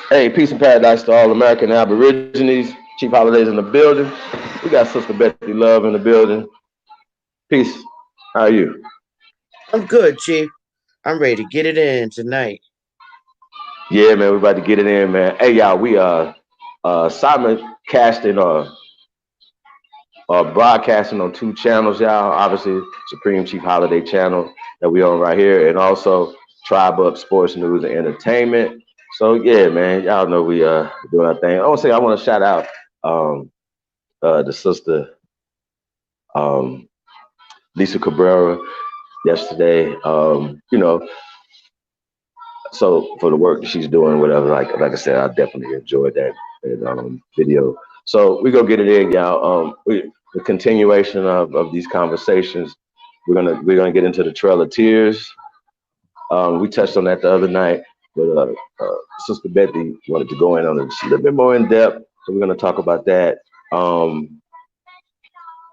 Hey, peace and paradise to all American Aborigines. Chief Holidays in the building. We got Sister Bethy Love in the building. Peace. How are you? I'm good, Chief. I'm ready to get it in tonight. Yeah, man, we about to get it in, man. Hey, y'all, we simulcasting broadcasting on two channels, y'all. Obviously, Supreme Chief Holiday channel that we on right here, and also Tribe Up Sports News and Entertainment. So yeah, man, y'all know we doing our thing. I want to shout out um the sister um Lisa Cabrera yesterday. So for the work that she's doing, whatever, like I said, I definitely enjoyed that video. So we gonna get it in, y'all. The continuation of these conversations. We're gonna get into the Trail of Tears. We touched on that the other night, but Sister Bethy wanted to go in on it a little bit more in depth. So we're gonna talk about that. Um,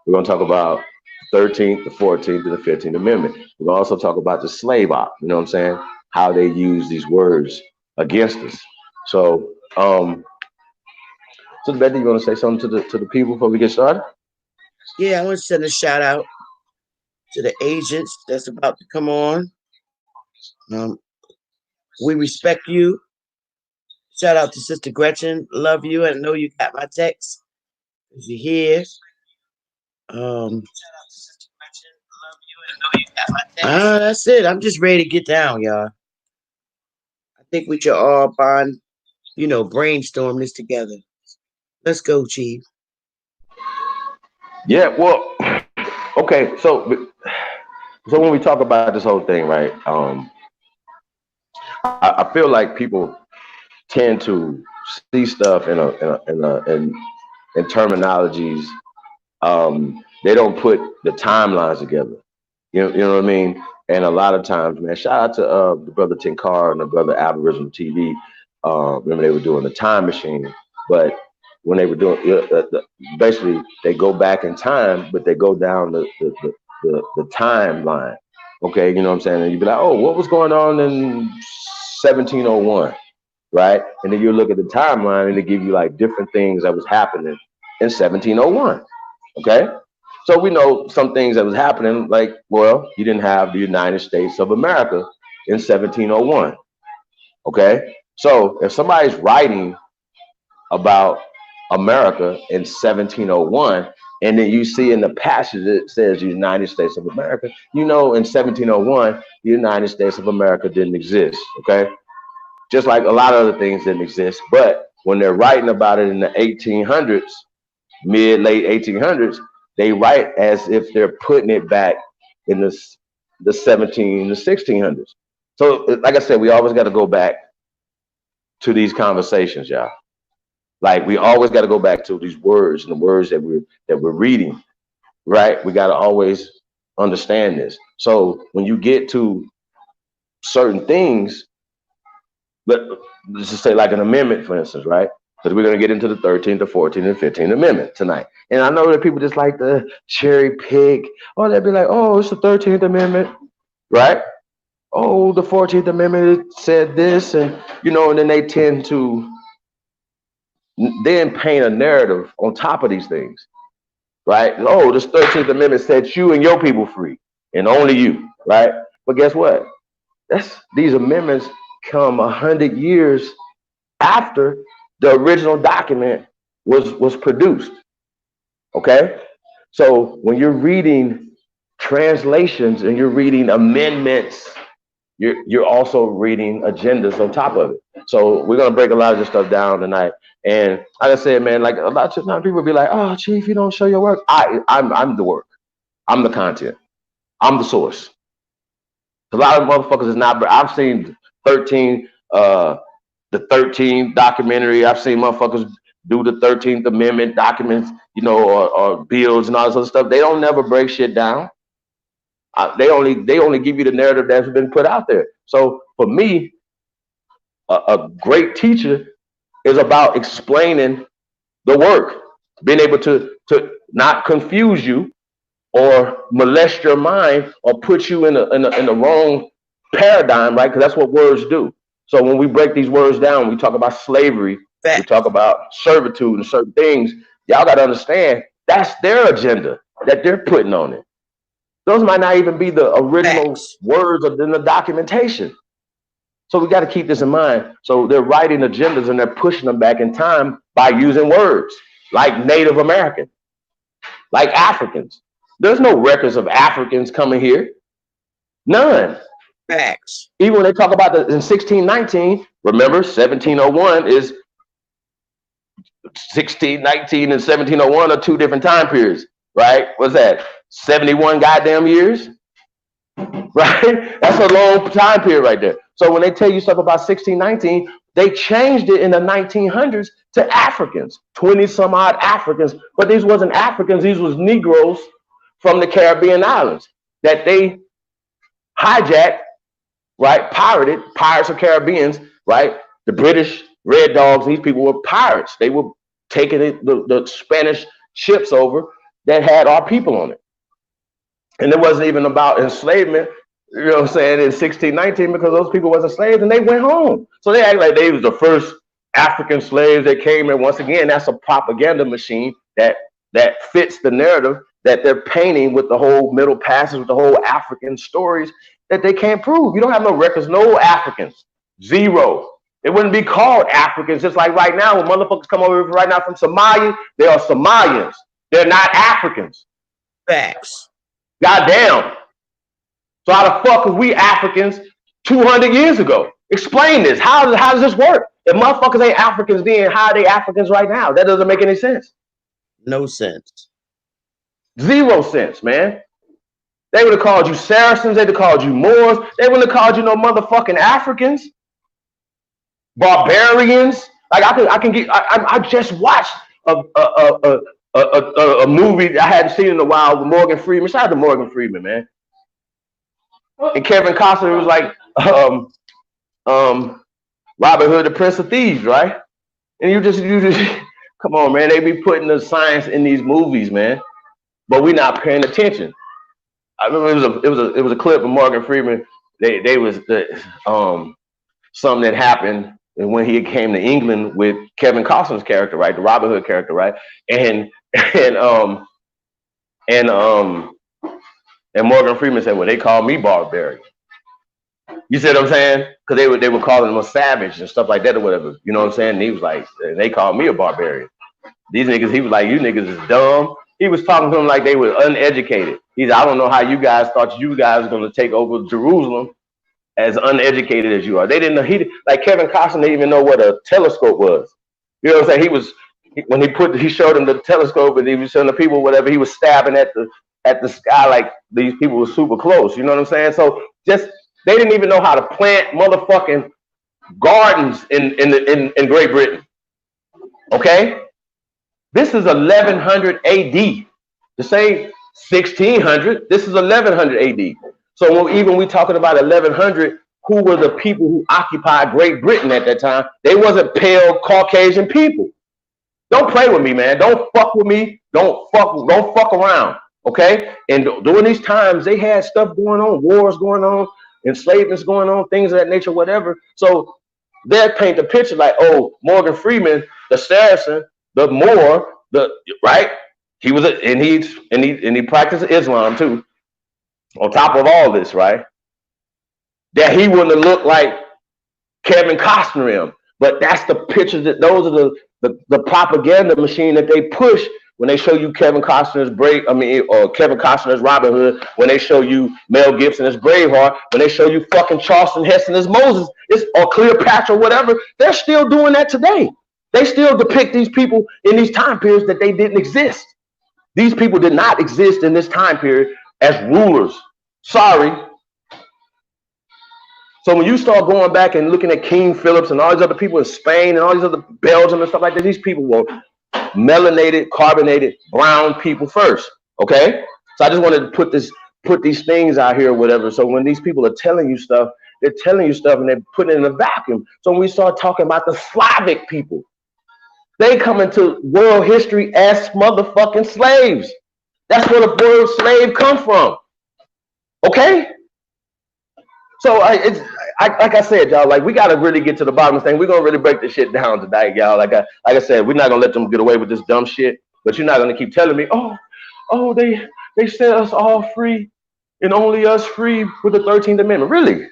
we're gonna talk about the 13th, the 14th, and the 15th Amendment. We're gonna also talk about the slave op. You know what I'm saying? How they use these words against us. So, Sister Bethy, you want to say something to the people before we get started? Yeah, I want to send a shout out to the agents that's about to come on. Um, we respect you. Shout out to Sister Gretchen. Love you. I know you got my text. Cause you're here. That's it. I'm just ready to get down, y'all. I think we should all bond, brainstorm this together. Let's go, Chief. Yeah. Well, okay. So when we talk about this whole thing, right? I feel like people tend to see stuff in terminologies. They don't put the timelines together. You know what I mean? And a lot of times, man, shout out to the brother Tinkar and the brother Aboriginal TV. Remember they were doing the time machine, but when they were doing basically they go back in time, but they go down the timeline. Okay, you know what I'm saying? And you'd be like, oh, what was going on in 1701, right? And then you look at the timeline and they give you like different things that was happening in 1701. Okay, so we know some things that was happening, like, well, you didn't have the United States of America in 1701. Okay, so if somebody's writing about America in 1701, and then you see in the passage it says United States of America, you know in 1701 the United States of America didn't exist. Okay, just like a lot of other things didn't exist, but when they're writing about it in the 1800s, late 1800s, they write as if they're putting it back in the 17 the 1600s. So like I said, we always got to go back to these conversations, y'all. Like we always got to go back to these words and the words that we're reading, right? We got to always understand this. So when you get to certain things, but let's just say like an amendment, for instance, right? Because we're going to get into the 13th, the 14th, and 15th Amendment tonight. And I know that people just like to cherry pick, or they'll be like, oh, it's the 13th Amendment, right? Oh, the 14th Amendment said this, and then they tend to then paint a narrative on top of these things, right? Oh, this 13th Amendment sets you and your people free, and only you, right? But guess what? These amendments come 100 years after the original document was produced. Okay, so when you're reading translations and you're reading amendments, you're also reading agendas on top of it. So we're gonna break a lot of this stuff down tonight. And like I said, man, like a lot of times people be like, "Oh, Chief, you don't show your work." I'm the work. I'm the content. I'm the source. A lot of motherfuckers is not. I've seen 13. The 13th documentary. I've seen motherfuckers do the 13th Amendment documents, or bills and all this other stuff. They don't never break shit down. They only give you the narrative that's been put out there. So for me, a great teacher is about explaining the work, being able to not confuse you or molest your mind or put you in the wrong paradigm, right? Because that's what words do. So when we break these words down, we talk about slavery, we Facts. talk about servitude and certain things. Y'all got to understand that's their agenda that they're putting on it. Those might not even be the original Facts. words in the documentation. So we got to keep this in mind. So they're writing agendas and they're pushing them back in time by using words like Native American, like Africans. There's no records of Africans coming here. None. Facts. Even when they talk about in 1619, remember 1701 is 1619 and 1701 are two different time periods, right? What's that? 71 goddamn years, right? That's a long time period right there. So when they tell you stuff about 1619, they changed it in the 1900s to Africans, 20 some odd Africans, but these wasn't Africans, these was Negroes from the Caribbean islands that they hijacked, right? Pirated, pirates of Caribbeans, right? The British Red Dogs, these people were pirates. They were taking the Spanish ships over that had our people on it. And it wasn't even about enslavement, you know what I'm saying, in 1619, because those people wasn't slaves and they went home. So they act like they was the first African slaves that came. And once again, that's a propaganda machine that fits the narrative that they're painting with the whole Middle Passage, with the whole African stories that they can't prove. You don't have no records, no Africans, zero. It wouldn't be called Africans, just like right now, when motherfuckers come over right now from Somalia, they are Somalians. They're not Africans. Facts. Goddamn. So how the fuck are we Africans 200 years ago? Explain this. How does this work? If motherfuckers ain't Africans then, how are they Africans right now? That doesn't make any sense. No sense. Zero sense, man. They would have called you Saracens. They'd have called you Moors. They wouldn't have called you no motherfucking Africans. Barbarians. Like I just watched a movie I hadn't seen in a while with Morgan Freeman. Shout out to Morgan Freeman, man. And Kevin Costner was like Robin Hood, the Prince of Thieves, right? And you just come on, man. They be putting the science in these movies, man, but we not paying attention. I remember it was a clip of Morgan Freeman. They was something that happened when he came to England with Kevin Costner's character, right, the Robin Hood character, right, and Morgan Freeman said, "Well, they call me barbarian." You see what I'm saying? Because they were calling him a savage and stuff like that or whatever. You know what I'm saying? And he was like, they called me a barbarian. These niggas, he was like, you niggas is dumb. He was talking to them like they were uneducated. He's, I don't know how you guys thought you guys were going to take over Jerusalem as uneducated as you are. They didn't know, like Kevin Costner didn't even know what a telescope was. You know what I'm saying? He showed them the telescope and he was showing the people whatever, he was stabbing at the sky like these people were super close. You know what I'm saying? So just, they didn't even know how to plant motherfucking gardens in Great Britain. Okay? This is 1100 AD. This ain't 1600. This is 1100 AD. So when we talking about 1100, who were the people who occupied Great Britain at that time? They wasn't pale Caucasian people. Don't play with me, man. Don't fuck with me. Don't fuck around. Okay? And during these times, they had stuff going on, wars going on, enslavement's going on, things of that nature, whatever. So they'll paint the picture like, oh, Morgan Freeman, the Saracen, the Moor, right? He was and he practiced Islam too. On top of all this, right? That he wouldn't have looked like Kevin Costner him. But that's the pictures that those are the propaganda machine that they push when they show you Kevin Costner's or Kevin Costner's Robin Hood, when they show you Mel Gibson as Braveheart, when they show you fucking Charleston Heston as Moses, or Cleopatra, or whatever, they're still doing that today. They still depict these people in these time periods that they didn't exist. These people did not exist in this time period as rulers. Sorry. So when you start going back and looking at King Phillips and all these other people in Spain and all these other Belgium and stuff like that, these people were melanated, carbonated, brown people first. Okay? So I just wanted to put these things out here or whatever. So when these people are telling you stuff, they're telling you stuff and they're putting it in a vacuum. So when we start talking about the Slavic people, they come into world history as motherfucking slaves. That's where the word slave come from. Okay? So like I said, y'all, like we gotta really get to the bottom of this thing. We're gonna really break this shit down tonight, y'all. Like I said, we're not gonna let them get away with this dumb shit. But you're not gonna keep telling me, oh, they set us all free, and only us free with the 13th Amendment. Really?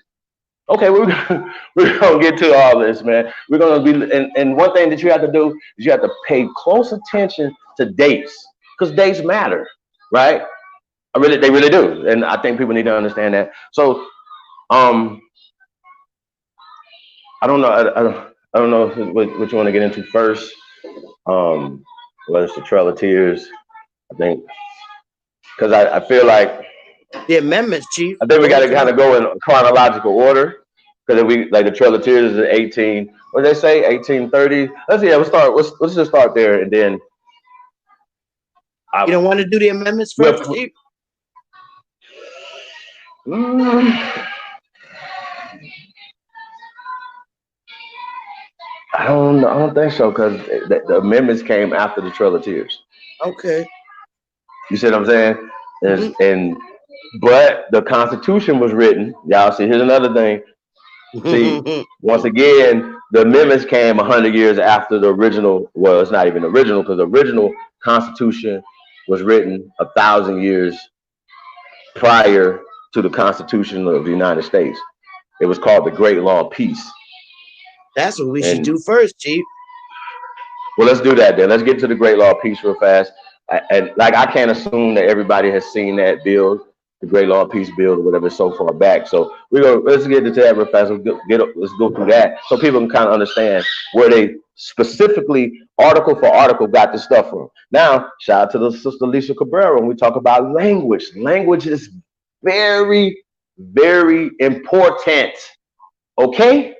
Okay, we're gonna get to all this, man. We're gonna be and one thing that you have to do is you have to pay close attention to dates because dates matter, right? They really do, and I think people need to understand that. So, I don't know, I don't know what you want to get into first. Whether it's the Trail of Tears, I think, because I feel like the amendments, Chief. I think we got to kind of go in chronological order. Because if we like the Trail of Tears is in 18, what did they say? 1830. Let's see. Yeah, let's just start there, and then. You don't want to do the amendments first, Chief? I don't think so because the amendments came after the Trail of Tears. Okay. You see what I'm saying? And but the Constitution was written. Y'all see, here's another thing. See, once again, the amendments came 100 years after the original. Well, it's not even original because the original Constitution was written 1,000 years prior to the Constitution of the United States. It was called the Great Law of Peace. That's what we should do first, Chief. Well, let's do that then. Let's get to the Great Law of Peace real fast. And like, I can't assume that everybody has seen that bill, the Great Law of Peace bill, or whatever, so far back. So let's get into that real fast. Let's go through that so people can kind of understand where they specifically, article for article, got this stuff from. Now, shout out to the sister Lisa Cabrera when we talk about language. Language is very, very important. Okay?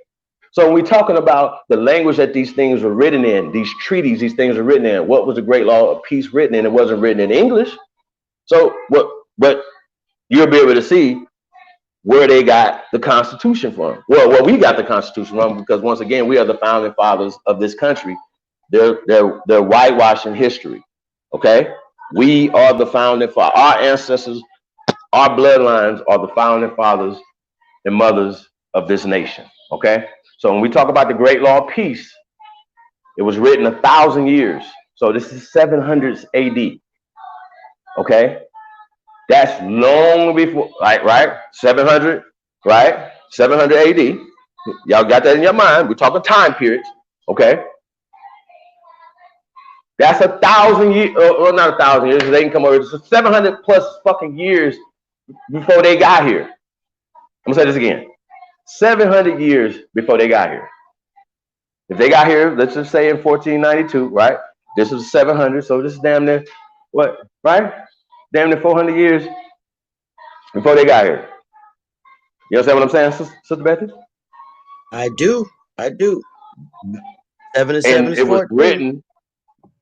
So when we're talking about the language that these things were written in, these treaties, these things were written in, what was the Great Law of Peace written in? It wasn't written in English. So what you'll be able to see where they got the Constitution from. Well, we got the Constitution from because once again, we are the founding fathers of this country. They're whitewashing history. Okay? We are the founding fathers. Our ancestors, our bloodlines are the founding fathers and mothers of this nation. Okay? So when we talk about the Great Law of Peace, it was written 1,000 years. So this is 700 AD. Okay? That's long before, right? 700, right? 700 AD. Y'all got that in your mind. We're talking time periods. Okay? That's 1,000 years, well, not 1,000 years. They can come over. It's 700 plus fucking years before they got here. I'm gonna say this again. 700 years before they got here. If they got here, let's just say in 1492, right? This is 700, so this is damn near, what, right? Damn near 400 years before they got here. You understand what I'm saying, Sister Bethy? I do. 7 and 7 is 14. It was written,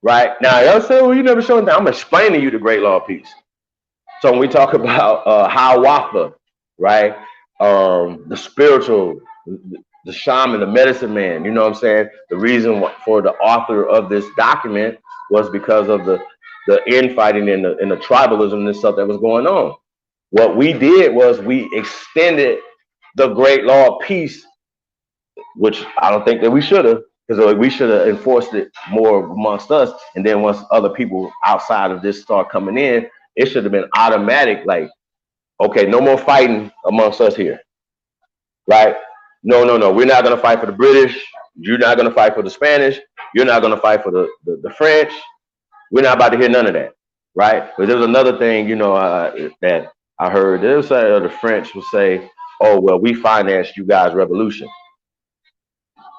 right? Now, y'all say, well, you never showed that. I'm explaining you the Great Law of Peace. So when we talk about Hiawatha, right? The spiritual, the shaman, the medicine man, you know what I'm saying? The reason for the author of this document was because of the infighting and the tribalism and stuff that was going on. What we did was we extended the Great Law of Peace, which I don't think that we should have, because we should have enforced it more amongst us. And then once other people outside of this start coming in, it should have been automatic, like, okay, no more fighting amongst us here, right? No. We're not going to fight for the British. You're not going to fight for the Spanish. You're not going to fight for the French. We're not about to hear none of that, right? But there was another thing, that I heard. The French will say, oh, well, we financed you guys' revolution.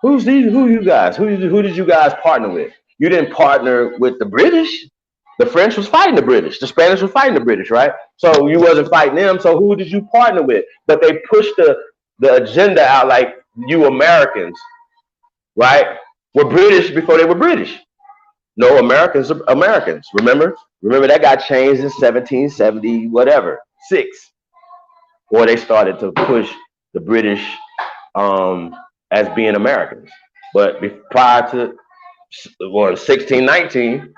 Who you guys? Who did you guys partner with? You didn't partner with the British. The French was fighting the British. The Spanish was fighting the British, right? So you wasn't fighting them. So who did you partner with? But they pushed the agenda out like you Americans, right? Were British before they were British. No, Americans are Americans. Remember that got changed in 1770, whatever, 6. Or they started to push the British as being Americans. But prior to 1619,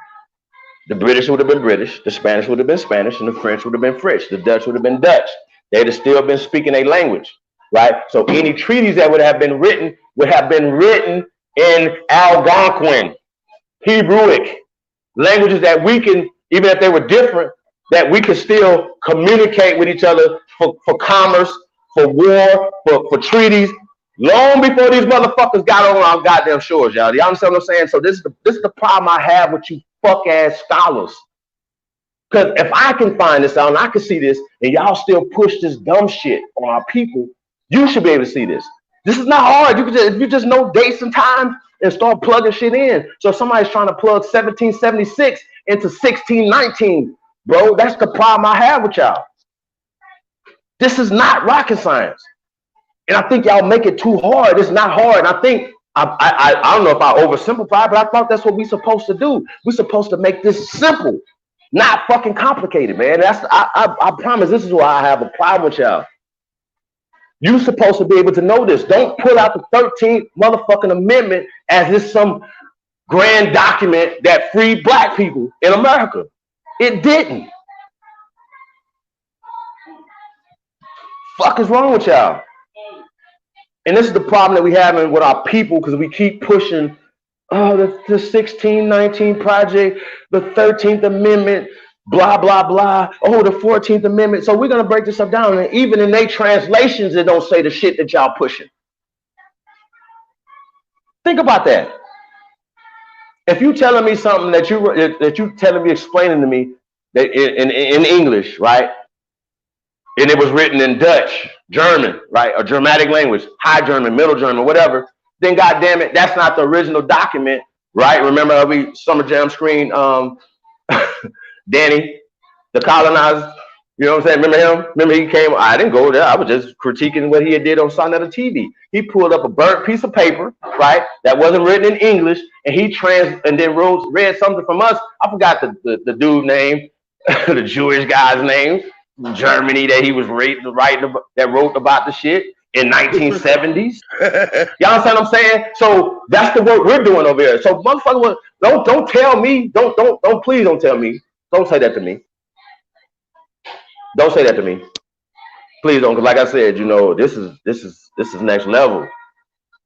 the British would have been British, the Spanish would have been Spanish, and the French would have been French. The Dutch would have been Dutch. They'd have still been speaking a language. right? So any treaties that would have been written in Algonquin, Hebrewic, languages that we can, even if they were different, that we could still communicate with each other for commerce, for war, for treaties, long before these motherfuckers got on our goddamn shores, y'all. Y'all understand what I'm saying? So this is the problem I have with you fuck ass scholars. Because if I can find this out and I can see this, and y'all still push this dumb shit on our people, you should be able to see this. This is not hard. You can just, if you just know dates and times and start plugging shit in. So if somebody's trying to plug 1776 into 1619, bro, that's the problem I have with y'all. This is not rocket science. And I think y'all make it too hard. It's not hard. And I think, I don't know if I oversimplify, but I thought that's what we're supposed to do. We're supposed to make this simple, not fucking complicated, man. I promise this is why I have a problem with y'all. You're supposed to be able to know this. Don't pull out the 13th motherfucking amendment as this some grand document that freed black people in America. It didn't. Fuck is wrong with y'all? And this is the problem that we having with our people, because we keep pushing, oh, the 1619 project, the 13th Amendment, blah, blah, blah. Oh, the 14th Amendment. So we're going to break this stuff down. And even in their translations, it don't say the shit that y'all pushing. Think about that. If you telling me something that you telling me, explaining to me that in English, right? And it was written in Dutch, German, right? Or Germanic language, High German, Middle German, whatever. Then, goddamn it, that's not the original document, right? Remember how we Summer Jam screen, Danny, the colonizer. You know what I'm saying? Remember him? Remember he came? I didn't go there. I was just critiquing what he had did on Sunday on TV. He pulled up a burnt piece of paper, right? That wasn't written in English, and he and then read something from us. I forgot the dude name, the Jewish guy's name. Germany that he was writing that wrote about the shit in 1970s. Y'all understand what I'm saying? So that's the work we're doing over here. So motherfucker, don't tell me, please don't tell me. Don't say that to me. Don't say that to me. Please don't, because like I said, you know, this is next level.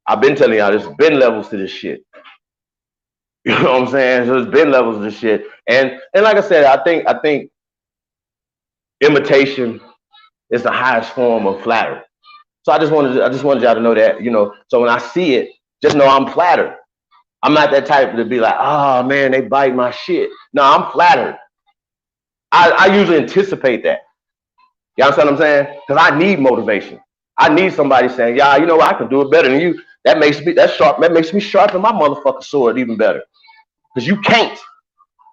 I've been telling y'all there's been levels to this shit. You know what I'm saying? So there's been levels to this shit. And like I said, I think imitation is the highest form of flattery. So I just wanted y'all to know that, you know, so when I see it, just know I'm flattered. I'm not that type to be like, oh man, they bite my shit. No, I'm flattered. I usually anticipate that. You understand what I'm saying? Because I need motivation. I need somebody saying, yeah, you know what, I can do it better than you. That makes me sharpen my motherfucking sword even better. Because you can't.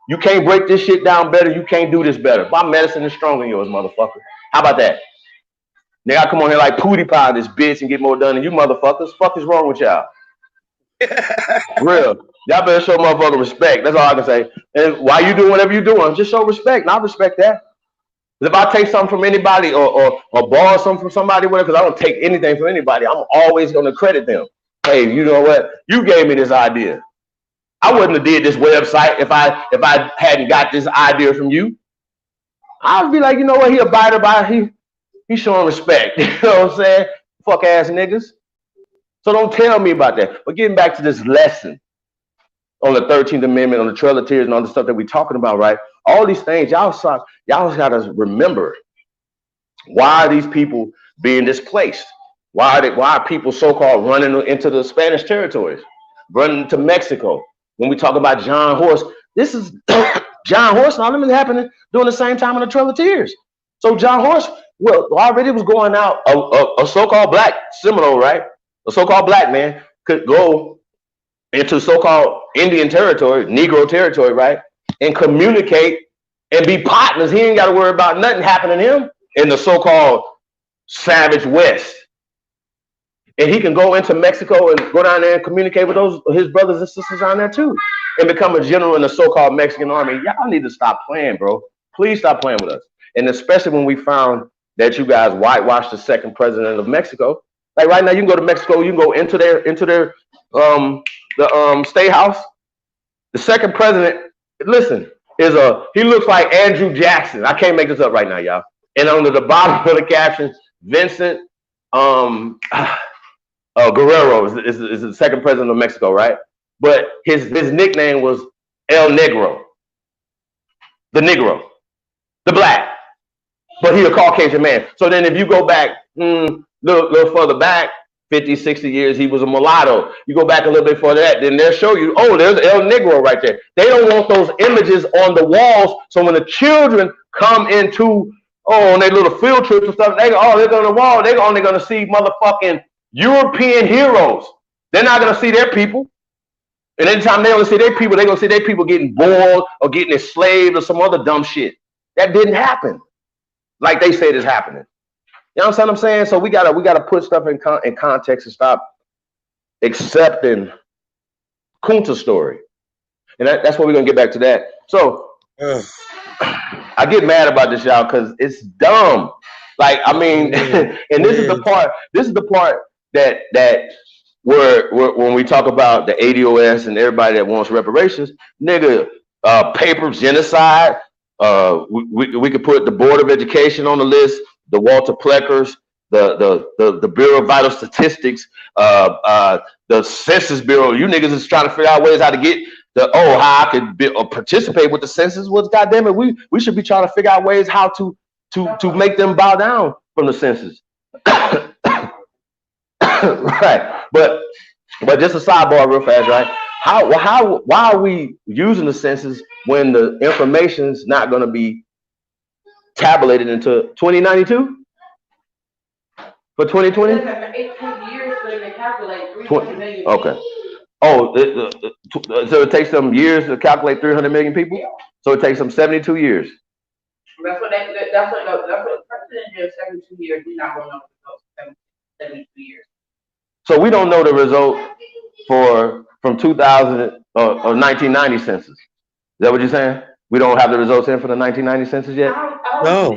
You can't break this shit down better. You can't do this better. My medicine is stronger than yours, motherfucker. How about that? Nigga, I come on here like Pootie Pie this bitch and get more done than you motherfuckers. Fuck is wrong with y'all? Real. Y'all better show motherfucker respect. That's all I can say. And why you doing whatever you doing, just show respect. And I respect that. If I take something from anybody or borrow something from somebody, whatever, because I don't take anything from anybody, I'm always going to credit them. Hey, you know what? You gave me this idea. I wouldn't have did this website if I hadn't got this idea from you. I'd be like, you know what? He abided by. He's showing respect. You know what I'm saying? Fuck ass niggas. So don't tell me about that. But getting back to this lesson on the 13th Amendment, on the Trail of Tears, and all the stuff that we're talking about, right? All these things, y'all got to remember, why are these people being displaced? Why are people so-called running into the Spanish territories, running to Mexico? When we talk about John Horse, this is John Horse. Now, let me happening during the same time on the Trail of Tears. So John Horse, well, already was going out. A so-called black Seminole, right? A so-called black man could go into so-called Indian territory, Negro territory, right? And communicate and be partners. He ain't got to worry about nothing happening to him in the so-called savage West. And he can go into Mexico and go down there and communicate with his brothers and sisters down there too, and become a general in the so-called Mexican army. Y'all need to stop playing, bro. Please stop playing with us. And especially when we found that you guys whitewashed the second president of Mexico. Like right now, you can go to Mexico, you can go into their state house. The second president, listen, he looks like Andrew Jackson. I can't make this up right now, y'all. And under the bottom of the caption, Vincent Guerrero is the second president of Mexico, right? But his nickname was El Negro, the Negro, the black. But he's a Caucasian man. So then if you go back little further back, 50, 60 years, he was a mulatto. You go back a little bit further that, then they'll show you, oh, there's El Negro right there. They don't want those images on the walls. So when the children come into, on their little field trips and stuff, they're on the wall, they're only going to see motherfucking European heroes. They're not going to see their people. And anytime they only see their people, they're going to see their people getting boiled or getting enslaved or some other dumb shit. That didn't happen. Like they said is happening. You know what I'm saying? So we gotta put stuff in context and stop accepting Kunta's story. And that's what we're gonna get back to that. So I get mad about this, y'all, because it's dumb. Like, I mean, and this is the part that where when we talk about the ADOS and everybody that wants reparations, nigga, paper genocide. We could put the Board of Education on the list, the Walter Pleckers, the Bureau of Vital Statistics, the Census Bureau. You niggas is trying to figure out ways how to get how I could participate with the census. Well, goddamn it, we should be trying to figure out ways how to make them bow down from the census. Right, but just a sidebar real fast, right? Why are we using the census when the information's not going to be tabulated into 2092 for 2020? 18 years for them to calculate 300 million. Okay. Oh, so it takes them years to calculate 300 million people. So it takes them 72 years. That's what the president did. 72 years. We're not going to know the results. 72 years. So we don't know the result from 2000 or 1990 census. Is that what you're saying? We don't have the results in for the 1990 census yet? No.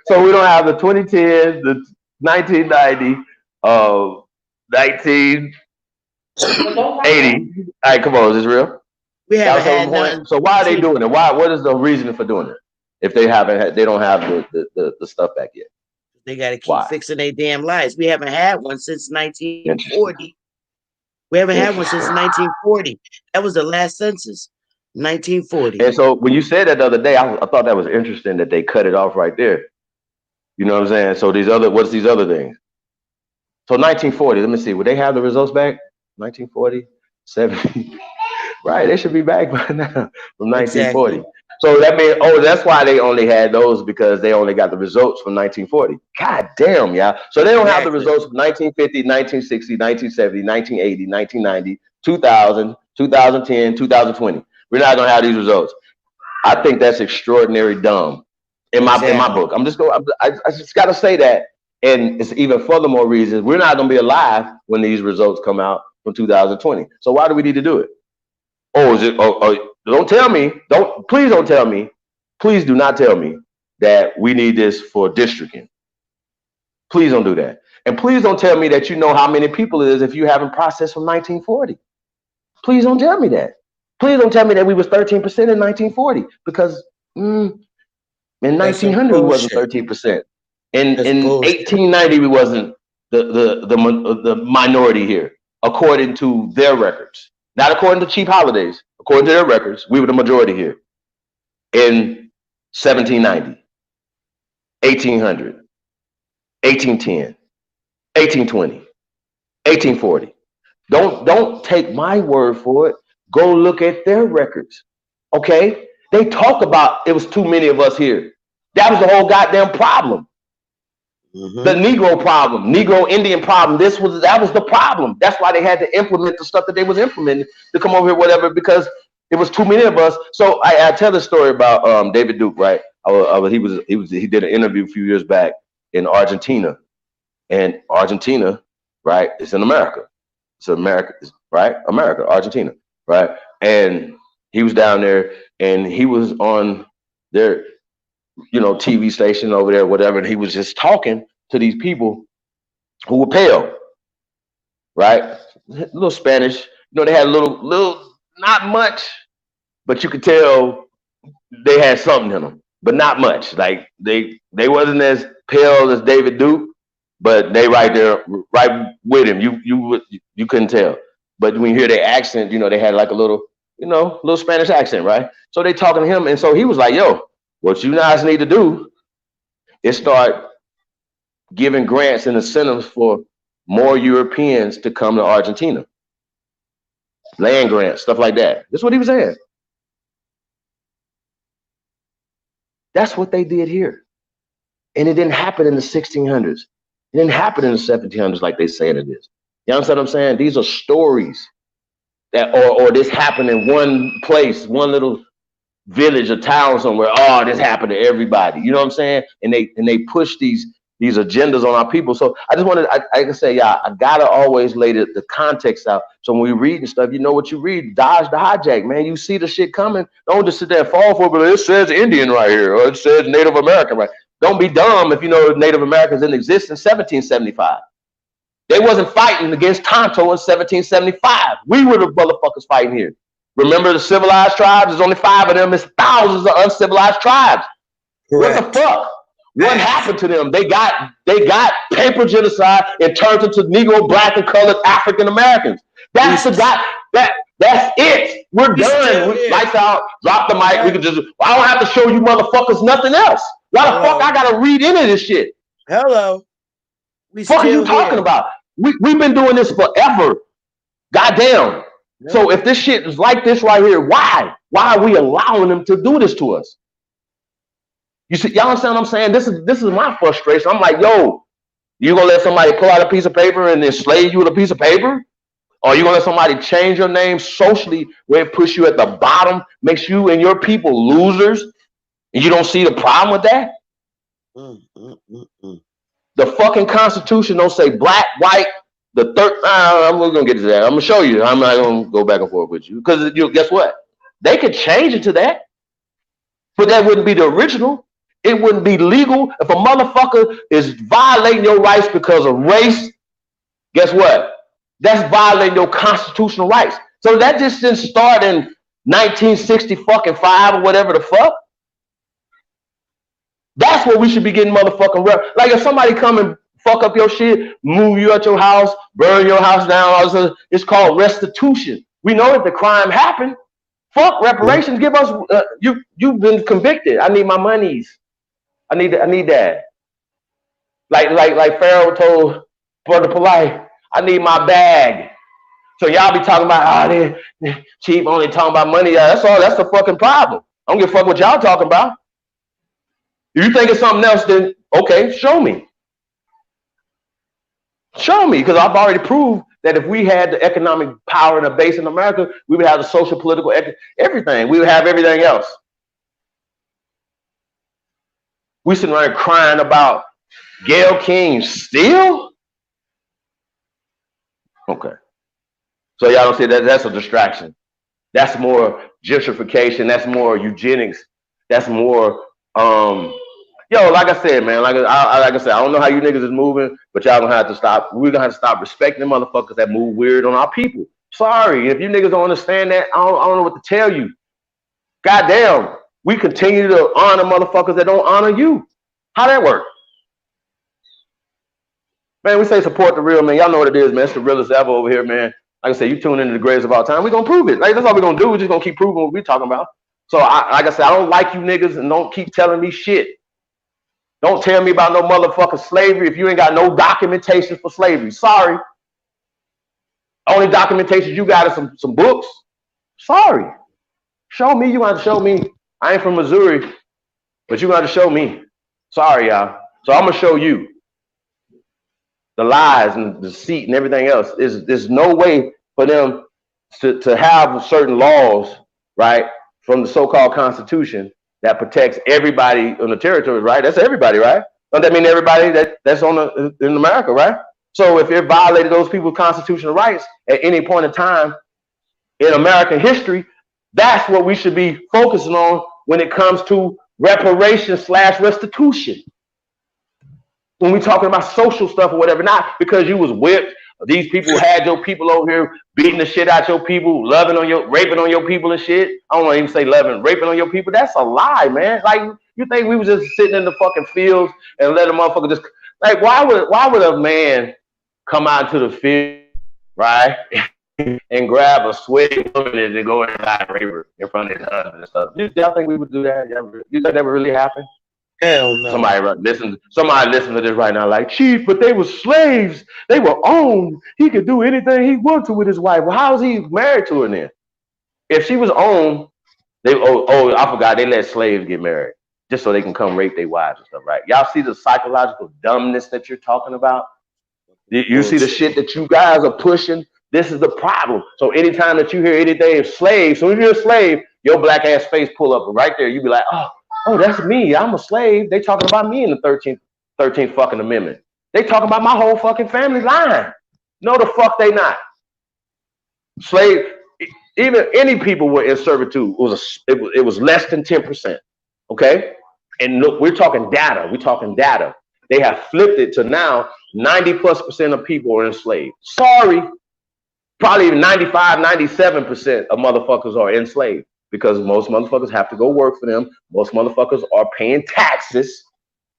So we don't have the 2010, the 1990, 1980. All right, come on, is this real? We haven't had none. So why are they doing it? What is the reason for doing it? If they don't have the stuff back yet. They got to keep fixing their damn lives. We haven't had one since 1940. We haven't had one since 1940. That was the last census, 1940. And so when you said that the other day, I thought that was interesting that they cut it off right there. You know what I'm saying? So what's these other things? So 1940, let me see. Would they have the results back? 1940, 70. Right, they should be back by now from 1940. Exactly. So that means, that's why they only had those, because they only got the results from 1940. God damn, y'all. So they don't have the results from 1950, 1960, 1970, 1980, 1990, 2000, 2010, 2020. We're not going to have these results. I think that's extraordinary dumb in my book. I just got to say that. And it's even furthermore reasons we're not going to be alive when these results come out from 2020. So why do we need to do it? Don't tell me. Please don't tell me. Please do not tell me that we need this for districting. Please don't do that. And please don't tell me that you know how many people it is if you haven't processed from 1940. Please don't tell me that. Please don't tell me that we was 13% in 1940, because in 1900 we wasn't 13%. In 1890 we wasn't the minority here, according to their records. Not according to cheap holidays. According to their records, we were the majority here. In 1790, 1800, 1810, 1820, 1840. Don't take my word for it. Go look at their records. Okay? They talk about it was too many of us here. That was the whole goddamn problem. Mm-hmm. The Negro problem, Negro Indian problem. That was the problem. That's why they had to implement the stuff that they was implementing to come over here, whatever, because it was too many of us. So I tell the story about David Duke, right? He did an interview a few years back in Argentina, and Argentina, right? It's in America. It's America, right? America, Argentina, right? And he was down there, and he was on their TV station over there, whatever, and he was just talking to these people who were pale, right? A little Spanish, they had a little, not much, but you could tell they had something in them. but not much. Like they wasn't as pale as David Duke, but they right there, right with him. You couldn't tell. But when you hear their accent, you know, they had like a little, you know, little Spanish accent, right? So they talking to him, and so he was like, "Yo, what you guys need to do is start giving grants and incentives for more Europeans to come to Argentina, land grants, stuff like that." That's what he was saying. That's what they did here. And it didn't happen in the 1600s. It didn't happen in the 1700s like they saying it is. You understand what I'm saying? These are stories that, or this happened in one place, one little village or town somewhere. Oh, this happened to everybody. You know what I'm saying? And they push these agendas on our people. So I just wanted, I can say, yeah, I gotta always lay the context out. So when we read and stuff, you know what you read. Dodge the hijack, man. You see the shit coming. Don't just sit there and fall for it. But it says Indian right here, or it says Native American right. Don't be dumb if you know Native Americans didn't exist in 1775. They wasn't fighting against Tonto in 1775. We were the motherfuckers fighting here. Remember the civilized tribes? There's only 5 of them. There's thousands of uncivilized tribes. Correct. What the fuck? What happened to them? They got paper genocide and turned into Negro, Black, and colored African Americans. That's that's it. We're done. Lights out. Drop the mic. We can just. I don't have to show you motherfuckers nothing else. Why the fuck I gotta read into this shit? Hello. What are you talking about? We've been doing this forever. Goddamn. Yeah. So if this shit is like this right here, why? Why are we allowing them to do this to us? You see, y'all understand what I'm saying? This is my frustration. I'm like, yo, you gonna let somebody pull out a piece of paper and enslave you with a piece of paper? Or you gonna let somebody change your name socially where it puts you at the bottom, makes you and your people losers, and you don't see the problem with that? The fucking Constitution don't say black, white, the third. I'm gonna get to that. I'm gonna show you. I'm not gonna go back and forth with you because guess what? They could change it to that, but that wouldn't be the original. It wouldn't be legal if a motherfucker is violating your rights because of race. Guess what? That's violating your constitutional rights. So that just didn't start in 1965 or whatever the fuck. That's what we should be getting motherfucking like if somebody come and fuck up your shit, move you out your house, burn your house down, it's called restitution. We know that the crime happened. Fuck reparations. Give us you've been convicted. I need my monies. I need that. Like Pharaoh told Brother Polite, I need my bag. So y'all be talking about they cheap, only talking about money. That's all. That's the fucking problem. I don't give a fuck what y'all talking about. If you think it's something else, then okay, show me. Show me, because I've already proved that if we had the economic power and a base in America, we would have the social, political, everything. We would have everything else. We sitting around crying about Gayle King still? Okay. So y'all don't see that that's a distraction. That's more gentrification. That's more eugenics. That's more like I said, man, like I said, I don't know how you niggas is moving, but y'all gonna have to stop. We're gonna have to stop respecting the motherfuckers that move weird on our people. Sorry, if you niggas don't understand that, I don't know what to tell you. Goddamn, we continue to honor motherfuckers that don't honor you. How that work? Man, we say support the real, man. Y'all know what it is, man. It's the realest ever over here, man. Like I said, you tune into the greatest of all time. We're gonna prove it. Like that's all we're gonna do. We're just gonna keep proving what we're talking about. So like I said, I don't like you niggas, and don't keep telling me shit. Don't tell me about no motherfucking slavery if you ain't got no documentation for slavery. Sorry. Only documentation you got is some books. Sorry. Show me. You got to show me. I ain't from Missouri, but you got to show me. Sorry, y'all. So I'm gonna show you the lies and deceit and everything else. There's no way for them to have certain laws, right, from the so-called Constitution that protects everybody on the territory, right? That's everybody, right? Don't that mean everybody that's in America, right? So if it violated those people's constitutional rights at any point in time in American history, that's what we should be focusing on when it comes to reparation/restitution. When we talking about social stuff or whatever, not because you was whipped These people had your people over here beating the shit out your people, raping on your people and shit. I don't want to even say loving, raping on your people. That's a lie, man. Like, you think we was just sitting in the fucking fields and let a motherfucker just, like, why would a man come out to the field, right, and grab a sweaty woman and go inside and rape her in front of his husband and stuff? Y'all think we would do that? You think that would really happen? Hell no. Somebody listen to this right now, like, Chief, but they were slaves. They were owned. He could do anything he wanted to with his wife. Well, how is he married to her then? If she was owned, I forgot, they let slaves get married just so they can come rape their wives and stuff, right? Y'all see the psychological dumbness that you're talking about? You see the shit that you guys are pushing? This is the problem. So anytime that you hear anything of slaves, so if you're a slave, your black ass face pull up right there. You be like, oh, that's me. I'm a slave. They talking about me in the 13th fucking amendment. They talking about my whole fucking family line. No, the fuck they not. Slave, even any people were in servitude. It was less than 10%. Okay? And look, we're talking data. They have flipped it to now 90+% of people are enslaved. Sorry. Probably even 95, 97% of motherfuckers are enslaved because most motherfuckers have to go work for them. Most motherfuckers are paying taxes.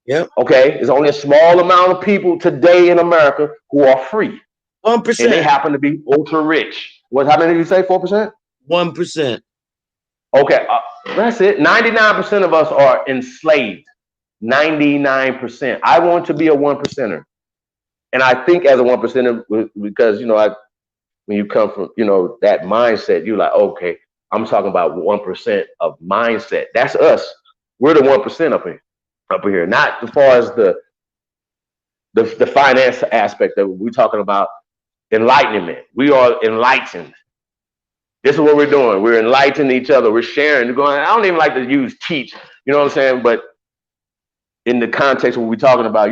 Yep. Okay. There's only a small amount of people today in America who are free. 1%. And they happen to be ultra rich. How many did you say? 4%? 1%. Okay. That's it. 99% of us are enslaved. 99%. I want to be a 1%er. And I think as a 1%er, because, when you come from, that mindset, you're like, okay, I'm talking about 1% of mindset. That's us. We're the 1% up here. Not as far as the finance aspect of it. We're talking about enlightenment. We are enlightened. This is what we're doing. We're enlightening each other. We're sharing. I don't even like to use teach. You know what I'm saying? But in the context of what we're talking about,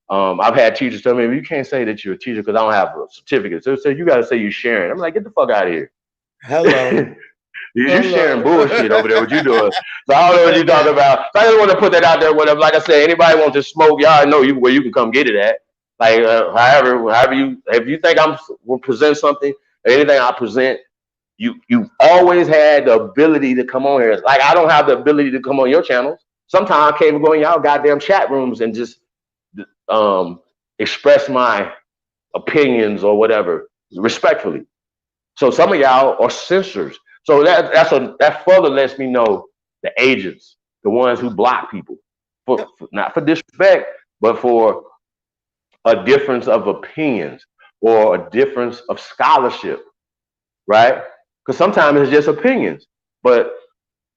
I've had teachers tell me, you can't say that you're a teacher because I don't have a certificate. So you got to say you're sharing. I'm like, get the fuck out of here. Hello. You're sharing bullshit over there, what you doing. So I don't know what you're talking about. So I just want to put that out there. Whatever. Like I said, anybody wants to smoke, y'all know where you can come get it at. Like, if you think will present something, or anything I present, you always had the ability to come on here. Like, I don't have the ability to come on your channels. Sometimes I can't even go in y'all goddamn chat rooms and just express my opinions or whatever respectfully. So some of y'all are censors. So that further lets me know the agents, the ones who block people, not for disrespect, but for a difference of opinions or a difference of scholarship, right? Because sometimes it's just opinions. But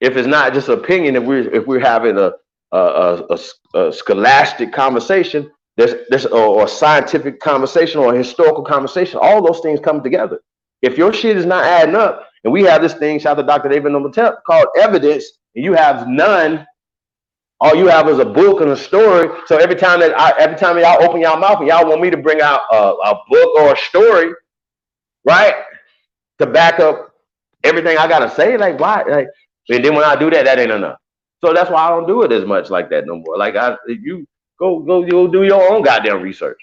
if it's not just opinion, if we're having a scholastic conversation, or a scientific conversation or a historical conversation, all those things come together. If your shit is not adding up, and we have this thing, shout out to Dr. David Noble, called evidence, and you have none, all you have is a book and a story. So every time y'all open y'all mouth and y'all want me to bring out a book or a story, right, to back up everything I gotta say, like, why? Like, and then when I do that, that ain't enough. So that's why I don't do it as much like that no more. Like, you go do your own goddamn research.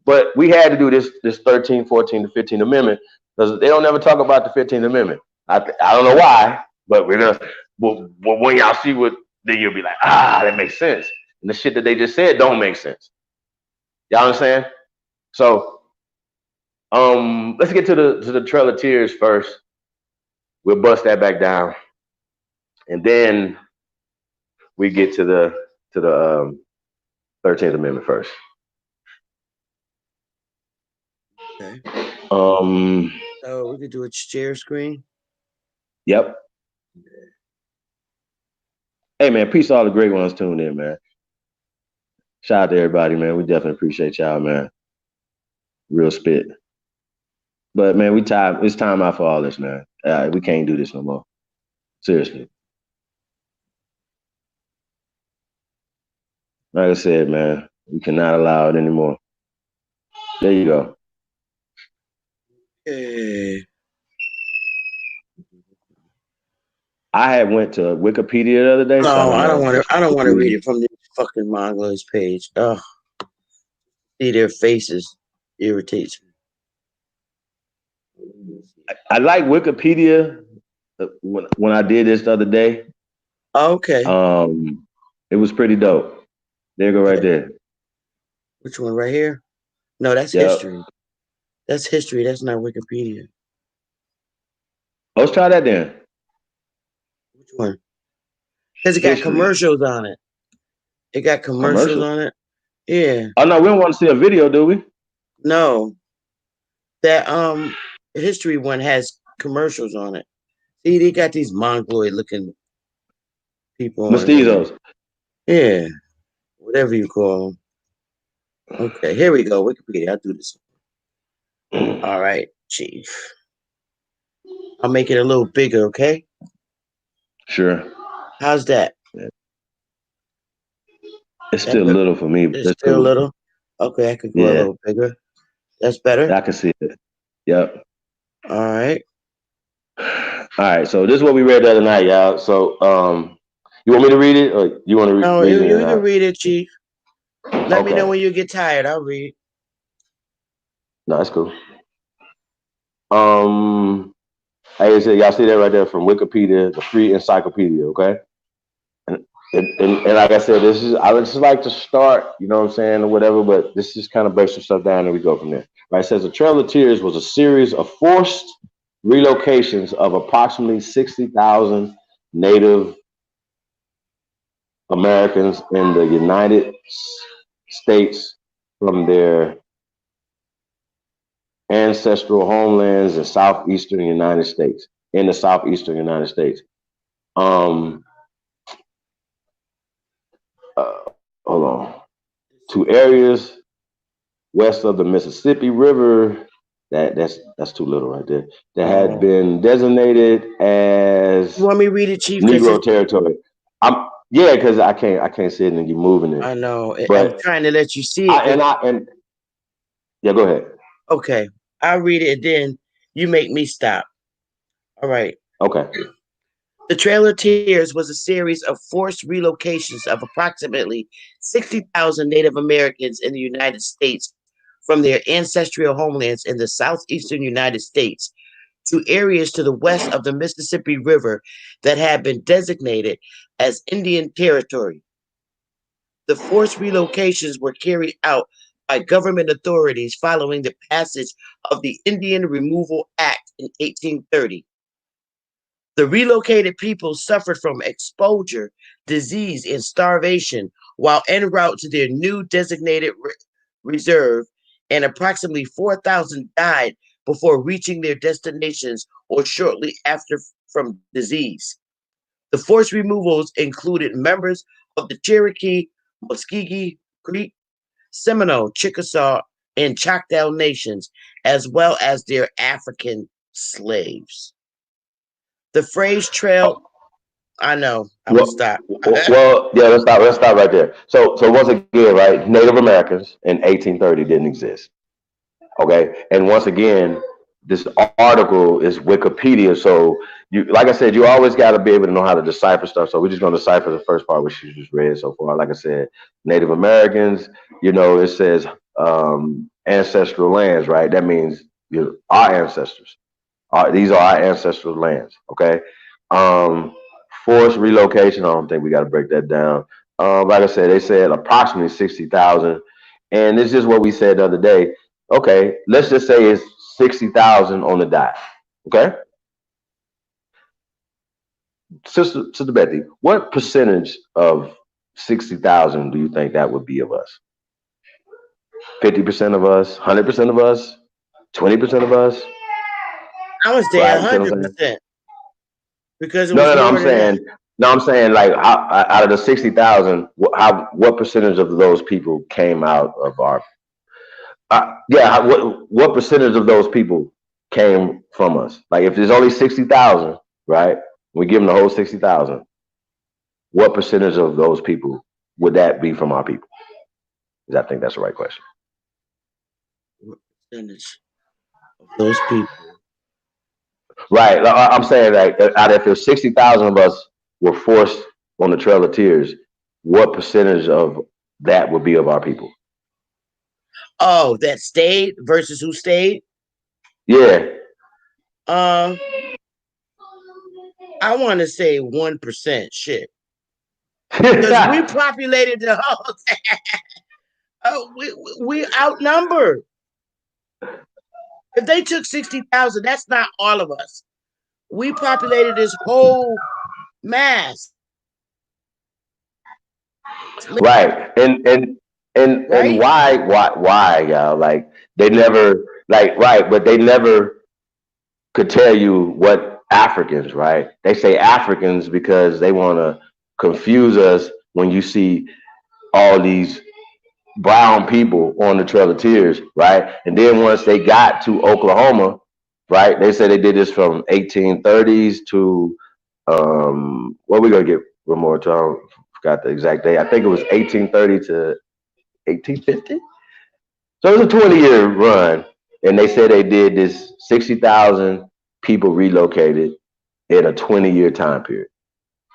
But we had to do this 13, 14, to 15th Amendment because they don't ever talk about the 15th Amendment. I don't know why, but when y'all see what, then you'll be like, that makes sense. And the shit that they just said don't make sense. Y'all understand? So let's get to the Trail of Tears first. We'll bust that back down. And then we get to the 13th Amendment first. Okay. So we could do a share screen. Yep. Hey man, peace to all the great ones tuned in, man. Shout out to everybody, man. We definitely appreciate y'all, man. Real spit. But man, it's time out for all this, man. We can't do this no more. Seriously. Like I said, man, we cannot allow it anymore. There you go. I had went to Wikipedia the other day. No, I don't want to read it from the fucking Mongols page. Oh, see their faces. irritates me. I like Wikipedia. When I did this the other day, Okay. it was pretty dope. There you go, right Yeah. there. Which one right here? No, that's Yep. history. That's history. That's not Wikipedia. Let's try that then. Which one? Because it got History commercials on it. It got commercials commercial. on it. Yeah. Oh no, we don't want to see a video, do we? No. That history one has commercials on it. See, they got these mongoloid looking people on here. Mestizos. Yeah. Whatever you call them. Okay, here we go. Wikipedia. I'll do this. All right, Chief. I'll make it a little bigger, okay? Sure. How's that? It's That still little for me, but it's that's still cool. little. Okay, I could go a Yeah, little bigger. That's better. I can see it. Yep. All right. All right. So this is what we read the other night, y'all. So you want me to read it, or you want to No, read it? you And can read it, Chief. Let me know okay. when you get tired. I'll read. No, that's cool. Like I said, y'all see that right there from Wikipedia, the free encyclopedia. Okay. And, and like I said, I would just like to start, you know what I'm saying, or whatever, but this just kind of breaks some stuff down and we go from there. Right, it says the Trail of Tears was a series of forced relocations of approximately 60,000 Native Americans in the United States from their ancestral homelands in southeastern United States, in the southeastern United States. Um, Hold on. To areas west of the Mississippi River. That's too little right there. That had Oh, been designated you as want me to read it, Chief? Because Negro territory. Yeah, because I can't see it and you moving it. I know I'm But trying to let you see I it. and I and yeah, go ahead. Okay, I'll read it. And then you make me stop. All right. Okay. The Trail of Tears was a series of forced relocations of approximately 60,000 Native Americans in the United States from their ancestral homelands in the southeastern United States to areas to the west of the Mississippi River that had been designated as Indian Territory. The forced relocations were carried out by government authorities following the passage of the Indian Removal Act in 1830. The relocated people suffered from exposure, disease, and starvation while en route to their new designated reserve, and approximately 4,000 died before reaching their destinations or shortly after from disease. The forced removals included members of the Cherokee, Muskogee Creek, Seminole, Chickasaw, and Choctaw nations, as well as their African slaves. The phrase trail, I know, I'm gonna Well, stop. yeah, let's stop right there. So once again, right, Native Americans in 1830 didn't exist. Okay, and once again, this article is Wikipedia. So you, like I said, you always got to be able to know how to decipher stuff. So we're just going to decipher the first part, which you just read so far. Like I said, Native Americans. It says ancestral lands, right? That means our ancestors. These are our ancestral lands. Okay. Um, Forced relocation. I don't think we got to break that down. Like I said, they said approximately 60,000, and this is what we said the other day. Okay, let's just say it's 60,000 on the dot. Okay, Sister Bethy, what percentage of 60,000 do you think that would be of us? 50% of us, 100% of us, 20% of us, I would say right? a You see what I'm hundred saying? percent because it No, was no, no. I'm more than that. saying, no, I'm saying like out of the 60,000, what percentage of those people came out of our what percentage of those people came from us? Like if there's only 60,000, right? We give them the whole 60,000. What percentage of those people would that be from our people? Because I think that's the right question. What percentage of those people? Right. I'm saying like out of if there's 60,000 of us were forced on the Trail of Tears, what percentage of that would be of our people? Oh, that stayed versus who stayed? Yeah. I want to say 1%. Shit, because we populated the whole. We outnumbered. If they took 60,000, that's not all of us. We populated this whole mass. Right. And Right? why, y'all? Like they never right, but they never could tell you what Africans, right? They say Africans because they want to confuse us when you see all these brown people on the Trail of Tears, right? And then once they got to Oklahoma, right, they said they did this from 1830s to what we gonna get one more time? Forgot the exact date. I think it was 1830 to 1850. So it was a 20-year run, and they said they did this 60,000 people relocated in a 20-year time period,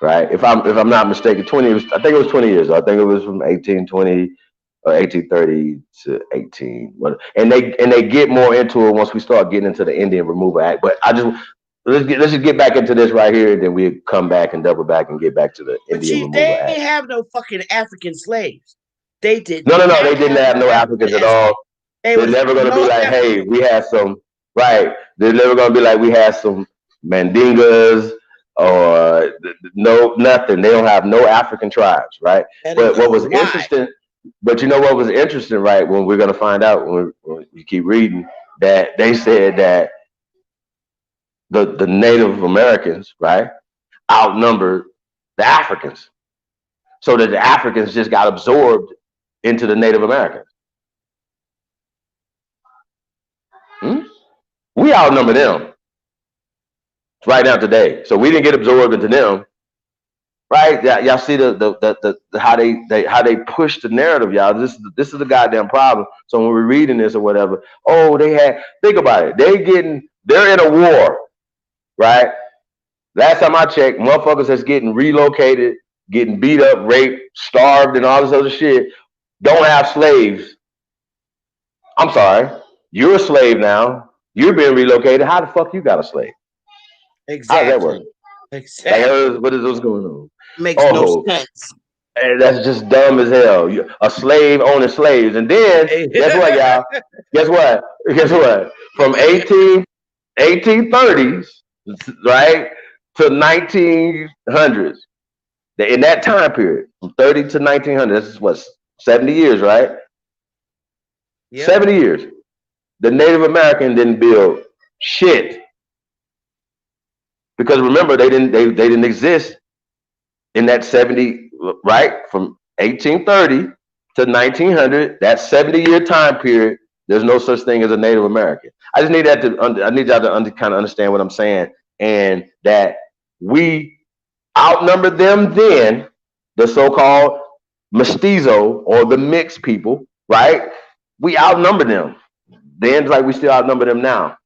right? If I'm not mistaken, 20. I think it was 20 years. I think it was from 1820 or 1830 to 18. And they get more into it once we start getting into the Indian Removal Act. But let's just get back into this right here, and then we come back and double back and get back to the But Indian Chief, Removal they Act. ain't have no fucking African slaves. They did No, not they didn't have no no Africans at African. all. They They're was never gonna be no like, hey, African. we had some right. They're never gonna be like we had some Mandingas or no nothing. They don't have no African tribes, right? That is But a what was lie. interesting, but you know what was interesting, right? When we're gonna find out when we keep reading that they said that the Native Americans, right, outnumbered the Africans, so that the Africans just got absorbed into the Native Americans. Hmm? We outnumber them right now today. So we didn't get absorbed into them, right? Y'all see the how they push the narrative, y'all. This is a goddamn problem. So when we're reading this or whatever, oh, think about it. They're in a war, right? Last time I checked, motherfuckers that's getting relocated, getting beat up, raped, starved, and all this other shit, don't have slaves. I'm sorry. You're a slave now. You're being relocated. How the fuck you got a slave? How does that work? Exactly. Like, Exactly. what is what's going on? Makes no Oh, sense. that's just dumb as hell. A slave owning slaves, and then guess what, y'all? Guess what? Guess what? From 1830s, right, to 1900s. In that time period, from 30 to 1900, this is what 70 years, right? Yep. 70 years. The Native American didn't build shit because remember they didn't exist in that 70, right, from 1830 to 1900, that 70-year time period. There's no such thing as a Native American. I just need I need y'all to kind of understand what I'm saying, and that we outnumbered them then, the so-called mestizo or the mixed people, right? We outnumbered them then, like we still outnumber them now.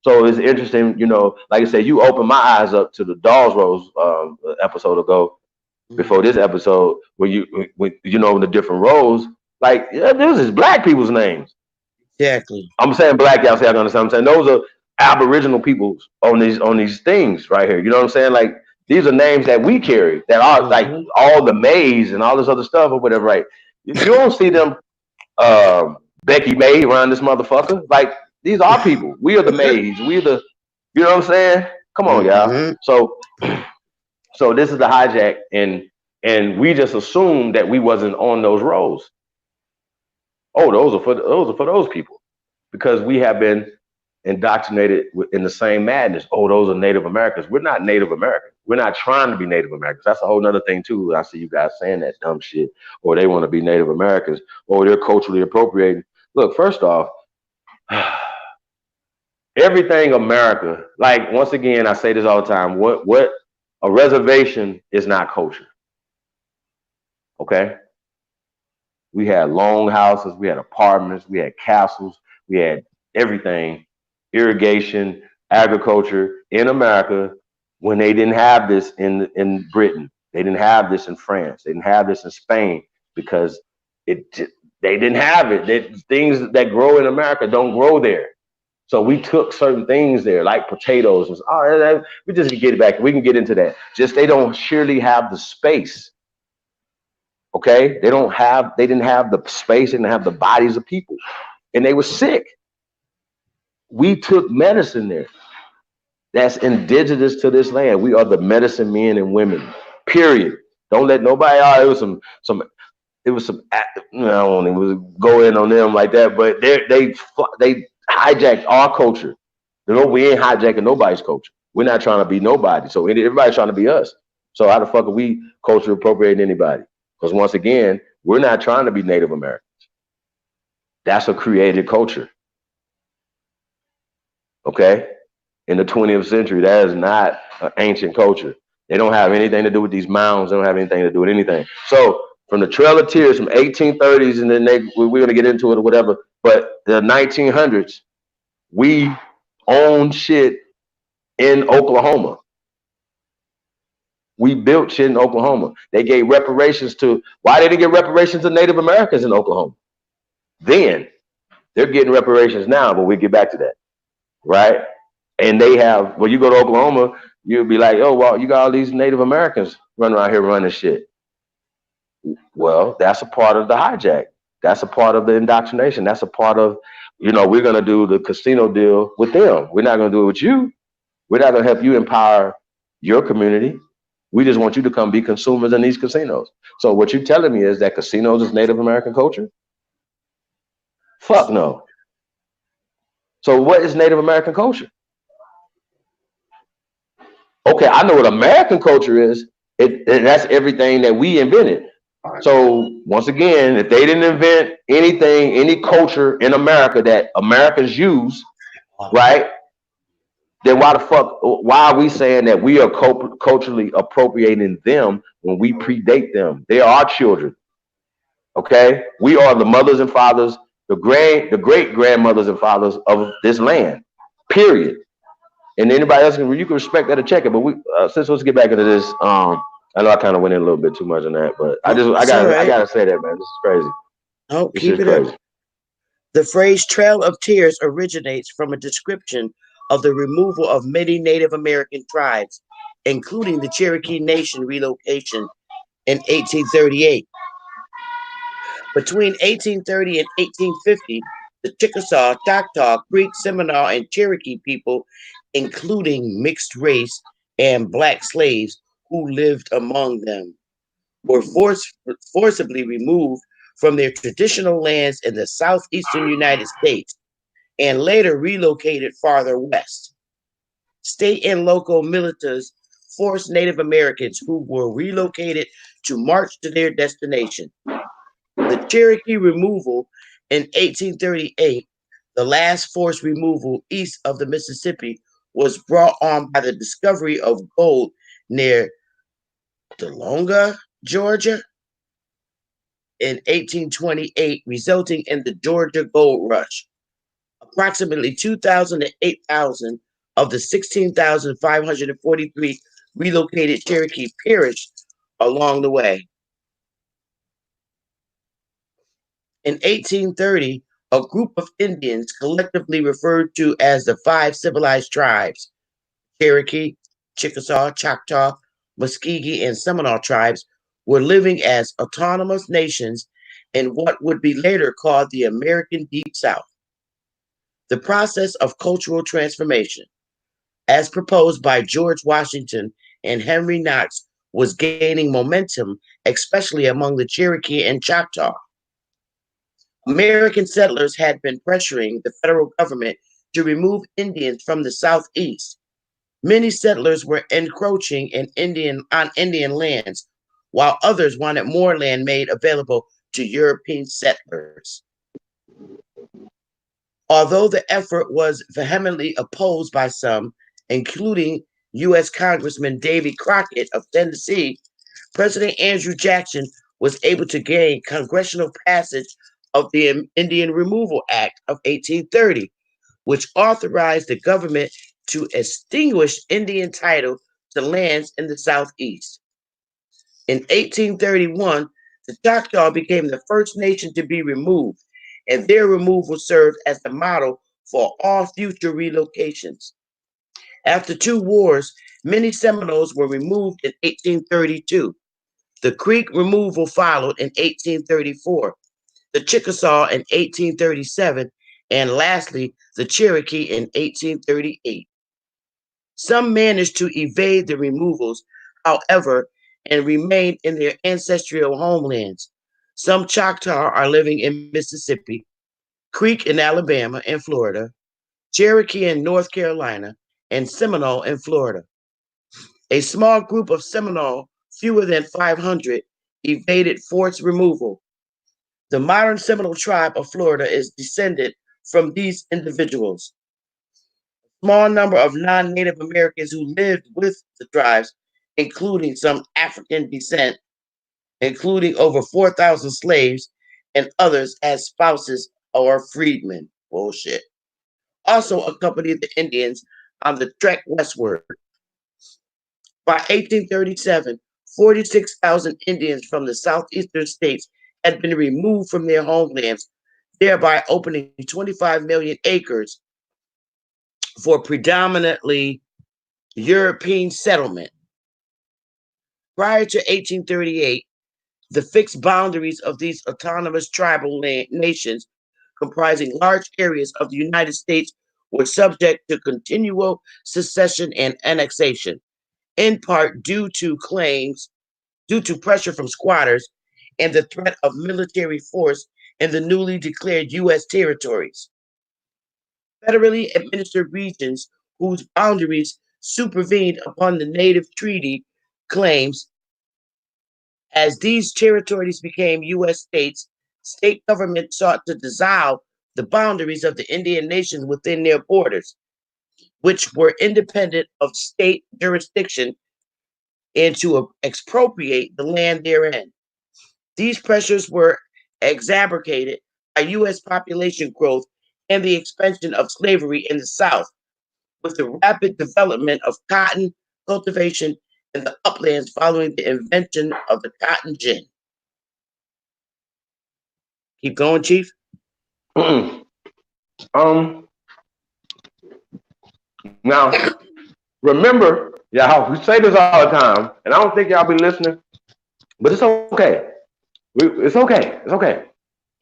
So it's interesting, like I said, you opened my eyes up to the Dolls Rose episode ago, before this episode, where the different roles, like, yeah, this is black people's names. Exactly. I'm saying black, y'all say I understand. I'm saying those are Aboriginal peoples on these things right here. You know what I'm saying? Like these are names that we carry that are like all the Mays and all this other stuff or whatever, right? You don't see them Becky May around this motherfucker. Like these are people. We are the Mays. We are the, you know what I'm saying? Come on, y'all. So this is the hijack, and we just assumed that we wasn't on those roles. Oh, those are for those people, because we have been indoctrinated in the same madness. Oh, those are Native Americans. We're not Native Americans. We're not trying to be Native Americans. That's a whole nother thing too. I see you guys saying that dumb shit, or they want to be Native Americans, or they're culturally appropriating. Look, first off, everything America, like once again, I say this all the time. What a reservation is not culture. Okay. We had long houses, we had apartments, we had castles, we had everything, irrigation, agriculture in America, when they didn't have this in Britain. They didn't have this in France. They didn't have this in Spain, because They didn't have it. Things that grow in America don't grow there. So we took certain things there, like potatoes. We just can get it back. We can get into that. Just they don't surely have the space. Okay, they didn't have the space, they didn't have the bodies of people, and they were sick. We took medicine there. That's indigenous to this land. We are the medicine men and women. Period. Don't let nobody. Oh, it was some. It was some. I don't even go in on them like that. But they hijacked our culture. You know, we ain't hijacking nobody's culture. We're not trying to be nobody. So everybody's trying to be us. So how the fuck are we culture appropriating anybody? Because once again, we're not trying to be Native Americans. That's a created culture. Okay? In the 20th century, that is not an ancient culture. They don't have anything to do with these mounds. They don't have anything to do with anything. So from the Trail of Tears from 1830s, and then we're going to get into it or whatever, but the 1900s, we owned shit in Oklahoma. We built shit in Oklahoma. They gave reparations to, why they didn't get reparations to Native Americans in Oklahoma? Then, they're getting reparations now, but we'll get back to that, right? And they have, when you go to Oklahoma, you'll be like, oh, well, you got all these Native Americans running around here running shit. Well, that's a part of the hijack. That's a part of the indoctrination. That's a part of, we're going to do the casino deal with them. We're not going to do it with you. We're not going to help you empower your community. We just want you to come be consumers in these casinos. So what you're telling me is that casinos is Native American culture? Fuck no. So what is Native American culture? Okay, I know what American culture is. That's everything that we invented. So once again, if they didn't invent anything, any culture in America that Americans use, right? Then why are we saying that we are culturally appropriating them when we predate them? They are our children. Okay? We are the mothers and fathers, the great grandmothers and fathers of this land. Period. And anybody else you can respect that or check it. But since let's get back into this, I know I kind of went in a little bit too much on that, but I gotta say that, man. This is crazy. Oh, keep it crazy. Up. The phrase Trail of Tears originates from a description of the removal of many Native American tribes, including the Cherokee Nation relocation in 1838. Between 1830 and 1850, the Chickasaw, Choctaw, Creek, Seminole, and Cherokee people, including mixed race and black slaves who lived among them, were forcibly removed from their traditional lands in the southeastern United States and later relocated farther west. State and local militias forced Native Americans who were relocated to march to their destination. The Cherokee removal in 1838, the last forced removal east of the Mississippi, was brought on by the discovery of gold near Delonga, Georgia, in 1828, resulting in the Georgia Gold Rush. Approximately 2,000 to 8,000 of the 16,543 relocated Cherokee perished along the way. In 1830, a group of Indians, collectively referred to as the 5 civilized tribes, Cherokee, Chickasaw, Choctaw, Muskogee, and Seminole tribes, were living as autonomous nations in what would be later called the American Deep South. The process of cultural transformation, as proposed by George Washington and Henry Knox, was gaining momentum, especially among the Cherokee and Choctaw. American settlers had been pressuring the federal government to remove Indians from the Southeast. Many settlers were encroaching on Indian lands, while others wanted more land made available to European settlers. Although the effort was vehemently opposed by some, including U.S. Congressman Davy Crockett of Tennessee, President Andrew Jackson was able to gain congressional passage of the Indian Removal Act of 1830, which authorized the government to extinguish Indian title to lands in the Southeast. In 1831, The Choctaw became the first nation to be removed, and their removal served as the model for all future relocations. After two wars, many Seminoles were removed in 1832. The Creek removal followed in 1834, the Chickasaw in 1837, and lastly, the Cherokee in 1838. Some managed to evade the removals, however, and remain in their ancestral homelands. Some Choctaw are living in Mississippi, Creek in Alabama and Florida, Cherokee in North Carolina, and Seminole in Florida. A small group of Seminole, fewer than 500, evaded forced removal. The modern Seminole tribe of Florida is descended from these individuals. A small number of non-Native Americans who lived with the tribes, including some African descent, including over 4,000 slaves and others as spouses or freedmen. Bullshit. Also accompanied the Indians on the trek westward. By 1837, 46,000 Indians from the southeastern states had been removed from their homelands, thereby opening 25 million acres for predominantly European settlement. Prior to 1838, the fixed boundaries of these autonomous tribal nations, comprising large areas of the United States, were subject to continual secession and annexation, in part due to pressure from squatters and the threat of military force in the newly declared U.S. territories. Federally administered regions whose boundaries supervened upon the native treaty claims. As these territories became U.S. states, state governments sought to dissolve the boundaries of the Indian nations within their borders, which were independent of state jurisdiction, and to expropriate the land therein. These pressures were exacerbated by U.S. population growth and the expansion of slavery in the South, with the rapid development of cotton cultivation in the uplands following the invention of the cotton gin. Keep going, Chief. Now, remember, y'all, we say this all the time, and I don't think y'all be listening, but it's okay. It's okay. It's okay.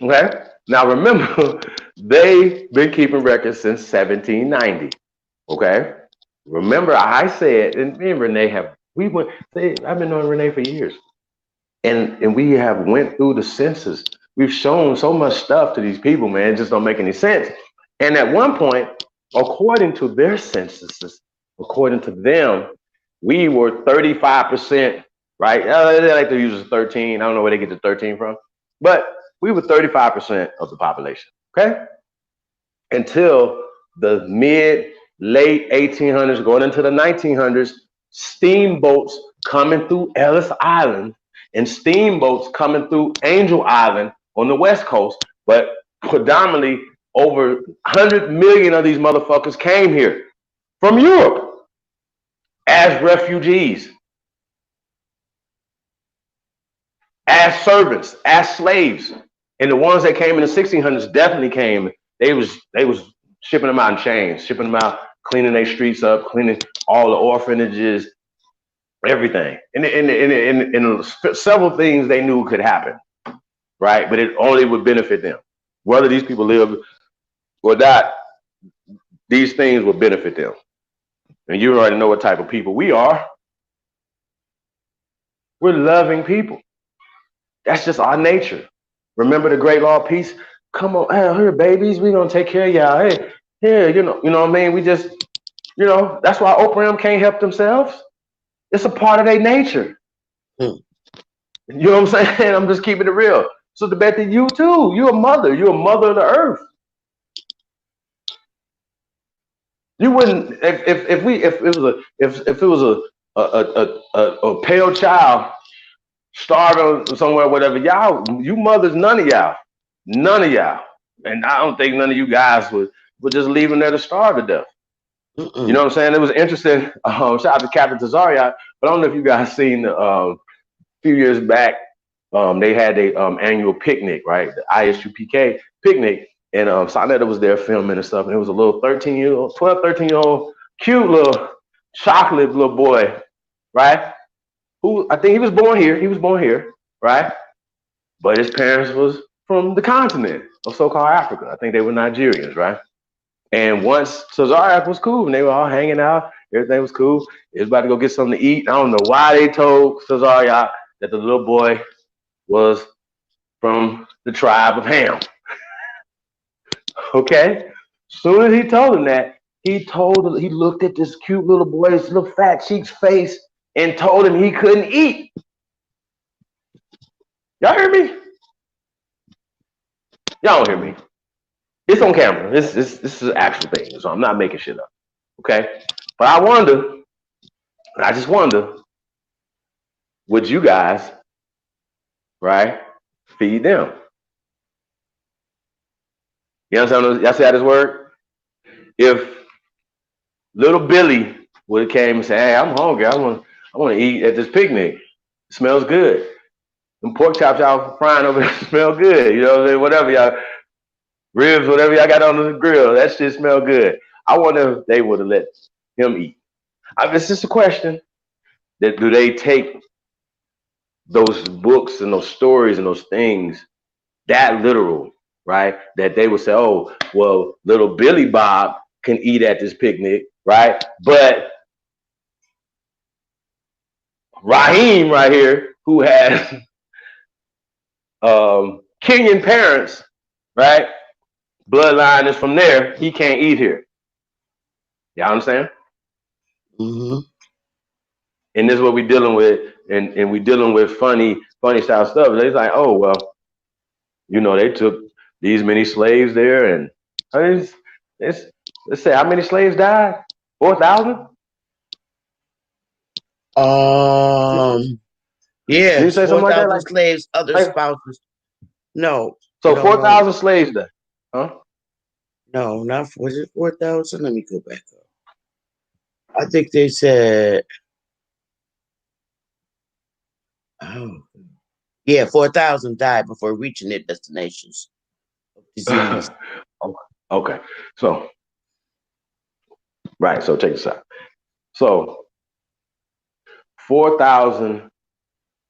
Okay. Now, remember, they've been keeping records since 1790. Okay. Remember, I said, and me and Renee I've been knowing Renee for years, and we have went through the census. We've shown so much stuff to these people, man, it just don't make any sense. And at one point, according to their censuses, according to them, we were 35%, right? They like to use 13. I don't know where they get the 13 from, but we were 35% of the population, okay? Until the late 1800s, going into the 1900s, steamboats coming through Ellis Island and steamboats coming through Angel Island on the West Coast, but predominantly over 100 million of these motherfuckers came here from Europe as refugees, as servants, as slaves. And the ones that came in the 1600s definitely came. They was shipping them out in chains, shipping them out, cleaning their streets up, cleaning all the orphanages, everything. And several things they knew could happen, right? But it only would benefit them. Whether these people live or not, these things will benefit them. And you already know what type of people we are. We're loving people. That's just our nature. Remember the great law of peace? Come on, hey, here, babies, we're gonna take care of y'all. Hey, here, you know what I mean? We just, that's why Oprah can't help themselves. It's a part of their nature. You know what I'm saying? I'm just keeping it real. So the Bethy, you too. You're a mother. You're a mother of the earth. You wouldn't if it was a pale child starving somewhere, whatever. You mothers, none of y'all, and I don't think none of you guys would just leave them there to starve to death. You know what I'm saying? It was interesting. Shout out to Captain Tazariot, but I don't know if you guys seen a few years back. they had a annual picnic, right? The ISUPK picnic, and Sonetta was there filming and stuff, and it was a little 13-year-old, 12, 13-year-old, cute little chocolate little boy, right? Who I think he was born here. He was born here, right? But his parents was from the continent of so-called Africa. I think they were Nigerians, right? And once Cesario was cool, and they were all hanging out, everything was cool. They was about to go get something to eat. I don't know why they told Cesario that the little boy was from the tribe of Ham. Okay? As soon as he told him that, he looked at this cute little boy's little fat cheek's face and told him he couldn't eat. Y'all hear me? Y'all don't hear me. It's on camera. This is an actual thing, so I'm not making shit up. Okay? But I just wonder, would you guys, right, feed them? You understand? Y'all see how this work? If little Billy would have came and said, "Hey, I'm hungry. I want to eat at this picnic. It smells good. Them pork chops y'all frying over there smell good. You know what I'm saying? Whatever y'all ribs, whatever y'all got on the grill, that shit smell good." I wonder if they would have let him eat. It's just a question. Do they take those books and those stories and those things that literal, right? That they would say, "Oh, well, little Billy Bob can eat at this picnic, right? But Raheem right here, who has Kenyan parents, right? Bloodline is from there. He can't eat here." Y'all understand? Mm-hmm. And this is what we're dealing with, and we're dealing with funny style stuff. They're like, "Oh, well, you know, they took these many slaves there, and let's say how many slaves died? 4,000? Yeah, Did you say something like that? 4,000 slaves, other spouses. No. So 4,000 slaves there, huh? No, was it 4,000? Let me go back up. I think they said, yeah, 4,000 died before reaching their destinations of disease. Okay. So, right. So check this out. So 4,000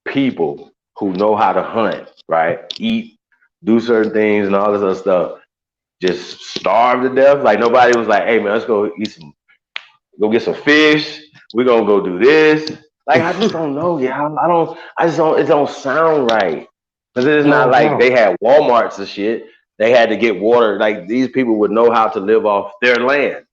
people who know how to hunt, right? Eat, do certain things and all this other stuff, just starved to death. Like nobody was like, "Hey man, let's go get some fish. We're gonna go do this." Like I just don't know, yeah. It don't sound right. Because it's not like they had Walmarts and shit. They had to get water. Like these people would know how to live off their land.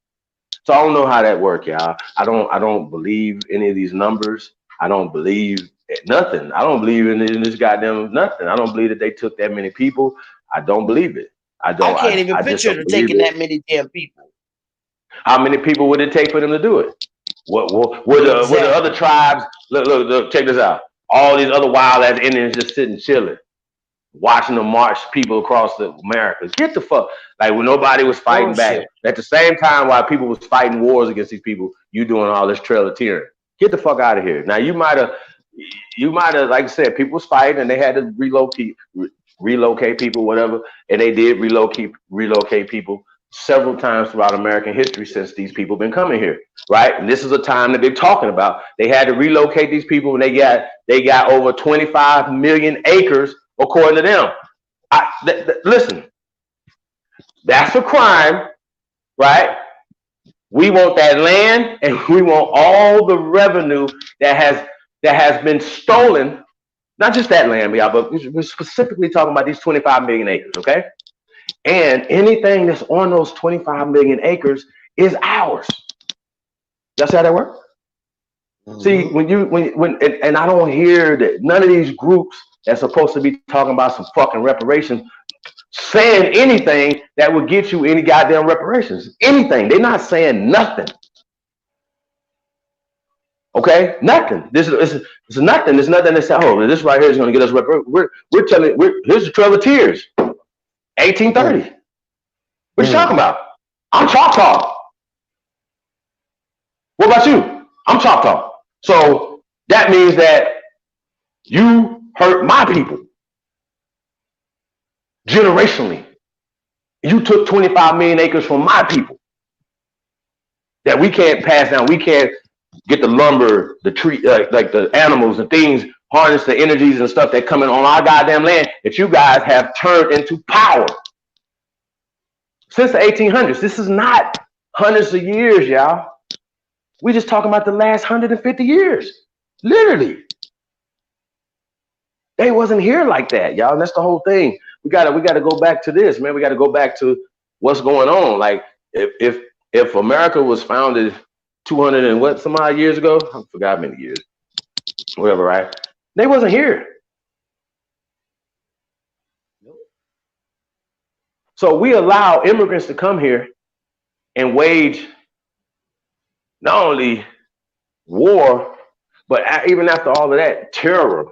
So I don't know how that work, y'all. I don't believe any of these numbers. I don't believe nothing. I don't believe in this goddamn nothing. I don't believe that they took that many people. I don't believe it. I can't even picture them taking that many damn people. How many people would it take for them to do it? What the other tribes look, check this out. All these other wild ass Indians just sitting chilling, watching them march people across the Americas. Get the fuck, like when nobody was fighting back. At the same time while people was fighting wars against these people, you doing all this trail of tearing. Get the fuck out of here. Now you might have, like I said, people was fighting and they had to relocate people, whatever, and they did relocate people several times throughout American history since these people been coming here, right? And this is a time that they're talking about. They had to relocate these people, and they got over 25 million acres, according to them. Listen, that's a crime, right? We want that land, and we want all the revenue that has been stolen. Not just that land, but we're specifically talking about these 25 million acres, okay? And anything that's on those 25 million acres is ours. Y'all see how that works? Mm-hmm. See, when I don't hear that none of these groups that's supposed to be talking about some fucking reparations saying anything that would get you any goddamn reparations. Anything. They're not saying nothing. Okay? Nothing. This is nothing. There's nothing that says, "Oh, this right here is going to get us reparations." We're telling, here's the Trail of Tears. 1830. What you talking about? I'm Choctaw. What about you? I'm Choctaw. So that means that you hurt my people generationally. You took 25 million acres from my people that we can't pass down. We can't get the lumber, the tree, like the animals and things, harness the energies and stuff that coming on our goddamn land that you guys have turned into power. Since the 1800s, this is not hundreds of years, y'all. We just talking about the last 150 years, literally. They wasn't here like that, y'all. And that's the whole thing. We gotta go back to this, man. We gotta go back to what's going on. Like if America was founded 200 and what some odd years ago, I forgot many years, whatever, right? They wasn't here. So we allow immigrants to come here and wage not only war, but even after all of that, terror.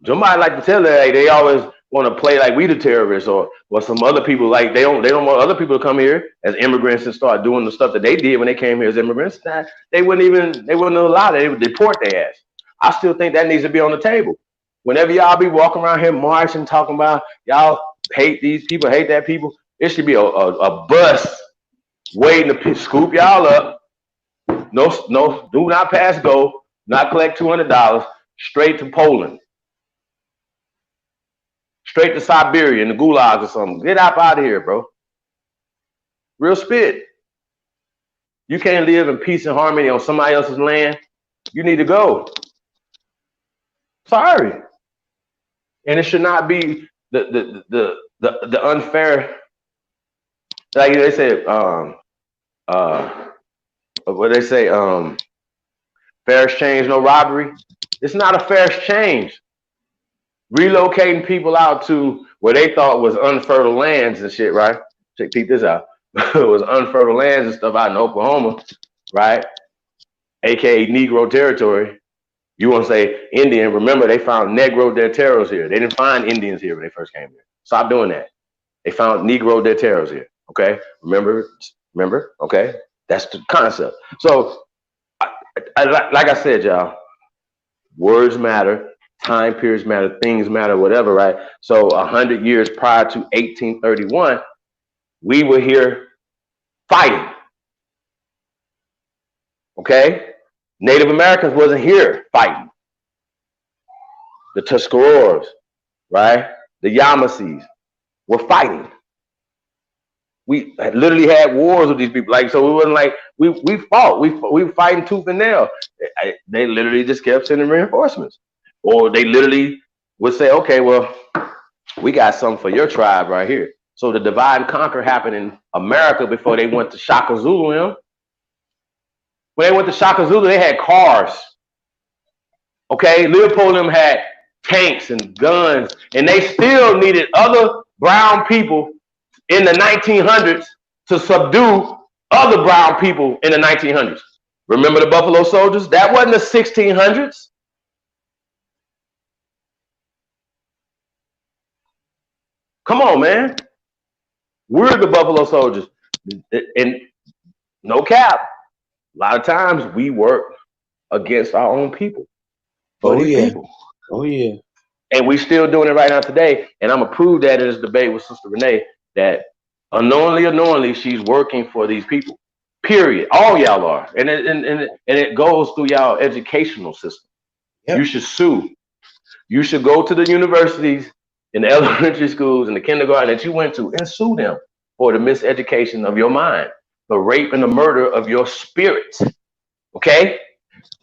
Somebody like to tell that like, they always want to play like we the terrorists, or some other people like they don't want other people to come here as immigrants and start doing the stuff that they did when they came here as immigrants. They wouldn't allow that. They would deport their ass. I still think that needs to be on the table. Whenever y'all be walking around here marching, talking about y'all hate these people, hate that people, it should be a bus waiting to scoop y'all up. No, do not pass go, not collect $200, straight to Poland. Straight to Siberia in the gulags or something. Get out of here, bro. Real spit. You can't live in peace and harmony on somebody else's land. You need to go. Sorry. And it should not be the unfair. Like they say, what they say, fair exchange, no robbery. It's not a fair exchange. Relocating people out to where they thought was unfertile lands and shit, right? Check, peep this out. It was unfertile lands and stuff out in Oklahoma, right? AKA Negro territory. You want to say Indian? Remember, they found Negro de Terros here. They didn't find Indians here when they first came here. Stop doing that. They found Negro de Terros here. Okay, remember? Okay, that's the concept. So, like I said, y'all, words matter. Time periods matter, things matter, whatever, right? So 100 years prior to 1831, we were here fighting. Okay? Native Americans wasn't here fighting. The Tuscaroras, right? The Yamasees were fighting. We literally had wars with these people. Like, so it wasn't like we fought. We were fighting tooth and nail. They literally just kept sending reinforcements. Or they literally would say, okay, well, we got something for your tribe right here. So the divide and conquer happened in America before they went to Shaka Zulu. When they went to Shaka Zulu, they had cars. Okay, Leopold and them had tanks and guns, and they still needed other brown people in the 1900s to subdue other brown people in the 1900s. Remember the Buffalo Soldiers? That wasn't the 1600s. Come on, man. We're the Buffalo Soldiers. And no cap, a lot of times we work against our own people. For these people. Oh, yeah. And we still doing it right now today. And I'm going to prove that in this debate with Sister Renee, that unknowingly, she's working for these people. Period. All y'all are. And it goes through y'all educational system. Yep. You should sue. You should go to the universities, in the elementary schools, in the kindergarten that you went to, and sue them for the miseducation of your mind, the rape and the murder of your spirit. Okay?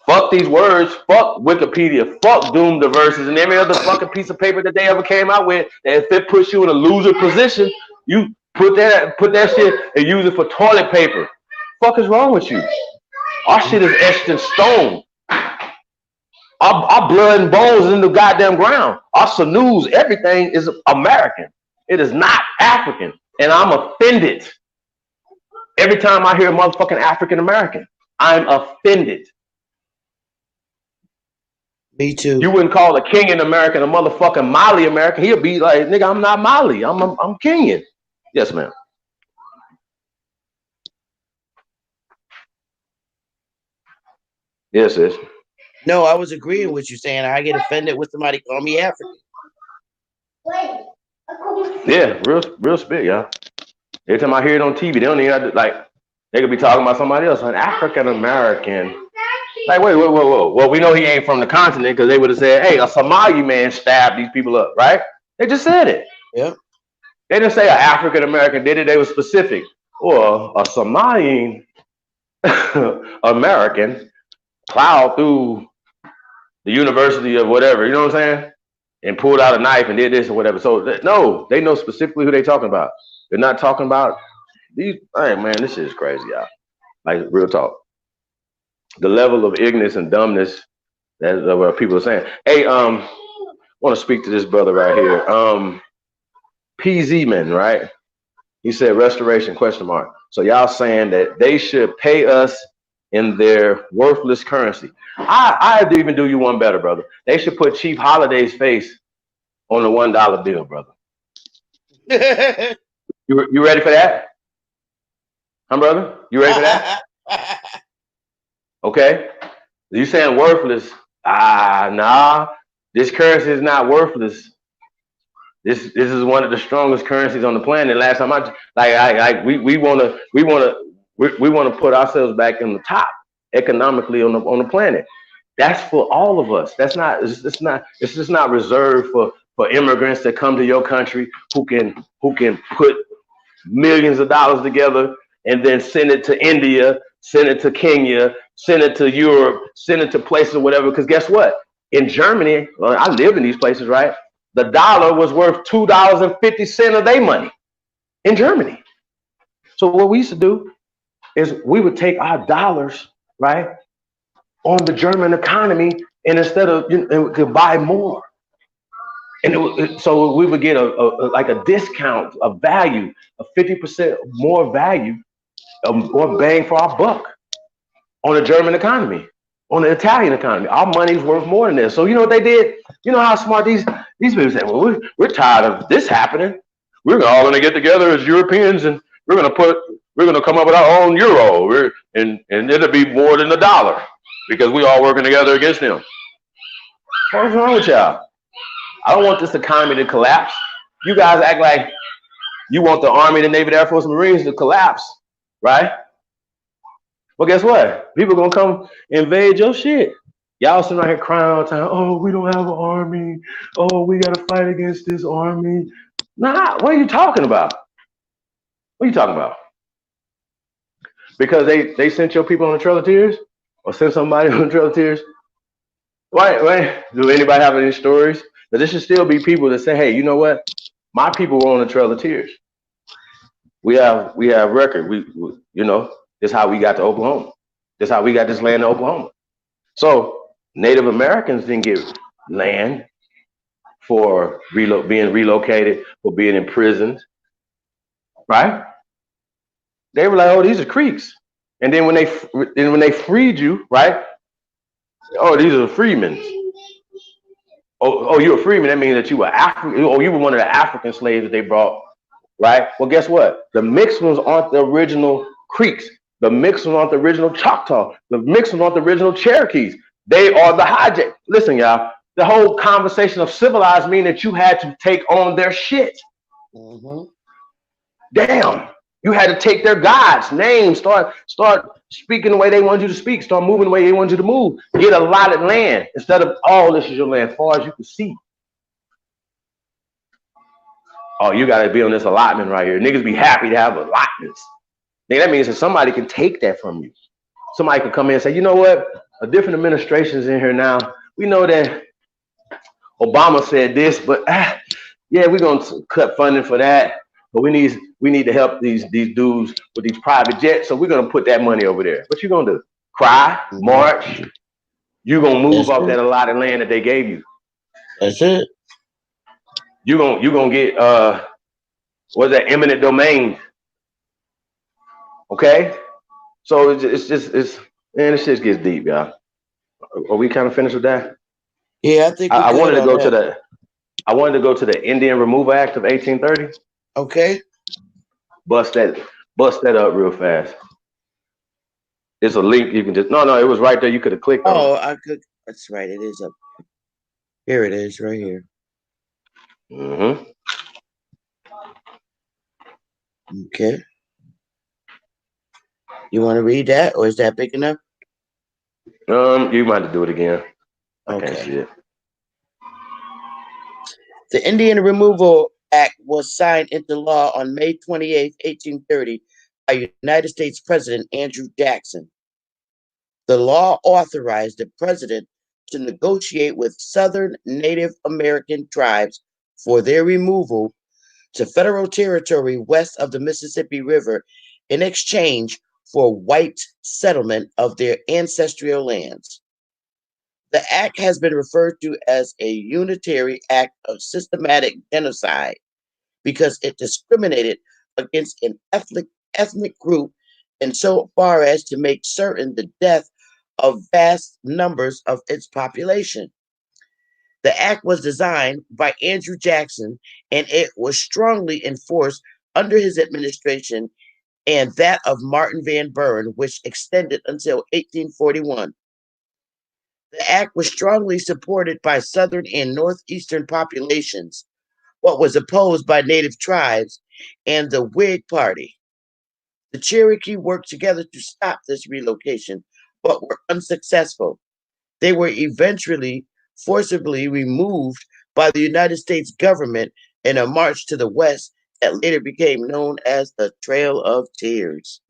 Fuck these words, fuck Wikipedia, fuck Doom Diverses and every other fucking piece of paper that they ever came out with. That if it puts you in a loser position, you put that shit and use it for toilet paper. Fuck is wrong with you? Our shit is etched in stone. Our blood and bones is in the goddamn ground. Our sinews, everything is American. It is not African. And I'm offended. Every time I hear motherfucking African American, I'm offended. Me too. You wouldn't call a Kenyan American a motherfucking Mali American. He'll be like, nigga, I'm not Mali. I'm Kenyan. Yes, ma'am. Yes, sis. No, I was agreeing with you saying I get offended when somebody call me African. Yeah, real spit, y'all. Every time I hear it on TV, they don't even have to, like, they could be talking about somebody else, an African American. Like, wait, whoa. Well, we know he ain't from the continent because they would have said, hey, a Somali man stabbed these people up, right? They just said it. Yeah. They didn't say an African American did it. They were specific. Or a Somali American plowed through the University of whatever, you know what I'm saying? And pulled out a knife and did this or whatever. So, no, they know specifically who they talking about. They're not talking about these. Hey, man, this shit is crazy, y'all. Like, real talk. The level of ignorance and dumbness that what people are saying. Hey, want to speak to this brother right here. PZ Man, right? He said restoration question mark. So y'all saying that they should pay us in their worthless currency. I even do you one better, brother. They should put Chief Holiday's face on the $1 bill, brother. You ready for that? Huh, brother? You ready for that? Okay. You saying worthless? Nah. This currency is not worthless. This is one of the strongest currencies on the planet. Last time we want to put ourselves back in the top economically on the planet. That's for all of us. It's just not reserved for immigrants that come to your country who can put millions of dollars together and then send it to India, send it to Kenya, send it to Europe, send it to places or whatever. Because guess what? In Germany, well, I live in these places, right? The dollar was worth $2.50 of their money in Germany. So what we used to do is we would take our dollars, right, on the German economy, and instead of we could buy more, and so we would get a discount, a value, a 50% more value, more bang for our buck on the German economy, on the Italian economy. Our money's worth more than this. So you know what they did? You know how smart these people said, well, we're tired of this happening. We're all going to get together as Europeans and we're going to come up with our own euro. And it'll be more than $1 because we all working together against them. What's wrong with y'all? I don't want this economy to collapse. You guys act like you want the Army, the Navy, the Air Force, and Marines to collapse, right? Well, guess what? People gonna come invade your shit. Y'all sitting out here crying all the time. Oh, we don't have an army. Oh, we gotta fight against this army. Nah, what are you talking about? What are you talking about? Because they sent your people on the Trail of Tears, or sent somebody on the Trail of Tears? Why? Do anybody have any stories? But there should still be people that say, hey, you know what? My people were on the Trail of Tears. We have record. We this is how we got to Oklahoma. This is how we got this land in Oklahoma. So Native Americans didn't get land for being relocated, for being imprisoned, right? They were like, oh, these are Creeks. And then when they freed you, right? Oh, these are freemen. Oh, you're a freeman. That means that you were African. Oh, you were one of the African slaves that they brought, right? Well, guess what? The mixed ones aren't the original Creeks. The mixed ones aren't the original Choctaw. The mixed ones aren't the original Cherokees. They are the hijack. Listen, y'all. The whole conversation of civilized mean that you had to take on their shit. Mm-hmm. Damn. You had to take their gods' names, start speaking the way they wanted you to speak, start moving the way they wanted you to move, get allotted land instead of, oh, this is your land, as far as you can see. Oh, you got to be on this allotment right here. Niggas be happy to have allotments. Nigga, that means that somebody can take that from you. Somebody can come in and say, you know what? A different administration's in here now. We know that Obama said this, but yeah, we're going to cut funding for that. But we need to help these dudes with these private jets, so we're gonna put that money over there. What you gonna do? Cry, march? You gonna move off that allotted land that they gave you? That's it. You gonna get what's that, eminent domain? Okay, so it's this shit gets deep, y'all. Are we kind of finished with that? Yeah, I think I wanted to go to the Indian Removal Act of 1830. Okay. Bust that up real fast. It's a link you can just it was right there. You could have clicked on. Oh, I could. That's right. It is up here. It is right here. Mm-hmm. Okay. You want to read that, or is that big enough? You might have to do it again. I can't Okay. see it. The Indian Removal Act was signed into law on May 28, 1830, by United States President Andrew Jackson. The law authorized the president to negotiate with Southern Native American tribes for their removal to federal territory west of the Mississippi River in exchange for white settlement of their ancestral lands. The act has been referred to as a unitary act of systematic genocide because it discriminated against an ethnic group insofar as to make certain the death of vast numbers of its population. The act was designed by Andrew Jackson and it was strongly enforced under his administration and that of Martin Van Buren, which extended until 1841. The act was strongly supported by Southern and Northeastern populations, but was opposed by Native tribes and the Whig Party. The Cherokee worked together to stop this relocation, but were unsuccessful. They were eventually forcibly removed by the United States government in a march to the west that later became known as the Trail of Tears.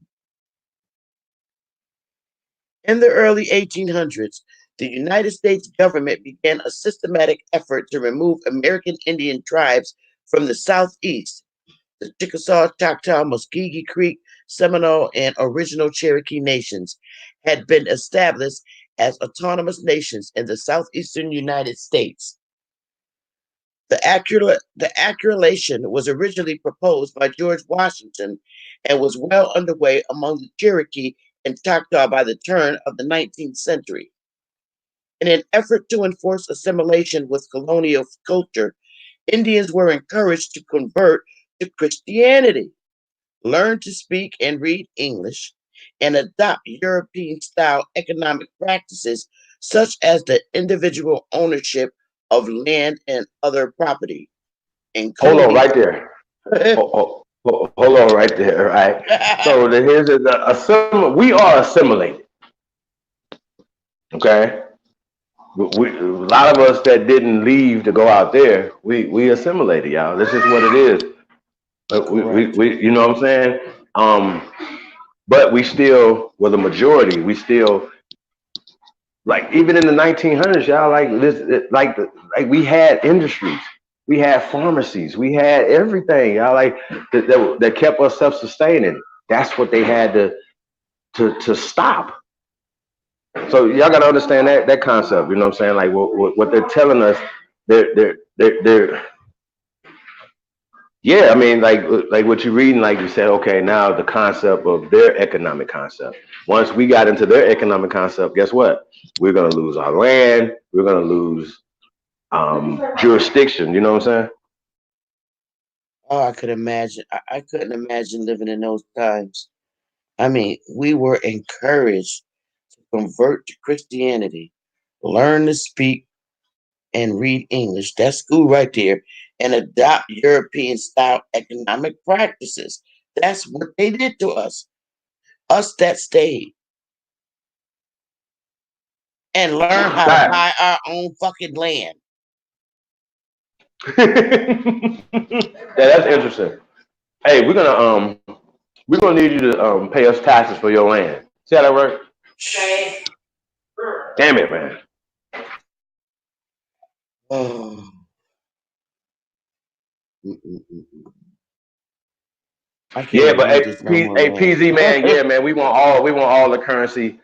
In the early 1800s, the United States government began a systematic effort to remove American Indian tribes from the Southeast. The Chickasaw, Choctaw, Muskogee Creek, Seminole, and original Cherokee nations had been established as autonomous nations in the southeastern United States. The accusation was originally proposed by George Washington and was well underway among the Cherokee and Choctaw by the turn of the 19th century. In an effort to enforce assimilation with colonial culture, Indians were encouraged to convert to Christianity, learn to speak and read English, and adopt European style economic practices such as the individual ownership of land and other property, Hold on including right there. Hold on right there. Right. So here's we are assimilated. Okay. A lot of us that didn't leave to go out there, we assimilated, y'all. This is what it is. You know what I'm saying? But we still were the majority. We still, like, even in the 1900s, y'all, like we had industries, we had pharmacies, we had everything, y'all, like that kept us self-sustaining. That's what they had to stop. So y'all got to understand that concept. You know what I'm saying? Like what they're telling us, they're yeah. I mean, like what you're reading, like you said, okay, now the concept of their economic concept. Once we got into their economic concept, guess what? We're gonna lose our land. We're gonna lose jurisdiction. You know what I'm saying? Oh, I could imagine. I couldn't imagine living in those times. I mean, we were encouraged to convert to Christianity, learn to speak and read English. That's school right there. And adopt European style economic practices. That's what they did to us. Us that stayed. And learn how to Right. buy our own fucking land. Yeah, that's interesting. Hey, we're gonna need you to pay us taxes for your land. See how that works? Okay. Damn it, man. Oh. I can't Yeah, even but read this no more, man. PZ man, yeah, man, we want all the currency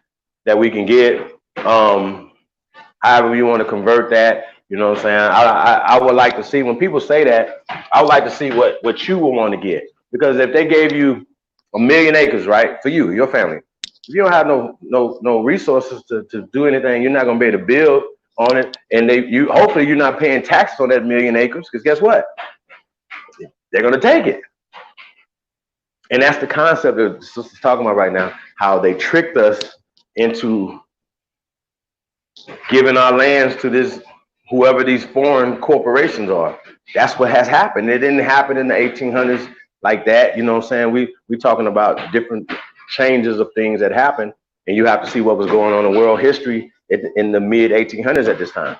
that we can get. However you want to convert that, you know what I'm saying? I would like to see, when people say that, I would like to see what you would want to get. Because if they gave you 1,000,000 acres, right, for you, your family, if you don't have no resources to do anything, you're not gonna be able to build on it. And you hopefully you're not paying taxes on that 1,000,000 acres, because guess what? They're gonna take it. And that's the concept that the sister's talking about right now, how they tricked us into giving our lands to this whoever these foreign corporations are. That's what has happened. It didn't happen in the 1800s like that. You know what I'm saying? We talking about different changes of things that happened, and you have to see what was going on in world history in the mid 1800s at this time.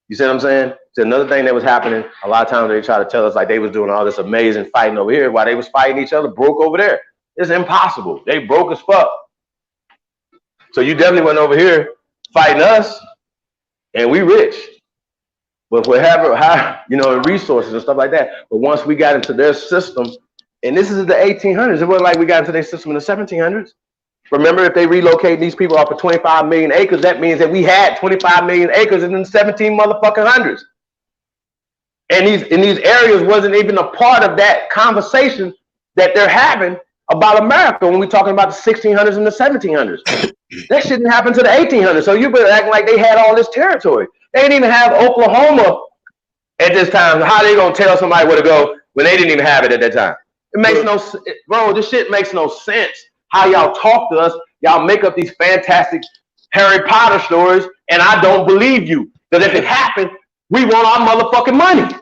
You see what I'm saying? So another thing that was happening, a lot of times they try to tell us like they was doing all this amazing fighting over here while they was fighting each other broke over there. It's impossible. They broke as fuck. So you definitely went over here fighting us, and we rich. But whatever, you know, resources and stuff like that. But once we got into their system, and this is the 1800s, it wasn't like we got into their system in the 1700s. Remember, if they relocate these people off of 25 million acres, that means that we had 25 million acres in the 17 motherfucking hundreds. And these areas wasn't even a part of that conversation that they're having about America when we're talking about the 1600s and the 1700s. That shit didn't happen to the 1800s. So you've been acting like they had all this territory. They didn't even have Oklahoma at this time. How are they gonna tell somebody where to go when they didn't even have it at that time? It makes no, bro. This shit makes no sense. How y'all talk to us? Y'all make up these fantastic Harry Potter stories, and I don't believe you. Because if it happened, we want our motherfucking money.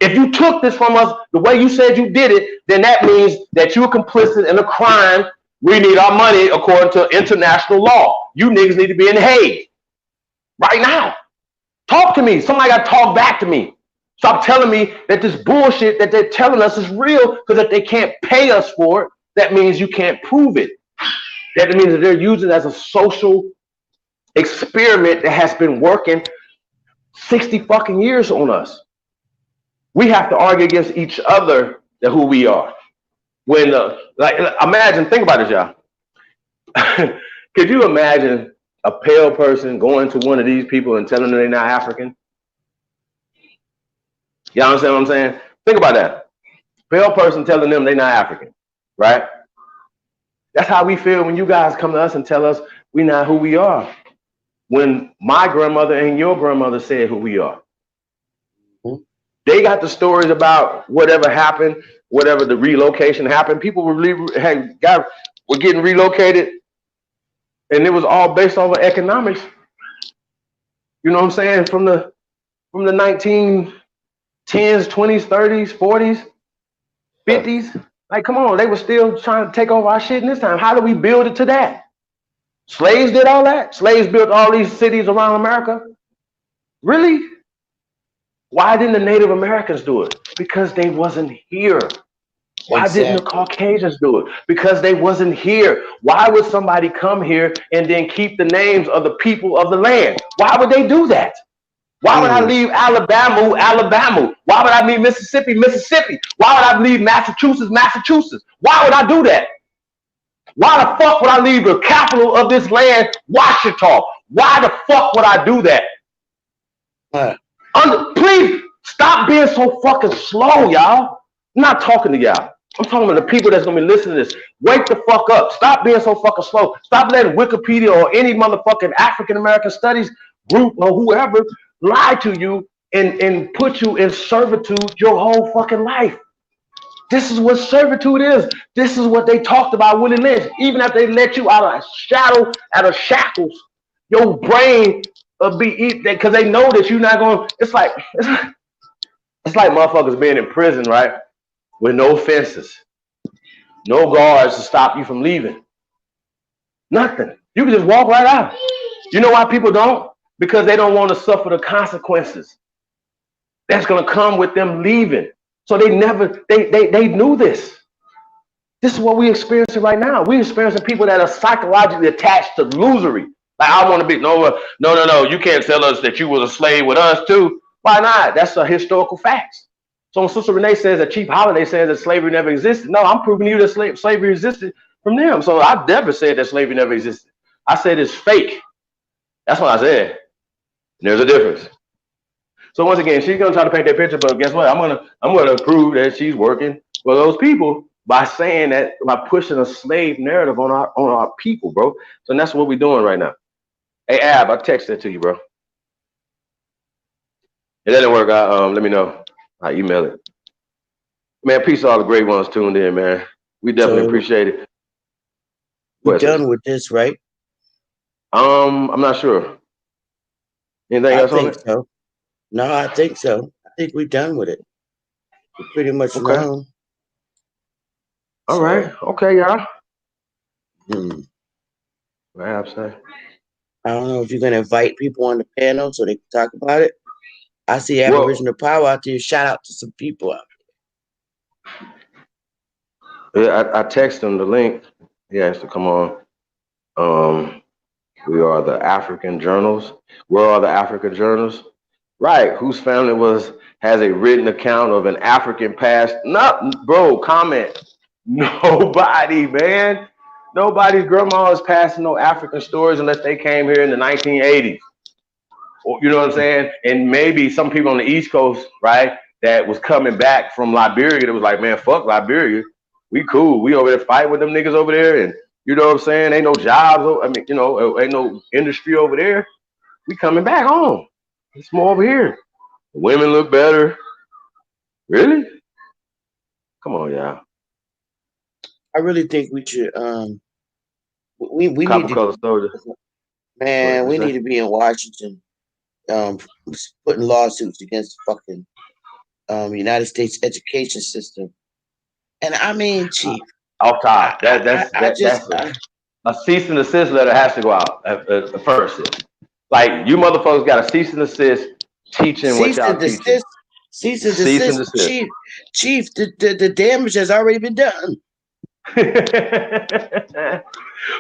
If you took this from us the way you said you did it, then that means that you're complicit in a crime. We need our money according to international law. You niggas need to be in the Hague right now. Talk to me. Somebody got to talk back to me. Stop telling me that this bullshit that they're telling us is real, because if they can't pay us for it, that means you can't prove it. That means that they're using it as a social experiment that has been working 60 fucking years on us. We have to argue against each other that who we are. When, like, imagine, think about it, y'all. Could you imagine a pale person going to one of these people and telling them they're not African? Y'all understand what I'm saying? Think about that. Pale person telling them they're not African, right? That's how we feel when you guys come to us and tell us we're not who we are. When my grandmother and your grandmother said who we are. They got the stories about whatever happened, whatever the relocation happened. People were getting relocated, and it was all based off of economics. You know what I'm saying? From the 1910s, 20s, 30s, 40s, 50s. Like, come on, they were still trying to take over our shit in this time. How do we build it to that? Slaves did all that? Slaves built all these cities around America? Really? Why didn't the Native Americans do it? Because they wasn't here. Why didn't the Caucasians do it? Because they wasn't here. Why would somebody come here and then keep the names of the people of the land? Why would they do that? Why would I leave Alabama, Alabama? Why would I leave Mississippi, Mississippi? Why would I leave Massachusetts, Massachusetts? Why would I do that? Why the fuck would I leave the capital of this land, Washington? Why the fuck would I do that? Please stop being so fucking slow, y'all. I'm not talking to y'all. I'm talking to the people that's gonna be listening to this. Wake the fuck up. Stop being so fucking slow. Stop letting Wikipedia or any motherfucking African American studies group or whoever lie to you and put you in servitude your whole fucking life. This is what servitude is. This is what they talked about Willie Lynch. Even after they let you out of shackles, your brain will be eaten because they know that you're not going. It's like motherfuckers being in prison, right? With no fences, no guards to stop you from leaving. Nothing. You can just walk right out. You know why people don't? Because they don't want to suffer the consequences that's going to come with them leaving. So they knew this. This is what we're experiencing right now. We're experiencing people that are psychologically attached to illusory. Like, I want to be, no, you can't tell us that you was a slave with us too. Why not? That's a historical fact. So when Sister Renee says that Chief Holiday says that slavery never existed, no, I'm proving to you that slavery existed from them. So I never said that slavery never existed. I said it's fake. That's what I said. And there's a difference. So once again, she's gonna try to paint that picture, but guess what? I'm gonna prove that she's working for those people by saying that, by pushing a slave narrative on our people, bro. So that's what we're doing right now. Hey Ab, I texted that to you, bro. If that didn't work out, let me know. I email it. Man, peace to all the great ones tuned in, man. We definitely appreciate it. We're done with this, right? I'm not sure. Anything I else on think it? so. No, I think so. I think we're done with it. We're pretty much Okay. known. All So, right. Okay, y'all. hmm. Say. I don't know if you're gonna invite people on the panel so they can talk about it. I see Well, Aboriginal Power out there. Shout out to some people out yeah, I text him the link. He has to come on. Um, we are the African Journals. Where are the African Journals? Right. Whose family has a written account of an African past? Not, bro. Comment. Nobody, man. Nobody's grandma is passing no African stories unless they came here in the 1980s. Or, you know what I'm saying? And maybe some people on the East Coast, right, that was coming back from Liberia that was like, man, fuck Liberia. We cool. We over there fight with them niggas over there. And you know what I'm saying? Ain't no jobs. I mean, ain't no industry over there. We coming back home. It's more over here. The women look better. Really? Come on, y'all. I really think we should we need Copper to, color soldier. man, What we you need say? to be in Washington putting lawsuits against the fucking United States education system. And I mean, Chief, Off top. That's I a cease and desist letter has to go out first. Like you motherfuckers got a cease and desist teaching what cease and y'all teaching. desist, cease and Cease and desist, desist. Chief, the damage has already been done.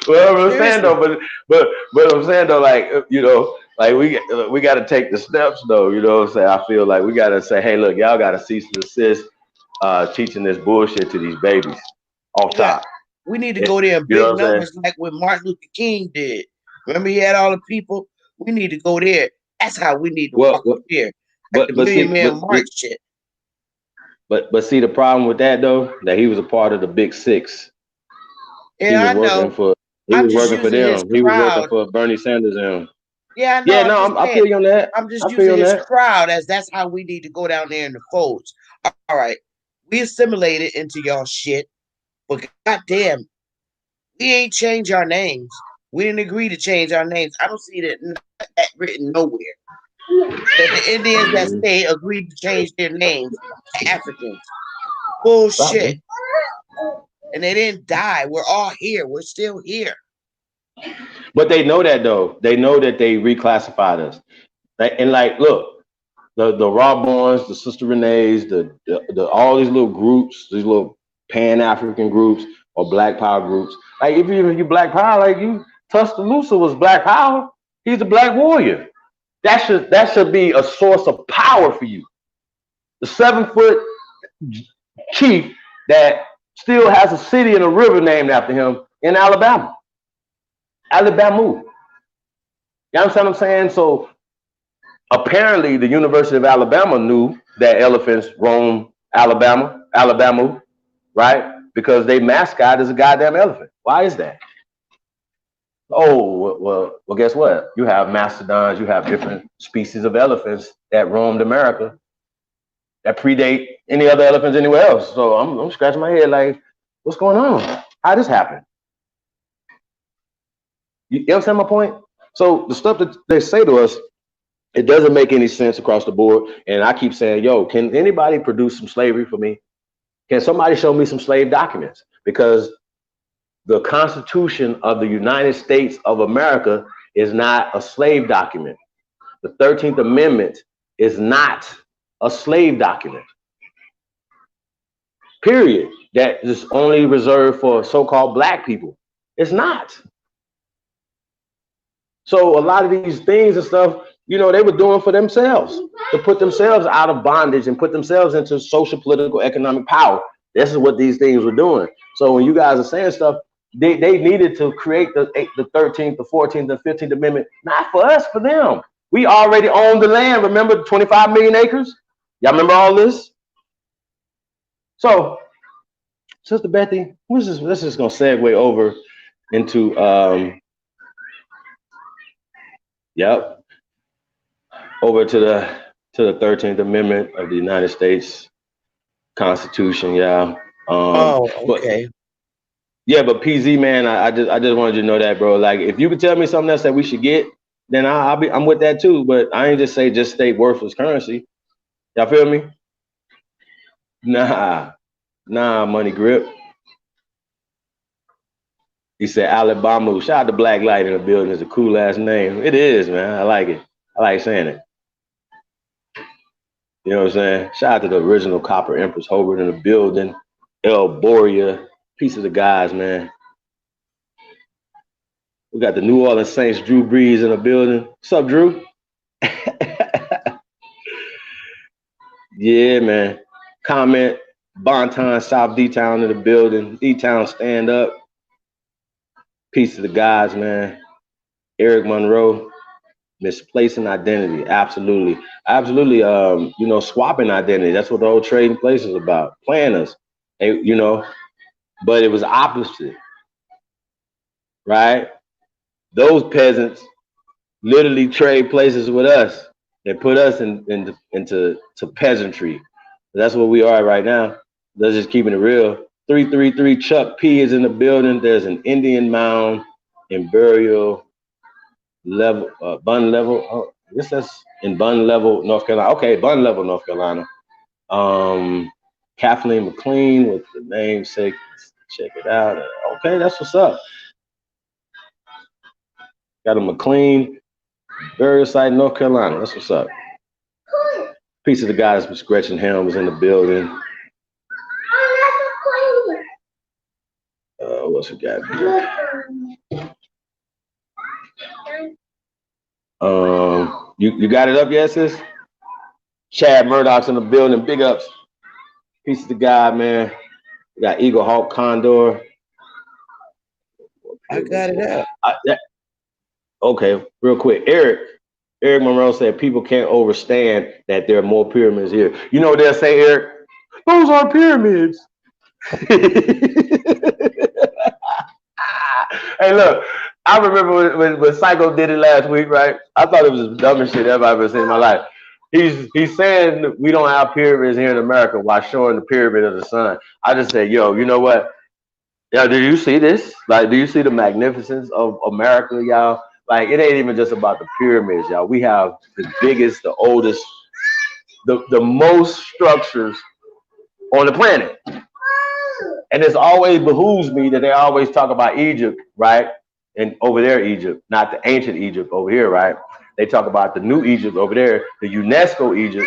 Well, I'm saying Seriously. though, but I'm saying though, like like we got to take the steps though. You know what I'm saying? I feel like we got to say, hey, look, y'all got to cease and desist teaching this bullshit to these babies off top. We need to go there in You know big what I'm saying? numbers like what Martin Luther King did. Remember he had all the people? We need to go there. That's how we need to walk up here. Like the but see, Million Man March shit. but see the problem with that though, that he was a part of the Big Six. He Yeah, was I working know. for I'm just using his them. He was working crowd. for Bernie Sanders and him. Yeah, I know. Yeah, I'm just no, I saying. feel you on that. I'm just I feel you using on his that. crowd as that's how we need to go down there in the folds. All right. We assimilated into y'all shit, but goddamn, we ain't changed our names. We didn't agree to change our names. I don't see that written nowhere. That the Indians that stay agreed to change their names to Africans. Bullshit. And they didn't die. We're all here. We're still here. But they know that though. They know that they reclassified us. And like, look, the Raw Bones, the Sister Renee's, the all these little groups, these little Pan African groups or Black Power groups. Like if you Black Power, like you, Tuscaloosa was Black Power. He's a Black warrior. That should be a source of power for you. The 7-foot chief that still has a city and a river named after him in Alabama. Alabama. You understand what I'm saying? So apparently the University of Alabama knew that elephants roam Alabama, right? Because their mascot is a goddamn elephant. Why is that? Oh, well, guess what? You have mastodons, you have different species of elephants that roamed America that predate any other elephants anywhere else. So I'm scratching my head like, what's going on? How this happen? You understand my point? So the stuff that they say to us, it doesn't make any sense across the board. And I keep saying, yo, can anybody produce some slavery for me? Can somebody show me some slave documents? Because the Constitution of the United States of America is not a slave document. The 13th Amendment is not a slave document. Period. That is only reserved for so-called Black people. It's not. So a lot of these things and stuff, they were doing for themselves to put themselves out of bondage and put themselves into social, political, economic power. This is what these things were doing. So when you guys are saying stuff, they needed to create the 13th, the 14th, the 15th Amendment, not for us, for them. We already own the land. Remember the 25 million acres? Y'all remember all this? So, Sister Bethy, this is going to segue over into, over to the 13th Amendment of the United States Constitution. Yeah. Okay. But PZ, man, I just wanted you to know that, bro. Like, if you could tell me something else that we should get, then I'm with that too. But I ain't just say just stay worthless currency. Y'all feel me? Nah, money grip. He said Alabama. Shout out to Black Light in the building. It's a cool ass name. It is, man. I like it. I like saying it. You know what I'm saying? Shout out to the original Copper Empress Hobart in the building. El Boria. Peace of the guys, man. We got the New Orleans Saints, Drew Brees in the building. What's up, Drew? Yeah, man. Comment. Bonton, South D-Town in the building. D-Town, stand up. Peace to the guys, man. Eric Monroe. Misplacing identity. Absolutely. Absolutely. You know, swapping identity. That's what the whole trading place is about. Playing us. You know, but it was opposite. Right? Those peasants literally trade places with us. They put us into peasantry. That's what we are right now. Let's just keeping it real. 333 Chuck P is in the building. There's an Indian mound in burial level, Bun Level. Oh, I guess that's in Bun Level, North Carolina. Okay, Bun Level, North Carolina. Kathleen McLean with the namesake. Check it out. Okay, that's what's up. Got a McLean burial site in North Carolina. That's what's up. Piece of the guys with Gretchen Helms in the building. What's we got here? You got it up yet, sis? Chad Murdoch's in the building. Big ups. Piece of the guy, man. We got Eagle Hawk Condor. I got it up. Okay, real quick. Eric Monroe said people can't understand that there are more pyramids here. You know what they'll say, Eric? Those are pyramids. Hey, look, I remember when Psycho did it last week, right? I thought it was the dumbest shit ever I've ever seen in my life. He's saying we don't have pyramids here in America while showing the pyramid of the sun. I just said, yo, you know what? Yeah, do you see this? Like, do you see the magnificence of America, y'all? Like, it ain't even just about the pyramids, y'all. We have the biggest, the oldest, the most structures on the planet. And it's always behooves me that they always talk about Egypt, right? And over there, Egypt, not the ancient Egypt over here, right? They talk about the new Egypt over there, the UNESCO Egypt.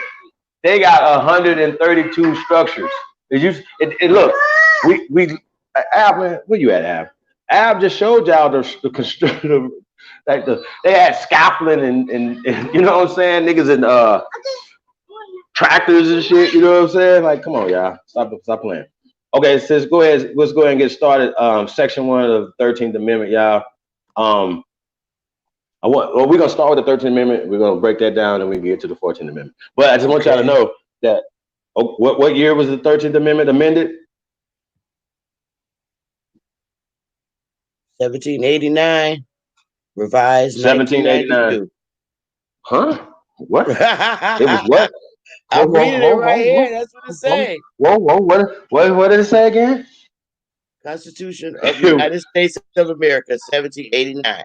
They got 132 structures. Look, we Ab, man, where you at, Ab? Ab just showed y'all the construction, like they had scaffolding and you know what I'm saying, niggas and tractors and shit. You know what I'm saying? Like, come on, y'all, stop playing. Okay, sis, let's go ahead and get started. Section 1 of the 13th Amendment, y'all. We're gonna start with the 13th Amendment. We're gonna break that down, and we can get to the 14th Amendment. But I just want y'all to know that what year was the 13th Amendment amended? 1789, revised 1789. Huh? What? It was what? I'm reading it right here. That's what it says. Whoa! What did it say again? Constitution of the United States of America, 1789.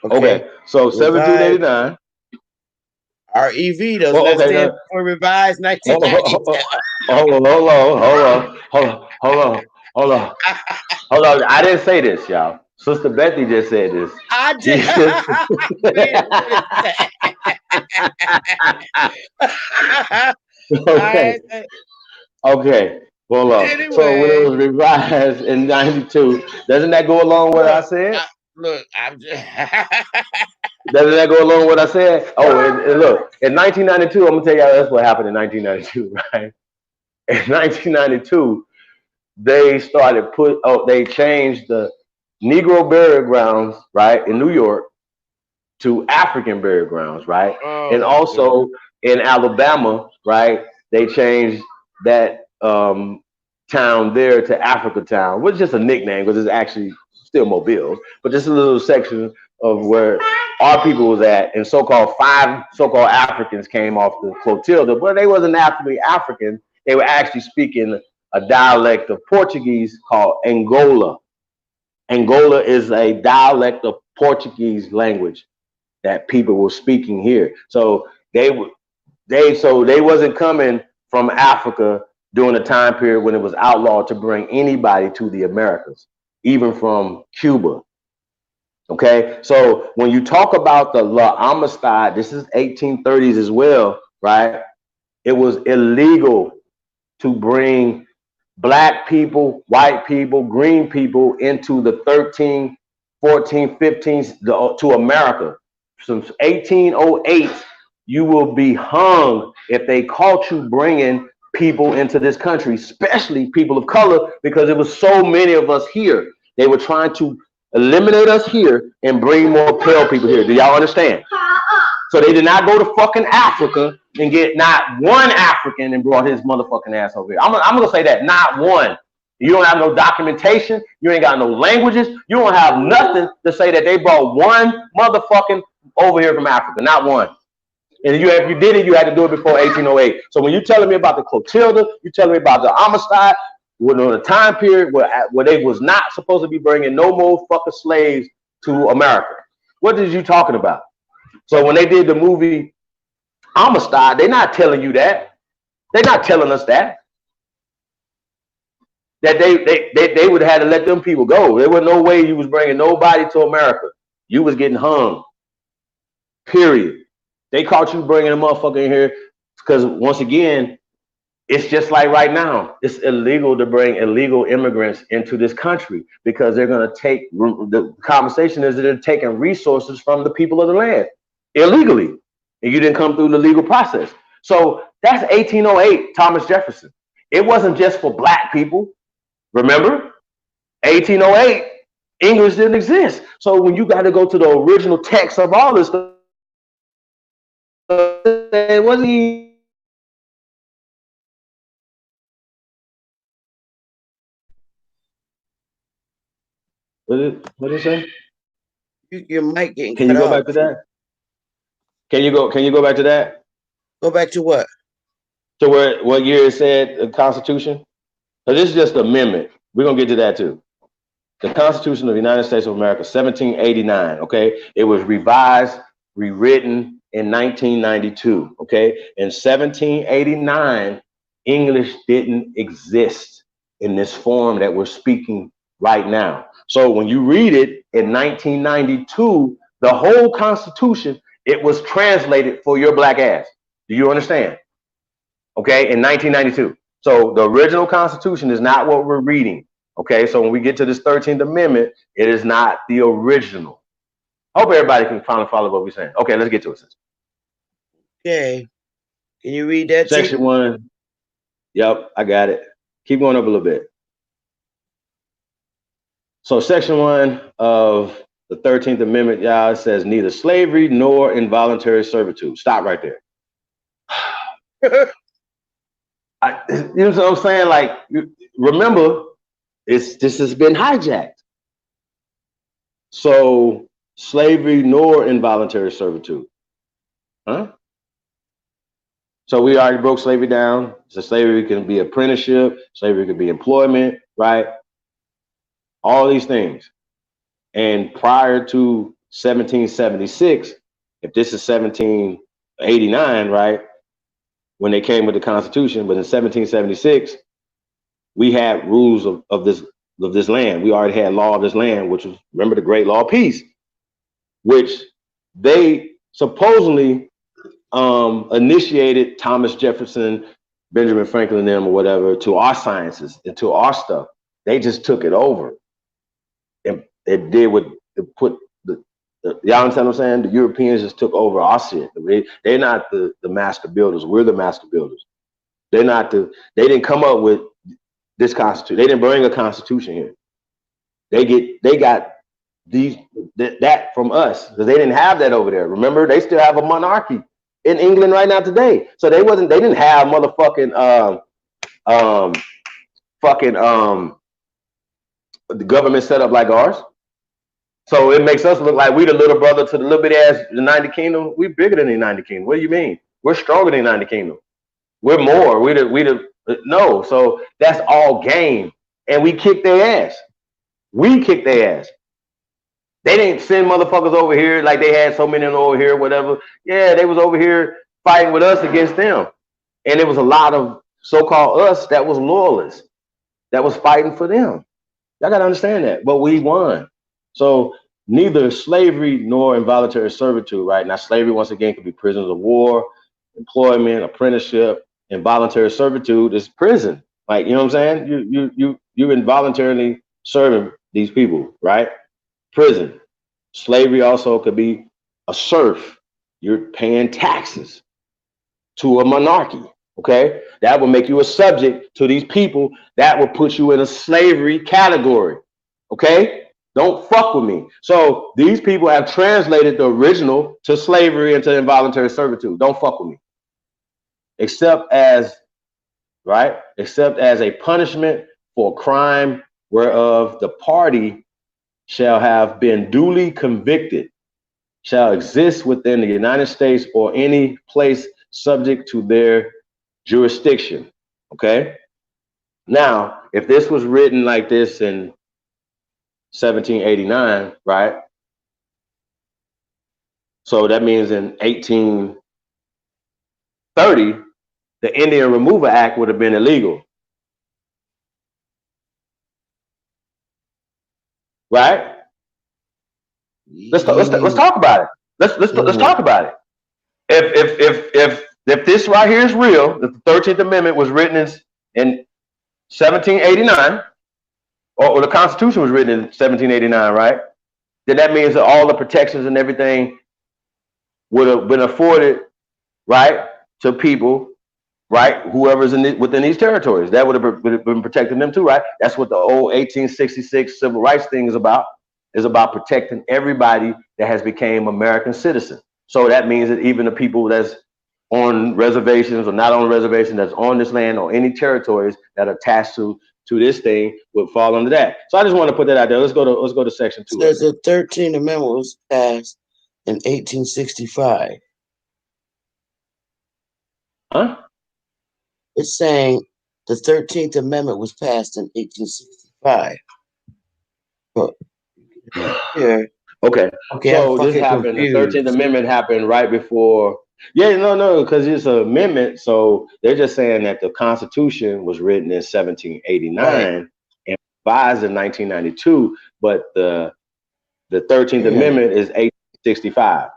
Okay, so 1789. REV does not stand for revised 1990. Hold on. I didn't say this, y'all. Sister Bethy just said this. I did. Okay. Hold on. Anyway. So when it was revised in 92, doesn't that go along with what I said? Doesn't that go along with what I said? Oh, and look, in 1992, I'm gonna tell y'all that's what happened in 1992, right? In 1992, they changed the Negro burial grounds, right, in New York to African burial grounds, right? And also in Alabama, right, they changed that town there to Africa Town, which is just a nickname because it's actually still Mobile, but just a little section of where our people was at, and five so-called Africans came off the flotilla, but they wasn't actually African. They were actually speaking a dialect of Portuguese called Angola. Angola is a dialect of Portuguese language. that people were speaking here. So they wasn't coming from Africa during a time period when it was outlawed to bring anybody to the Americas, even from Cuba. Okay, so when you talk about the La Amistad, this is 1830s as well, right? It was illegal to bring black people, white people, green people into the 13, 14, 15s to America. Since 1808, you will be hung if they caught you bringing people into this country, especially people of color, because there was so many of us here. They were trying to eliminate us here and bring more pale people here. Do y'all understand? So they did not go to fucking Africa and get not one African and brought his motherfucking ass over here. I'm gonna say that, not one. You don't have no documentation. You ain't got no languages. You don't have nothing to say that they brought one motherfucking over here from Africa. Not one. And if you did it, you had to do it before 1808. So when you're telling me about the Clotilda, you're telling me about the Amistad, when on a time period where they was not supposed to be bringing no more fucking slaves to America. What is you talking about? So when they did the movie Amistad, they're not telling you that. They're not telling us that. That they would have had to let them people go. There was no way you was bringing nobody to America. You was getting hung. Period. They caught you bringing a motherfucker in here because once again, it's just like right now. It's illegal to bring illegal immigrants into this country because they're going to take, the conversation is that they're taking resources from the people of the land illegally. And you didn't come through the legal process. So that's 1808, Thomas Jefferson. It wasn't just for black people. Remember? 1808, English didn't exist. So when you got to go to the original text of all this stuff, it wasn't even. What did it say? Your mic getting Can cut you go off. back to that? Can you go back to that? Go back to what? To where what year it said the Constitution? So this is just the amendment. We're gonna get to that too. The Constitution of the United States of America, 1789. Okay, it was revised, rewritten in 1992. Okay, in 1789, English didn't exist in this form that we're speaking right now. So when you read it in 1992, the whole Constitution, it was translated for your black ass. Do you understand? Okay, in 1992. So the original Constitution is not what we're reading. Okay, so when we get to this 13th Amendment, it is not the original. Hope everybody can finally follow what we're saying. Okay, let's get to it. Okay. Can you read that? Section 1. Yep, I got it. Keep going up a little bit. So Section 1 of the 13th Amendment, y'all, it says neither slavery nor involuntary servitude. Stop right there. You know what I'm saying? Like, remember, this has been hijacked. So slavery nor involuntary servitude. Huh? So we already broke slavery down. So slavery can be apprenticeship, slavery could be employment, right? All these things. And prior to 1776, if this is 1789, right? When they came with the Constitution, but in 1776, we had rules of this land. We already had law of this land, which was, remember, the Great Law of Peace, which they supposedly initiated Thomas Jefferson, Benjamin Franklin, and them or whatever, to our sciences and to our stuff. They just took it over. And it did what it put y'all understand what I'm saying? The Europeans just took over our shit. They're not the master builders. We're the master builders. They didn't come up with this constitution. They didn't bring a constitution here. They got that from us because they didn't have that over there. Remember, they still have a monarchy in England right now today. So they didn't have motherfucking the government set up like ours. So it makes us look like we the little brother to the little bitty ass United Kingdom. We bigger than the United Kingdom. What do you mean? We're stronger than the United Kingdom. We're more. No. So that's all game, and we kick their ass. We kick their ass. They didn't send motherfuckers over here like they had so many of them over here, whatever. Yeah, they was over here fighting with us against them. And it was a lot of so-called us that was loyalists that was fighting for them. Y'all gotta understand that. But we won. So neither slavery nor involuntary servitude, right? Now, slavery, once again, could be prisoners of war, employment, apprenticeship. Involuntary servitude is prison. Like, you know what I'm saying? You involuntarily serving these people, right? Prison. Slavery also could be a serf. You're paying taxes to a monarchy. Okay, that will make you a subject to these people. That will put you in a slavery category. Okay, don't fuck with me. So these people have translated the original to slavery and to involuntary servitude. Don't fuck with me. Except as right, except as a punishment for a crime whereof the party shall have been duly convicted, shall exist within the United States or any place subject to their jurisdiction. Okay. Now, if this was written like this in 1789, right? So that means in 1830, the Indian Removal Act would have been illegal, right? Let's talk about it. Let's talk about it. If this right here is real, if the 13th Amendment was written in 1789, or the Constitution was written in 1789, right? Then that means that all the protections and everything would have been afforded, right, to people, right, whoever's within these territories. That would have been protecting them too, right? That's what the old 1866 civil rights thing is about protecting everybody that has become American citizen. So that means that even the people that's on reservations or not on reservations, that's on this land or any territories that are attached to this thing would fall under that. So I just want to put that out there. Let's go to section 2. Says the 13th Amendment was passed in 1865. Huh? It's saying the 13th Amendment was passed in 1865. But here, Okay. So this happened. confused. The 13th Amendment happened right before. Yeah, no, because it's an amendment. So they're just saying that the Constitution was written in 1789 Right. and revised in 1992, but the 13th Amendment is 1865.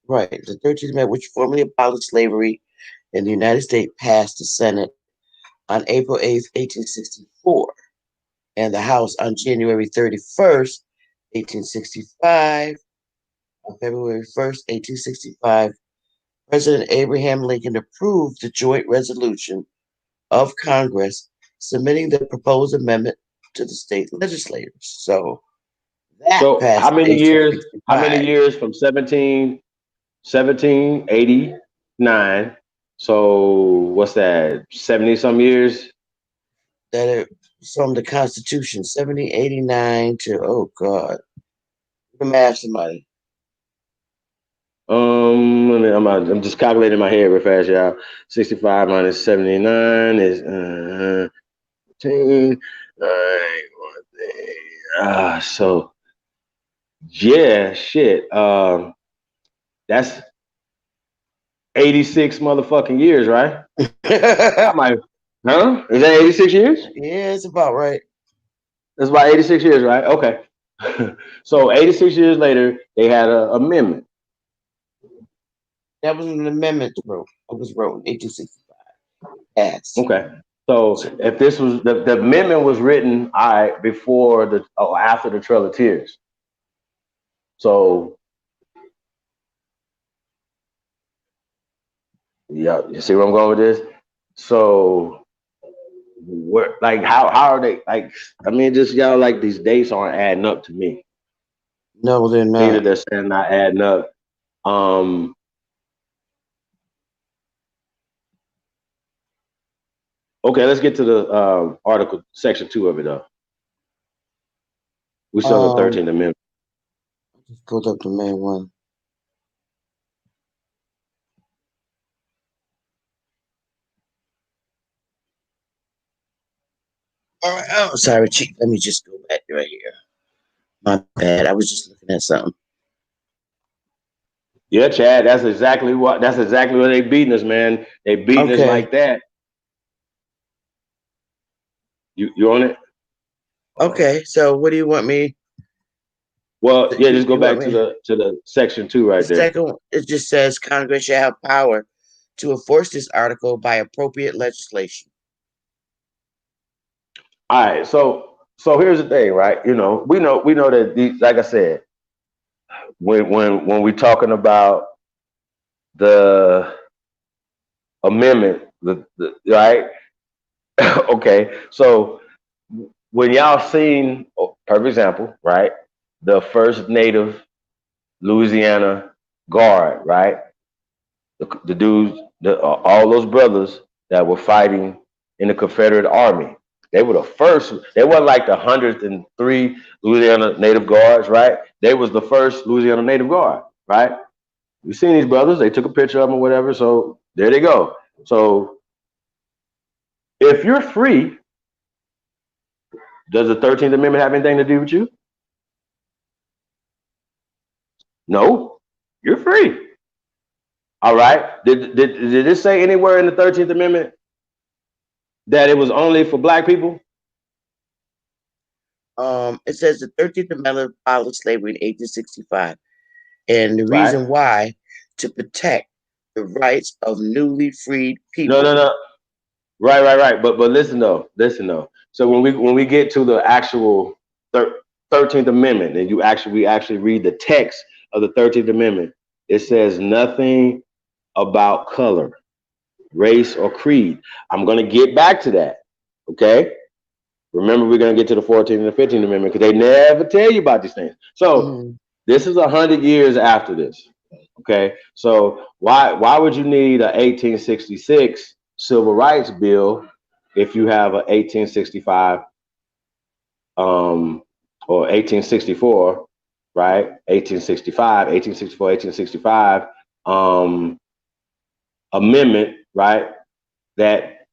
Right. The 13th Amendment, which formally abolished slavery in the United States, passed the Senate on April 8th, 1864, and the House on January 31st, 1865. On February 1st, 1865, President Abraham Lincoln approved the joint resolution of Congress submitting the proposed amendment to the state legislators. So that passed how many years? 1865. How many years from 1789? So what's that? 70 some years? That it from the Constitution, 1789 to, oh God, the math, somebody. I'm just calculating in my head real fast, y'all. 65 minus 79 is 10. So yeah, shit. That's 86 motherfucking years, right? I might, huh? Is that 86 years? Yeah, it's about right. That's about 86 years, right? Okay. So 86 years later, they had an amendment. That was an amendment, bro. It was wrote in 1865. Yes. Okay. So if this was the amendment was written, before after the Trail of Tears. So yeah, you see where I'm going with this? So where, like, how are they, like, I mean, just y'all, like, these dates aren't adding up to me. No, they're not. Either they're saying not adding up. Okay, let's get to the article, section 2 of it though. We still have the 13th Amendment. Just go up the main one. All right. Oh, sorry, Chief. Let me just go back right here. My bad. I was just looking looking at something. Yeah, Chad, that's exactly what they beating us, man. They beating us like that. You on it? Okay, so what do you want me? Well, yeah, just go back to the section 2 right there. Second, it just says Congress shall have power to enforce this article by appropriate legislation. All right, so here's the thing, right? We know that like I said, when we're talking about the amendment, the right? Okay, so when y'all seen, for example, right, the first native Louisiana Guard, right? The dudes, all those brothers that were fighting in the Confederate Army. They were the first. They weren't like the 103 Louisiana Native Guards, right? They was the first Louisiana Native Guard, right? You seen these brothers? They took a picture of them or whatever. So there they go. So if you're free, does the 13th Amendment have anything to do with you? No, you're free. All right. Did it say anywhere in the 13th Amendment that it was only for black people? It says the 13th Amendment abolished slavery in 1865, and the reason why, to protect the rights of newly freed people. No. Right. But listen though. So when we get to the actual 13th Amendment, and we actually read the text of the 13th Amendment, it says nothing about color, race, or creed. I'm going to get back to that. Okay. Remember, we're going to get to the 14th and the 15th Amendment because they never tell you about these things. So this is 100 years after this. Okay. So why would you need an 1866 Civil Rights Bill if you have an 1865 or 1864, right? 1865 amendment, right? That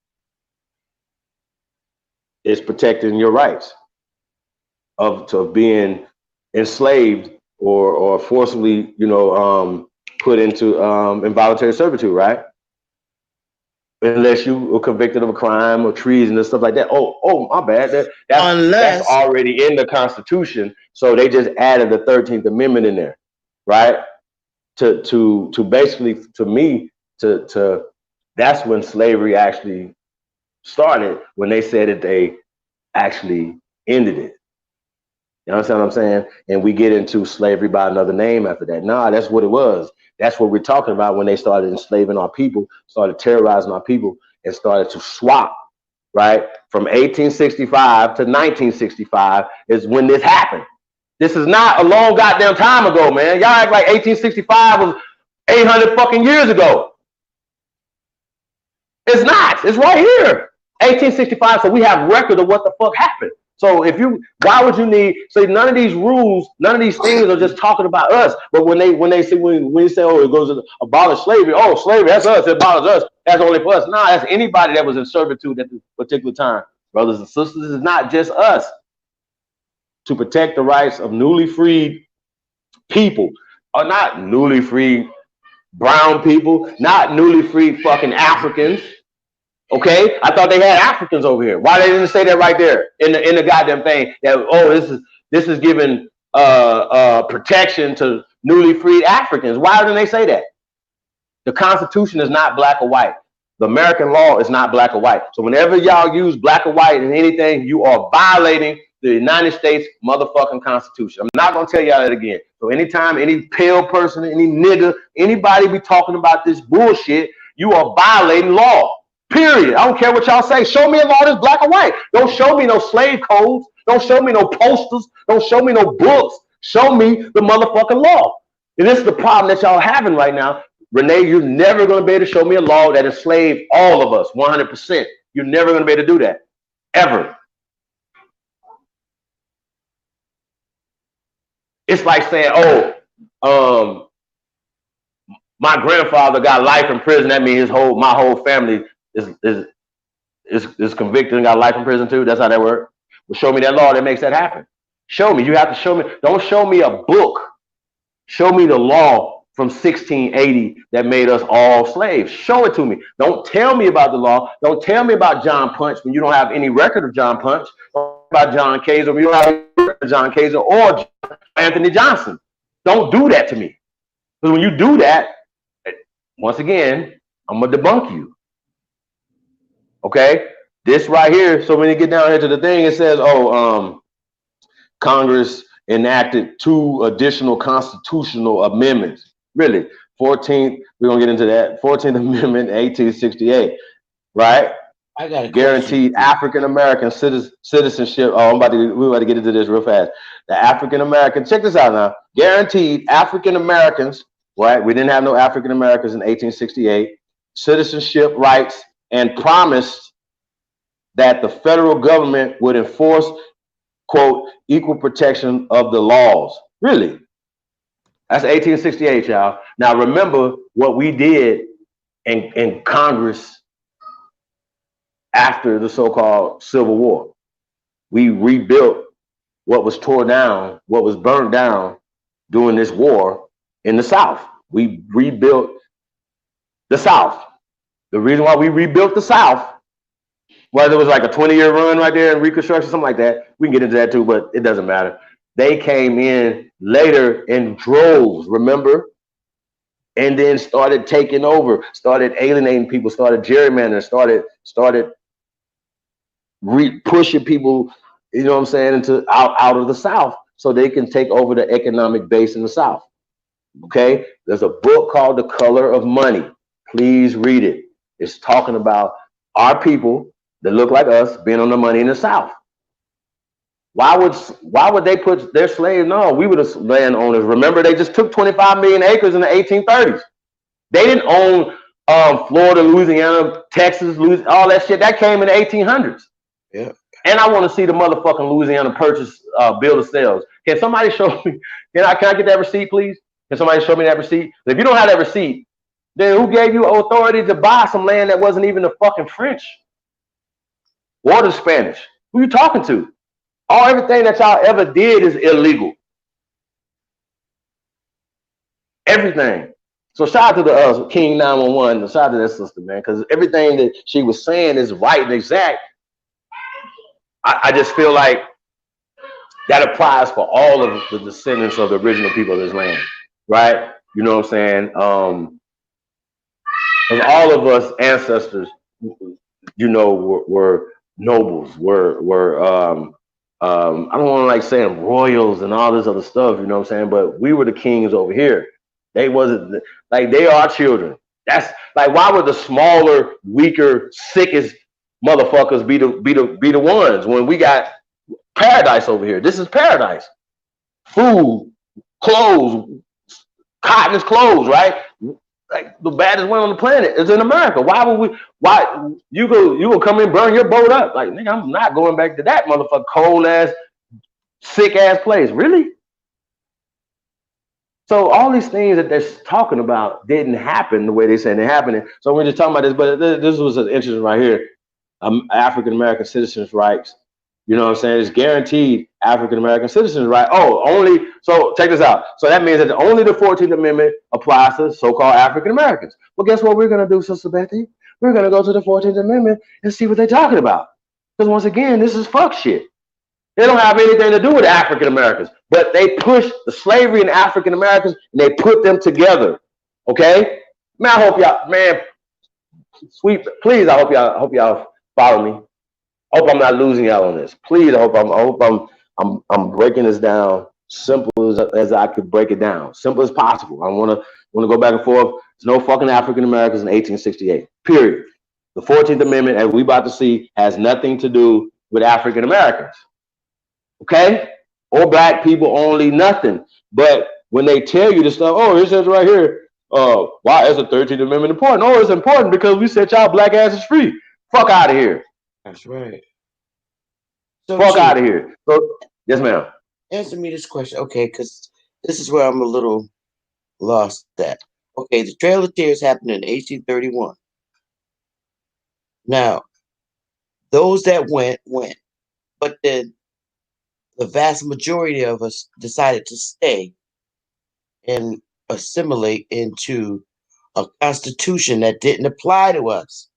is protecting your rights of being enslaved or forcibly, put into involuntary servitude, right? Unless you were convicted of a crime or treason and stuff like that. Oh, my bad. That's already in the Constitution. So they just added the 13th Amendment in there, right? To basically, to me, to that's when slavery actually started, when they said that they actually ended it. You understand what I'm saying? And we get into slavery by another name after that. Nah, that's what it was. That's what we're talking about when they started enslaving our people, started terrorizing our people, and started to swap, right? From 1865 to 1965 is when this happened. This is not a long goddamn time ago, man. Y'all act like 1865 was 800 fucking years ago. It's not. It's right here. 1865, so we have record of what the fuck happened. So why would you need? So none of these rules, none of these things are just talking about us. But when you say, oh, it goes to abolish slavery. Oh, slavery, that's us. It abolishes us. That's only for us. Nah, that's anybody that was in servitude at this particular time, brothers and sisters. It's not just us. To protect the rights of newly freed people, or not newly freed brown people, not newly freed fucking Africans. Okay, I thought they had Africans over here. Why they didn't say that right there in the goddamn thing? That this is giving protection to newly freed Africans. Why didn't they say that? The Constitution is not black or white. The American law is not black or white. So whenever y'all use black or white in anything, you are violating the United States motherfucking Constitution. I'm not gonna tell y'all that again. So anytime any pale person, any nigga, anybody be talking about this bullshit, you are violating law. Period. I don't care what y'all say. Show me a law that's black or white. Don't show me no slave codes. Don't show me no posters. Don't show me no books. Show me the motherfucking law. And this is the problem that y'all having right now. Renee, you're never going to be able to show me a law that enslaved all of us, 100%. You're never going to be able to do that. Ever. It's like saying, my grandfather got life in prison. That means my whole family is convicted and got life in prison too. That's how that works. Well, show me that law that makes that happen. Show me. You have to show me. Don't show me a book. Show me the law from 1680 that made us all slaves. Show it to me. Don't tell me about the law. Don't tell me about John Punch when you don't have any record of John Punch. Don't about John Kaiser when you don't have any record of John Kaiser or Anthony Johnson. Don't do that to me. Because when you do that, once again, I'm going to debunk you. Okay? This right here, so when you get down here to the thing, it says, Congress enacted 2 additional constitutional amendments. Really, 14th, we're going to get into that. 14th Amendment, 1868, right? I got a guaranteed African American citizenship. Oh, we're about to get into this real fast. The African American, check this out now. Guaranteed African Americans, right? We didn't have no African Americans in 1868. Citizenship rights, and promised that the federal government would enforce, quote, equal protection of the laws. Really? That's 1868, y'all. Now remember what we did in Congress after the so-called Civil War. We rebuilt what was torn down, what was burned down during this war in the South. We rebuilt the South. The reason why we rebuilt the South, whether it was like a 20-year run right there in Reconstruction, something like that, we can get into that too, but it doesn't matter. They came in later in droves, remember? And then started taking over, started alienating people, started gerrymandering, started pushing people, you know what I'm saying, into out of the South so they can take over the economic base in the South. Okay? There's a book called The Color of Money. Please read it. It's talking about our people that look like us being on the money in the South. Why would they put their slaves? No, we were the landowners. Remember, they just took 25 million acres in the 1830s. They didn't own Florida, Louisiana, Texas, all that shit. That came in the 1800s. Yeah. And I want to see the motherfucking Louisiana Purchase bill of sales. Can somebody show me? Can I get that receipt, please? Can somebody show me that receipt? If you don't have that receipt, then who gave you authority to buy some land that wasn't even the fucking French or the Spanish? Who you talking to? Everything that y'all ever did is illegal. Everything. So shout out to the King 911. Shout out to that sister, man, because everything that she was saying is right and exact. I just feel like that applies for all of the descendants of the original people of this land, right? You know what I'm saying? Because all of us ancestors, you know, were nobles, were I don't want to like saying royals and all this other stuff, you know what I'm saying? But we were the kings over here. They wasn't like they are children. That's like, why would the smaller, weaker, sickest motherfuckers be the ones when we got paradise over here? This is paradise. Food, clothes, cotton is clothes, right? Like the baddest one on the planet is in America. Why you go come in and burn your boat up? Like, nigga, I'm not going back to that motherfucker cold ass, sick ass place. Really? So all these things that they're talking about didn't happen the way they say they're happening. So we're just talking about this, but this was interesting right here. African American citizens' rights. You know what I'm saying? It's guaranteed African American citizens' right. So check this out. So that means that only the 14th Amendment applies to so-called African Americans. Well, guess what we're gonna do, Sister Bethy? We're gonna go to the 14th Amendment and see what they're talking about. Because once again, this is fuck shit. They don't have anything to do with African Americans, but they push the slavery in African Americans and they put them together. Okay? Man, I hope y'all, man, please, I hope y'all follow me. I hope I'm not losing y'all on this. Please, I hope I'm breaking this down simple as I could break it down, simple as possible. I want to go back and forth. There's no fucking African Americans in 1868. Period. The 14th Amendment, as we about to see, has nothing to do with African Americans. Okay? Or black people only, nothing. But when they tell you this stuff, it says right here, why is the 13th Amendment important? It's important because we set y'all black asses free. Fuck out of here. That's right. So fuck out of here. So, yes, ma'am. Answer me this question, okay? Because this is where I'm a little lost at. Okay, the Trail of Tears happened in 1831. Now, those that went. But then the vast majority of us decided to stay and assimilate into a constitution that didn't apply to us,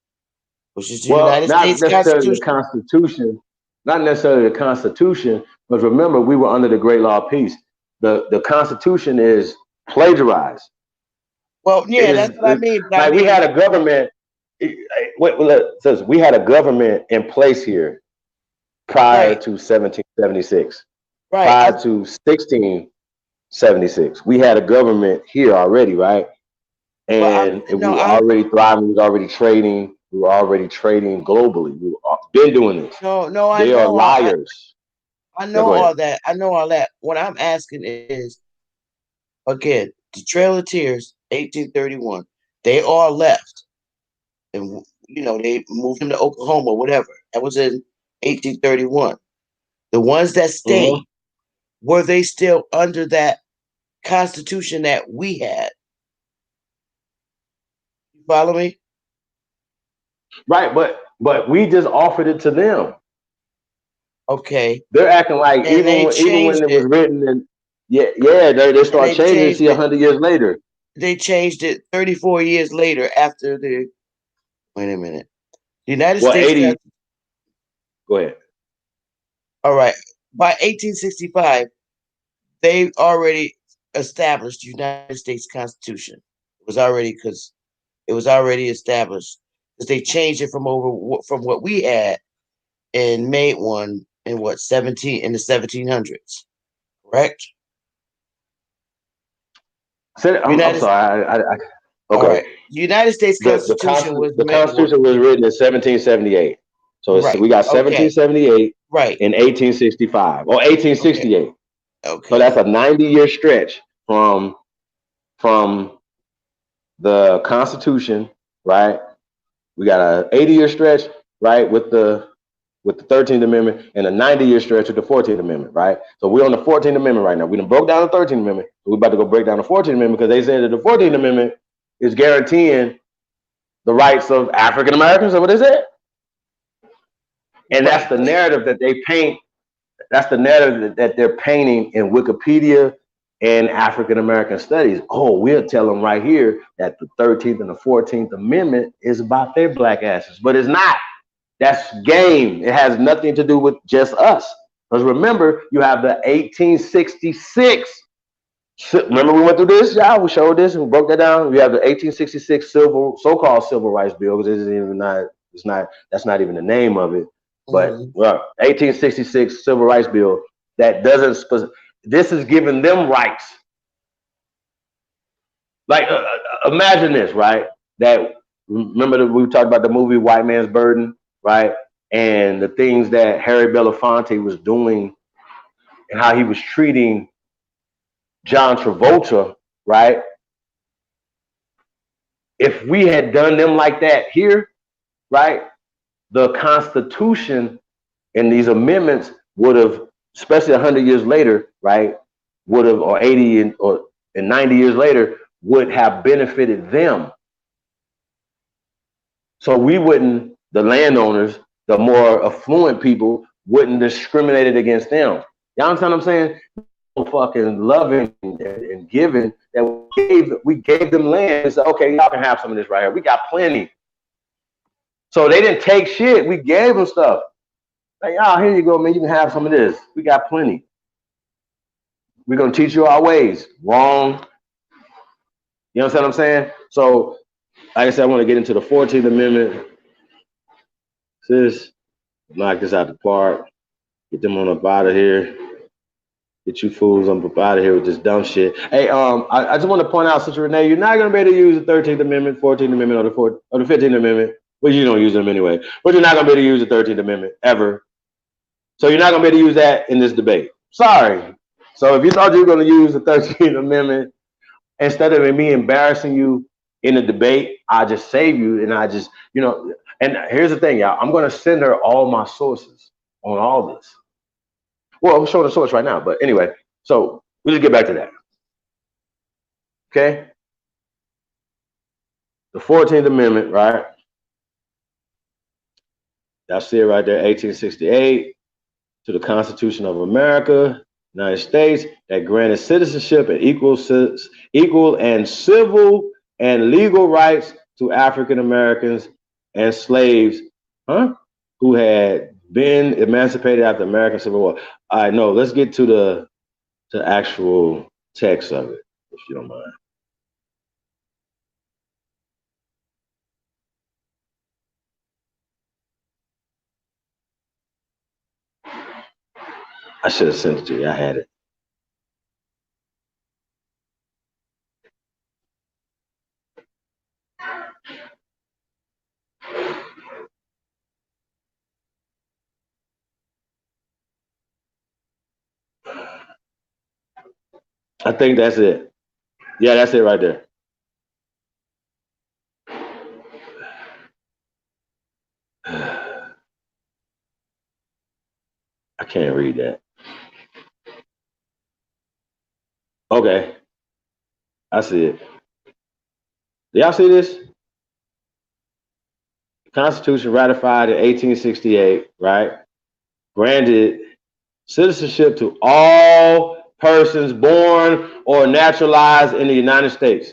which is the Well, United not States necessarily the Constitution. Constitution, not necessarily the Constitution, but remember we were under the Great Law of Peace. The Constitution is plagiarized. Well, It yeah, is that's what I mean. But I like we mean, had a government. Says we had a government in place here prior right, to 1776, right. prior to 1676. We had a government here already, right? And we No, were already thriving. We were already trading. We were already trading globally. We were been doing this. no, I They are know, liars. I Yeah, know go ahead. all that. I know all that. What I'm asking is, again, the Trail of Tears, 1831. They all left, and they moved them to Oklahoma, whatever. That was in 1831. The ones that Mhm. stayed, were they still under that constitution that we had? You follow me? Right, but we just offered it to them. Okay. They're acting like And they even when changed it was it. written, and yeah, they And start they changing it. changed See, it. 100 years later. They changed it 34 years later after the. Wait a minute. The United Well, States. 80. Go ahead. All right. By 1865, they already established the United States Constitution. It was already established because they changed it from what we had and made one in the 1700s. Correct? I'm United. sorry. All Okay. right. The United States Constitution was The made. Constitution was written in 1778. So Right. we got Okay. 1778 Right. and 1865 or Okay. 1868. So Okay. that's a 90-year stretch from the Constitution, right? We got a 80-year stretch, right, with the 13th Amendment, and a 90-year stretch with the 14th Amendment, right? So we're on the 14th Amendment right now. We done broke down the 13th Amendment. So we're about to go break down the 14th Amendment because they said that the 14th Amendment is guaranteeing the rights of African Americans. Is that what they said? And Right. that's the narrative that they paint. That's the narrative that they're painting in Wikipedia and African American studies. Oh, we'll tell them right here that the 13th and the 14th Amendment is about their black asses, but it's not. That's game. It has nothing to do with just us. Because remember, you have the 1866. Remember we went through this, y'all. We showed this and we broke that down. We have the 1866 so-called civil rights bill, because it's not. That's not even the name of it. But Mhm. well, 1866 civil rights bill that doesn't. This is giving them rights. Like imagine this, right? That remember that we talked about the movie White Man's Burden, right? And the things that Harry Belafonte was doing and how he was treating John Travolta, right? If we had done them like that here, right? The Constitution and these amendments would have, especially 100 years later, right? Would have, or 80 and 90 years later, would have benefited them. So we wouldn't, the landowners, the more affluent people, wouldn't discriminate against them. Y'all understand what I'm saying? Fucking loving and giving that we gave them land and said, okay, y'all can have some of this right here. We got plenty. So they didn't take shit. We gave them stuff. Like, oh, here you go, man. You can have some of this. We got plenty. We're gonna teach you our ways. Wrong. You understand what I'm saying? So, like I said, I want to get into the 14th Amendment. Sis, knock this out the park. Get them on up out of here. Get you fools up out of here with this dumb shit. Hey, I just want to point out, Sister Renee, you're not gonna be able to use the 13th Amendment, 14th Amendment, or the 15th Amendment. Well, you don't use them anyway. But you're not gonna be able to use the 13th Amendment ever. So you're not gonna be able to use that in this debate. Sorry. So if you thought you were gonna use the 13th Amendment instead of me embarrassing you in a debate, I just save you and I just, and here's the thing, y'all. I'm gonna send her all my sources on all this. Well, I'm showing the source right now, but anyway, so we'll just get back to that. Okay? The 14th Amendment, right? Y'all see it right there, 1868. to the Constitution of America, United States, that granted citizenship and equal and civil and legal rights to African Americans and slaves, who had been emancipated after the American Civil War. All right, no, let's get to the actual text of it, if you don't mind. I should have sent it to you. I had it. I think that's it. Yeah, that's it right there. I can't read that. Okay, I see it. Do y'all see this? The Constitution ratified in 1868, right? Granted citizenship to all persons born or naturalized in the United States,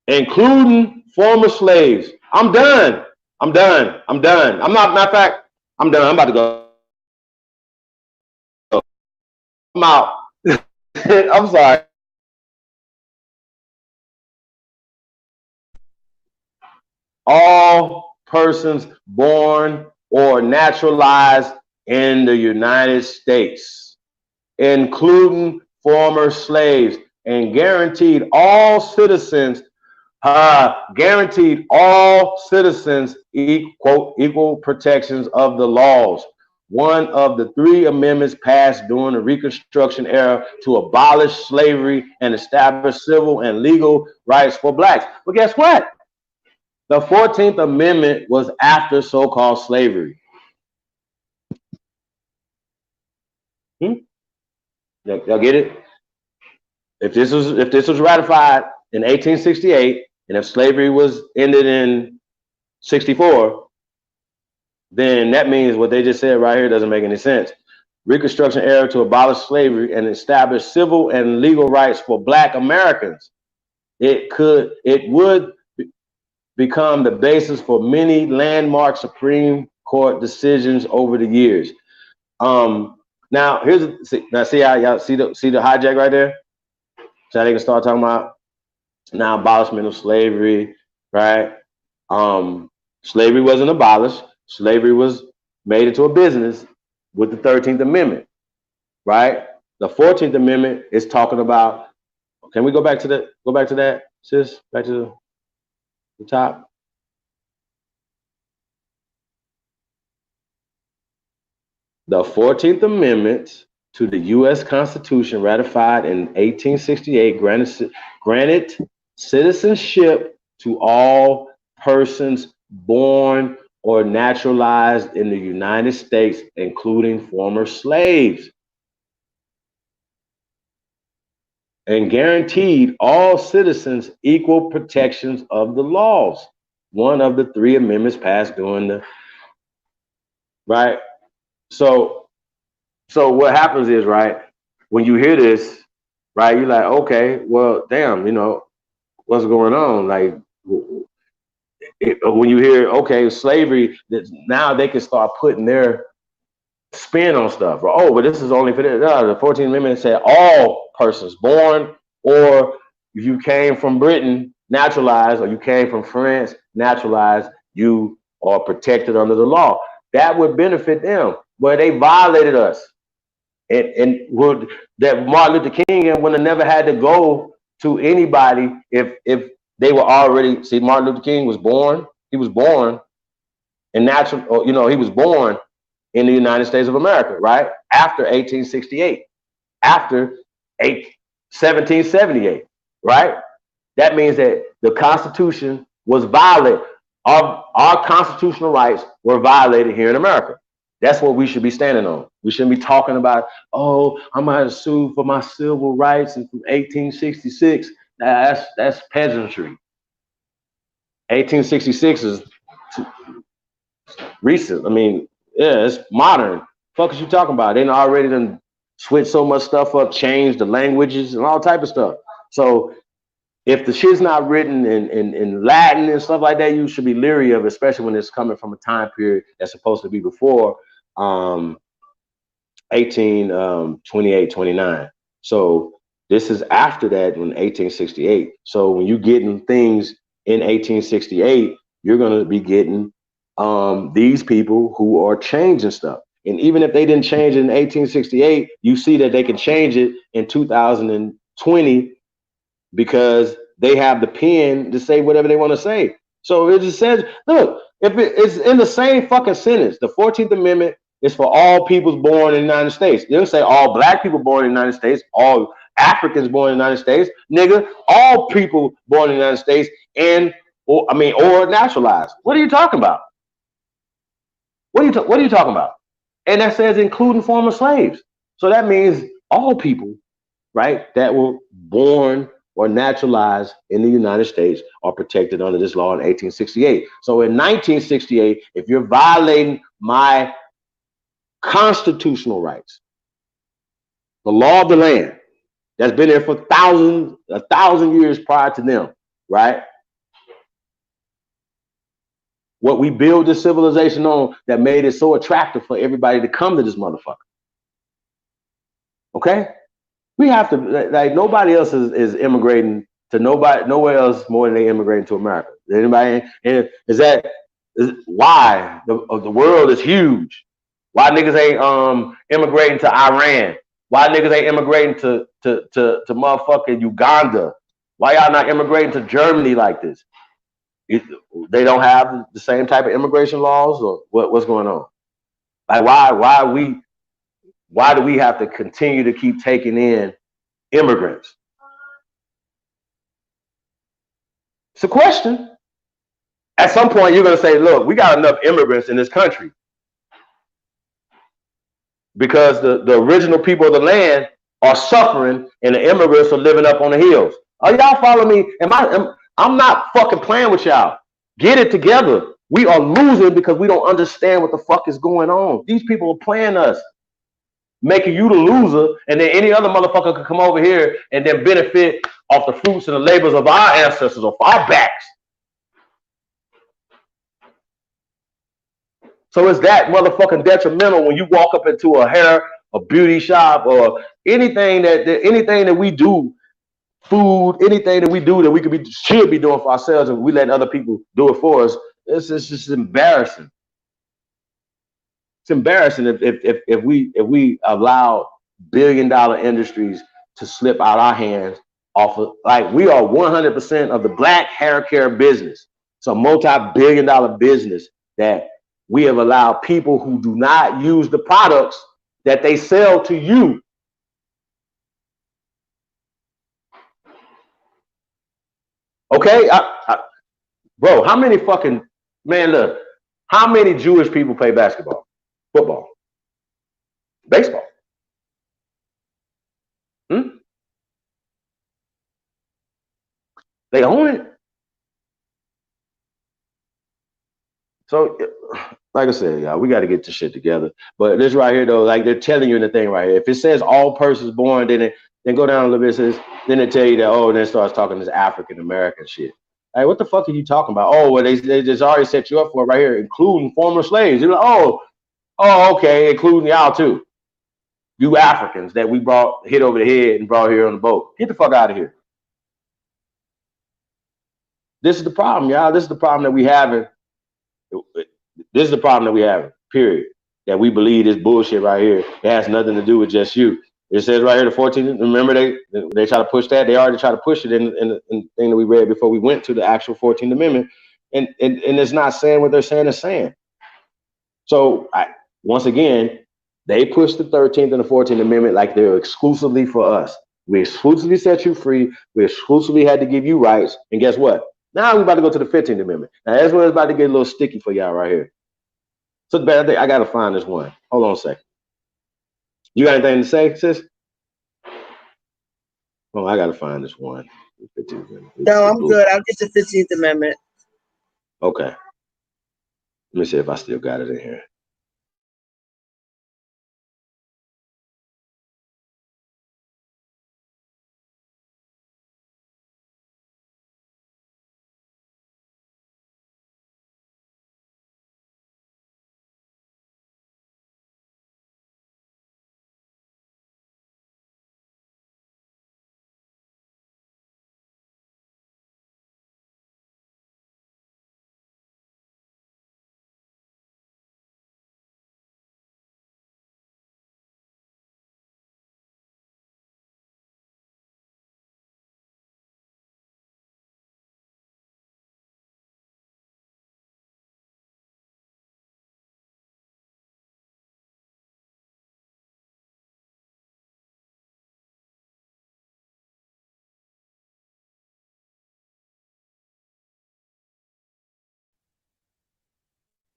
including former slaves. I'm done. I'm done. I'm done. I'm not, matter of fact, I'm done. I'm about to go. I'm out. I'm sorry. All persons born or naturalized in the United States, including former slaves, and guaranteed all citizens equal protections of the laws. One of the three amendments passed during the Reconstruction era to abolish slavery and establish civil and legal rights for blacks. But guess what? The 14th Amendment was after so-called slavery. Y'all get it? If this was ratified in 1868, and if slavery was ended in 64, then that means what they just said right here doesn't make any sense. Reconstruction era to abolish slavery and establish civil and legal rights for Black Americans. It would become the basis for many landmark Supreme Court decisions over the years. Now see how y'all see the hijack right there? So they can start talking about now abolishment of slavery, right? Slavery wasn't abolished. Slavery was made into a business with the 13th Amendment, right? The 14th Amendment is talking about. Can we go back to that, sis? Back to the top. The 14th Amendment to the U.S. Constitution, ratified in 1868, granted citizenship to all persons born or naturalized in the United States, including former slaves, and guaranteed all citizens equal protections of the laws. One of the three amendments passed during the, right? So what happens is, right, when you hear this, right, you're like, okay, well, damn, what's going on? Like, when you hear, okay, slavery, now they can start putting their spin on stuff. Oh, but this is only for the 14th Amendment said all persons born, or if you came from Britain naturalized, or you came from France naturalized, you are protected under the law. That would benefit them, but they violated us. And would that Martin Luther King would have never had to go to anybody if they were already. See, Martin Luther King was born. He was born in natural. He was born in the United States of America, right? After 1868, after 1778, right? That means that the Constitution was violated. Our constitutional rights were violated here in America. That's what we should be standing on. We shouldn't be talking about, oh, I'm going to sue for my civil rights and from 1866. That's peasantry. 1866 is recent. I mean, yeah, it's modern. Fuck is you talking about? They done already done switched so much stuff up, changed the languages and all type of stuff. So if the shit's not written in Latin and stuff like that, you should be leery of it, especially when it's coming from a time period that's supposed to be before 1828, 29. So this is after that in 1868. So when you're getting things in 1868, you're going to be getting these people who are changing stuff. And even if they didn't change it in 1868, you see that they can change it in 2020 because they have the pen to say whatever they want to say. So it just says, look, if it's in the same fucking sentence, the 14th Amendment is for all peoples born in the United States. It doesn't say all black people born in the United States, all Africans born in the United States, nigga, all people born in the United States or naturalized. What are you talking about? What are you talking about? And that says including former slaves. So that means all people, right, that were born or naturalized in the United States are protected under this law in 1868. So in 1968, if you're violating my constitutional rights, the law of the land that's been there for 1,000 years prior to them, right? What we build this civilization on that made it so attractive for everybody to come to this motherfucker. Okay? We have to, like, nobody else is immigrating to nowhere else more than they immigrating to America. Anybody? Why the world is huge? Why niggas ain't immigrating to Iran? Why niggas ain't immigrating to motherfucking Uganda? Why y'all not immigrating to Germany like this? They don't have the same type of immigration laws, or what's going on? Like why do we have to continue to keep taking in immigrants? It's a question. At some point, you're going to say, look, we got enough immigrants in this country because the original people of the land are suffering and the immigrants are living up on the hills. Are y'all follow me? I'm not fucking playing with y'all. Get it together. We are losing because we don't understand what the fuck is going on. These people are playing us, making you the loser, and then any other motherfucker could come over here and then benefit off the fruits and the labors of our ancestors, off our backs. So it's that motherfucking detrimental when you walk up into a beauty shop, or anything that we do, food, anything that we do that we should be doing for ourselves, and we let other people do it for us. It's just embarrassing. It's embarrassing if we allow billion-dollar industries to slip out our hands off of, like, we are 100% of the black hair care business. It's a multi-billion-dollar business that we have allowed people who do not use the products that they sell to you. Okay, bro, how many fucking, man, look, how many Jewish people play basketball, football, baseball? They own it. So, like I said, y'all, we got to get this shit together. But this right here, though, like, they're telling you in the thing right here. If it says all persons born, then go down a little bit. It says, then they tell you that, oh, and then it starts talking this African American shit. Like, what the fuck are you talking about? Oh, well, they just already set you up for it right here, including former slaves. You're like, oh, okay, including y'all too. You Africans that we hit over the head and brought here on the boat. Get the fuck out of here. This is the problem, y'all. This is the problem that we having. This is the problem that we have, period. That we believe this bullshit right here. It has nothing to do with just you. It says right here the 14th. Remember they try to push that. They already try to push it in the thing that we read before we went to the actual 14th Amendment, and it's not saying what they're saying it's saying. So once again, they push the 13th and the 14th Amendment like they're exclusively for us. We exclusively set you free. We exclusively had to give you rights. And guess what? Now we're about to go to the 15th Amendment. Now that's where it's about to get a little sticky for y'all right here. So the bad thing, I gotta find this one. Hold on a second. You got anything to say, sis? Oh, I gotta find this one. No, I'm good. I'll get the 15th Amendment. Okay. Let me see if I still got it in here.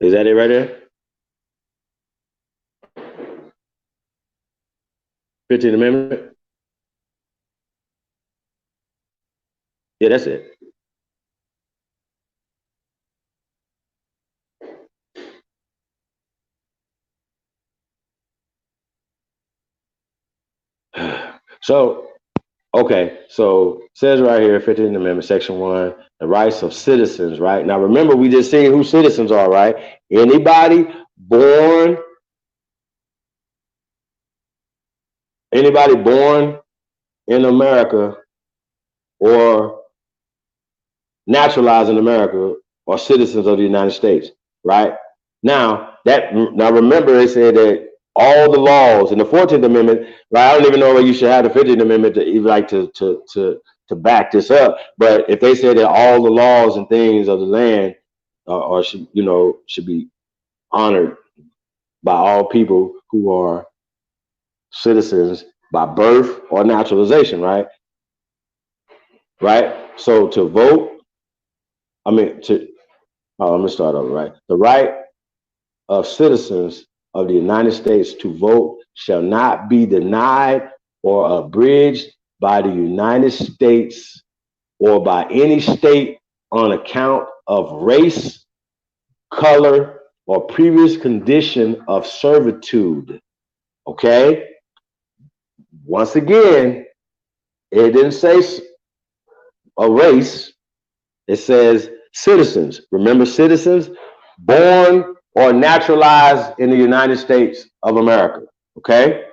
Is that it right there? 15th Amendment? Yeah, that's it. So, okay, so it says right here, 15th Amendment, Section 1, the rights of citizens, right? Now remember, we just seen who citizens are, right? Anybody born in America or naturalized in America are citizens of the United States, right? Now remember it said that all the laws in the 14th Amendment, right? I don't even know where you should have the 15th Amendment to even like to back this up. But if they say that all the laws and things of the land are should be honored by all people who are citizens by birth or naturalization, right? Right. So to vote, I mean to I'm gonna start over, right? The right of citizens of the United States to vote shall not be denied or abridged by the United States or by any state on account of race, color, or previous condition of servitude. Okay? Once again, it didn't say a race, it says citizens. Remember, citizens born or naturalized in the United States of America. Okay?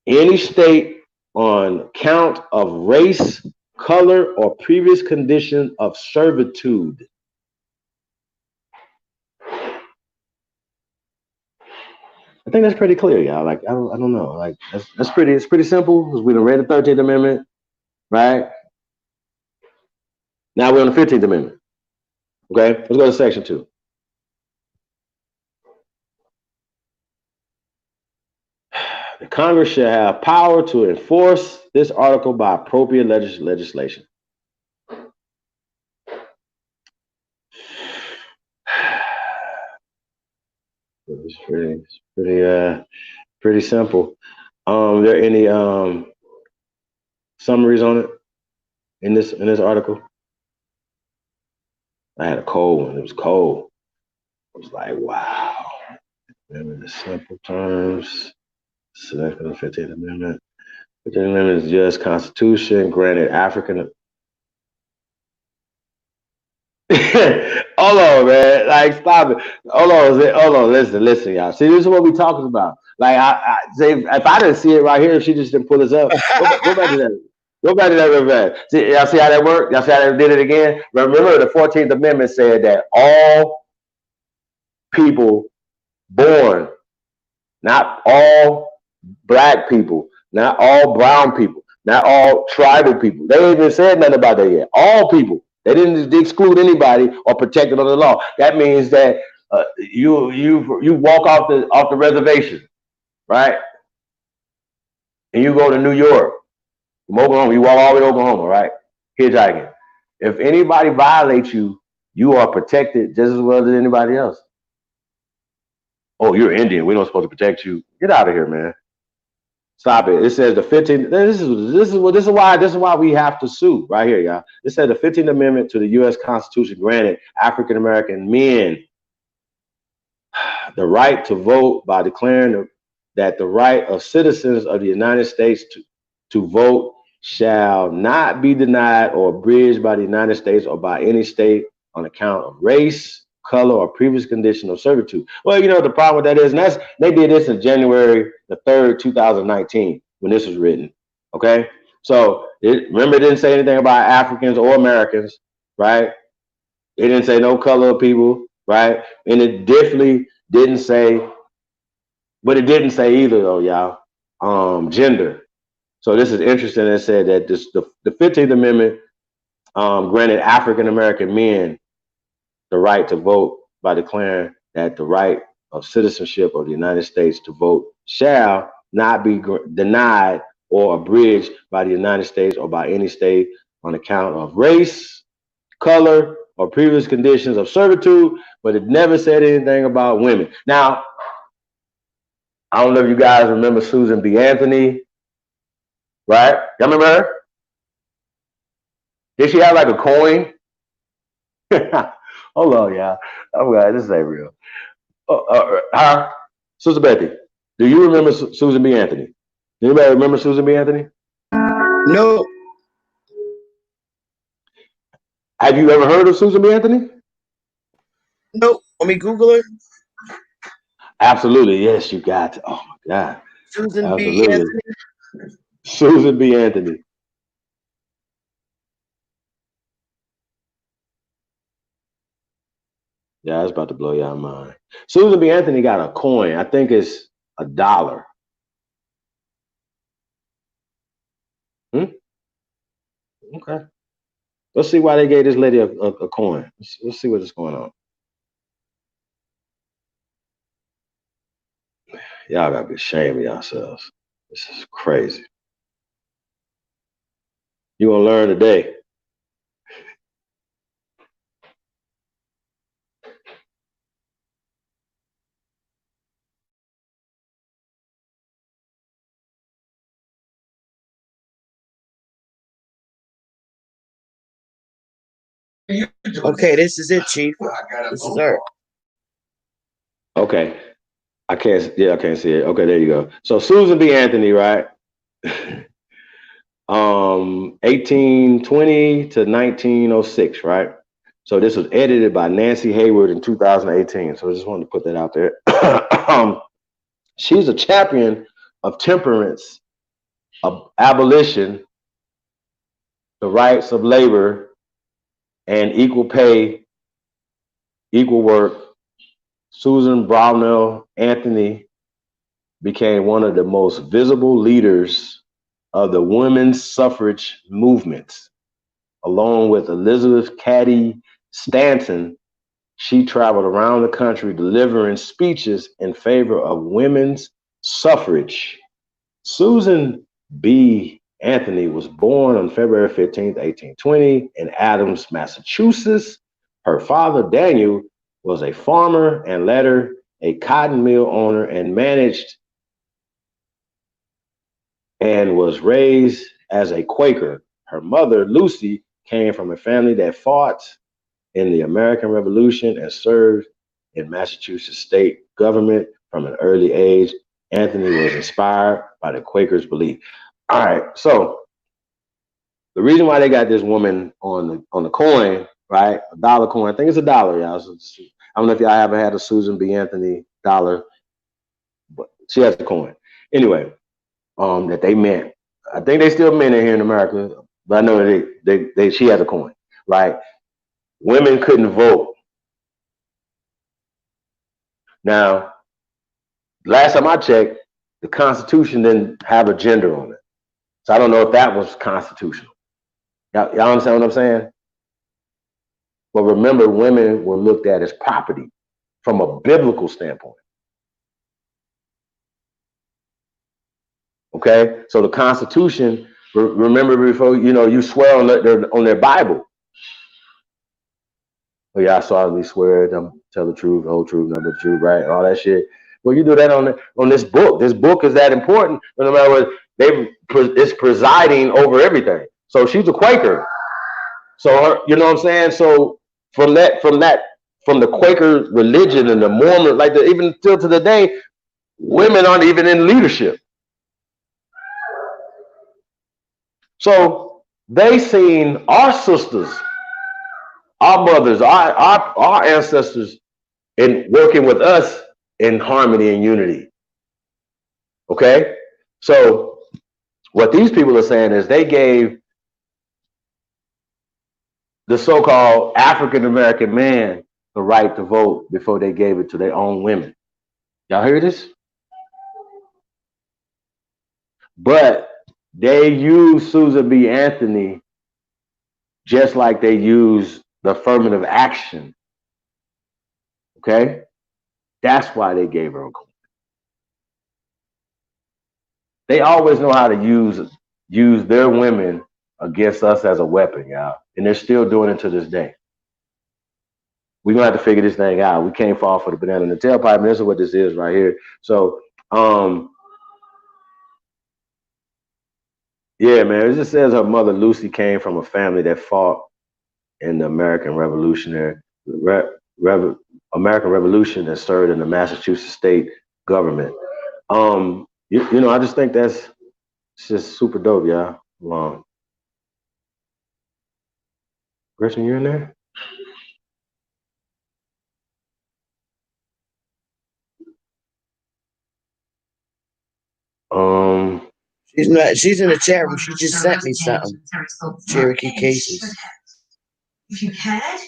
Any state on count of race, color, or previous condition of servitude. I think that's pretty clear, y'all. Like I don't know. Like that's pretty. It's pretty simple because we done read the 13th Amendment, right? Now we're on the 15th Amendment. Okay, let's go to Section 2. The Congress shall have power to enforce this article by appropriate legislation. It's pretty simple. There any summaries on it in this article? I had a cold one. It was cold. I was like, wow. In the simple terms, select the 15th Amendment. 15th Amendment is the U.S. Constitution, granted African. Hold on, man. Like, stop it. Hold on. Listen, y'all. See, this is what we talking about. Like, I say, if I didn't see it right here, if she just didn't pull this up, go back to that. Go back to that real fast. See, y'all see how that worked? Y'all see how they did it again? Remember, the 14th Amendment said that all people born, not all black people, not all brown people, not all tribal people. They ain't even said nothing about that yet. All people. They didn't exclude anybody or protected under the law. That means that you walk off the reservation, right? And you go to New York, from Oklahoma, you walk all the way to Oklahoma, right? Hitchhiking. If anybody violates you, you are protected just as well as anybody else. Oh, you're Indian. We're not supposed to protect you. Get out of here, man. Stop it. It says the 15th. This is why we have to sue right here, y'all. It says the 15th Amendment to the U.S. Constitution granted African American men the right to vote by declaring that the right of citizens of the United States to vote shall not be denied or abridged by the United States or by any state on account of race, color, or previous condition of servitude. Well, you know the problem with that is, and they did this in January the 3rd, 2019, when this was written. Okay, so remember, it didn't say anything about Africans or Americans, right? It didn't say no color of people, right? And it definitely didn't say, but it didn't say either though, y'all. Gender. So this is interesting. It said that the 15th Amendment granted African American men the right to vote by declaring that the right of citizenship of the United States to vote shall not be denied or abridged by the United States or by any state on account of race, color, or previous conditions of servitude, but it never said anything about women. Now, I don't know if you guys remember Susan B. Anthony, right? Y'all remember her? Did she have like a coin? Hold on, y'all. Oh God, this ain't real. Sister Bethy, do you remember Susan B. Anthony? Anybody remember Susan B. Anthony? No. Have you ever heard of Susan B. Anthony? Nope. Let me Google her. Absolutely. Yes, you got to. Oh my God. Susan B. Absolutely. Anthony. Susan B. Anthony. Yeah, that's about to blow your mind. Susan B. Anthony got a coin. I think it's $1. Okay. Let's see why they gave this lady a coin. Let's see what's going on. Y'all gotta be ashamed of yourselves. This is crazy. You're gonna learn today. Okay, this is it, Chief. This is her. Okay. I can't see it. Okay, there you go. So Susan B. Anthony, right? 1820 to 1906, right? So this was edited by Nancy Hayward in 2018. So I just wanted to put that out there. She's a champion of temperance, of abolition, the rights of labor, and equal pay, equal work. Susan Brownell Anthony became one of the most visible leaders of the women's suffrage movement. Along with Elizabeth Cady Stanton, she traveled around the country delivering speeches in favor of women's suffrage. Susan B. Anthony was born on February 15th, 1820 in Adams, Massachusetts. Her father, Daniel, was a farmer and later a cotton mill owner and managed and was raised as a Quaker. Her mother, Lucy, came from a family that fought in the American Revolution and served in Massachusetts state government from an early age. Anthony was inspired by the Quakers' belief. All right, so the reason why they got this woman on the coin, right? $1 coin. I think it's $1, y'all. So I don't know if y'all ever had a Susan B. Anthony dollar, but she has a coin. Anyway, that they meant. I think they still mint it here in America, but I know she has a coin, right? Women couldn't vote. Now, last time I checked, the Constitution didn't have a gender on it. So I don't know if that was constitutional. Y'all understand what I'm saying? But remember, women were looked at as property from a biblical standpoint. Okay? So the Constitution, remember before, you swear on their Bible. Oh yeah, I solemnly swear, tell the truth, the whole truth, nothing but the truth, right? All that shit. Well, you do that on this book. This book is that important. No matter what, it's presiding over everything. So she's a Quaker. So her, you know what I'm saying? So from the Quaker religion and the Mormon, even still to the day, women aren't even in leadership. So they seen our sisters, our mothers, our ancestors in working with us in harmony and unity. Okay? So what these people are saying is they gave the so-called African American man the right to vote before they gave it to their own women. Y'all hear this? But they use Susan B. Anthony just like they use the affirmative action. Okay? That's why they gave her a coin. They always know how to use their women against us as a weapon, y'all. And they're still doing it to this day. We're gonna have to figure this thing out. We can't fall for the banana in the tailpipe. And this is what this is right here. So, yeah, man, it just says her mother Lucy came from a family that fought in the Re, Rev, American Revolution and served in the Massachusetts state government. You know, I just think that's it's just super dope, y'all. Gretchen, you in there? Um, She's not. She's in the chat room. She just sent me something. Cherokee cases. If you had,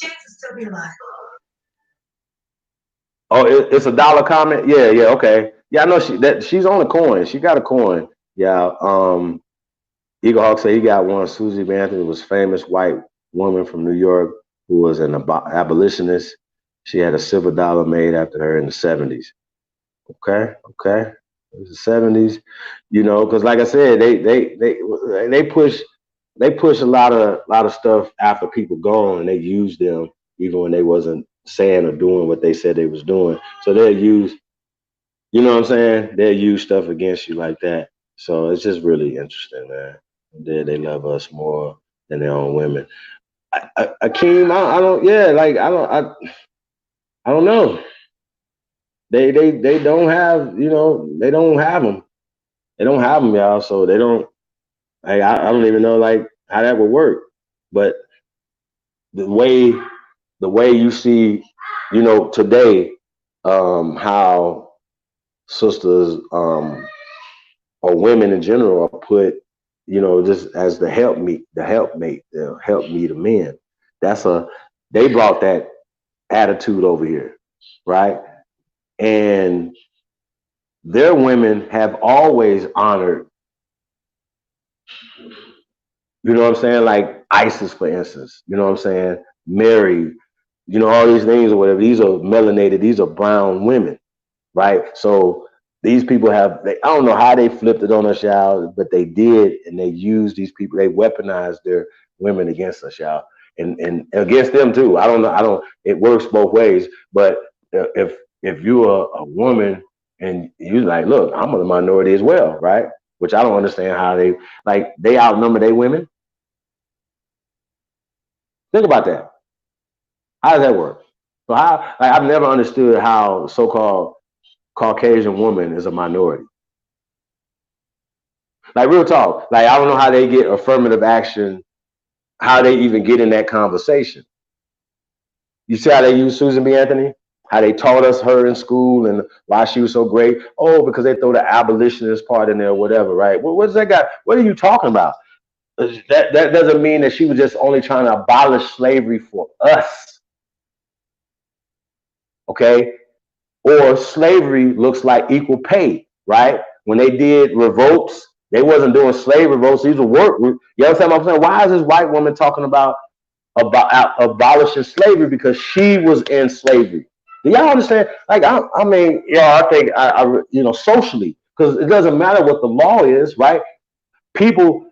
James would still be alive. oh, it's a dollar comment. Yeah, yeah, okay. Yeah, I know she's on a coin. She got a coin. Yeah. Eagle Hawk said he got one. Susie B. Anthony was famous white woman from New York who was an abolitionist. She had a silver dollar made after her in the 70s. Okay, okay. It was the 70s, you know, because like I said, they push a lot of stuff after people gone, and they use them even when they wasn't saying or doing what they said they was doing. So they'll use, you know what I'm saying? They'll use stuff against you like that. So it's just really interesting, man. They love us more than their own women. Akeem, I don't, yeah, like I don't know. They don't have, you know, they don't have them. They don't have them, y'all. So they don't. Like, I don't even know like how that would work. But the way you see, you know, today, how sisters or women in general are put, you know, just as the helpmate, the help me to men. They brought that attitude over here, right? And their women have always honored, you know what I'm saying? Like ISIS, for instance, you know what I'm saying? Mary, you know, all these names or whatever. These are melanated, these are brown women, right? So these people I don't know how they flipped it on us, y'all, but they did, and they used these people, they weaponized their women against us, y'all, and against them too. I don't know, it works both ways, but if you're a woman and you like, look, I'm a minority as well, right? Which I don't understand how they outnumber their women. Think about that. How does that work? So I've never understood how so-called Caucasian woman is a minority. Like real talk. Like I don't know how they get affirmative action, how they even get in that conversation. You see how they use Susan B. Anthony? How they taught us her in school and why she was so great. Oh, because they throw the abolitionist part in there or whatever, right? What does that got? What are you talking about? That doesn't mean that she was just only trying to abolish slavery for us. Okay? Or slavery looks like equal pay, right? When they did revolts, they wasn't doing slave revolts. These were work. You know what I'm saying? Why is this white woman talking about abolishing slavery? Because she was in slavery. Do y'all understand? Like, I mean, yeah, I think, you know, socially, because it doesn't matter what the law is, right? People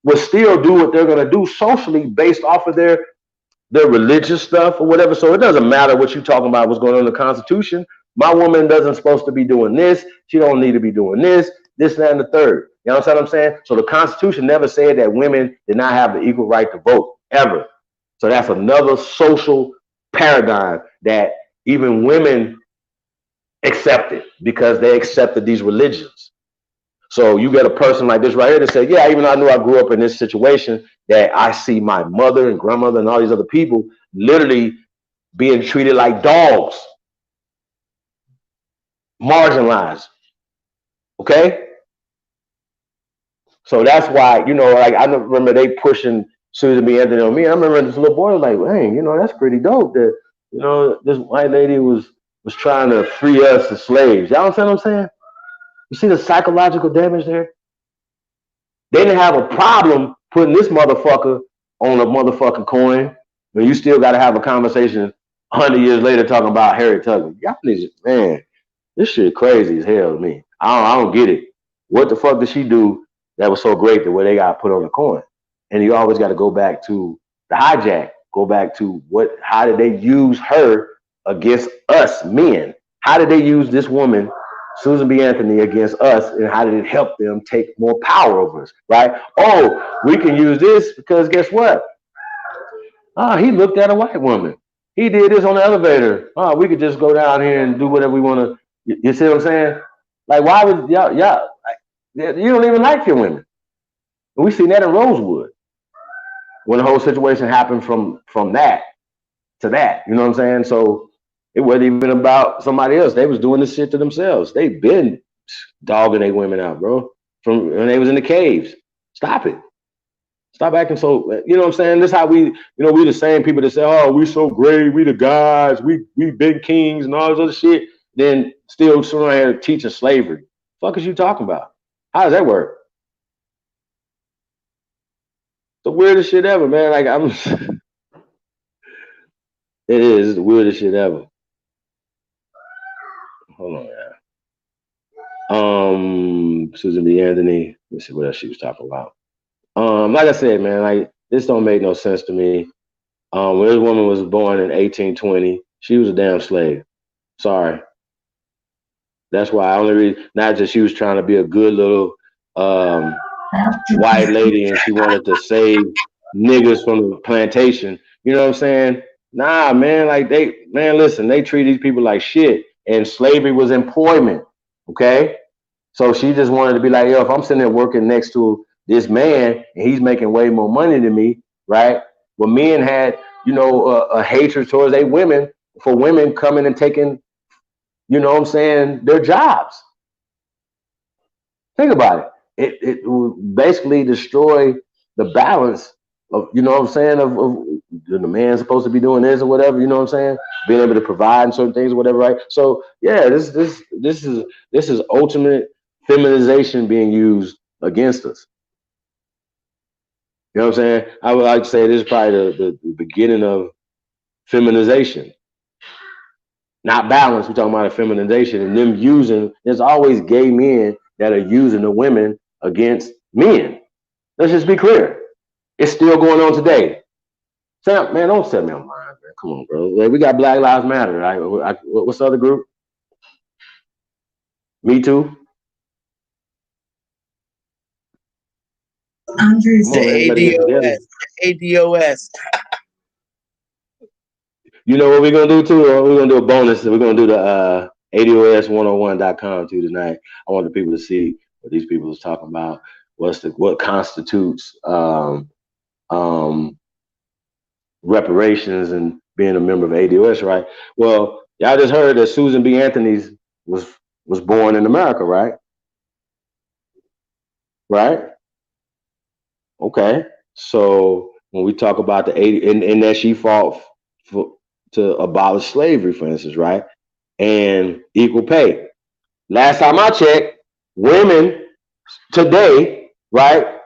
will still do what they're going to do socially based off of their religious stuff or whatever. So it doesn't matter what you're talking about, what's going on in the Constitution. My woman doesn't supposed to be doing this. She don't need to be doing this, that, and the third. You know what I'm saying? So the Constitution never said that women did not have the equal right to vote, ever. So that's another social paradigm that even women accepted because they accepted these religions. So you get a person like this right here that said, yeah, even though I knew I grew up in this situation, that I see my mother and grandmother and all these other people literally being treated like dogs, marginalized. Okay? So that's why, you know, like I remember they pushing Susan B. Anthony on me. I remember this little boy was like, hey, you know, that's pretty dope that, you know, this white lady was trying to free us as slaves. Y'all understand what I'm saying? You see the psychological damage there? They didn't have a problem putting this motherfucker on a motherfucking coin, but you still got to have a conversation 100 years later talking about Harriet Tubman. Y'all niggas, man, this shit crazy as hell to me. I don't get it. What the fuck did she do that was so great that where they got put on the coin? And you always got to go back to the hijack go back to how did they use her against us men? How did they use this woman, Susan B. Anthony, against us, and how did it help them take more power over us, right? Oh, we can use this because guess what? He looked at a white woman. He did this on the elevator. We could just go down here and do whatever we want to. You see what I'm saying? Like, why would y'all like, you don't even like your women. And we seen that in Rosewood when the whole situation happened from that to that. You know what I'm saying? So it wasn't even about somebody else. They was doing this shit to themselves. They've been dogging their women out, bro, from when they was in the caves. Stop it. Stop acting so, you know what I'm saying? This is how we the same people that say, oh, we so great, we the gods, we big kings and all this other shit, then still sitting around here teaching slavery. Fuck is you talking about? How does that work? The weirdest shit ever, man. Like it is the weirdest shit ever. Hold on, yeah. Susan B. Anthony. Let's see what else she was talking about. Like I said, man, like this don't make no sense to me. When this woman was born in 1820, she was a damn slave. Sorry. That's why I only read, not just she was trying to be a good little white lady and she wanted to save niggas from the plantation. You know what I'm saying? Nah, man, like listen, they treat these people like shit. And slavery was employment. Okay? So she just wanted to be like, yo, if I'm sitting there working next to this man and he's making way more money than me, right? Well, men had, a hatred towards women for women coming and taking, you know what I'm saying, their jobs. Think about it. It will basically destroy the balance of, you know what I'm saying, of the man supposed to be doing this or whatever, you know what I'm saying? Being able to provide certain things or whatever, right? So yeah, this is ultimate feminization being used against us. You know what I'm saying? I would like to say this is probably the beginning of feminization. Not balance, we're talking about a feminization and them using, there's always gay men that are using the women against men. Let's just be clear. It's still going on today. Sam, man, don't set me on mind, man. Come on, bro. Like, we got Black Lives Matter, right? What's the other group? Me Too? Andrew's Come on, everybody get together. ADOS. You know what we're going to do, too? We're going to do a bonus. We're going to do the ADOS101.com, too, tonight. I want the people to see what these people is talking about. What constitutes reparations and being a member of ADOS, right? Well, y'all just heard that Susan B. Anthony was born in America, right? Right? Okay. So when we talk about the 80, and that she fought to abolish slavery, for instance, right? And equal pay. Last time I checked, women today, right?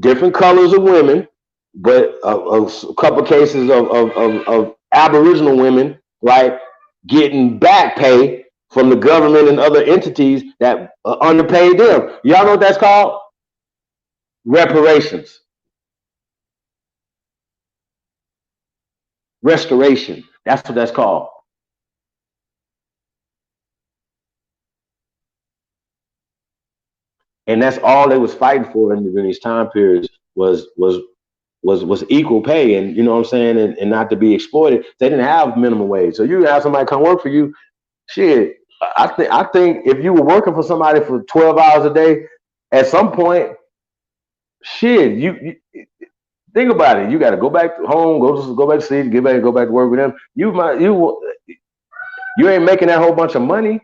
Different colors of women, but a couple cases of Aboriginal women, right, getting back pay from the government and other entities that underpaid them. Y'all know what that's called? Reparations. Restoration. That's what that's called. And that's all they was fighting for in these time periods was equal pay, and you know what I'm saying, and not to be exploited. They didn't have minimum wage, so you have somebody come work for you. Shit, I think if you were working for somebody for 12 hours a day, at some point, shit, you think about it. You got to go back home, go back to sleep, go back to work with them. You ain't making that whole bunch of money.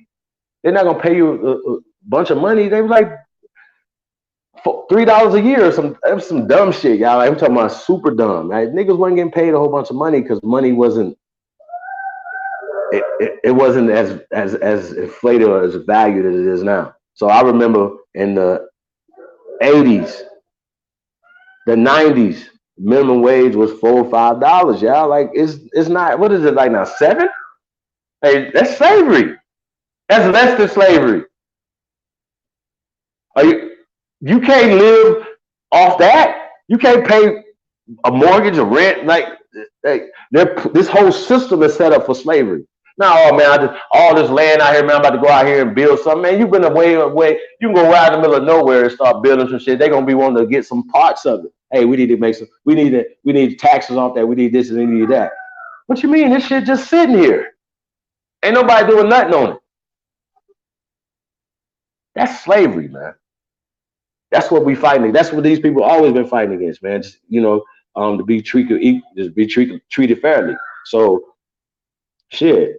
They're not gonna pay you a bunch of money. They were like $3 a year, that was some dumb shit, y'all. I'm talking about super dumb. Right? Niggas wasn't getting paid a whole bunch of money because money wasn't. It wasn't as inflated or as valued as it is now. So I remember in the 80s, the 90s, minimum wage was $4 or $5, y'all. Like it's not. What is it like now? 7? Hey, that's slavery. That's less than slavery. You can't live off that. You can't pay a mortgage or rent. Like this whole system is set up for slavery. Now, oh man, all this land out here, man, I'm about to go out here and build something. Man, you've been away. You can go right in the middle of nowhere and start building some shit. They're gonna be wanting to get some parts of it. Hey, we need to make some. We need taxes off that. We need this and we need that. What you mean? This shit just sitting here. Ain't nobody doing nothing on it. That's slavery, man. That's what we fighting. That's what these people always been fighting against, man. Just, to be treated fairly. So shit,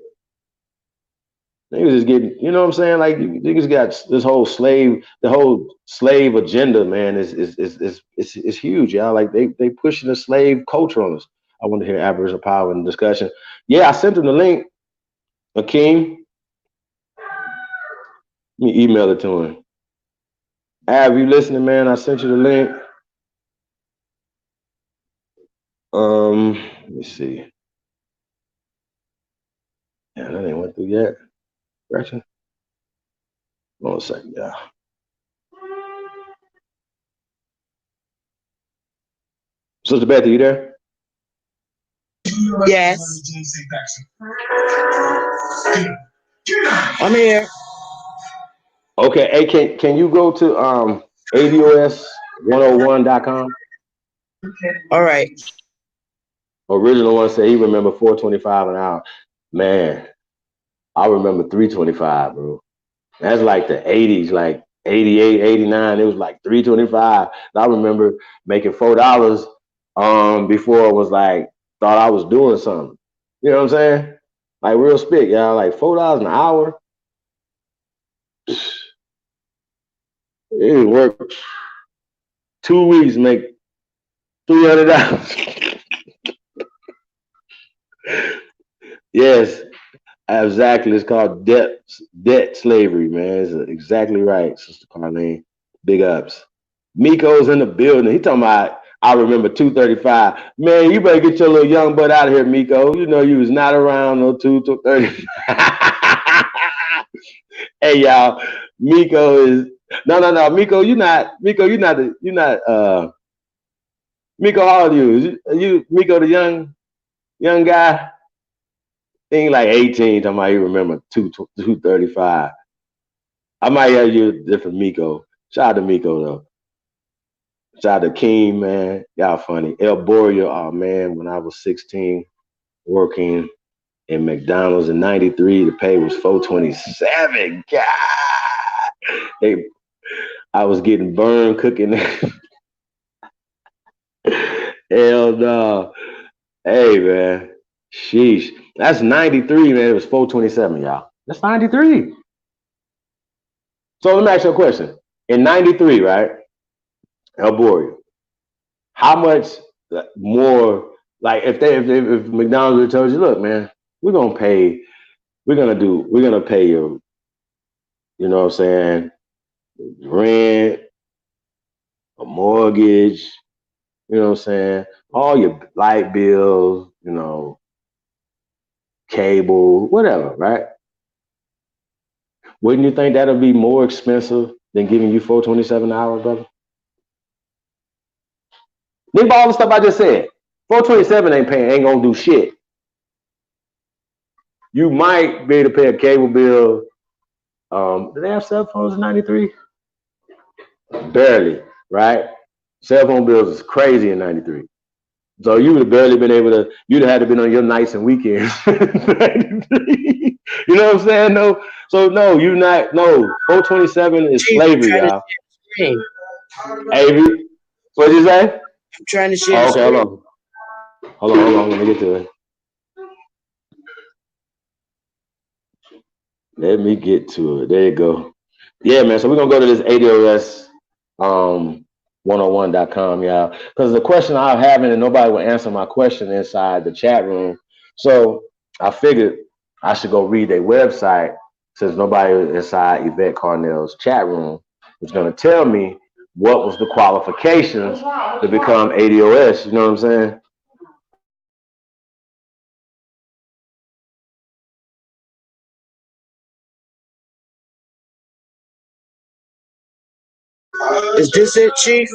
niggas is getting, you know what I'm saying? Like niggas got this whole slave agenda, man. Is huge, y'all. Like they pushing the slave culture on us. I want to hear Aboriginal power in the discussion. Yeah, I sent him the link, Akeem. Let me email it to him. Ab, you listening, man? I sent you the link. Let me see. Yeah, that ain't went through yet. Gretchen? Hold on a second, yeah. Sister Bethy, you there? Yes. I'm here. Okay, hey, can you go to ADOS101.com? All right. Original one said he remember $4.25 an hour. Man, I remember $3.25, bro. That's like the 80s, like 88, 89. It was like $3.25. I remember making $4 before it was like thought I was doing something. You know what I'm saying? Like real spit, y'all. Like $4 an hour. It work 2 weeks, make $300. Yes, exactly. It's called debt slavery, man. It's exactly right, Sister Carlene. Big ups. Miko's in the building. He talking about I remember 235. Man, you better get your little young butt out of here, Miko. You know you was not around no 235. Hey y'all, Miko is no. Miko, you're not Miko, you're not Miko, how old are you? You Miko the young guy? He ain't like 18, talking about you remember 235. I might have you a different Miko. Shout out to Miko though. Shout out to Keem, man. Y'all funny. El Boria, oh man, when I was 16 working in McDonald's in 93, the pay was $4.27. God. Hey, I was getting burned cooking. Hell no. Hey man. Sheesh. That's 93, man. It was $4.27, y'all. That's 93. So let me ask you a question. In 93, right? El Boria, how much more, like if McDonald's would told you, look, man, we're gonna pay you, you know what I'm saying, rent, a mortgage, you know what I'm saying, all your light bills, you know, cable, whatever, right? Wouldn't you think that'll be more expensive than giving you $4.27 an hour, brother? Think about all the stuff I just said. $4.27 ain't gonna do shit. You might be able to pay a cable bill. Did they have cell phones in 93? Barely, right? Cell phone bills is crazy in 93. So you would have barely been able to, you'd have had to been on your nights and weekends. You know what I'm saying? No. So no, you not, no. 427 is slavery, y'all. Avery, what'd you say? I'm trying to share. Okay, hold on. Let me get to it. Let me get to it. There you go. Yeah, man. So we're gonna go to this ADOS 101.com, y'all. Because the question I'm having and nobody will answer my question inside the chat room. So I figured I should go read their website since nobody inside Yvette Carnell's chat room was gonna tell me what was the qualifications to become ADOS. You know what I'm saying? Is this it, Chief?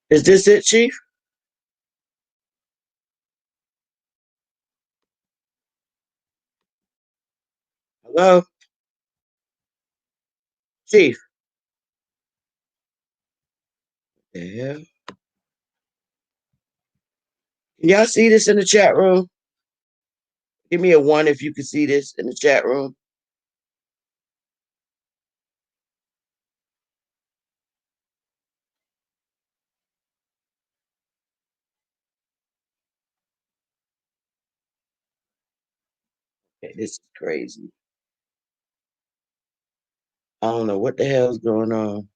Is this it, Chief? Hello? Chief? The hell? Can y'all see this in the chat room? Give me a 1 if you can see this in the chat room. Okay, this is crazy. I don't know what the hell's going on.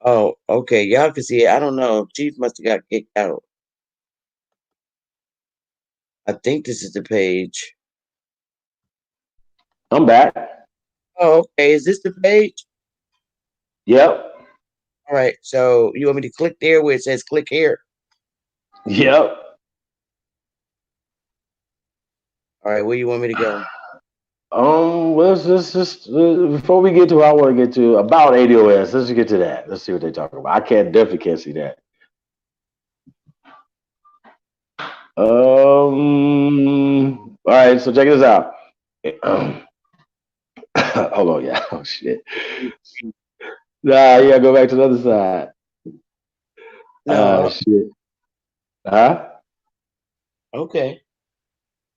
Oh, okay. Y'all can see it. I don't know. Chief must have got kicked out. I think this is the page. I'm back. Oh, okay. Is this the page? Yep. All right. So you want me to click there where it says click here? Yep. All right. Where you want me to go? Let's just before we get to what I want to get to about ADOS, let's just get to that. Let's see what they're talking about. I definitely can't see that. All right, so check this out. Hold on, yeah. Oh shit. Nah, you gotta go back to the other side. No. Shit. Huh? Okay.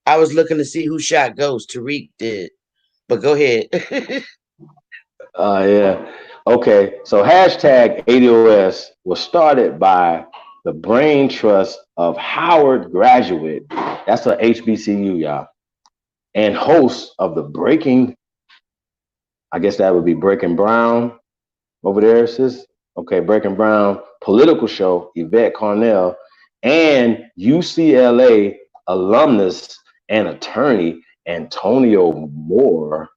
I was looking to see who shot Ghost. Tariq did. But go ahead. Yeah. Okay. So hashtag ADOS was started by the brain trust of Howard graduate. That's a HBCU, y'all. And host of the I guess that would be Breaking Brown over there, sis. Okay, Breaking Brown political show, Yvette Carnell, and UCLA alumnus and attorney Antonio Moore,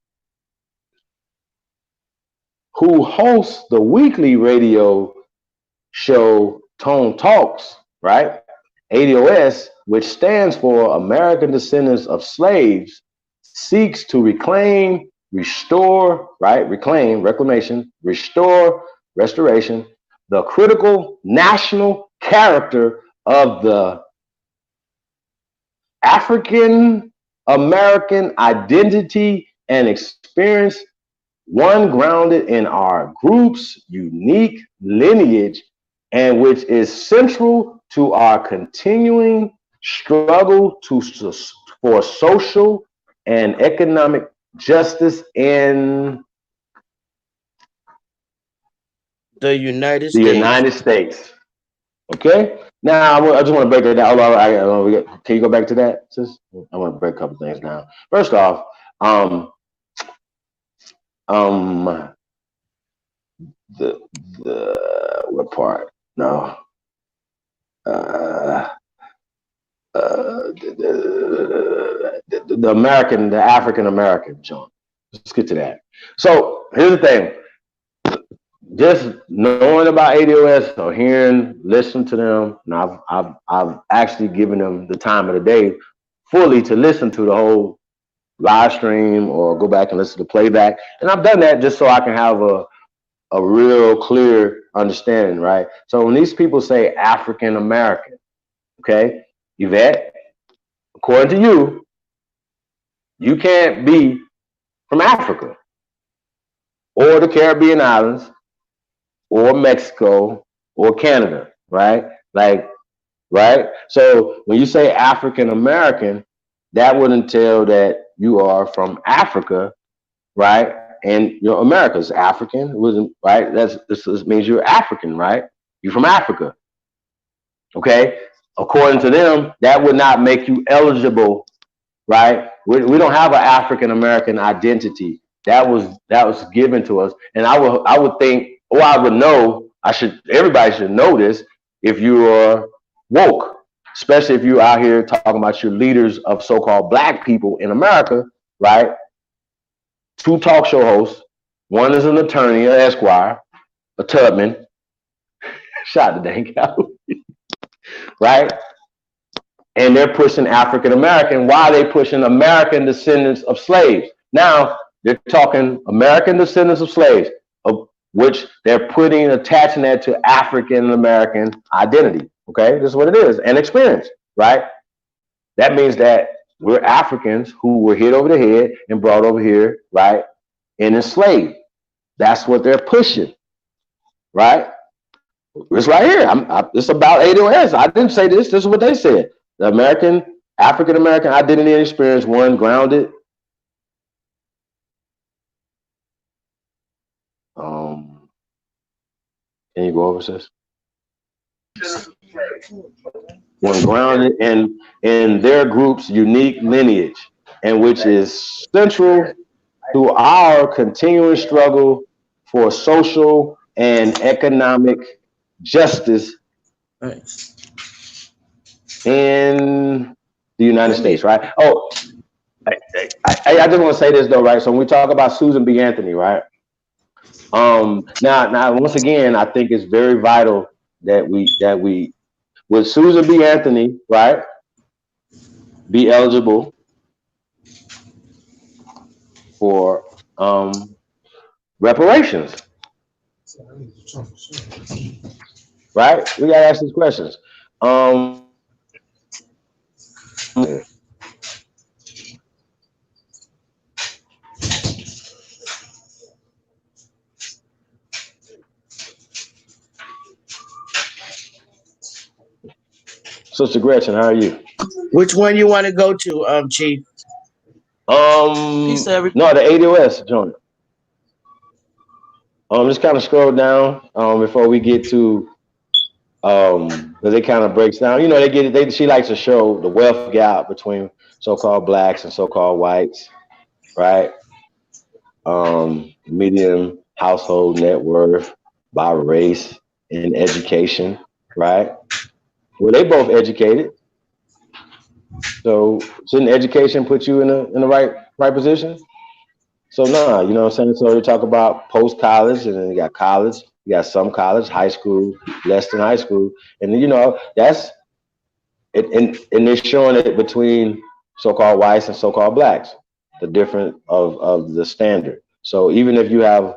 who hosts the weekly radio show Tone Talks, right? ADOS, which stands for American Descendants of Slaves, seeks to reclaim, restore, right? Reclamation, restore, restoration, the critical national character of the African American identity and experience, one grounded in our group's unique lineage and which is central to our continuing struggle for social and economic justice in The United the States. United States. Okay? Now, I just want to break it down. Can you go back to that, sis? I want to break a couple things down. First off, the what part? No. The American, the African American joint. Let's get to that. So here's the thing. Just knowing about ADOS or listening to them, and I've actually given them the time of the day fully to listen to the whole live stream or go back and listen to playback. And I've done that just so I can have a real clear understanding, right? So when these people say African American, okay, Yvette, according to you, you can't be from Africa or the Caribbean islands or Mexico or Canada, right? Like, right? So when you say African American, that would entail that you are from Africa, right? And you're America's African, right? This means you're African, right? You're from Africa, okay? According to them, that would not make you eligible, right? We don't have an African American identity. That was given to us, and I would think, or I would know. Everybody should know this if you are woke, especially if you're out here talking about your leaders of so-called black people in America, right? Two talk show hosts. One is an attorney, an Esquire, a Tubman. Shot the dang out. right? And they're pushing African American. Why are they pushing American descendants of slaves? Now they're talking American descendants of slaves, of which they're attaching that to African American identity. Okay, this is what it is, and experience, right? That means that we're Africans who were hit over the head and brought over here, right, and enslaved. That's what they're pushing, right? It's right here. It's about ADOS. I didn't say this. This is what they said. The African American identity and experience, one grounded. Can you go over this? One grounded in their group's unique lineage, and which is central to our continuing struggle for social and economic justice in the United States, right? Oh, I just want to say this though, right? So when we talk about Susan B. Anthony, right? Now, once again, I think it's very vital that we, with Susan B. Anthony, right, be eligible for reparations, right? We gotta ask these questions. Sister Gretchen, how are you? Which one you want to go to, Chief? No, the ADOS joint. Just kind of scroll down before we get to because it kind of breaks down. You know, she likes to show the wealth gap between so-called blacks and so-called whites, right? Median household net worth by race and education, right? Well, they both educated. So shouldn't education put you in the right position? So nah, you know what I'm saying? So we talk about post-college, and then you got college, you got some college, high school, less than high school. And you know, that's it, and they're showing it between so-called whites and so-called blacks, the difference of the standard. So even if you have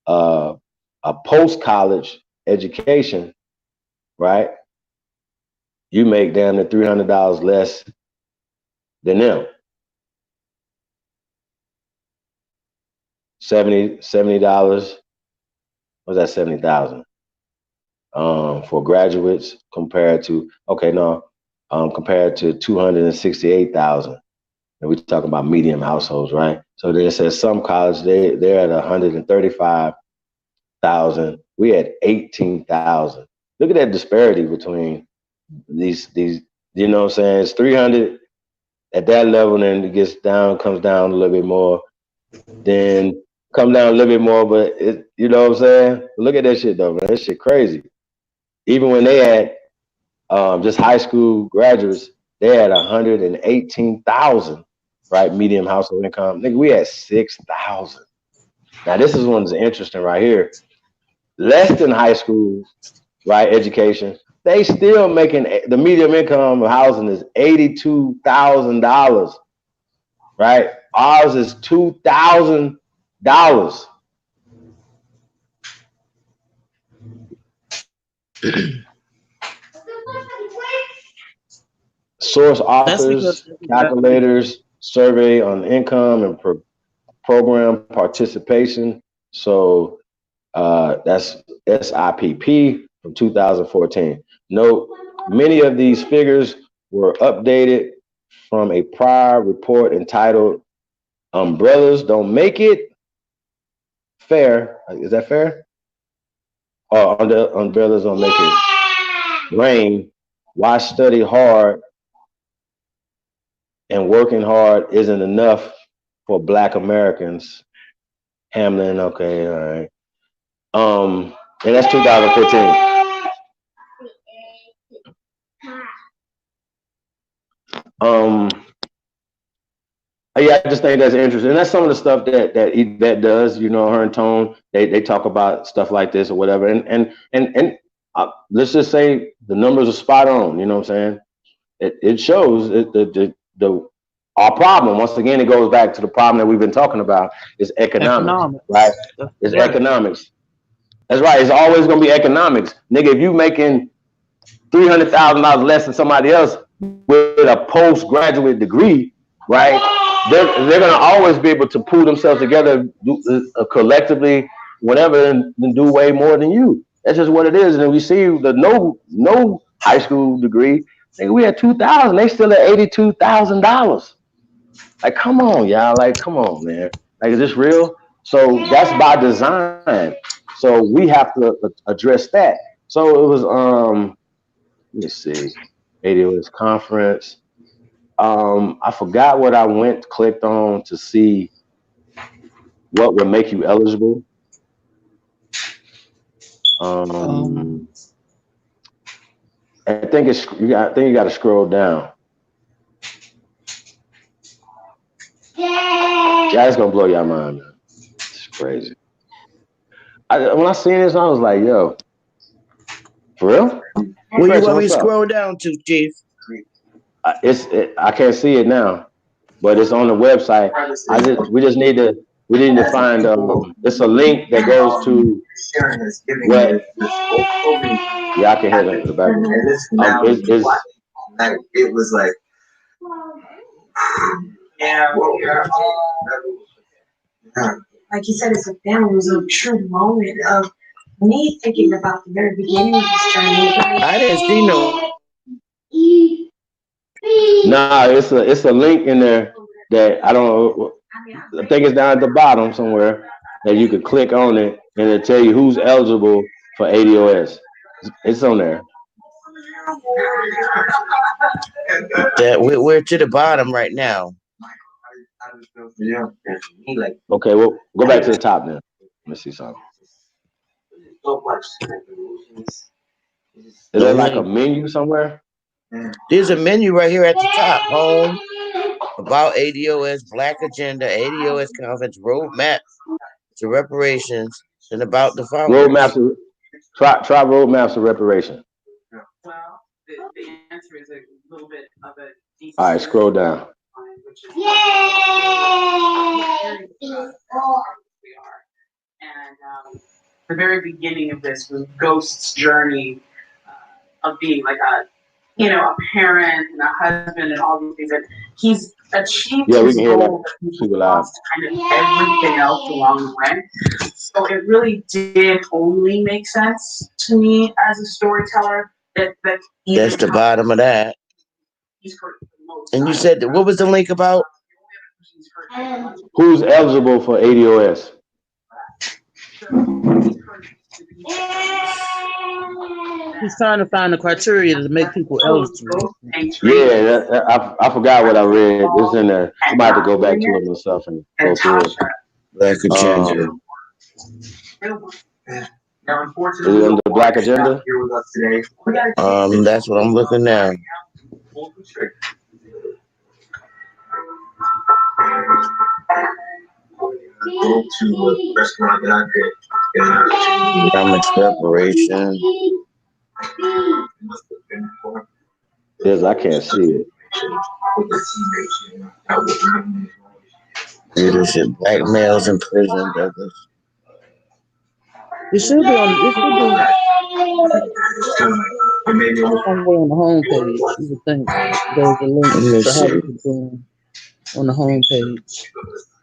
a post-college education, right, you make damn near $300 less than them. $70. What's that? 70,000 for graduates compared to compared to 268,000. And we're talking about medium households, right? So then it says some college they're at 135,000. We at 18,000. Look at that disparity between these. You know what I'm saying? It's 300 at that level, then it comes down a little bit more. Then come down a little bit more, but you know what I'm saying? Look at that shit though, man. That shit crazy. Even when they had just high school graduates, they had 118,000, right? Medium household income. Nigga, we had 6,000. Now this is one's interesting right here. Less than high school, right? Education. They still making the medium income of housing is $82,000, right? Ours is $2,000. Source authors, calculators, survey on income and program participation. So that's SIPP from 2014. Note, many of these figures were updated from a prior report entitled Umbrellas Don't Make It Fair. Is that fair? Oh, umbrellas don't make it rain. Why study hard and working hard isn't enough for Black Americans. Hamlin, okay, all right. And that's 2015. Yeah, I just think that's interesting. And that's some of the stuff that Yvette does, you know, her and Tone, they talk about stuff like this or whatever. And let's just say the numbers are spot on. You know what I'm saying? It shows the our problem. Once again, it goes back to the problem that we've been talking about is economics, right? It's Right. economics. That's right. It's always gonna be economics, nigga. If you making $300,000 less than somebody else with a postgraduate degree, right? They're gonna always be able to pull themselves together collectively, whatever, and do way more than you. That's just what it is. And we see the no high school degree. Nigga, we had 2,000. They still at $82,000. Like, come on, y'all. Like, come on, man. Like, is this real? So that's by design. So we have to address that. So it was let me see, ADOS conference. I forgot what I clicked on to see what would make you eligible. I think you got to scroll down. Yeah, it's gonna blow your mind, man. It's crazy. When I seen this, I was like, yo, for real? Where you want me to scroll down to, Chief? I can't see it now, but it's on the website. We need to find it's a link that goes to what. Yeah, I can hear it in the background. It was like, yeah, Like you said, it's a family. It was a true moment of me thinking about the very beginning of this journey. I didn't see no. Nah, it's a link in there that I think it's down at the bottom somewhere that you could click on it and it'll tell you who's eligible for ADOS. It's on there. That we're to the bottom right now. Okay, well, go back to the top then. Let me see something. Is there like a menu somewhere? There's a menu right here at the top. Home, about ADOS, Black Agenda, ADOS Conference, Roadmap to Reparations, and about the founders. Roadmaps. Try roadmaps of reparation. Well, the answer is a little bit of a decent. All right, scroll down. We are. And the very beginning of this was Ghost's journey of being like a parent and a husband and all these things. And he's achieved his goal, but he's lost kind of everything else along the way. So it really did only make sense to me as a storyteller that that's the bottom of that. And you said, what was the link about? Who's eligible for ADOS? He's trying to find the criteria to make people eligible. Yeah, I forgot what I read. It's in there. I'm about to go back to it myself and go through it. Black Agenda. Is it on the Black Agenda? That's what I'm looking at. Go to a restaurant that I did. Economic separation. Yes, I can't see it. Leadership, black males in prison, brothers. It should be on. Somewhere on the homepage. You would think there's a link to how you can join on the homepage.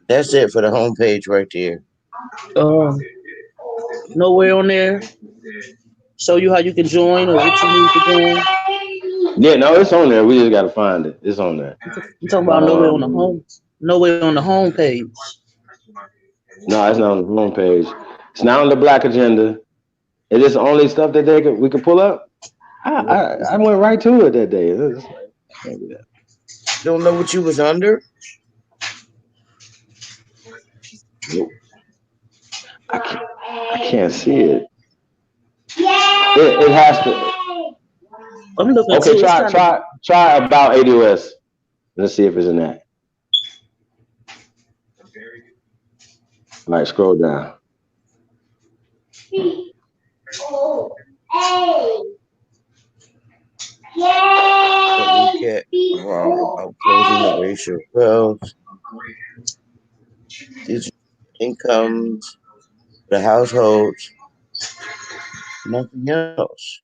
That's it for the homepage right there. Nowhere on there. Show you how you can join or what you need to join. Yeah, no, it's on there. We just gotta find it. It's on there. You talking about nowhere on the home? Nowhere on the homepage. No, it's not on the homepage. It's not on the Black Agenda. Is this the only stuff that we could pull up? I went right to it that day. Don't know what you was under? Nope. I can't see it. It has to. I'm looking. Okay, try about ADOS. Let's see if it's in that. All right, scroll down. Recap about closing the racial wealth, digital incomes, the households, nothing else.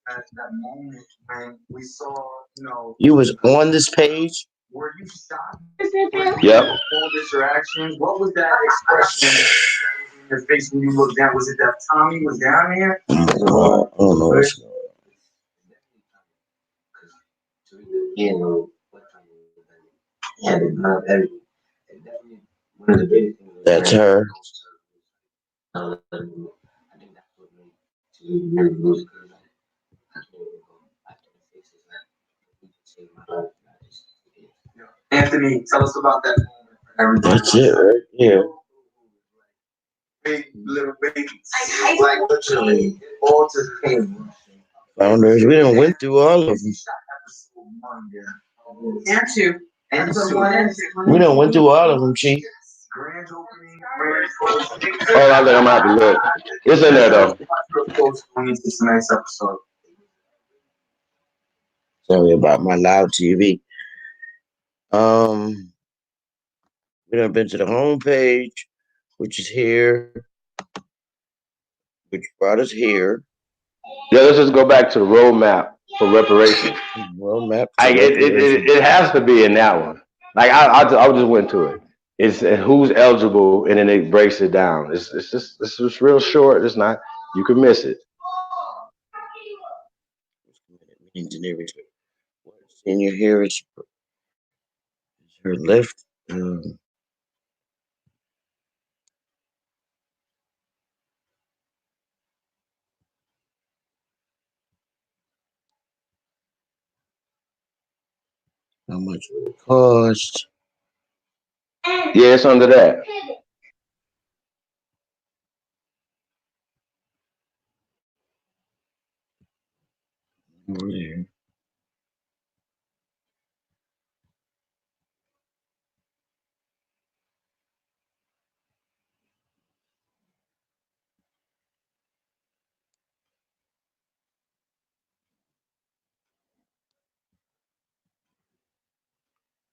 At that moment when we saw, You was on this page. were you shocked? Yep. All this reaction? What was that expression in your face when you looked down? Was it that Tommy was down there? I don't know what's going on. That's her. Anthony, tell us about that moment. That's it right here. Big little babies. Like literally all to the king. Founders, we done went through all of them. And two. And We done went through all of them, Chief. grand opening. Oh, I think I'm gonna have to look. It's in there though. It's a nice episode. Sorry about my loud TV. We done been to the home page, which is here, which brought us here. Yeah, let's just go back to the roadmap for reparations. Roadmap. It has to be in that one. Like I just went to it. It's who's eligible, and then it breaks it down. It's just real short. It's not, you can miss it. Senior here is her left. How much would it cost? Yeah, it's under that. Over there.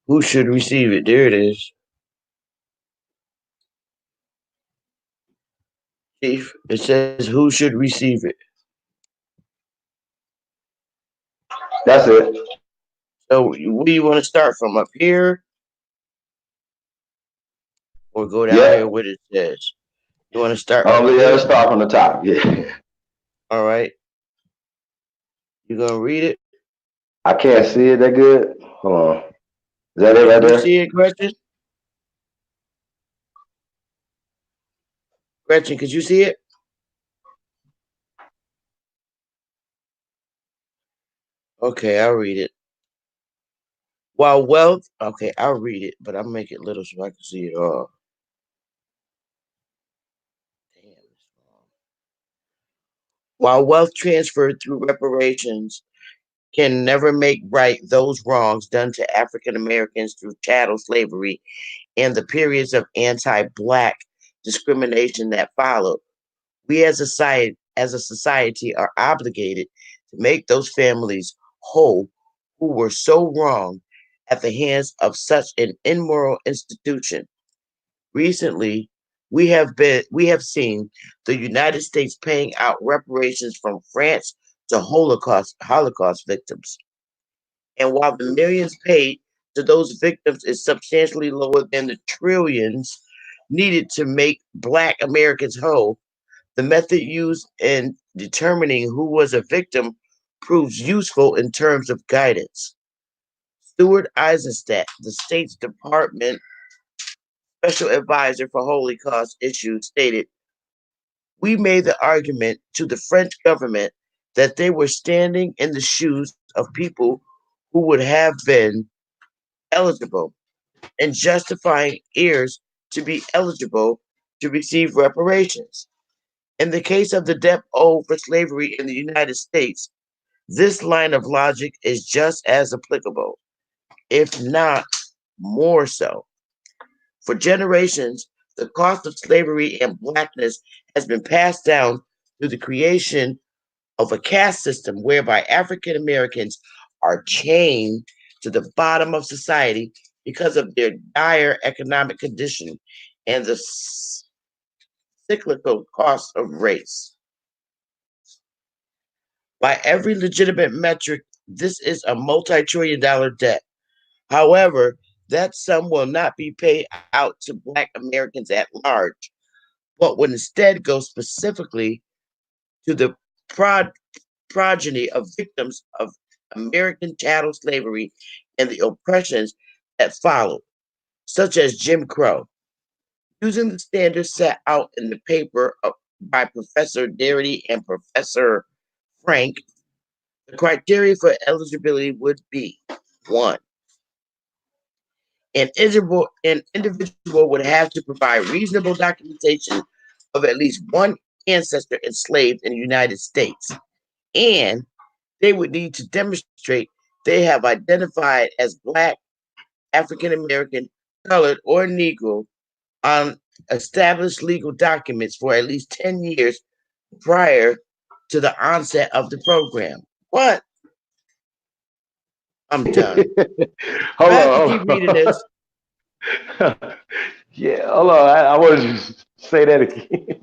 Who should receive it? There it is. Chief, it says who should receive it. That's it. So where do you want to start from? Up here? Or go down Yeah. here where it says? You want to start Yeah, up let's here? start from the top. Yeah. All right. You gonna read it? I can't see it that good. Hold on. Is that it right Can you there? see it, Gretchen? Gretchen, could you see it? Okay, I'll read it. While wealth, okay, I'll read it, but I'll make it little so I can see it all. Damn, it's wrong. While wealth transferred through reparations can never make right those wrongs done to African Americans through chattel slavery and the periods of anti-Black discrimination that followed, we as a society are obligated to make those families whole who were so wronged at the hands of such an immoral institution. Recently, we have seen the United States paying out reparations from France to Holocaust victims. And while the millions paid to those victims is substantially lower than the trillions needed to make Black Americans whole, the method used in determining who was a victim proves useful in terms of guidance. Stuart Eisenstadt, the State's Department Special Advisor for Holocaust issues, stated, "We made the argument to the French government that they were standing in the shoes of people who would have been eligible and justifying heirs to be eligible to receive reparations. In the case of the debt owed for slavery in the United States, this line of logic is just as applicable, if not more so. For generations, the cost of slavery and Blackness has been passed down through the creation of a caste system whereby African Americans are chained to the bottom of society because of their dire economic condition and the cyclical cost of race. By every legitimate metric, this is a multi-trillion-dollar debt. However, that sum will not be paid out to Black Americans at large, but would instead go specifically to the progeny of victims of American chattel slavery and the oppressions that followed, such as Jim Crow. Using the standards set out in the paper by Professor Darity and Professor Frank, the criteria for eligibility would be 1. An individual would have to provide reasonable documentation of at least one ancestor enslaved in the United States, and they would need to demonstrate they have identified as Black, African American, colored, or Negro on established legal documents for at least 10 years prior to the onset of the program. What? I'm done. Hold I have to on, keep hold reading this. on. Yeah, hold on. I want to just say that again.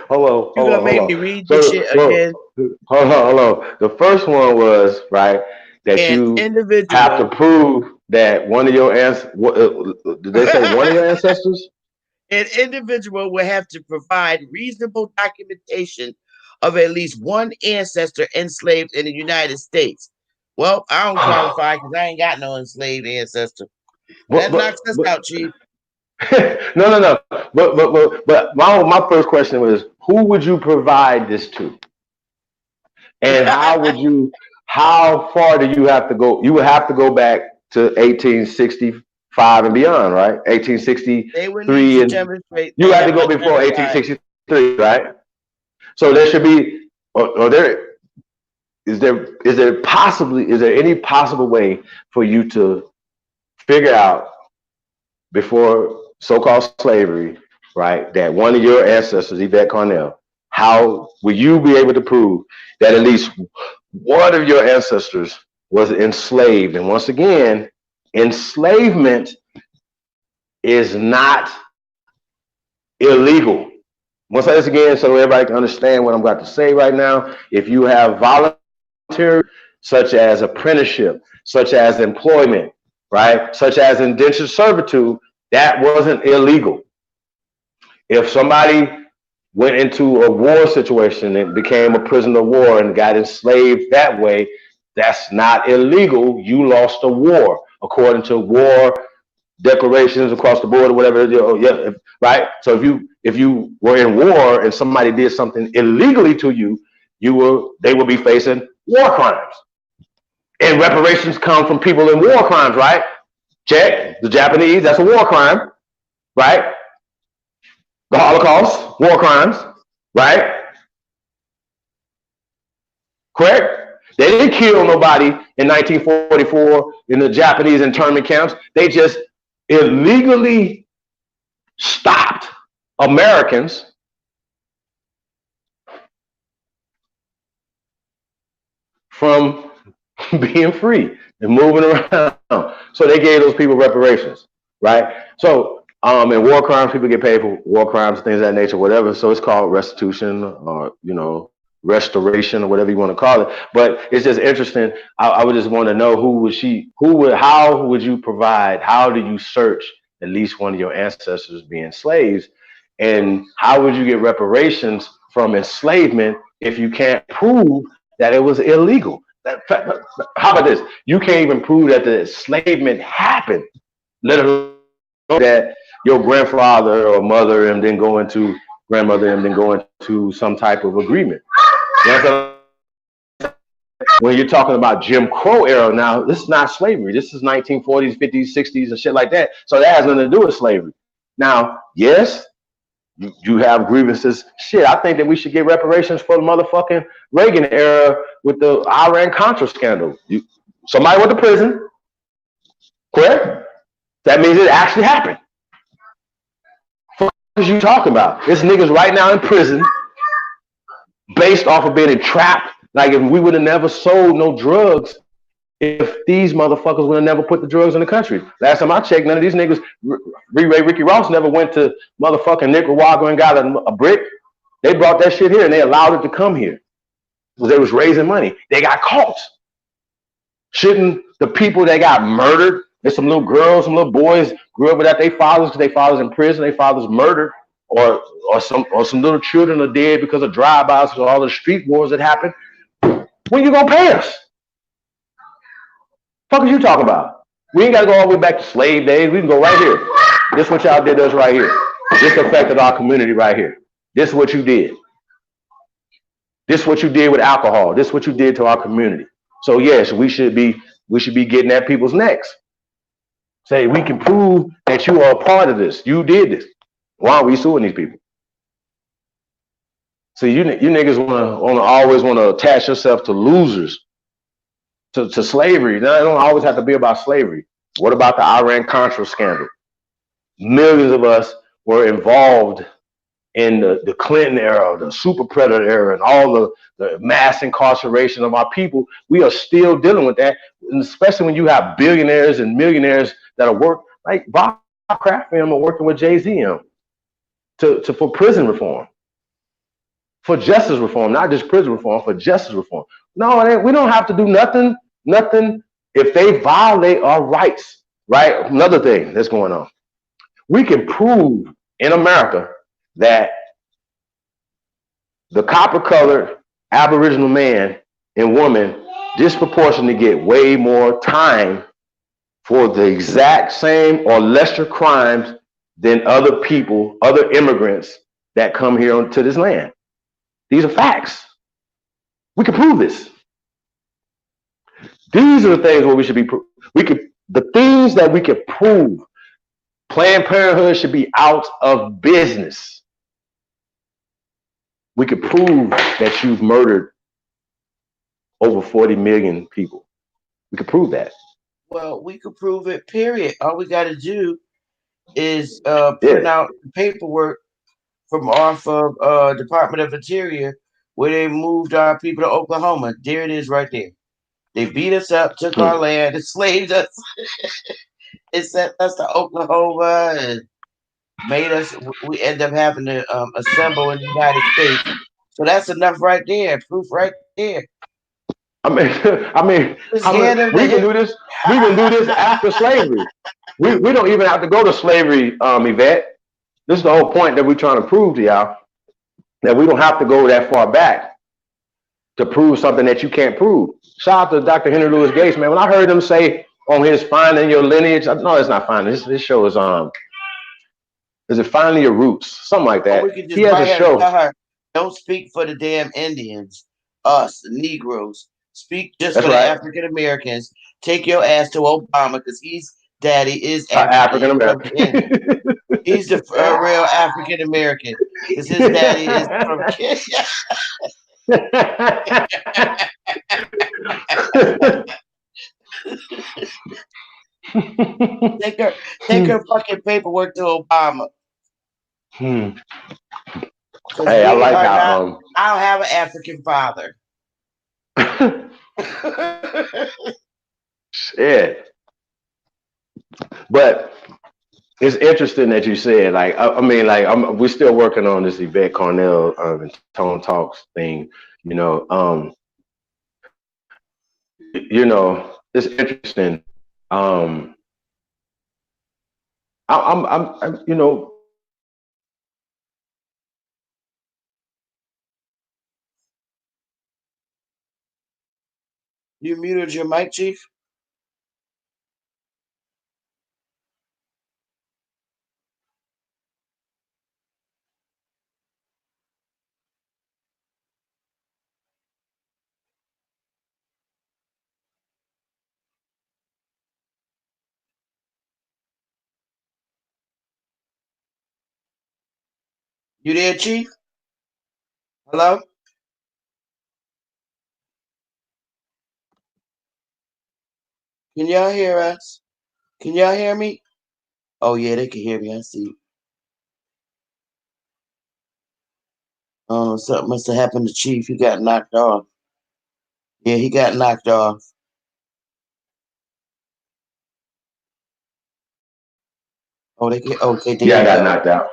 Hold You on, gonna hold make me on. read this So, shit well, again? hold on. The first one was right that An you have to individual, prove that one of your did they say one of your ancestors? an individual will have to provide reasonable documentation of at least one ancestor enslaved in the United States. Well, I don't qualify because I ain't got no enslaved ancestor. but, That but, knocks us but out, Chief. no. But my first question was, who would you provide this to, and how far do you have to go? You would have to go back to 1865 and beyond, right? They would need 1863, to and demonstrate you they had to have go before identified. 1863, right? So there should be, or there is there any possible way for you to figure out before so-called slavery, right, that one of your ancestors, Yvette Cornell, how will you be able to prove that at least one of your ancestors was enslaved? And once again, enslavement is not illegal. I'm gonna say this again so everybody can understand what I'm about to say right now. If you have voluntary, such as apprenticeship, such as employment, right, such as indentured servitude, that wasn't illegal. If somebody went into a war situation and became a prisoner of war and got enslaved that way, that's not illegal. You lost a war according to war declarations across the board or whatever. Yeah, right. So if you were in war and somebody did something illegally to you, they will be facing war crimes. And reparations come from people in war crimes, right? Check the Japanese. That's a war crime, right? The Holocaust, war crimes, right? Correct? They didn't kill nobody in 1944 in the Japanese internment camps. They just illegally stopped Americans from being free and moving around. So they gave those people reparations, right? So, in war crimes, people get paid for war crimes, things of that nature, whatever. So it's called restitution or, restoration or whatever you want to call it. But it's just interesting. I would just want to know how would you provide, how do you search at least one of your ancestors being slaves? And how would you get reparations from enslavement if you can't prove that it was illegal? How about this? You can't even prove that the enslavement happened, let alone that your grandfather or mother and then go into grandmother and then go into some type of agreement. You know, when you're talking about Jim Crow era now, this is not slavery. This is 1940s, 50s, 60s, and shit like that. So that has nothing to do with slavery. Now, yes, you have grievances. Shit, I think that we should get reparations for the motherfucking Reagan era with the Iran-Contra scandal. Somebody went to prison, correct? That means it actually happened. What are you talking about? This nigga's right now in prison based off of being entrapped. Like if we would have never sold no drugs, if these motherfuckers would have never put the drugs in the country. Last time I checked, none of these niggas, Ricky Ross never went to motherfucking Nicaragua and got a brick. They brought that shit here and they allowed it to come here because they was raising money. They got caught. Shouldn't the people that got murdered, there's some little girls, some little boys grew up without their fathers because their fathers in prison, their fathers murdered, or some little children are dead because of drive-bys or all the street wars that happened. When you gonna pay us? Fuck is you talking about? We ain't gotta go all the way back to slave days. We can go right here. This is what y'all did to us right here. This affected our community right here. This is what you did. This is what you did with alcohol. This is what you did to our community. So yes, we should be getting at people's necks. Say we can prove that you are a part of this. You did this. Why are we suing these people? So you niggas always wanna attach yourself to losers, to slavery. Now, it don't always have to be about slavery. What about the Iran-Contra scandal? Millions of us were involved in the Clinton era, the super predator era, and all the mass incarceration of our people. We are still dealing with that, and especially when you have billionaires and millionaires that are work like Bob Kraft are working with Jay-Z for prison reform, for justice reform, not just prison reform, for justice reform. No, we don't have to do nothing if they violate our rights, right? Another thing that's going on. We can prove in America that the copper-colored Aboriginal man and woman disproportionately get way more time for the exact same or lesser crimes than other people, other immigrants that come here to this land. These are facts. We can prove this. These are the things where we should be. The things that we can prove. Planned Parenthood should be out of business. We could prove that you've murdered over 40 million people. We could prove that. Well, we could prove it, period. All we got to do is print out the paperwork from off of Department of Interior where they moved our people to Oklahoma. There it is right there. They beat us up, took our land, enslaved us, and sent us to Oklahoma and made us, we end up having to assemble in the United States. So that's enough right there, proof right there. I mean, we can do this. We can do this after slavery. We don't even have to go to slavery, Yvette. This is the whole point that we're trying to prove to y'all, that we don't have to go that far back to prove something that you can't prove. Shout out to Dr. Henry Louis Gates, man. When I heard him say on his Finding Your Lineage, no, it's not Finding. This show is it Finding Your Roots? Something like that. He has a show. Don't speak for the damn Indians, us, the Negroes. Speak just for the African Americans. Take your ass to Obama because daddy is African American. He's the real African American because his daddy is from Kenya. Take her fucking paperwork to Obama. Hey, I like how I don't have an African father. Shit. But it's interesting that you said, like, we're still working on this Yvette Cornell and Tone Talks thing, it's interesting. I'm You muted your mic, Chief? You there, Chief? Hello? Can y'all hear us? Can y'all hear me? Oh, yeah, they can hear me. I see. Something must have happened to Chief. He got knocked off. Yeah, he got knocked off. Oh, okay, there Yeah, I you got go. knocked out.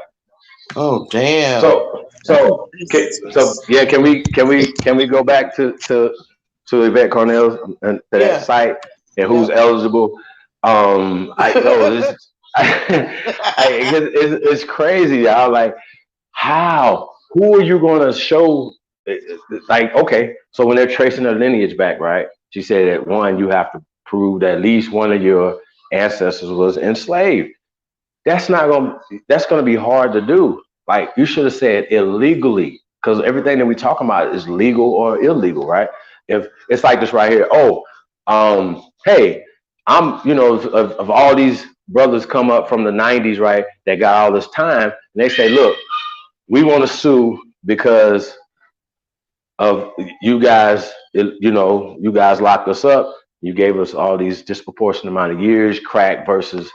Oh, damn. So yeah, can we go back to Yvette Cornell and to that Yeah. site and Yeah. who's eligible? I know this. It's crazy, y'all. Like, how? Who are you going to show? Like, okay, so when they're tracing their lineage back, right? She said that one, you have to prove that at least one of your ancestors was enslaved. That's gonna be hard to do. Like, you should have said illegally, because everything that we talking about is legal or illegal, right? If it's like this right here, hey, of all these brothers come up from the 90s, right, that got all this time, and they say, look, we want to sue because of you guys, you guys locked us up, you gave us all these disproportionate amount of years, crack versus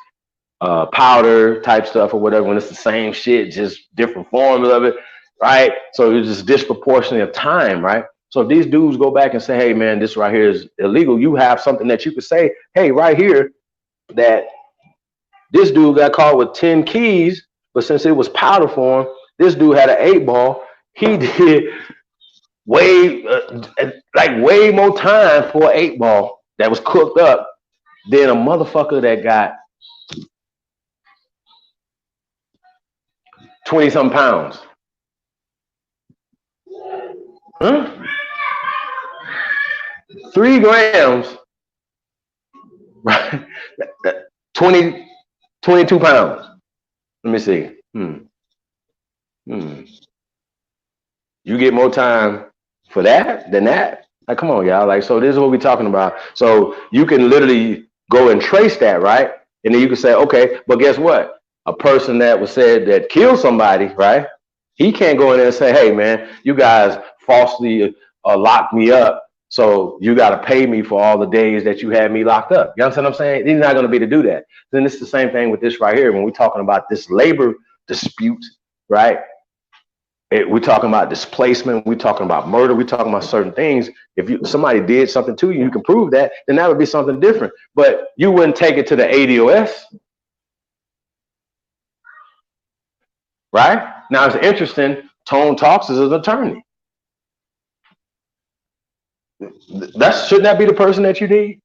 powder type stuff or whatever, when it's the same shit, just different forms of it, right? So it's just disproportionate of time, right? So if these dudes go back and say, hey man, this right here is illegal, you have something that you could say, hey, right here, that this dude got caught with 10 keys, but since it was powder form, this dude had an 8 ball. He did way more time for an 8 ball that was cooked up than a motherfucker that got 20 some pounds. Huh? 3 grams, right? 22 pounds. Let me see. You get more time for that than that? Like, come on, y'all. Like, so this is what we're talking about. So you can literally go and trace that, right? And then you can say, okay, but guess what? A person that was said that killed somebody, right? He can't go in there and say, hey, man, you guys falsely locked me up. So you got to pay me for all the days that you had me locked up. You understand what I'm saying? He's not going to be able to do that. Then it's the same thing with this right here. When we're talking about this labor dispute, right? We're talking about displacement. We're talking about murder. We're talking about certain things. If somebody did something to you, you can prove that, then that would be something different. But you wouldn't take it to the ADOS, right? Now it's interesting. Tone talks as an attorney. Shouldn't that be the person that you need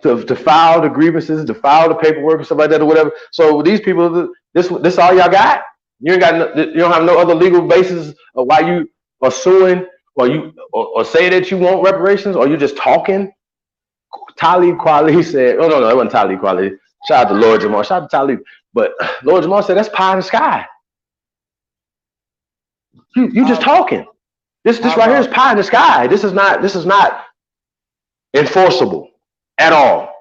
to file the grievances, to file the paperwork and stuff like that or whatever? So these people, this all y'all got? You don't have no other legal basis of why you are suing, or say that you want reparations, or you just talking? Talib Kweli said, oh no, it wasn't Talib Kweli. Shout out to Lord Jamar. Shout out to Talib. But Lord Jamar said that's pie in the sky. You just talking. This right here is pie in the sky. This is not enforceable at all.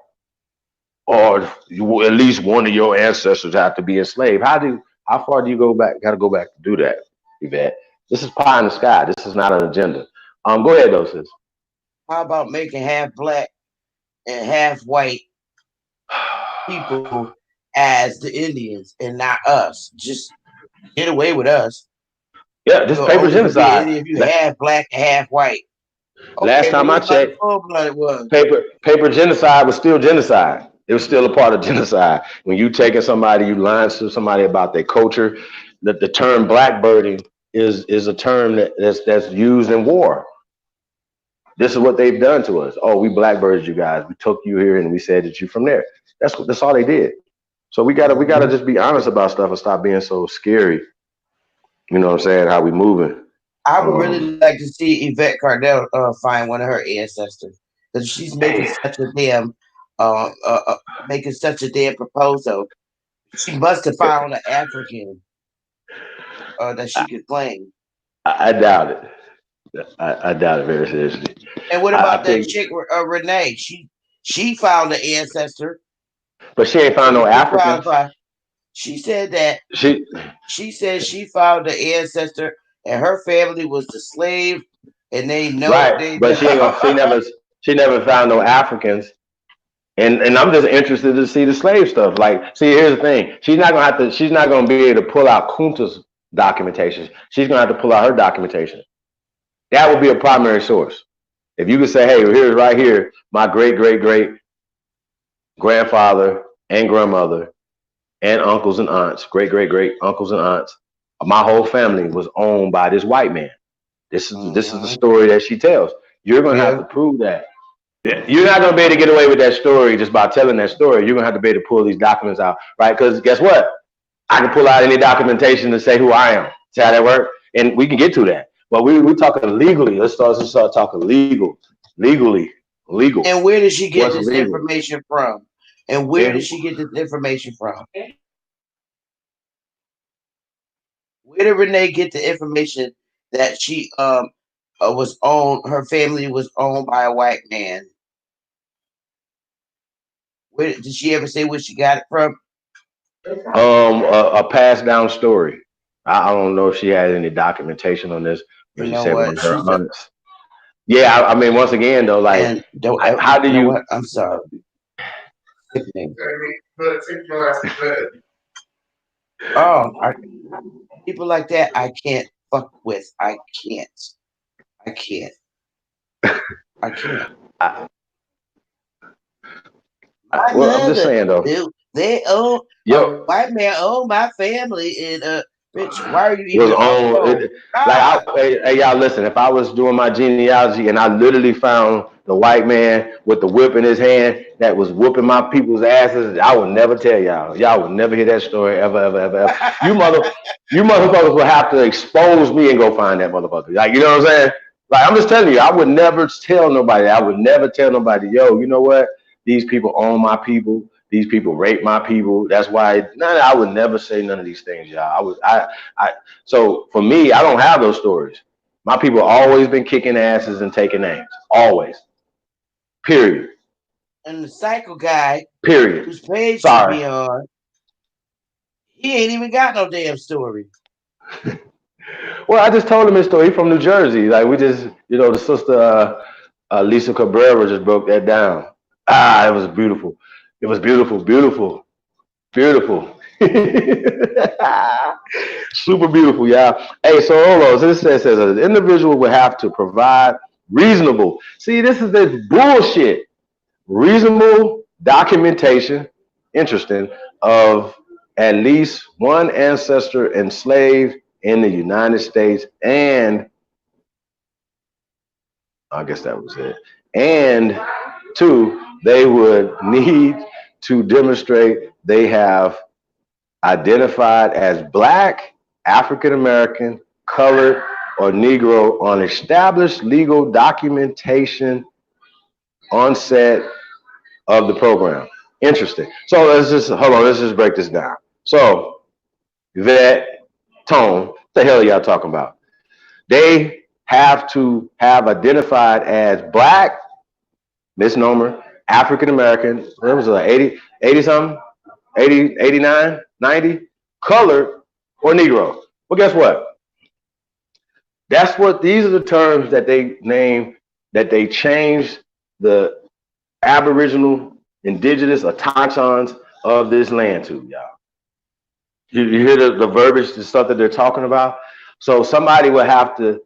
Or at least one of your ancestors have to be enslaved. How far do you go back? Got to go back to do that, Yvette. This is pie in the sky. This is not an agenda. Go ahead, though, sis. How about making half black and half white people as the Indians and not us? Just get away with us. Yeah, this paper genocide. If you half black and half white. Okay, last time I checked, was. Paper genocide was still genocide. It was still a part of genocide. When you taking somebody, you lying to somebody about their culture. The term blackbirding is a term that's used in war. This is what they've done to us. Oh, we blackbirded you guys. We took you here and we said that you from there. That's all they did. So we gotta just be honest about stuff and stop being so scary. You know what I'm saying? How we moving. I would really like to see Yvette Cardell find one of her ancestors, because she's making such a damn proposal. She must have found an African that she could claim. I doubt it. I doubt it very seriously. And what about that chick Renee? She found an ancestor, but she ain't found no Africans. She said that she said she found the ancestor and her family was the slave, and they know right. But she never found no Africans. And I'm just interested to see the slave stuff. Like, see, here's the thing: she's not gonna be able to pull out Kunta's documentation. She's gonna have to pull out her documentation. That would be a primary source. If you could say, hey, here's right here, my great great great grandfather and grandmother and uncles and aunts, great great great uncles and aunts, my whole family was owned by this white man. This is the story that she tells. You're gonna have to prove that. You're not gonna be able to get away with that story just by telling that story. You're gonna have to be able to pull these documents out, right? Because guess what? I can pull out any documentation to say who I am. See how that works? And we can get to that. But we're talking legally. Let's start talking legal. Legal. And where did she get What's this legal? information from? And where did she get this information from? Where did Renee get the information that she was owned? Her family was owned by a white man. Where did she ever say where she got it from? A passed down story. I don't know if she had any documentation on this. But You she know said what? one of her aunts. Yeah, I mean, once again though, like, And don't how do you? What? I'm sorry. Oh, people like that, I can't fuck with. I can't. I can't. Well, I'm just saying though. They own white man own my family, and bitch, why are you even on? Hey, y'all, listen. If I was doing my genealogy and I literally found the white man with the whip in his hand that was whooping my people's asses, I would never tell y'all. Y'all would never hear that story ever. You motherfuckers will have to expose me and go find that motherfucker. Like, you know what I'm saying? Like, I'm just telling you, I would never tell nobody. I would never tell nobody, yo, you know what? These people own my people. These people rape my people. That's why I would never say none of these things, y'all. So for me, I don't have those stories. My people always been kicking asses and taking names. Always. Period. And the cycle guy, period, whose page should be on, he ain't even got no damn story. Well, I just told him his story. He's from New Jersey. Like, we just, the sister Lisa Cabrera just broke that down. It was beautiful. It was beautiful. Super beautiful, y'all. Hey, so hold on. So this says an individual would have to provide reasonable. See, this is this bullshit. Reasonable documentation, interesting, of at least one ancestor enslaved in the United States, and I guess that was it. And two, they would need to demonstrate they have identified as Black, African American, colored, or Negro on established legal documentation onset of the program. Interesting. So let's just break this down. So that tone, what the hell are y'all talking about? They have to have identified as Black, misnomer, African American, there was like 80 something, 80, 89, 90, colored, or Negro. Well, guess what? These are the terms that they name, that they changed the Aboriginal, indigenous autochtons of this land to, y'all. You hear the verbiage, the stuff that they're talking about? So somebody will have to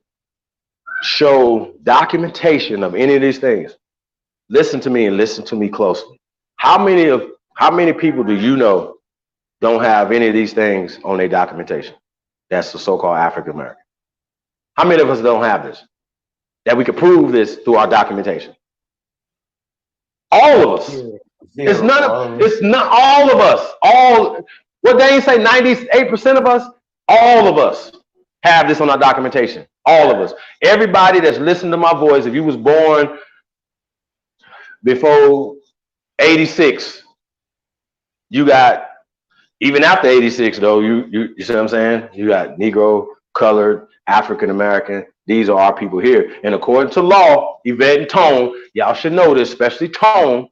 show documentation of any of these things. Listen to me and listen to me closely. How many people do you know don't have any of these things on their documentation? That's the so-called African American. How many of us don't have this? That we could prove this through our documentation? All of us. It's not all of us. What they ain't say, 98% of us, all of us have this on our documentation. All of us. Everybody that's listening to my voice, if you was born before 86, you got, even after 86 though, you see what I'm saying? You got Negro, colored, African American. These are our people here. And according to law, Yvette and Tone, y'all should know this, especially Tone,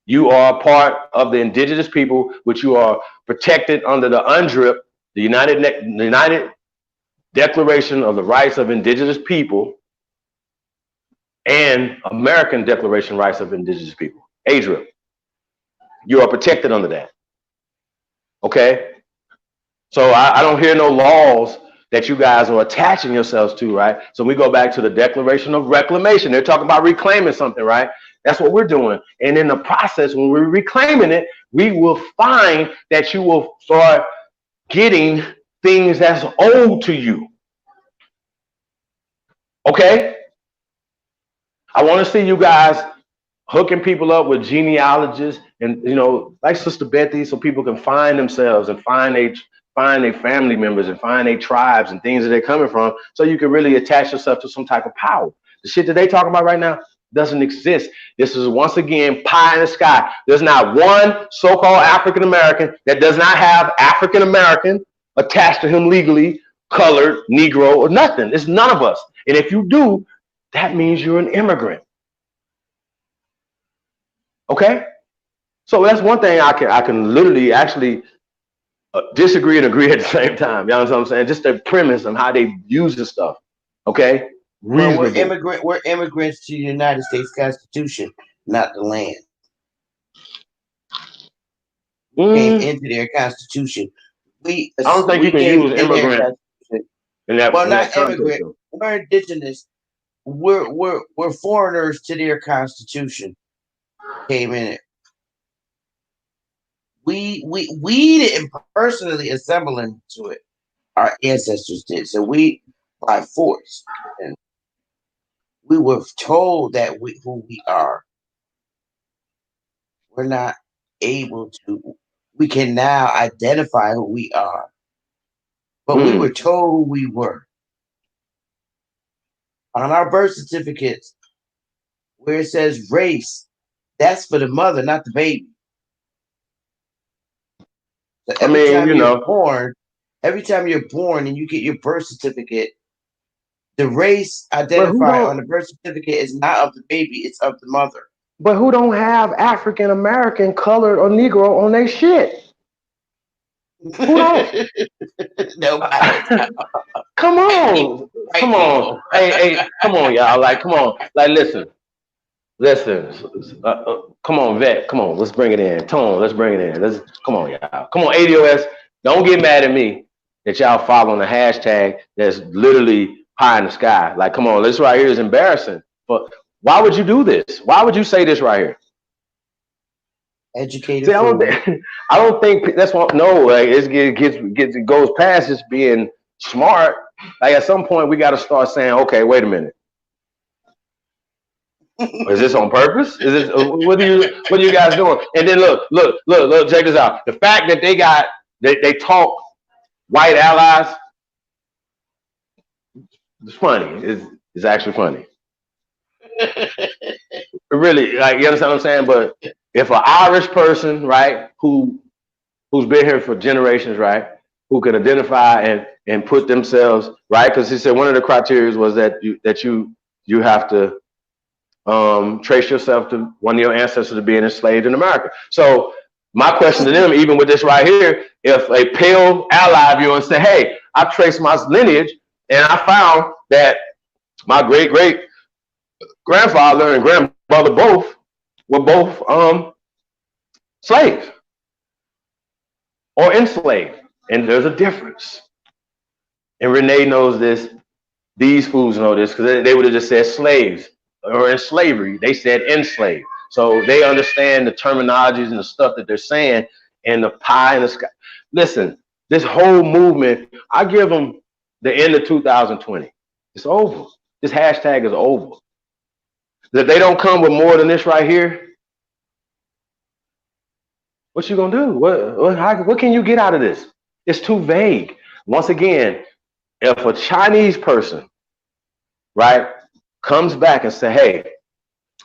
you are a part of the indigenous people, which you are protected under the UNDRIP, the United Declaration of the Rights of Indigenous People, and American Declaration Rights of Indigenous People, ADRIP. You are protected under that. Okay? So I don't hear no laws that you guys are attaching yourselves to, right? So we go back to the Declaration of Reclamation. They're talking about reclaiming something, right? That's what we're doing. And in the process, when we're reclaiming it, we will find that you will start getting things that's owed to you. Okay? I want to see you guys hooking people up with genealogists and, you know, like Sister Bethy, so people can find themselves and find their family members and find their tribes and things that they're coming from, so you can really attach yourself to some type of power. The shit that they talking about right now doesn't exist. This is once again pie in the sky. There's not one so-called African American that does not have African American attached to him legally, colored, Negro, or nothing. It's none of us. And if you do, that means you're an immigrant. Okay? So that's one thing I can literally actually disagree and agree at the same time. You know what I'm saying? Just the premise on how they use this stuff. Okay? Well, we're immigrants to the United States Constitution, not the land. Came into their Constitution. I don't think you can use immigrant in that. Well, not immigrant. We're indigenous. We're foreigners to their Constitution. Came in it. We didn't personally assemble into it. Our ancestors did. So we by force. And we were told that who we are. We're not able to. We can now identify who we are. But we were told who we were. On our birth certificates, where it says race, that's for the mother, not the baby. So every time you're born and you get your birth certificate, the race identified on the birth certificate is not of the baby, it's of the mother. But who don't have African American, colored, or Negro on their shit? Who don't? Nobody. Come on. Come on. Hey, come on, y'all. Like, come on. Like, listen. Come on, Vet. Come on. Let's bring it in. Tone, let's bring it in. Come on, y'all. Come on, ADOS. Don't get mad at me that y'all following the hashtag that's literally pie in the sky. Like, come on. This right here is embarrassing. But why would you do this? Why would you say this right here? Educated. See, I don't think that's what. No, like it goes past just being smart. Like at some point we got to start saying, okay, wait a minute. Is this on purpose? Is this what are you guys doing? And then look, check this out. The fact that they talk white allies, it's funny. It's actually funny. Really, like, you understand what I'm saying? But if an Irish person, right, who's been here for generations, right, who can identify and put themselves, right, because he said one of the criteria was that you have to trace yourself to one of your ancestors to being enslaved in America. So my question to them, even with this right here, if a pale ally of yours say, hey, I traced my lineage and I found that my great grandfather and grandmother were both slaves or enslaved, and there's a difference. And Renee knows this. These fools know this because they would have just said slaves or in slavery. They said enslaved, so they understand the terminologies and the stuff that they're saying and the pie in the sky. Listen, this whole movement, I give them the end of 2020. It's over. This hashtag is over. If they don't come with more than this right here, what you gonna do? What can you get out of this? It's too vague. Once again, if a Chinese person, right, comes back and say, hey,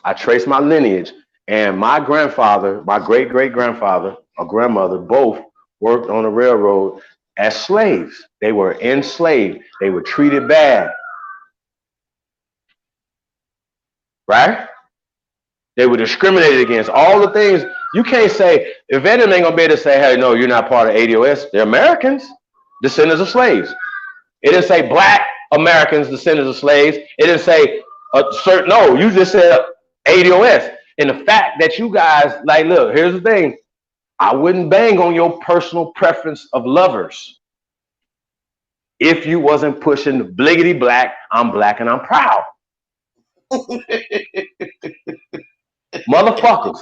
I trace my lineage and my grandfather, my great-great-grandfather or grandmother both worked on the railroad as slaves. They were enslaved. They were treated bad. Right? They were discriminated against. All the things you can't say. If anything, ain't gonna be able to say, "Hey, no, you're not part of ADOS." They're Americans, descendants of slaves. It didn't say Black Americans, descendants of slaves. It didn't say certain. No, you just said ADOS. And the fact that you guys, like, look, here's the thing: I wouldn't bang on your personal preference of lovers. if you wasn't pushing bliggity black, I'm black and I'm proud. Motherfuckers.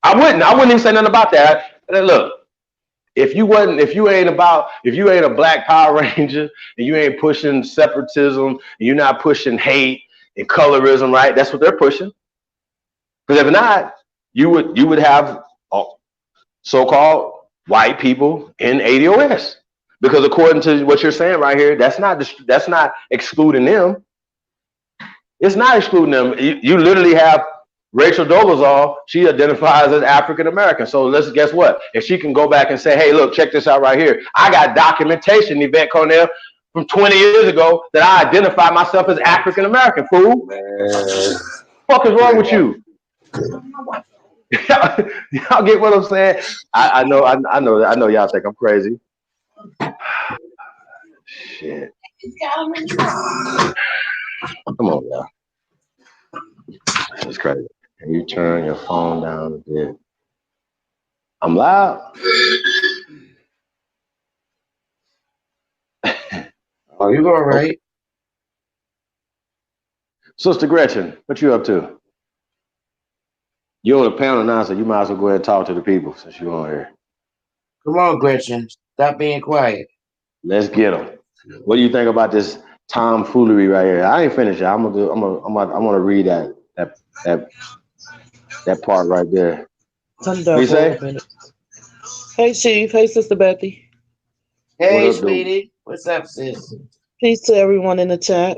I wouldn't even say nothing about that. Look, if you ain't a black Power Ranger and you ain't pushing separatism, and you're not pushing hate and colorism, right? That's what they're pushing. Because if not, you would have so-called white people in ADOS. Because according to what you're saying right here, that's not excluding them. It's not excluding them. You literally have Rachel Dolezal. She identifies as African American. So let's guess what? If she can go back and say, "Hey, look, check this out right here. I got documentation, Yvette Cornell, from 20 years ago that I identify myself as African American." Fool, fuck is wrong with you? Y'all get what I'm saying? I know y'all think I'm crazy. Shit. Come on, y'all. This is crazy. Can you turn your phone down a bit? I'm loud. Oh, you all right? Okay. Sister Gretchen, what you up to? You're on the panel now, so you might as well go ahead and talk to the people since you're on here. Come on, Gretchen. Stop being quiet. Let's get them. What do you think about this tomfoolery right here? I ain't finished. I'm gonna read that part right there. I'm done for a minute. Hey, Chief. Hey, Sister Bethy. Hey, What up, sweetie. What's up, sis? Peace to everyone in the chat.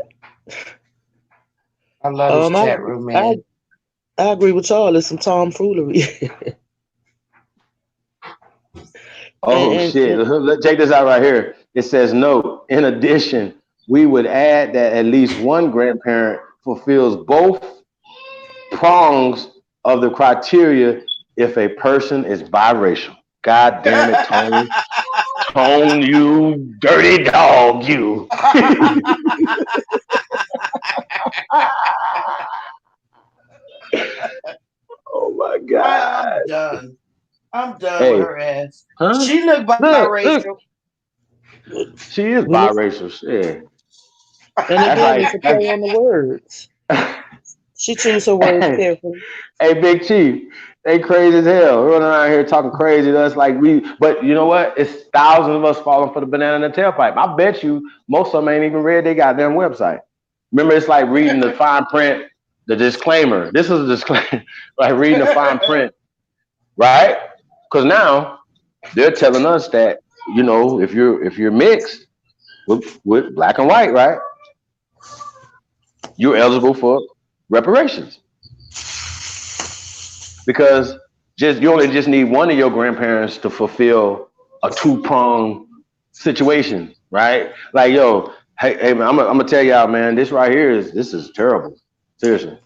I love this chat room, man. I agree with y'all. It's some tomfoolery. Shit. Let's check this out right here. It says, note, in addition, we would add that at least one grandparent fulfills both prongs of the criteria if a person is biracial. God damn it, Tone. Tone, you dirty dog, you. Oh my God. I'm done with her ass. Huh? She look biracial. Look. She is biracial, shit. And again, it's a play on the words. She chooses her words carefully. Hey, Big Chief, they crazy as hell. We're running around here talking crazy to us but you know what? It's thousands of us falling for the banana in the tailpipe. I bet you most of them ain't even read their goddamn website. Remember, it's like reading the fine print, the disclaimer. This is a disclaimer, like reading the fine print, right? Because now they're telling us that, you know, if you're mixed with black and white, right, you're eligible for reparations. Because you only just need one of your grandparents to fulfill a two-pronged situation, right? Like, yo, hey man, I'm gonna tell y'all, man, this right here this is terrible. Seriously.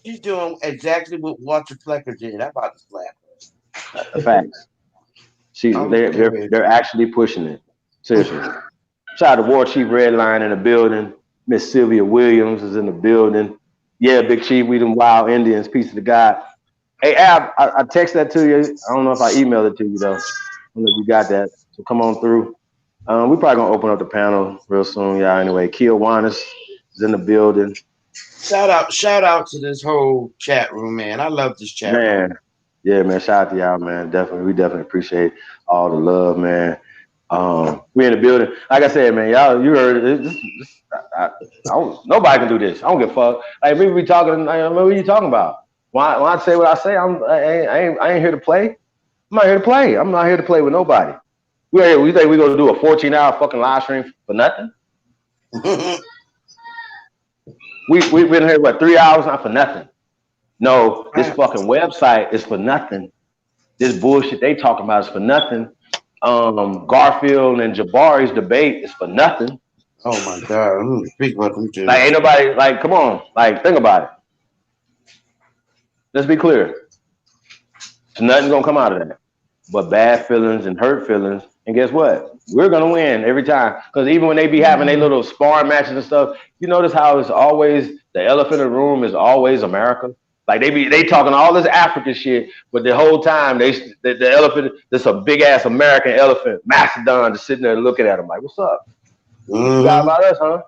She's doing exactly what Walter Flecker did. I'm about to slap her. Facts. They're actually pushing it. Seriously. Shout out to War Chief Redline in the building. Miss Sylvia Williams is in the building. Yeah, Big Chief, we them wild Indians, peace to God. Hey, Ab, I text that to you. I don't know if I emailed it to you, though. I don't know if you got that. So come on through. We probably going to open up the panel real soon, y'all. Anyway, Kiwanis is in the building. Shout out to this whole chat room, man. I love this chat room. Yeah, man. Shout out to y'all, man. We definitely appreciate all the love, man. We in the building. Like I said, man, y'all, you heard it. Nobody can do this. I don't give a fuck. Like, maybe we talking. Like, what are you talking about? When I say what I say, I ain't here to play. I'm not here to play. I'm not here to play with nobody. We think we're gonna do a 14-hour fucking live stream for nothing? We've been here 3 hours, not for nothing. No, this fucking website is for nothing. This bullshit they talking about is for nothing. Garfield and Jabari's debate is for nothing. Oh my God! Speak about them too. Like, ain't nobody, like, come on, like, think about it. Let's be clear. So nothing's gonna come out of that but bad feelings and hurt feelings. And guess what? We're gonna win every time. Because even when they be having their little sparring matches and stuff, you notice how it's always the elephant in the room is always America. Like they talking all this African shit, but the whole time the elephant, this a big ass American elephant, mastodon, just sitting there looking at them like, what's up? You forgot about us, huh?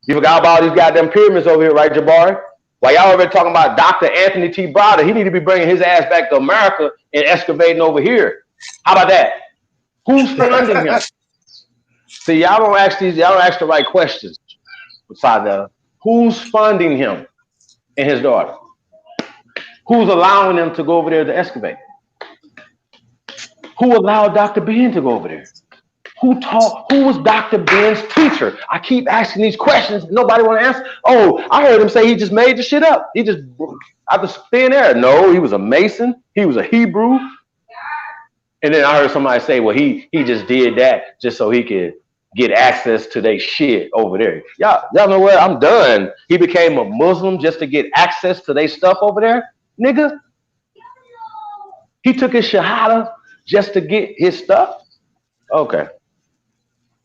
You forgot about all these goddamn pyramids over here, right, Jabari? While y'all already talking about Dr. Anthony T. Browder, he need to be bringing his ass back to America and excavating over here. How about that? Who's funding him? See, y'all don't ask the right questions. Besides that, who's funding him and his daughter? Who's allowing them to go over there to excavate? Who allowed Dr. Ben to go over there? Who was Dr. Ben's teacher? I keep asking these questions. Nobody want to answer. Oh, I heard him say he just made the shit up. He just out the thin air. No, he was a Mason. He was a Hebrew. And then I heard somebody say, well, he just did that just so he could get access to their shit over there. Y'all know what? I'm done. He became a Muslim just to get access to their stuff over there? Nigga. He took his shahada just to get his stuff? Okay.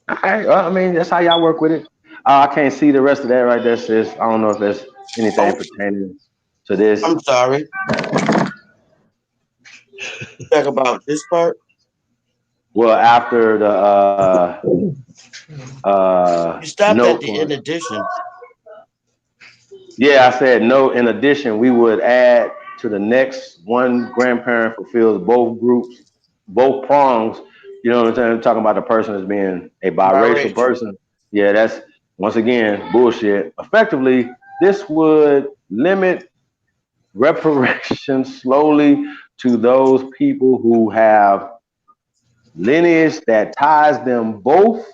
All right. Well, I mean, that's how y'all work with it. I can't see the rest of that right there, sis. I don't know if there's anything pertaining to this. I'm sorry. Talk about this part. Well, after the you stopped at the in addition. Yeah, I said no. In addition, we would add to the next one grandparent fulfills both groups, both prongs. You know what I'm saying? I'm talking about the person as being a biracial person. Yeah, that's once again bullshit. Effectively, this would limit reparations slowly to those people who have lineage that ties them both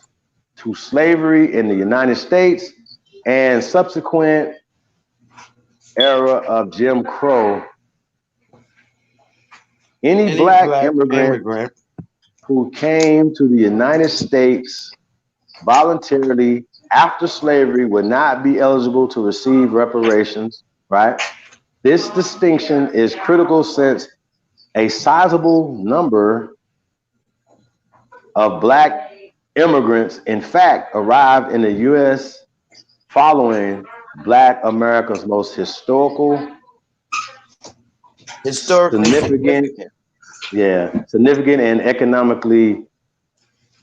to slavery in the United States and subsequent era of Jim Crow. Any black immigrant who came to the United States voluntarily after slavery would not be eligible to receive reparations, right? This distinction is critical since a sizable number of black immigrants, in fact, arrived in the U.S. following Black America's most significant and economically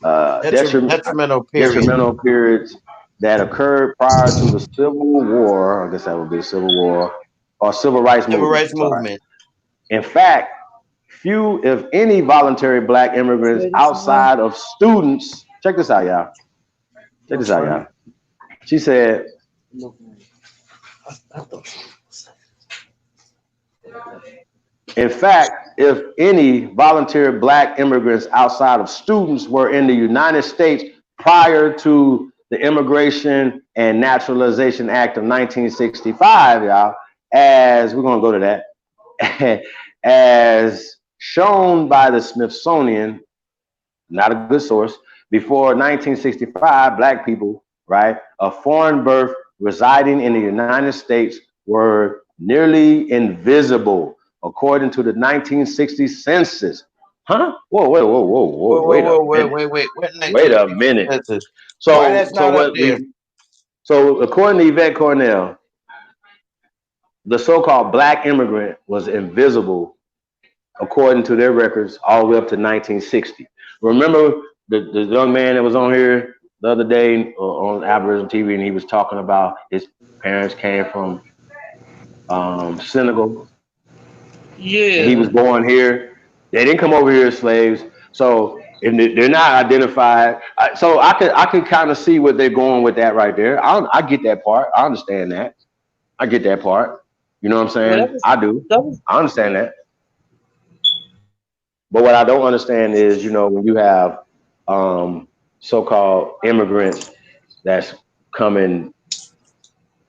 detrimental periods that occurred prior to the Civil War. I guess that would be the Civil War or Civil Rights Movement. In fact, few, if any, voluntary black immigrants outside of students. Check this out, y'all. Check this out, y'all. She said, in fact, if any voluntary black immigrants outside of students were in the United States prior to the Immigration and Naturalization Act of 1965, y'all, as we're going to go to that, as shown by the Smithsonian, not a good source, before 1965, black people, right, of foreign birth residing in the United States were nearly invisible, according to the 1960 census. Huh? Whoa, wait a minute. So according to Yvette Cornell, the so-called black immigrant was invisible, according to their records, all the way up to 1960. Remember the young man that was on here the other day on Aboriginal TV, and he was talking about his parents came from Senegal. Yeah. And he was born here. They didn't come over here as slaves. So if they're not identified. So I could kind of see what they're going with that right there. I get that part. I understand that. I get that part. You know what I'm saying? I do. I understand that. But what I don't understand is, you know, when you have so-called immigrants that's coming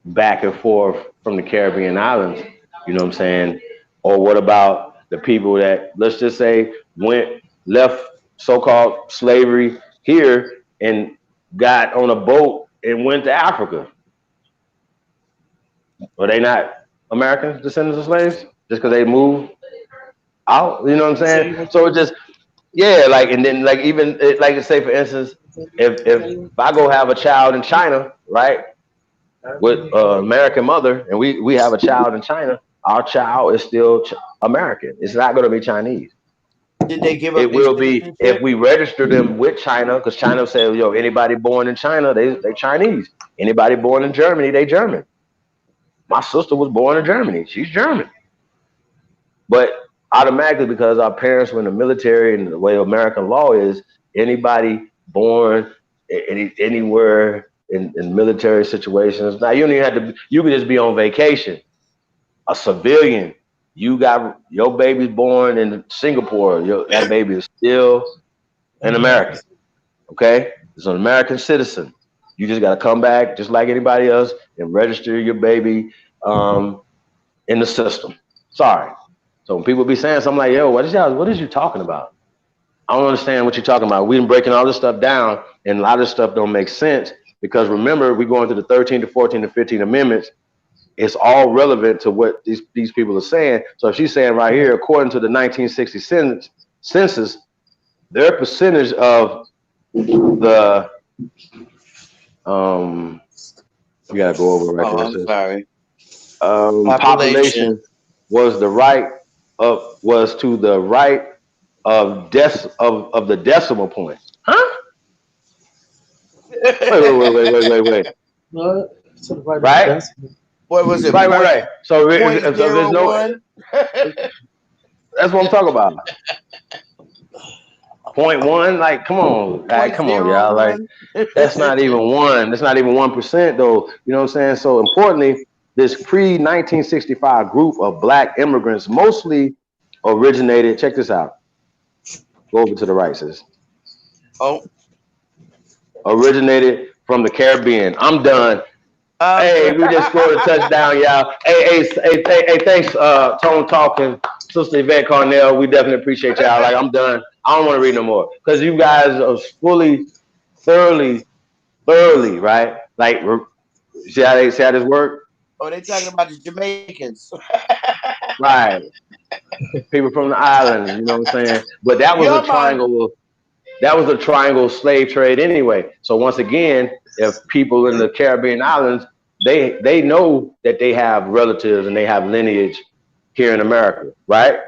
back and forth from the Caribbean islands, you know what I'm saying? Or what about the people that, let's just say, left so-called slavery here and got on a boat and went to Africa? Were they not American descendants of slaves just because they moved out? You know what I'm saying? So it just, yeah, like, and then like even like say for instance, if I go have a child in China, right, with American mother, and we have a child in China, our child is still American. It's not going to be Chinese. Did they give up It their will be if citizenship? we register them with China, because China says, yo, anybody born in China, they Chinese. Anybody born in Germany, they German. My sister was born in Germany. She's German. But automatically, because our parents were in the military and the way American law is, anybody born anywhere in military situations. Now you don't even have to. You could just be on vacation. A civilian, you got your baby's born in Singapore. That baby is still an American. Okay, it's an American citizen. You just got to come back just like anybody else and register your baby in the system. Sorry. So when people be saying something like, "Yo, what is you talking about?" I don't understand what you're talking about. We've been breaking all this stuff down, and a lot of this stuff don't make sense because remember, we're going through the 13th to 14th to 15th Amendments. It's all relevant to what these people are saying. So if she's saying right here, according to the 1960 census, their percentage of the we gotta go over right Oh, there. I'm sorry. Population was to the right of the decimal point. Huh? Wait. What? To the right. Right? What was it? Right. So Point there's no. 01? That's what I'm talking about. 0.1, like, come on, y'all. Like, that's not even one. That's not even 1% though. You know what I'm saying? So importantly, this pre-1965 group of black immigrants mostly originated. Check this out. Go over to the right, sis. Oh. Originated from the Caribbean. I'm done. Hey, we just scored a touchdown, y'all. Hey, thanks, Tone Talking, Sister Yvette Carnell. We definitely appreciate y'all. Like, I'm done. I don't want to read no more because you guys are thoroughly, right? Like, see how this work? Oh, they talking about the Jamaicans. Right. People from the islands, you know what I'm saying? But that was a triangle. That was a triangle slave trade anyway. So once again, if people in the Caribbean islands, they know that they have relatives and they have lineage here in America, right?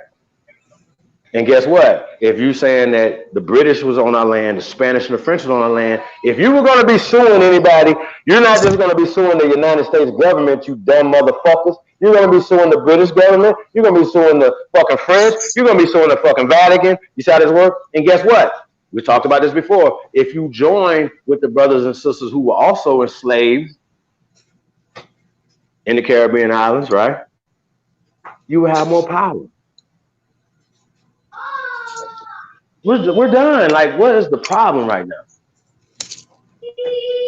And guess what? If you're saying that the British was on our land, the Spanish and the French was on our land, if you were going to be suing anybody, you're not just going to be suing the United States government, you dumb motherfuckers. You're going to be suing the British government. You're going to be suing the fucking French. You're going to be suing the fucking Vatican. You see how this works? And guess what? We talked about this before. If you join with the brothers and sisters who were also enslaved in the Caribbean islands, right? You will have more power. We're done. Like, what is the problem right now?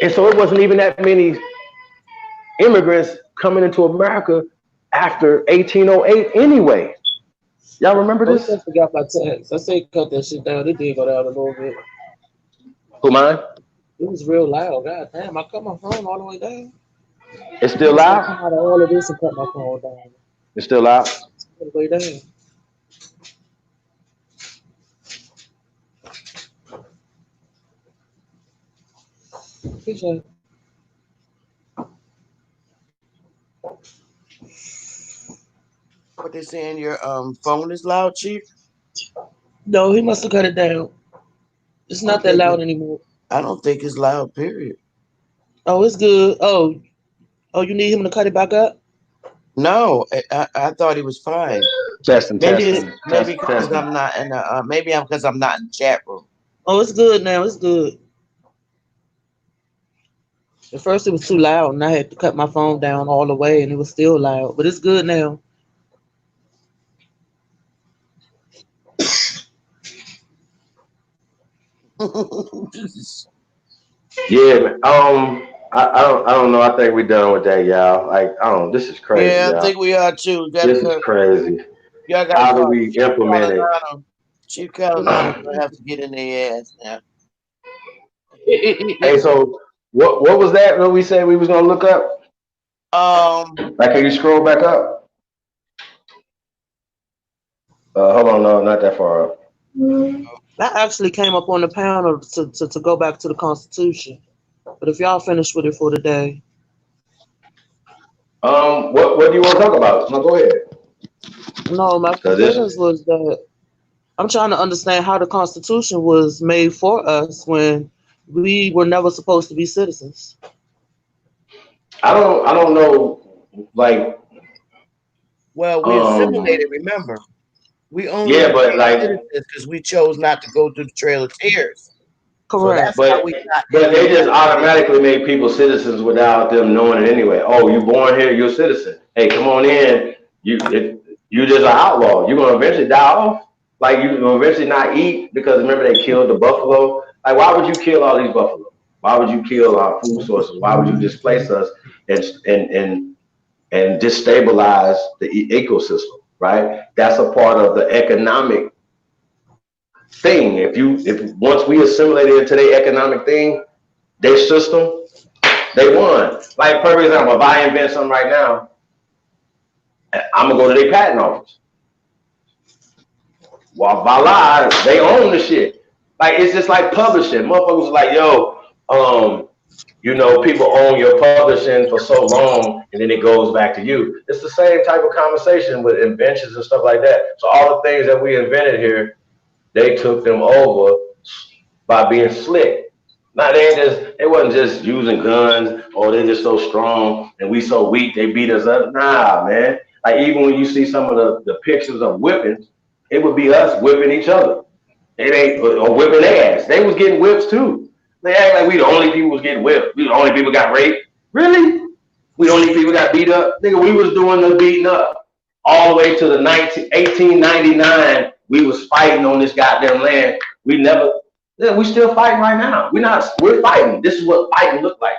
And so it wasn't even that many immigrants coming into America after 1808 anyway. Y'all remember this? I forgot my tax. I say cut that shit down. It did go down a little bit. Who, mine? It was real loud. God damn, I cut my phone all the way down. It's still loud? I come out of all of this and cut my phone down. It's still loud? All the way down. Appreciate it. What they saying? Your phone is loud, Chief? No, he must have cut it down. It's not that loud anymore. I don't think it's loud, period. Oh, it's good. Oh, you need him to cut it back up? No, I thought he was fine. Maybe because I'm not in the maybe because I'm not in the chat room. Oh, it's good now. It's good. At first it was too loud and I had to cut my phone down all the way and it was still loud. But it's good now. Yeah, I don't know. I think we're done with that, y'all. Like, I don't know. This is crazy. Yeah, y'all. I think we are too. This is crazy. How do we implement it? Chief Caladonna gonna have to get in their ass now. Hey, so what was that that we said we was gonna look up? Like, can you scroll back up? Hold on, no, not that far up. That actually came up on the panel to go back to the Constitution. But if y'all finished with it for today. What do you want to talk about? No, go ahead. No, my Because feelings was that I'm trying to understand how the Constitution was made for us when we were never supposed to be citizens. I don't know, like, Well, we assimilated, remember. We only yeah, but became like, citizens because we chose not to go through the Trail of Tears. So Correct. that's how we got but into the they just United States. automatically made people citizens without them knowing it anyway. Oh, you born here, you're a citizen. Hey, come on in. You just an outlaw. You're gonna eventually die off. Like you're gonna eventually not eat because remember they killed the buffalo. Like why would you kill all these buffalo? Why would you kill our food sources? Why would you displace us and and and and destabilize the ecosystem? Right. That's a part of the economic thing. If once we assimilated into their economic thing, their system, they won. Like perfect example, if I invent something right now, I'm gonna go to their patent office. Well, voila, they own the shit. Like it's just like publishing. Motherfuckers are like, yo, people own your publishing for so long, and then it goes back to you. It's the same type of conversation with inventions and stuff like that. So all the things that we invented here, they took them over by being slick. Now they wasn't just using guns or they're just so strong and we so weak they beat us up. Nah, man. Like even when you see some of the pictures of whippings, it would be us whipping each other. It ain't or whipping their ass. They was getting whips too. They act like we the only people was getting whipped. We the only people got raped. Really? We the only people got beat up? Nigga, we was doing the beating up. All the way to the 1899, we was fighting on this goddamn land. We never, yeah, we still fighting right now. We're fighting. This is what fighting look like.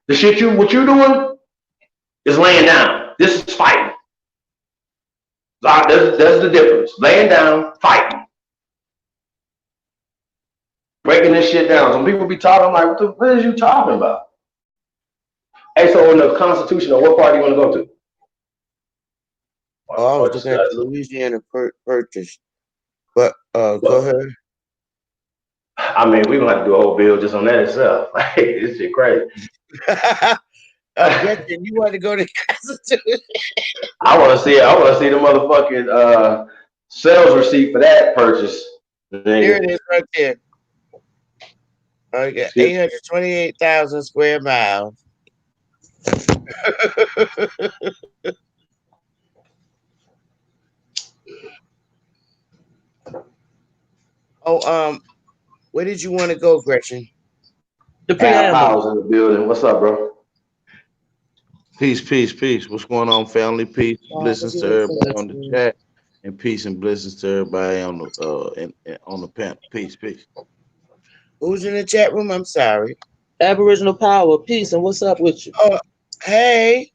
The shit what you doing is laying down. This is fighting. There's the difference. Laying down, fighting. Breaking this shit down. Some people be talking, I'm like, what is you talking about? Hey, so in the Constitution, what part do you want to go to? Oh, I was Or looking at discuss? the Louisiana Purchase. But go Well, ahead. I mean, we gonna have to do a whole bill just on that itself. Like, this shit crazy. Gretchen, you want to go to Constitution? I want to see the motherfucking sales receipt for that purchase. Here Nigga. it is right there. I got 828,000 square miles. Oh, where did you want to go, Gretchen? The Half preamble. hours in the building. What's up, bro? Peace, peace, peace. What's going on, family? Peace, blessings to everybody on the Wow. chat, and peace and blessings to everybody on the on the panel. Peace, peace. Who's in the chat room? I'm sorry. Aboriginal power, peace, and what's up with you? Oh, hey.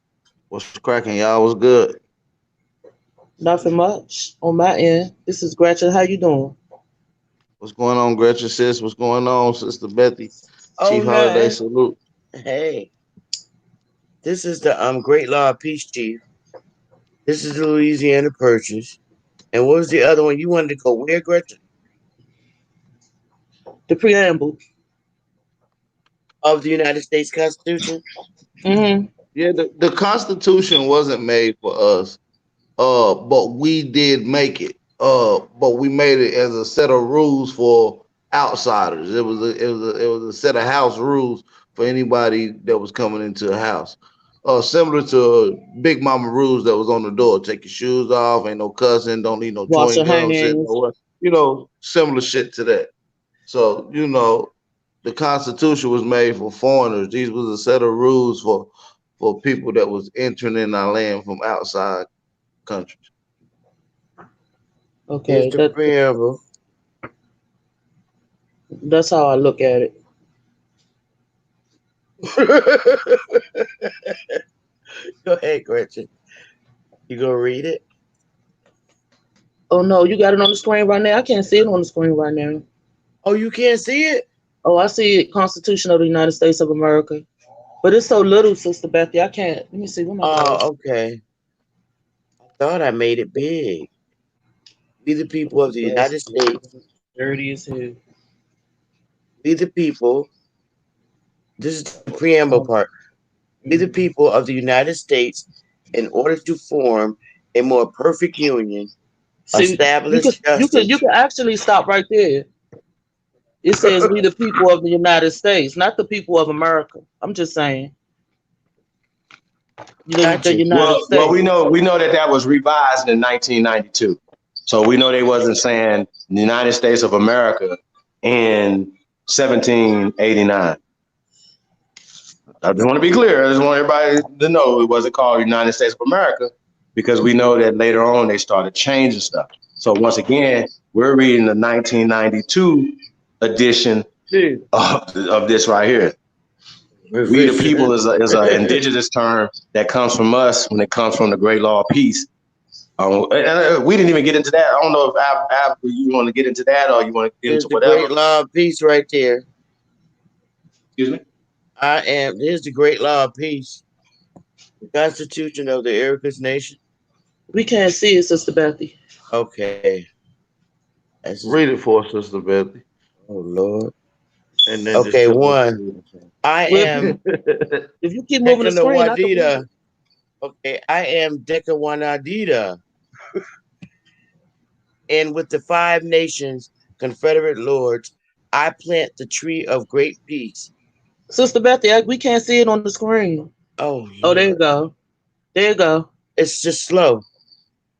What's cracking, y'all? What's good? Nothing much on my end. This is Gretchen. How you doing? What's going on, Gretchen sis? What's going on, Sister Bethy? Oh, Chief Holiday nothing. salute. Hey. This is the Great Law of Peace Chief. This is the Louisiana Purchase. And what was the other one? You wanted to go where, Gretchen? The preamble. Of the United States Constitution? Mm-hmm. Yeah, the Constitution wasn't made for us, but we did make it. But we made it as a set of rules for outsiders. It was a set of house rules for anybody that was coming into a house. Similar to Big Mama rules that was on the door. Take your shoes off, ain't no cussing, don't eat no Wash chewing your gum, sit hands. nowhere. Similar shit to that. So, the Constitution was made for foreigners. These was a set of rules for people that was entering in our land from outside countries. Here's Okay, the preamble. that's how I look at it. Go ahead, Gretchen. You gonna read it? Oh no, you got it on the screen right now. I can't see it on the screen right now. Oh, you can't see it? Oh, I see it. Constitution of the United States of America. But it's so little, Sister Bethy. I can't. Let me see. What my Oh, okay. I thought I made it big. We the people of the United States. Dirty as hell. We the people. This is the preamble part. We the people of the United States, in order to form a more perfect union, See, establish you justice. can actually stop right there. It says we the people of the United States, not the people of America. I'm just saying, the Gotcha. United Well, States. we know that that was revised in 1992. So we know they wasn't saying the United States of America in 1789. I just want to be clear. I just want everybody to know it wasn't called United States of America because we know that later on they started changing stuff. So once again, we're reading the 1992 edition Yeah. of this right here. We the Revision. people is a indigenous term that comes from us when it comes from the Great Law of Peace. We didn't even get into that. I don't know if after you want to get into that or you want to get Here's into the great whatever. law of peace right there. Excuse me. Here's the great law of peace. The Constitution of the Iroquois Nation. We can't see it, Sister Bethy. Okay. That's just, Read it for us, Sister Bethy, oh Lord. and then just Okay, tell us. one. I Well, am if you keep moving the screen, I can read Wadida. it. Okay, I am Decawanadida. And with the 5 nations, Confederate lords, I plant the tree of great peace. Sister Bethy, we can't see it on the screen. Oh Oh, there you Lord. go. There you go. It's just slow.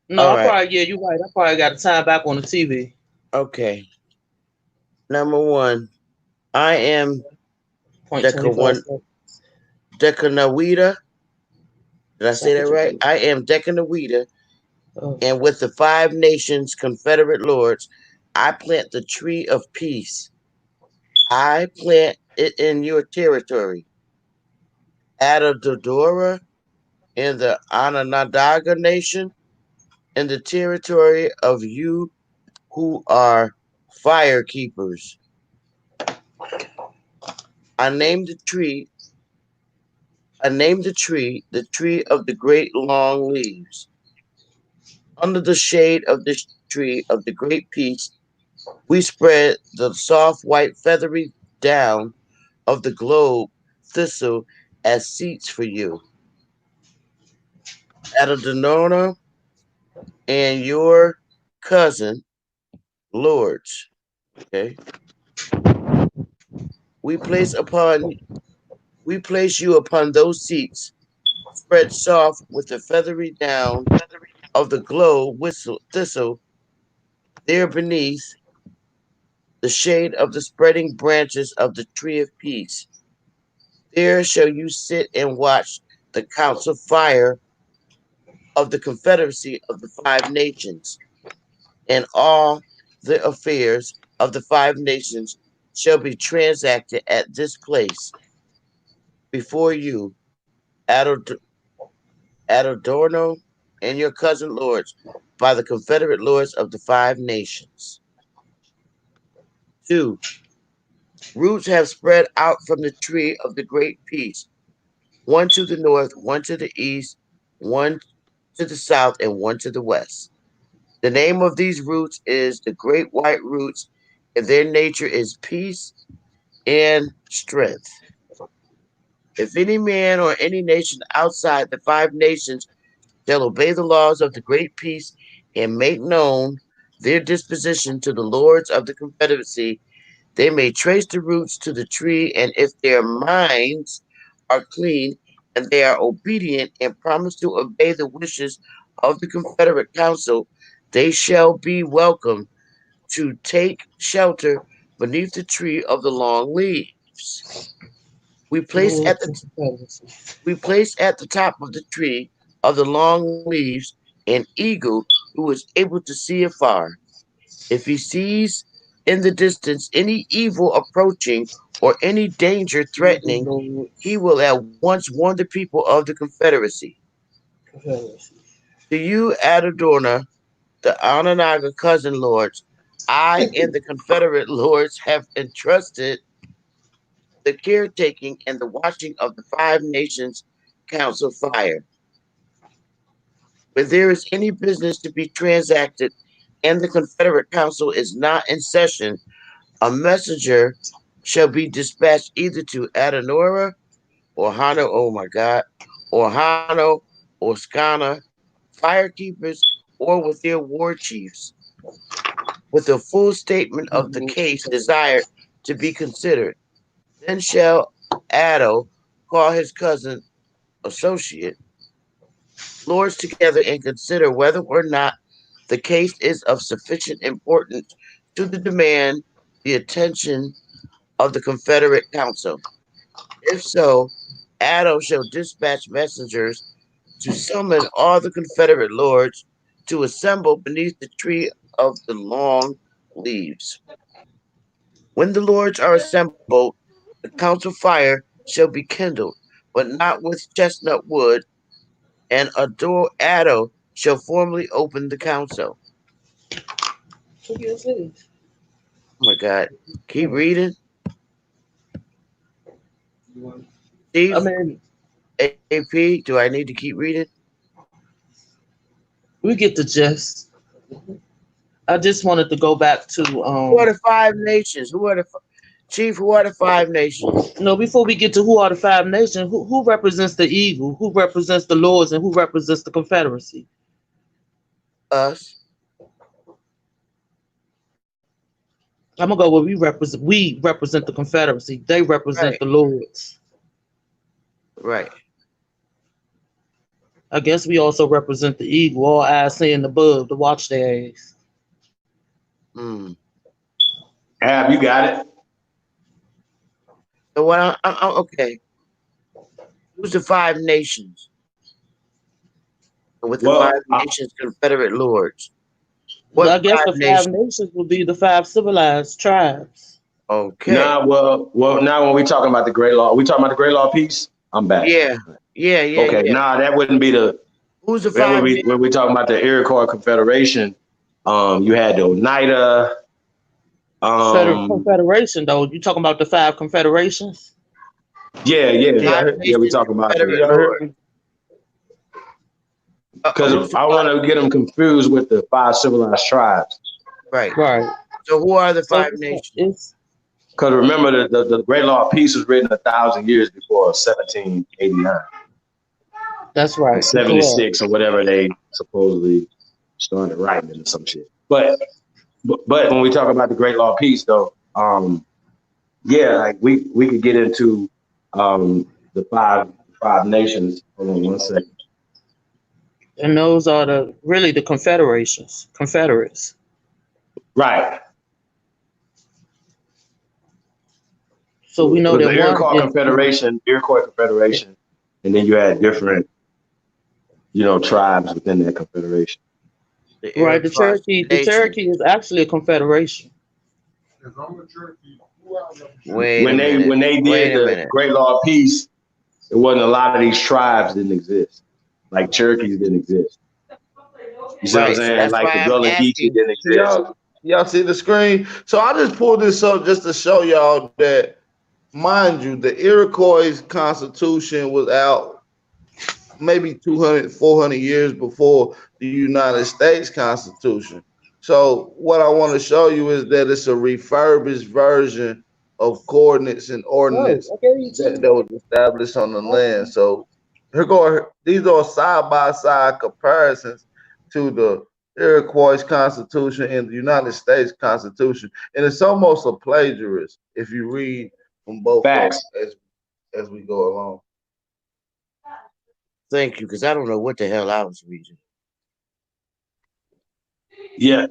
No, All I right. probably, yeah, you're right. I probably got to time back on the TV. Okay. Number one. I am Point 25 Decawan seconds. Decanawida. Did I say Stop that what you're right? doing. I am Decanawida, Oh. and with the 5 nations, Confederate lords, I plant the tree of peace. I plant it in your territory. Adadodora in the Onondaga Nation, in the territory of you who are fire keepers. I named the tree. I named the tree of the great long leaves. Under the shade of this tree of the great peace, we spread the soft white feathery down of the globe thistle as seats for you. Adonona and your cousin, lords. Okay. We place upon we place you upon those seats, spread soft with the feathery down of the globe thistle, there beneath the shade of the spreading branches of the tree of peace. There shall you sit and watch the council fire of the confederacy of the 5 nations, and all the affairs of the 5 nations shall be transacted at this place before you, Adod- Adorno and your cousin lords, by the confederate lords of the 5 nations. 2. Roots have spread out from the tree of the great peace, one to the north, one to the east, one to the south, and one to the west. The name of these roots is the great white roots, and their nature is peace and strength. If any man or any nation outside the 5 nations shall obey the laws of the great peace and make known their disposition to the lords of the confederacy, they may trace the roots to the tree, and if their minds are clean and they are obedient and promise to obey the wishes of the Confederate Council, they shall be welcome to take shelter beneath the tree of the long leaves. We place at Lord, the Confederacy. we place at the top of the tree of the long leaves an eagle who is able to see afar. If he sees in the distance any evil approaching or any danger Evil threatening, he Lords. will at once warn the people of the Confederacy. Confederacy. To you, Adadorna, the Onondaga cousin lords, I and the Confederate lords have entrusted the caretaking and the watching of the 5 nations council fire. When there is any business to be transacted and the Confederate Council is not in session, a messenger shall be dispatched either to Adanora or Hano, oh my God, or Hano or Skana firekeepers, or with their war chiefs, with a full statement of the case desired to be considered. Then shall Addo call his cousin associate lords together and consider whether or not the case is of sufficient importance to demand the attention of the Confederate Council. If so, Addo shall dispatch messengers to summon all the Confederate lords to assemble beneath the tree of the long leaves. When the lords are assembled, the council fire shall be kindled, but not with chestnut wood, and Addo shall formally open the council. Oh my God. Keep reading. Steve, I mean, AP, do I need to keep reading? we get the gist. I just wanted to go back to Who are the five nations? Chief, who are the five nations? no, before we get to who are the five nations, who represents the eagle, who represents the lords, and who represents the Confederacy? Us. I'm gonna go where we represent. We represent the Confederacy. They represent Right. the lords. Right. I guess we also represent the eagle, all eyes seeing above to watch their eyes. Mm. Ab, you got it. So what? Okay. Who's the five nations? With the Well, five nations, Confederate lords. What I guess five the nations? 5 nations would be the 5 civilized tribes. Okay. well, now when we talking about the Great Law, we talking about the Great Law of Peace. I'm back. Yeah. Okay, that wouldn't be the. Who's the When five? we talking about the Iroquois Confederation, you had the Oneida. Confederation, though. You talking about the 5 confederations? Yeah. We talking about Confederate because I want to get them confused with the 5 civilized tribes. Right. Right. So who are the five nations? Because remember, the Great Law of Peace was written 1,000 years before 1789. That's right. Like 76 or whatever they supposedly started writing into some shit. But when we talk about the Great Law of Peace, though, like we could get into the five nations. Hold on one second. And those are the confederations, Confederates. Right. So we know that the Iroquois Confederation, and then you had different, tribes within that confederation. Right, the Cherokee is actually a confederation. When they did the Great Law of Peace, it wasn't a lot of these tribes didn't exist. Like Cherokees didn't exist. You see what I'm saying? Like the Gullah Geechee didn't exist. Y'all see the screen? So I just pulled this up just to show y'all that, mind you, the Iroquois Constitution was out maybe 200, 400 years before the United States Constitution. So what I want to show you is that it's a refurbished version of coordinates and ordinance that was established on the land. So these are side-by-side comparisons to the Iroquois Constitution and the United States Constitution. And it's almost a plagiarist if you read from both facts as we go along. Thank you, because I don't know what the hell I was reading. Yeah,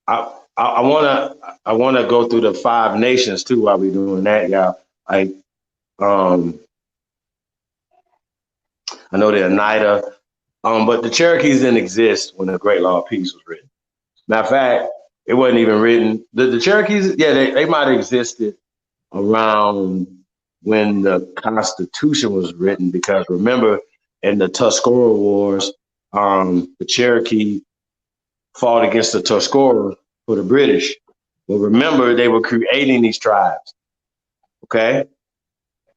I wanna go through the 5 nations too while we're doing that, y'all. I know the Oneida, but the Cherokees didn't exist when the Great Law of Peace was written. Matter of fact, it wasn't even written. The Cherokees, they might have existed around when the Constitution was written, because remember, in the Tuscarora Wars, the Cherokee fought against the Tuscarora for the British. But remember, they were creating these tribes. Okay?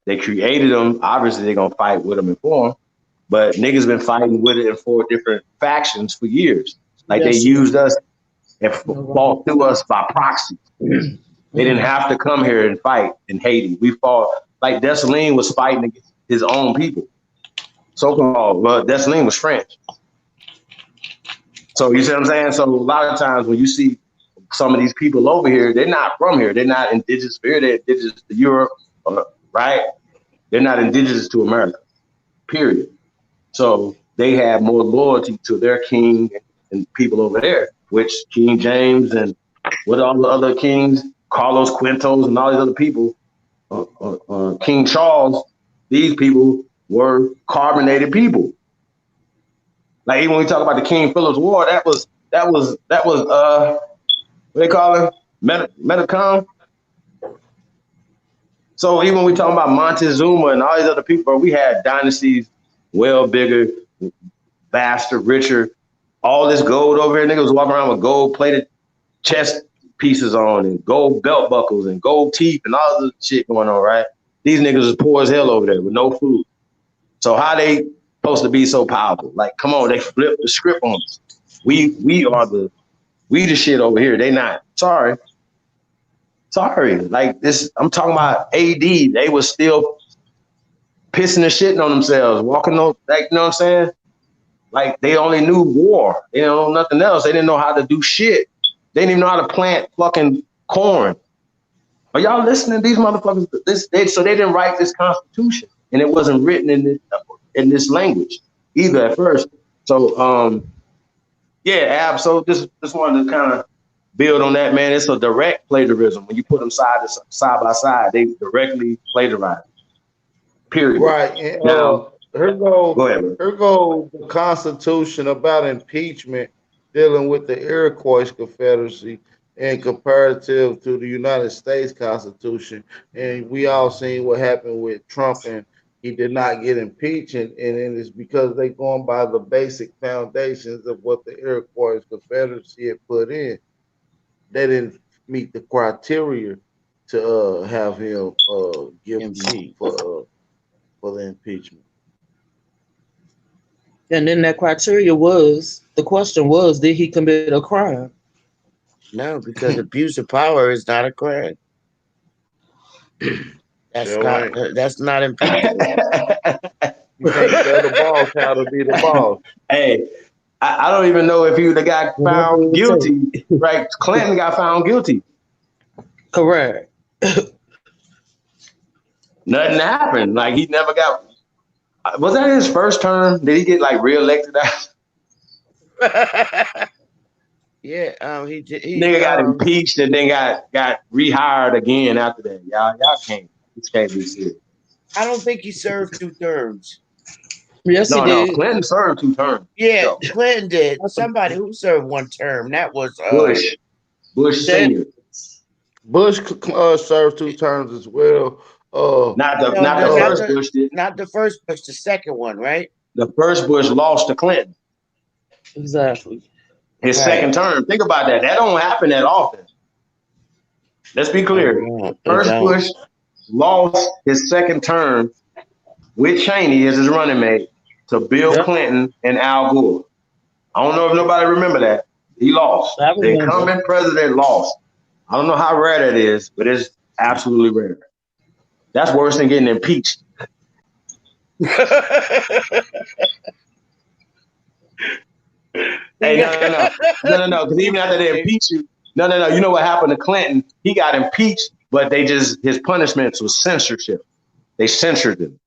They created them. Obviously, they're going to fight with them and for them. But niggas been fighting with it in 4 different factions for years. Like they used us and fought through us by proxy. They didn't have to come here and fight in Haiti. We fought, like Dessalines was fighting against his own people. So-called, well, Dessalines was French. So you see what I'm saying? So a lot of times when you see some of these people over here, they're not from here. They're not indigenous here. They're indigenous to Europe, right? They're not indigenous to America, period. So they have more loyalty to their king and people over there, which King James and what all the other kings, Carlos Quintos and all these other people, King Charles, these people were carbonated people. Like even when we talk about the King Philip's War, that was what they call it? Metacom. So even when we talk about Montezuma and all these other people, we had dynasties well bigger, faster, richer. All this gold over here, niggas was walking around with gold plated chest pieces on and gold belt buckles and gold teeth and all this shit going on, right? These niggas is poor as hell over there with no food. So how they supposed to be so powerful? Like, come on, they flipped the script on us. We the shit over here. They not. Sorry. Like this, I'm talking about AD. They was still pissing and shitting on themselves, walking on, like, you know what I'm saying? Like they only knew war. They didn't know nothing else. They didn't know how to do shit. They didn't even know how to plant fucking corn. Are y'all listening? These motherfuckers. So they didn't write this constitution, and it wasn't written in this language either at first. So yeah, Ab. So just wanted to kind of build on that, man. It's a direct plagiarism. When you put them side by side, they directly plagiarize. Period. Right. And, now, go ahead. Here goes the Constitution about impeachment dealing with the Iroquois Confederacy and comparative to the United States Constitution. And we all seen what happened with Trump, and he did not get impeached. And it's because they going by the basic foundations of what the Iroquois Confederacy had put in. They didn't meet the criteria to have him given for the impeachment. And then that criteria was, the question was, did he commit a crime? No, because abuse of power is not a crime. That's not impeachment. You can't tell the boss how to be the boss. Hey, I don't even know if he would have got found guilty. Right? Clinton got found guilty. Correct. Nothing happened. Like he never got. Was that his first term? Did he get like reelected? Yeah, he did. Nigga got impeached and then got rehired again after that. Y'all can't. This can't be serious. I don't think he served 2 terms. Yes, he did. No, Clinton served 2 terms. Yeah, Clinton did. Somebody who served 1 term. That was Bush Senior. Bush served 2 terms as well. Not the first Bush did. Not the first Bush, the second one, right? The first Bush lost to Clinton. Exactly. His second term. Think about that. That don't happen that often. Let's be clear. First Bush lost his second term with Cheney as his running mate to Bill Clinton and Al Gore. I don't know if nobody remember that. He lost. The incumbent president lost. I don't know how rare that is, but it's absolutely rare. That's worse than getting impeached. Hey, no. Because even after they impeached you, no. You know what happened to Clinton? He got impeached, but his punishments was censorship. They censored him.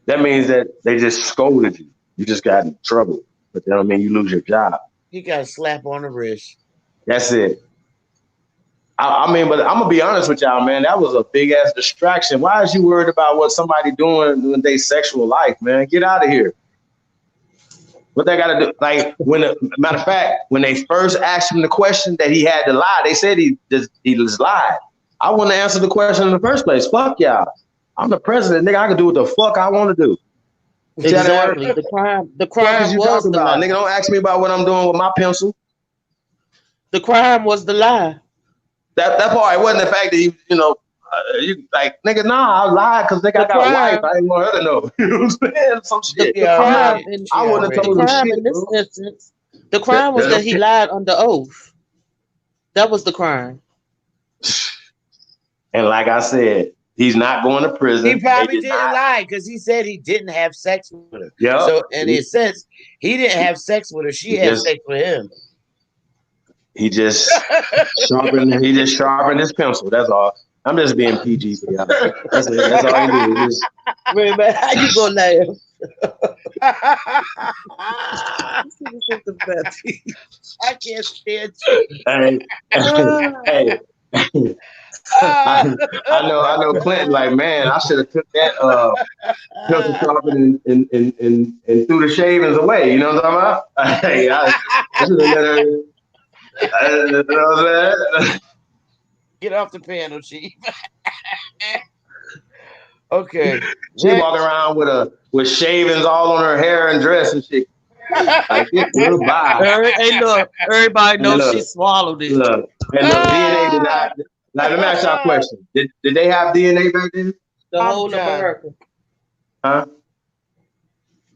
That means that they just scolded you. You just got in trouble, but that don't mean you lose your job. He got a slap on the wrist. That's it. I mean, but I'm gonna be honest with y'all, man. That was a big ass distraction. Why is you worried about what somebody doing in their sexual life, man? Get out of here. What they gotta do? Like matter of fact, when they first asked him the question that he had to lie, they said he just lied. I want to answer the question in the first place. Fuck y'all. I'm the president, nigga. I can do what the fuck I want to do. Exactly. The crime was the lie. Nigga, don't ask me about what I'm doing with my pencil. The crime was the lie. That part, it wasn't the fact that you nigga, nah, I lied because they got a wife. I didn't want her to know. You know what I'm saying? Some shit. I wouldn't have told him shit. In this instance, the crime was that he lied under oath. That was the crime. And like I said, He's not going to He prison. They probably did didn't not. lie because he said he didn't have sex with her. Yep. So, in a sense, he didn't have sex with her. She He had just sex with him. he just sharpened his pencil. That's all. I'm just being PG for y'all. That's it. That's all he did. He just, Wait, man, how you gonna laugh? Sister Bethy. I can't stand you. hey, hey. I know Clinton like, man, I should have took that pencil sharpener and threw the shavings away. You know what I'm talking about? Hey, I should have let her. You know what I'm saying? Get off the panel, Chief. Okay. She walking around with shavings all on her hair and dress and shit. Like, goodbye. Hey, look, everybody And knows look, she swallowed it. look, and look, DNA did not. Now, let me ask y'all a question. Did they have DNA back then? The I'm whole done. America. Huh?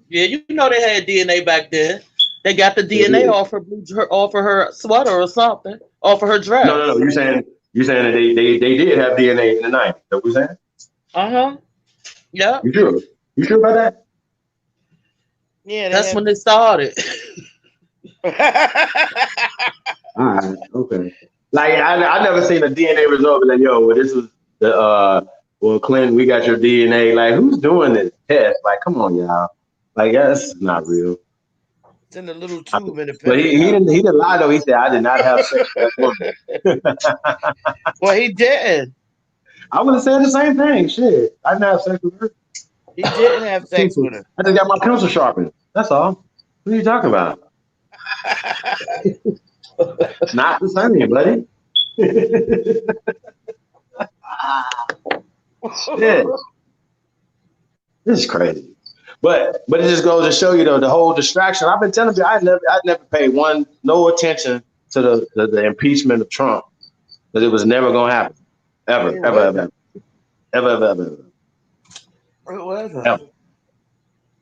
Yeah, you know they had DNA back then. They got the DNA off of her sweater or something, off of her dress. No. You saying that they did have DNA in the 90s? That what you saying? Yeah. You sure? You sure about that? Yeah, That's when they started. All right. Okay. Like I never seen a DNA result be like, yo, well, this was the well, Clinton, we got your DNA. Like, who's doing this test? Like, come on, y'all. Like, that's not real. It's in the little tube in the But he didn't lie though. He said I did not have sex with that woman. Well, he didn't. I would have said the same thing. Shit, I didn't have sex with her. He didn't have sex with her. I just got my pencil sharpened. That's all. What are you talking about? It's not the same, buddy. Shit. This is crazy. But it just goes to show you though the whole distraction. I've been telling you I never paid no attention to the impeachment of Trump because it was never gonna happen. Ever. Ever.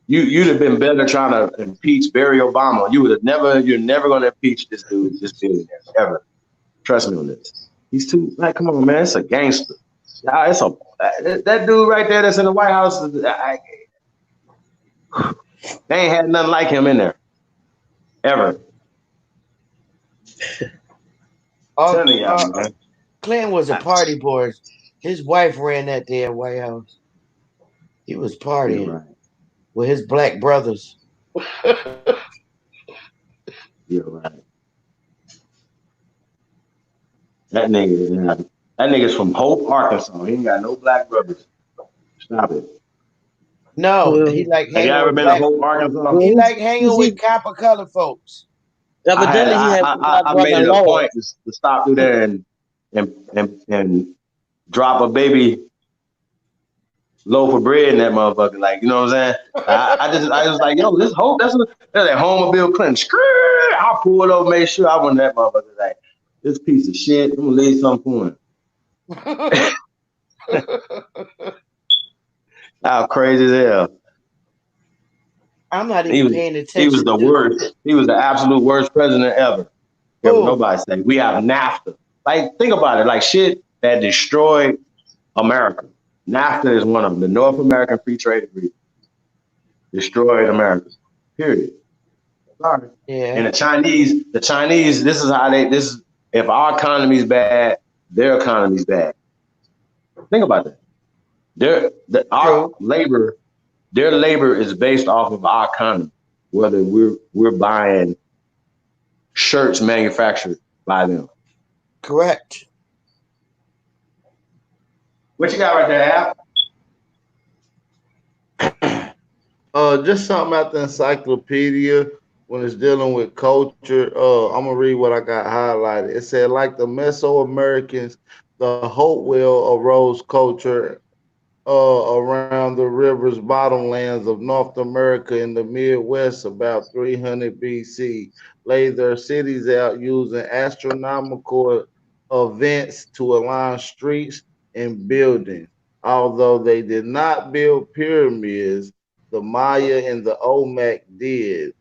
You'd have been better trying to impeach Barry Obama. You're never gonna impeach this dude, this billionaire, ever. Trust me on this. He's too like, come on, man, it's a gangster. That dude right there that's in the White House. They ain't had nothing like him in there, ever. Clinton was a party boy. His wife ran that damn White House. He was partying with his black brothers. You're right. That nigga's from Hope, Arkansas. He ain't got no black brothers. Stop it. No, he like hanging. Have you ever been to Hope, Arkansas? He like hanging with copper colored folks. Evidently, I made it a point to stop through there and drop a baby loaf of bread in that motherfucker. Like, you know what I'm saying? I was like, yo, this Hope, that's that home of Bill Clinton. I pulled over, made sure I went that motherfucker. Like, this piece of shit. I'm gonna leave something for him. How crazy as hell. I'm not even paying attention. He was the worst. He was the absolute worst president ever. Nobody say. We have NAFTA. Like, think about it. Like, shit that destroyed America. NAFTA is one of them. The North American Free Trade Agreement destroyed America. Period. Sorry. Yeah. And the Chinese. This is if our economy's bad, their economy's bad. Think about that. Our labor. Their labor is based off of our economy, whether we're buying shirts manufactured by them. Correct. What you got right there, Al? Just something out the encyclopedia when it's dealing with culture. I'm gonna read what I got highlighted. It said, like the Mesoamericans, the Hopewell arose culture around the rivers bottomlands of North America in the Midwest about 300 BC, laid their cities out using astronomical events to align streets and buildings. Although they did not build pyramids, the Maya and the Olmec did.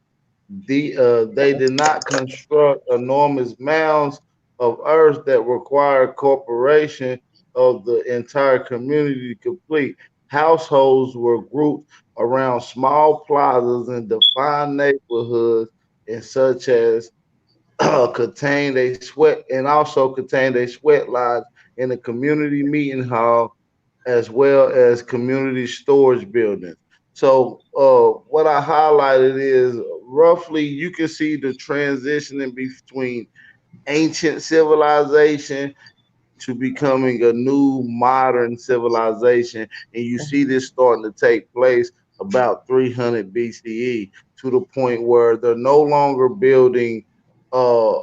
They did not construct enormous mounds of earth that required corporation of the entire community to complete. Households were grouped around small plazas in defined neighborhoods and such as contained a sweat and also contained a sweat lodge in the community meeting hall as well as community storage buildings. So what I highlighted is roughly you can see the transitioning between ancient civilization to becoming a new modern civilization. And you see this starting to take place about 300 BCE to the point where they're no longer building uh,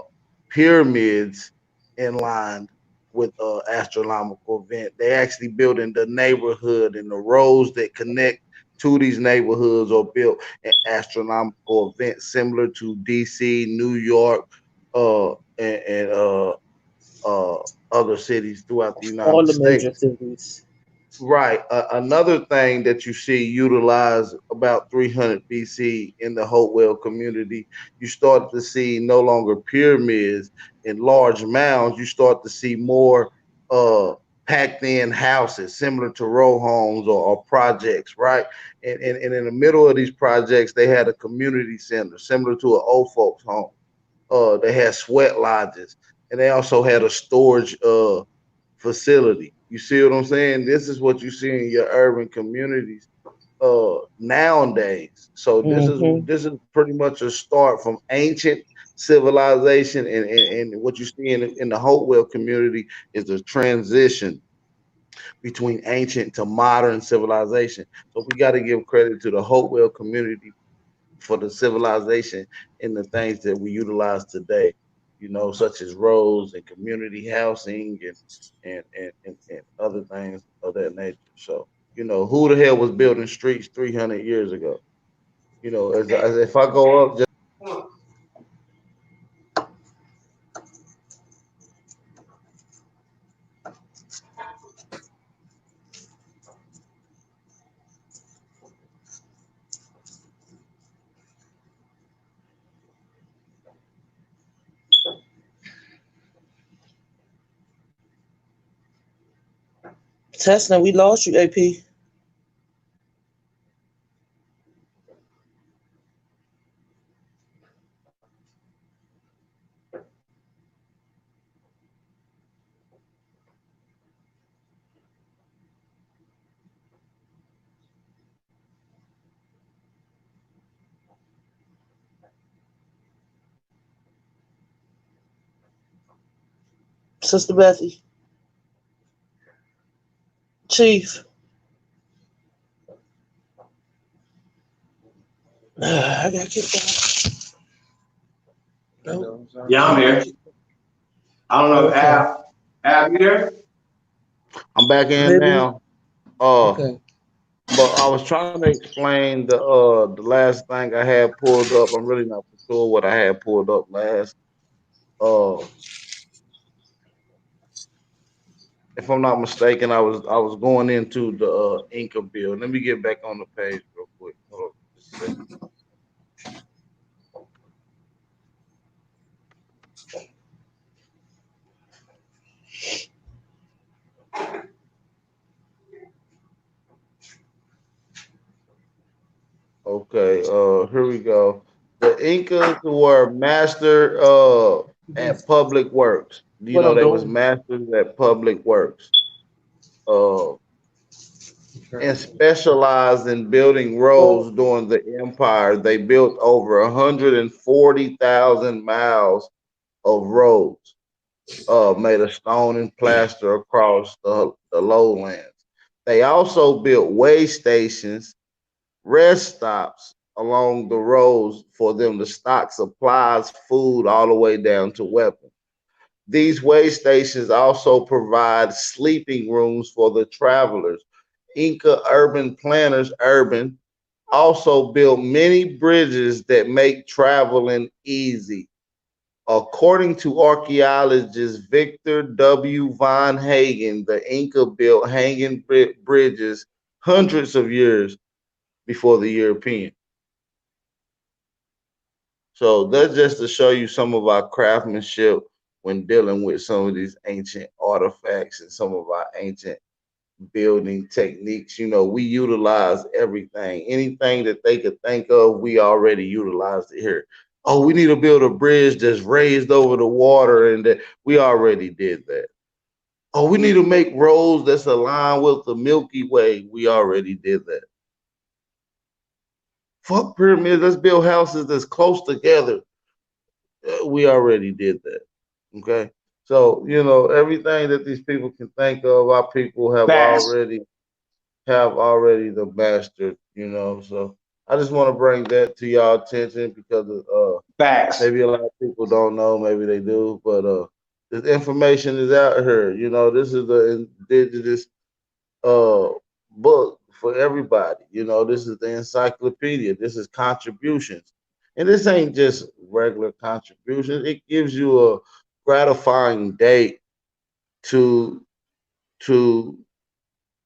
pyramids in line with astronomical event. They actually building the neighborhood and the roads that connect to these neighborhoods are built in astronomical events similar to DC, New York, and uh, other cities throughout the All United the States. major cities. Right. Another thing that you see utilized about 300 BC in the Hopewell community, you start to see no longer pyramids and large mounds. You start to see more uh, packed in houses, similar to row homes or projects, right? And in the middle of these projects, they had a community center, similar to an old folks home. They had sweat lodges, and they also had a storage facility. You see what I'm saying? This is what you see in your urban communities nowadays. So Hmm. this is pretty much a start from ancient civilization, and what you see in the Hopewell community is the transition between ancient to modern civilization. So we got to give credit to the Hopewell community for the civilization and the things that we utilize today, you know, such as roads and community housing and other things of that nature. So, you know, who the hell was building streets 300 years ago? You know, as if I go up, just Tesla, we lost you, AP. Sister Bethy. Chief. I got kicked out. No. Yeah, I'm here. I don't know if Okay. Ab, you there? I'm back in Maybe. now. Uh, Okay. but I was trying to explain the last thing I had pulled up. I'm really not for sure what I had pulled up last. Uh, if I'm not mistaken, I was going into the Inca bill. Let me get back on the page real quick. Hold on just a second. Okay, here we go. The Incas were master at public works. You What know, I'm they was doing. masters at public works. Uh, and specialized in building roads during the empire. They built over 140,000 miles of roads made of stone and plaster across the lowlands. They also built way stations, rest stops along the roads for them to stock supplies, food, all the way down to weapons. These way stations also provide sleeping rooms for the travelers. Inca urban planners, urban, also built many bridges that make traveling easy. According to archaeologist Victor W. Von Hagen, the Inca built hanging bridges hundreds of years before the European. So that's just to show you some of our craftsmanship when dealing with some of these ancient artifacts and some of our ancient building techniques. You know, we utilize everything. Anything that they could think of, we already utilized it here. Oh, we need to build a bridge that's raised over the water, and that we already did that. Oh, we need to make roads that's aligned with the Milky Way. We already did that. Fuck pyramids. Let's build houses that's close together. We already did that. Okay. So, you know, everything that these people can think of, our people Facts. have already the mastered, you know. So I just want to bring that to y'all attention because Facts. maybe a lot of people don't know, maybe they do, but this information is out here. You know, this is the indigenous uh book for everybody. You know, this is the encyclopedia. This is contributions. And this ain't just regular contributions. It gives you a gratifying date to to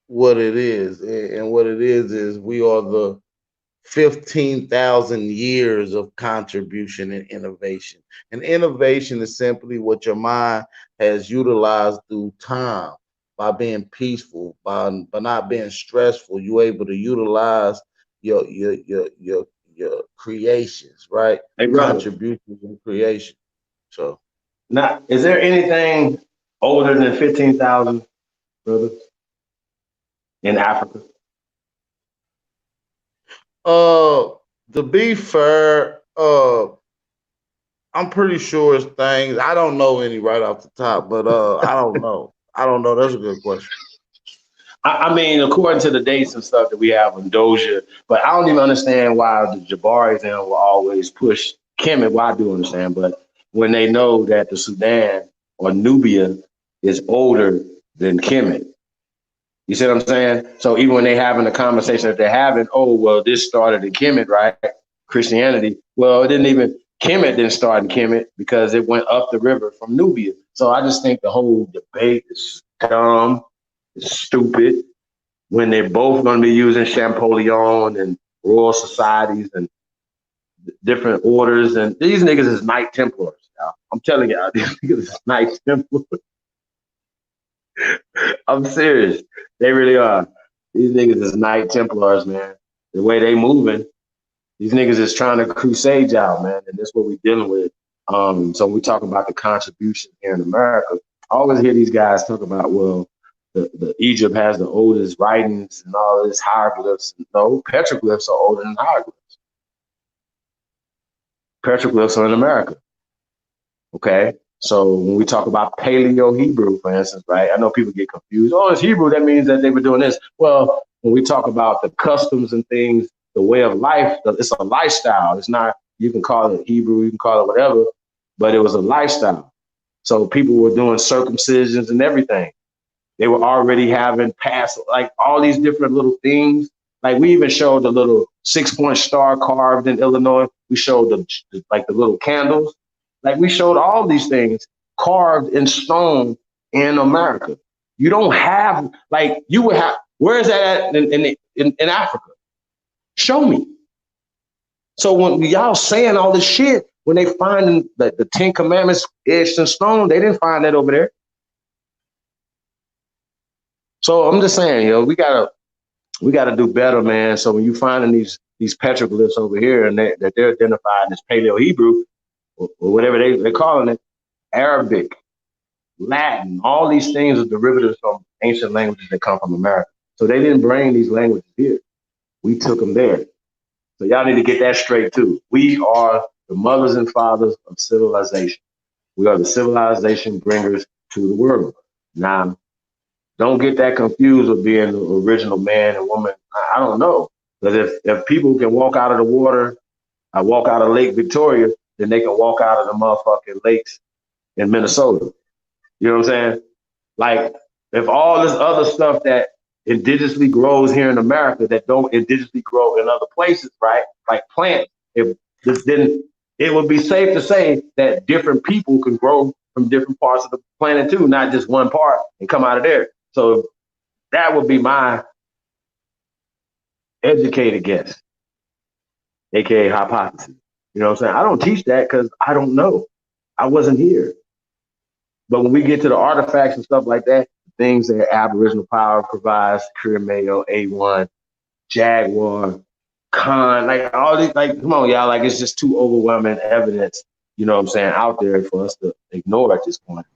what it is. And what it is we are the 15,000 years of contribution and innovation. And innovation is simply what your mind has utilized through time by being peaceful, by not being stressful. You're able to utilize your creations, right? Hey, brother. Contributions and creation. So Now, is there anything older than 15,000, brother, in Africa? uh to be fair, I'm pretty sure it's things. I don't know any right off the top, but I don't know. I don't know. That's a good question. I mean, according to the dates and stuff that we have on Doja, but I don't even understand why the Jabaris and will always push Kemet. Well, I do understand, but when they know that the Sudan or Nubia is older than Kemet, you see what I'm saying? So even when they having a conversation that they're having, oh well, this started in Kemet, right? Christianity. Well, it didn't even Kemet didn't start in Kemet because it went up the river from Nubia. So I just think the whole debate is dumb, it's stupid. When they're both going to be using Champollion and Royal Societies and different orders, and these niggas is Knight Templars. Y'all. I'm telling y'all, these niggas is Knight Templars. I'm serious. They really are. These niggas is Knight Templars, man. The way they moving, these niggas is trying to crusade y'all, man, and that's what we're dealing with. So when we talk about the contribution here in America, I always hear these guys talk about, well, the Egypt has the oldest writings and all this hieroglyphs. No, petroglyphs are older than hieroglyphs. Petroglyphs are in America. Okay. So when we talk about Paleo Hebrew, for instance, right? I know people get confused. Oh, it's Hebrew. That means that they were doing this. Well, when we talk about the customs and things, the way of life, it's a lifestyle. It's not, you can call it Hebrew, you can call it whatever, but it was a lifestyle. So people were doing circumcisions and everything. They were already having past, like all these different little things. Like we even showed the little 6-point star carved in Illinois. We showed the little candles. Like we showed all these things carved in stone in America. You don't have, like you would have, where is that at in Africa? Show me. So when y'all saying all this shit, when they find the 10 Commandments etched in stone, they didn't find that over there. So I'm just saying, we gotta do better, man. So when you finding these petroglyphs over here and that they're identified as Paleo Hebrew or whatever they're calling it, Arabic, Latin, all these things are derivatives from ancient languages that come from America. So they didn't bring these languages here. We took them there. So y'all need to get that straight too. We are the mothers and fathers of civilization. We are the civilization bringers to the world. Now, don't get that confused with being the original man and woman. I don't know. Because if people can walk out of the water, I walk out of Lake Victoria, then they can walk out of the motherfucking lakes in Minnesota. You know what I'm saying? Like, if all this other stuff that indigenously grows here in America that don't indigenously grow in other places, right? Like plants, then it would be safe to say that different people can grow from different parts of the planet too, not just one part and come out of there. So that would be my educated guess, aka hypothesis. You know what I'm saying? I don't teach that because I don't know. I wasn't here. But when we get to the artifacts and stuff like that, things that Aboriginal power provides, career mayo, A1, Jaguar, Con, like all these, like, come on, y'all, like it's just too overwhelming evidence, you know what I'm saying, out there for us to ignore at this point.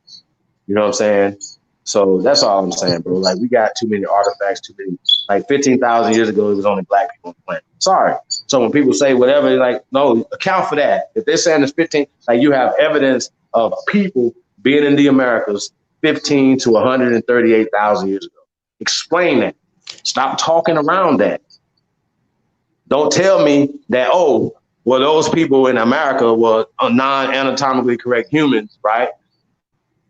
You know what I'm saying? So that's all I'm saying, bro. Like we got too many artifacts, too many. Like 15,000 years ago, it was only black people on the planet. Sorry. So when people say whatever, like, no, account for that. If they're saying it's 15, like you have evidence of people being in the Americas 15 to 138,000 years ago. Explain that. Stop talking around that. Don't tell me that, oh, well, those people in America were non-anatomically correct humans, right?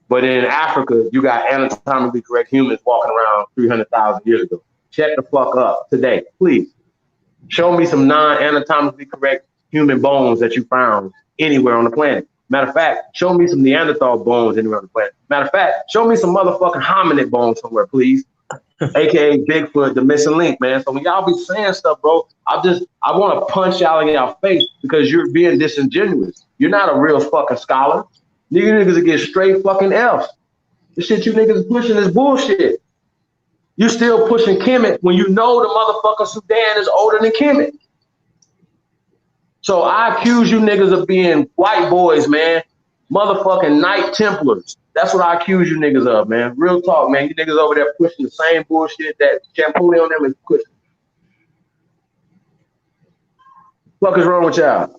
But in Africa, you got anatomically correct humans walking around 300,000 years ago. Check the fuck up today, please. Show me some non-anatomically correct human bones that you found anywhere on the planet. Matter of fact, show me some Neanderthal bones anywhere on the planet. Matter of fact, show me some motherfucking hominid bones somewhere, please. AKA Bigfoot, the missing link, man. So when y'all be saying stuff, bro, I want to punch y'all in your face because you're being disingenuous. You're not a real fucking scholar. Niggas get straight fucking F's. The shit you niggas pushing is bullshit. You still pushing Kemet when you know the motherfucking Sudan is older than Kemet. So I accuse you niggas of being white boys, man. Motherfucking Knight Templars. That's what I accuse you niggas of, man. Real talk, man. You niggas over there pushing the same bullshit that Champollion on them is pushing. What is wrong with y'all?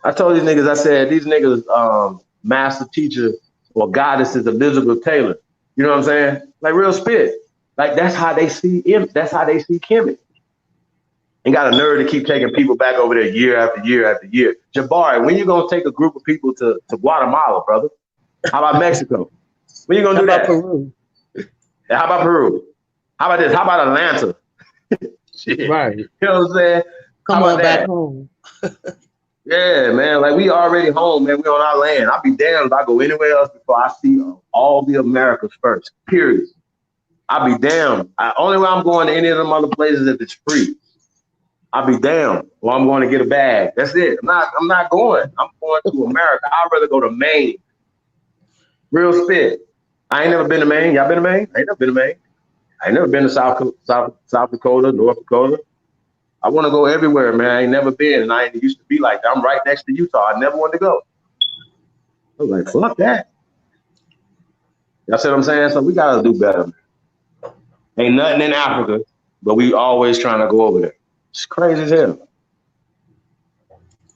I told these niggas, I said, these niggas, master teacher or goddess is Elizabeth Taylor. You know what I'm saying? Like real spit. Like that's how they see him. That's how they see Kemet. And got a nerve to keep taking people back over there year after year after year. Jabari, when you gonna take a group of people to Guatemala, brother? How about Mexico? When you gonna do that? Peru? How about Peru? How about this? How about Atlanta? Shit. Right. You know what I'm saying? Come on back home. Yeah, man. Like we already home, man. We on our land. I'll be damned if I go anywhere else before I see all the Americas first. Period. I'll be damned. Only way I'm going to any of them other places if it's free. I'll be damned. Or I'm going to get a bag. That's it. I'm not going. I'm going to America. I'd rather go to Maine. Real spit. I ain't never been to Maine. Y'all been to Maine? I ain't never been to Maine. I ain't never been to South Dakota, North Dakota. I want to go everywhere, man. I ain't never been, and I ain't used to be like that. I'm right next to Utah. I never wanted to go. I was like, fuck that. Y'all see what I'm saying? So we gotta do better. Ain't nothing in Africa, but we always trying to go over there. It's crazy as hell.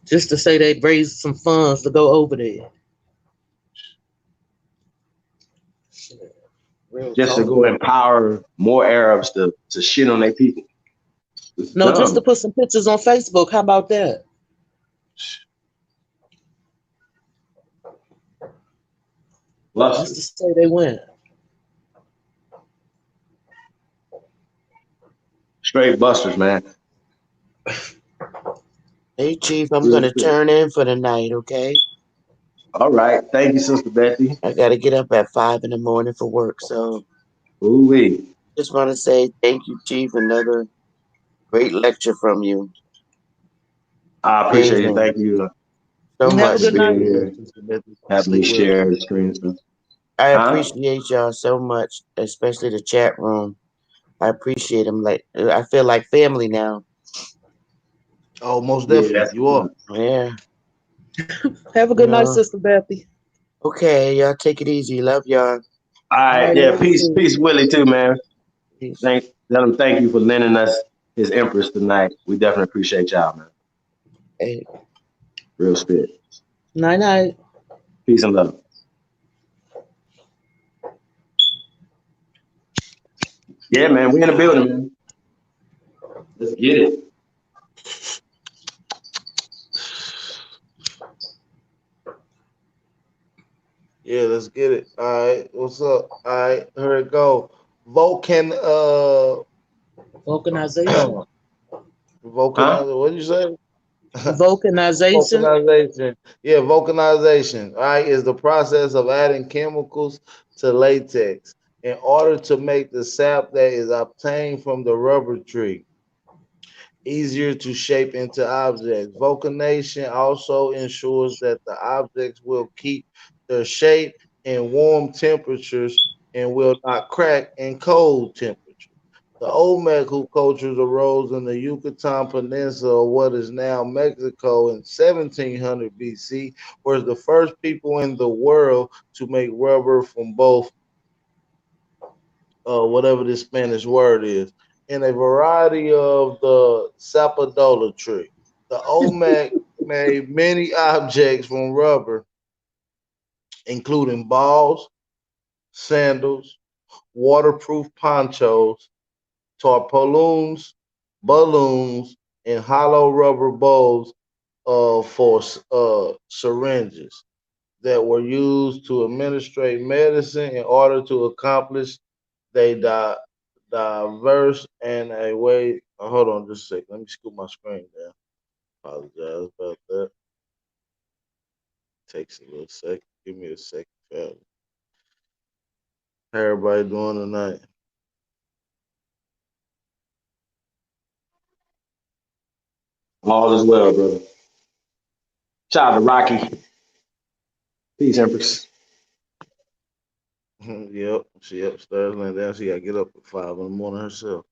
Just to say they raised some funds to go over there. Just to go empower more Arabs to shit on their people. No, just to put some pictures on Facebook. How about that? Just to say they win. Straight busters, man. Hey, Chief, I'm going to turn in for the night, okay? All right. Thank you, Sister Bethy. I got to get up at 5 in the morning for work, so. Ooh-wee. Just want to say thank you, Chief. Another great lecture from you. I appreciate it. Thank you so much. Have a good night. Here. Have me share the screen stuff. I appreciate y'all so much, especially the chat room. I appreciate them. Like I feel like family now. Oh, most definitely. You are. Yeah. Have a good night, Sister Bethy. Okay, y'all take it easy. Love y'all. All right, yeah. Peace, Willie, too, man. Let him thank you for lending us his Empress tonight. We definitely appreciate y'all, man. Hey. Real spit. Night. Peace and love. Yeah, man, we in the building, man. Let's get it. Yeah, let's get it. All right, what's up? All right, here it go. Vulcanization. What did you say? Vulcanization. Vulcanization. Yeah, vulcanization. All right, is the process of adding chemicals to latex in order to make the sap that is obtained from the rubber tree easier to shape into objects. Vulcanization also ensures that the objects will keep their shape in warm temperatures and will not crack in cold temperatures. The Olmec hoop cultures arose in the Yucatan Peninsula, what is now Mexico, in 1700 BC, was the first people in the world to make rubber from both whatever this Spanish word is, in a variety of the sapodola tree. The Olmec made many objects from rubber, including balls, sandals, waterproof ponchos, tarpaulins, balloons, and hollow rubber bowls for syringes that were used to administrate medicine in order to accomplish they diverse and a way. Hold on just a second. Let me scoot my screen down. Apologize about that. Takes a little second. Give me a second, fellas. How everybody doing tonight? All is well, brother. Shout out to Rocky. Peace, Empress. Yep, she upstairs laying down. She got to get up at 5 in the morning herself.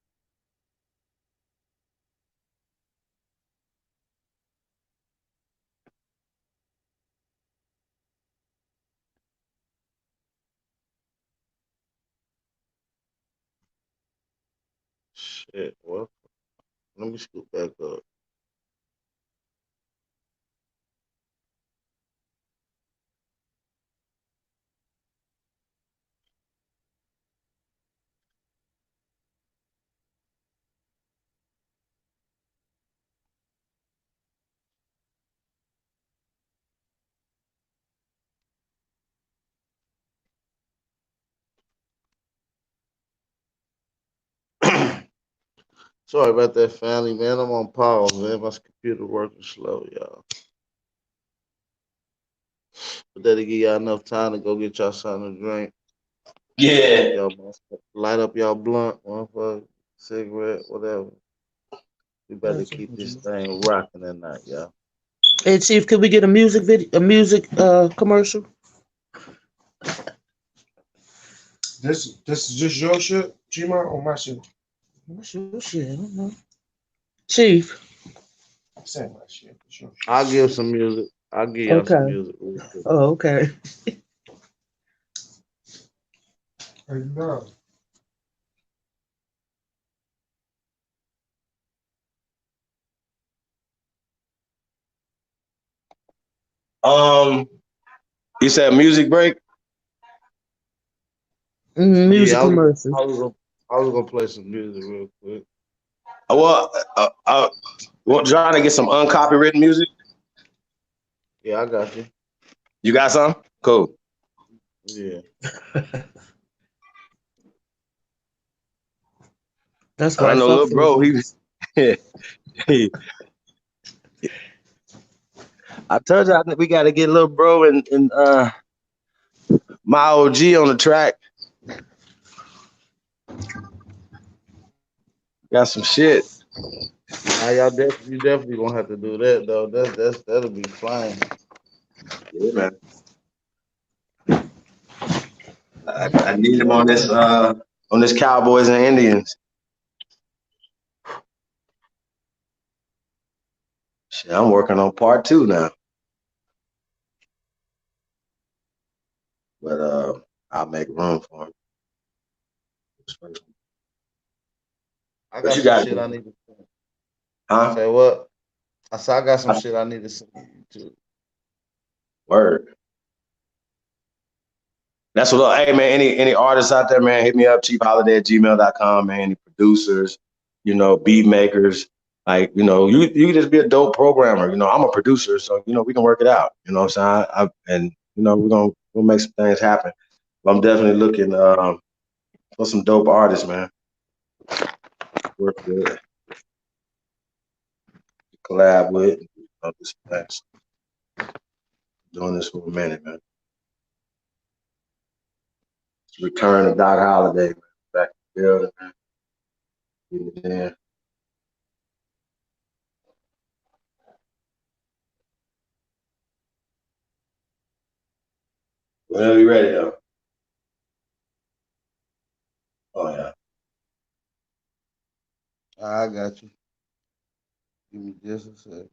Shit, well, let me scoot back up. Sorry about that, family, man. I'm on pause, man. My computer working slow, y'all. But that'll give y'all enough time to go get y'all something to drink. Yeah. Light up y'all blunt, motherfucker, cigarette, whatever. We better keep this thing rocking at night, y'all. Hey Chief, could we get a music video, a music commercial? This is just your shit, Chima, or my shit? What's your shit? I don't know. Chief. Say my shit. It's your shit. I'll give some music. I'll give y'all some Okay. music real quick. Oh, okay. Hey, no. You said music break? Music Yeah, commercial. I was gonna play some music real quick. Well, trying to get some uncopywritten music. Yeah, I got you. You got some? Cool. Yeah. That's I right. know, Fuck little bro. Facebook. He I told you we got to get little bro and my OG on the track. Got some shit. Now you definitely gonna have to do that though. That'll be fine. Yeah, man. I need him on this Cowboys and Indians. Shit, I'm working on part 2 now. But I'll make room for him. I What got you some got? shit I need to send. Huh? Say what? I said I got some shit I need to send you too. Word. That's what. Hey man, any artists out there, man, hit me up, cheapholiday@gmail.com, man. Any producers, beat makers, like, you can just be a dope programmer. I'm a producer, so we can work it out. You know what I'm saying? And we'll make some things happen. But I'm definitely looking for some dope artists, man. Work with, collab with, this things. Doing this for a minute, man. Return of Doc Holliday, man. Back in the building, man. Getting it in. Whenever you're ready, though. Oh, yeah. I got you. Give me just a second.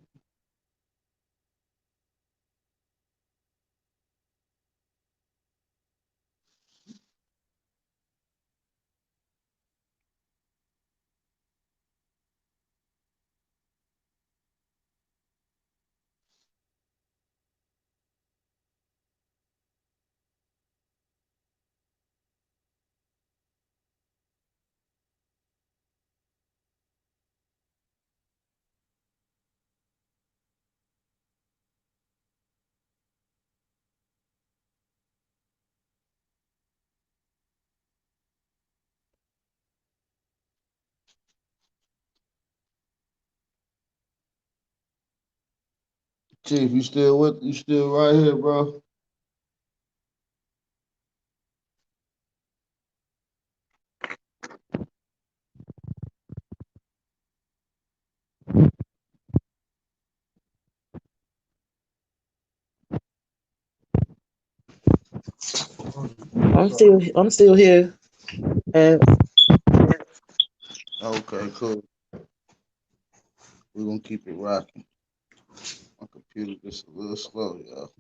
Chief, you still right here, bro? I'm still here. And Okay, cool. We're gonna keep it rocking. My computer just a little slow, y'all.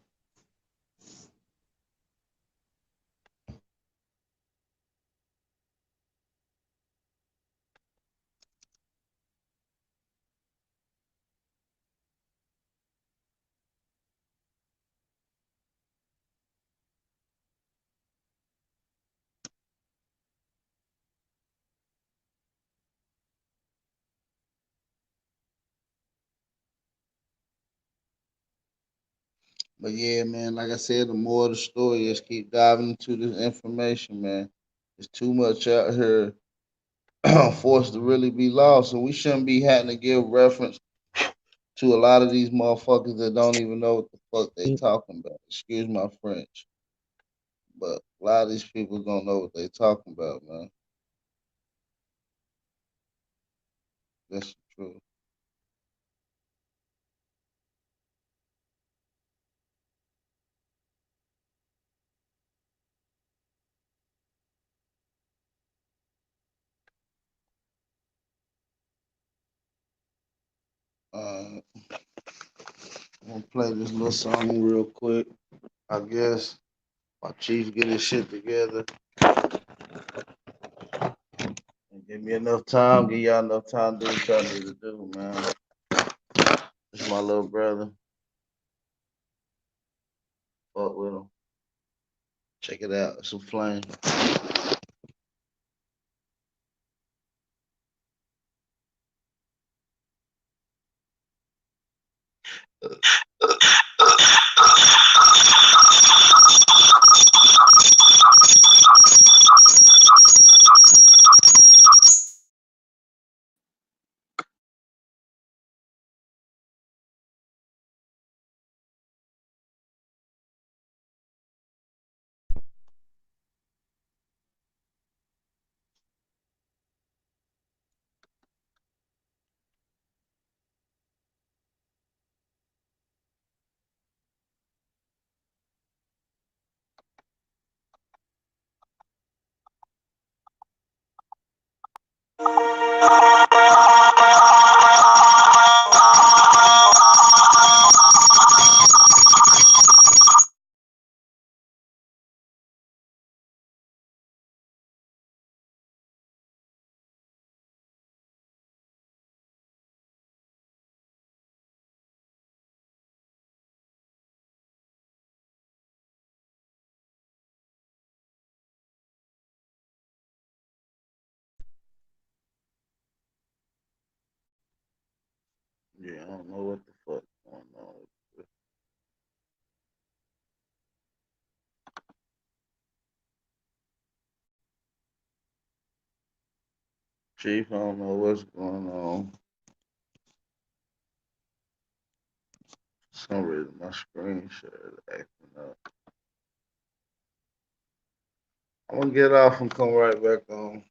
But yeah, man, like I said, the more of the story is keep diving into this information, man. There's too much out here for us to really be lost. So we shouldn't be having to give reference to a lot of these motherfuckers that don't even know what the fuck they talking about. Excuse my French. But a lot of these people don't know what they talking about, man. That's the truth. I'm gonna play this little song real quick. I guess my chief get his shit together and give me enough time, give y'all enough time to do what y'all need to do, man. This is my little brother. Fuck with him. Check it out. It's a flame. Yeah, I don't know what the fuck going on. Chief, I don't know what's going on. For some reason my screen is acting up. I'm gonna get off and come right back on.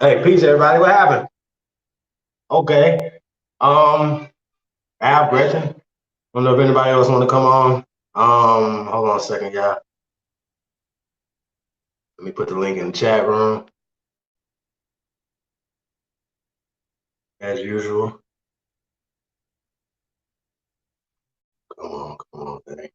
Hey, peace, everybody. What happened? Okay. Al, Gretchen. I don't know if anybody else want to come on. Hold on a second, y'all. Let me put the link in the chat room. As usual. Come on, man.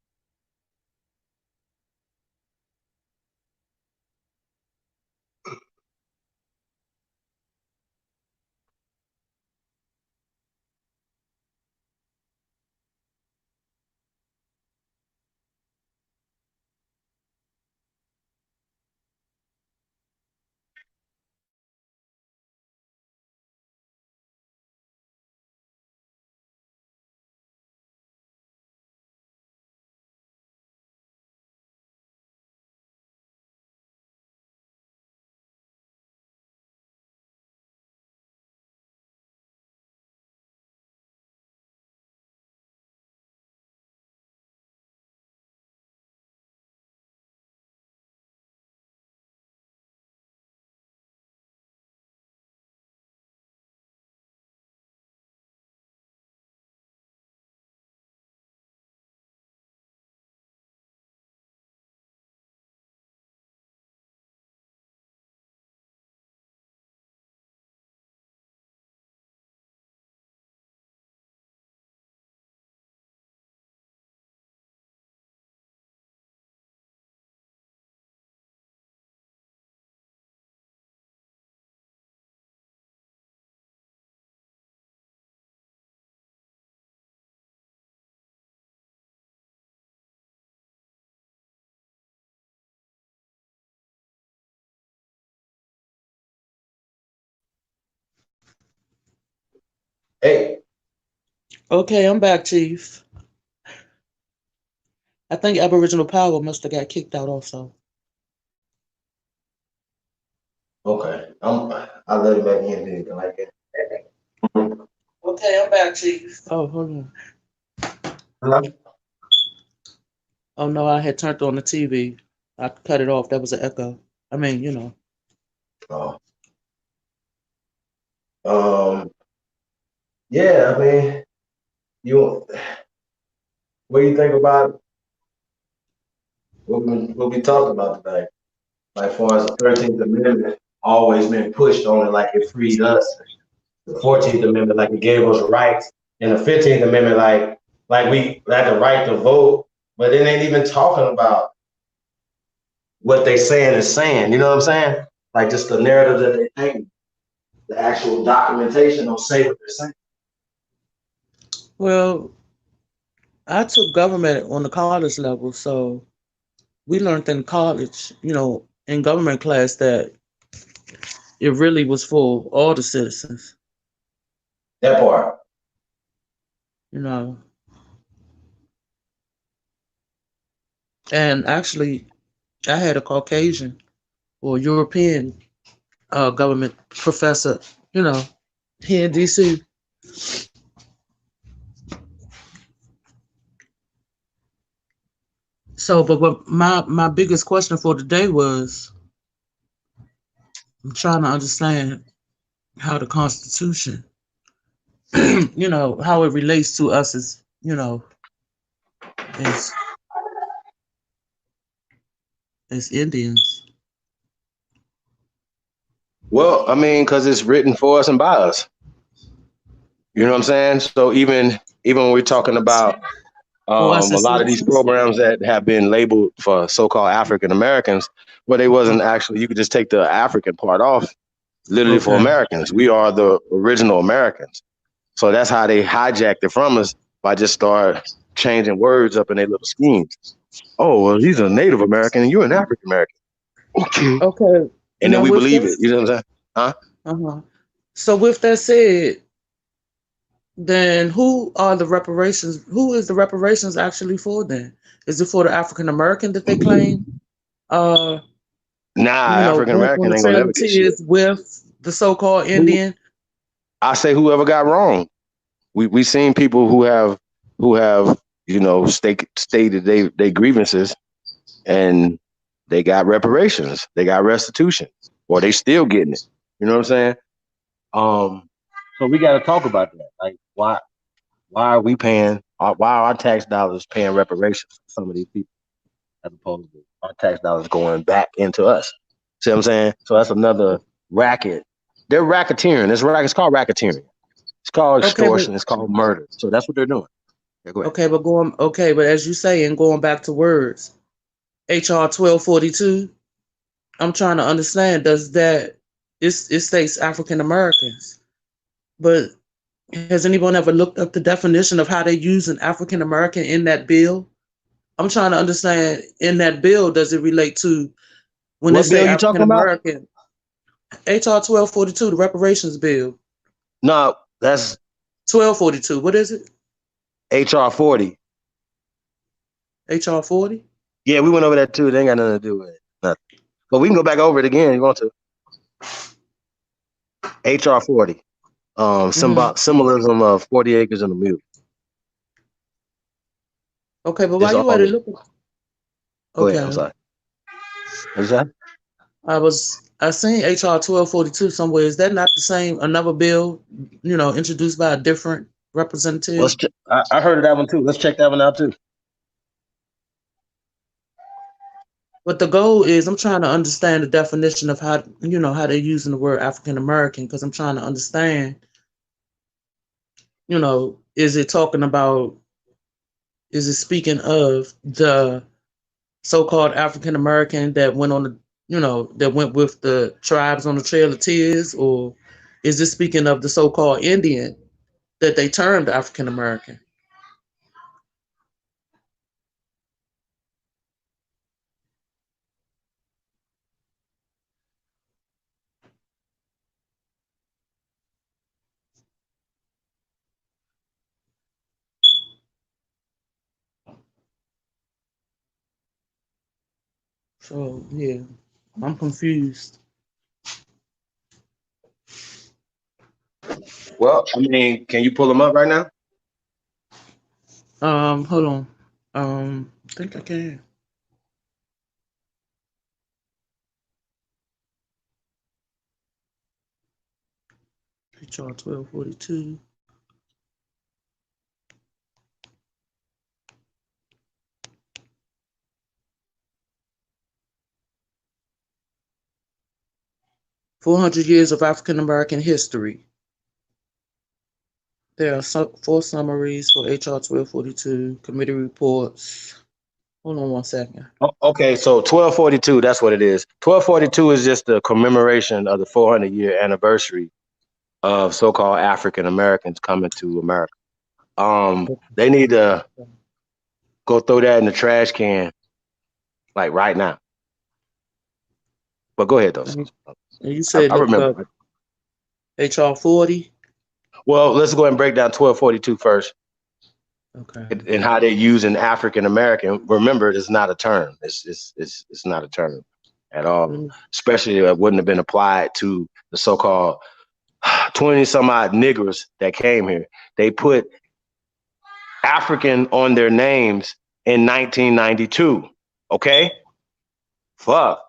Hey. Okay, I'm back, Chief. I think Aboriginal Power must have got kicked out also. Okay. I'll let it back in then. Like it. Okay, I'm back, Chief. Oh, hold on. Hello? Oh no, I had turned on the TV. I cut it off. That was an echo. I mean, you know. Oh. Yeah, I mean, what do you think about what we talked about today? Like, far as the 13th Amendment always been pushed on it like it freed us. The 14th Amendment, like it gave us rights. And the 15th Amendment, like we had the right to vote, but it ain't even talking about what they saying is saying. You know what I'm saying? Like just the narrative that they paint. The actual documentation don't say what they're saying. Well, I took government on the college level, so we learned in college, you know, in government class that it really was for all the citizens, That part. you know. And actually, I had a Caucasian or European government professor, you know, here in DC. So, but what my biggest question for today was, I'm trying to understand how the Constitution, you know, how it relates to us as, you know, as as Indians. Well, I mean, because it's written for us and by us. You know what I'm saying? So even when we're talking about For a us as lot of these citizens? programs that have been labeled for so-called African Americans, well, they wasn't actually. You could just take the African part off, literally for Okay. Americans. We are the original Americans. So that's how they hijacked it from us by just start changing words up in their little schemes. Oh, well, he's a Native American and you're an African American. Okay. Okay. And then Now we with believe it. this, You know what I'm saying? Huh? uh-huh. So with that said, then who are the reparations? Who is the reparations actually for then? Is it for the African American that they claim? Nah, You know, African went on American the ain't gonna Trail never of get shit. Tears with the so-called Who Indian? I say whoever got wrong. We seen people who have stated they grievances and they got reparations, they got restitution, or they still getting it. You know what I'm saying? So we got to talk about that. Like, why are we paying? Why are our tax dollars paying reparations for some of these people, as opposed to our tax dollars going back into us? See what I'm saying? So that's another racket. They're racketeering. It's called racketeering. It's called Okay, but extortion. It's called murder. So that's what they're doing. Yeah, go ahead. but as you say, and going back to words, HR 1242. I'm trying to understand. Does that it states African Americans, but has anyone ever looked up the definition of how they use an African American in that bill? I'm trying to understand. In that bill, does it relate to when they What bill say you African talking about? American? HR 1242, the reparations bill. No, that's 1242. What is it? HR 40. HR 40. Yeah, we went over that too. It ain't got nothing to do with it. Nothing. But we can go back over it again if you want to. HR 40. Mm-hmm. Symbolism of 40 acres and a mule. Okay, but It's while you at it, all. look. Go ahead. I'm Okay, sorry. What is that? I seen HR 1242 somewhere. Is that not the same? Another bill, introduced by a different representative? I heard of that one too. Let's check that one out too. But the goal is, I'm trying to understand the definition of how they're using the word African American, because I'm trying to understand, is it talking about, is it speaking of the so-called African American that went on that went with the tribes on the Trail of Tears, or is it speaking of the so-called Indian that they termed African American? So yeah, I'm confused. Well, I mean, can you pull them up right now? Hold on. I think I can. HR 1242. "400 Years of African American History." There are four summaries for HR 1242, committee reports. Hold on one second. Okay, so 1242, that's what it is. 1242 is just the commemoration of the 400-year anniversary of so-called African Americans coming to America. They need to go throw that in the trash can, like right now. But go ahead, though. And you said I look up remember. HR 40. Well, let's go ahead and break down 1242 first. Okay. And how they're using African American. Remember, it's not a term. It's not a term at all. Especially it wouldn't have been applied to the so-called 20 some odd niggers that came here. They put African on their names in 1992. Okay? Fuck.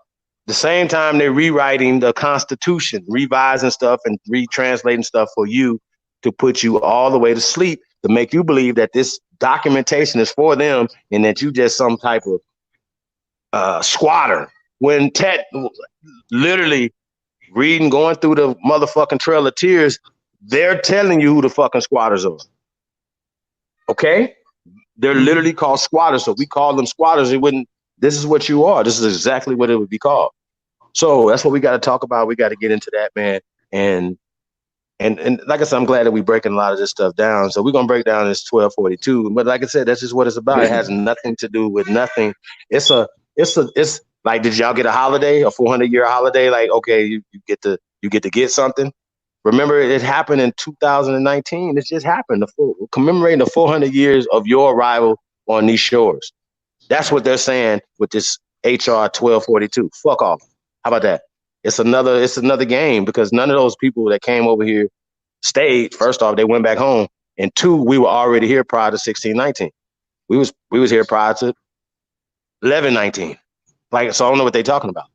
The same time they're rewriting the Constitution, revising stuff and retranslating stuff for you to put you all the way to sleep, to make you believe that this documentation is for them and that you just some type of squatter. When Ted literally going through the motherfucking Trail of Tears, they're telling you who the fucking squatters are. Okay? They're literally called squatters. So we call them squatters. This is what you are. This is exactly what it would be called. So that's what we got to talk about. We got to get into that, man. And like I said, I'm glad that we're breaking a lot of this stuff down. So we're gonna break down this 1242. But like I said, that's just what it's about. It has nothing to do with nothing. It's like, did y'all get a holiday, a 400-year holiday? Like, okay, you get to get something. Remember, it happened in 2019. It just happened. Commemorating the 400 years of your arrival on these shores. That's what they're saying with this HR 1242. Fuck off. How about that? It's another game, because none of those people that came over here stayed. First off, they went back home, and two, we were already here prior to 1619. We was here prior to 1119. Like, so I don't know what they're talking about.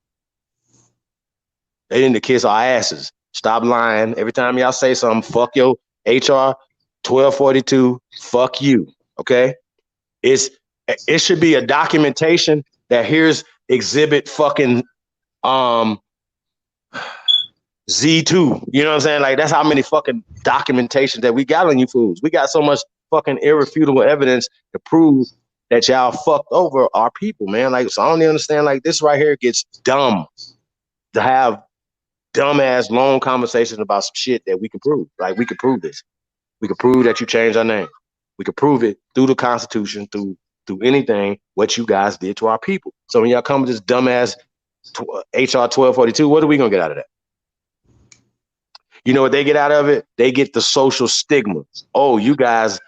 They didn't kiss our asses. Stop lying. Every time y'all say something, fuck your HR 1242, fuck you. Okay? It should be a documentation that here's exhibit fucking Z2. You know what I'm saying? Like, that's how many fucking documentation that we got on you fools. We got so much fucking irrefutable evidence to prove that y'all fucked over our people, man. Like, so I don't even understand. Like, this right here gets dumb to have dumbass long conversations about some shit that we can prove. Like, we could prove this. We could prove that you changed our name. We could prove it through the Constitution, through anything, what you guys did to our people. So when y'all come with this dumbass HR 1242, what are we gonna get out of that? You know what they get out of it? They get the social stigma. Oh, you guys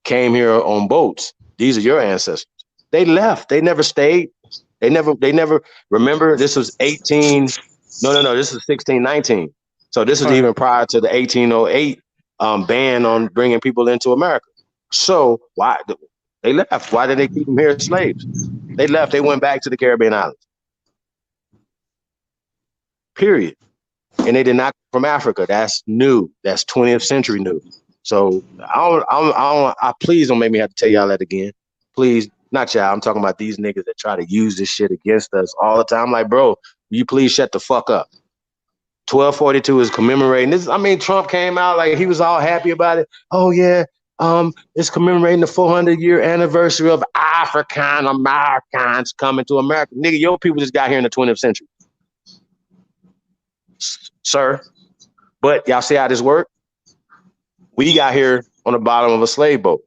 came here on boats. These are your ancestors. They left. They never stayed. They never, remember, this was 18. No, this is 1619. So this is even prior to the 1808 ban on bringing people into America. So why they left? Why did they keep them here as slaves? They left. They went back to the Caribbean islands. Period. And they did not come from Africa. That's new. That's 20th century new. So please don't make me have to tell y'all that again. Please, not y'all. I'm talking about these niggas that try to use this shit against us all the time. Like, bro, will you please shut the fuck up? 1242 is commemorating this. I mean, Trump came out like he was all happy about it. Oh yeah, it's commemorating the 400-year anniversary of African Americans coming to America. Nigga, your people just got here in the 20th century, sir. But y'all see how this worked? We got here on the bottom of a slave boat.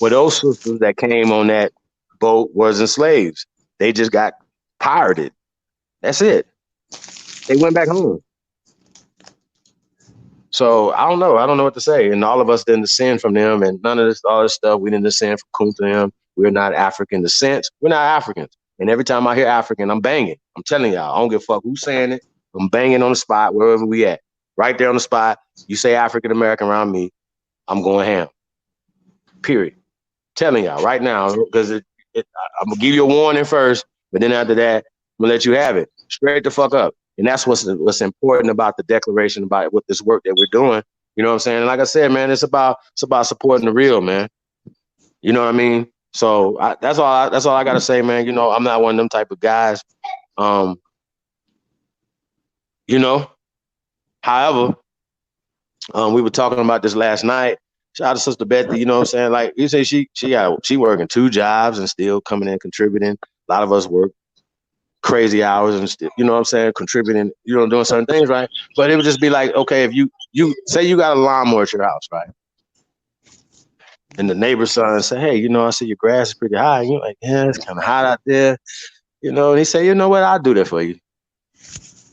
Well, those sisters that came on that boat wasn't slaves. They just got pirated. That's it. They went back home. So I don't know. I don't know what to say. And all of us didn't descend from them, and none of this, all this stuff, we didn't descend from Kunta them. We're not African descent. We're not Africans. And every time I hear African, I'm banging. I'm telling y'all, I don't give a fuck who's saying it. I'm banging on the spot, wherever we at. Right there on the spot. You say African American around me, I'm going ham. Period. Telling y'all right now, because I'm gonna give you a warning first, but then after that, I'm gonna let you have it. Straight the fuck up. And that's what's important about the declaration, about what this work that we're doing. You know what I'm saying? And like I said, man, it's about supporting the real, man. You know what I mean? So that's all I gotta say, man. You know, I'm not one of them type of guys. You know, however, we were talking about this last night. Shout out to Sister Bethy, you know what I'm saying? Like you say, she working 2 jobs and still coming in contributing. A lot of us work crazy hours and still, you know what I'm saying, contributing, you know, doing certain things, right? But it would just be like, okay, if you say you got a lawnmower at your house, right? And the neighbor's son say, hey, you know, I see your grass is pretty high. And you're like, yeah, it's kind of hot out there. You know, and he say, you know what, I'll do that for you.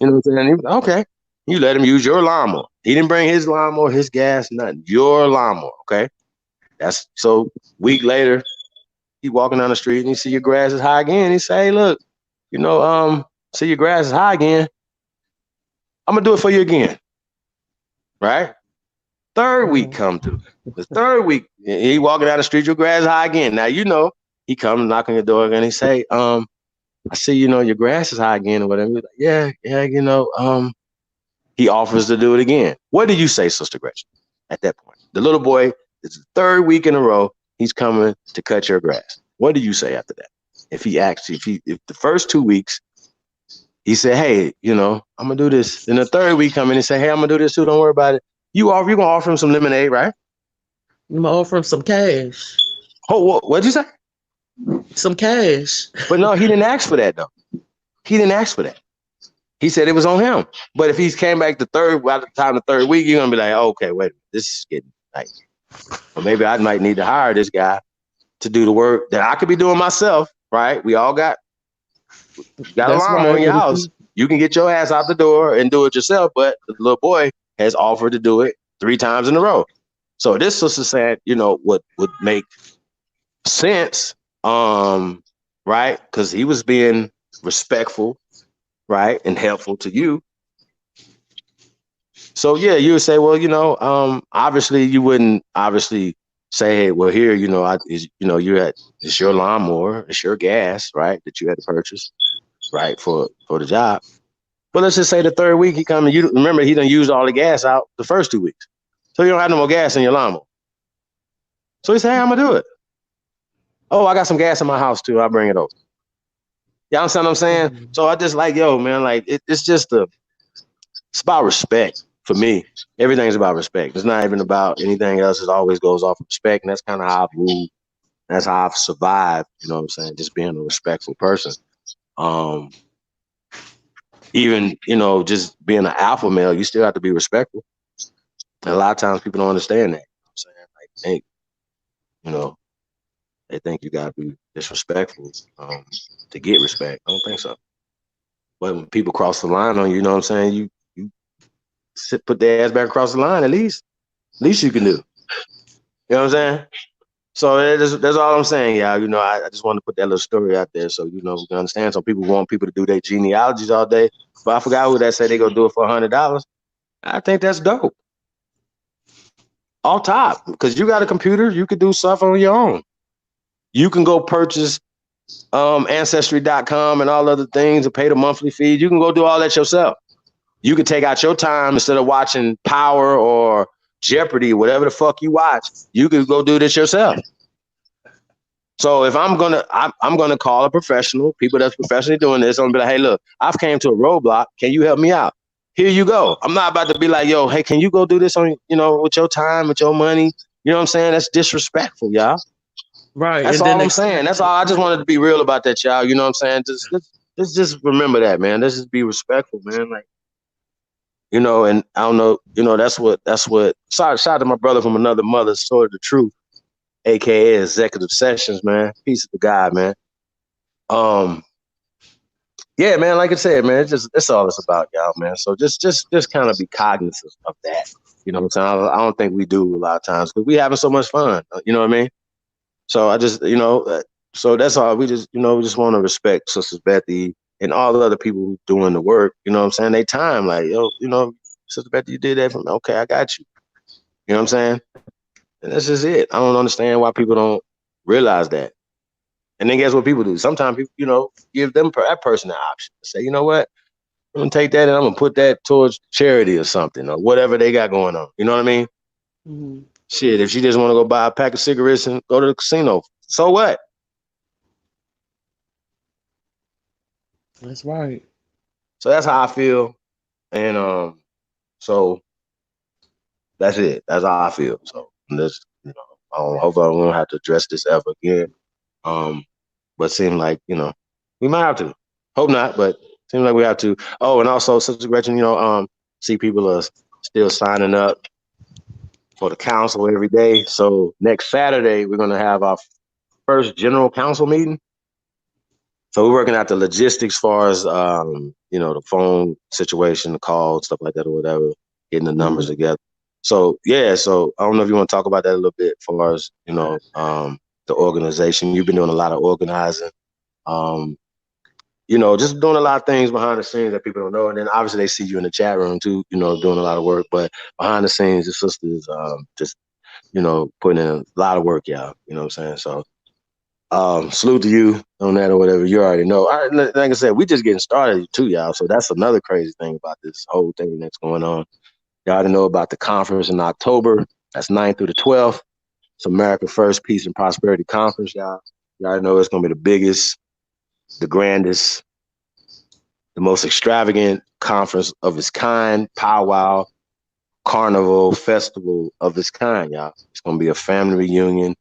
You know what I'm saying? He was like, okay. You let him use your lawnmower. He didn't bring his lawnmower, his gas, nothing. Your lawnmower, okay? That's so week later, he walking down the street and he see your grass is high again. He say, hey, look, you know, see your grass is high again. I'm gonna do it for you again. Right? Third week come through. The third week, he walking down the street, your grass is high again. Now, you know, he comes knocking your door and he say, I see, you know, your grass is high again or whatever. Like, yeah, you know, he offers to do it again. What do you say, Sister Gretchen, at that point? The little boy, it's the third week in a row, he's coming to cut your grass. What do you say after that? If the first 2 weeks, he said, hey, you know, I'm gonna do this. Then the third week come in and say, hey, I'm gonna do this too, don't worry about it. You're gonna offer him some lemonade, right? I'm gonna offer him some cash. Oh, what'd you say? Some cash. But no, he didn't ask for that though. He didn't ask for that. He said it was on him. But if he's came back by the time the third week, you're gonna be like, oh, okay, wait a minute, this is getting like, or maybe I might need to hire this guy to do the work that I could be doing myself, right? We all got a lawnmower in your house. You can get your ass out the door and do it yourself, but the little boy has offered to do it 3 times in a row. So this sister said, you know, what would make sense, right? Because he was being respectful, right, and helpful to you. So yeah, you would say, well, you know, obviously you wouldn't say, hey, well, here, you know, it's your lawnmower, it's your gas, right, that you had to purchase, right, for the job. But let's just say the third week he come and you remember he done used all the gas out the first 2 weeks. So you don't have no more gas in your lawnmower. So he said, hey, I'm gonna do it. Oh, I got some gas in my house too. I'll bring it over. You understand what I'm saying? Mhm. So I just like, yo, man, like it's just it's about respect for me. Everything's about respect. It's not even about anything else. It always goes off of respect. And that's kind of how I've moved. That's how I've survived. You know what I'm saying? Just being a respectful person. Even, just being an alpha male, you still have to be respectful. And a lot of times people don't understand that. You know what I'm saying? Like, they think you gotta be disrespectful to get respect. I don't think so. But when people cross the line on you, you know what I'm saying? You put their ass back across the line. Least you can do. You know what I'm saying? So that's all I'm saying, y'all. I just want to put that little story out there so we can understand. Some people want people to do their genealogies all day, but I forgot who that said they gonna do it for $100. I think that's dope. Off top, because you got a computer, you could do stuff on your own. You can go purchase Ancestry.com and all other things and pay the monthly fee. You can go do all that yourself. You can take out your time instead of watching Power or Jeopardy, whatever the fuck you watch. You can go do this yourself. So if I'm gonna call a professional, people that's professionally doing this, I'm gonna be like, hey, look, I've came to a roadblock. Can you help me out? Here you go. I'm not about to be like, yo, hey, can you go do this on, with your time, with your money? You know what I'm saying? That's disrespectful, y'all. Right. That's And then all I'm saying. That's all. I just wanted to be real about that, y'all. You know what I'm saying? Just remember that, man. Let's just be respectful, man. Like, and I don't know, that's what shout out to my brother from another mother, Sword of the Truth, aka Executive Sessions, man. Peace of the God, man. Yeah, man, like I said, man, it's all it's about, y'all, man. So just kind of be cognizant of that. You know what I'm saying? I don't think we do a lot of times because we having so much fun. You know what I mean? So I just, so that's all. We just want to respect Sisters Bethy and all the other people who doing the work. You know what I'm saying? They time, like, yo, Sister Bethy, you did that for me. Okay, I got you. You know what I'm saying? And that's just it. I don't understand why people don't realize that. And then guess what people do? Sometimes people, give that person the option. Say, you know what? I'm gonna take that and I'm gonna put that towards charity or something or whatever they got going on. You know what I mean? Mhm. Shit, if she just want to go buy a pack of cigarettes and go to the casino, so what? That's right. So that's how I feel, and so that's it. That's how I feel. So this, hopefully I won't have to address this ever again. But seem like we might have to. Hope not, but seems like we have to. Oh, and also, Sister Gretchen, see people are still signing up for the council every day. So next Saturday we're gonna have our first general council meeting. So we're working out the logistics as far as the phone situation, the call, stuff like that or whatever, getting the numbers together. So yeah, so I don't know if you want to talk about that a little bit as far as, the organization. You've been doing a lot of organizing. Just doing a lot of things behind the scenes that people don't know. And then obviously they see you in the chat room too, doing a lot of work. But behind the scenes, the sisters just, putting in a lot of work, y'all. You know what I'm saying? So salute to you on that or whatever. You already know. Like I said, we just getting started too, y'all. So that's another crazy thing about this whole thing that's going on. Y'all already know about the conference in October. That's 9th through the 12th. It's America First Peace and Prosperity Conference, y'all. Y'all already know it's going to be the biggest, the grandest, the most extravagant conference of its kind, powwow, carnival, festival of its kind, y'all. It's going to be a family reunion.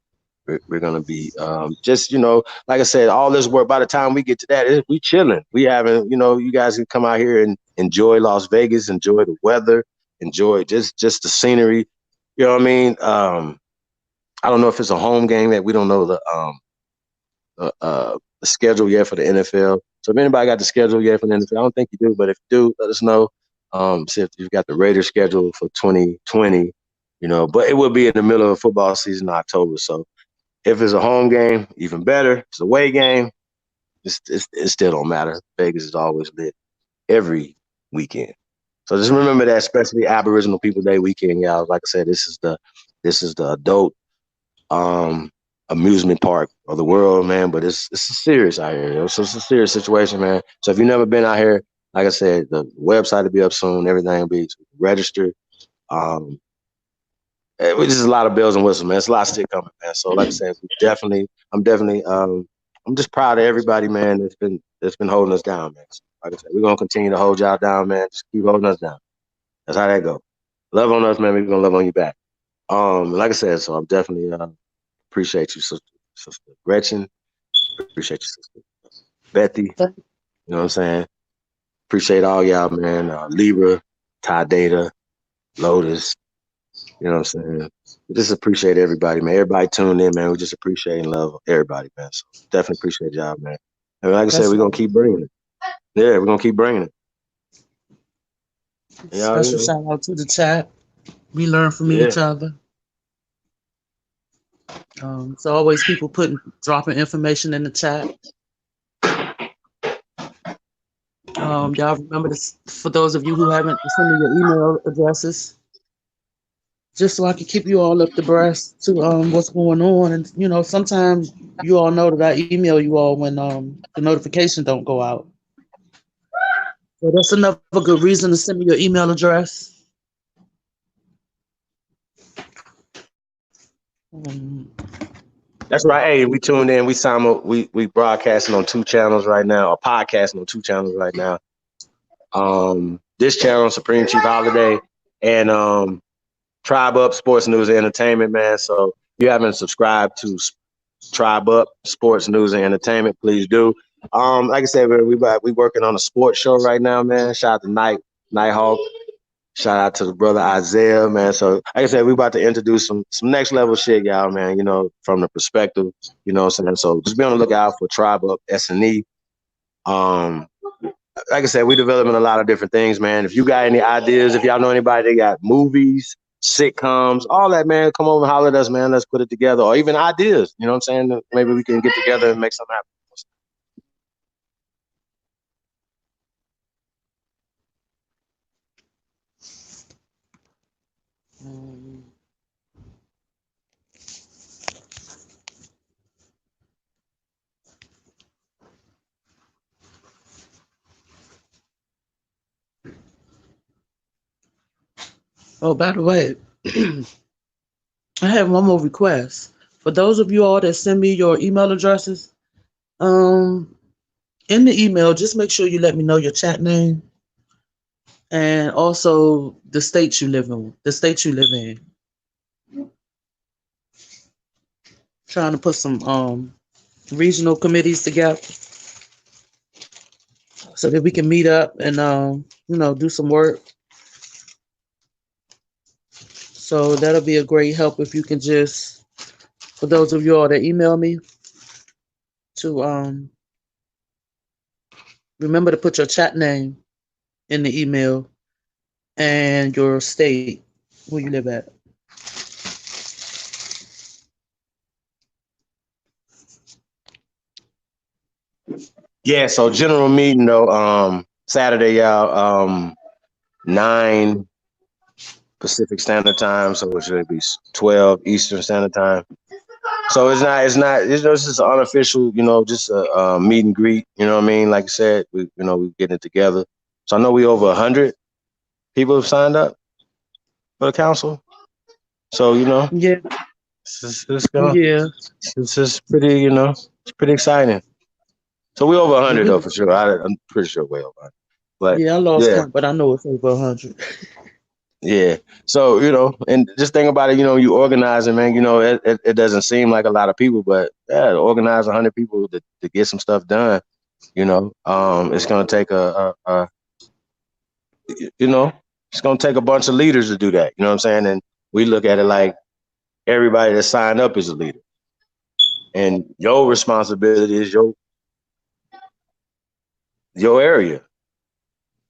We're going to be just, like I said, all this work, by the time we get to that, we chilling. We having, you guys can come out here and enjoy Las Vegas, enjoy the weather, enjoy just the scenery. You know what I mean? I don't know if it's a home game that we don't know the schedule yet for the NFL. So if anybody got the schedule yet for the NFL, I don't think you do, but if you do, let us know. See if you've got the Raiders schedule for 2020, but it will be in the middle of football season in October. So if it's a home game, even better. If it's a away game, it still don't matter. Vegas is always lit every weekend. So just remember that, especially Aboriginal People Day weekend, y'all. Like I said, this is the adult amusement park of the world, man. But it's serious out here. So it's a serious situation, man. So if you've never been out here, Like I said, the website will be up soon. Everything will be registered. Um, Which is a lot of bells and whistles, man. It's a lot still coming, man. So, like I said, I'm definitely, I'm just proud of everybody, man. That's been holding us down, man. So, like I said, we're gonna continue to hold y'all down, man. Just keep holding us down. That's how that go. Love on us, man. We're gonna love on you back. Like I said, so I'm definitely appreciate you, sister Gretchen. Appreciate you, sister Bethy. You know what I'm saying? Appreciate all y'all, man. Libra, Ty Data, Lotus. You know what I'm saying? We just appreciate everybody, man. Everybody tuned in, man. We just appreciate and love everybody, man. So definitely appreciate y'all, man. And like I said, That's we're gonna keep bringing it. Yeah, we're gonna keep bringing it. Y'all, special shout out to the chat. We learn from yeah. each other. It's always people dropping information in the chat. Y'all remember this for those of you who haven't sent me your email addresses, just so I can keep you all up to breast to what's going on. And sometimes you all know that I email you all when the notification don't go out. So that's another good reason to send me your email address. That's right. Hey, we tuned in. We broadcasting on 2 channels right now, or podcasting on 2 channels right now. This channel, Supreme Chief Holiday, and Tribe Up Sports News and Entertainment, man. So if you haven't subscribed to Tribe Up Sports News and Entertainment, please do. Like I said, we working on a sports show right now, man. Shout out to Nighthawk. Shout out to the brother Isaiah, man. So like I said, we about to introduce some next level shit, y'all, man. From the perspective, you know what I'm saying. So just be on the lookout for Tribe Up S&E. Like I said, we developing a lot of different things, man. If you got any ideas, if y'all know anybody that got movies, sitcoms, all that, man, come over and holler at us, man. Let's put it together. Or even ideas, you know what I'm saying? Maybe we can get together and make something happen. Oh, by the way, I have one more request. For those of you all that send me your email addresses, in the email, just make sure you let me know your chat name and also the state you live in. Trying to put some regional committees together so that we can meet up and do some work. So that'll be a great help if you can just, for those of you all that email me, to remember to put your chat name in the email and your state where you live at. Yeah, so general meeting though, Saturday, y'all, 9 Pacific Standard Time, so it should be 12 Eastern Standard Time. So it's just an unofficial, just a meet and greet, you know what I mean? Like I said, we getting it together. So I know we over 100 people have signed up for the council. So, Yeah, yeah, it's just pretty, it's pretty exciting. So we over 100 though, for sure. I'm pretty sure way over 100. But yeah. I lost yeah, count, but I know it's over 100. yeah. So, and just think about it, you organizing, man, it doesn't seem like a lot of people, but yeah, to organize 100 people to get some stuff done, it's going to take it's going to take a bunch of leaders to do that. You know what I'm saying? And we look at it like everybody that signed up is a leader. And your responsibility is your area.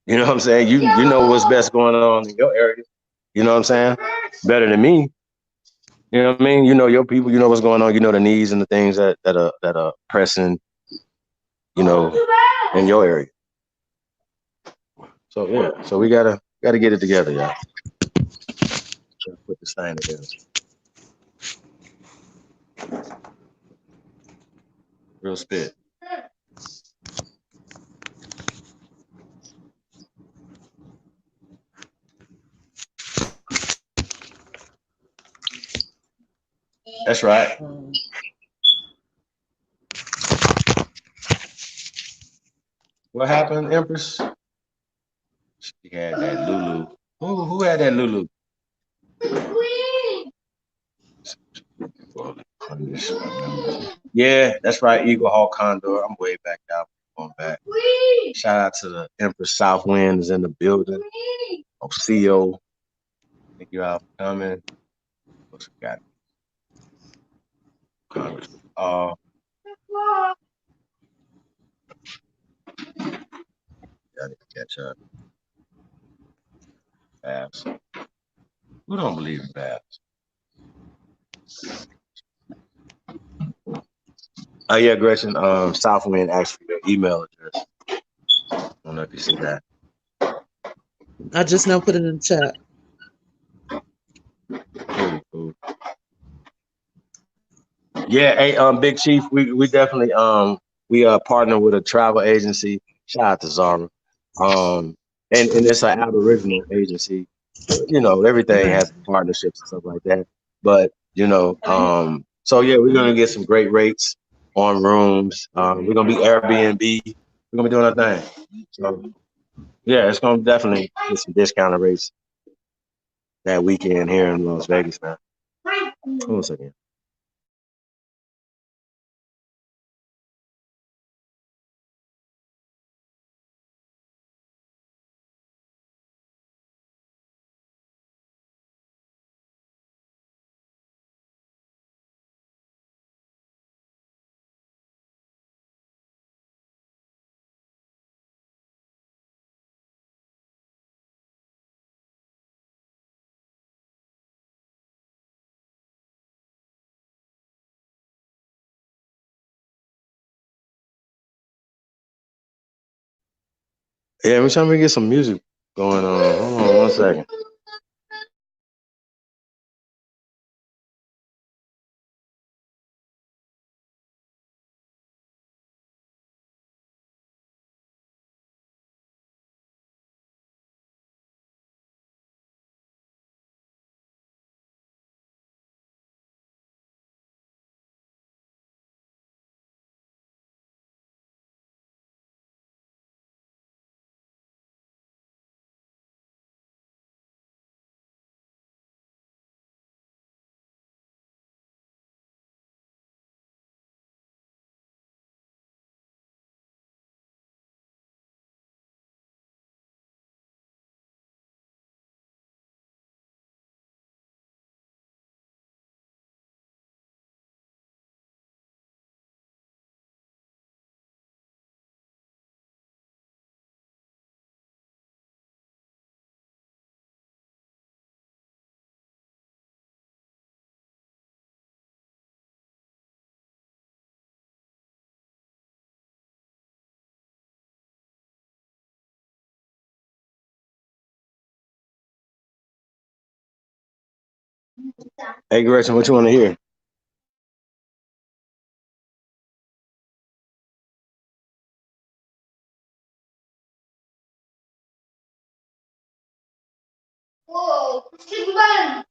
You know what I'm saying? You know what's best going on in your area. You know what I'm saying? Better than me. You know what I mean? You know your people, you know what's going on, you know the needs and the things that are pressing, in your area. So yeah, so we gotta get it together, y'all. Put this thing together. Real spit. That's right. What happened, Empress? She had that Lulu. Who had that Lulu? Yeah, that's right. Eagle Hawk Condor. I'm way back out. Going back. Shout out to the Empress Southwind is in the building. Ocio. Thank you all for coming. What's we got? Congress. Gotta catch up. Babs. Who don't believe in Babs? Oh yeah, Gretchen. Southwind asked for your email address. I don't know if you see that. I just now put it in the chat. Cool. Yeah, hey, Big Chief, we definitely we partner with a travel agency. Shout out to Zara. And it's an Aboriginal agency. You know, everything has partnerships and stuff like that. But so yeah, we're gonna get some great rates on rooms. We're gonna be Airbnb. We're gonna be doing our thing. So yeah, it's gonna definitely get some discounted rates that weekend here in Las Vegas, man. Hold on a second. Yeah, we're trying to get some music going on. Hold on one second. Hey, Gretchen, what you want to hear?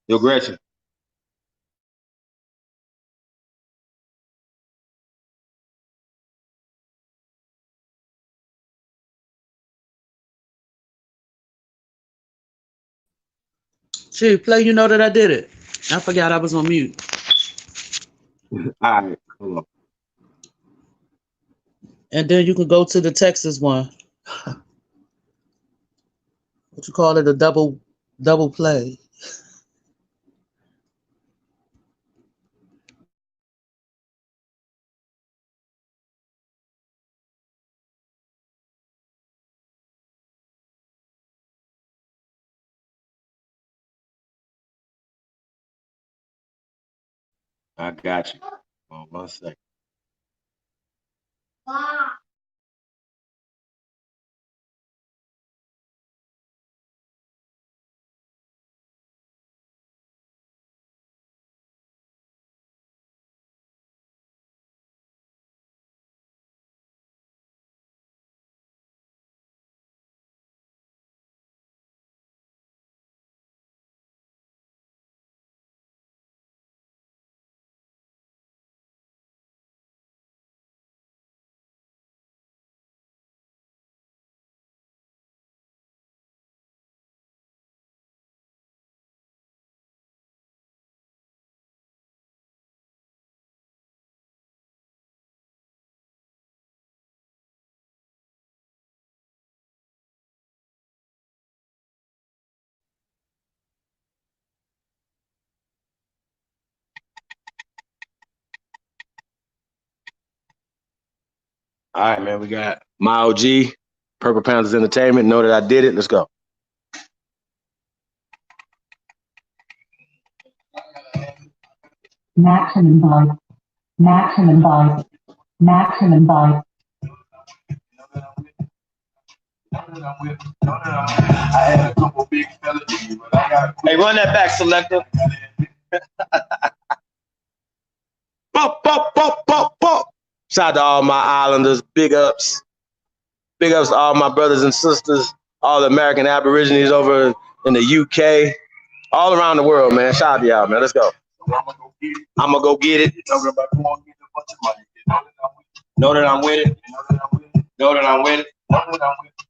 Yo, Gretchen. Chief, play You Know That I Did It. I forgot I was on mute. All right, hold on. And then you can go to the Texas one. What you call it? A double play. I got you. Hold on one second. All right, man. We got my OG, Purple Panthers Entertainment. Know that I did it. Let's go. Maximum volume. Maximum volume. Maximum volume. Hey, run that back, selector. Pop, pop, pop, pop, pop. Shout out to all my Islanders. Big ups. Big ups to all my brothers and sisters, all the American Aborigines over in the UK, all around the world, man. Shout out to y'all, man. Let's go. I'm going to go get it. Know that I'm with it. Know that I'm with it.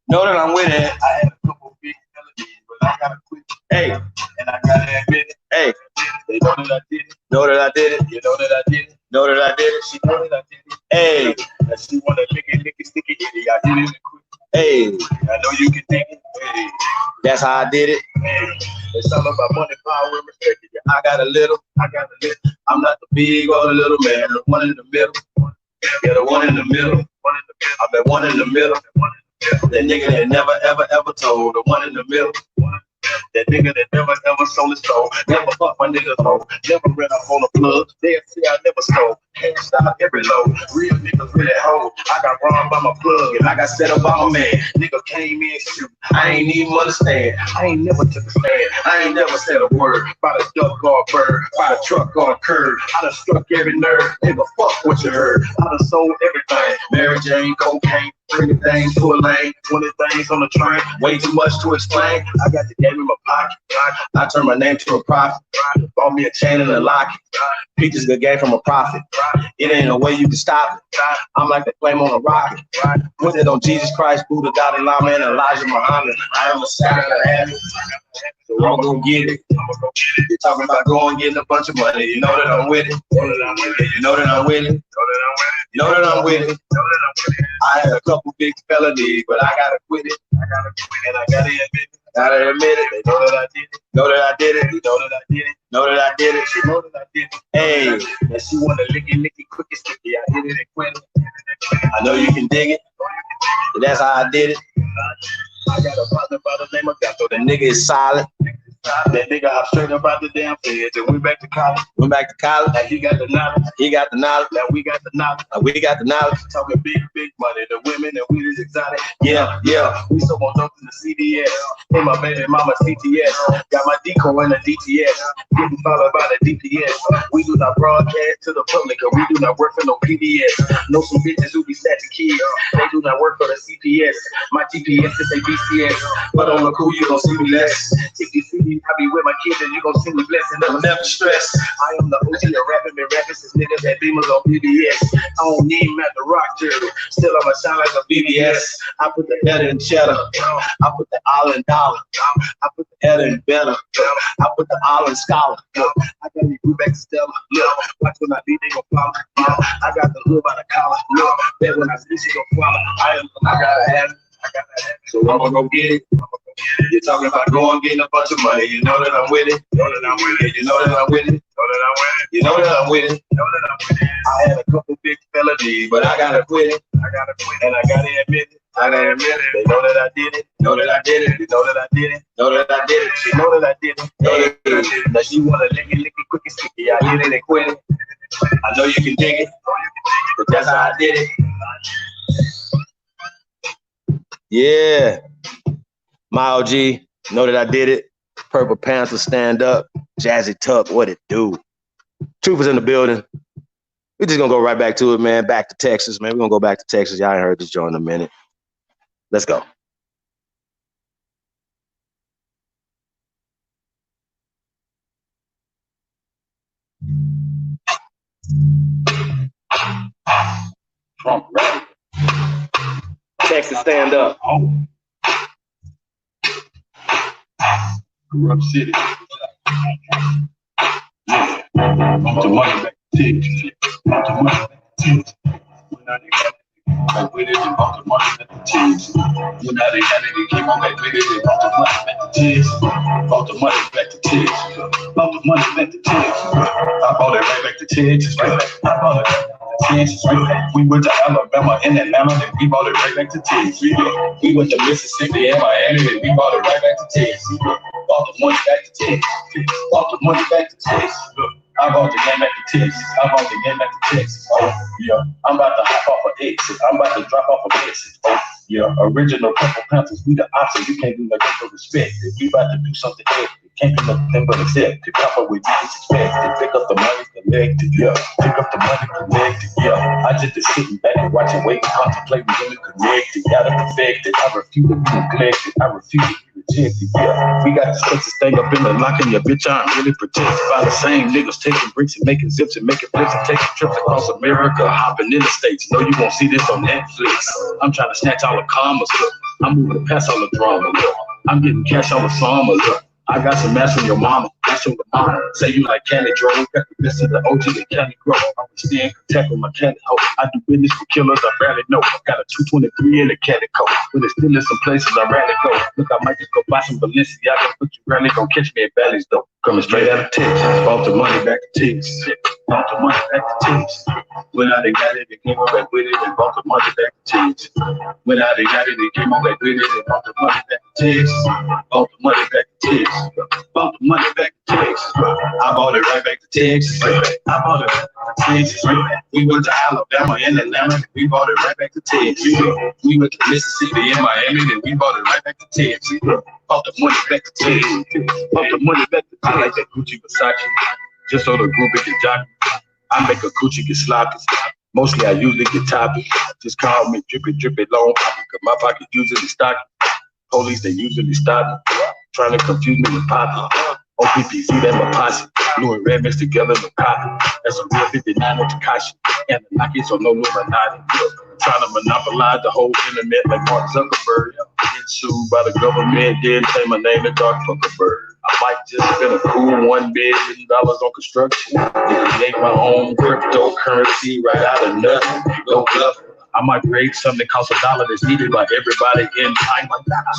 Know that I'm with it. I had a couple big melodies, but I gotta quit. Hey, and I gotta admit it. Hey, they know that I did it. Know that I did it. You know that I did it. Know that I did it. She know that I did it. Hey, and she wanna lick it, stick it, I did it and quit. Hey, I know you can dig it. Hey, that's how I did it. Hey, it's all about money, power, and respect. I got a little. I'm not the big or the little man. The one in the middle. Yeah, the one in the middle. I'm the one in the middle. That nigga that never, ever, ever told. The one in the middle. That nigga that never, ever sold his soul. Never fuck my niggas home. Never ran up on a plug. They'll say I never stole. Can't stop every load. Real niggas really hold. I got wrong by my plug and I got set up by my man. Nigga came in shoot. I ain't even understand. I ain't never took a stand. I ain't never said a word. By the duck or a bird. By the truck or a curb. I done struck every nerve. Nigga, fuck what you heard. I done sold everything. Mary Jane, cocaine. 30 things to a lane, 20 things on the train, way too much to explain. I got the game in my pocket. I turn my name to a profit. Bought me a chain and a locket. Peaches good game from a profit. It ain't no way you can stop it. I'm like the flame on a rocket. Put it on Jesus Christ, Buddha, Dalai Lama, and Elijah Muhammad. I am a savage habit. So I'm gonna get it. You're talking about going getting a bunch of money. You know that I'm with it. You know that I'm with it. You know that I'm with it. I had a couple big felonies, but I gotta quit it. And I gotta admit it. Gotta admit it. They know that I did it. Know that I did it. You know that I did it. Know that I did it. She know that I did it. Hey, and she wanna lick it, quick and sticky. I hit it and quit it. I know you can dig it. And that's how I did it. I got a partner by the name of Gato. The nigga is solid. That nigga hop straight up out the damn feds and went back to college. Went back to college. And he got the knowledge. He got the knowledge. Now we got the knowledge. We got the knowledge. Talking big, big money. The women and we is exotic. Yeah, yeah. We so on up in the CDS. And my baby mama CTS. Got my decoy in the DTS. Getting followed by the DPS. We do not broadcast to the public, or we do not work for no PBS. Know some bitches who be snatching kids. They do not work for the CPS. My GPS is a BCS. But on the cool, you gon' see me less. If you see me, I be with my kids and you gon' see me blessed and I'm never stressed. I am the OG of rapping, been rapping since niggas had beamers on PBS. I don't need him at the rock jersey. Still I'ma shine like a BBS. I put the head in cheddar. I put the all in dollar. I put the head in better. I put the all in scholar. I got me grew back to Stella. Watch when I beat, they gon' follow. I got the hood by the collar. Bet when I see she gon' follow. I gotta have it. So I'm gonna go get it. You're talking about going getting a bunch of money. You know that I'm with it. You know that I'm with it. You know that I'm with it. You know that I'm with it. I had a couple big felonies, but I gotta quit it. And I gotta admit it. I gotta admit it. They know that I did it. Know that I did it. You know that I did it. Know that I did it. She know that I did it. Know that I did it. Now she wanna lick it, quick and sticky. I did it and quit it. I know you can dig it, but that's how I did it. Yeah, my OG, know that I did it. Purple Panther, stand up. Jazzy Tuck, what it do? Troopers in the building. We're just gonna go right back to it, man. Back to Texas, man. We're gonna go back to Texas. Y'all ain't heard this joint in a minute. Let's go. Trump ready. Texas, stand up. Corrupt city. Yeah. I'm to money back to Texas. I'm to money back to Texas. When I nigga with it, I'm to money back to Texas. When I did that, they came on back with it. They brought the money back to Texas. Brought the money back to Texas. Brought the money back to Texas. I brought it right back to Texas. I brought it back to Texas. We went to Alabama and Atlanta, then we brought it right back to Texas. We went to Mississippi and Miami, then we brought it right back to Texas. Brought the money back to Texas. Brought the money back to Texas. I brought the game back to Texas. I brought the game back to Texas. Oh, yeah. I'm about to hop off an exit. I'm about to drop off an exit. Oh, yeah. Original Purple Panthers. We the opposite. You can't do nothing but respect. If we about to do something epic, it can't be nothing but accept. To come up with these expected. Pick up the money, collect it. Yeah. Pick up the money, collect it. Yeah. I just been sitting back and watching, waiting, contemplating, really connected. Gotta perfect it. I refuse to be neglected. I refuse to be rejected. Yeah. We got this Texas thing up in the locking your bitch. I'm really protected by the same niggas taking bricks and making zips and making flips and taking trips across America, hopping in the states. No, you won't see this on Netflix. I'm trying to snatch all the commas. Look. I'm moving past all the drama. Look. I'm getting cash all the summer. Look. I got some ass from your mama. Ass from your mama. Say you like candy drove. Got the best of the OG and candy grow. I'm stay in contact with my candy hoe. I do business for killers I barely know. I got a 223 in a candy coat. But it's still in some places I rarely go. Look, I might just go buy some Balenciaga, but you rarely gonna catch me at Bally's though. Coming straight out of Texas. Bought the money back to Texas. Bought the money back to Texas. When I got it, they came on back with it and bought the money back to Texas. When I got it, they came on back with it and bought the money back to Texas. Bought the money back to Texas. Bought the money back to Texas. I bought it right back to Texas. I bought it right back to Texas. We went to Alabama and Atlanta, we bought it right back to Texas. We went to Mississippi and Miami, then we bought it right back to Texas. Bought the money back to Texas. Bought the money back to Texas. I like that Gucci Versace, just so the group it can jockey. I make a coochie get sloppy. Mostly I usually get toppy. Just call me drippy, drippy long poppy, cause my pocket usually stocky. Police, they usually stop me, trying to confuse me with Poppy. OPPC, that's my posse. Blue and red mixed together with copy. That's a real 59 with Takashi. And the Nike, so no Illuminati. Trying to monopolize the whole internet like Mark Zuckerberg. Get sued by the government, then say my name is Dark Zuckerberg. I might just spend a cool $1 billion on construction and create my own cryptocurrency right out of nothing. Go bluff. I might create something that costs $1 that's needed by everybody in time,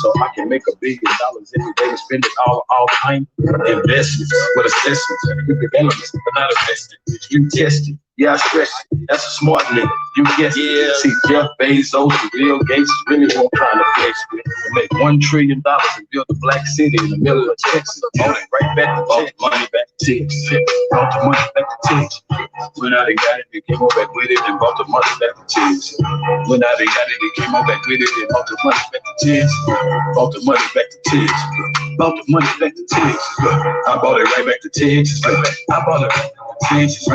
so I can make $1 billion every day and spend it all time. Investments with assessments, new developments, but not invested. You test it. Yeah, I stress it. That's a smart nigga. You guess it. See, Jeff Bezos and Bill Gates really won't try to flex with. They make $1 trillion and build a black city in the middle of Texas. Bought it right back to Texas. Money back to Texas. Bought the money back to Texas. When I got it, they came on back with it and bought the money back to Texas. When I got it, they came on back with it and bought the money back to Texas. Bought the money back to Texas. Bought the money back to Texas. I bought it right back to Texas. I bought it right back to Texas.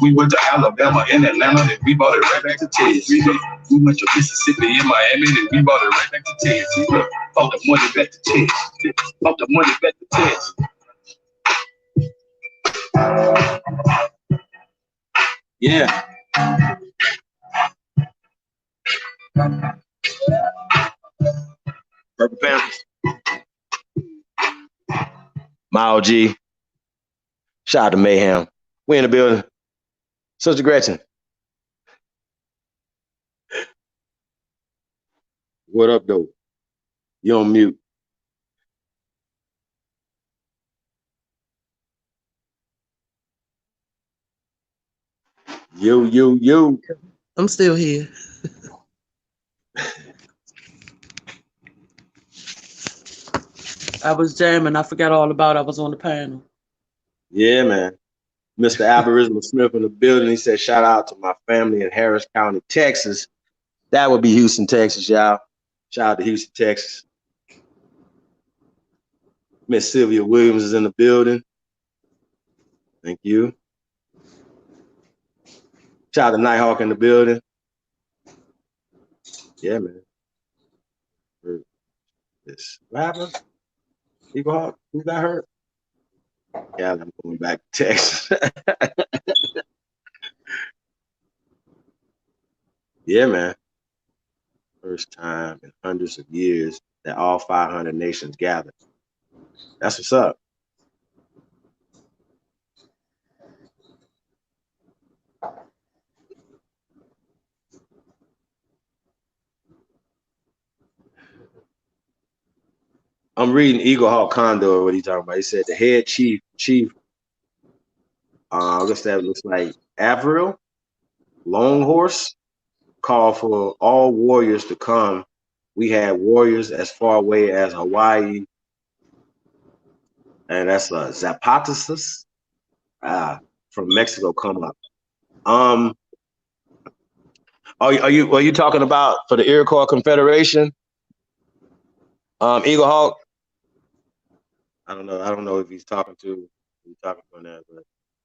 We went to Alabama and Atlanta, then we bought it right back to Texas. We went to Mississippi and Miami, then we bought it right back to Texas. Bought the money back to Texas. Bought the money back to Texas. Yeah. Purple Panthers. My OG. Shout out to Mayhem. We in the building. Sister Gretchen. What up, though? You on mute. Yo. I'm still here. I was jamming. I forgot all about it. I was on the panel. Yeah, man. Mr. Aboriginal Smith in the building. He said, shout out to my family in Harris County, Texas. That would be Houston, Texas, y'all. Shout out to Houston, Texas. Miss Sylvia Williams is in the building. Thank you. Shout out to Nighthawk in the building. Yeah, man. What happened? Eagle Hawk, who got hurt? Yeah, I'm going back to Texas. Yeah, man. First time in hundreds of years that all 500 nations gathered. That's what's up. I'm reading Eagle Hawk Condor. What he talking about? He said the head chief. I guess that looks like Avril Longhorse called for all warriors to come. We had warriors as far away as Hawaii, and that's Zapatistas from Mexico come up. Are you talking about for the Iroquois Confederation? Eagle Hawk. I don't know. I don't know if he's talking to on that, but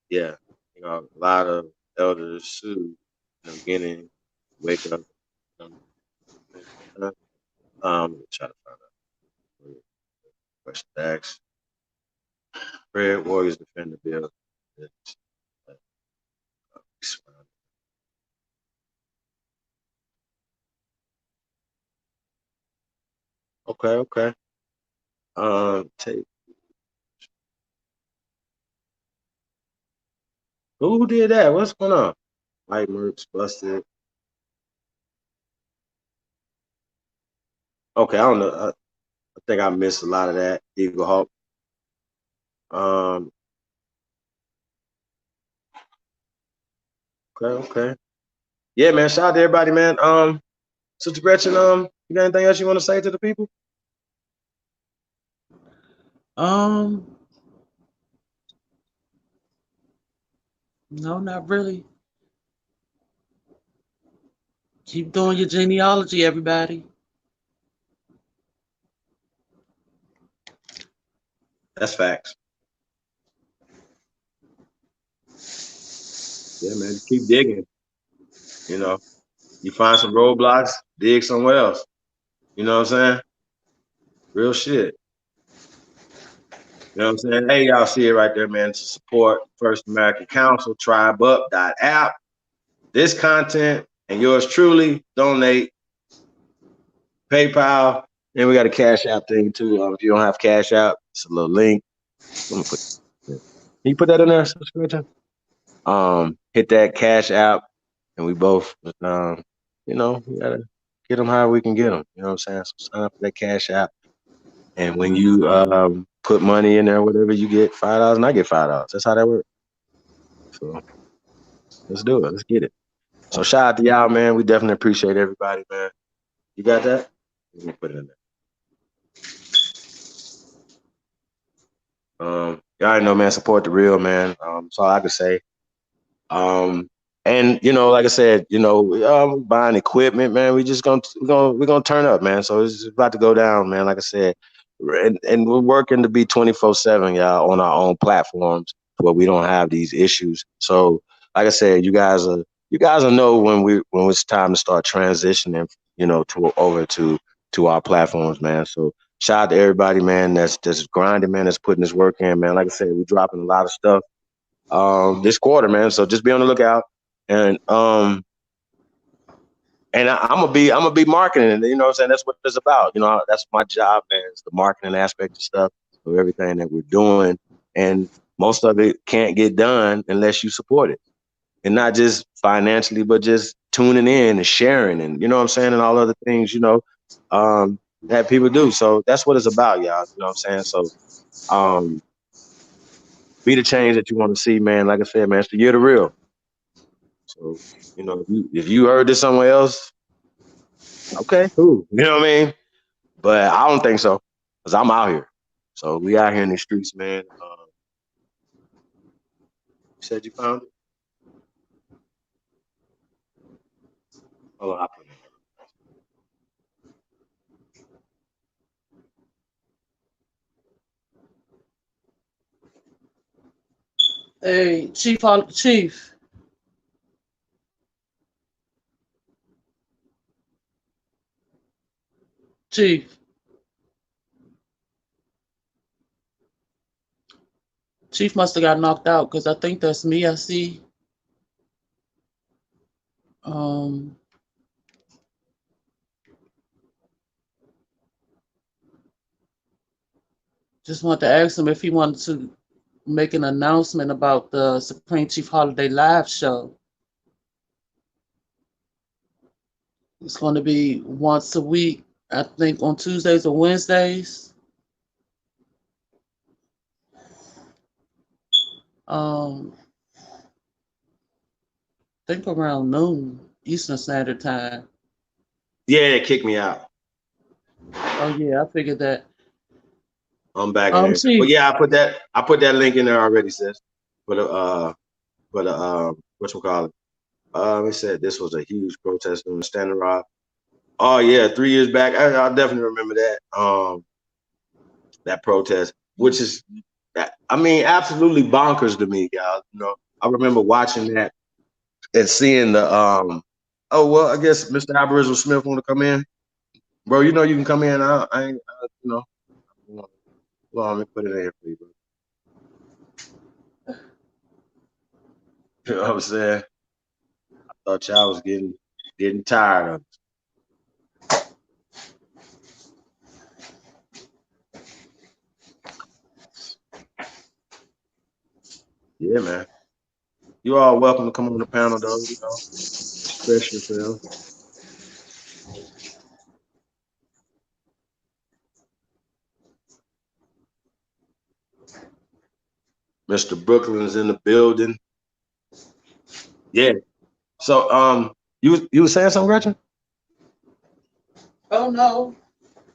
yeah, a lot of elders Sioux in the beginning wake up. Try to find out. Question asked. Red Warriors defend the bill. Okay. Take who did that? What's going on? Mike Merckx busted. Okay, I don't know. I think I missed a lot of that. Eagle Hawk. Okay. Yeah, man. Shout out to everybody, man. Sister Gretchen, you got anything else you want to say to the people? No, not really. Keep doing your genealogy, everybody. That's facts. Yeah, man. Just keep digging. You find some roadblocks, dig somewhere else. You know what I'm saying? Real shit. You know what I'm saying? Hey, y'all see it right there, man. To support First American Council, tribeup.app. This content and yours truly, donate, PayPal. And we got a Cash App thing too. If you don't have Cash App, it's a little link. Can you put that in there, subscription? Hit that Cash App, and we both, we gotta get them how we can get them. You know what I'm saying? So sign up for that Cash App, and when you put money in there, whatever you get, $5, and I get $5. That's how that works. So let's do it. Let's get it. So shout out to y'all, man. We definitely appreciate everybody, man. You got that? Let me put it in there. Y'all already know, man. Support the real, man. That's all I can say. And like I said, buying equipment, man. We're gonna turn up, man. So it's about to go down, man. Like I said, and we're working to be 24/7, y'all, on our own platforms where we don't have these issues. So, like I said, you guys will know when it's time to start transitioning, over to our platforms, man. So shout out to everybody, man. That's grinding, man. That's putting this work in, man. Like I said, we're dropping a lot of stuff this quarter, man. So just be on the lookout. And I'm gonna be marketing it. You know what I'm saying? That's what it's about. That's my job, man. It's the marketing aspect of stuff of everything that we're doing. And most of it can't get done unless you support it. And not just financially, but just tuning in and sharing and you know what I'm saying, and all other things, that people do. So that's what it's about, y'all. You know what I'm saying? So be the change that you want to see, man. Like I said, man, it's the year to real. So, if you heard this somewhere else, okay, cool. You know what I mean? But I don't think so, because I'm out here. So we out here in the streets, man. You said you found it? Hold on, I'll put it in. Hey, Chief. Chief must have got knocked out because I think that's me. I see. Just wanted to ask him if he wanted to make an announcement about the Supreme Chief Holiday Live show. It's going to be once a week, I think on Tuesdays or Wednesdays. I think around noon Eastern Standard Time. Yeah, they kicked me out. Oh yeah, I figured that. I'm back in there. But See, yeah, I put that link in there already, sis. For the whatchamacallit. It said this was a huge protest on the Standing Rock. Oh yeah, 3 years back. I definitely remember that. That protest, which is, I mean, absolutely bonkers to me, y'all. You know, I remember watching that and seeing the oh well, I guess Mr. Aboriginal Smith want to come in, bro. You know you can come in. I ain't, you know. Well, let me put it in here for you, bro. You know what I'm saying? I thought y'all was getting tired of it. Yeah, man. You all welcome to come on the panel, though. You know, express yourself. Mr. Brooklyn's in the building. Yeah. So, you were saying something, Gretchen? oh no.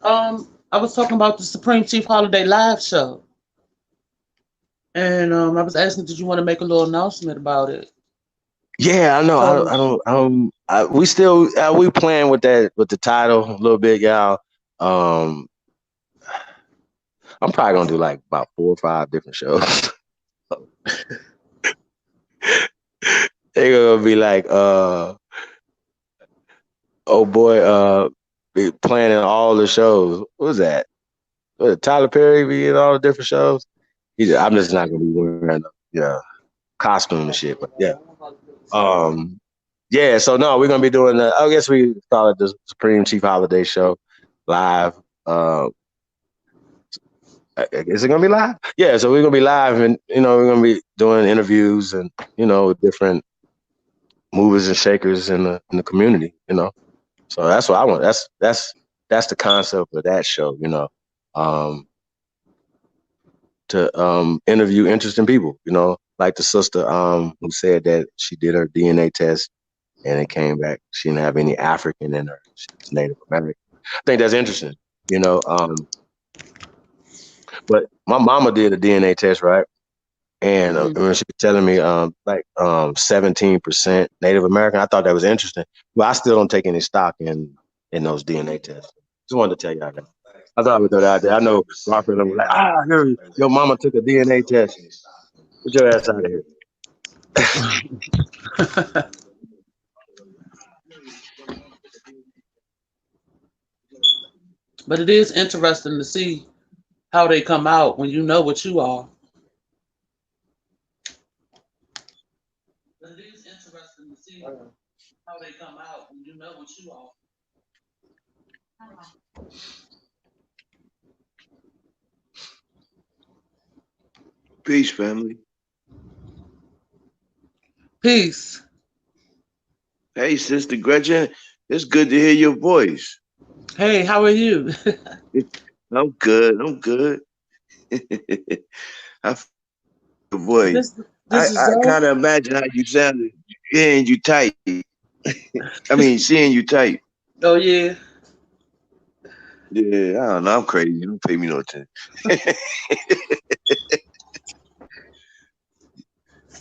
I was talking about the Supreme Chief Holiday live show. And I was asking, did you want to make a little announcement about it? Yeah, I know. So, We still we playing with the title a little bit, y'all. I'm probably gonna do like about 4 or 5 different shows. They're gonna be like, oh boy, be planning all the shows. What was that? Was it Tyler Perry be in all the different shows? I'm just not gonna be wearing costume and shit, but yeah. Yeah, so no, we're gonna be doing I guess we call it the Supreme Chief Holiday Show live. Is it gonna be live? Yeah, so we're gonna be live, and we're gonna be doing interviews and with different movers and shakers in the community. So that's what I want. That's the concept of that show. To interview interesting people. Like the sister who said that she did her DNA test and it came back she didn't have any African in her. She was Native American. I think that's interesting. But my mama did a DNA test, right? And when she was telling me 17% Native American, I thought that was interesting. But I still don't take any stock in those DNA tests. Just wanted to tell y'all that. I thought I would throw that out there. I know Rockford was like, your mama took a DNA test. Get your ass out of here. but it is interesting to see how they come out when you know what you are. But it is interesting to see how they come out when you know what you are. Peace, family. Peace. Hey, Sister Gretchen. It's good to hear your voice. Hey, how are you? I'm good. I'm good. I feel your voice. This is I Zoe. kind of imagine how you sounded hearing you type. I mean, seeing you type. Oh, yeah. Yeah, I don't know. I'm crazy. You don't pay me no attention.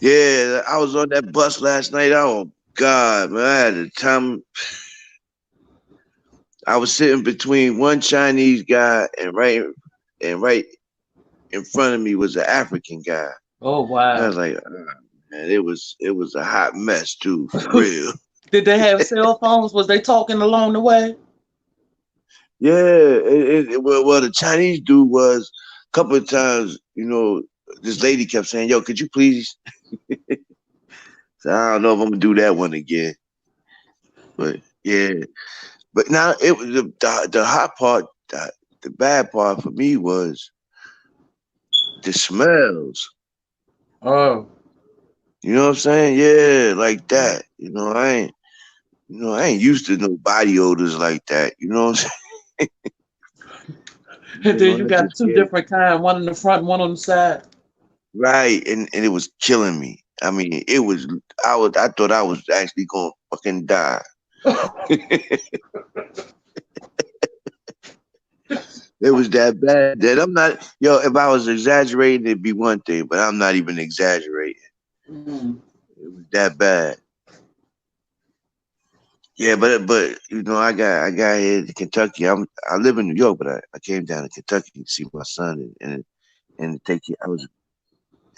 Yeah, I was on that bus last night. Oh, God, man. I had a time. I was sitting between one Chinese guy and right in front of me was an African guy. Oh, I wow. was like, oh, man, it was a hot mess too, for real. Did they have cell phones? Was they talking along the way? Yeah, well, the Chinese dude was a couple of times. This lady kept saying, "Yo, could you please?" So I don't know if I'm gonna do that one again. But yeah, but now it was the hot part. The bad part for me was the smells. Oh. You know what I'm saying? Yeah, like that. I ain't used to no body odors like that. You know what I'm saying? And then you I got just two different kinds, one in the front, one on the side. right, and it was killing me. I mean, I thought I was actually gonna fucking die. It was that bad that I'm not, yo, if I was exaggerating, it'd be one thing, but I'm not even exaggerating. Mm. It was that bad. Yeah, but you know, I got here to Kentucky. I live in New York, but I came down to Kentucky to see my son and to take it.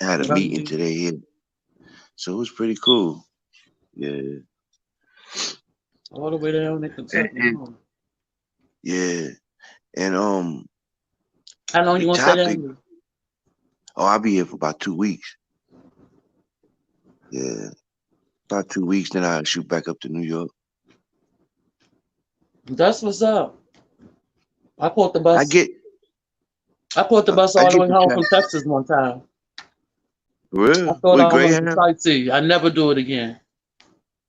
I had a meeting today here, so it was pretty cool. Yeah, All the way down in Kentucky. and, yeah, and How long the you want to stay topic. down there? Oh, I'll be here for about 2 weeks. Yeah, about 2 weeks, then I'll shoot back up to New York. That's what's up. I caught the I bus. get I caught the bus I all the get way the home track. from Texas one time. I Real thought with I wanted to Greyhound. sightsee. I never do it again.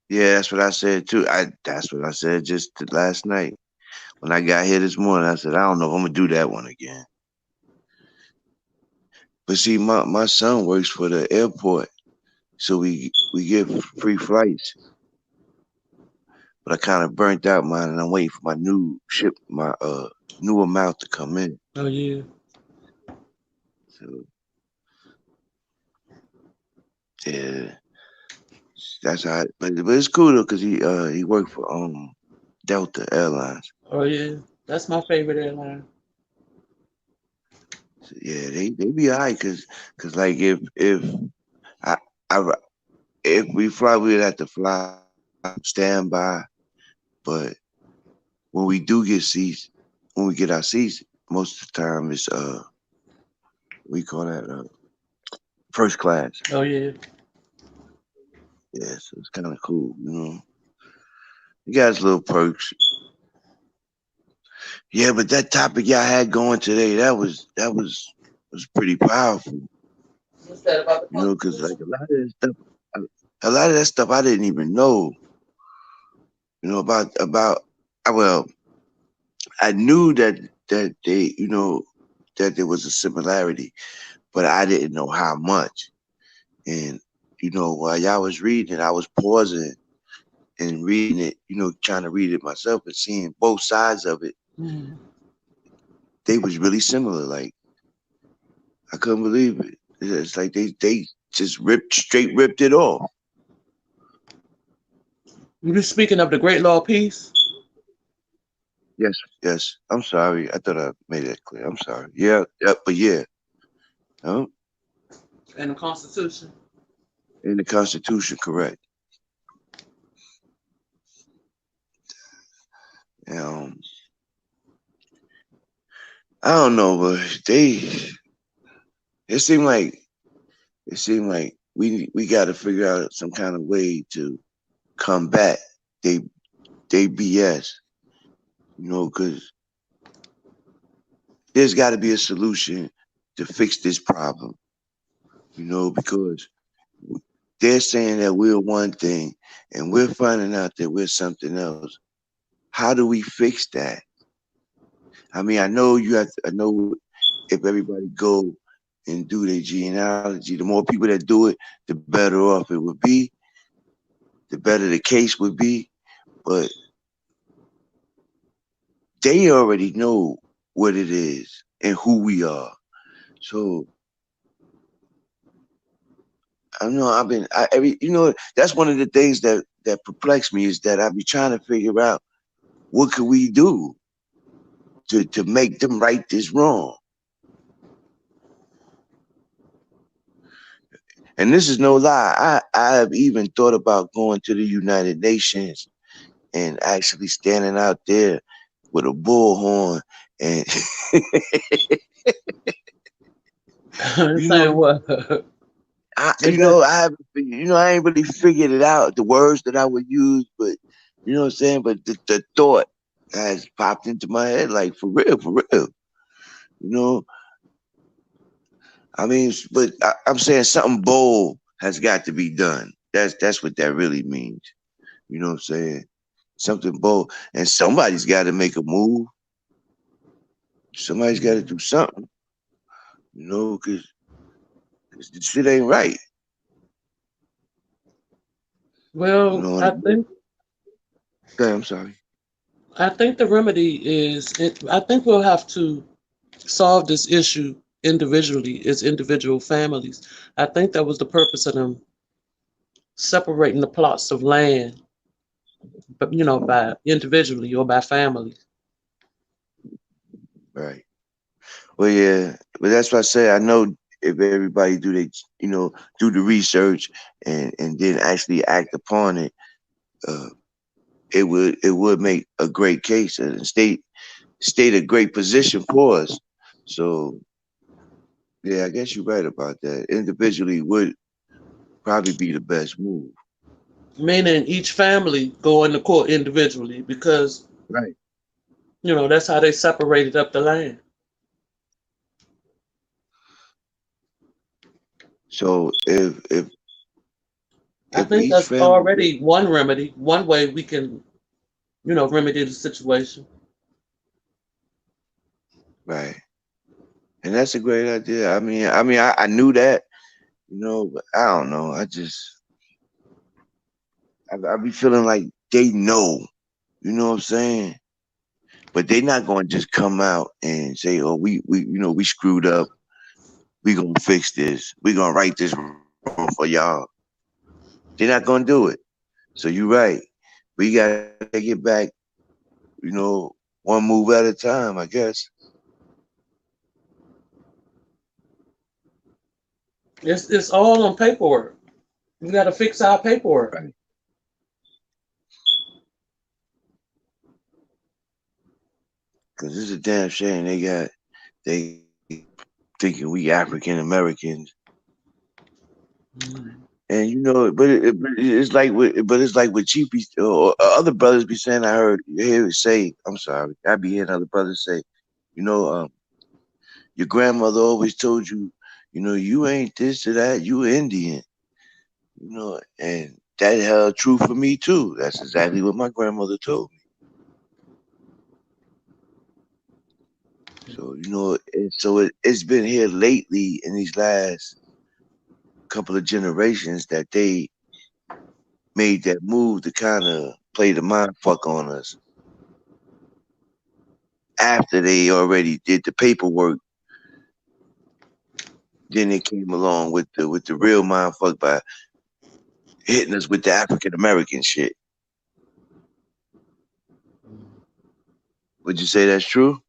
Yeah, that's what I said too. That's what I said just last night when I got here this morning. I said I don't know if I'm gonna do that one again. But see, my son works for the airport, so we get free flights. But I kind of burnt out mine, and I'm waiting for my new amount to come in. Oh yeah. So yeah, that's how. But it's cool though, cause he worked for Delta Airlines. Oh yeah. That's my favorite airline. So, yeah, they be alright, cause like I, I if we fly, we'd have to fly standby. But when we do get seats, when we get our seats, most of the time it's we call that first class. Oh yeah. Yeah, so it's kind of cool, you know. You got little perks. Yeah, but that topic y'all had going today, that was pretty powerful. What's that about the You know, because like Constitution? a lot of that stuff I didn't even know. You know about well, I knew that they, you know, that there was a similarity, but I didn't know how much. And you know, while y'all was reading, I was pausing and reading it. You know, trying to read it myself and seeing both sides of it. Mm. They was really similar. Like I couldn't believe it. It's like they just ripped it off. You speaking of the Great Law of Peace? Yes, yes. I'm sorry. I thought I made that clear. I'm sorry. Yeah, yeah, but yeah. Oh, And the Constitution. in the Constitution, correct. Um, I don't know, but it seemed like we got to figure out some kind of way to combat they BS. You know, because there's got to be a solution to fix this problem. You know, because they're saying that we're one thing and we're finding out that we're something else. How do we fix that? I mean, I know if everybody go and do their genealogy, the more people that do it, the better off it would be, the better the case would be. But they already know what it is and who we are. So I don't know. That's one of the things that perplex me is that I be trying to figure out what could we do to make them right this wrong. And this is no lie. I have even thought about going to the United Nations and actually standing out there with a bullhorn and you Saying know, what? Is that I ain't really figured it out, the words that I would use, but you know what I'm saying? But the thought has popped into my head, like for real, for real. You know, I mean, but I'm saying something bold has got to be done. That's what that really means. You know what I'm saying? Something bold. And somebody's got to make a move. Somebody's got to do something. You know, because This shit ain't right. You Well, know, I'm sorry. I think the remedy is I think we'll have to solve this issue individually as individual families. I think that was the purpose of them separating the plots of land, but by individually or by family. Right. Well, yeah, but that's what I say. I know if everybody do they, do the research and then actually act upon it, uh, it would make a great case and state a great position for us. So yeah, I guess you're right about that. Individually would probably be the best move. Meaning each family going to court individually because Right. that's how they separated up the land. So I if think each that's family, already one remedy, one way we can, remedy the situation. right, and that's a great idea. I knew that, but I don't know. I be feeling like they know, you know what I'm saying? But they not gonna just come out and say, "Oh, we screwed up. We gonna fix this. We gonna right this wrong for y'all." They're not gonna do it. So you're right. We gotta take it back, you know, one move at a time, I guess. It's all on paperwork. We got to fix our paperwork. Right. Cause it's a damn shame they thinking we African Americans. Mhm. And but it's like with cheapy or other brothers be saying. I hear it say, I'm sorry, I be hearing other brothers say, you know, um, your grandmother always told you, you ain't this or that, you Indian, and that held true for me too. That's exactly what my grandmother told me. So it's been here lately in these last couple of generations that they made that move to kind of play the mind fuck on us after they already did the paperwork. Then they came along with the real mind fuck by hitting us with the African American shit. Would you say that's true?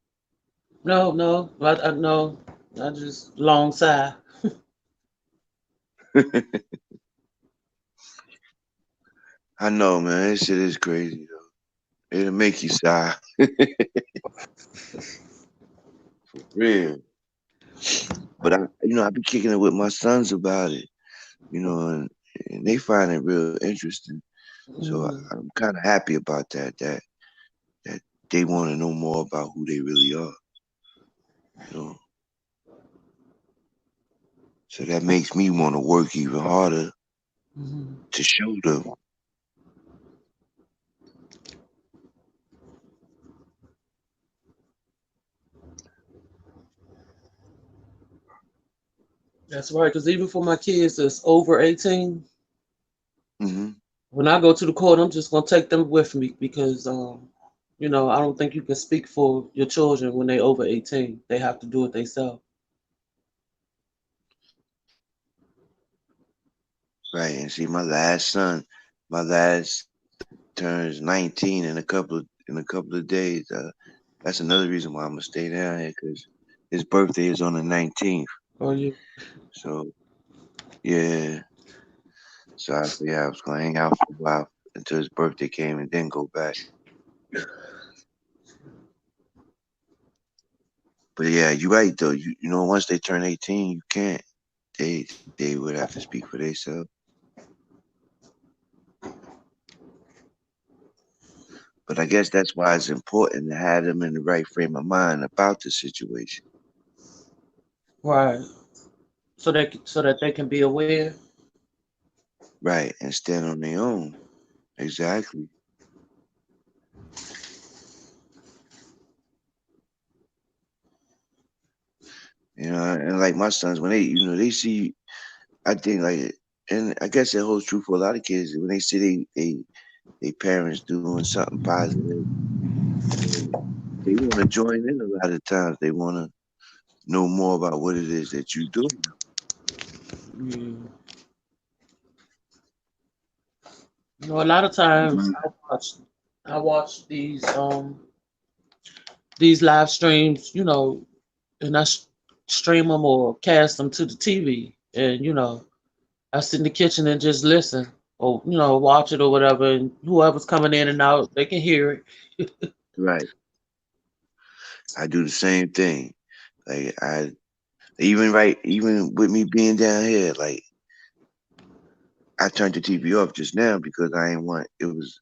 No, no, I no, I just long sigh. I know, man. This shit is crazy though. It'll make you sigh. For real. But I be kicking it with my sons about it, and they find it real interesting. So Mhm. I'm kind of happy about that they want to know more about who they really are. You know, so that makes me want to work even harder Mhm. to show them. That's right. Because even for my kids that's over 18, Hmm. when I go to the court, I'm just gonna take them with me because I don't think you can speak for your children when they over 18. They have to do it themselves. Right, and see, my last turns 19 in a couple of days. That's another reason why I'm gonna stay down here because his birthday is on the 19th. Or you So yeah, so I was gonna hang out for a while until his birthday came and then go back. But yeah, you're right though. Once they turn 18, you can't. They would have to speak for themselves. But I guess that's why it's important to have them in the right frame of mind about the situation. right. So that they can be aware. Right, and stand on their own. Exactly. And like my sons, when they see I think like, and I guess that holds true for a lot of kids when they see they parents doing something positive. They want to join in a lot of times. They want to know more about what it is that you do. Yeah. You know, a lot of times I watch these live streams, you know, and stream them or cast them to the TV, and you know, I sit in the kitchen and just listen, or you know, watch it or whatever, and whoever's coming in and out, they can hear it. Right. I do the same thing. Like I even with me being down here, like I turned the TV off just now because I ain't want it was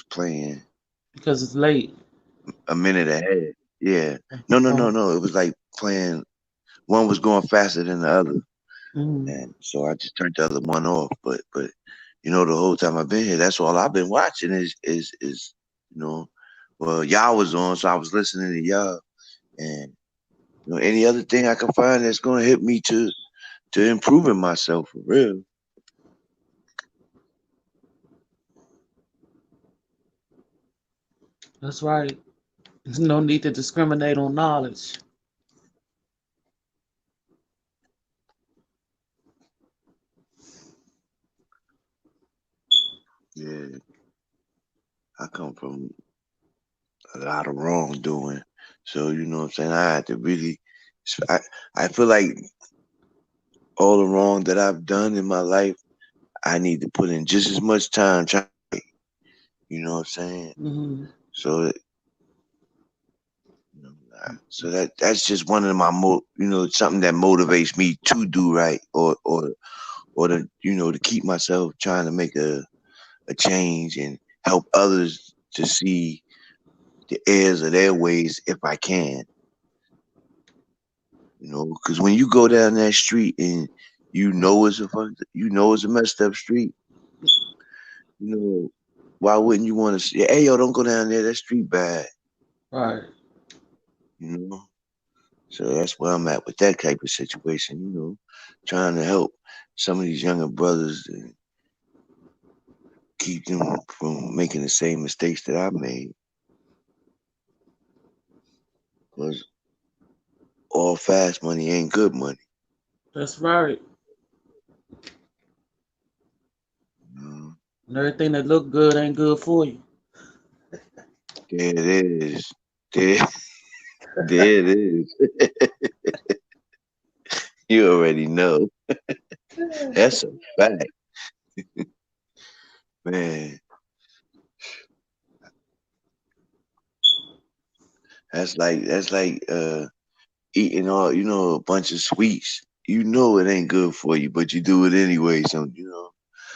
playing Because it's late. a minute ahead. Yeah. No, no, no, Um, no. It was like playing one was going faster than the other. mm, And so I just turned the other one off. But you know, the whole time I've been here, that's all I've been watching is you know, well, y'all was on, so I was listening to y'all. And you know, any other thing I can find that's gonna help me to improving myself for real. that's right. There's no need to discriminate on knowledge. Yeah. I come from a lot of wrongdoing. So you know what I'm saying? I had to really I, I feel like all the wrong that I've done in my life, I need to put in just as much time trying, you know what I'm saying? Hmm. So you know, so that's just one of my something that motivates me to do right or to to keep myself trying to make a change and help others to see the errors of their ways if I can. You know, because when you go down that street and it's a messed up street, you know, why wouldn't you want to say, hey yo, don't go down there, that street bad, Right. you know? So that's where I'm at with that type of situation, trying to help some of these younger brothers and keep them from making the same mistakes that I made. Because all fast money ain't good money. That's right. You know? And everything that look good ain't good for you. There it is. There, there it is. You already know. That's a fact, man. That's like eating a bunch of sweets. You know it ain't good for you, but you do it anyway. So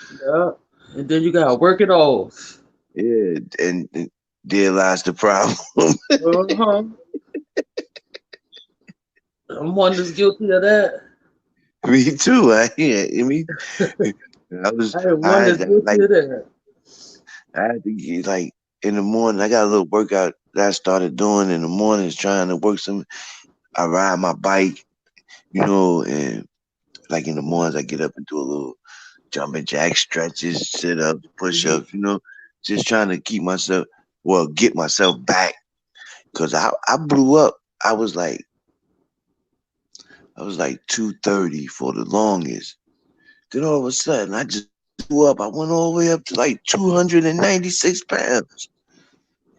Yeah. And then you gotta work it off. yeah, and there lies the problem. Uh-huh. I'm one that's guilty of that. Me too. I am I one had that's guilty of that. I had to get like in the morning. I got a little workout that I started doing in the mornings, trying to work some. I ride my bike, and like in the mornings I get up and do a little jumping jack stretches, sit ups, push Mhm. ups, just trying to get myself back. Cause I blew up. I was like 230 for the longest. Then all of a sudden I just blew up. I went all the way up to like 296 pounds.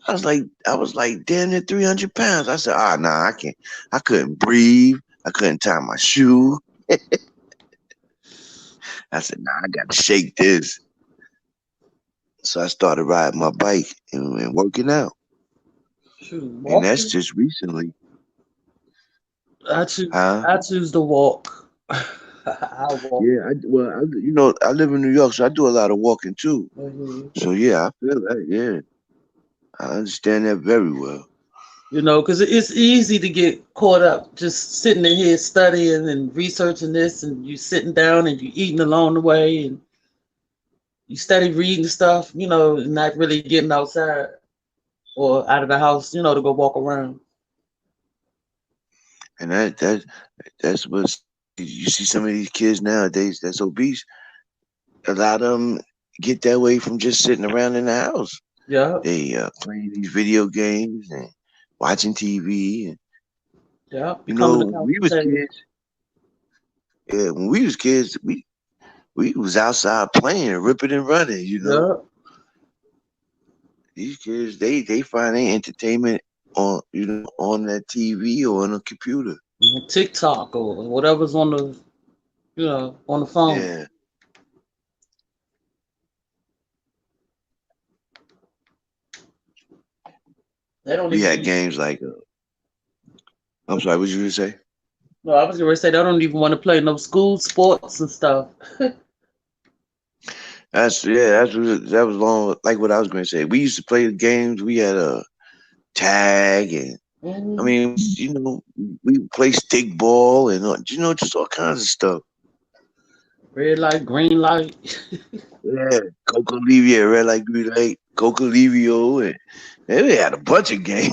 I was like damn near 300 pounds. I said, nah, I can't. I couldn't breathe. I couldn't tie my shoe. I said, nah, I got to shake this. So I started riding my bike and working out. Shoot, And that's walking. just recently. I choose. Huh? I choose to walk. I walk. Yeah, I live in New York, so I do a lot of walking too. Hmm. So yeah, I feel that. Yeah, I understand that very well. You know, because it's easy to get caught up just sitting in here studying and researching this, and you sitting down and you eating along the way, and you study reading stuff, you know, and not really getting outside or out of the house, you know, to go walk around. And that's what You see some of these kids nowadays that's obese. A lot of them get that way from just sitting around in the house. Yeah. They playing these video games and watching TV. And, Yeah. you Becoming know, the when couch we was potato. kids, when we was kids, we was outside playing, ripping and running. You know, Yeah. these kids they find their entertainment on on that TV or on a computer. TikTok or whatever's on the on the phone. Yeah, They don't we even had games like I'm sorry, what you gonna say? no, I was gonna say they don't even want to play no school sports and stuff. That was long like what I was going to say. We used to play the games. We had a tag and I mean, we play stick ball and just all kinds of stuff. Red light, green light. Yeah, Coco Livio, red light, green light, Coco Livio, and they had a bunch of games.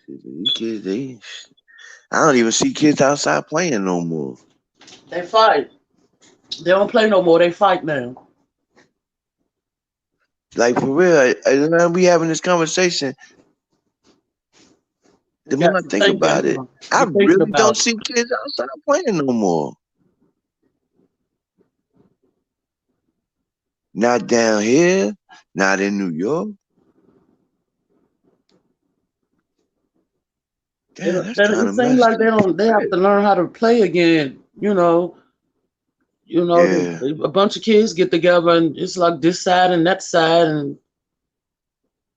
These kids, I don't even see kids outside playing no more. They fight. They don't play no more. They fight now. Like for real, we having this conversation. The more I think about it, I really don't see kids outside playing no more. Not down here, not in New York. Damn, that's kind It of seems messed like up. they have to learn how to play again. Yeah. A bunch of kids get together and it's like this side and that side, and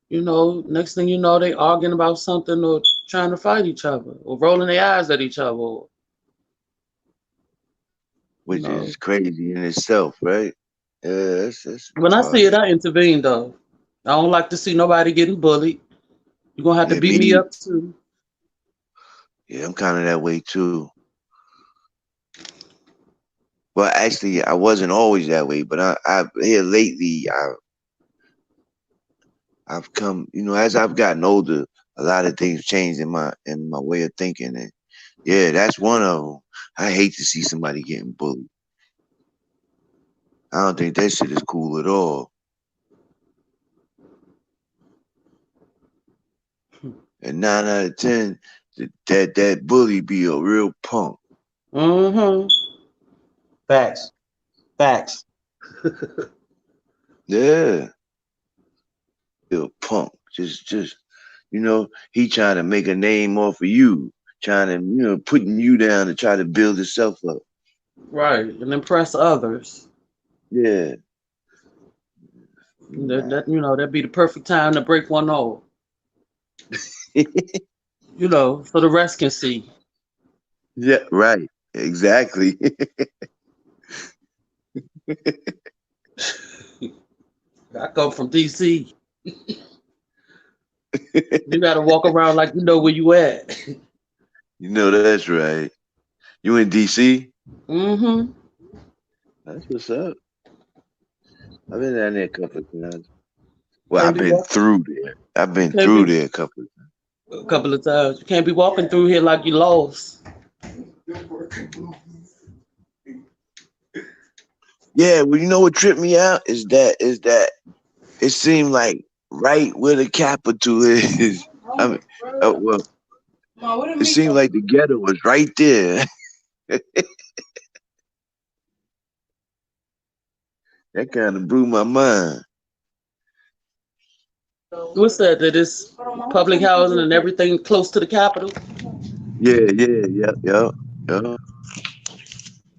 next thing you know, they arguing about something or trying to fight each other or rolling their eyes at each other. Which is crazy in itself, right? Yeah, that's when I see it, I intervene though. I don't like to see nobody getting bullied. You're gonna have to beat me up too. Yeah, I'm kind of that way too. Well, actually, I wasn't always that way, but I here lately, I've come, as I've gotten older, a lot of things changed in my way of thinking, and yeah, that's one of them. I hate to see somebody getting bullied. I don't think that shit is cool at all. And 9 out of 10, that bully be a real punk. Mm-hmm. Facts. Yeah. A punk. Just he trying to make a name off of you, trying to, putting you down to try to build himself up. Right, and impress others. Yeah. That'd be the perfect time to break one off. So the rest can see. Yeah, right. Exactly. I come from DC. You gotta walk around like you know where you at. That's right. You in DC? Mm-hmm. That's what's up. I've been down there a couple of times. Well, I've been through there. I've been through there a couple of times. A couple of times. You can't be walking through here like you lost. Yeah, well, you know what tripped me out is that it seemed like right where the Capitol is. I mean, it seemed like the ghetto was right there. That kind of blew my mind. What's that? That is public housing and everything close to the Capitol? Yeah.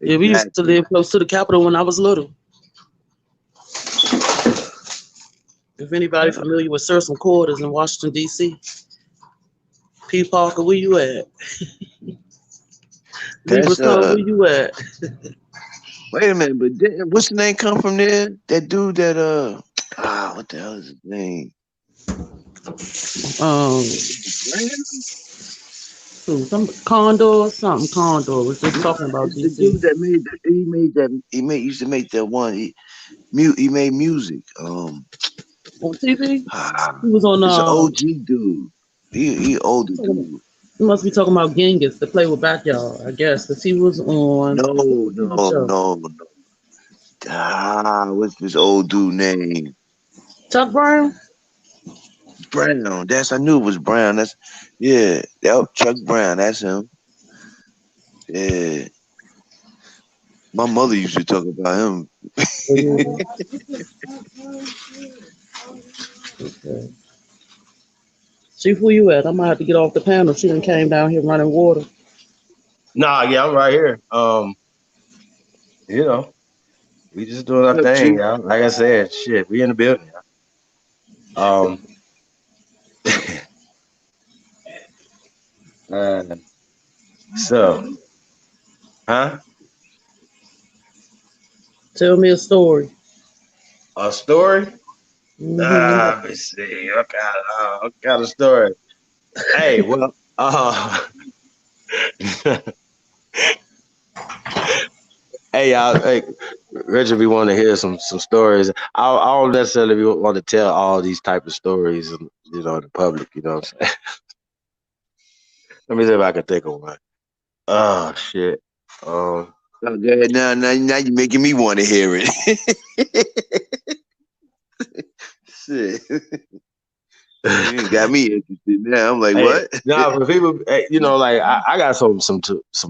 Yeah, we used to live close to the Capitol when I was little. If anybody familiar with Sursum Quarters in Washington, D.C., P. Parker, where you at? That's where you at? Wait a minute, but what's the name come from there? That dude that what the hell is his name? Some Condor or something. Condor was just talking about the dude that used to make that one. He made music. On TV? Ah, He was on it's an OG dude. He older you dude. must be talking about Genghis, the play with backyard, I guess, because he was on No, the no, show. no, no. What's this old dude name? Chuck Brown? Brown. I knew it was Brown. Yep, Chuck Brown. That's him. Yeah. My mother used to talk about him. Okay. Chief, where you at? I might have to get off the panel. She done came down here running water. Nah, yeah, I'm right here. You know, we just doing our What's up, thing, Chief? y'all. Like I said, shit, we in the building. Y'all. So, huh? Tell me a story. A story? Mm-hmm. Let me see. What kind of story? Hey, well, hey, y'all. Hey, Richard, we want to hear some stories. I don't necessarily want to tell all these type of stories, you know, in the public. You know what I'm saying? Let me see if I can think of one. Oh shit. Oh, good. Now you're making me want to hear it. Shit. You got me interested now. I'm like, Hey, what? nah, for people, hey, you know, like I got some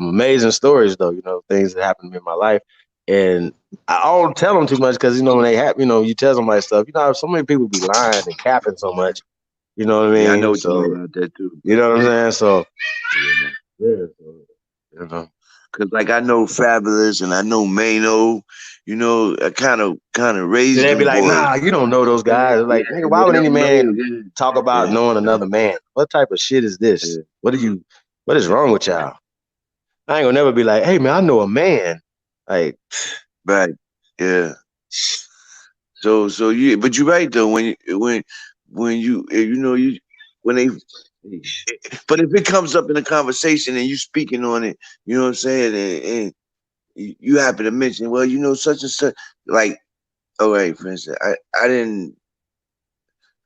amazing stories though. You know, things that happened to me in my life, and I don't tell them too much because you know when they happen, you know, you tell somebody stuff. You know, so many people be lying and capping so much. You know what I Yeah, I mean? know what you So mean about that too. you know what I'm saying? So Yeah. yeah, so, you know. Cause like I know Fabulous and I know Mano, you know, I kind of So raised they be them like, boys. nah, you don't know those guys. Like, nigga, And why they would any don't know. man talk about Yeah, knowing another man? What type of shit is this? yeah, What is wrong with y'all? I ain't gonna never be like, hey man, I know a man. Like, right. Yeah. So you, but you're right though. When you know you when they, but if it comes up in a conversation and you speaking on it, you know what I'm saying, and you happen to mention, well, you know, such and such, like, all right, for instance,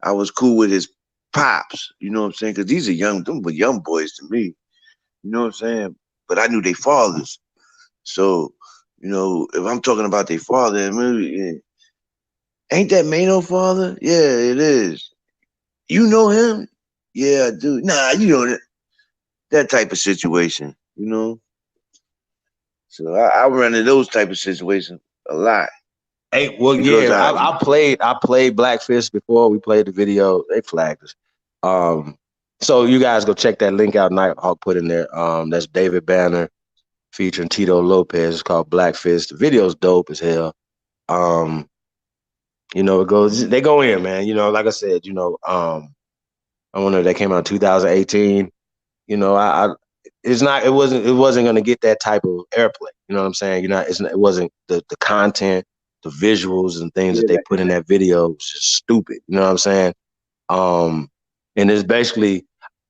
I was cool with his pops, you know what I'm saying, because these are them were young boys to me, you know what I'm saying, but I knew their fathers, so you know, if I'm talking about their father, maybe, ain't that Mano father? Yeah, it is. You know him? Yeah, I do. Nah, you know that type of situation, you know. So I run into those type of situations a lot hey, well, because yeah, I played Blackfish before. We played the video. They flagged us. So you guys go check that link out. Nighthawk put in there. That's David Banner featuring Tito Lopez. It's called Blackfish. The video's dope as hell. You know, they go in, man. You know, like I said, you know, I wonder if that came out in 2018. You know, it wasn't gonna get that type of airplay. You know what I'm saying? It wasn't the content, the visuals and things that they yeah, put in that video was just stupid. You know what I'm saying? And it's basically,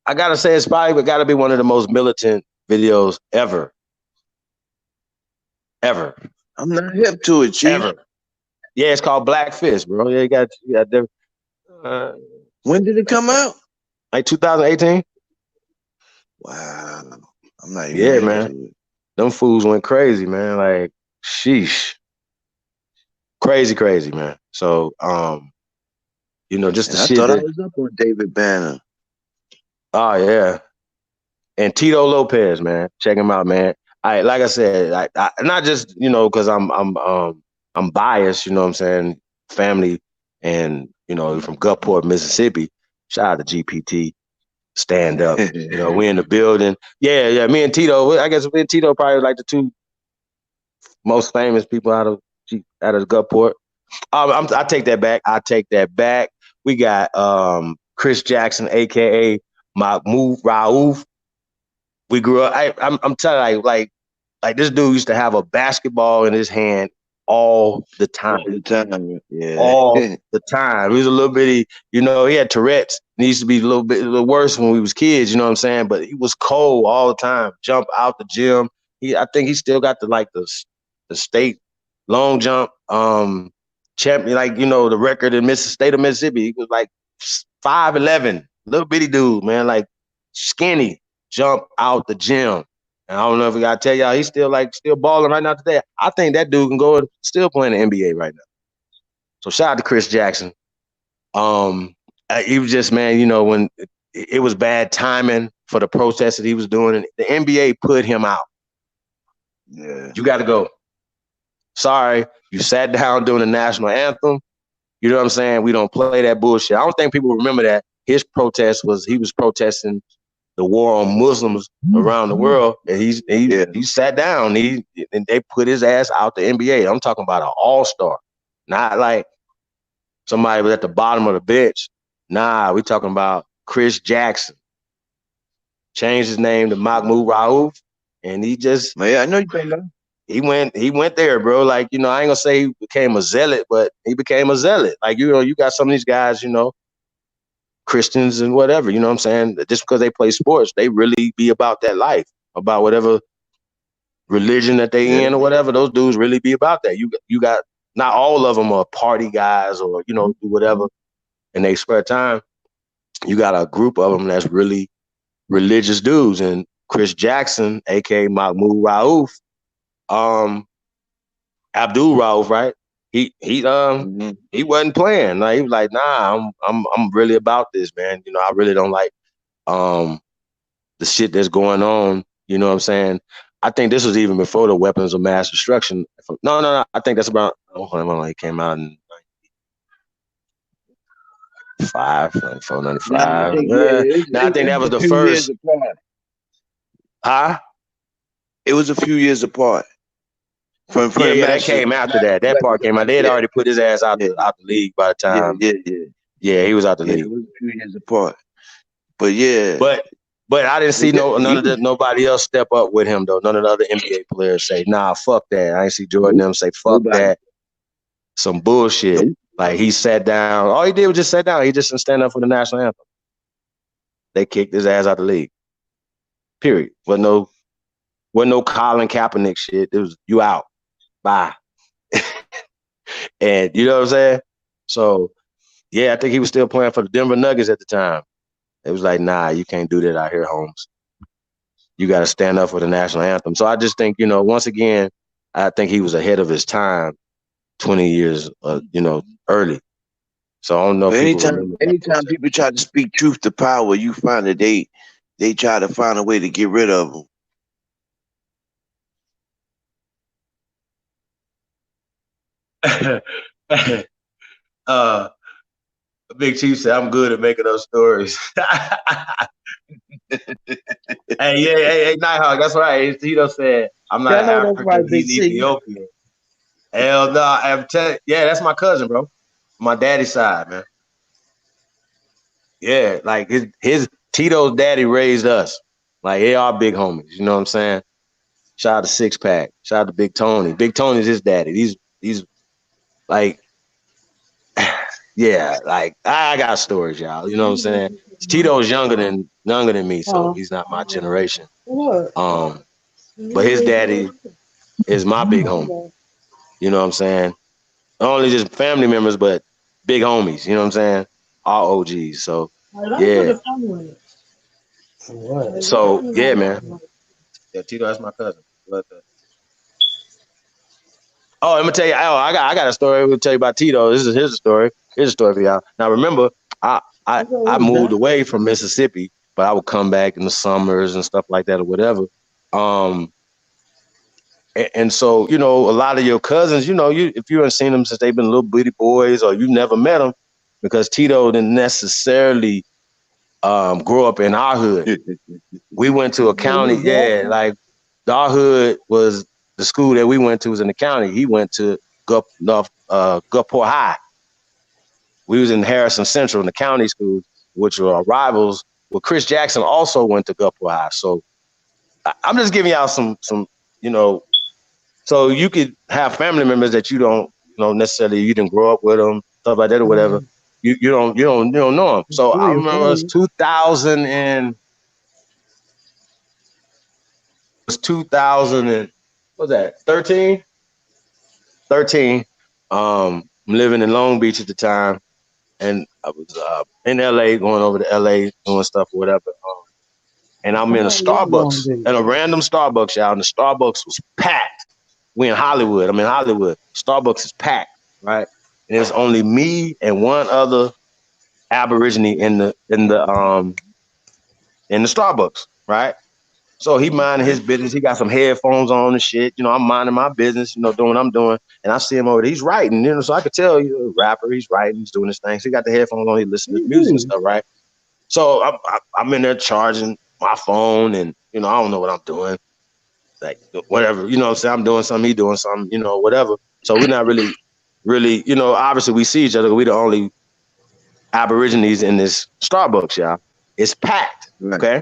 I gotta say, it's probably gotta be one of the most militant videos ever. Ever. I'm not hip to it, Chief. Ever. Yeah, it's called Blackfish, bro. Yeah, you got When did it come out? like 2018. Wow, I'm not even Yeah, hip man. to it. Them fools went crazy, man. Like, sheesh. Crazy, man. So, you know, just the And I shit thought I that, was up on David Banner. oh yeah. And Tito Lopez, man. Check him out, man. Like I said, I not just, you know, because I'm biased, you know what I'm saying? Family and, you know, from Gulfport, Mississippi. Shout out to GPT. Stand up. You know, we in the building. Yeah. Me and Tito, I guess me and Tito probably like the two most famous people out of Gulfport. I take that back. We got Chris Jackson, aka Mahmoud Raouf. We grew up. I'm telling you, like this dude used to have a basketball in his hand all the time. All the time, yeah. All the time. He was a little bitty, you know, he had Tourette's. He used to be a little worse when we was kids, you know what I'm saying? But he was cold all the time. Jump out the gym. I think he still got the state long jump. champion, like, you know, the record in state of Mississippi. He was like 5'11", little bitty dude, man, like skinny, jump out the gym. And I don't know if I gotta tell y'all, he's still balling right now today. I think that dude can go and still play in the NBA right now. So shout out to Chris Jackson. He was just, man, you know, when it was bad timing for the protest that he was doing, and the NBA put him out. Yeah. You got to go. Sorry, you sat down during the national anthem. You know what I'm saying? We don't play that bullshit. I don't think people remember that. His protest he was protesting the war on Muslims around the world, and he sat down. And they put his ass out the NBA. I'm talking about an all-star, not like somebody was at the bottom of the bench. Nah, we talking about Chris Jackson. Changed his name to Mahmoud Rauf, and he just, man, I know you think that. He went there, bro. Like, you know, I ain't gonna say he became a zealot, but he became a zealot. Like, you know, you got some of these guys, you know, Christians and whatever, you know what I'm saying? Just because they play sports, they really be about that life, about whatever religion that they in or whatever. Those dudes really be about that. You got, not all of them are party guys or, you know, do whatever in their spare time. You got a group of them that's really religious dudes. And Chris Jackson, aka Mahmoud Rauf, Abdul Rauf, right? He wasn't playing. Like, he was like, nah, I'm really about this, man. You know, I really don't like the shit that's going on. You know what I'm saying? I think this was even before the weapons of mass destruction. No. I think that's about, he came out in 94, 95. I think that was the first. Huh? It was a few years apart. From that came after that. That part came out. They had already put his ass out the league by the time. Yeah, he was out the league. It was a few years apart. But yeah. But I didn't see nobody else step up with him though. None of the other NBA players say, nah, fuck that. I ain't see Jordan them say, fuck that. Some bullshit. Like, he sat down. All he did was just sit down. He just didn't stand up for the national anthem. They kicked his ass out the league. Period. Wasn't no Colin Kaepernick shit. It was, you out. Bye. And you know what I'm saying? So, yeah, I think he was still playing for the Denver Nuggets at the time. It was like, nah, you can't do that out here, Holmes. You got to stand up for the national anthem. So I just think, you know, once again, I think he was ahead of his time 20 years, you know, early. So I don't know if anytime people try to speak truth to power, you find that they try to find a way to get rid of them. Big Chief said, I'm good at making up stories. Hey, Nighthawk, that's right. Tito said, I'm not African, he's Ethiopian. Hell no, I'm telling you, that's my cousin, bro. My daddy's side, man. Yeah, like his Tito's daddy raised us. Like, they are big homies, you know what I'm saying? Shout out to Six Pack. Shout out to Big Tony. Big Tony's his daddy. He's like, yeah, like, I got stories, y'all. You know what I'm saying? Tito's younger than me, so he's not my generation. But his daddy is my big homie. You know what I'm saying? Not only just family members, but big homies. You know what I'm saying? All OGs. So yeah. So yeah, man. Yeah, Tito, that's my cousin. Oh, I'm gonna tell you. Oh, I got a story. We'll tell you about Tito. Here's a story. Here's a story for y'all. Now, remember, I moved away from Mississippi, but I would come back in the summers and stuff like that or whatever. And so, you know, a lot of your cousins, you know, if you haven't seen them since they've been little bitty boys, or you never met them, because Tito didn't necessarily grow up in our hood. We went to a county, like our hood was the school that we went to was in the county. He went to Gulfport High. We was in Harrison Central in the county schools, which were our rivals. Well, Chris Jackson also went to Gulfport High. So I'm just giving y'all some, you know, so you could have family members that you don't, you know, necessarily you didn't grow up with them, stuff like that or whatever. You don't know them. So I remember it was 2000 and what was that? 13. I'm living in Long Beach at the time, and I was in LA, going over to LA, doing stuff or whatever. And I'm in a Starbucks, in a random Starbucks, y'all. And the Starbucks was packed. We in Hollywood. I'm in Hollywood. Starbucks is packed, right? And there's only me and one other Aborigine in the Starbucks, right? So he minding his business. He got some headphones on and shit. You know, I'm minding my business, you know, doing what I'm doing. And I see him over there. He's writing, you know, so I could tell you, a rapper, he's writing, he's doing his thing. So he got the headphones on, he listening to music and stuff, right? So I'm in there charging my phone and, you know, I don't know what I'm doing. Like, whatever, you know what I'm saying? I'm doing something, he doing something, you know, whatever. So we're not really, you know, obviously we see each other. We the only Aborigines in this Starbucks, y'all. It's packed, okay?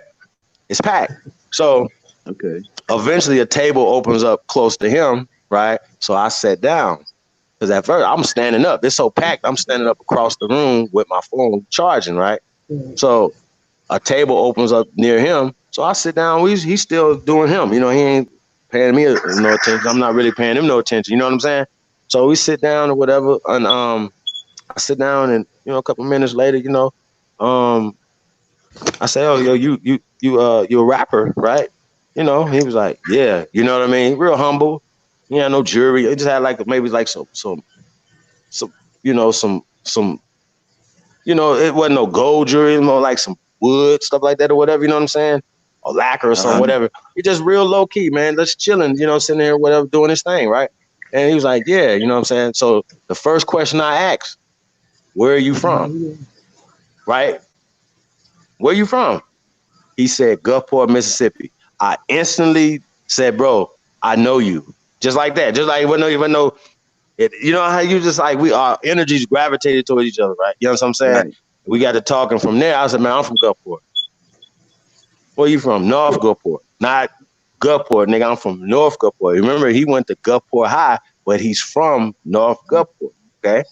It's packed. So eventually a table opens up close to him, right? So I sat down because at first I'm standing up. It's so packed, I'm standing up across the room with my phone charging, right? So a table opens up near him. So I sit down. He's still doing him. You know, he ain't paying me no attention. I'm not really paying him no attention. You know what I'm saying? So we sit down or whatever. And I sit down and, you know, a couple minutes later, you know, I say, oh, yo, you a rapper, right? You know, he was like, yeah, you know what I mean? Real humble. He had no jewelry. He just had like maybe like some you know, some you know, it wasn't no gold jewelry, more like some wood, stuff like that or whatever, you know what I'm saying? Or lacquer or something, whatever. He just real low key, man. Just chilling, you know, sitting there, whatever, doing his thing, right? And he was like, yeah, you know what I'm saying? So the first question I asked, where are you from? Right? Where you from? He said, Gulfport, Mississippi. I instantly said, bro, I know you. Just like that. Just like even though it, you know how you just like our energies gravitated towards each other, right? You know what I'm saying? Right. We got to talking from there. I said, man, I'm from Gulfport. Where you from? North Gulfport. Not Gulfport, nigga. I'm from North Gulfport. Remember, he went to Gulfport High, but he's from North Gulfport. Okay?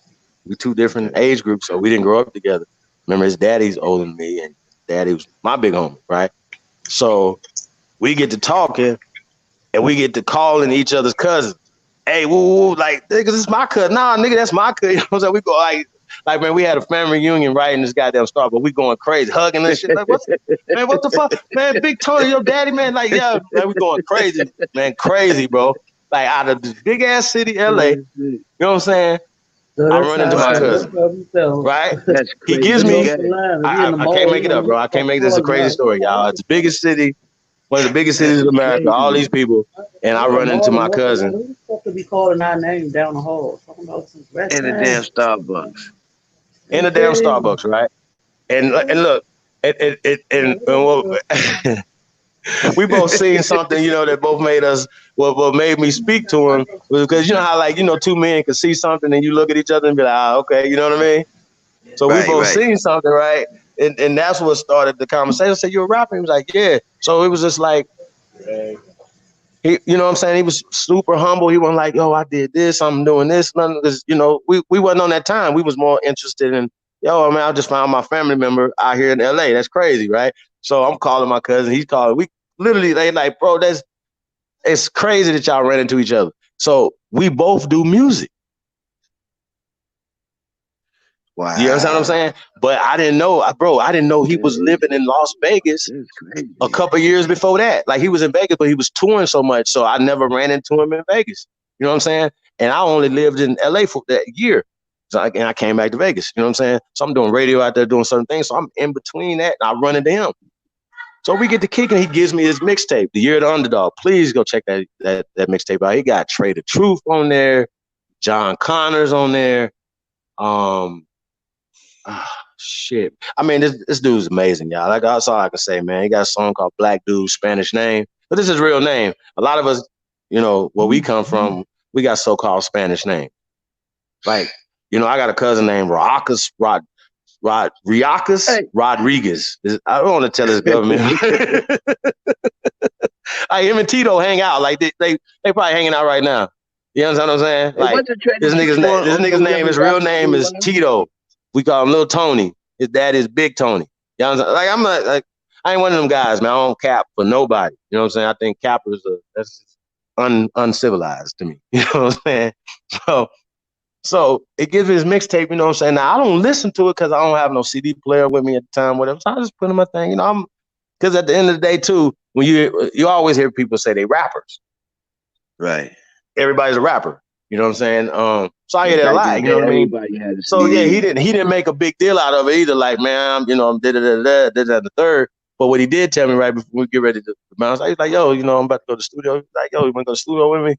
We two different age groups, so we didn't grow up together. Remember, his daddy's older than me, and daddy was my big homie, right? So we get to talking, and we get to calling each other's cousins. Hey, woo, like, nigga, this is my cousin. Nah, nigga, that's my cousin. You know what I'm saying? We go like, man, we had a family reunion right in this goddamn Starbucks, but we going crazy, hugging and shit. Like, what the fuck? Man, Big Tony, your daddy, man. Like, yeah, man, we going crazy, man, crazy, bro. Like, out of this big ass city, LA, you know what I'm saying? I run into my cousin, right? He gives me, I can't make it up, bro. I can't make this a crazy story, y'all. It's the biggest city, one of the biggest cities in America, all these people, and I run into my cousin. Who's supposed to be calling our name down the hall? Talking about some in the damn Starbucks. In the damn Starbucks, right? And look, we both seen something, you know, that both made us. What made me speak to him was because you know how, like, you know, two men can see something and you look at each other and be like, okay, you know what I mean? So we both seen something, right? And that's what started the conversation. I said, "You're a rapper?" He was like, "Yeah." So it was just like, he, you know what I'm saying? He was super humble. He wasn't like, "Yo, I did this, I'm doing this." None of this, you know, we wasn't on that time. We was more interested in, yo, man, I just found my family member out here in LA. That's crazy, right? So I'm calling my cousin. He's calling. We literally, they like, bro, it's crazy that y'all ran into each other. So we both do music. Wow. You understand what I'm saying? But I didn't know, bro, I didn't know he was living in Las Vegas a couple years before that. Like, he was in Vegas, but he was touring so much. So I never ran into him in Vegas. You know what I'm saying? And I only lived in LA for that year. So and I came back to Vegas. You know what I'm saying? So I'm doing radio out there, doing certain things. So I'm in between that, and I run into him. So we get to kicking. He gives me his mixtape, The Year of the Underdog. Please go check that mixtape out. He got Trey the Truth on there, John Connors on there. Shit. I mean, this dude's amazing, y'all. Like, that's all I can say, man. He got a song called Black Dude, Spanish Name. But this is his real name. A lot of us, you know, where we come from, we got so-called Spanish names. Like, you know, I got a cousin named Riacus Rodriguez. I don't want to tell his government. Like, him and Tito hang out. Like, they probably hanging out right now. You understand what I'm saying? Like, this nigga's name, his real name is Tito. We call him Little Tony. His dad is Big Tony. You know what I'm saying? Like, I'm not, like, I ain't one of them guys, man. I don't cap for nobody. You know what I'm saying? I think cappers that's uncivilized to me. You know what I'm saying? So So it gives me his mixtape, you know what I'm saying? Now I don't listen to it because I don't have no CD player with me at the time, whatever. So I just put in my thing, you know. Because at the end of the day, too, when you always hear people say they rappers. Right. Everybody's a rapper. You know what I'm saying? So I hear that a Back in lot, the you know day, what I mean? everybody had a So yeah, CD. he didn't make a big deal out of it either. Like, man, you know, I'm da da da da da da the third. But what he did tell me right before we get ready to bounce, I was like, yo, you know, I'm about to go to the studio. He's like, yo, you want to go to the studio with me?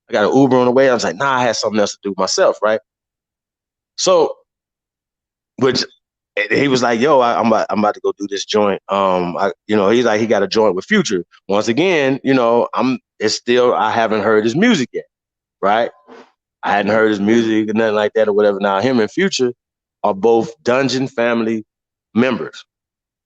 I got an Uber on the way. I was like, nah, I had something else to do myself, right? So, which he was like, yo, I'm about to go do this joint. You know, he's like, he got a joint with Future. Once again, you know, I haven't heard his music yet, right? I hadn't heard his music and nothing like that or whatever. Now, him and Future are both Dungeon family members.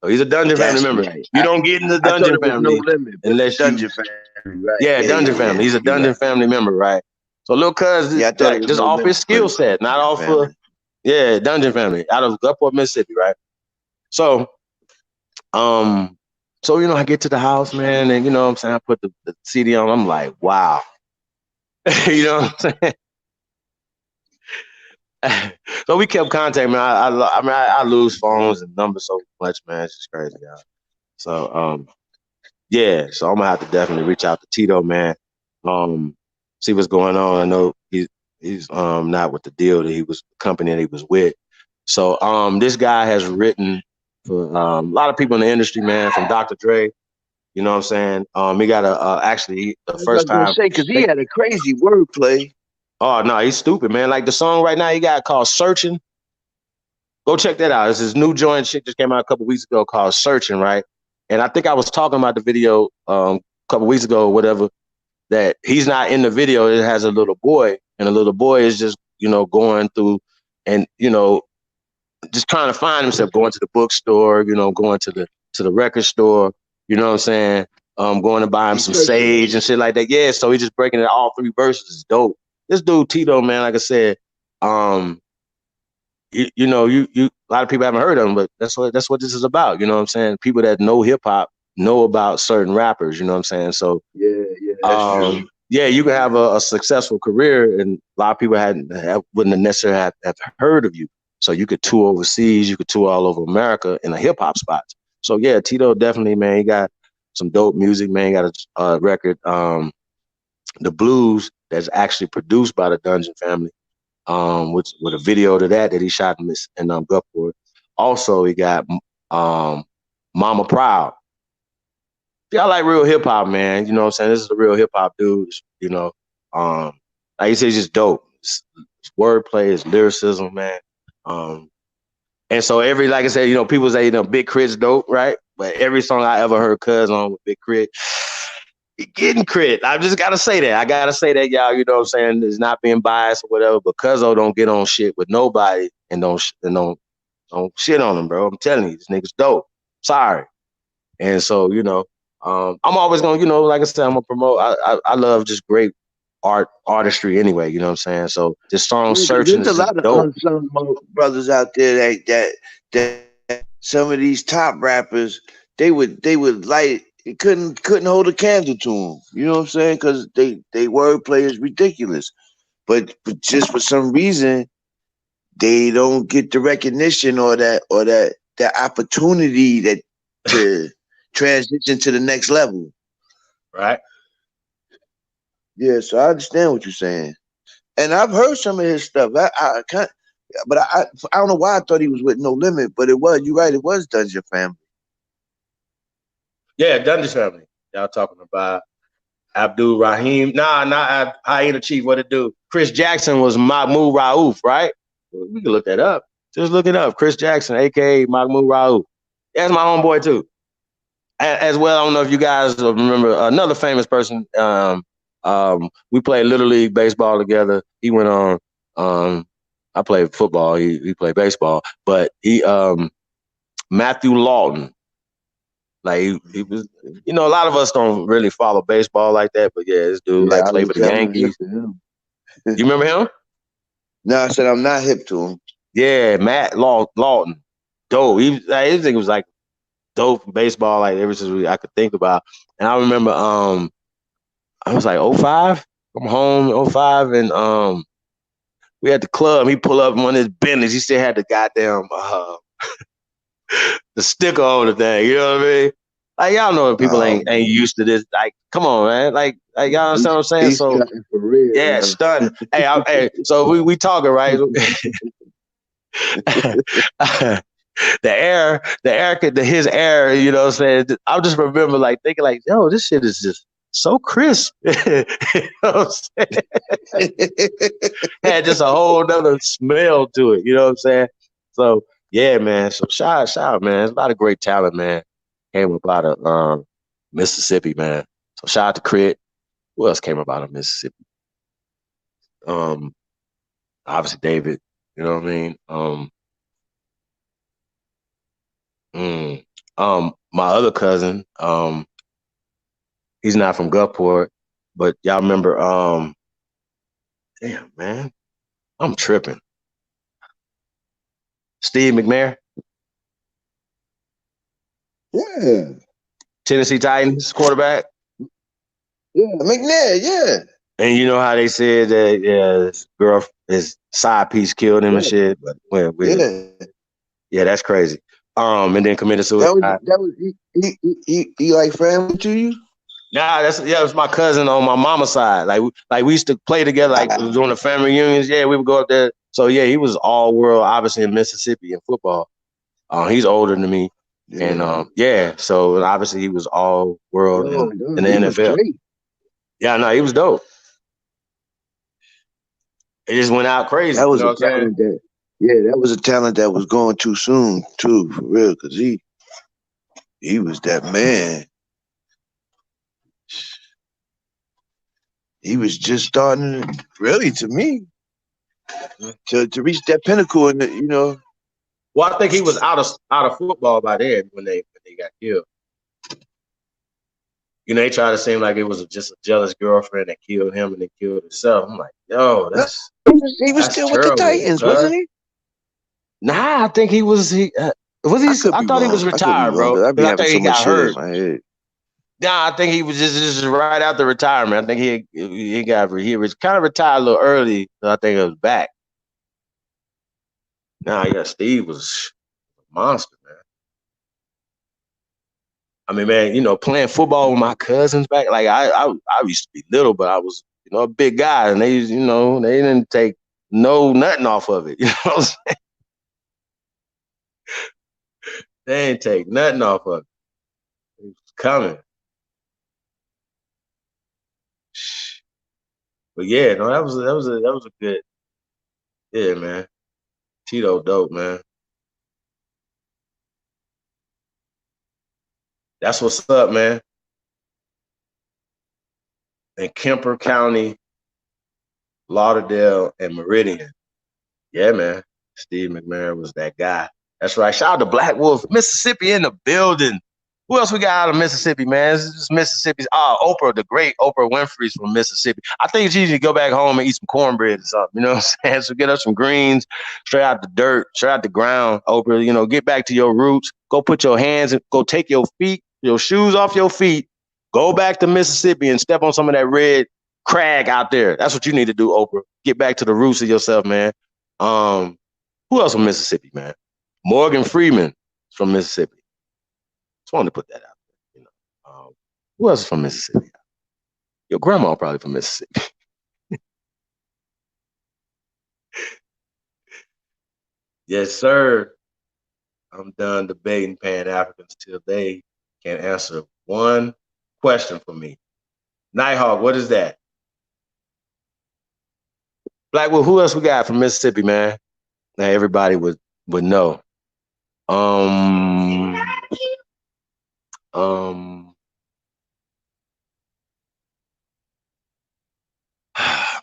So he's a Dungeon family That's member. right. You don't get in the I thought Dungeon it was No family Limit, but unless Dungeon Family, right? yeah, Dungeon family. He's a You're Dungeon right. family member, right? So Lil Cuz, Yeah, I thought it was just No off Limit, his but skill it's set, not Dungeon off Family. yeah, Dungeon family out of Gulfport, Mississippi, right? So, you know, I get to the house, man, and you know what I'm saying, I put the CD on, I'm like, wow. You know what I'm saying? So we kept contact, man. I lose phones and numbers so much, man. It's just crazy, y'all. So yeah. So I'm gonna have to definitely reach out to Tito, man. See what's going on. I know he's not with the deal that he was company that he was with. So this guy has written for a lot of people in the industry, man. From Dr. Dre, you know what I'm saying. He got actually the I was first gonna time. say, because he had a crazy wordplay. Oh no, he's stupid, man. Like the song right now he got called "Searching." Go check that out. It's his new joint. Shit just came out a couple weeks ago called "Searching," right? And I think I was talking about the video a couple weeks ago, or whatever. That he's not in the video. It has a little boy, and the little boy is just going through, and just trying to find himself, going to the bookstore, going to the record store. You know what I'm saying? Going to buy him some sage and shit like that. Yeah. So he's just breaking it all three verses. It's dope. This dude Tito, man, like I said, you a lot of people haven't heard of him, but that's what this is about. You know what I'm saying? People that know hip hop know about certain rappers. You know what I'm saying? So yeah, that's true. Yeah, you can have a successful career, and a lot of people wouldn't have necessarily have heard of you. So you could tour overseas, you could tour all over America in a hip hop spots. So yeah, Tito definitely, man, he got some dope music, man. He got a record, The Blues, that's actually produced by the Dungeon family. With a video to that he shot in Gulfport. Also, he got Mama Proud. Yeah, I like real hip hop, man. You know what I'm saying? This is a real hip hop dude. Like you said, he's just dope. His wordplay, his lyricism, man. And so like I said, people say, Big Crit's dope, right? But every song I ever heard Cuz on with Big Crit, getting crit. I just gotta say that. I gotta say that, y'all. You know what I'm saying? It's not being biased or whatever, but Cuzzo don't get on shit with nobody and don't shit on him, bro. I'm telling you, this nigga's dope. Sorry. And so, I'm always gonna, like I said, I'm gonna promote. I love just great artistry anyway. You know what I'm saying? So this song "Searching" There's is a just lot of dope. unsung brothers out there that some of these top rappers they would light. It couldn't hold a candle to them. You know what I'm saying? Because they wordplay is ridiculous. But just for some reason they don't get the recognition or that opportunity that to transition to the next level. Right. Yeah, so I understand what you're saying. And I've heard some of his stuff. I can't, but I don't know why I thought he was with No Limit, but it was. You're right. It was Dungeon Family. Yeah, Dungeon family. Y'all talking about Abdul Rahim? Nah, not Hyena Chief. What it do? Chris Jackson was Mahmoud Raouf, right? We can look that up. Just look it up. Chris Jackson, aka Mahmoud Raouf. That's my homeboy too. As well, I don't know if you guys remember another famous person. We played Little League baseball together. He went on. I played football. He played baseball, but Matthew Lawton. Like he was, a lot of us don't really follow baseball like that, but yeah, this dude Yeah, like I played was for the telling him. Yankees. You remember him? No, I said I'm not hip to him. Yeah, Matt Lawton. Dope. His thing was like dope from baseball, like ever since I could think about. And I remember I was like 05. I'm home 05 and we at the club. He pull up in one of his Bentleys. He still had the goddamn the sticker on the thing. You know what I mean? Like y'all know people ain't used to this. Like, come on, man. Like y'all understand what I'm saying? He's So stunting for real. yeah, stunning. Hey, so we talking, right? His air, you know what I'm saying? I just remember like thinking like, yo, this shit is just so crisp. You know what I'm saying? Had just a whole nother smell to it, you know what I'm saying? So yeah, man. So shout out, man. There's a lot of great talent, man. Came up out of Mississippi, man. So shout out to Crit. Who else came up out of Mississippi? Obviously David, you know what I mean? My other cousin, he's not from Gulfport, but y'all remember, damn, man, I'm tripping. Steve McNair? Yeah. Tennessee Titans quarterback? Yeah, McNair, yeah. And you know how they said that his side piece killed him and shit? But yeah, that's crazy. And then committed suicide. That was he like family to you? Nah, it was my cousin on my mama's side. Like we used to play together, like it was on the family reunions. Yeah, we would go up there. So yeah, he was all world, obviously in Mississippi in football. He's older than me. Yeah. And so obviously he was all world in the NFL. Yeah, no, he was dope. It just went out crazy. That was a talent that was a talent that was going too soon too, for real, because he was that man. He was just starting, really, to me, to reach that pinnacle, and you know. Well, I think he was out of football by then when they got killed. You know, they tried to seem like it was just a jealous girlfriend that killed him and then killed himself. I'm like, yo, he was still terrible, with the Titans, wasn't he? Nah, I think he was. I thought he was retired, bro. I'd be I having think so he got much shit hurt. in my head. Nah, I think he was just right after retirement. I think he was kind of retired a little early. So I think it was back. Nah, yeah, Steve was a monster, man. I mean, man, you know, playing football with my cousins back, like I used to be little, but I was, you know, a big guy, and they didn't take nothing off of it. You know what I'm saying? They didn't take nothing off of it. It was coming. But yeah, no, that was a good, yeah, man. Tito dope, man. That's what's up, man. In Kemper County, Lauderdale, and Meridian. Yeah, man. Steve McNair was that guy. That's right. Shout out to Black Wolf, Mississippi in the building. Who else we got out of Mississippi, man? This is Mississippi's. Oprah, the great Oprah Winfrey's from Mississippi. I think she should go back home and eat some cornbread or something. You know what I'm saying? So get us some greens, straight out the dirt, straight out the ground. Oprah, you know, get back to your roots. Go put your hands and go take your shoes off your feet. Go back to Mississippi and step on some of that red crag out there. That's what you need to do, Oprah. Get back to the roots of yourself, man. Who else from Mississippi, man? Morgan Freeman from Mississippi. Just wanted to put that out there. You know, who else is from Mississippi? Your grandma probably from Mississippi. Yes, sir. I'm done debating Pan-Africans till they can answer one question for me. Nighthawk, what is that? Blackwood, who else we got from Mississippi, man? Now everybody would know.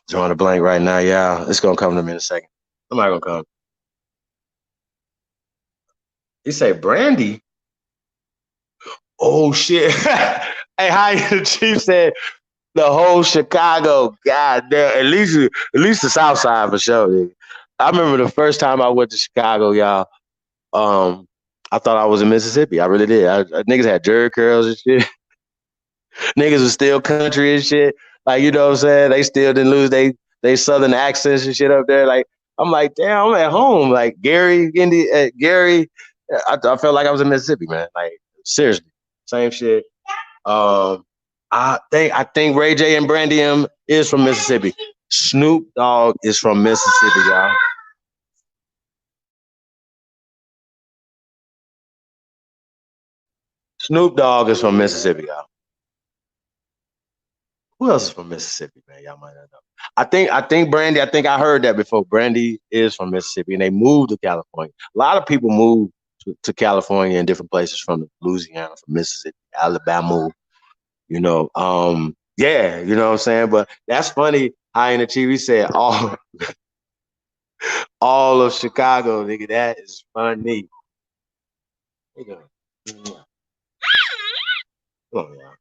Drawing a blank right now, yeah. It's gonna come to me in a second. Somebody gonna come. He say Brandy. Oh shit. Hey, how the chief said the whole Chicago. God damn, at least the South Side for sure. Dude. I remember the first time I went to Chicago, y'all. I thought I was in Mississippi. I really did. Niggas had jerry curls and shit. Niggas was still country and shit. Like, you know what I'm saying? They still didn't lose they they southern accents and shit up there. Like I'm like, damn, I'm at home. Like Gary, Gary, I felt like I was in Mississippi, man. Like seriously, same shit. I think Ray J and Brandy M is from Mississippi. Snoop Dogg is from Mississippi, y'all. Snoop Dogg is from Mississippi, y'all. Who else is from Mississippi, man? Y'all might not know. I think Brandy, I think I heard that before. Brandy is from Mississippi and they moved to California. A lot of people move to California and different places from Louisiana, from Mississippi, Alabama, you know. Yeah, you know what I'm saying? But that's funny how in the TV said all of Chicago, nigga. That is funny. Come on, y'all.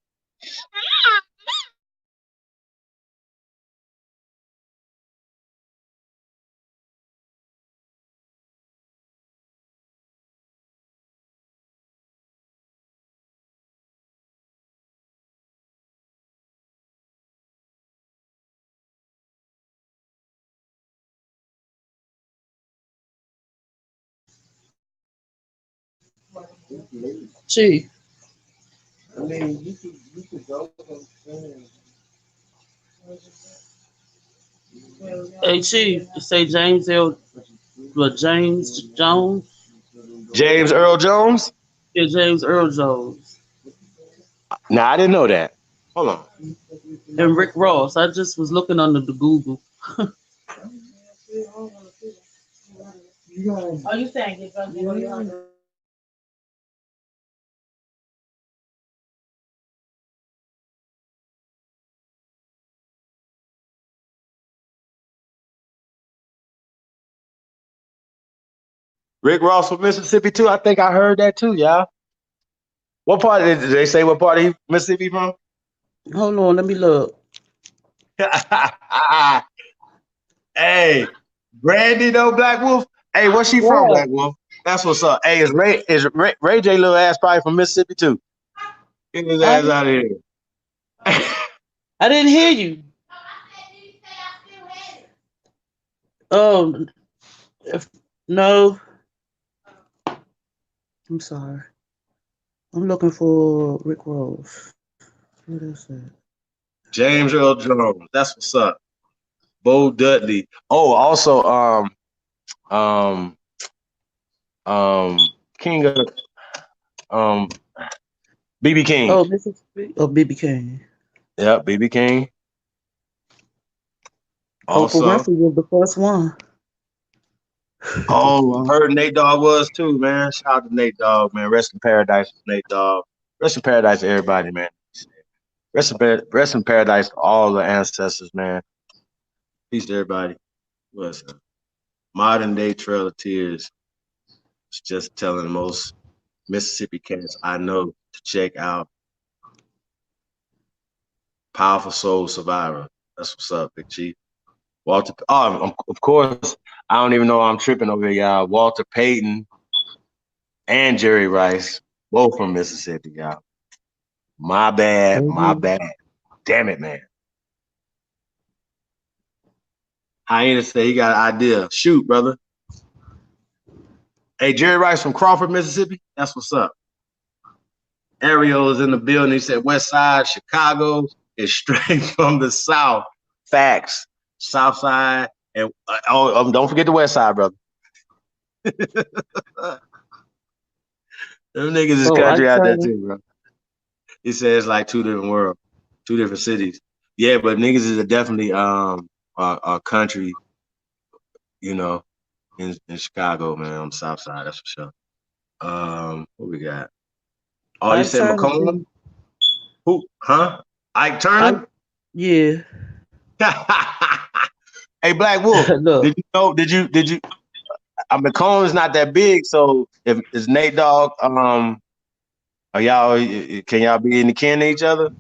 Chief. I mean, you could go. Hey, Chief, you say James Jones? James Earl Jones? Yeah, James Earl Jones. Nah, I didn't know that. Hold on. And Rick Ross. I just was looking under the Google. Are you saying it's going to be Rick Ross from Mississippi too. I think I heard that too, y'all. What part did they say? What part of Mississippi from? Hold on, let me look. Hey, Brandy though, Black Wolf. Hey, where's she from, Black Wolf? That's what's up. Hey, is Ray J little ass probably from Mississippi too? Get his ass out of here. I didn't hear you. No. I'm sorry. I'm looking for Rick Ross. What is that? James Earl Jones. That's what's up. Bo Dudley. Oh, also King of BB King. Oh, Mississippi. Oh, BB King. Yeah, BB King. Also, Oprah Winfrey was the first one. Oh, I heard Nate Dogg was too, man. Shout out to Nate Dogg, man. Rest in paradise, Nate Dogg. Rest in paradise to everybody, man. Rest in paradise to all the ancestors, man. Peace to everybody. What's up? Modern Day Trail of Tears. It's just telling most Mississippi cats I know to check out Powerful Soul Survivor. That's what's up, Big Chief. Walter. Oh, of course. I don't even know I'm tripping over here, y'all. Walter Payton and Jerry Rice, both from Mississippi, y'all. My bad. Damn it, man. Hyena said he got an idea. Shoot, brother. Hey, Jerry Rice from Crawford, Mississippi. That's what's up. Ariel is in the building. He said West Side, Chicago is straight from the South. Facts. South Side. And don't forget the West Side, brother. Them niggas is country out there too, bro. He says it's like two different worlds, two different cities. Yeah, but niggas is definitely a country, you know, in Chicago, man, on the South Side, that's for sure. What we got? Oh, you said McComb? Who? Huh? Ike Turner? Yeah. Hey, Black Wolf, did you know? Did you? McComb is not that big, so if it's Nate Dogg, can y'all be in the kin to each other?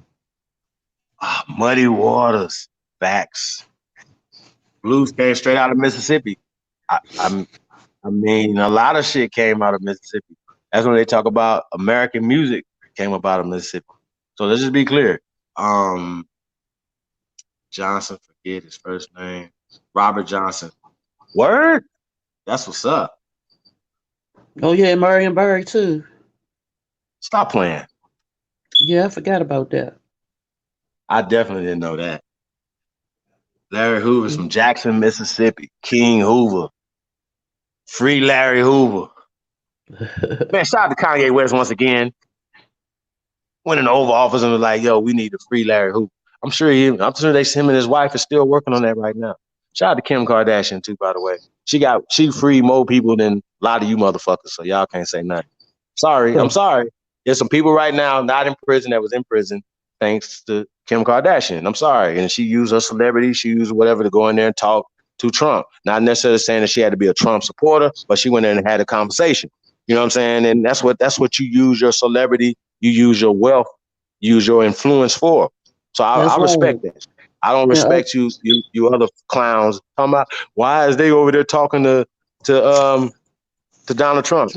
Muddy Waters, facts. Blues came straight out of Mississippi. I mean, a lot of shit came out of Mississippi. That's when they talk about American music came up out of Mississippi. So let's just be clear. Johnson, forget his first name. Robert Johnson. Word? That's what's up. Oh yeah, Marion too. Stop playing. Yeah, I forgot about that. I definitely didn't know that. Larry Hoover's from Jackson, Mississippi. King Hoover. Free Larry Hoover. Man, shout out to Kanye West once again. Went in the Oval Office and was like, yo, we need to free Larry Hoover. I'm sure him and his wife are still working on that right now. Shout out to Kim Kardashian too, by the way. She freed more people than a lot of you motherfuckers, so y'all can't say nothing. Sorry, I'm sorry. There's some people right now not in prison that was in prison thanks to Kim Kardashian. I'm sorry. And she used her celebrity, she used whatever to go in there and talk to Trump. Not necessarily saying that she had to be a Trump supporter, but she went in and had a conversation. You know what I'm saying? And that's what you use your celebrity, you use your wealth, use your influence for. So I respect that. I don't respect you other clowns talking about why is they over there talking to Donald Trump.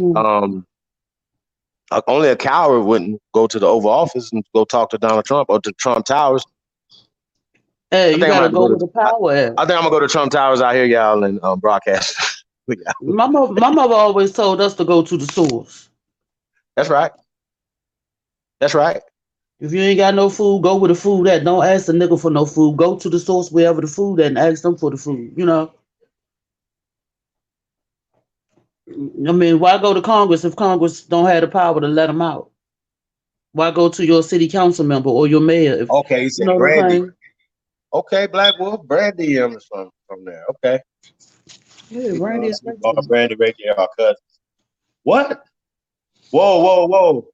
Only a coward wouldn't go to the Oval Office and go talk to Donald Trump or to Trump Towers. Hey, you gotta go with the power. I think I'm gonna go to Trump Towers out here, y'all, and broadcast. My mother always told us to go to the source. That's right. That's right. If you ain't got no food, go with the food at. Don't ask the nigga for no food. Go to the source wherever the food at and ask them for the food. You know. I mean, why go to Congress if Congress don't have the power to let them out? Why go to your city council member or your mayor? If, okay, you said Brandy. Okay, Black Wolf, Brandy is from there. Okay. Yeah, Brandy is Brandy right there, our cousins. What? Whoa.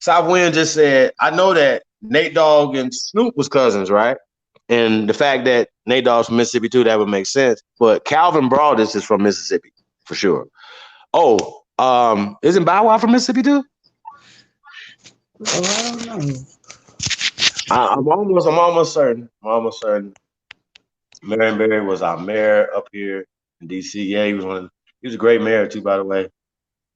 South Wind just said, I know that Nate Dogg and Snoop was cousins, right? And the fact that Nate Dogg's from Mississippi too, that would make sense. But Calvin Broadus is from Mississippi, for sure. Oh, isn't Bow Wow from Mississippi too? I don't know. I'm almost certain. Marion Barry was our mayor up here in DC. Yeah, he was a great mayor too, by the way.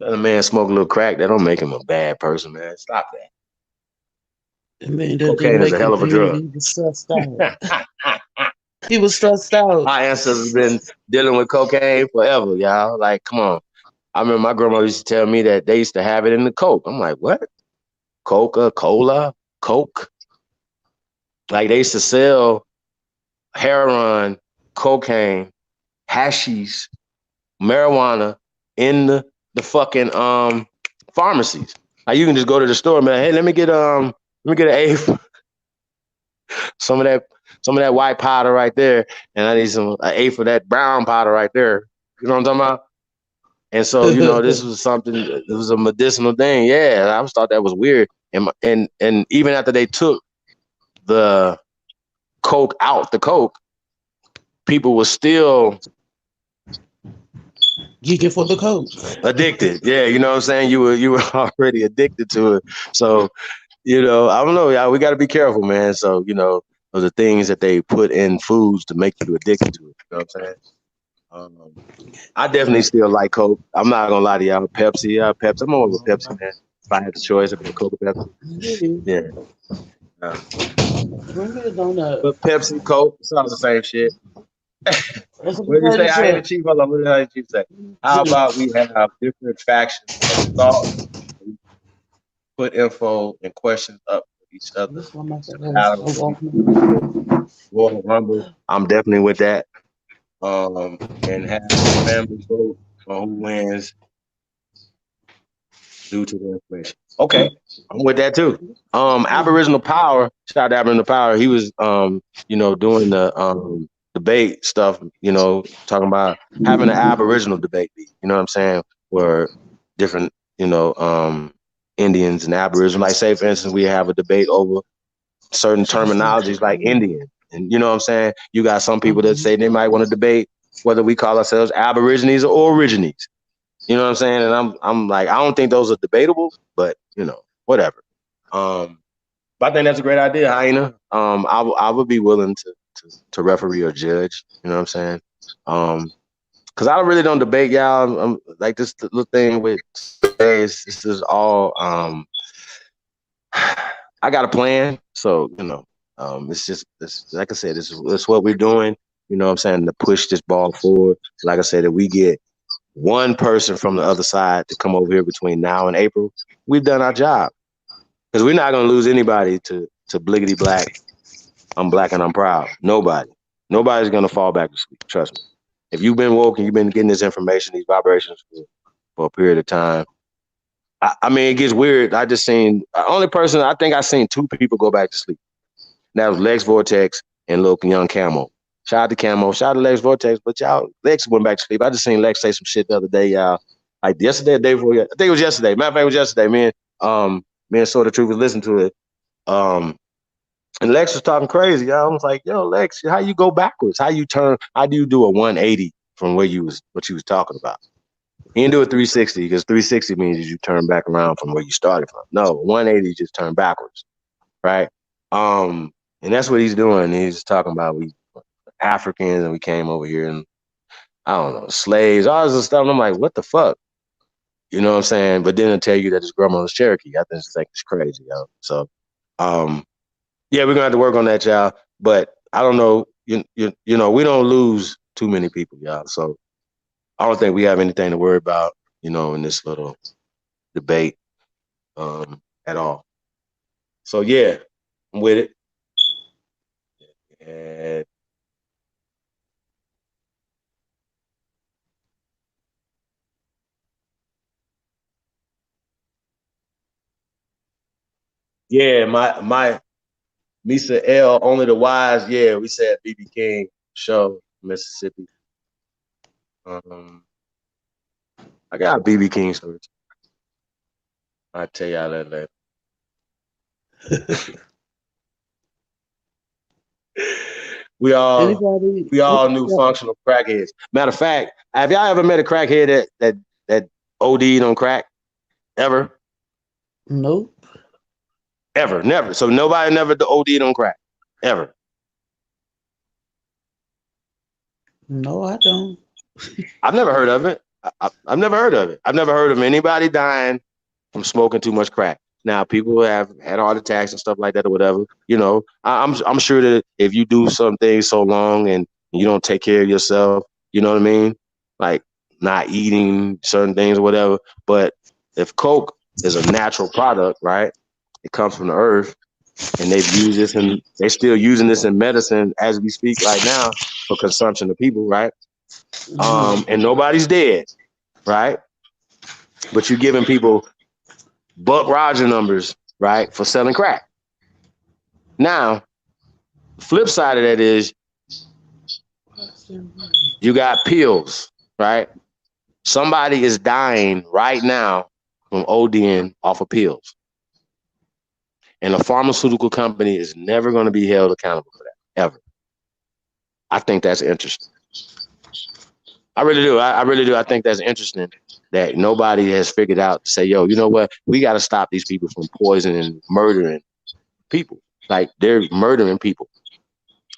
Let a man smoke a little crack, that don't make him a bad person, man. Stop that. I mean, cocaine is a hell of a drug. He was stressed out. He was stressed out. My ancestors have been dealing with cocaine forever, y'all. Like, come on. I remember my grandma used to tell me that they used to have it in the Coke. I'm like, what? Coca-Cola? Coke? Like, they used to sell heroin, cocaine, hashish, marijuana in the fucking pharmacies. Like, you can just go to the store, man. Hey, let me get an A for some of that white powder right there, and I need an A for that brown powder right there. You know what I'm talking about? And so, you know, this was something. It was a medicinal thing. Yeah, I always thought that was weird. And even after they took the Coke out, the Coke, people were still geeking for the Coke. Addicted. Yeah, you know what I'm saying? You were already addicted to it. So, you know, I don't know, y'all. We got to be careful, man. So, you know, those are things that they put in foods to make you addicted to it. You know what I'm saying? I definitely still like Coke. I'm not gonna lie to y'all. Pepsi. I'm more of a Pepsi man. If I had the choice, I'd go Coke or Pepsi. Yeah. But Pepsi, Coke, it's all the same shit. What did you say? I ain't the chief. Hold on. What did I chief say? How about we have different factions of thought, put info and questions up for each other. Royal Rumble. I'm definitely with that. And have the family vote on who wins due to the information. Okay, I'm with that too. Aboriginal Power, shout out to Aboriginal Power. He was you know, doing the debate stuff, you know, talking about having an Aboriginal debate, you know what I'm saying? Where different, you know, Indians and Aboriginal, like say for instance, we have a debate over certain terminologies like Indian. And you know what I'm saying? You got some people that say they might want to debate whether we call ourselves Aborigines or Origines. You know what I'm saying? And I'm like, I don't think those are debatable, but you know, whatever. But I think that's a great idea, Hyena. I would be willing to referee or judge. You know what I'm saying? Because I really don't debate, y'all. I'm like this little thing with today this is all I got a plan, so you know. It's just like I said, it's what we're doing. you know what I'm saying, to push this ball forward. Like I said, if we get one person from the other side to come over here between now and April, we've done our job. Because we're not going to lose anybody to bliggity black. I'm black and I'm proud. Nobody. Nobody's going to fall back to sleep. Trust me. If you've been woke and you've been getting this information, these vibrations for a period of time, I mean, it gets weird. I just seen, only person, I think I seen 2 people go back to sleep. And that was Lex Vortex and Lil Young Camo. Shout out to Camo, shout out to Lex Vortex, but y'all, Lex went back to sleep. I just seen Lex say some shit the other day, y'all. Like yesterday, the day before, I think it was yesterday. Matter of fact, it was yesterday. Me and Sort of Truth was listening to it. And Lex was talking crazy, y'all. I was like, yo, Lex, how you go backwards? How do you do a 180 from what you was talking about? He didn't do a 360 because 360 means you turn back around from where you started from. No, 180 just turn backwards, right? And that's what he's doing. He's talking about we Africans and we came over here and I don't know, slaves, all this stuff. And I'm like, what the fuck? You know what I'm saying? But then it'll tell you that his grandma's Cherokee. I think it's crazy, yo. So, yeah, we're gonna have to work on that, y'all. But I don't know, you know, we don't lose too many people, y'all. So I don't think we have anything to worry about, you know, in this little debate at all. So yeah, I'm with it. And yeah, my Misa L, only the wise. Yeah, we said BB King show, Mississippi. I got BB King stories. I'll tell y'all that later. we all knew functional crackheads. Matter of fact, have y'all ever met a crackhead that OD'd on crack? Ever? Nope. Ever, never. So nobody never OD'd on crack, ever. No, I don't. I've never heard of it. I've never heard of it. I've never heard of anybody dying from smoking too much crack. Now, people have had heart attacks and stuff like that or whatever. You know, I'm sure that if you do some things so long and you don't take care of yourself, you know what I mean? Like not eating certain things or whatever. But if coke is a natural product, right? It comes from the earth, and they've used this and they're still using this in medicine as we speak right now for consumption of people, right? And nobody's dead, right? But you're giving people Buck Roger numbers, right, for selling crack. Now, the flip side of that is you got pills, right? Somebody is dying right now from ODing off of pills. And a pharmaceutical company is never going to be held accountable for that, ever. I think that's interesting. I really do. I really do. I think that's interesting that nobody has figured out to say, yo, you know what? We got to stop these people from poisoning and murdering people. Like they're murdering people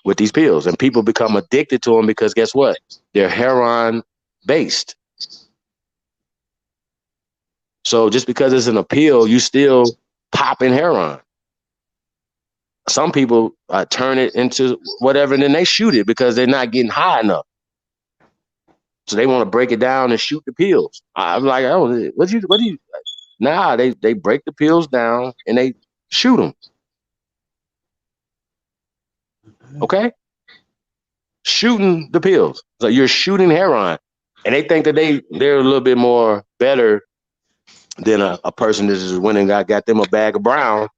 with these pills, and people become addicted to them because guess what? They're heroin based. So just because it's an appeal, you still popping heroin. Some people turn it into whatever, and then they shoot it because they're not getting high enough. So they want to break it down and shoot the pills. I'm like, oh, what do you? Nah, they break the pills down and they shoot them. Okay, shooting the pills. So you're shooting heroin, and they think that they're a little bit more better than a person that just went and got them a bag of brown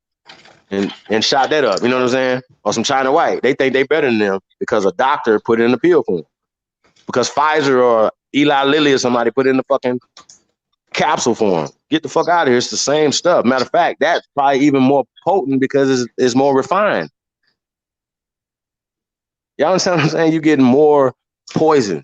and shot that up. You know what I'm saying? Or some China White. They think they better than them because a doctor put it in the pill for them. Because Pfizer or Eli Lilly or somebody put it in the fucking capsule for them. Get the fuck out of here. It's the same stuff. Matter of fact, that's probably even more potent because it's more refined. Y'all understand what I'm saying? You're getting more poison.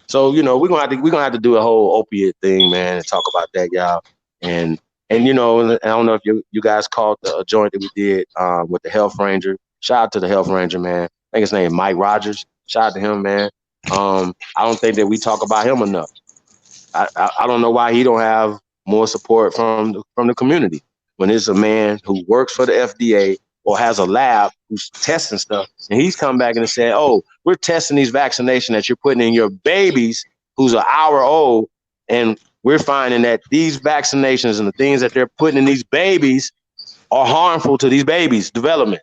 So, you know, we're gonna have to do a whole opiate thing, man, and talk about that, y'all. And you know, I don't know if you guys caught the joint that we did with the Health Ranger. Shout out to the Health Ranger, man. I think his name is Mike Rogers. Shout out to him, man. I don't think that we talk about him enough. I don't know why he don't have more support from the community when it's a man who works for the FDA, or has a lab who's testing stuff, and he's come back and said, "Oh, we're testing these vaccinations that you're putting in your babies who's an hour old, and we're finding that these vaccinations and the things that they're putting in these babies are harmful to these babies' development."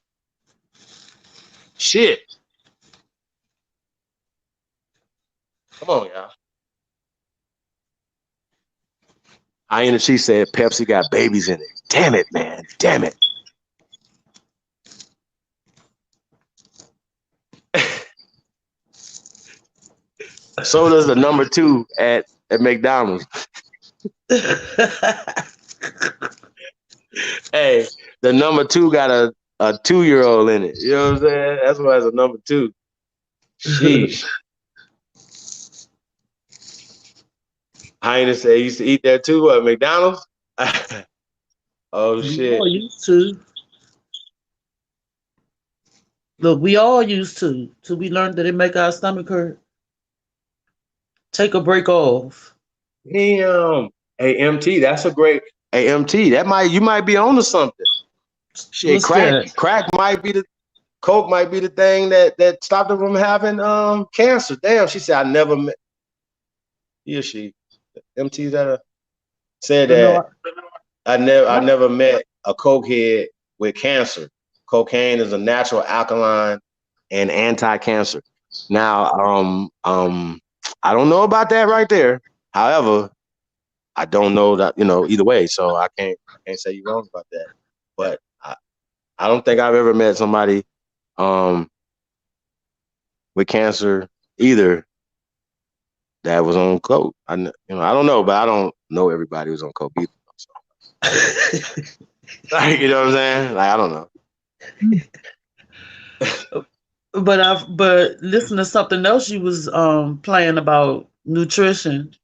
Shit. Come on, y'all. I and the Chief said Pepsi got babies in it. Damn it, man. Damn it. So does the number 2 at McDonald's. Hey, the number 2 got a 2-year-old in it. You know what I'm saying? That's why it's a number 2. Sheesh. Highness said he used to eat that too at McDonald's. Oh We shit. all used to. Look, we all used to. Till we learned that it make our stomach hurt. Take a break off. Damn. Hey, MT, that's a great. Hey, MT, you might be onto something. Shit, What's that? crack might be the coke might be the thing that stopped her from having cancer. Damn, she said I never met. He or she, MT that said You know, that I never met a cokehead with cancer. Cocaine is a natural alkaline and anti-cancer. Now, I don't know about that right there. However, I don't know that, either way. So I can't say you're wrong about that. But I don't think I've ever met somebody with cancer either that was on coke. I don't know, but I don't know everybody who's on coke either. So. Like, you know what I'm saying? Like, I don't know. But listen to something else you was playing about nutrition,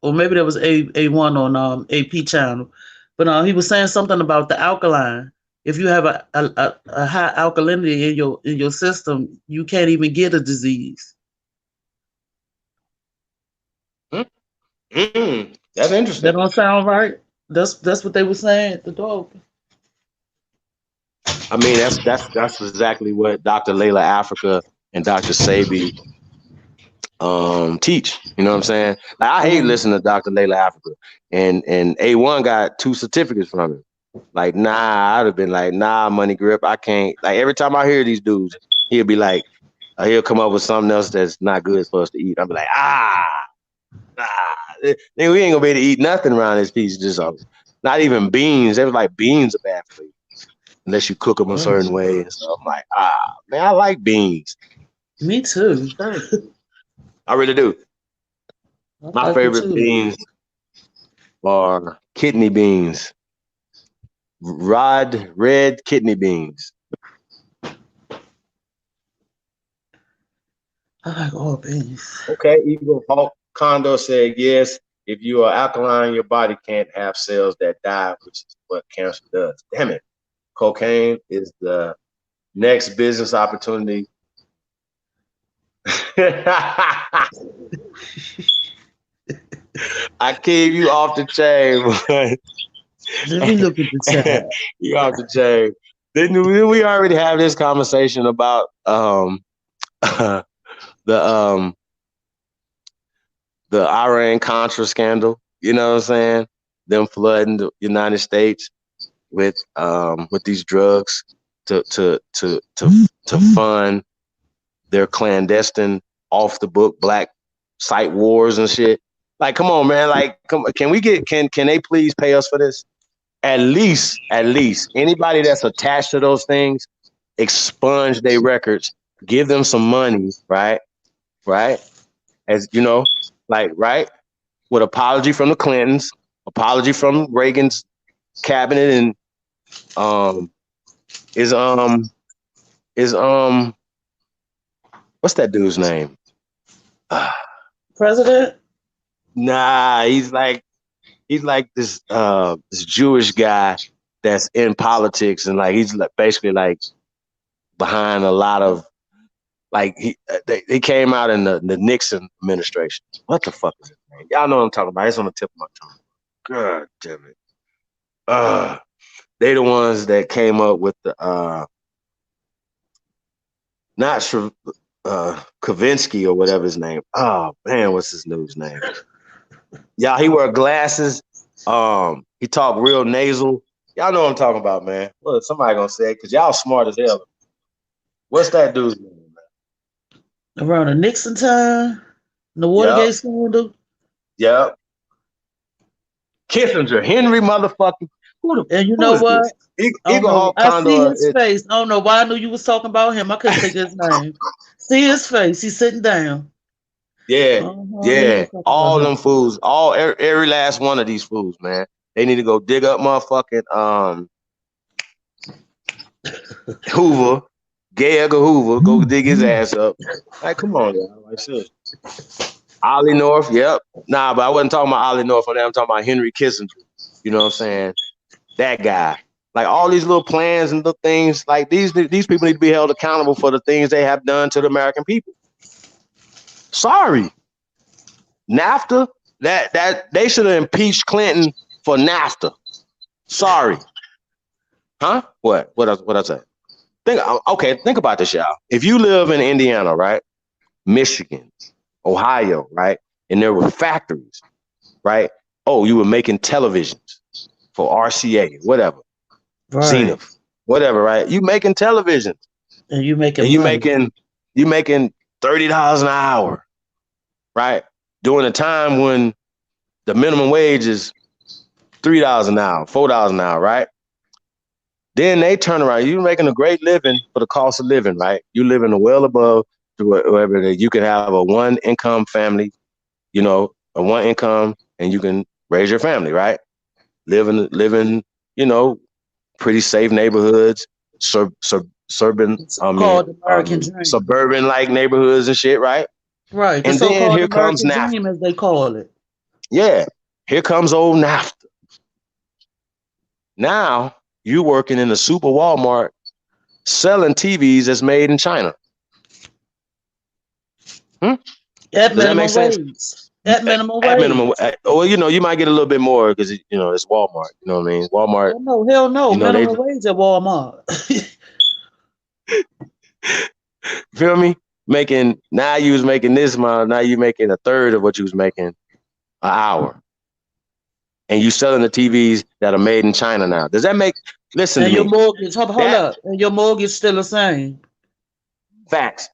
or maybe that was A1 on AP channel. But he was saying something about the alkaline. If you have a high alkalinity in your system, you can't even get a disease. That's interesting. That don't sound right. That's what they were saying at the dog. I mean, that's exactly what Dr. Layla Africa and Dr. Sabi teach. You know what I'm saying? Like, I hate listening to Dr. Layla Africa, and A1 got 2 certificates from him. Like, nah, I'd have been like, nah, Money Grip, I can't. Like, every time I hear these dudes, he'll be like, he'll come up with something else that's not good for us to eat. I'll be like, then we ain't gonna be able to eat nothing around this piece. Just not even beans. They was like, beans are bad for you unless you cook them a certain way and stuff. I'm like, man, I like beans. Me too. I really do. My favorite beans are kidney beans. Red kidney beans. I like all beans. Okay, Eagle Hawk Condor said yes. If you are alkaline, your body can't have cells that die, which is what cancer does. Damn it. Cocaine is the next business opportunity. I keep you off the chain, but let me look at the chat. You off the chain. Didn't we already have this conversation about the Iran Contra scandal? You know what I'm saying? Them flooding the United States with these drugs to fund their clandestine off the book black site wars and shit. Like, come on, man. Like, can they please pay us for this? At least anybody that's attached to those things, expunge their records, give them some money, right? As you know, like, right? With apology from the Clintons, apology from Reagan's cabinet, and is what's that dude's name? President? Nah, he's like this Jewish guy that's in politics, and like he's basically like behind a lot of like he came out in the Nixon administration. What the fuck is his name? Y'all know what I'm talking about. It's on the tip of my tongue. God damn it. They the ones that came up with the Kavinsky or whatever his name. Oh man, what's his news name? Yeah, he wear glasses. He talk real nasal. Y'all know what I'm talking about, man. Well, somebody gonna say it because y'all smart as hell. What's that dude's name, man? Around the Nixon time, the Watergate scandal. Yep. Kissinger, Henry motherfucking. And you who know is what? this? I don't Eagle know. Hawk I see Condor. his face. I don't know why I knew you was talking about him. I couldn't think of his name. See his face. He's sitting down. Yeah, Yeah. all them fools, every last one of these fools, man. They need to go dig up motherfucking Hoover, Gay Edgar Hoover, go dig his ass up. Like, come on, y'all. Like, seriously. Ollie North, yep. Nah, but I wasn't talking about Ollie North on that. I'm talking about Henry Kissinger. You know what I'm saying? That guy. Like all these little plans and little things, like these people need to be held accountable for the things they have done to the American people. Sorry. NAFTA, that they should have impeached Clinton for NAFTA. Sorry. Huh? What I say? Think about this, y'all. If you live in Indiana, right? Michigan, Ohio, right? And there were factories, right? Oh, you were making televisions for RCA, whatever. Right. Zenith, whatever, right? You making televisions. And you making you money. making $30 an hour, right? During a time when the minimum wage is $3 an hour, $4 an hour, right? Then they turn around. You're making a great living for the cost of living, right? You live in a well above to wherever you can have a one income family, you know, a one income, and you can raise your family, right? Living, you know, pretty safe neighborhoods, suburban like neighborhoods and shit, right? Right. The And then so-called here comes American dream, as they call it. Yeah. Here comes old NAFTA. Now you working in a super Walmart selling TVs that's made in China. At Does that make minimum sense? wage. At minimum At wage. minimum, well, you know, you might get a little bit more because you know it's Walmart. You know what I mean? Walmart. Oh, no, hell no. You know, minimum wage at Walmart. Feel me? Now you was making this amount. Now you making a third of what you was making an hour, and you selling the TVs that are made in China now. Does that make? Listen and to your me. mortgage, hold up, and your mortgage still the same. Facts.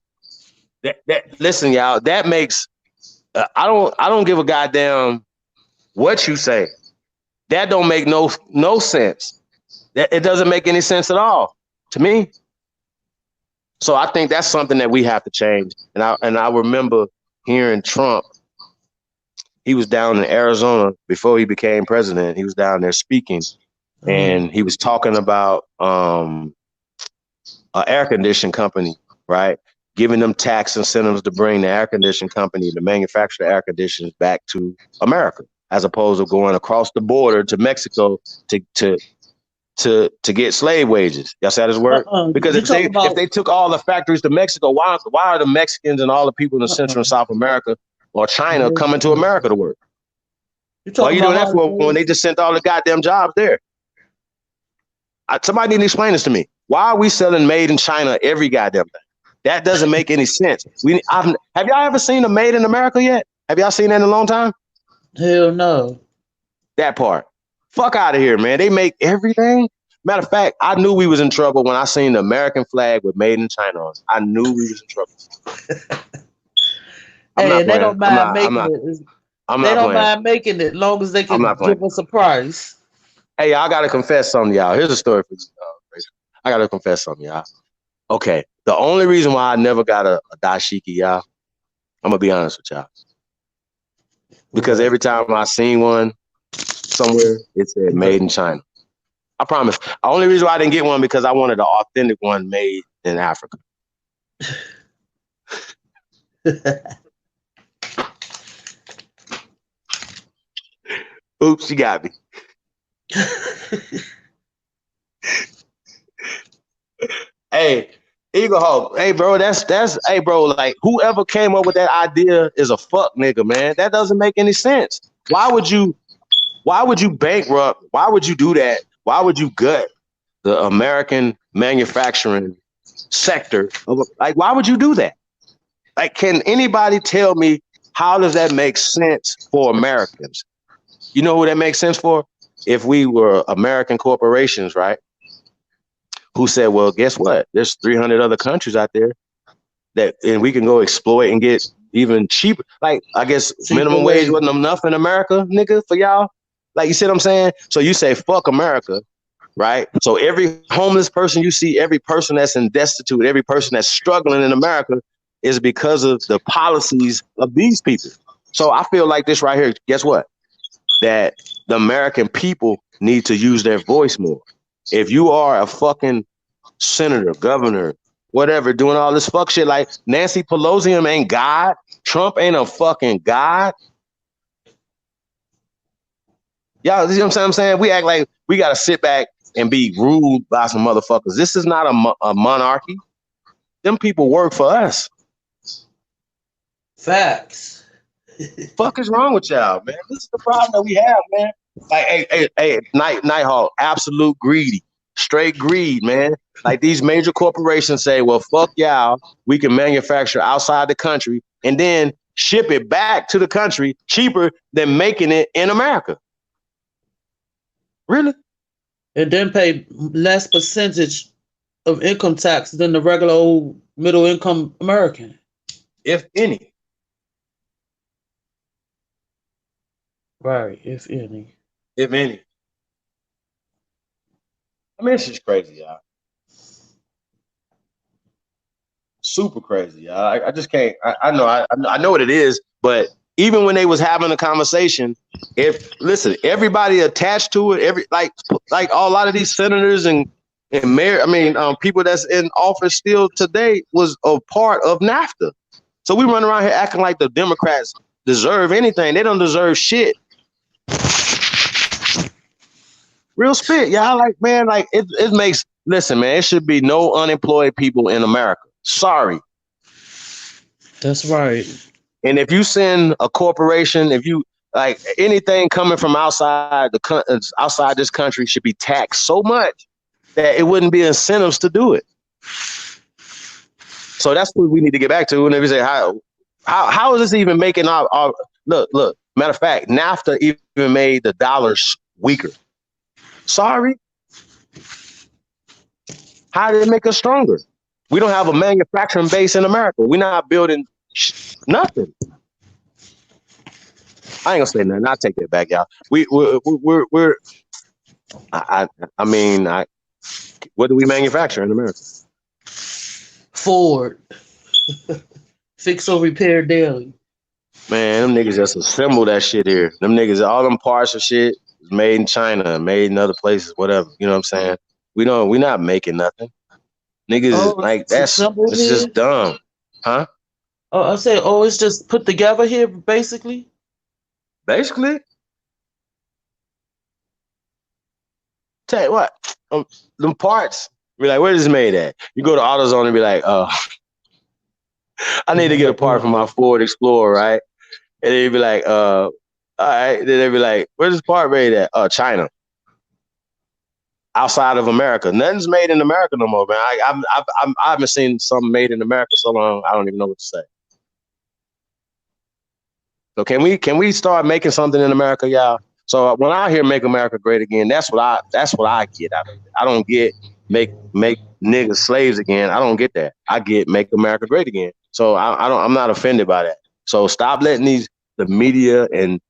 Listen, y'all. That makes. I don't give a goddamn what you say. That don't make no sense. It doesn't make any sense at all to me. So I think that's something that we have to change. And I remember hearing Trump. He was down in Arizona before he became president. He was down there speaking, and he was talking about an air conditioning company, right? Giving them tax incentives to bring the air conditioning company to manufacture the air conditioners back to America, as opposed to going across the border to Mexico to get slave wages. Y'all see how this work? Because if they took all the factories to Mexico, why are the Mexicans and all the people in Central and South America or China coming to America to work? Why are you doing that for when they just sent all the goddamn jobs there? Somebody need to explain this to me. Why are we selling made in China every goddamn thing? That doesn't make any sense. Have y'all ever seen a made in America yet? Have y'all seen that in a long time? Hell no. That part. Fuck out of here, man. They make everything. Matter of fact, I knew we was in trouble when I seen the American flag with made in China on it. I knew we was in trouble. They don't mind making it long as they can give us a price. Hey, I gotta confess something, y'all. Here's a story for you. I gotta confess something, y'all. Okay, the only reason why I never got a dashiki, y'all, I'm gonna be honest with y'all. Because every time I seen one somewhere, it said made in China. I promise. The only reason why I didn't get one because I wanted an authentic one made in Africa. Oops, you got me. Hey, Eagle Hawk. Hey, bro, that's hey, bro, like whoever came up with that idea is a fuck nigga, man. That doesn't make any sense. Why would you bankrupt? Why would you do that Why would you gut the American manufacturing sector? Like, why would you do that? Like, can anybody tell me how does that make sense for Americans? You know who that makes sense for? If we were American corporations, right? Who said, well, guess what? There's 300 other countries out there that, and we can go exploit and get even cheaper. Like, I guess minimum wage wasn't enough in America, nigga, for y'all. Like, you see what I'm saying? So you say, fuck America, right? So every homeless person you see, every person that's in destitute, every person that's struggling in America is because of the policies of these people. So I feel like this right here, guess what? That the American people need to use their voice more. If you are a fucking senator, governor, whatever, doing all this fuck shit, like Nancy Pelosi ain't God, Trump ain't a fucking God. Y'all, you know what I'm saying? We act like we gotta sit back and be ruled by some motherfuckers. This is not a monarchy. Them people work for us. Facts. Fuck is wrong with y'all, man? This is the problem that we have, man. Like, hey, Nighthawk, absolute greedy, straight greed, man. Like these major corporations say, well, fuck y'all, we can manufacture outside the country and then ship it back to the country cheaper than making it in America. Really? And then pay less percentage of income tax than the regular old middle income American. If any. Right, if any. If any. I mean, it's just crazy, y'all. Super crazy, y'all. I just can't. I know what it is, but even when they was having a conversation, listen, everybody attached to it, like a lot of these senators and mayor, people that's in office still today was a part of NAFTA. So we run around here acting like the Democrats deserve anything. They don't deserve shit. Real spit, y'all. Like, man, like it makes. Listen, man, it should be no unemployed people in America. Sorry. That's right. And if you send a corporation, if you like anything coming from outside outside this country should be taxed so much that it wouldn't be incentives to do it. So that's what we need to get back to. And if you say how is this even making our look? Matter of fact, NAFTA even made the dollars weaker. Sorry. How did it make us stronger? We don't have a manufacturing base in America. We're not building nothing. I ain't gonna say nothing. I'll take that back, y'all. What do we manufacture in America? Ford. Fix or repair daily. Man, them niggas just assemble that shit here. Them niggas, all them parts of shit is made in China, made in other places, whatever. You know what I'm saying? We're not making nothing. Niggas, like, it's just dumb. Huh? Oh, I say, it's just put together here, basically? Basically. Tell you what, them parts, be like, where is this made at? You go to AutoZone and be like, I need to get a part for my Ford Explorer, right? And they'd be like, all right. Then they'd be like, where's this part made at? China. Outside of America. Nothing's made in America no more, man. I haven't seen something made in America so long, I don't even know what to say. So can we start making something in America, y'all? So when I hear "Make America Great Again," that's what I get out of it. I don't get make niggas slaves again. I don't get that. I get "Make America Great Again." So I'm not offended by that. So stop letting the media and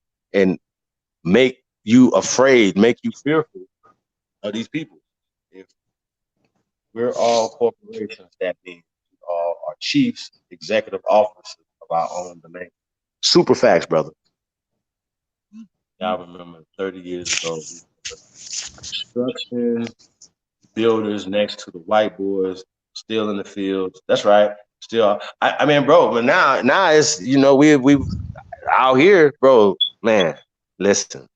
make you afraid, make you fearful of these people. If we're all corporations, that means we all are chiefs, executive officers of our own domain. Super facts, brother. Y'all remember 30 years ago, construction builders next to the white boys, still in the fields. That's right. Still, I mean, bro, but now it's, we out here, bro, man, listen.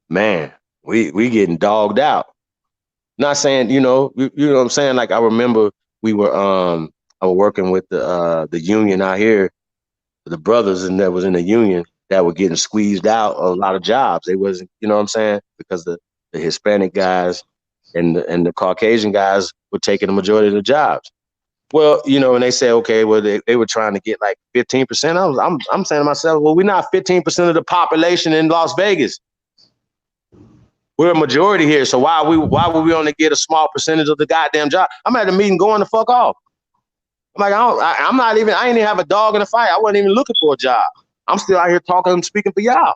Man, we getting dogged out. Not saying, you know what I'm saying? Like, I remember I was working with the union out here, the brothers and that was in the union, that were getting squeezed out of a lot of jobs. They wasn't, you know what I'm saying? Because the Hispanic guys and the Caucasian guys were taking the majority of the jobs. Well, you know, and they say, okay, well, they were trying to get like 15%. I'm saying to myself, well, we're not 15% of the population in Las Vegas. We're a majority here, so why would we only get a small percentage of the goddamn job? I'm at the meeting going the fuck off. I'm like, I ain't even have a dog in the fight. I wasn't even looking for a job. I'm still out here talking and speaking for y'all.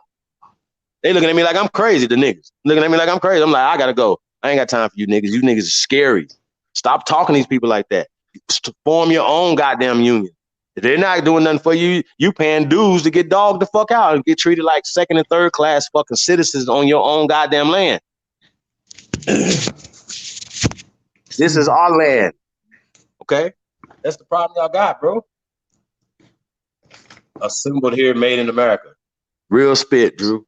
They looking at me like I'm crazy, the niggas. Looking at me like I'm crazy. I'm like, I gotta go. I ain't got time for you niggas. You niggas are scary. Stop talking to these people like that. Form your own goddamn union. If they're not doing nothing for you, you paying dues to get dogged the fuck out and get treated like second and third class fucking citizens on your own goddamn land. This is our land. Okay? That's the problem y'all got, bro. Assembled here, made in America. Real spit, Drew.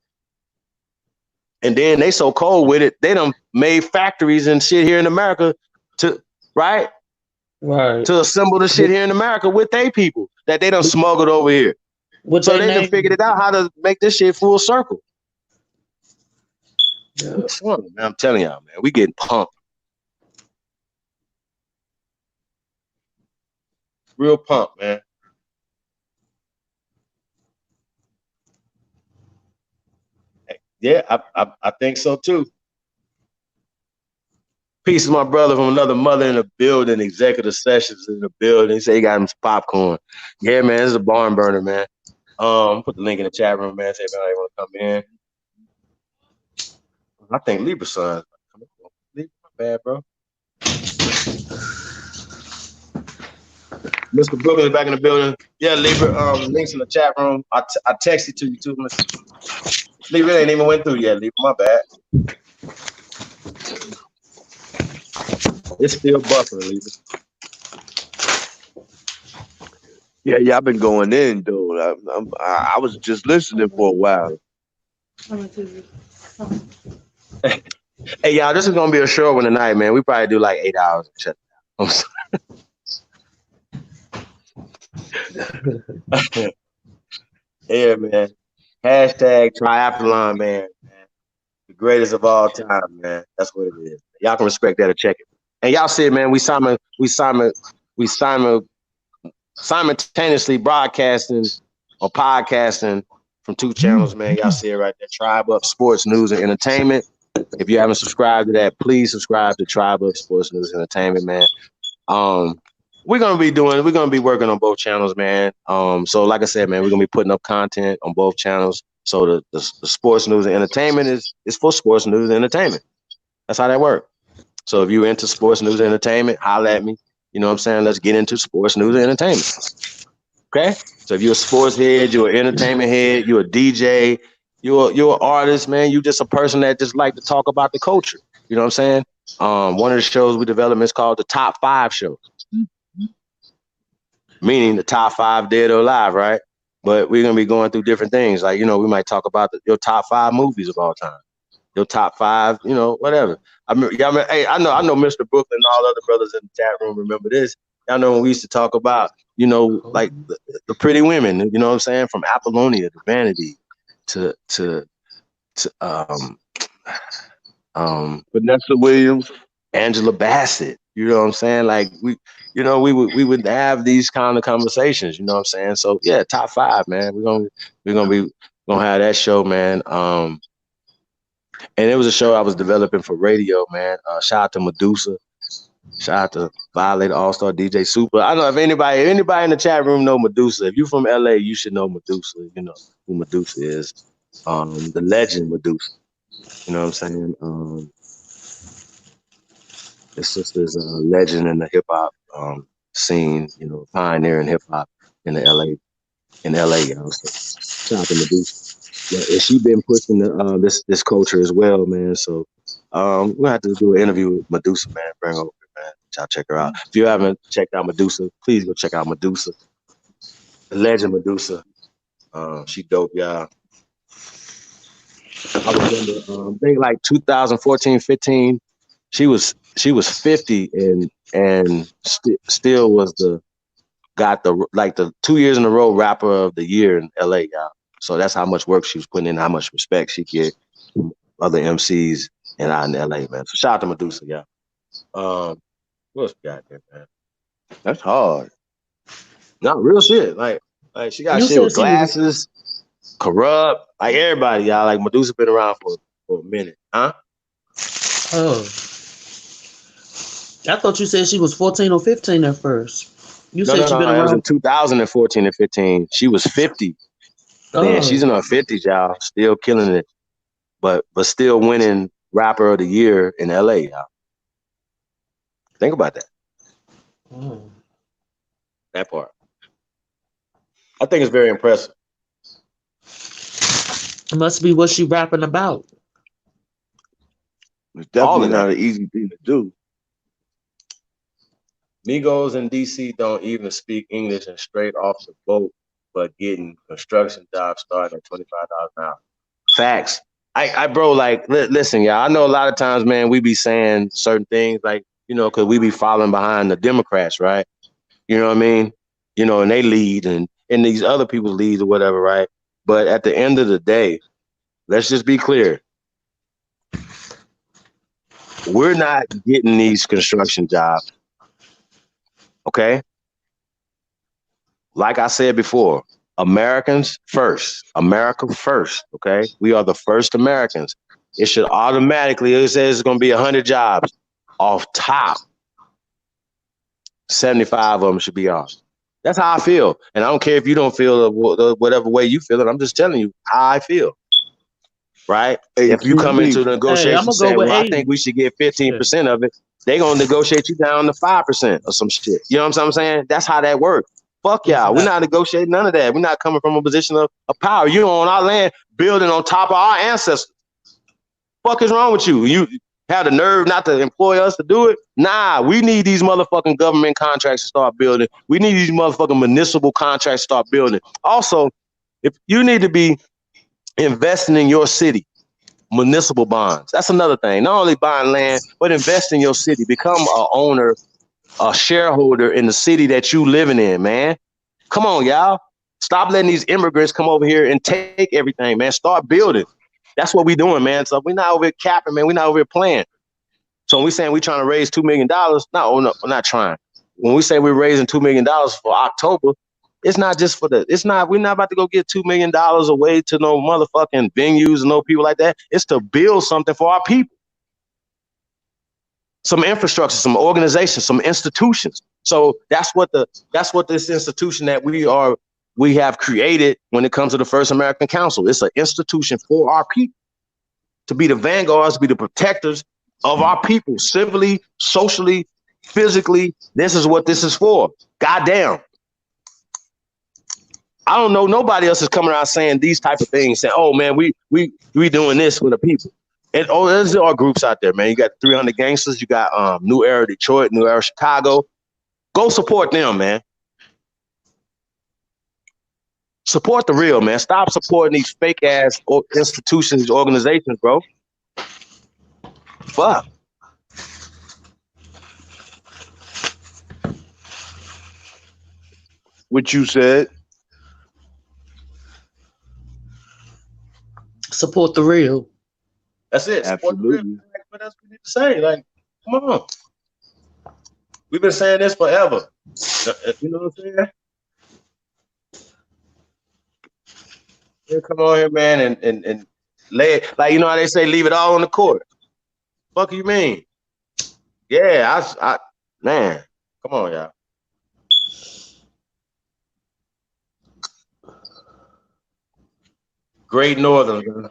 And then they so cold with it, they done made factories and shit here in America to, right? Right. To assemble the shit here in America with they people that they done smuggled over here. So they done figured it out how to make this shit full circle. Yeah. I'm telling y'all, man, we getting pumped. Real pump, man. Yeah, I think so too. Peace to my brother from another mother in the building, executive sessions in the building. He said he got him some popcorn. Yeah, man, this is a barn burner, man. Put the link in the chat room, man. Say if anybody want to come in. I think Libra son. Libra, my bad, bro. Mr. Brooklyn is back in the building. Yeah, Libra, links in the chat room. I texted to you too, Mr. Libra ain't even went through yet, Libra. My bad. It's still buffering, Libra. Yeah, I've been going in, dude. I was just listening for a while. Hey, y'all, this is gonna be a short one tonight, man. We probably do like 8 hours. Yeah, man. Hashtag triathlon, man. The greatest of all time, man. That's what it is. Y'all can respect that or check it. And y'all see it, man. We simultaneously broadcasting or podcasting from 2 channels, man. Y'all see it right there. Tribe Up Sports News and Entertainment. If you haven't subscribed to that, please subscribe to Tribe Up Sports News and Entertainment, man. We're gonna be working on both channels, man. So like I said, man, we're gonna be putting up content on both channels. So the sports news and entertainment is for sports news and entertainment. That's how that works. So if you're into sports news and entertainment, holla at me. You know what I'm saying? Let's get into sports news and entertainment. Okay? So if you're a sports head, you're an entertainment head, you're a DJ, you're an artist, man. You just a person that just like to talk about the culture. You know what I'm saying? One of the shows we developed is called the Top 5 Show. Meaning the top 5 dead or alive, right? But we're gonna be going through different things. Like, you know, we might talk about your top 5 movies of all time, your top 5, you know, whatever. Hey, I know Mr. Brooklyn and all the other brothers in the chat room remember this. Y'all know when we used to talk about, you know, like the pretty women, you know what I'm saying? From Apollonia to Vanity to Vanessa Williams, Angela Bassett. You know what I'm saying? Like we would have these kind of conversations. You know what I'm saying? So yeah, top 5, man. We're gonna have that show, man. And it was a show I was developing for radio, man. Shout out to Medusa. Shout out to Violate All-Star DJ Super. I know if anybody in the chat room know Medusa. If you're from LA, you should know Medusa. You know who Medusa is. The legend Medusa. You know what I'm saying? His sister's a legend in the hip hop scene, you know, pioneer in hip hop in LA, y'all. So shout out to Medusa. Yeah, and she been pushing this culture as well, man. So we'll have to do an interview with Medusa, man. Bring her over, man. Y'all check her out. If you haven't checked out Medusa, please go check out Medusa. The legend Medusa. She dope, y'all. I remember, I think like 2014, 15, she was 50 and still was got the 2 years in a row rapper of the year in LA, y'all. So that's how much work she was putting in, how much respect she get from other MCs and out in LA, man. So shout out to Medusa, yeah. What else we got there, man? That's hard. No, real shit. Like she got You shit said with she was. glasses, corrupt, like everybody, y'all. Like Medusa been around for a minute, huh? Oh, I thought you said she was 14 or 15 at first. You No, said no, she no. been That was in around. 2014 and 15. She was 50 then. She's Oh, in her 50s, y'all. Still killing it, but still winning rapper of the year in LA, y'all. Think about that. oh. That part. I think it's very impressive. It must be what she rapping about. It's All definitely of that. not an easy thing to do. Migos in DC don't even speak English and straight off the boat, but getting construction jobs starting at $25 an hour. Facts. Bro, like, listen, y'all. I know a lot of times, man, we be saying certain things, like, because we be following behind the Democrats, right? You know what I mean? And they lead and these other people lead or whatever, right? But at the end of the day, let's just be clear. We're not getting these construction jobs, okay? Like I said before, Americans first. America first, okay? We are the first Americans. It should automatically, it says it's going to be 100 jobs. Off top, 75 of them should be ours. That's how I feel. And I don't care if you don't feel whatever way you feel it. I'm just telling you how I feel, right? Hey, If you come into the Hey, I'm negotiation gonna go saying, with well, I 80. think we should get Shit. 15% of it, they're going to negotiate you down to 5% or some shit. You know what I'm saying? That's how that works. Fuck y'all. We're not negotiating none of that. We're not coming from a position of power. You're on our land, building on top of our ancestors. Fuck is wrong with you? You have the nerve not to employ us to do it? Nah, we need these motherfucking government contracts to start building. We need these motherfucking municipal contracts to start building. Also, if you need to be investing in your city, municipal bonds. That's another thing. Not only buying land, but invest in your city. Become a owner, a shareholder in the city that you living in, man. Come on, y'all. Stop letting these immigrants come over here and take everything, man. Start building. That's what we doing, man. So we're not over here capping, man. We're not over here playing. So when we saying we're trying to raise $2 million, no, we're not trying. When we say we're raising $2 million for October, it's not just for we're not about to go get $2 million away to no motherfucking venues and no people like that. It's to build something for our people. Some infrastructure, some organizations, some institutions. So that's what this institution that we have created when it comes to the First American Council. It's an institution for our people to be the vanguards, to be the protectors of our people, civilly, socially, physically. This is what this is for. Goddamn. I don't know. Nobody else is coming around saying these type of things, saying, "Oh man, we doing this for the people." And there's all groups out there, man. You got 300 Gangsters. You got New Era Detroit, New Era Chicago. Go support them, man. Support the real, man. Stop supporting these fake ass institutions, organizations, bro. Fuck. What you said. Support the real. That's it. Support the real. Absolutely. What else we need to say? Like, come on. We've been saying this forever. You know what I'm saying? Yeah, come on here, man, and lay it. Like, you know how they say, leave it all on the court. Fuck you mean? Yeah, I man, come on, y'all. Great Northern.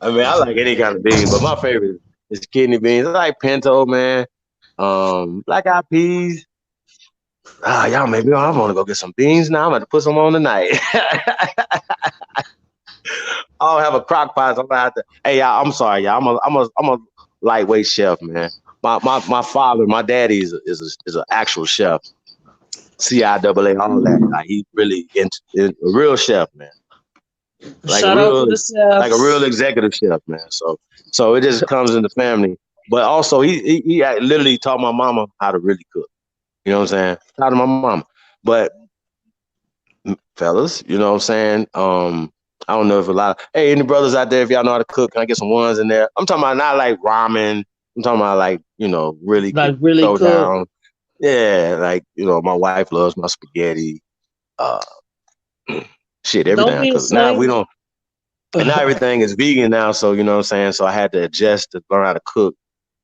I mean, I like any kind of bean, but my favorite is kidney beans. I like pinto, man. Black eyed peas. Y'all make me. I want to go get some beans now. I'm about to put some on tonight. I'll have a crock pot. I'm about to. Hey, y'all. I'm sorry, y'all. I'm a lightweight chef, man. My father, my daddy is an actual chef. CIAA, all that. Like, he really a real chef, man. Like Shout out to the chefs. Like a real executive chef, man. So it just comes in the family. But also, he literally taught my mama how to really cook. You know what I'm saying? Shout out to my mama. But fellas, you know what I'm saying? I don't know if a lot of, hey, any brothers out there, if y'all know how to cook, can I get some ones in there? I'm talking about not like ramen. I'm talking about like, really Like could really throw cook. down. Yeah, like, my wife loves my spaghetti. Uh, shit, Don't everything I be cook. Now we ashamed. don't, and now everything is vegan now. So, you know what I'm saying? So I had to adjust to learn how to cook,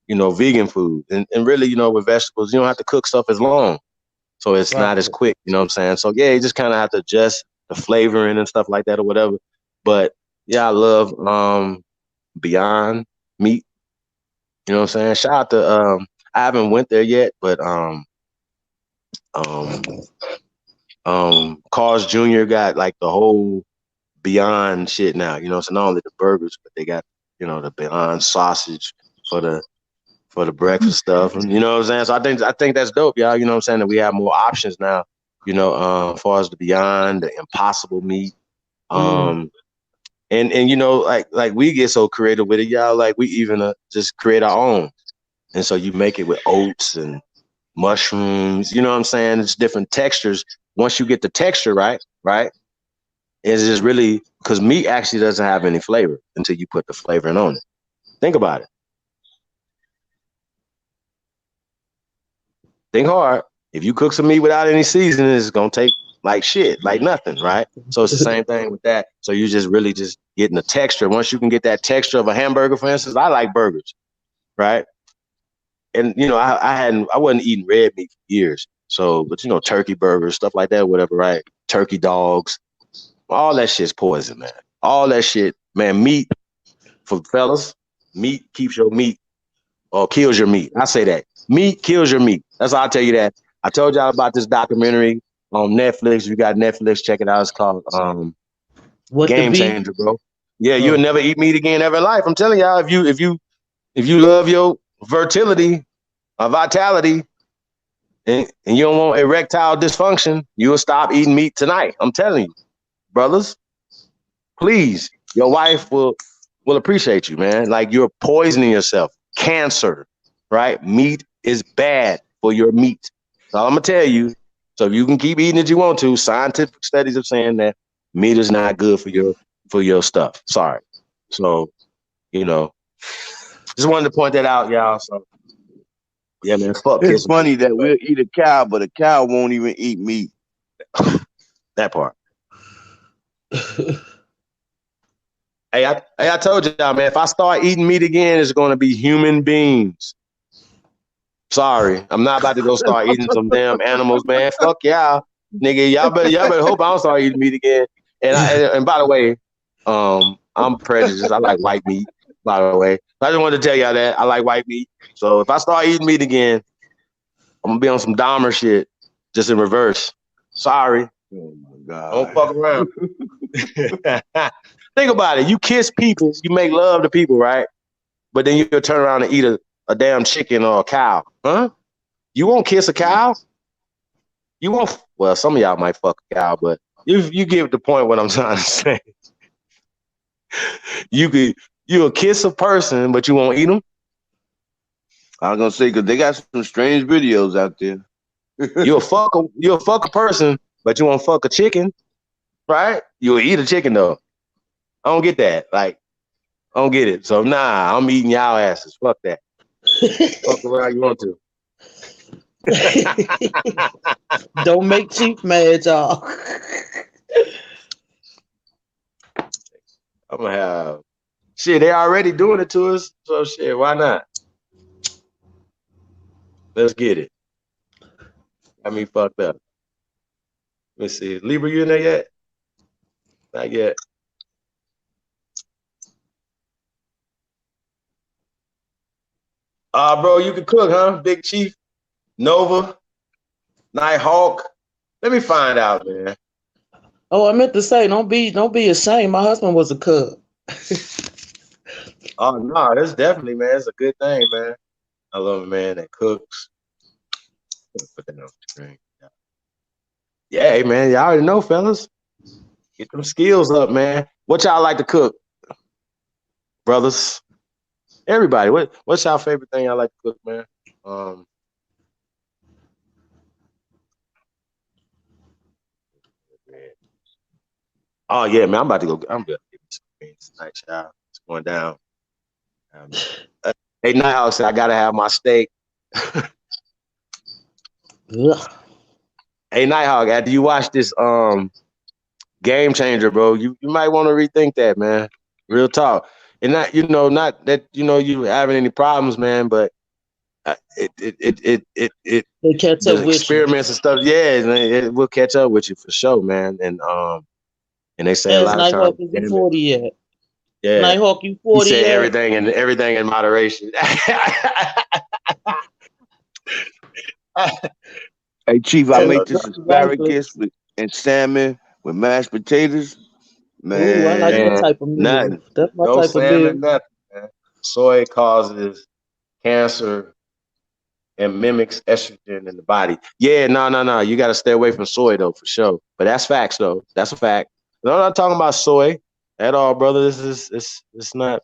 vegan food. And really, with vegetables, you don't have to cook stuff as long. So it's Right. not as quick, you know what I'm saying? So yeah, you just kind of have to adjust the flavoring and stuff like that or whatever. But yeah, I love Beyond Meat. You know what I'm saying? Shout out to I haven't went there yet, but um Carl's Jr. got like the whole Beyond shit now. So not only the burgers, but they got, the Beyond sausage for the breakfast stuff. And you know what I'm saying? So I think that's dope, y'all. You know what I'm saying? That we have more options now, as far as the Beyond, the Impossible meat. And like we get so creative with it, y'all. Like we even just create our own. And so you make it with oats and mushrooms, you know what I'm saying? It's different textures. Once you get the texture right, it's just really because meat actually doesn't have any flavor until you put the flavoring on it. Think about it. Think hard. If you cook some meat without any seasoning, it's gonna take like shit, like nothing, right? So it's the same thing with that. So you just really just getting the texture. Once you can get that texture of a hamburger, for instance, I like burgers, right? And I wasn't eating red meat for years. So, but turkey burgers, stuff like that, whatever, right? Turkey dogs, all that shit's poison, man. All that shit, man. Meat for fellas, meat keeps your meat or kills your meat. I say that meat kills your meat. That's how I tell you that. I told y'all about this documentary on Netflix. You got Netflix, check it out. It's called What the Game beef? Changer, bro. Yeah, you'll never eat meat again ever in life. I'm telling y'all, if you love your fertility or vitality and you don't want erectile dysfunction, you will stop eating meat tonight. I'm telling you, brothers, please, your wife will appreciate you, man. Like you're poisoning yourself. Cancer, right? Meat is bad for your meat. So I'm gonna tell you. So if you can keep eating as you want to, scientific studies are saying that meat is not good for your stuff. Sorry. So, just wanted to point that out, y'all. So yeah, man, fuck It's kids. funny that we'll eat a cow, but a cow won't even eat meat. That part. Hey, I told y'all, man, if I start eating meat again, it's going to be human beings. Sorry, I'm not about to go start eating some damn animals, man. Fuck y'all, nigga. Y'all better hope I don't start eating meat again. And by the way, I'm prejudiced. I like white meat. By the way, I just wanted to tell y'all that I like white meat. So if I start eating meat again, I'm gonna be on some Dahmer shit, just in reverse. Sorry. Oh my God. Don't fuck around. Think about it. You kiss people, you make love to people, right? But then you'll turn around and eat a damn chicken or a cow. Huh? You won't kiss a cow? You won't. Well, some of y'all might fuck a cow, but you get the point what I'm trying to say. You'll kiss a person, but you won't eat them? I was gonna say because they got some strange videos out there. You'll fuck a person, but you won't fuck a chicken, right? You'll eat a chicken though. I don't get that. Like, I don't get it. So nah, I'm eating y'all asses. Fuck that. Fuck around you want to. Don't make Chief mad, y'all. I'm gonna have shit. They already doing it to us, so shit. Why not? Let's get it. Got me fucked up. Let me see. Libra, you in there yet? Not yet. Bro, you can cook, huh? Big Chief, Nova, Night Hawk. Let me find out, man. Oh, I meant to say, don't be ashamed. My husband was a cook. Oh no, that's definitely, man. It's a good thing, man. I love a man that cooks. Put that on the screen. Yeah, hey, man. Y'all already know, fellas. Get them skills up, man. What y'all like to cook, brothers? Everybody, what's y'all favorite thing y'all like to cook, man? Oh yeah, man, I'm about to go. I'm gonna get me some greens tonight, child. It's going down. Um, hey, Nighthawk said I gotta have my steak. Ugh. Hey, Nighthawk, after you watch this Game Changer, bro, you might want to rethink that, man. Real talk. And not, not that you having any problems, man, but They catch the up with you. experiments and stuff, yeah, it will catch up with you for sure, man. And they say a As lot of times, Nighthawk, is you 40 yet? yeah, Nighthawk, you he 40 said yet? everything in moderation. Hey, Chief, I Tell make him this drop the white asparagus plates. with and salmon with mashed potatoes. Ooh, I like that Man, Man, type of meal. nothing. That's my No type of meal. salmon, nothing, man. Soy causes cancer and mimics estrogen in the body. Yeah, no. You got to stay away from soy though, for sure. But that's facts though. That's a fact. No, I'm not talking about soy at all, brother. This is it's not.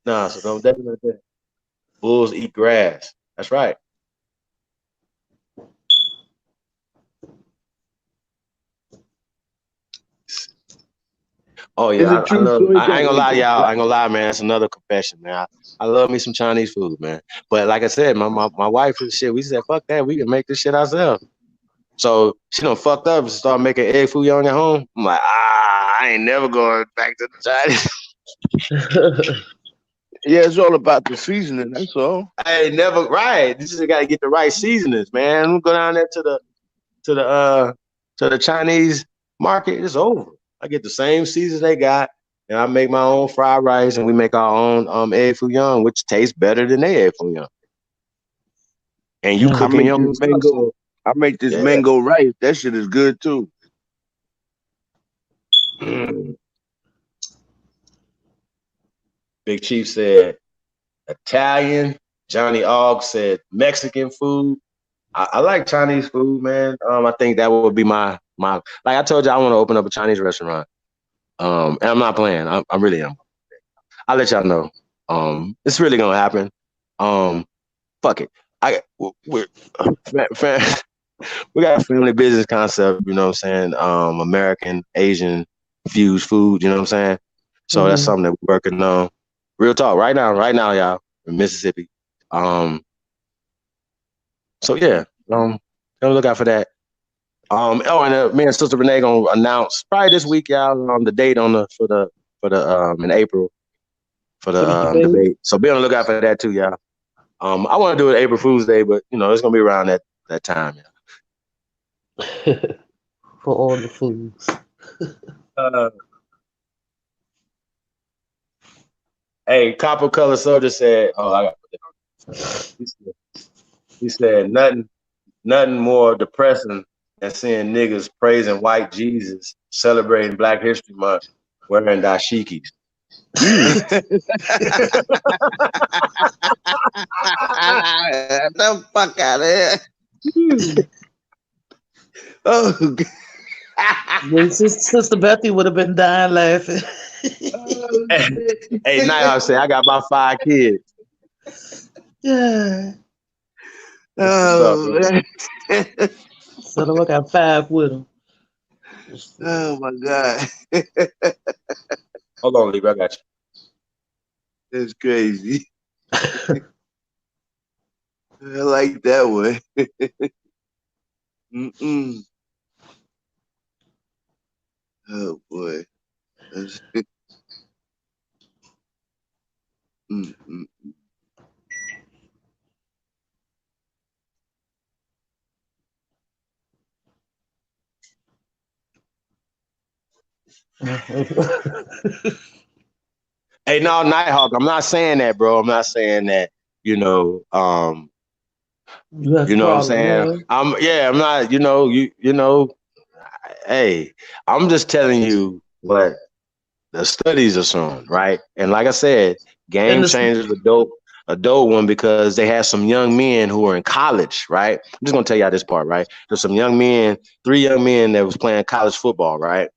Nah, so don't definitely. Bulls eat grass. That's right. Oh is yeah, it I true love. soy I got ain't gonna like lie, a y'all. black? I ain't gonna lie, man. That's another confession, man. I love me some Chinese food, man. But like I said, my wife and shit. We said, fuck that. We can make this shit ourselves. So she done fucked up and started making egg foo young at home. I'm like, I ain't never going back to the Chinese. Yeah, it's all about the seasoning. That's all. I ain't never right. You just gotta get the right seasonings, man. We go down there to the to the Chinese market. It's over. I get the same seasons they got, and I make my own fried rice, and we make our own egg foo young, which tastes better than their egg foo young. And you I cooking make your this own stuff, mango. so I make this yeah. mango rice. That shit is good too. Big Chief said Italian. Johnny Ogg said Mexican food. I like Chinese food, man. I think that would be my like I told you, I want to open up a Chinese restaurant. And I'm not playing. I really am. I'll let y'all know. It's really gonna happen. Fuck it. We're we got a family business concept. You know what I'm saying? American Asian fused food. You know what I'm saying? So that's something that we're working on. Real talk. Right now, y'all in Mississippi. So yeah. Don't look out for that. And me and Sister Renee gonna announce probably this week, y'all, the date on the for the in April for the For the debate. debate. So be on the lookout for that too, y'all. I want to do it April Fool's Day, but it's gonna be around that time. For all the foods. Hey, Copper Color Soldier said, "Oh, I got to put that on." He said nothing more depressing than seeing niggas praising white Jesus, celebrating Black History Month, wearing dashikis. The fuck out of here. Oh, Sister Bethy would have been dying laughing. Hey, Nighthawk said, I got about 5 kids. Yeah. oh, So I got 5 with him. oh my God. Hold on, Libra, I got you. That's crazy. I like that one. Oh boy. Hey, no, Nighthawk, I'm not saying that, bro. I'm not saying that, You have you know what I'm problem, saying? I'm not, hey, I'm just telling you what the studies are showing, right? And like I said, And Game this, Changers a dope one because they had some young men who were in college, right? I'm just gonna tell y'all this part, right? There's some young men, 3 young men that was playing college football, right?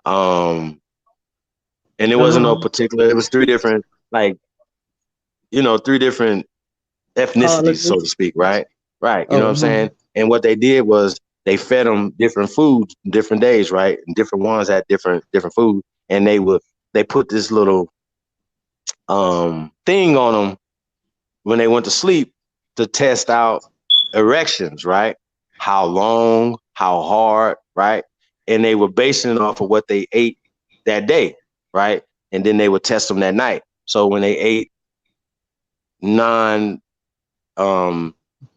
And it wasn't no particular, it was 3 different, like, 3 different ethnicities, so to colleges. speak, right? Right. You know what I'm saying? And what they did was they fed them different foods, different days, right? And different ones had different food, and they put this little thing on them when they went to sleep to test out erections, right? How long, how hard, right? And they were basing it off of what they ate that day, right? And then they would test them that night. So when they ate non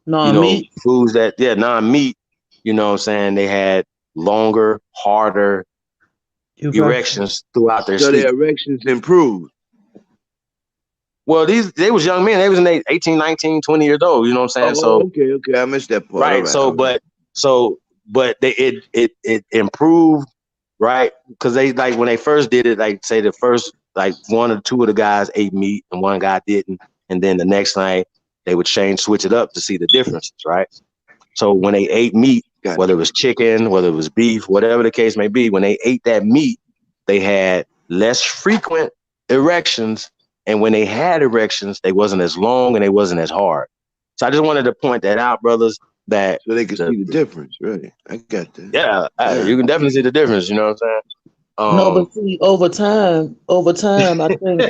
Non-meat. foods that non-meat, you know what I'm saying, they had longer, harder erections throughout their So sleep. their erections improved. Well, they was young men. They was in their 18, 19, 20 years old, you know what I'm saying? Oh, okay. I missed that part. Right. All right, But it improved, right? Because they, like, when they first did it, like, say the first, like, one or two of the guys ate meat and one guy didn't, and then the next night they would switch it up to see the differences, right? So when they ate meat, whether it was chicken, whether it was beef, whatever the case may be, when they ate that meat, they had less frequent erections, and when they had erections, they wasn't as long and they wasn't as hard. So I just wanted to point that out, brothers, that so they could see the difference, right? I got that. Yeah, you can definitely see the difference. You know what I'm saying? No, but see, over time, I think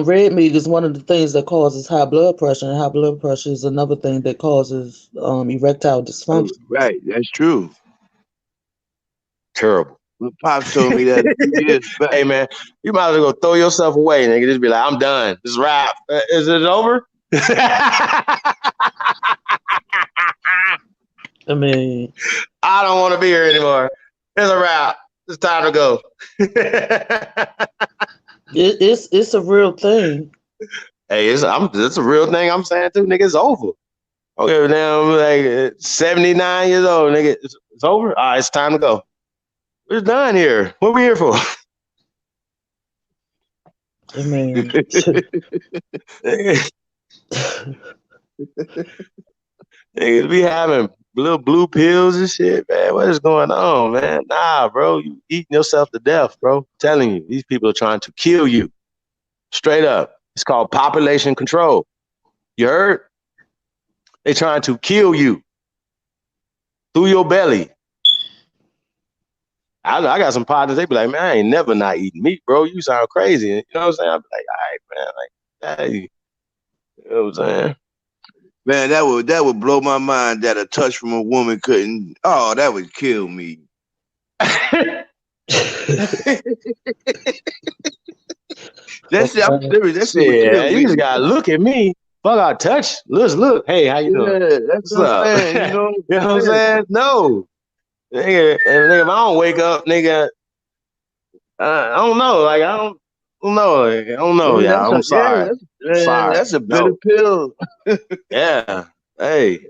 red meat is one of the things that causes high blood pressure, and high blood pressure is another thing that causes erectile dysfunction. Right, that's true. Terrible. Well, Pops told me that a few years back. Hey, man, you might as well go throw yourself away, nigga. Just be like, I'm done. This is wrap. Is it over? I mean, I don't want to be here anymore. It's a wrap. It's time to go. it's a real thing. Hey, it's a real thing. I'm saying too, nigga. It's over. Okay, now I'm like 79 years old, nigga. It's over. All right, it's time to go. We're done here. What we here for? I mean, niggas be having little blue pills and shit, man. What is going on, man? Nah, bro, you eating yourself to death, bro. I'm telling you, these people are trying to kill you. Straight up. It's called population control. You heard? They trying to kill you through your belly. I got some partners, they be like, man, I ain't never not eating meat, bro. You sound crazy. You know what I'm saying? I'm like, all right, man. Like, hey. You know what I'm saying? Man, that would blow my mind that a touch from a woman couldn't. Oh, that would kill me. That's I'm serious. That's shit. You just gotta look at me. Fuck, I touch. Let's look. Hey, how you doing? Yeah, that's what I'm saying. You know, you know what I'm saying? No, nigga. And nigga, if I don't wake up, nigga, I don't know. Like I don't know. I don't know. Yeah, I'm sorry. Sorry. That's a bitter pill. Yeah. Hey,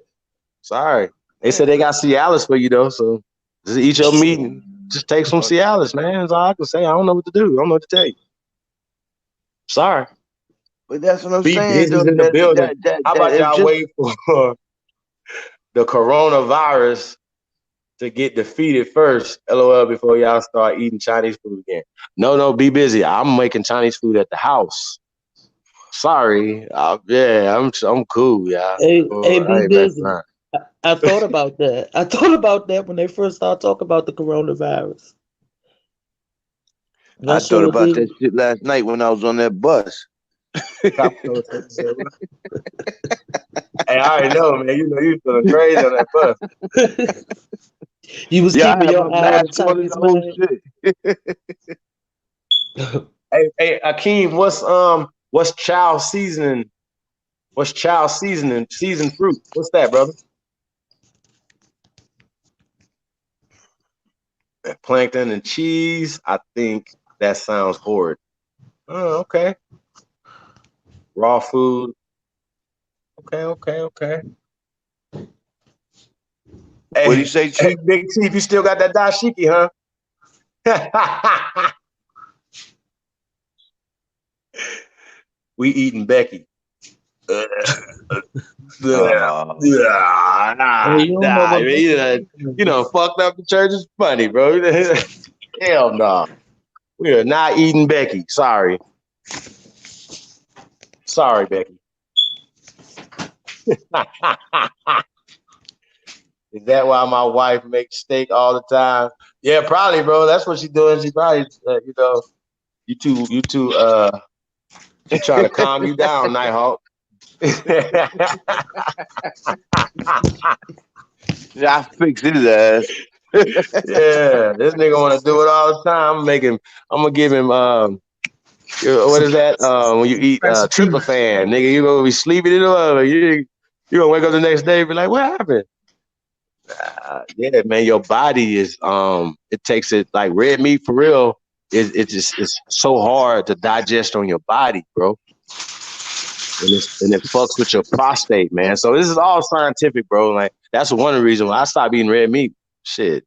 sorry. They said they got Cialis for you though, so just eat your meat and just take some Cialis, man. That's all I can say. I don't know what to do. I don't know what to tell you. Sorry. But that's what I'm Be saying. Though, in the building. How about y'all wait for the coronavirus to get defeated first, LOL, before y'all start eating Chinese food again? No, be busy. I'm making Chinese food at the house. Sorry. Yeah, I'm cool, y'all. Hey, be busy. I thought about that. I thought about that when they first started talking about the coronavirus. I thought about that shit last night when I was on that bus. Hey, I already know, man. You know you feeling crazy on that bus. You was keeping your eye on Chinese man. Hey, Akeem, what's chow seasoning? What's chow seasoning? Seasoned fruit. What's that, brother? Plankton and cheese. I think that sounds horrid. Oh, okay. Raw food. Okay. Hey, what do you say, Chief? Hey, Big Chief, you still got that dashiki, huh? We eating Becky. You know, fucked up the church is funny, bro. Hell no. We are not eating Becky. Sorry, Becky. Is that why my wife makes steak all the time? Yeah, probably, bro. That's what she's doing. She probably, she trying to calm you down, Nighthawk. Yeah, I fixed his ass. Yeah, this nigga want to do it all the time. I'm gonna give him, what is that? When you eat tryptophan, nigga, you gonna be sleeping in the oven. You gonna wake up the next day and be like, what happened? Yeah, man, your body is it takes it like red meat for real. It's so hard to digest on your body, bro. And it fucks with your prostate, man. So this is all scientific, bro. Like that's one of the reasons why I stopped eating red meat. Shit,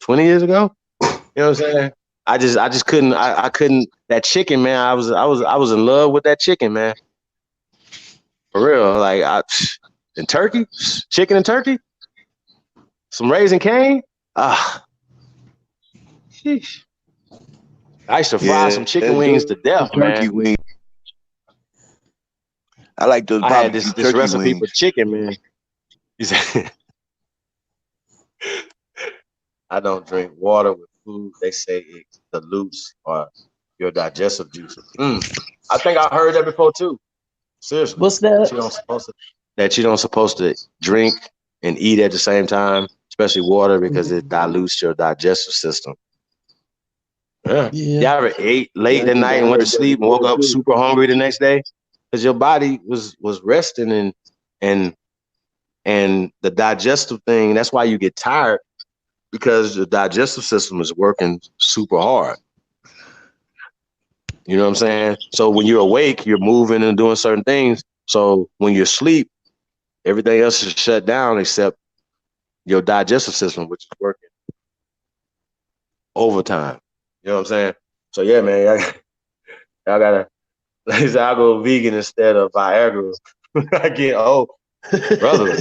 20 years ago. You know what I'm saying? I just couldn't. I couldn't. That chicken, man. I was in love with that chicken, man. For real. Like and turkey, chicken and turkey, some Raising Cane. Sheesh. I used to fry some chicken wings to death, turkey man. wing. I like those. I had this recipe wings. for chicken, man. He said, I don't drink water with food. They say it dilutes your digestive juices. I think I heard that before too. Seriously. What's that? That you don't supposed to drink and eat at the same time, especially water, because it dilutes your digestive system. Yeah. Y'all ever ate late at night and went to sleep and woke up super hungry the next day? Because your body was resting and the digestive thing, that's why you get tired, because the digestive system is working super hard. You know what I'm saying? So when you're awake, you're moving and doing certain things. So when you're asleep, everything else is shut down except your digestive system, which is working overtime. You know what I'm saying? So yeah, man, y'all gotta. I'll go vegan instead of Viagra. I get old, brother.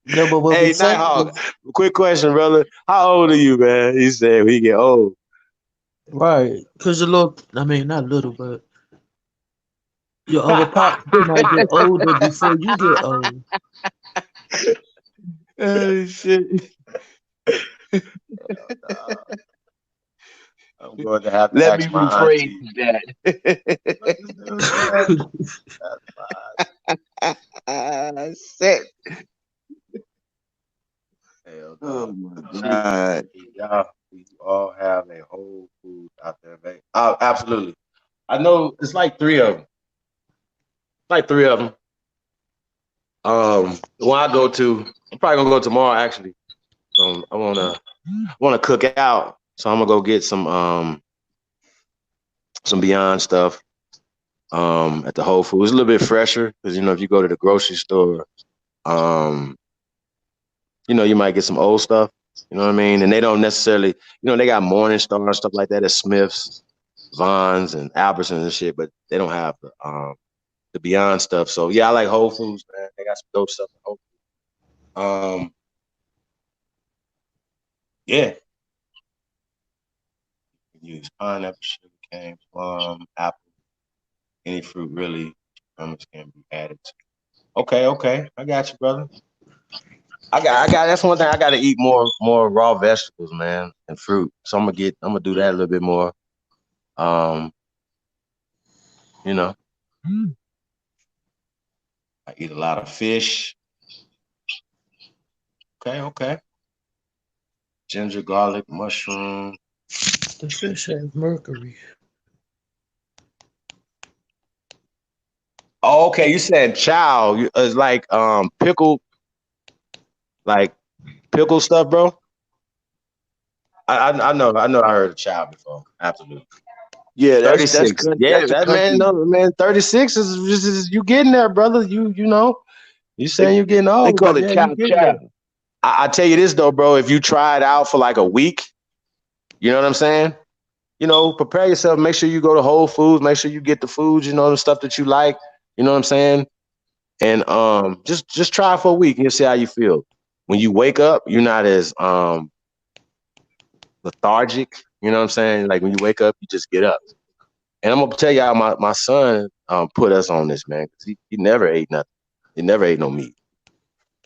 No, but what Hey, we saying Nighthawk, quick question, brother. How old are you, man? He said we get old. right? Because you look, I mean, not little, but your other pops might get older before you get old. Oh shit. I'm going to have to Let me ask my rephrase that. Set. Hell no. Oh my God. Y'all, we all have a Whole Foods out there, man. Absolutely. I know it's like three of them. The one I go to, I'm probably gonna go tomorrow actually. I wanna cook out, so I'm gonna go get some Beyond stuff at the Whole Foods. It's a little bit fresher because if you go to the grocery store, you might get some old stuff. You know what I mean? And they don't necessarily, they got Morningstar and stuff like that at Smith's, Vons, and Albertsons and shit, but they don't have the Beyond stuff. So yeah, I like Whole Foods, man. They got some dope stuff at Whole Foods. Yeah. Use pineapple, sugar cane, plum, apple, any fruit really. Can be added to. Okay. I got you, brother. I got. That's one thing. I got to eat more raw vegetables, man, and fruit. So I'm gonna do that a little bit more. I eat a lot of fish. Okay. Ginger, garlic, mushroom. The fish have mercury. Oh, okay. You said chow. It's like pickled, like pickle stuff, bro. I know. I heard of chow before. Absolutely. Yeah, that's 36. good. Yeah, That's a that country. man. 36 is you getting there, brother. You saying you're getting old, They call but it yeah, chow you getting chow. there. I tell you this though, bro. If you try it out for like a week, you know what I'm saying? Prepare yourself. Make sure you go to Whole Foods. Make sure you get the foods. The stuff that you like. You know what I'm saying? And just try it for a week and you'll see how you feel. When you wake up, you're not as lethargic. You know what I'm saying? Like when you wake up, you just get up. And I'm gonna tell y'all, my son put us on this, man, because he never ate nothing. He never ate no meat.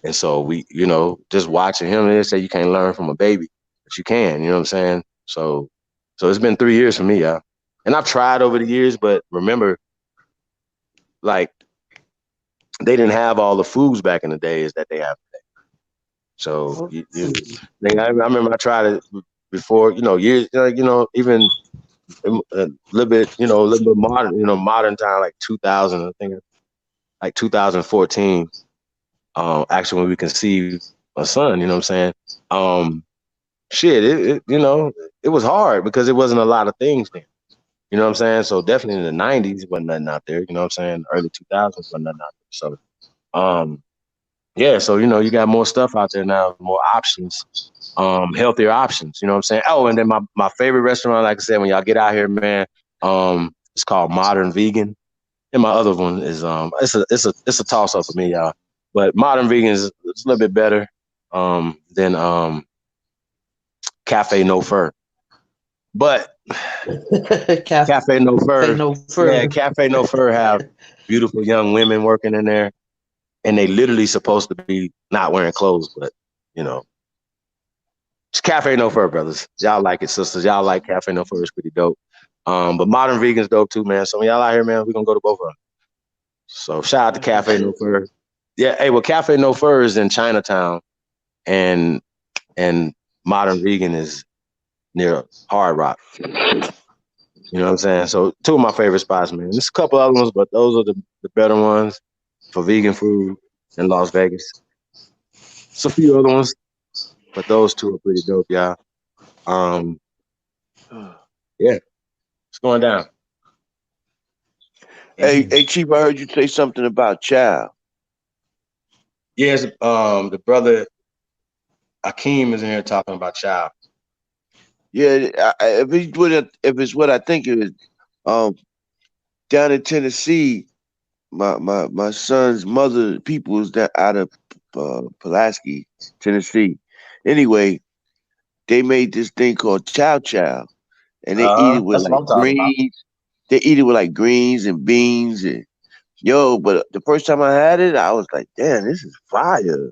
And so we, just watching him, they say you can't learn from a baby, but you can, you know what I'm saying? So it's been 3 years for me, y'all. And I've tried over the years, but remember, like, they didn't have all the foods back in the days that they have today. So I remember I tried it before, years, even a little bit, a little bit modern, modern time, like 2000, I think, like 2014. Actually, when we conceived a son, you know what I'm saying? Shit, it was hard because it wasn't a lot of things then. You know what I'm saying? So definitely in the 90s wasn't nothing out there. You know what I'm saying? Early 2000s wasn't nothing out there. So, yeah. So you got more stuff out there now, more options, healthier options. You know what I'm saying? Oh, and then my favorite restaurant, like I said, when y'all get out here, man, it's called Modern Vegan, and my other one is it's a toss up for me, y'all. But Modern Vegan is it's a little bit better than Cafe No Fur. But Cafe No Fur, yeah, Cafe No Fur have beautiful young women working in there, and they literally supposed to be not wearing clothes, but it's Cafe No Fur, brothers. Y'all like it, sisters. Y'all like Cafe No Fur. It's pretty dope. But Modern Vegan's dope too, man. So when y'all out here, man, we're gonna go to both of them. So shout out to Cafe No Fur. Yeah, hey, well, Cafe No Fur is in Chinatown, and Modern Vegan is near Hard Rock. You know what I'm saying? So two of my favorite spots, man. There's a couple other ones, but those are the better ones for vegan food in Las Vegas. It's a few other ones, but those two are pretty dope, y'all. Yeah, it's going down. Hey, Chief, I heard you say something about child. Yes, the brother Akeem is in here talking about child. Yeah, if it's what I think it is, down in Tennessee, my son's mother, people is that out of Pulaski, Tennessee. Anyway, they made this thing called chow chow, and they eat it with That's what like I'm talking about. greens. They eat it with like greens and beans and but the first time I had it, I was like, damn, this is fire.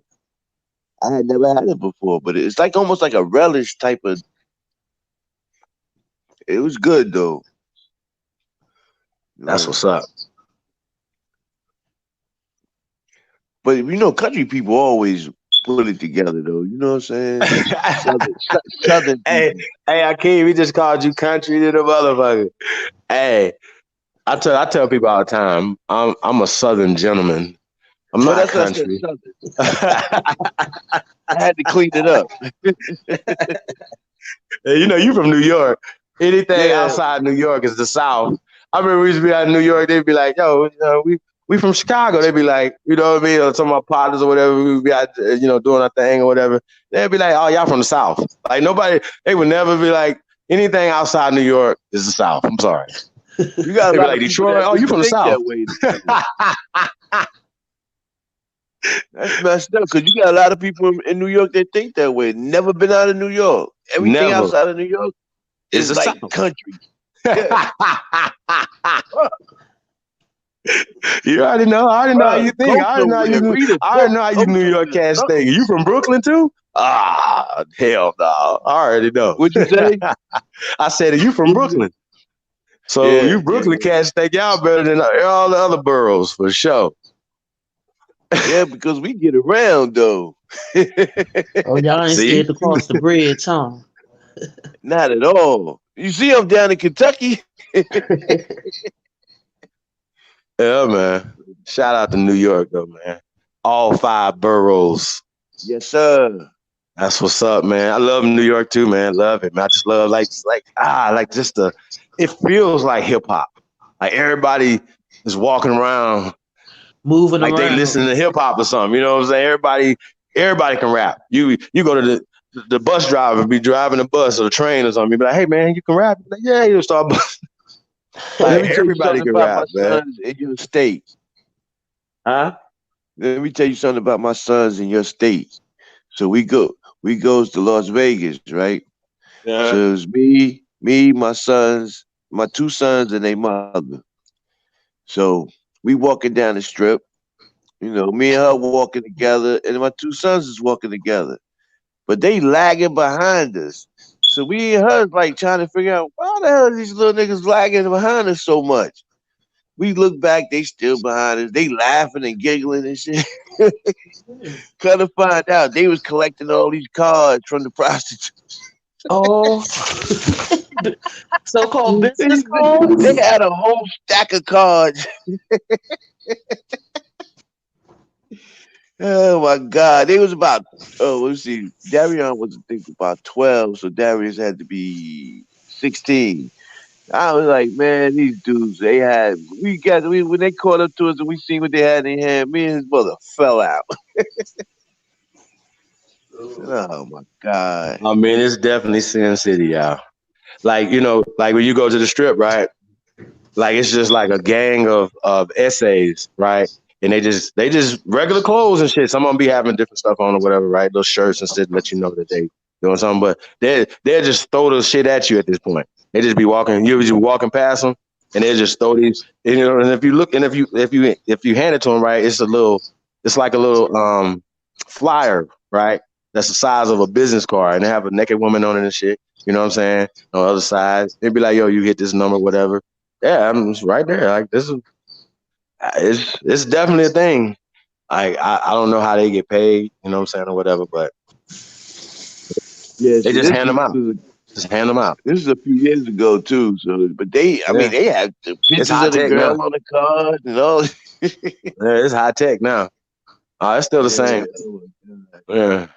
I had never had it before, but it's like almost like a relish type of. It was good though. That's what's up. But country people always put it together though. You know what I'm saying? Southern people. Hey, Akeem, we just called you country to the motherfucker. Hey, I tell people all the time, I'm a Southern gentleman. I'm not country. I had to clean it up. You from New York. Anything outside New York is the South. I remember we used to be out in New York. They'd be like, "Yo, we from Chicago." They'd be like, you know what I mean, or some of my partners or whatever. We'd be out, doing our thing or whatever. They'd be like, "Oh, y'all from the South." Like nobody. They would never be like anything outside New York is the South. I'm sorry. You got They'd be like Detroit. Oh, you from the South? That's messed up because you got a lot of people in New York that think that way. Never been out of New York. Everything outside of New York is like South. Country. Yeah. You already know. I already know how you think. I already know how you New York cats think. You from Brooklyn too? Ah, hell no. I already know. What'd you say? I said, you from Brooklyn. So you Brooklyn cats think y'all better than all the other boroughs for sure. Yeah, because we get around though. Oh, y'all ain't scared to cross the bridge, huh? Not at all. You see, I'm down in Kentucky. Yeah, man. Shout out to New York, though, man. All 5 boroughs. Yes, sir. That's what's up, man. I love New York too, man. Love it, man. I just love it feels like hip hop. Like everybody is walking around, moving like around. they listening to hip hop or something. You know what I'm saying? Everybody can rap. You go to the bus driver, be driving a bus or the train or something. You be like, hey man, you can rap? Like, yeah, you'll start. Like everybody can rap, man. In your state, huh? Let me tell you something about my sons in your state. So we goes to Las Vegas, right? Yeah. So it's me, my sons, my 2 sons, and their mother. So we walking down the strip, You know, me and her walking together, and my two sons is walking together, but they lagging behind us. So we and her like trying to figure out why the hell these little niggas lagging behind us so much. We look back, they still behind us. They laughing and giggling and shit. Come to find out, they was collecting all these cards from the prostitutes. Oh, so-called They, business cards. they had a whole stack of cards. Oh my God. They was about let's see. Darion was I think about 12, so Darius had to be 16. I was like, man, these dudes, we when they caught up to us and we seen what they had in their hand, me and his brother fell out. Oh my God. I mean, it's definitely Sin City, y'all. Like, like when you go to the strip, right? Like it's just like a gang of essays, right? And they just regular clothes and shit. Some of them be having different stuff on or whatever, right? Little shirts and shit, let you know that they doing something. But they just throw the shit at you at this point. They just be walking, you just walking past them, and they just throw these. And, and if you look, and if you hand it to them, right, it's like a little flyer, right? That's the size of a business card, and they have a naked woman on it and shit. You know what I'm saying? On the other side, they'd be like, "Yo, you hit this number, whatever." Yeah, I'm just right there. Like this is, it's definitely a thing. I don't know how they get paid, you know what I'm saying, or whatever, but Yeah, they see, just hand them out. Just hand them out. This is a few years ago too. So, but I mean, they had the It's pictures high of the tech girl now. on the card and all. Yeah, it's high tech now. It's still the same. Oh my God. Yeah.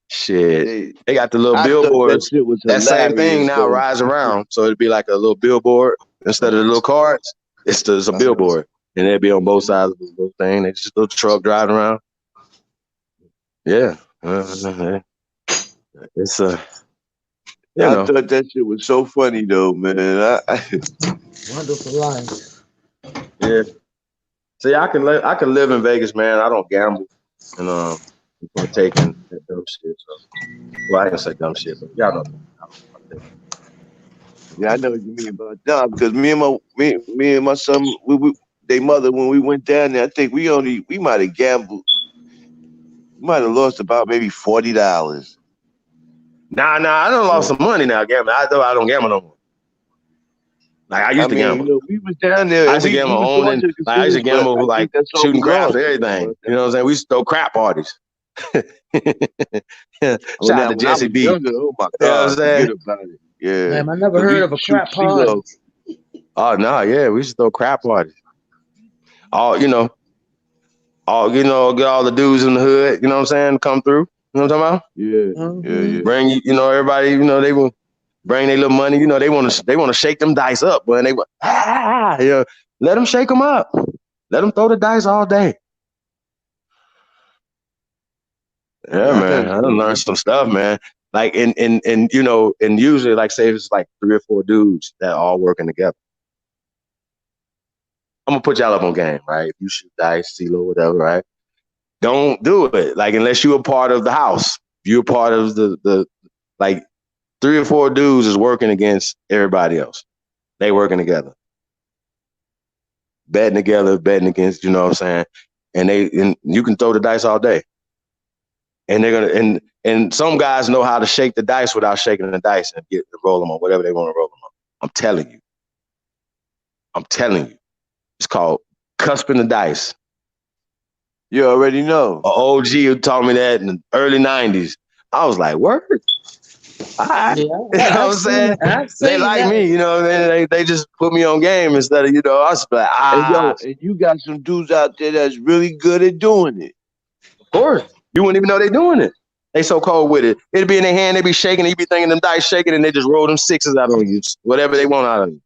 Shit. They got the little I thought that billboards. shit was That same thing hilarious now though. rides around. So it'd be like a little billboard instead of the little cards. It's a billboard. And they'd be on both sides of the little thing. They just a little truck driving around. Yeah. It's I thought that shit was so funny though, man. Wonderful life. Yeah. See, I can live in Vegas, man. I don't gamble, and partake in that dumb shit. So, well, I didn't say dumb shit, but y'all know. Yeah, I know what you mean about that because me and my son, they mother when we went down there, I think we might have gambled, might have lost about maybe $40. Nah, I done lost some money now gambling. I don't gamble no more. Like I used to gamble. You know, we was down there. I used to we gamble was owning. going to the Like I used to casinos, but gamble I like think that's all shooting we craps lost. and everything. You know what I'm saying? We used to throw crap parties. Shout out to Jesse B. Younger, oh my You know what I'm God, saying? forget about it. Yeah. Damn, I never heard of a crap party. Oh no, yeah, we used to throw crap parties. Get all the dudes in the hood, you know what I'm saying, come through. You know what I'm talking about? Yeah. Bring everybody, they will bring their little money. They want to shake them dice up, but they let them shake them up. Let them throw the dice all day. Yeah, man, I done learned some stuff, man. Like and usually like say it's like 3 or 4 dudes that all working together. I'm gonna put y'all up on game, right? If you shoot dice, CeeLo, whatever, right? Don't do it. Like unless you're a part of the house. You're part of the like 3 or 4 dudes is working against everybody else. They working together. Betting together, betting against, you know what I'm saying? And you can throw the dice all day. And they're gonna and some guys know how to shake the dice without shaking the dice and get to roll them on whatever they want to roll them on. I'm telling you. It's called cusping the dice. You already know. An OG who taught me that in the early 90s. I was like, word. All right. Yeah, You know what I'm saying? They like me, they just put me on game instead of, I was like, And you got some dudes out there that's really good at doing it. Of course. You wouldn't even know they're doing it. They so cold with it. It'd be in their hand, they be shaking, you be thinking them dice shaking, and they just roll them 6s out on you. Whatever they want out of you.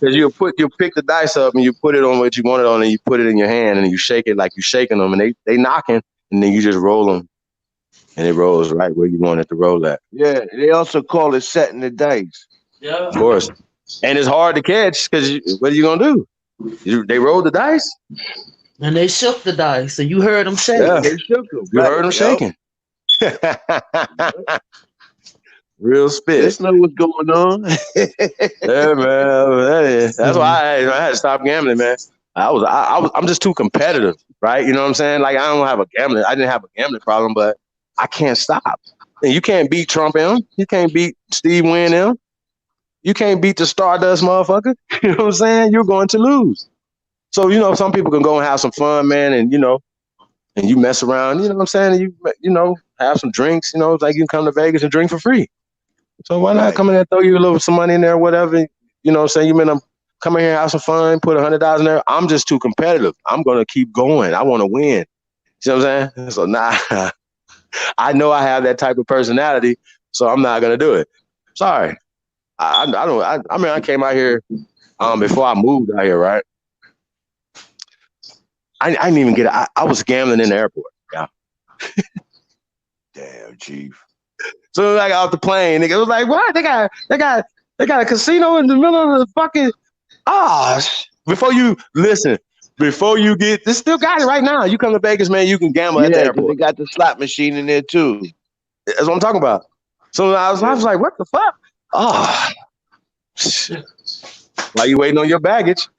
Because you pick the dice up and you put it on what you want it on, and you put it in your hand and you shake it like you're shaking them, and they knocking, and then you just roll them, and it rolls right where you want it to roll at. Yeah, they also call it setting the dice. Yeah, of course. And it's hard to catch because what are you gonna do? They rolled the dice, and they shook the dice, and you heard them shake. Yeah, they shook them. You heard them shaking. Real spit. Let's know what's going on. Yeah, man. That's why I had to stop gambling, man. I'm just too competitive, right? You know what I'm saying? Like I didn't have a gambling problem, but I can't stop. And you can't beat Trump M. You can't beat Steve Wynn M. You can't beat the Stardust motherfucker. You know what I'm saying? You're going to lose. So, some people can go and have some fun, man, and and you mess around, you know what I'm saying? And you have some drinks, like you can come to Vegas and drink for free. So why not come in there, throw you some money in there, whatever, you know what I'm saying? You mean come in here, have some fun, put $100 in there. I'm just too competitive. I'm gonna keep going. I want to win. You know what I'm saying? So I know I have that type of personality, so I'm not gonna do it. Sorry. I came out here before I moved out here, right? I didn't even get it. I was gambling in the airport. Yeah. Damn, Chief. So I got off the plane, nigga, it was like, what? They got a casino in the middle of the fucking before you get they still got it right now. You come to Vegas, man, you can gamble at the airport. They got the slot machine in there too. That's what I'm talking about. So I was like, what the fuck? Oh, shit. Why you waiting on your baggage?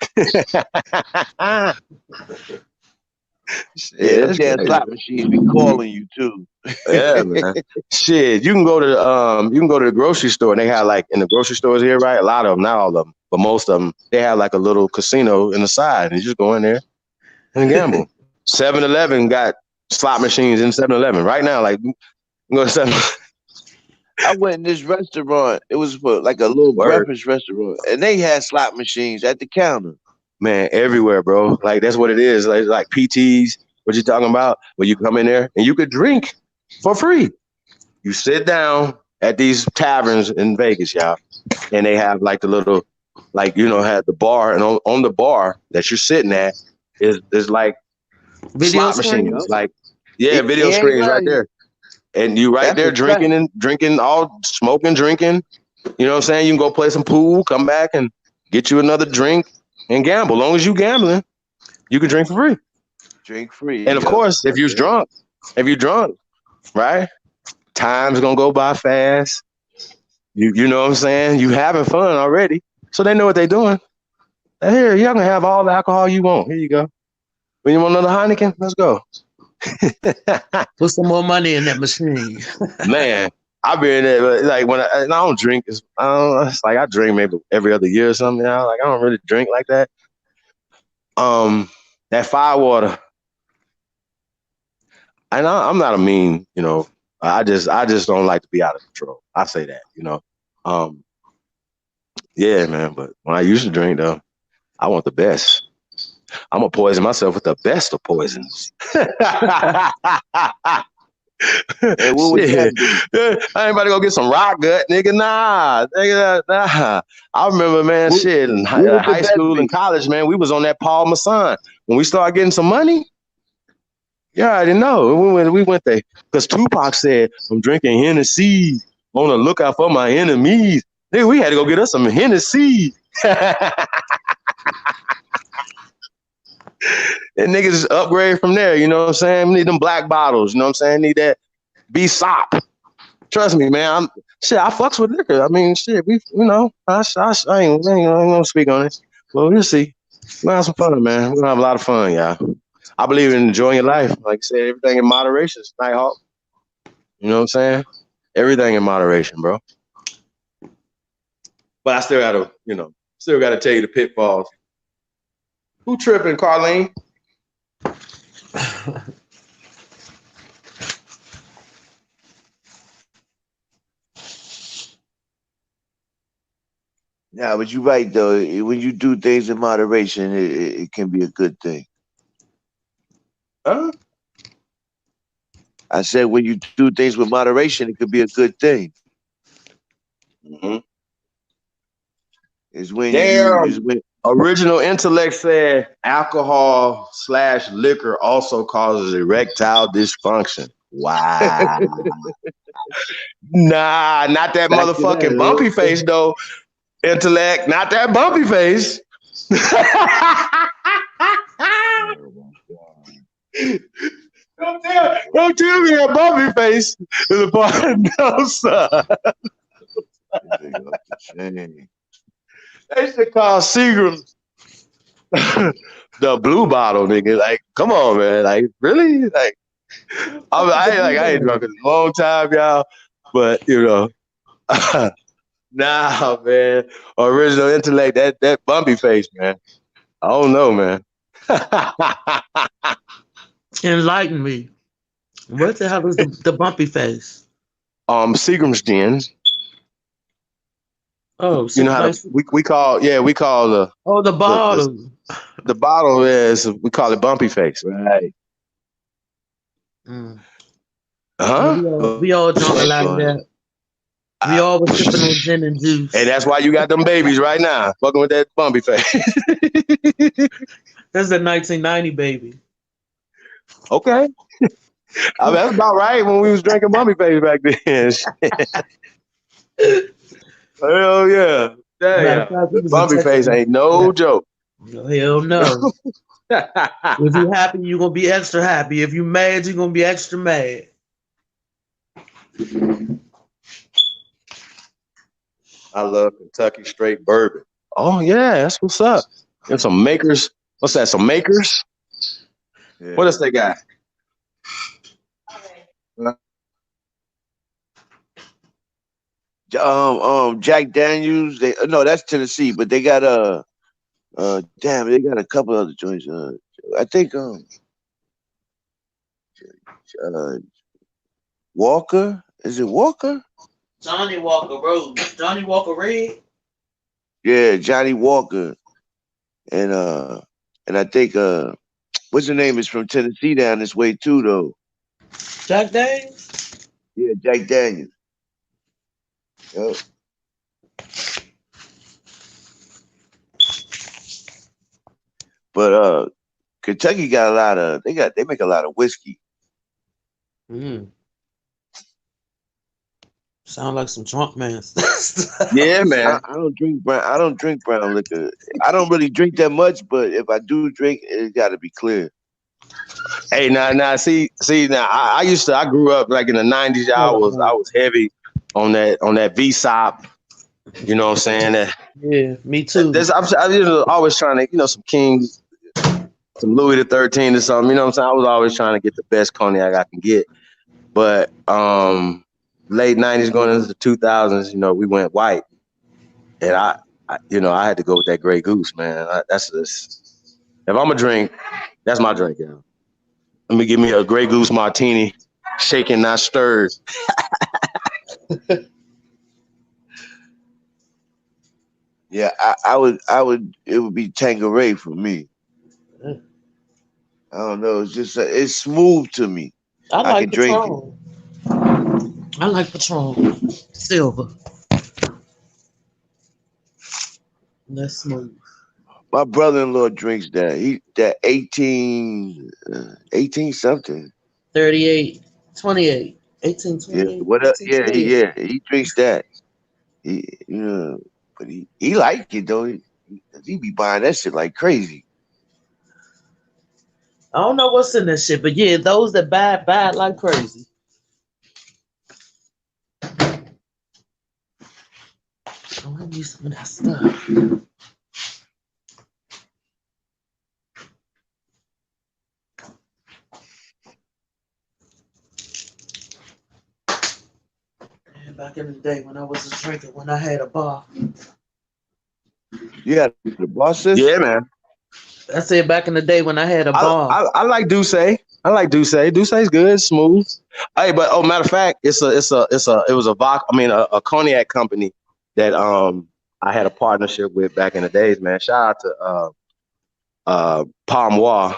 Them damn slot machines be calling you too. Yeah, man. Shit, you can go to the grocery store, and they have like in the grocery stores here, right? A lot of them, not all of them, but most of them, they have like a little casino in the side, and you just go in there and gamble. 7-Eleven got slot machines in 7-Eleven right now. Like, you go to 7. I went in this restaurant. It was for like a little breakfast restaurant, and they had slot machines at the counter. Man, everywhere, bro. Like that's what it is. Like PTs. What you talking about? Where you come in there and you could drink for free. You sit down at these taverns in Vegas, y'all, and they have like the little, had the bar, and on the bar that you're sitting at is like Video slot machines, screens? like video screens right there, and you right there drinking, all smoking, drinking. You know what I'm saying? You can go play some pool, come back and get you another drink and gamble. As long as you gambling, you can drink for free. Drink free. And of course, if you're drunk, right? Time's gonna go by fast. You know what I'm saying? You having fun already. So they know what they're doing. And here, y'all can have all the alcohol you want. Here you go. When you want another Heineken, let's go. Put some more money in that machine. Man, I've been there, like when I don't drink, it's like I drink maybe every other year or something. Like I don't really drink like that. That Firewater, and I'm not a mean, I just don't like to be out of control. I say that, yeah, man. But when I used to drink though, I want the best. I'm gonna poison myself with the best of poisons. Hey, what was that? I ain't about to go get some rock gut, nigga. Nah. I remember, man, in high school and college, man, we was on that Paul Masson. When we started getting some money, I didn't know. We went there because Tupac said, "I'm drinking Hennessy on the lookout for my enemies." Nigga, we had to go get us some Hennessy. And niggas upgrade from there, you know what I'm saying? We need them black bottles, you know what I'm saying? Need that B-Sop. Trust me, man. I fucks with liquor. I mean, I ain't gonna speak on it. Well, we'll see. We'll have some fun, man. We're gonna have a lot of fun, y'all. I believe in enjoying your life. Like I said, everything in moderation, Nighthawk. You know what I'm saying? Everything in moderation, bro. But I still gotta tell you the pitfalls. Who tripping, Carlene? Yeah, but you're right though. When you do things in moderation, it can be a good thing. Huh? I said when you do things with moderation, it could be a good thing. Mm-hmm. It's when Original Intellect said alcohol/liquor also causes erectile dysfunction. Wow. Nah, not that motherfucking bumpy face though. Intellect, not that bumpy face. Don't tell me that bumpy face is a part. No, sir. They should call Seagram the blue bottle, nigga. Like, come on, man. Like, really? Like, I ain't drunk in a long time, y'all. But you know, nah, man. Original intellect, that bumpy face, man. I don't know, man. Enlighten me. What the hell is the bumpy face? Seagram's gin. Oh, You know how nice. we call the the bottle. The bottle is, we call it bumpy face, right? Huh? We all drunk a lot of that. We all was sipping on gin and juice. And that's why you got them babies right now, fucking with that bumpy face. That's the 1990 baby. Okay. I mean, that's about right when we was drinking bumpy face back then. Hell yeah. Damn. Bumpy face ain't no joke. Hell no. If you happy, you're gonna be extra happy. If you mad, you're gonna be extra mad. I love Kentucky straight bourbon. Oh yeah, that's what's up. And some makers. What's that? Some makers? Yeah. What else they got? Jack Daniels. No, that's Tennessee, but they got damn, they got a couple other joints. I think Walker. Is it Walker? Johnny Walker Road. Johnny Walker Red. Yeah, Johnny Walker, and I think what's the name is from Tennessee down this way too though. Jack Daniels. Yeah, Jack Daniels. Yep. But Kentucky got a lot of they make a lot of whiskey. Sound like some drunk man. Yeah, man. I don't drink brown liquor. I don't really drink that much, but if I do drink, it got to be clear. Hey, now, see, now I grew up like in the 90s. I was heavy on that VSOP. You know what I'm saying? Yeah, me too. I always trying to, some Kings, some Louis the 13th or something. You know what I'm saying? I was always trying to get the best cognac I can get. But late 90s going into the 2000s, we went white, and I had to go with that Grey Goose, man. That's just, if I'm a drink, that's my drink, y'all. Let me give me a Grey Goose martini, shaken not stirred. Yeah, I would. It would be Tanqueray for me. I don't know. It's just it's smooth to me. I can drink it. I like Patron Silver. That's smooth. My brother-in-law drinks that. That 18 something. 38, 28, 18, 28. Yeah, what up? 18, Yeah, he drinks that. But he like it though. He be buying that shit like crazy. I don't know what's in this shit, but yeah, those that buy it like crazy. I need some of that stuff. Back in the day when I was a drinker, when I had a bar. Yeah, the bar system? Yeah, man. I said back in the day when I had a bar. I like Douce. I like Douce. Douce's good, smooth. Hey, but matter of fact, it was a cognac company that I had a partnership with back in the days, man. Shout out to Palmois.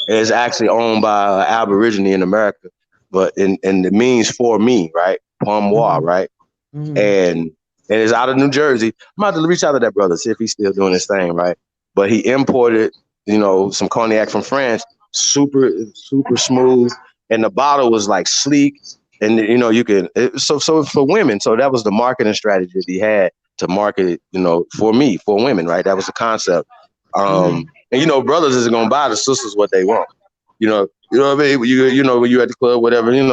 It's actually owned by an Aborigine in America, but and it means for me, right? Palmois, right? And it's out of New Jersey. I'm about to reach out to that brother, see if he's still doing his thing, right? But he imported, some cognac from France, super, super smooth. And the bottle was like sleek. And, so for women, so that was the marketing strategy that he had to market it, for women, right? That was the concept. And, brothers isn't going to buy the sisters what they want. You know what I mean? When you're at the club, whatever, you're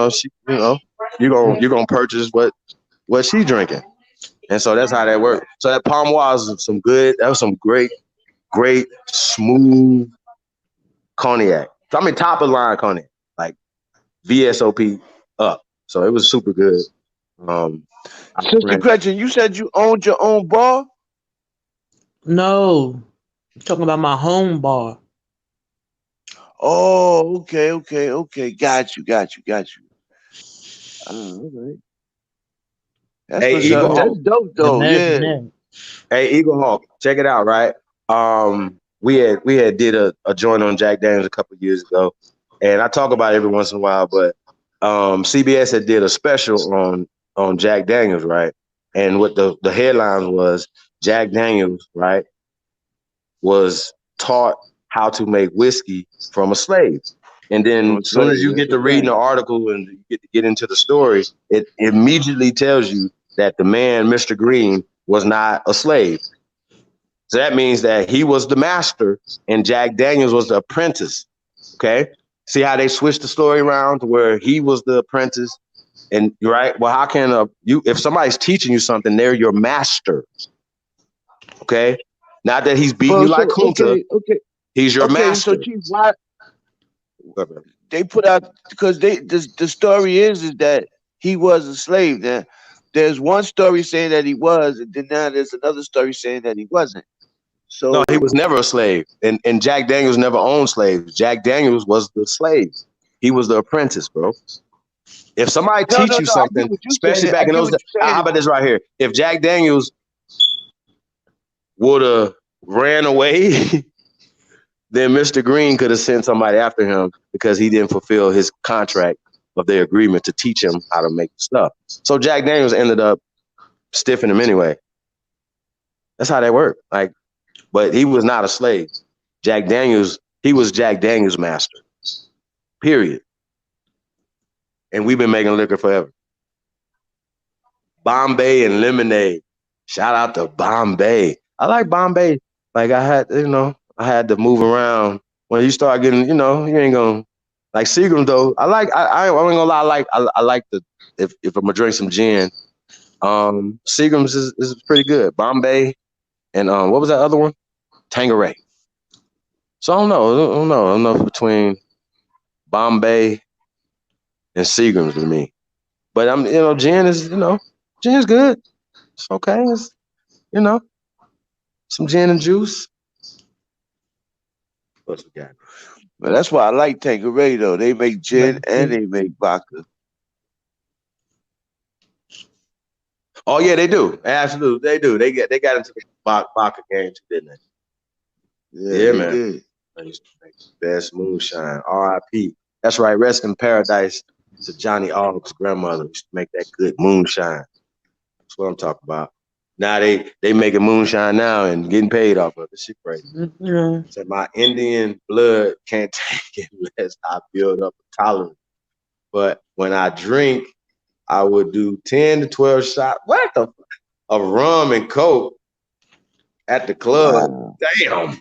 going to purchase what she's drinking. And so that's how that worked. So that Palmois was some great, smooth, cognac. So, I mean, top of the line cognac, like VSOP up. So it was super good. Sister Gretchen, you said you owned your own bar? No, I'm talking about my home bar. Oh, okay. Got you. All right. That's Hey, what's Eagle up. That's Hawk. dope though. Imagine Yeah. that. Hey, Eagle Hawk. Check it out, right? We had did a joint on Jack Daniels a couple years ago, and I talk about it every once in a while. But CBS had did a special on Jack Daniels, right? And what the headlines was Jack Daniels, right, was taught how to make whiskey from a slave. And then as soon as you get to reading the article and you get into the story, it immediately tells you that the man, Mr. Green, was not a slave. So that means that he was the master and Jack Daniels was the apprentice. Okay. See how they switched the story around to where he was the apprentice. And right. Well, how can if somebody's teaching you something, they're your master. Okay. Not that he's beating you like Kunta. Okay. He's your master. So Chief, why they put out, because the story is that he was a slave. Now, there's one story saying that he was, and then now there's another story saying that he wasn't. So no, he was never a slave. And Jack Daniels never owned slaves. Jack Daniels was the slave. He was the apprentice, bro. If somebody teach you something, especially back in those days, how about this right here? If Jack Daniels would have ran away, then Mr. Green could have sent somebody after him because he didn't fulfill his contract of their agreement to teach him how to make stuff. So Jack Daniels ended up stiffing him anyway. That's how that worked. Like, but he was not a slave. Jack Daniels, he was Jack Daniels' master. Period. And we've been making liquor forever. Bombay and lemonade. Shout out to Bombay. I like Bombay. Like I had to move around. When you start getting, you ain't gonna like Seagram though. I ain't gonna lie. I like if I'm gonna drink some gin. Seagram's is pretty good. Bombay and what was that other one? Tanqueray. So I don't know between Bombay and Seagram's to me. But gin is good. It's okay. It's some gin and juice. What's we got? But that's why I like Tanqueray though. They make gin and they make vodka. Oh yeah, they do. Absolutely, they do. They got into the vodka game too, didn't they? Yeah, man. Did. I used to make the best moonshine. R.I.P. That's right. Rest in paradise to Johnny Aug's grandmother. Used to make that good moonshine. That's what I'm talking about. Now they making moonshine now and getting paid off of it. Shit crazy. Mm-hmm. So my Indian blood can't take it unless I build up a tolerance. But when I drink, I would do 10 to 12 shots. What the fuck? Of rum and coke at the club. Wow.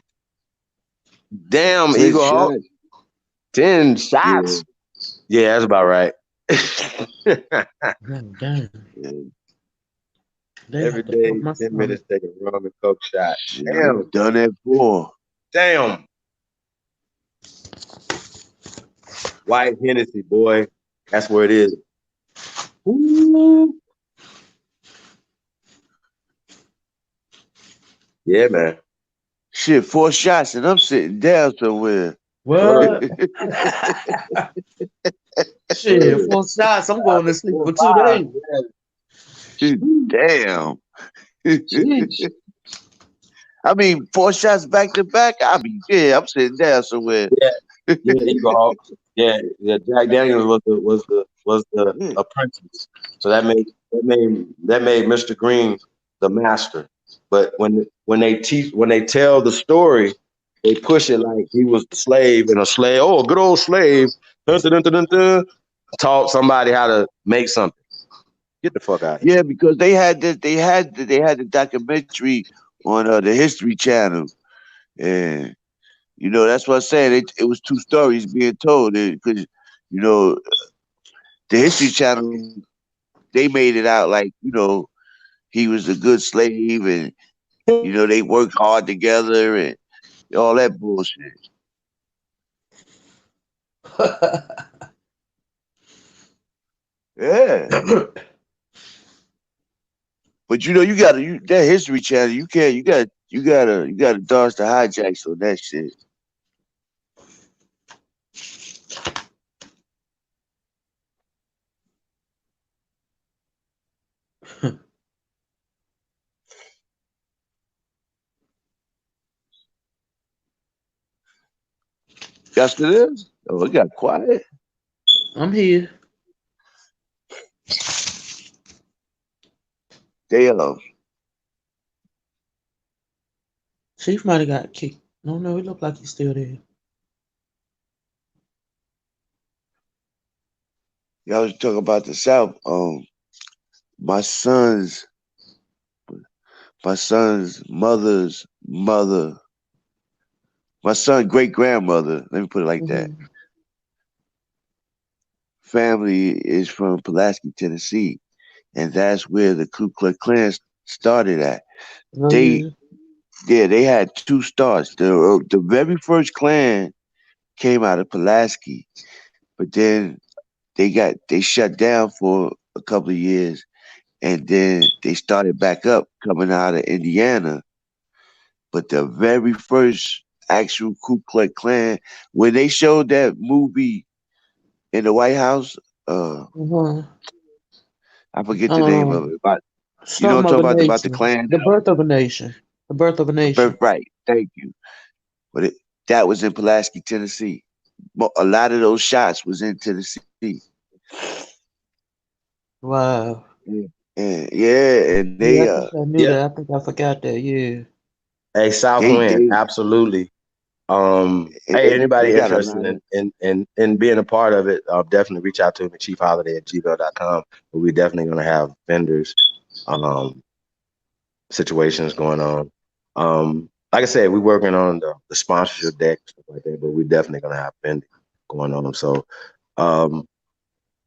Damn, Eagle Hawk. 10 shots. Yeah, that's about right. Damn. Every day, 10 minutes, take a rum and coke shot. Damn. I've done that before. Damn. White Hennessy, boy. That's where it is. Ooh. Yeah, man. Shit, 4 shots and I'm sitting down somewhere. What? Shit, 4 shots. I'm going to sleep for 2 days. Damn. I mean, 4 shots back to back. I'm sitting down somewhere. Yeah, Eagle. Yeah, Jack Daniels was the apprentice. So that made Mr. Green the master. But when they tell the story, they push it like he was the slave and a slave. Oh, a good old slave. Taught somebody how to make something. Get the fuck out of here. Yeah, because they had the documentary on the History Channel, and that's what I'm saying. It was 2 stories being told because the History Channel, they made it out like he was a good slave and they worked hard together and all that bullshit. Yeah. But you know, you gotta that History Channel, you can't you gotta dodge the hijacks on that shit. Y'all still there? Oh, it got quiet. I'm here. Damn. Chief might have got kicked. No, it looked like he's still there. Y'all was talking about the South. My son's mother's mother, my son's great grandmother, let me put it like that. Mhm. Family is from Pulaski, Tennessee, and that's where the Ku Klux Klan started at. Oh, They yeah. they had two starts. The very first Klan came out of Pulaski, but then they shut down for a couple of years, and then they started back up coming out of Indiana. But the very first actual Ku Klux Klan, when they showed that movie in the White House, Uh-huh. I forget the name of it, but you know Something what of I'm a talking about the nation. Klan, The birth of a nation. The birth of a nation. right? Thank you. But that was in Pulaski, Tennessee. A lot of those shots was in Tennessee. Wow. And Yeah, they I think I knew Yeah. that. I think I forgot that. Yeah. Hey, Southwind, they absolutely. and Hey, anybody they got a interested lot of in being a part of it, definitely reach out to me, chiefholiday@gmail.com. But we're definitely gonna have vendors, um, situations going on. Like I said, we're working on the sponsorship deck, stuff like that, but we're definitely gonna have vendors going on. So um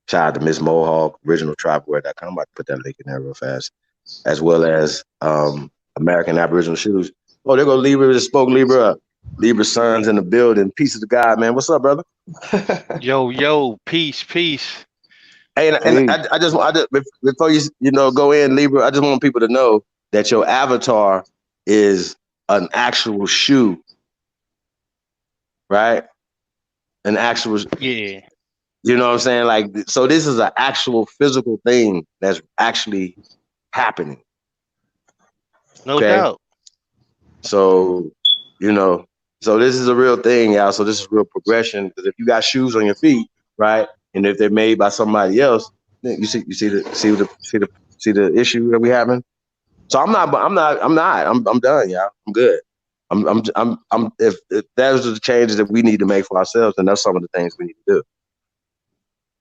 shout out to Miss Mohawk, originaltribewear.com. I'm about to put that link in there real fast, as well as American Aboriginal Shoes. Oh, there go Libra, just spoke Libra up. Libra Sons in the building. Peace of the God, man. What's up, brother? Yo, peace, peace. Hey, and hey, I just before you go in, Libra, I just want people to know that your avatar is an actual shoe, right? An actual, Yeah, you know what I'm saying? Like, so this is an actual physical thing that's actually happening. no Okay. doubt. So, you know, so this is a real thing, y'all. So this is real progression. Because if you got shoes on your feet, right, and if they're made by somebody else, then you see the issue that we having. So I'm done, y'all. I'm good. If those are the changes that we need to make for ourselves, then that's some of the things we need to do.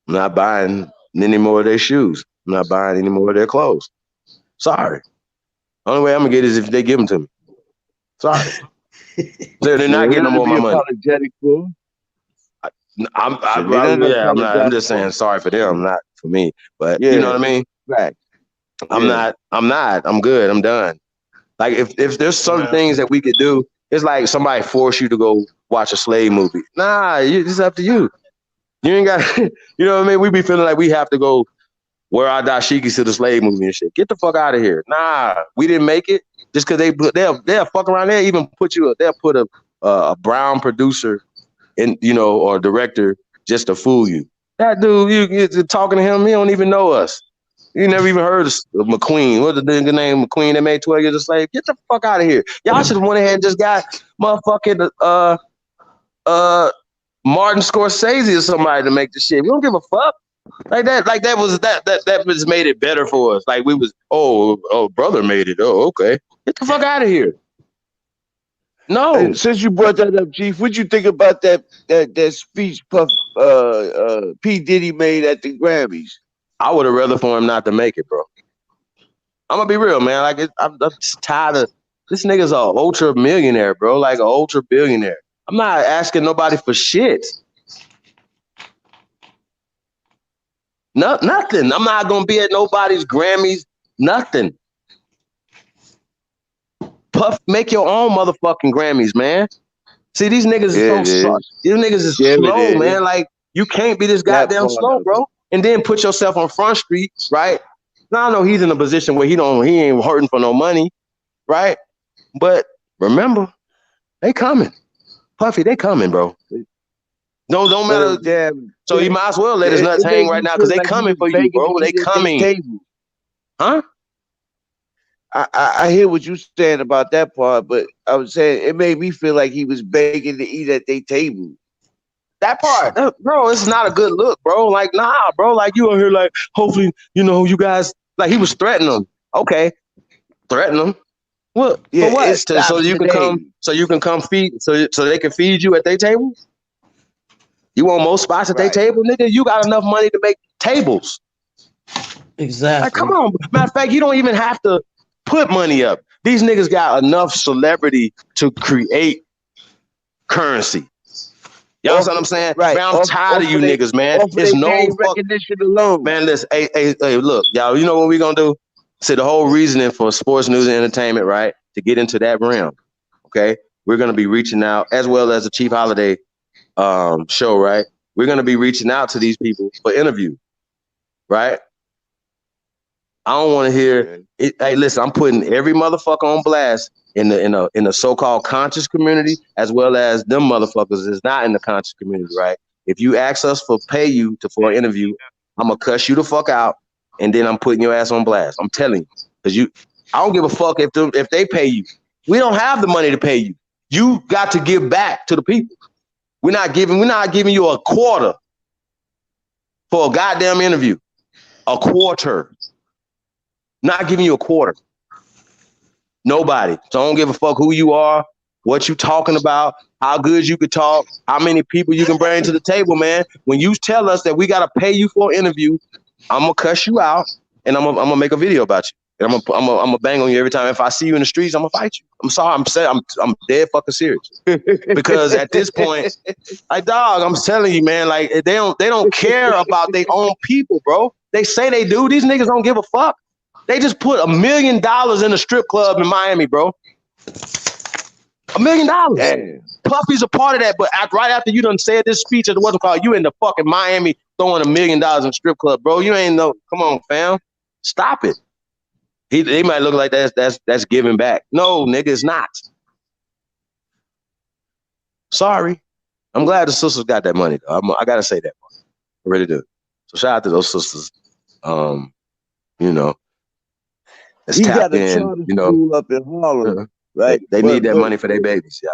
I'm not buying any more of their shoes. I'm not buying any more of their clothes. Sorry. Only way I'm gonna get is if they give them to me. Sorry. They're shit, not ain't getting no nothing to more of be my money. apologetic for. Shit, ain't nothing to I'm not. I'm apologize just for. saying sorry for them, not for me. But you know Yeah, what I mean. right. I'm Yeah. not. I'm not. I'm good. I'm done. Like if there's some No, things that we could do, it's like somebody force you to go watch a slave movie. Nah, it's up to you. You ain't got. You know what I mean. We be feeling like we have to go wear our dashikis to the slave movie and shit. Get the fuck out of here. Nah, we didn't make it just because they'll fuck around. They'll even they'll put a brown producer in, or director just to fool you. That dude, you're talking to him, he don't even know us. You never even heard of McQueen. What's the nigga name? McQueen that made 12 Years a Slave? Get the fuck out of here. Y'all should have went ahead and just got motherfucking Martin Scorsese or somebody to make the shit. We don't give a fuck. That was made it better for us. Like we was, brother made it. Oh, okay. Get the fuck out of here. No. And since you brought that up, Chief, what'd you think about that speech P. Diddy made at the Grammys? I would have rather for him not to make it, bro. I'm gonna be real, man. Like I'm just tired of this nigga's a ultra millionaire, bro. Like an ultra billionaire. I'm not asking nobody for shit. No, nothing. I'm not gonna be at nobody's Grammys. Nothing. Puff, make your own motherfucking Grammys, man. See, these niggas is Yeah, so it slow. is. These niggas is Yeah, it slow, is. man. Like You can't be this That goddamn part slow, of it. bro. And then put yourself on Front Street, right? Now I know he's in a position where he ain't hurting for no money, right? But remember, they coming. Puffy, they coming, bro. Don't matter. But damn, So you might as well let his nuts it hang made right me now because feel they like he coming was for you, begging bro. to They eat at their coming. table. Huh? I hear what you're saying about that part, but I was saying it made me feel like he was begging to eat at their table. That part, bro, it's not a good look, bro. Like, nah, bro. Like you over here, like, hopefully, you guys, like he was threatening them. Okay, threaten them. What? Yeah, For it what? So stops you can today. come feed, so they can feed you at their table. You want more spots at their Right. table, nigga? You got enough money to make tables. Like, come Exactly. on. Matter of fact, you don't even have to put money up. These niggas got enough celebrity to create currency. You understand what I'm saying? Right. Man, I'm tired of you niggas, man. Off of It's their no name fuck. recognition alone. Man, listen, hey, look, y'all, you know what we gonna do? See, the whole reasoning for sports, news, and entertainment, right? To get into that realm, okay? We're gonna be reaching out, as well as the Chief Holiday show, right? We're gonna be reaching out to these people for interview, right? I don't want to hear it. Hey, listen, I'm putting every motherfucker on blast in the so-called conscious community, as well as them motherfuckers is not in the conscious community, right? If you ask us for for an interview, I'm gonna cuss you the fuck out, and then I'm putting your ass on blast. I'm telling you, because I don't give a fuck if they pay you. We don't have the money to pay you. You got to give back to the people. We're not giving you a quarter for a goddamn interview. A quarter. Not giving you a quarter. Nobody. So I don't give a fuck who you are, what you talking about, how good you could talk, how many people you can bring to the table, man. When you tell us that we gotta pay you for an interview, I'm gonna cuss you out and I'm gonna make a video about you. And I'm gonna bang on you every time. If I see you in the streets, I'm gonna fight you. I'm sorry. I'm dead fucking serious. Because at this point, like dog, I'm telling you, man, like they don't care about their own people, bro. They say they do. These niggas don't give a fuck. They just put $1 million in a strip club in Miami, bro. $1 million. Damn. Puffy's a part of that, but right after you done said this speech at what's it called, you in the fucking Miami throwing $1 million in a strip club, bro. You ain't no. Come on, fam. Stop it. They might look like that's giving back. No, nigga, it's not. Sorry. I'm glad the sisters got that money, though. I gotta say that. I really do. So shout out to those sisters. You know, it's He tapped got a in. charter You know, school up in Harlem, right? they need that money for their babies, y'all.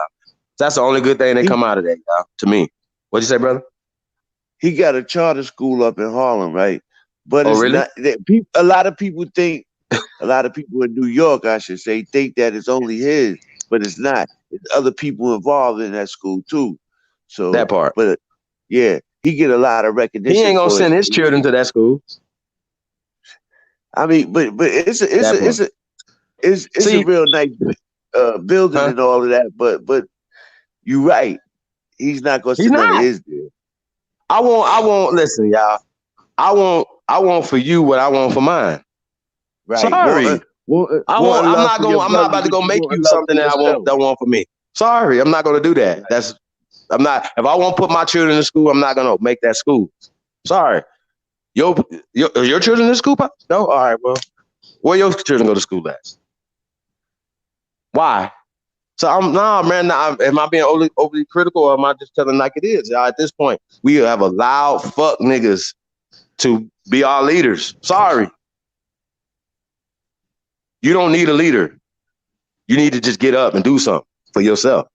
That's the only good thing that come out of that, y'all. To me, what'd you say, brother? He got a charter school up in Harlem, right? But Oh, it's really? not. A lot of people think. A lot of people in New York, I should say, think that it's only his, but it's not. It's other people involved in that school too. So That part. but yeah, he get a lot of recognition. He ain't gonna for send it. his children to that school. I mean, but it's a real nice building and all of that. But you're right. He's not gonna send none of his there. I won't listen, y'all. I want for you what I want for mine. Right. Sorry. I'm not about to go make you something that I want for me. Sorry, I'm not gonna do that. If I won't put my children in school, I'm not gonna make that school. Sorry. Your children in school? No? All right, well. Where your children go to school at? Why? So am I being overly critical, or am I just telling like it is? At this point, we have allowed fuck niggas to be our leaders. Sorry. You don't need a leader. You need to just get up and do something for yourself.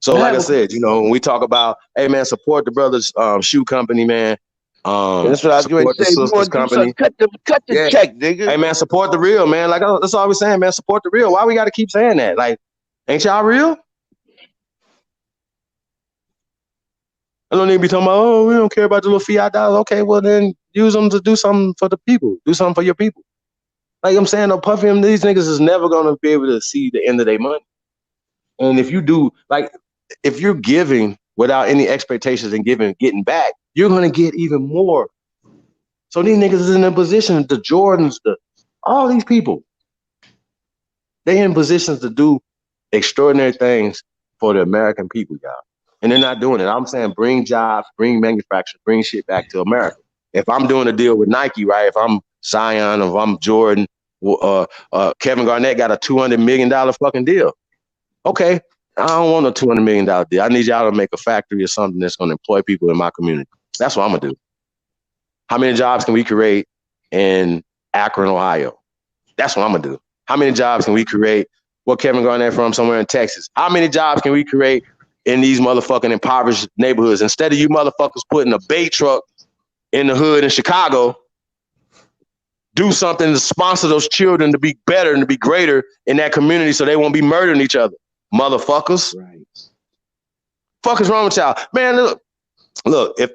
So like I said, when we talk about, hey man, support the brothers shoe company, man. That's what I was going to say. Sisters company. Cut the check, nigga. Hey man, support the real, man. Like that's all we're saying, man. Support the real. Why we got to keep saying that? Like, ain't y'all real? I don't need to be talking about, oh, we don't care about the little fiat dollars. Okay, well then use them to do something for the people. Do something for your people. Like I'm saying, Puffy, these niggas is never gonna be able to see the end of their money. And if you do, like, if you're giving without any expectations and getting back, you're gonna get even more. So these niggas is in a position, the Jordans, all these people, they in positions to do extraordinary things for the American people, y'all. and they're not doing it. I'm saying bring jobs, bring manufacturing, bring shit back to America. If I'm doing a deal with Nike, right? If I'm Zion, if I'm Jordan, Kevin Garnett got a $200 million fucking deal. Okay, I don't want a $200 million deal. I need y'all to make a factory or something that's going to employ people in my community. That's what I'm gonna do. How many jobs can we create in Akron, Ohio? That's what I'm gonna do. How many jobs can we create? Well, Kevin Garnett from somewhere in Texas. How many jobs can we create in these motherfucking impoverished neighborhoods? Instead of you motherfuckers putting a bait truck in the hood in Chicago, do something to sponsor those children to be better and to be greater in that community so they won't be murdering each other. Motherfuckers. Right. Fuck is wrong with y'all? Man, look, if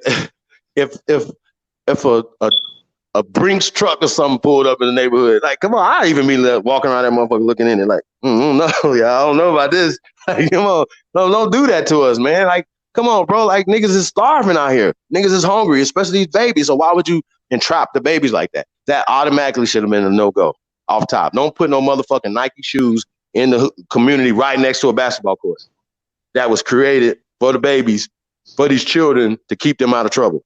a Brinks truck or something pulled up in the neighborhood, like, come on, I even be walking around that motherfucker looking in it like, no, y'all, I don't know about this. Like, come on, don't do that to us, man. Like, come on, bro. Like, niggas is starving out here. Niggas is hungry, especially these babies. So why would you entrap the babies like that? That automatically should have been a no-go off top. Don't put no motherfucking Nike shoes in the community right next to a basketball court that was created for the babies, for these children to keep them out of trouble.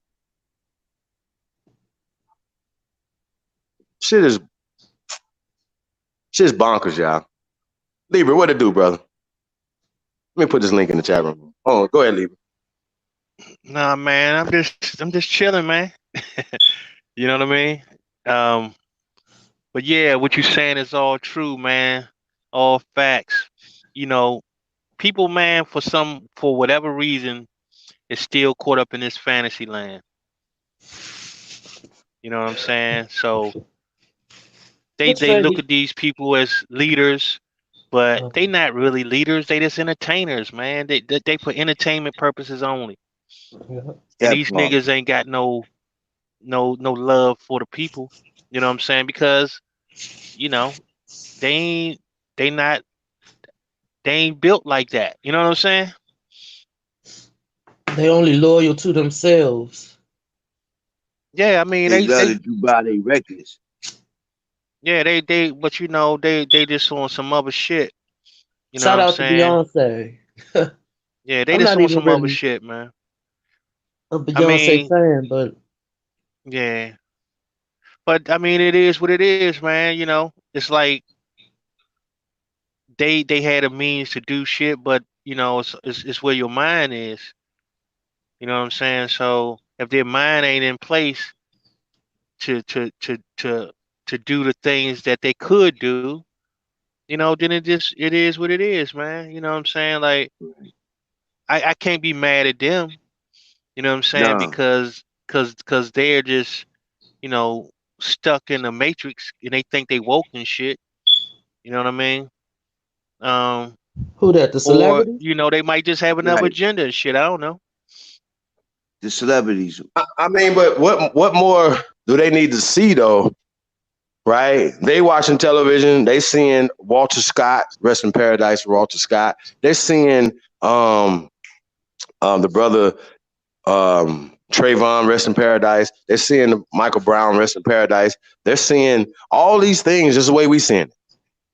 Shit is bonkers, y'all. Lieber, what it do, brother? Let me put this link in the chat room. Oh, go ahead, Lieber. Nah, man, I'm just chilling, man. You know what I mean? But yeah, what you're saying is all true, man. All facts. You know, people, man, for whatever reason, is still caught up in this fantasy land. You know what I'm saying? So they look at these people as leaders, but they not really leaders. They just entertainers, man. They for entertainment purposes only. And these niggas ain't got no love for the people. You know what I'm saying? Because, you know, they ain't built like that. You know what I'm saying? They only loyal to themselves. Yeah, I mean they love to do by their records. Yeah, but you know, they just on some other shit. You know Shout what I'm out to saying? Beyonce. Yeah, they I'm just not on even some other really shit, man. a I Beyonce mean, fan, but yeah. But I mean, it is what it is, man. You know, it's like they had a means to do shit, but you know, it's where your mind is. You know what I'm saying? So if their mind ain't in place to to to to to do the things that they could do, you know, then it is what it is, man. You know what I'm saying? Like I can't be mad at them. You know what I'm saying? No. Because they're just, you know, stuck in the matrix and they think they woke and shit. You know what I mean? who that? The Or celebrity? you know, they might just have another Right. agenda and shit. I don't know. The celebrities. I mean, but what more do they need to see though? Right? They watching television. They seeing Walter Scott, rest in paradise, Walter Scott. They're seeing the brother Trayvon, rest in paradise. They're seeing Michael Brown, rest in paradise. They're seeing all these things just the way we seeing it.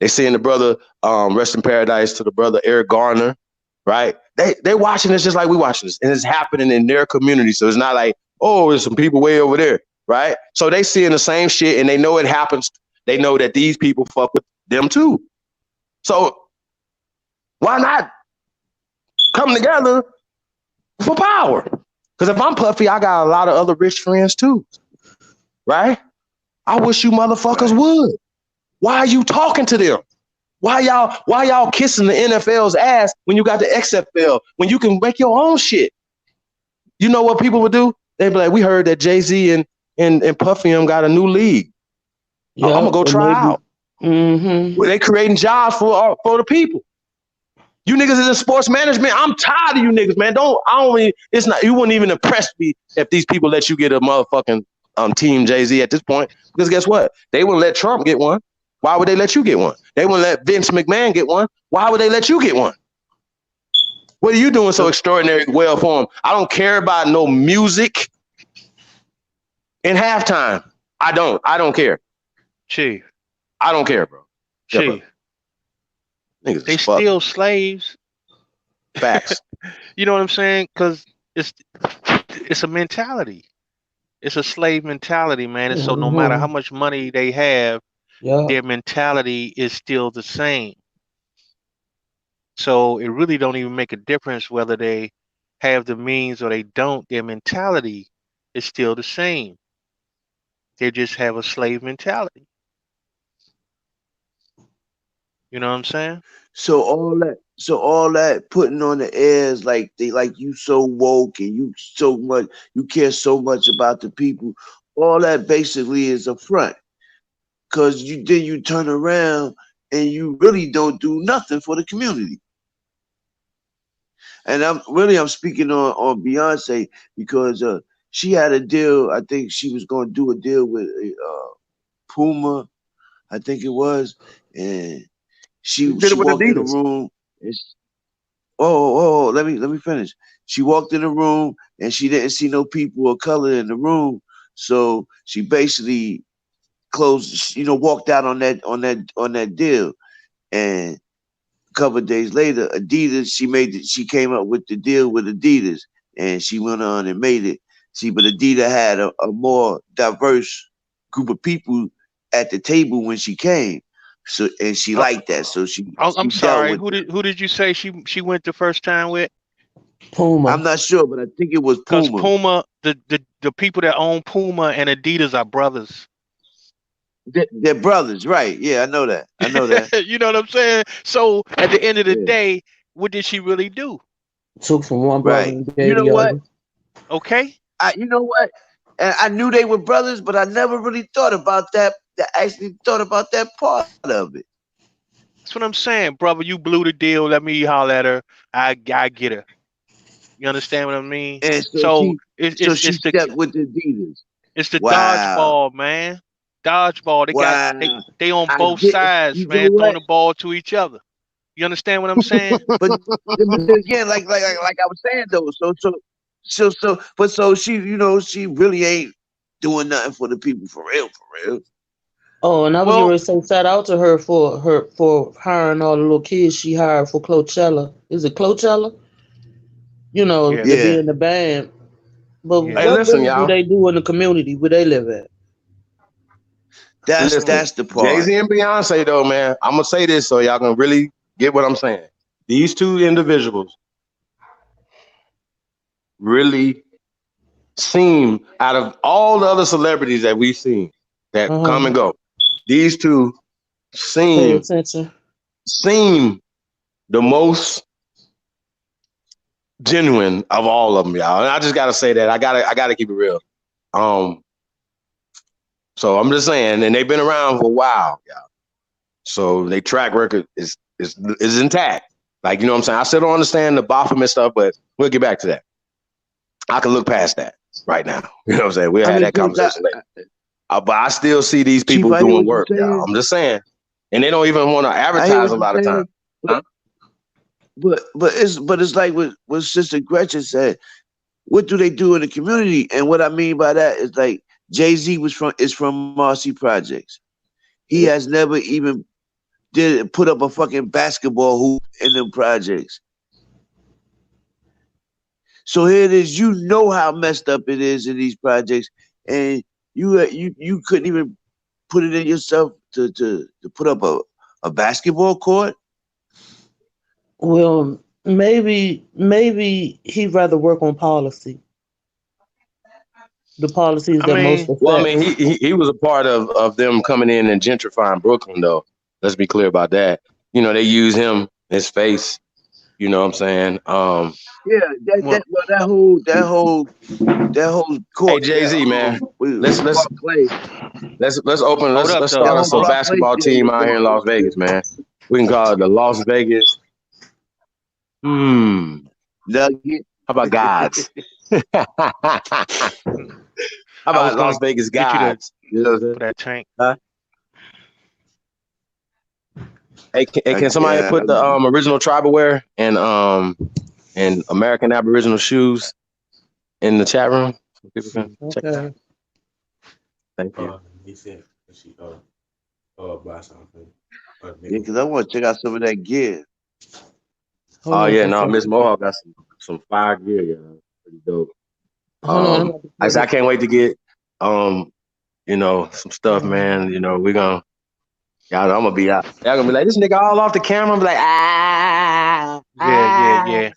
They seeing the brother rest in paradise to the brother Eric Garner, right? They watching this just like we watching this, and it's happening in their community. So it's not like, oh, there's some people way over there, right? So they seeing the same shit, and they know it happens. They know that these people fuck with them too. So why not come together for power? Because if I'm Puffy, I got a lot of other rich friends too, right? I wish you motherfuckers would. Why are you talking to them? Why y'all kissing the NFL's ass when you got the XFL, when you can make your own shit? You know what people would do? They'd be like, we heard that Jay-Z and Puffy got a new league. I'm gonna go try out. Mm-hmm. Well, they creating jobs for the people. You niggas is in sports management. I'm tired of you niggas, man. You wouldn't even impress me if these people let you get a motherfucking team Jay-Z at this point. Because guess what? They wouldn't let Trump get one. Why would they let you get one? They wouldn't let Vince McMahon get one. Why would they let you get one? What are you doing so extraordinary well for them? I don't care about no music in halftime. I don't care. Chief. I don't care, bro. Chief. Niggas they still slaves. Facts. You know what I'm saying? Because it's a mentality. It's a slave mentality, man. And so no matter how Mm-hmm. much money they have, Yeah. their mentality is still the same. So it really don't even make a difference whether they have the means or they don't. Their mentality is still the same. They just have a slave mentality. You know what I'm saying? So all that putting on the airs like they like you so woke and you care so much about the people. All that basically is a front. Cause you turn around and you really don't do nothing for the community. And I'm speaking on Beyonce because she had a deal. I think she was going to do a deal with Puma, I think it was, and She she did it she with walked in the Adidas. room. And let me finish. She walked in the room and she didn't see no people of color in the room, so she basically walked out on that deal. And couple of days later, Adidas, she came up with the deal with Adidas, and she went on and made it. See, but Adidas had a more diverse group of people at the table when she came, so and she Oh, liked that, so I'm she dealt sorry. with it. Who did you say she went the first time with? I'm Puma. not sure, but I think it was Because Puma. Puma, the people that own Puma and Adidas are brothers. They're brothers, right? Yeah, I know that. I know that. You know what I'm saying? So at the end of the Yeah, day, what did she really do? Took from one brother right. and You gave know the what? other. Okay. You know what? And I knew they were brothers, but I never really thought about that. Actually thought about that part of it. That's what I'm saying, brother. You blew the deal. Let me holler at her. I get her. You understand what I mean? And so So she so she stepped with the Adidas. it's the Wow. dodgeball, man. Dodgeball. Wow. They on I both get sides, you know man, throwing what? the ball to each other. You understand what I'm saying? But then again, like I was saying though, so she, she really ain't doing nothing for the people for real, for real. Oh, and I was Well, going to say shout out to her for hiring all the little kids she hired for Coachella. Is it Coachella? yeah, To be Yeah. in the band. But Hey, yeah. what listen, really do y'all. they do in the community where they live at? Listen, That's the Jay part. Z and Beyonce, though, man. I'm gonna say this so y'all can really get what I'm saying. These two individuals really seem, out of all the other celebrities that we've seen that Uh come huh. and go, these two Pay seem attention. seem the most genuine of all of them, y'all. And I just gotta say that. I gotta keep it real. Um, so I'm just saying, and they've been around for a while, y'all. So their track record is intact. Like, you know what I'm saying? I still don't understand the Baphomet stuff, but we'll get back to that. I can look past that right now. You know what I'm saying? We'll I have mean, that conversation later. But I still see these Chief, people I hear doing what you're work, y'all. saying. I'm just saying. And they don't even want to I hear advertise what a you're lot of time. saying. Huh? But it's like what Sister Gretchen said. What do they do in the community? And what I mean by that is like Jay-Z is from Marcy Projects. He has never even did put up a fucking basketball hoop in them projects. So here it is. You know how messed up it is in these projects, and you couldn't even put it in yourself to put up a basketball court. Well, maybe he'd rather work on policy, the policies I that most mean, Well, I mean, affect. he was a part of them coming in and gentrifying Brooklyn, though. Let's be clear about that. You know, they use him, his face. You know what I'm saying? Yeah, well, that whole Hey, court, Jay Z, man, with let's let's Clark Clay, let's open hold up let's that though. start whole us a Clark Clay basketball deal team out here in Las Vegas, man. We can call it the Las Vegas. Hmm. Nugget. How about gods? How I was about gonna Las Vegas get you to gods? You know what I'm saying? for that tank. Huh? Hey, I, can somebody yeah, put the original tribal wear and American Aboriginal shoes in the chat room so people can check it out? Okay. Thank you. He said she buy something. yeah, because I want to check out some of that gear. Hold Oh on yeah, for a no, Miss second. Mohawk got some. some fire gear, y'all. Pretty dope. Hold on. I'm about to I say said, I this. can't wait to get some stuff, man. We gonna y'all. I'm gonna be out. Y'all gonna be like, this nigga all off the camera. I'm be like, Yeah.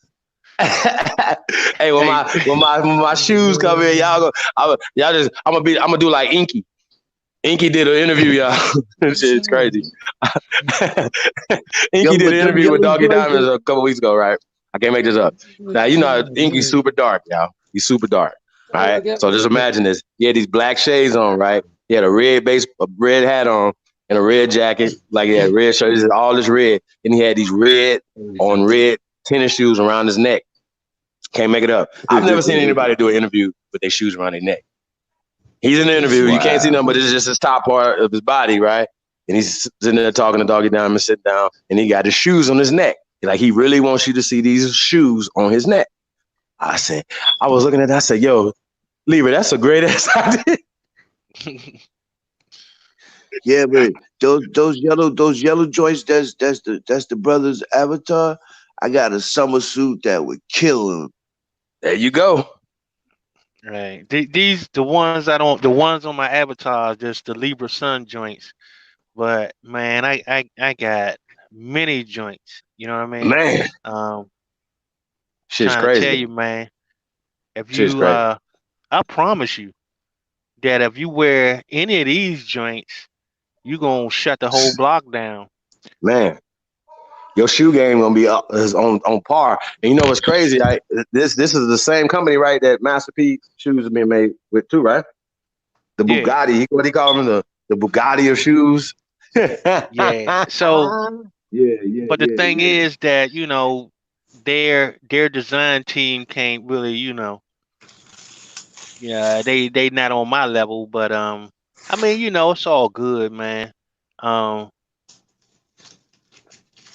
Hey, when Hey, my shoes come in, I'm gonna do like Inky. Inky did an interview, y'all. This shit's crazy. Yo, Inky did but an them interview with yellow Doggy joints, Diamonds a couple weeks ago, right? I can't make this up. Now you know Inky's super dark, y'all. He's super dark, right? So just imagine this. He had these black shades on, right? He had a red hat on and a red jacket, like he had red shirts, all this red, and he had these red tennis shoes around his neck. Can't make it up. I've never seen anybody do an interview with their shoes around their neck. He's in an interview. You can't see nothing, but it's just his top part of his body, right? And he's sitting there talking to Doggy Diamond, sitting down, and he got his shoes on his neck. Like, he really wants you to see these shoes on his neck. I was looking at that. I said, yo, Libra, that's a great ass idea. Yeah, but those yellow joints, that's the brother's avatar. I got a summer suit that would kill him. There you go. right. The ones on my avatar, just the Libra Sun joints. But man, I got many joints. You know what I mean? Man, shit's Trying to tell crazy. you, man. If Shit's you crazy. I promise you that if you wear any of these joints, you gonna shut the whole block down. Man, your shoe game gonna be is on par. And you know what's crazy? This is the same company, right? That Master P shoes are being made with too, right? The Yeah. Bugatti. What do you call them? The Bugatti of shoes. Yeah. So, Yeah. but the thing is that their design team can't really, yeah, they not on my level, but I mean, it's all good, man. Um,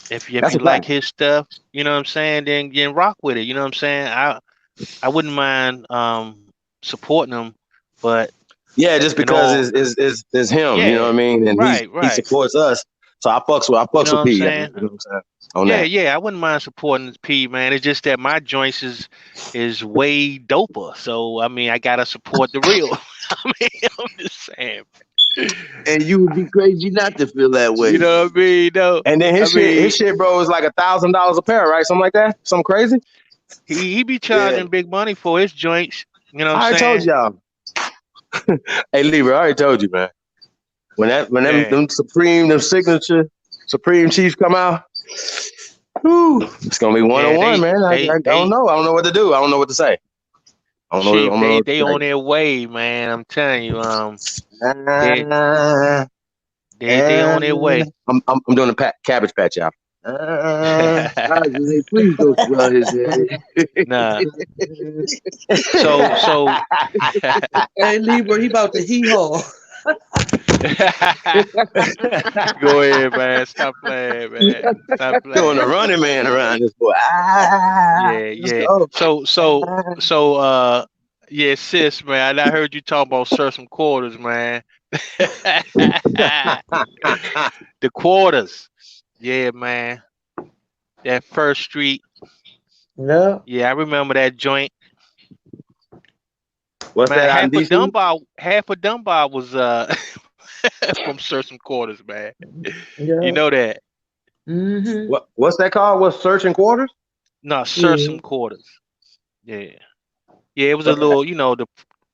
if That's you a like fact. his stuff, you know what I'm saying, then rock with it. You know what I'm saying? I wouldn't mind supporting him, but Yeah, just in because all, it's him, you know what I yeah, mean? And he right. supports us. So I You fucks know what with I'm P, you know saying? what I'm saying? On that. Yeah, I wouldn't mind supporting this P, man. It's just that my joints is way doper. So I mean, I gotta support the real. I mean, I'm just saying. And you would be crazy not to feel that You way. know what I mean? No, And then I mean, his shit, bro, is like $1,000 a pair, right? Something like that. Something crazy. he be Yeah. charging big money for his joints. You know what I I'm already told saying? y'all. Hey, Libra, I already told you, man. When Yeah. them signature Supreme Chiefs come out, whew, it's gonna be one on Yeah, one, man. I don't know. I don't know what to do. I don't know what to say. I don't know. I Chief, don't know what to they on their way, man. I'm telling you, they say. they on their way. I'm doing a cabbage patch, y'all. Please don't swell his head. Nah. So Hey, Libra, he about to hee-haw. go ahead, man. Stop playing, man. Stop Doing a playing. running man around this boy. Let's Yeah. go. So yeah, sis, man. I heard you talk about some quarters, man. The quarters. Yeah, man. That First Street. Yeah. Yeah, I remember that joint. What's Man, that out in DC? half of Dunbar was from certain quarters, man. You Yeah. know that. Mm-hmm. What's that called? What's searching quarters? No, Yeah. certain quarters. Yeah. Yeah, it was a What's that? little, the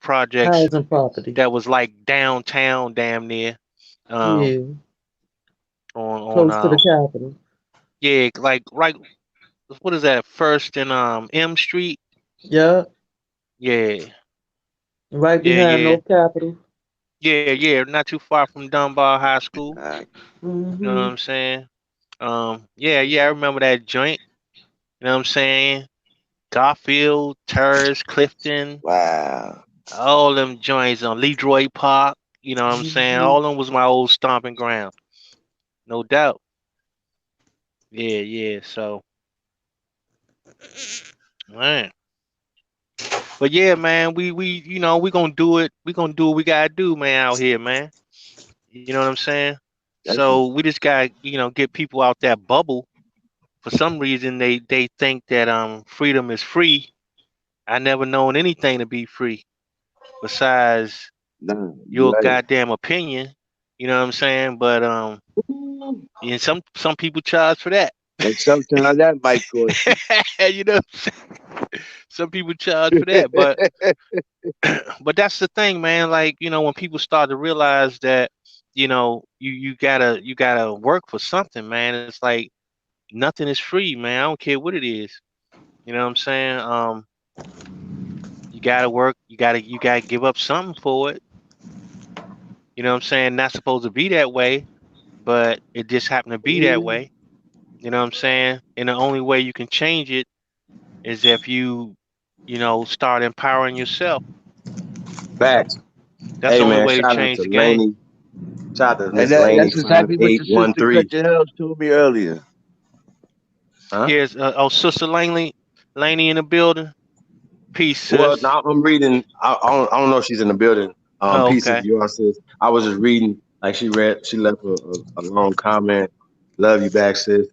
projects Housing property. that was like downtown, damn near. Yeah. On Close to the Capitol. yeah, like right. What is that? First and M Street. Yeah. Yeah, Right yeah, behind yeah, North Capitol. yeah. Not too far from Dunbar High School. You know what Mm-hmm. I'm saying? Yeah. I remember that joint. You know what I'm saying? Garfield, Terrace, Clifton, Wow. all them joints on Leroy Park. You know what I'm saying? Mm-hmm. All them was my old stomping ground, no doubt. Yeah. So, man. But yeah, man, we gonna do it. We gonna do what we gotta do, man, out here, man. You know what I'm saying? That's So we just gotta, get people out that bubble. for some reason they think that freedom is free. I never known anything to be free besides Nah, your you're right. goddamn opinion. You know what I'm saying? But and some people charge for that. And sometimes that might cost you. You know, some people charge for that. But that's the thing, man. Like, when people start to realize that, you gotta work for something, man. It's like nothing is free, man. I don't care what it is. You know what I'm saying? You gotta work. You gotta give up something for it. You know what I'm saying? Not supposed to be that way, but it just happened to be that way. You know what I'm saying? And the only way you can change it is if start empowering yourself. Facts. That's the Hey only man, way to shout out change to the game. Laney. Shout out to And Miss Laney that's exactly what your sister 5813. cut your hair told me earlier. Huh? Here's Sister Laney in the building. Peace, Well, sis. now I'm reading. I don't know if she's in the building. Oh, Peace of okay. yours, sis. I was just reading. Like she read, she left a long comment. Love you back, sis.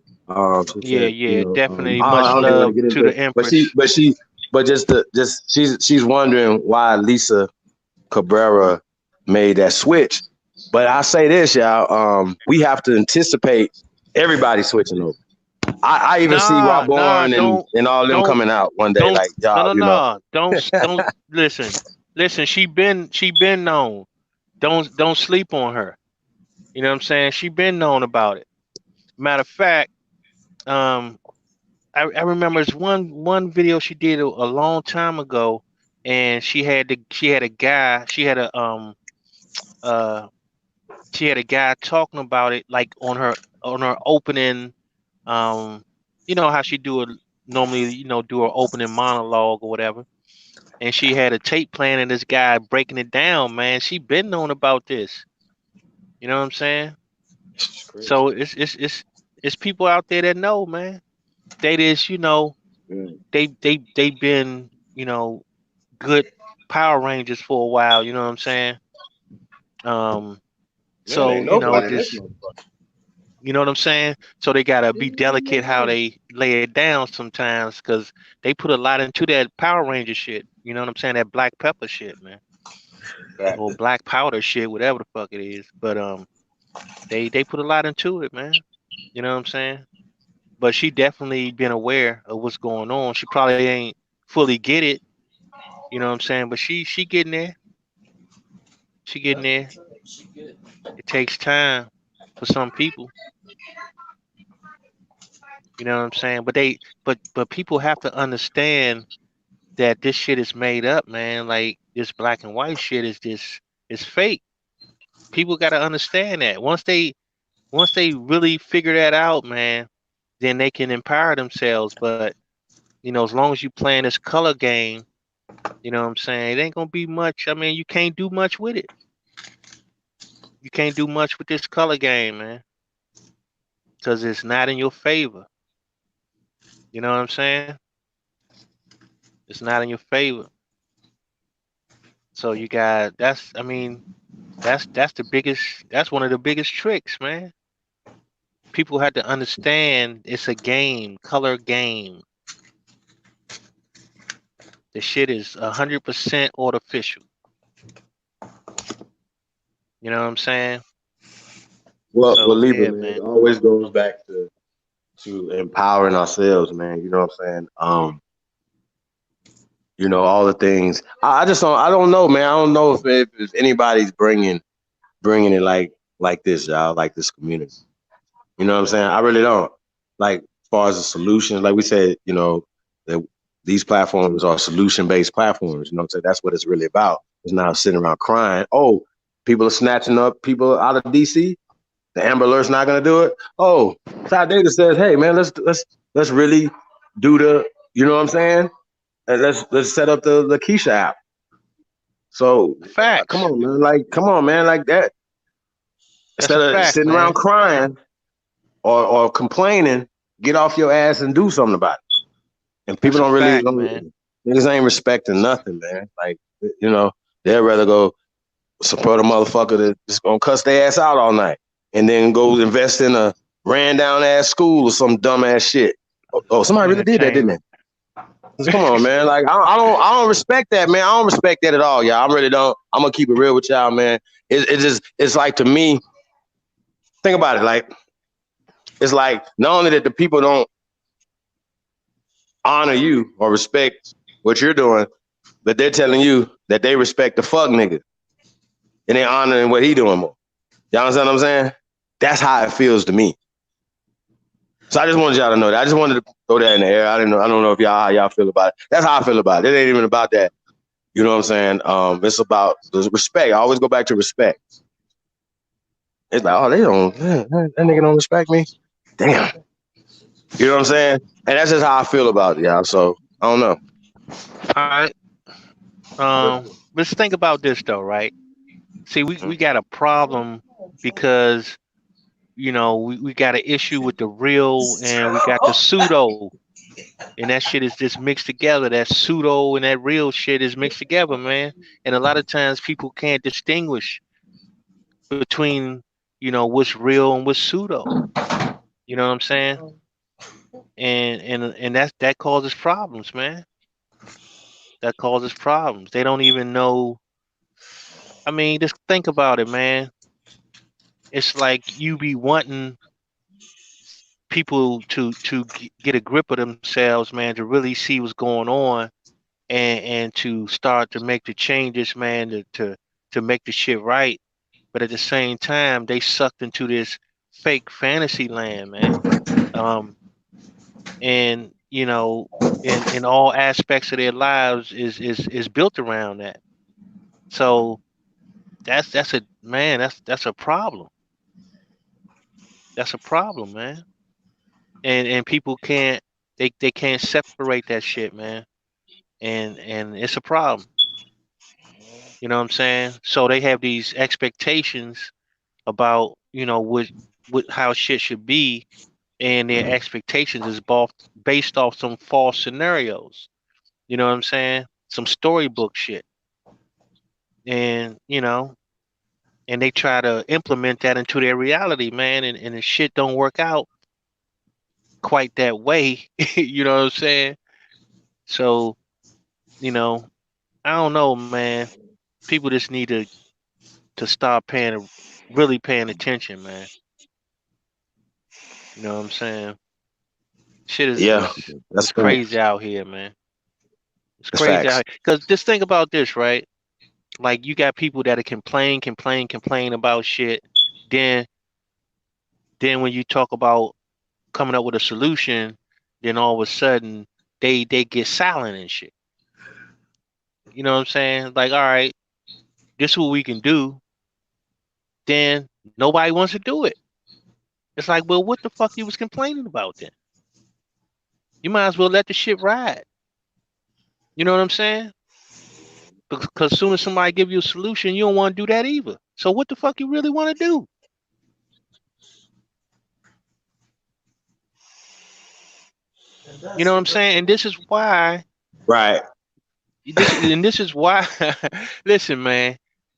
She Yeah, said, yeah, definitely. I Much don't even want to love get to into the it, Empress. but she's wondering why Lisa Cabrera made that switch. But I say this, y'all. We have to anticipate everybody switching over. I even see Nah, Wabon and all them don't, coming out one day, don't, like no, y'all, no, no. Don't listen. She been known. Don't sleep on her. You know what I'm saying? She been known about it. Matter of fact, um, I remember it's one video she did a long time ago, and she had a guy uh she had a guy talking about it like on her opening, um you know how she do it normally, do her opening monologue or whatever, and she had a tape playing and this guy breaking it down. Man, she been known about this. You know what I'm saying? it's crazy. So it's people out there that know, man. They just, Mm. they been, good Power Rangers for a while. You know what I'm saying? Um, Man, so ain't nobody in this just, motherfucker. you know what I'm saying. So they gotta be delicate how they lay it down sometimes, because they put a lot into that Power Ranger shit. You know what I'm saying? That black pepper shit, man, or black powder shit, whatever the fuck it is. But they put a lot into it, man. You know what I'm saying? But she definitely been aware of what's going on. She probably ain't fully get it. You know what I'm saying? But she getting there. She getting there. It takes time for some people. You know what I'm saying? But people have to understand that this shit is made up, man. Like this black and white shit is fake. People got to understand that. Once they really figure that out, man, then they can empower themselves. But as long as you playing this color game, you know what I'm saying, it ain't gonna be much. I mean, you can't do much with it. You can't do much with this color game, man, because it's not in your favor. You know what I'm saying? It's not in your favor. So you got that's I mean, that's one of the biggest tricks, man. People have to understand it's a game, color game. The shit is 100% artificial. You know what I'm saying? Well, So Libra, yeah, man, it man. always goes back to empowering ourselves, man. You know what I'm saying? All the things. I just don't. I don't know, man. I don't know if anybody's bringing it like this, y'all, like this community. You know what I'm saying? I really don't. Like, as far as the solutions, like we said, that these platforms are solution-based platforms. You know what I'm saying? That's what it's really about. It's not sitting around crying. Oh, people are snatching up people out of DC. The Amber Alert's not gonna do it. Oh, Ty Data says, hey man, let's really do you know what I'm saying? And let's set up the Keisha app. So come Facts. on, man. Come on, man. Like that. That's Instead a of fact, sitting around man. crying or complaining, get off your ass and do something about it. And people That's a don't really, fact, man. niggas ain't respecting nothing, man. Like, they'd rather go support a motherfucker that's just gonna cuss their ass out all night and then go invest in a ran down ass school or some dumb ass shit. Oh, somebody really did that, didn't they? Come on, man. Like I don't respect that, man. I don't respect that at all, y'all. I really don't. I'm gonna keep it real with y'all, man. It's like, to me, think about it. Like, it's like not only that the people don't honor you or respect what you're doing, but they're telling you that they respect the fuck nigga and they honoring what he doing more. Y'all understand what I'm saying? That's how it feels to me. So I just wanted y'all to know that. I just wanted to throw that in the air. I don't know if how y'all feel about it. That's how I feel about it. It ain't even about that. You know what I'm saying? It's about the respect. I always go back to respect. It's like, oh, that nigga don't respect me. Damn. You know what I'm saying? And that's just how I feel about it, y'all. So I don't know. All right. Let's think about this though, right? See, we got a problem because we got an issue with the real and we got the pseudo, and that shit is just mixed together. That pseudo and that real shit is mixed together, man. And a lot of times people can't distinguish between what's real and what's pseudo. You know what I'm saying? And that causes problems, man. That causes problems. They don't even know. I mean, just think about it, man. It's like you be wanting people to get a grip of themselves, man, to really see what's going on and to start to make the changes, man, to make the shit right. But at the same time, they sucked into this fake fantasy land, man. And in all aspects of their lives is built around that. So that's a man, that's a problem. That's a problem, man. And people can't they can't separate that shit, man. And it's a problem. You know what I'm saying? So they have these expectations about, what how shit should be, and their expectations is both based off some false scenarios. You know what I'm saying? Some storybook shit. And, and they try to implement that into their reality, man, and the shit don't work out quite that way. You know what I'm saying? So, I don't know, man. People just need to start really paying attention, man. You know what I'm saying? Shit Yeah, is that's crazy facts. out here, man. It's That's crazy facts. out here. Because just think about this, right? Like you got people that complain about shit. Then when you talk about coming up with a solution, then all of a sudden they get silent and shit. You know what I'm saying? Like, all right, this is what we can do. Then nobody wants to do it. It's like, well, what the fuck you was complaining about then? You might as well let the shit ride. You know what I'm saying? Because as soon as somebody give you a solution, you don't want to do that either. So what the fuck you really want to do? You know what I'm saying? And this is why. Right. This is why. Listen, man.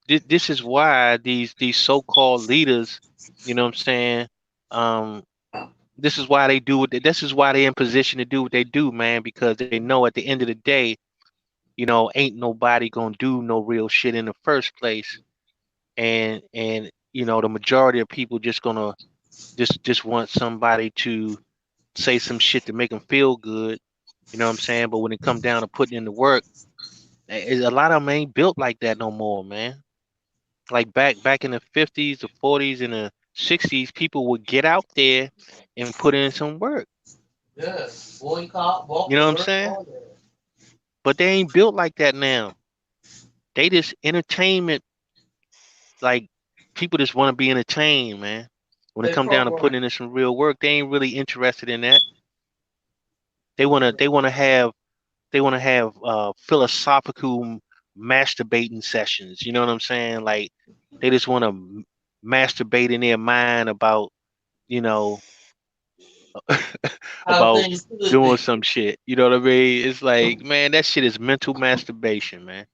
This is why these so-called leaders. You know what I'm saying? Um, this is why they do what. This is why they're in position to do what they do, man. Because they know at the end of the day, ain't nobody gonna do no real shit in the first place, and the majority of people just gonna just want somebody to say some shit to make them feel good. You know what I'm saying? But when it come down to putting in the work, a lot of them ain't built like that no more, man. Like back in the 50s, the 40s, and the 60s, people would get out there and put in some work. Yeah, boycott, walk You know to what I'm work, saying? all that. But they ain't built like that now. They just entertainment, like people just want to be entertained, man. When it They come down to program. putting in some real work, they ain't really interested in that. They wanna have philosophical masturbating sessions. You know what I'm saying? Like they just want to masturbate in their mind about you know How about things could doing be. some shit. You know what I mean? It's like, man, that shit is mental masturbation, man.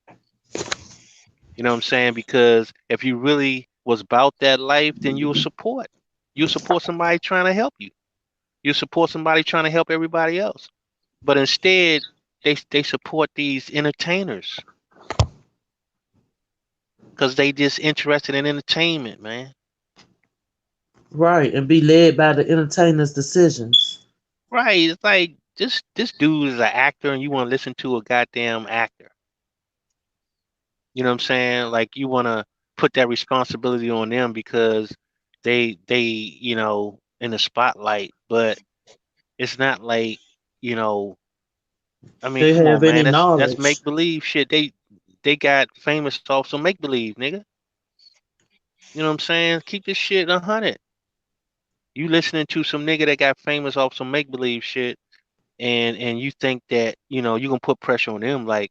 You know what I'm saying? Because if you really was about that life, then you'll support. You support somebody trying to help you. You support somebody trying to help everybody else. But instead, they support these entertainers because they just interested in entertainment, man. Right, and be led by the entertainer's decisions. Right? It's like this dude is an actor, and you want to listen to a goddamn actor. You know what I'm saying? Like you want to put that responsibility on them because they in the spotlight, but it's not like you know. I mean, They come on, have any man. That's make knowledge. believe shit. They got famous off some make believe, nigga. You know what I'm saying? Keep this shit 100. You listening to some nigga that got famous off some make believe shit, and you think that you gonna put pressure on them like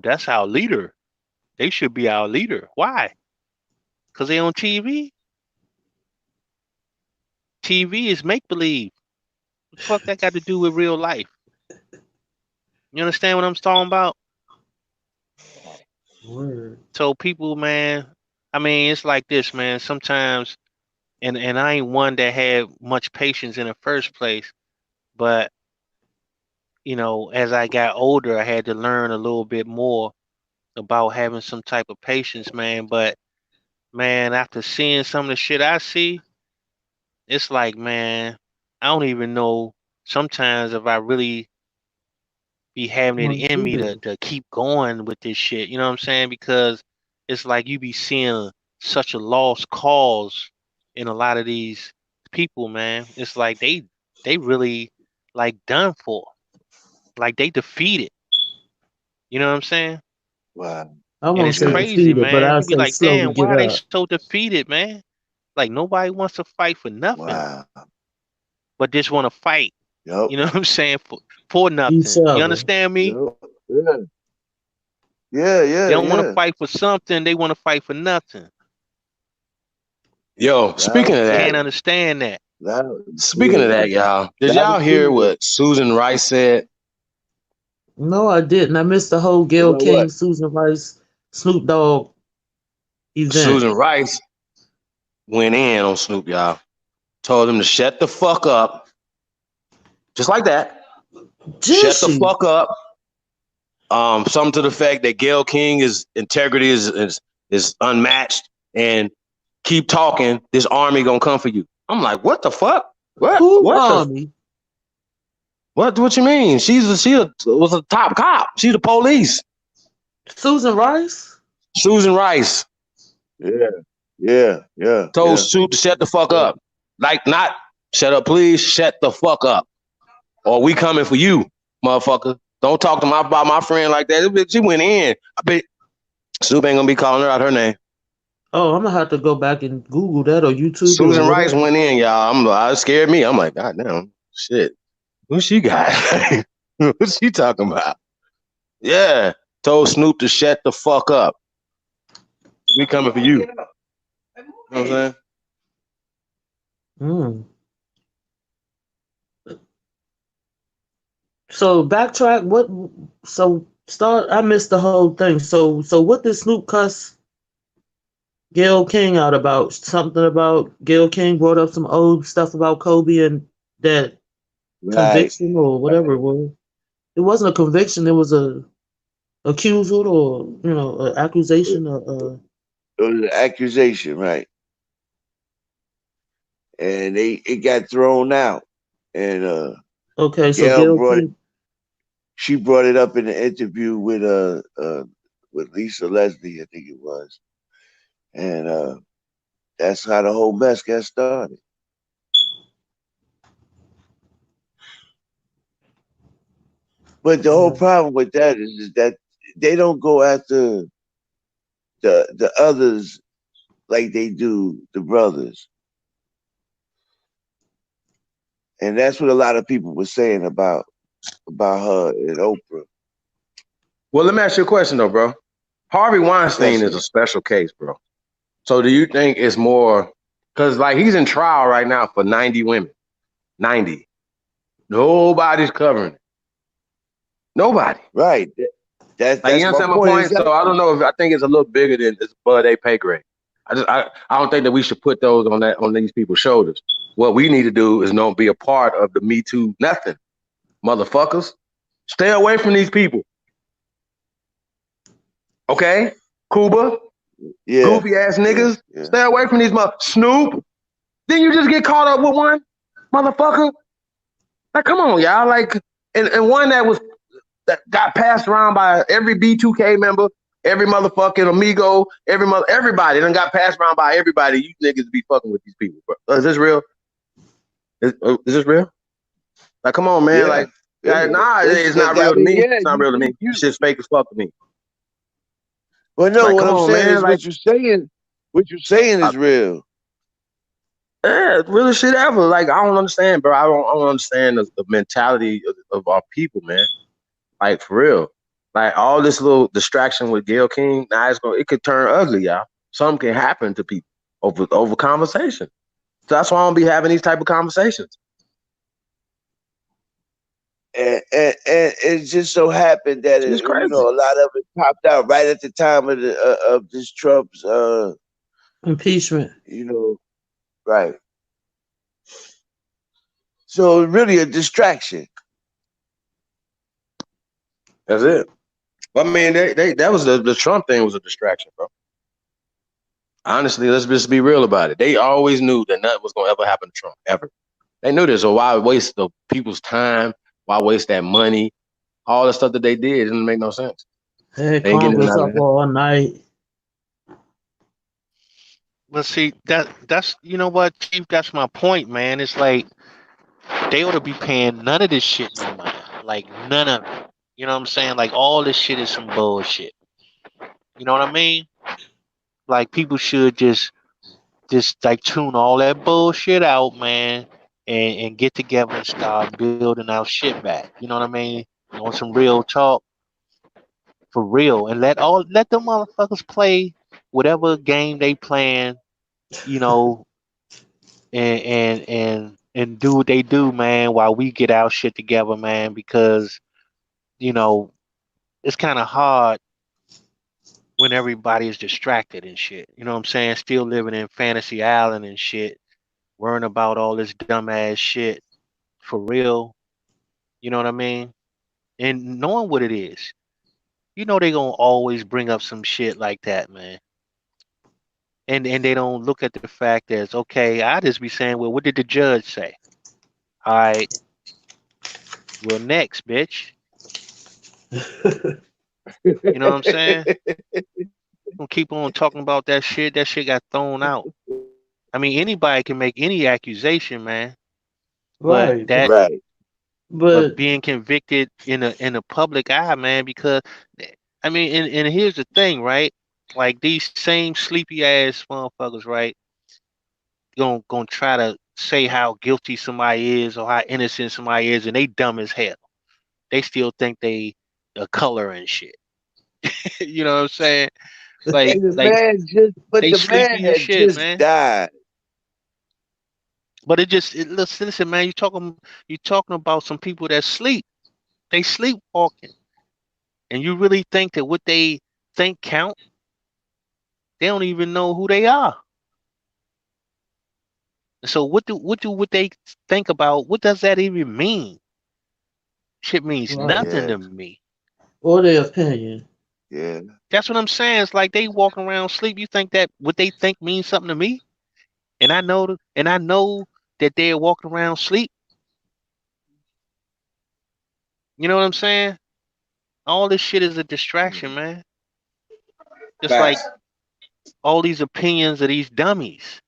that's our leader. They should be our leader. Why? Because they on TV. TV is make believe. What the fuck that got to do with real life? You understand what I'm talking about? Word. So people, man, I mean, it's like this, man. Sometimes, and I ain't one that had much patience in the first place, but as I got older, I had to learn a little bit more about having some type of patience, man. But man, after seeing some of the shit I see, it's like, man, I don't even know sometimes if I really be having it Want in to me do to keep going with this shit. You know what I'm saying? Because it's like you be seeing such a lost cause in a lot of these people, man. It's like they really like done for. Like they defeated. You know what I'm saying? Wow. I And won't it's say Yeah. crazy, defeated, but man. I'll You be say like, slow to damn, get why are they up. so defeated, man? Like nobody wants to fight for nothing, Wow. but just want to fight. Yep. You know what I'm saying? For Each nothing. You other. understand me? Yep. Yeah. Yeah. They Yeah. don't want to Yeah. fight for something. They want to fight for nothing. Yo, Loud speaking and of I that, can't clear. understand that. Loud. speaking of Yeah. that, y'all, did Loud y'all and hear clear. what Susan Rice said? No, I didn't. I missed the whole Gail About King, what? Susan Rice, Snoop Dogg event. Susan Rice went in on Snoop, y'all. Told him to shut the fuck up, just like that. Did Shut the she? fuck up. Something to the fact that Gail King's integrity is unmatched, and keep talking. This army gonna come for you. I'm like, what the fuck? What? Who What the? army? What you mean? She was a top cop. She's the police. Susan Rice? Susan Rice Yeah. Yeah. Yeah. told Yeah. Snoop to shut the fuck up. Like, not shut up, please. Shut the fuck up, or we coming for you, motherfucker. Don't talk to about my friend like that. She went in. I bet Snoop ain't gonna be calling her out her name. Oh, I'm gonna have to go back and Google that or YouTube it or Susan Rice whatever. went in, y'all. It scared me. I'm like, God damn, shit. Who she got? What's she talking about? Yeah. Told Snoop to shut the fuck up. We coming for you. You know what I'm saying? Mm. So backtrack. What? So start. I missed the whole thing. So what did Snoop cuss Gail King out about? Something about Gail King brought up some old stuff about Kobe and that Right. conviction or whatever it was. It wasn't a conviction. It was a accusal or an It accusation or was an accusation, right? And it got thrown out. And okay. So Gail Gail brought it. King. She brought it up in the interview with Lisa Leslie, I think it was, and that's how the whole mess got started. But the whole problem with that is that they don't go after the others like they do the brothers, and that's what a lot of people were saying about her and Oprah. Well, let me ask you a question though, bro. Harvey Yes, Weinstein is sir. a special case, bro. So do you think it's more because like he's in trial right now for 90 women? 90. Nobody's covering it. Nobody. Right. Like, you That's my understand my point point? So exactly. I don't know if I think it's a little bigger than this Bud A pay grade. I don't think that we should put those on these people's shoulders. What we need to do is not be a part of the Me Too nothing, motherfuckers. Stay away from these people. Okay, Cuba, Yeah. goofy ass niggas. Yeah. Stay away from these Snoop. Didn't you just get caught up with one, motherfucker? Like, come on, y'all. Like, and one that got passed around by every B2K member, every motherfucking amigo, everybody done got passed around by everybody. You niggas be fucking with these people, bro. Is this real? Is this real? Like, come on, man. Yeah. Like, nah, it's not real to me. Yeah, it's not real to me. Shit's fake as fuck to me. Well, no, like, what I'm on, saying man, is like, what you're saying is real. Yeah, realest shit ever. Like, I don't understand, bro. I don't understand the mentality of our people, man. Like, for real. Like, all this little distraction with Gayle King, now it could turn ugly, y'all. Something can happen to people over conversation. So that's why I don't be having these type of conversations. And it just so happened that It's crazy. a lot of it popped out right at the time of this Trump's impeachment. Right. So really a distraction. That's it. I mean, that was the Trump thing was a distraction, bro. Honestly, let's just be real about it. They always knew that nothing was gonna ever happen to Trump, ever. They knew this, so why waste the people's time? Why waste that money? All the stuff that they did didn't make no sense. Hey, They ain't getting Congress none up of that. all night. But see, that's you know what, Chief, that's my point, man. It's like they ought to be paying none of this shit no mind. Like none of it. You know what I'm saying? Like all this shit is some bullshit. You know what I mean? Like people should just like tune all that bullshit out, man, and get together and start building our shit back. You know what I mean? On some real talk, for real, and let them motherfuckers play whatever game they playing. You know, and do what they do, man, while we get our shit together, man, because you know it's kind of hard when everybody is distracted and shit. You know what I'm saying? Still living in fantasy island and shit, worrying about all this dumbass shit for real. You know what I mean? And knowing what it is, you know they gonna always bring up some shit like that, man. And they don't look at the fact as okay. I just be saying, well, what did the judge say? All right, well, next, bitch. You know what I'm saying? Don't keep on talking about that shit. That shit got thrown out. I mean, anybody can make any accusation, man. But Right. that, Right. but But being convicted in a public eye, man, because I mean, and here's the thing, right? Like these same sleepy ass motherfuckers, right? Gonna try to say how guilty somebody is or how innocent somebody is, and they dumb as hell. They still think they a color and shit. You know what I'm saying? Like, And but they the man sleepy as had shit, just man. died. But listen, man. You talking about some people that sleep. They sleepwalking, and you really think that what they think count? They don't even know who they are. So what they think about? What does that even mean? Shit means right. nothing Yeah. to me. Or their opinion. Yeah. That's what I'm saying. It's like they walking around sleep. You think that what they think means something to me? And I know that they're walking around sleep. You know what I'm saying? All this shit is a distraction, man. Just like Facts. all these opinions of these dummies.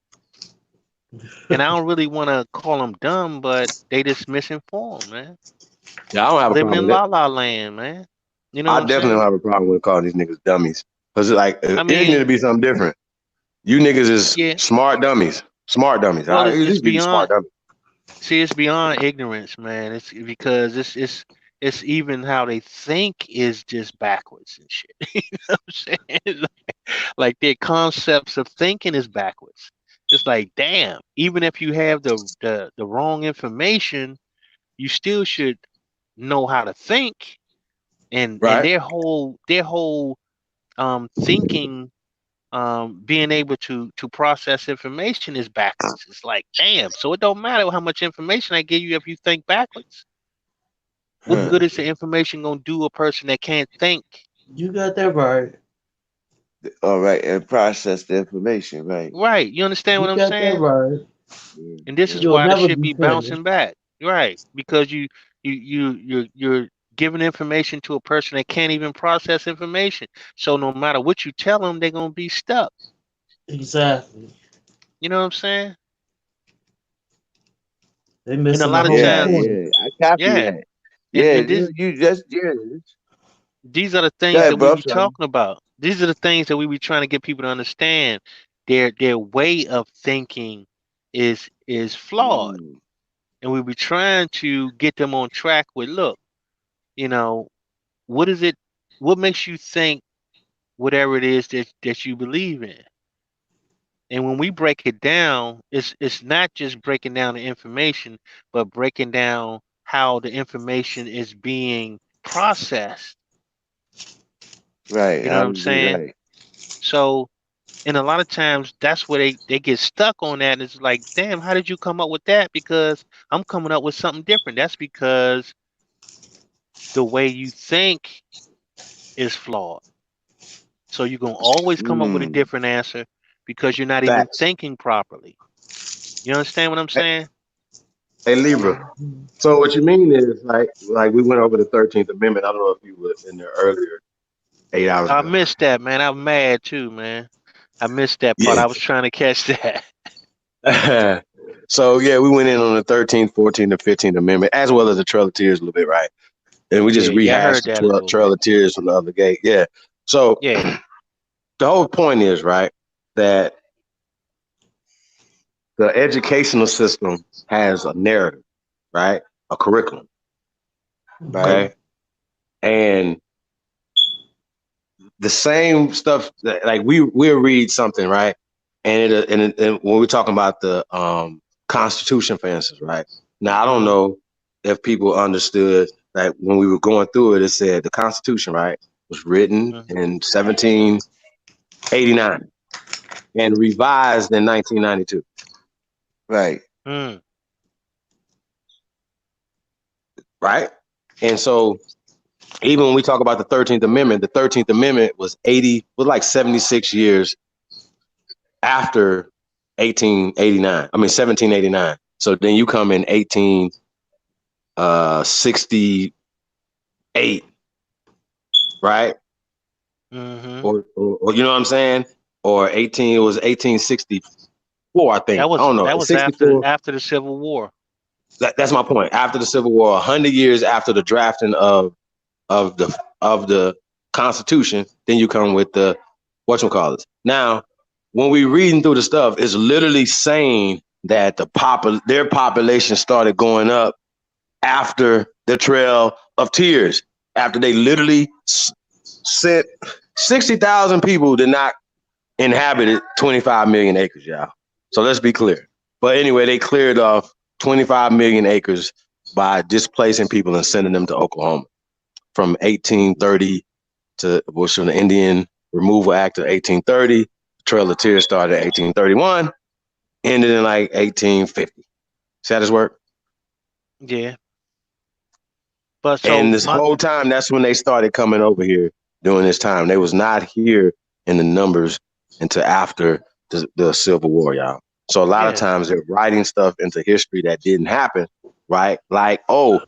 And I don't really want to call them dumb, but they just misinformed, man. Yeah, I don't have a Living problem in with it. la la land, man. You know I what I'm definitely don't saying? have a problem with calling these niggas dummies. Cause like I it need mean, to be something different. You niggas is yeah. smart dummies. Smart dummies. Well, I at it's least give you smart beyond. dummies. See, it's beyond ignorance, man. It's because it's even how they think is just backwards and shit. You know what I'm saying? Like their concepts of thinking is backwards. It's like, damn, even if you have the wrong information, you still should know how to think, and Right. their whole thinking being able to process information is backwards. It's like, damn. So it don't matter how much information I give you if you think backwards. What good is the information gonna do a person that can't think? You got that right. All right, and process the information, right? Right. You understand what You I'm got that saying? right. Yeah, And this yeah. is You'll why the never shit be be finished. bouncing back. Right. Because you're giving information to a person that can't even process information. So no matter what you tell them, they're gonna be stuck. Exactly. You know what I'm saying? They And a missing the lot of whole Yeah, times, point. yeah. I copy yeah. that. Yeah, And this you just yeah. these are the Go things that ahead, we bro. I'm be sorry. talking about. These are the things that we be trying to get people to understand. Their way of thinking is flawed. Mm, And we be trying to get them on track with, look, you know, what is it, what makes you think whatever it is that you believe in? And when we break it down, it's not just breaking down the information, but breaking down how the information is being processed. right. You know I what I'm agree. saying? Right. So, and a lot of times that's where they get stuck on that. It's like, damn, how did you come up with that? Because I'm coming up with something different. That's because the way you think is flawed. So you're gonna always come up with a Mm, different answer because you're not even Facts. thinking properly. You understand what I'm Hey, saying? hey, Libra. Mhm. So what you mean is like we went over the 13th Amendment. I don't know if you were in there earlier, 8 hours I ago. missed that, man. I'm mad too, man. I missed that part. Yeah. I was trying to catch that. So yeah, we went in on the 13th, 14th, and 15th Amendment, as well as the Trail of Tears a little bit, right? And we just Yeah, yeah, I rehashed heard the that a little Trail bit. of Tears from the other gate. Yeah. So Yeah. the whole point is, right, that the educational system has a narrative, right? A curriculum. right. Mhm. Okay. And the same stuff that like we'll read something, right? And when we're talking about the Constitution, for instance, right? Now I don't Mhm. know if people understood that when we were going through it, it said the Constitution, right, was written Mhm. in 1789 and revised in 1992, Right. Mm. right? And so even when we talk about the 13th Amendment was like 76 years after 1889. I mean 1789. So then you come in 1868, right? Mhm. Or you know what I'm saying? Or 18 it was 1864, I think. I don't know. That was 64. after the Civil War. That's my point. After the Civil War, 100 years after the drafting of the Constitution, then you come with the whatchamacallit. Now, when we reading through the stuff, it's literally saying that their population started going up after the Trail of Tears, after they literally sent 60,000 people did not inhabit 25 million acres, y'all. So let's be clear. But anyway, they cleared off 25 million acres by displacing people and sending them to Oklahoma from 1830 to was from the Indian Removal Act of 1830. Trail of Tears started in 1831, ended in like 1850. See how this work? Yeah. But And so this whole time, that's when they started coming over here during this time. They was not here in the numbers until after the Civil War, y'all. So a lot of yeah. times they're writing stuff into history that didn't happen, right? Like, oh,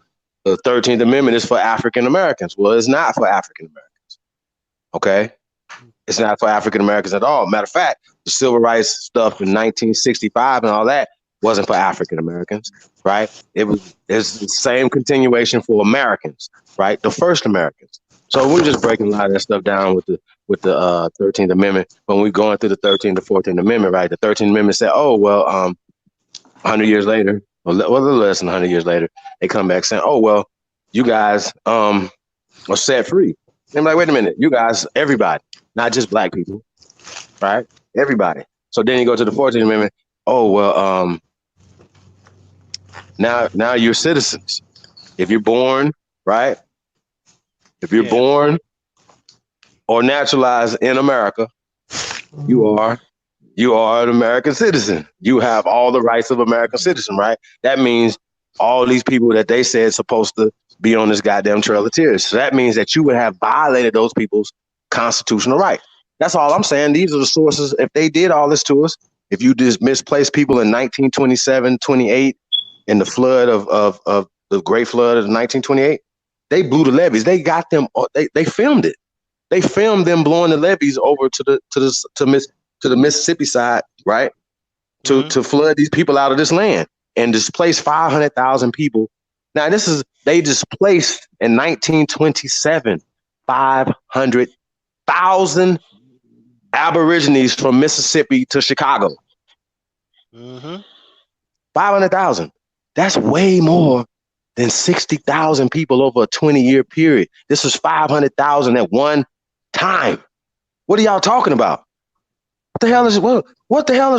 the 13th Amendment is for African Americans. Well, it's not for African Americans. Okay? It's not for African Americans at all. Matter of fact, the civil rights stuff in 1965 and all that wasn't for African Americans, right? It's the same continuation for Americans, right? The first Americans. So we're just breaking a lot of that stuff down with the 13th Amendment. When we're going through the 13th to 14th Amendment, right? The 13th Amendment said, oh well, 100 years later, or a little less than 100 years later, they come back saying, oh well, you guys are set free. And I'm like, wait a minute, you guys, everybody, not just black people, right? Everybody. So then you go to the 14th Amendment. Oh well, now you're citizens. If you're born, right? If you're Yeah. born or naturalized in America, You are. You are an American citizen. You have all the rights of American citizen, right? That means all these people that they said supposed to be on this goddamn Trail of Tears. So that means that you would have violated those people's constitutional right. That's all I'm saying. These are the sources. If they did all this to us, if you just misplaced people in 1927, 28, in the flood of the Great Flood of 1928, they blew the levees. They got them. They filmed it. They filmed them blowing the levees over to the Mississippi side, right? To flood these people out of this land and displace 500,000 people. Now they displaced in 1927 500,000 Aborigines from Mississippi to Chicago. 500,000. That's way more than 60,000 people over a 20-year period. This was 500,000 at one time. What are y'all talking about? What the hell is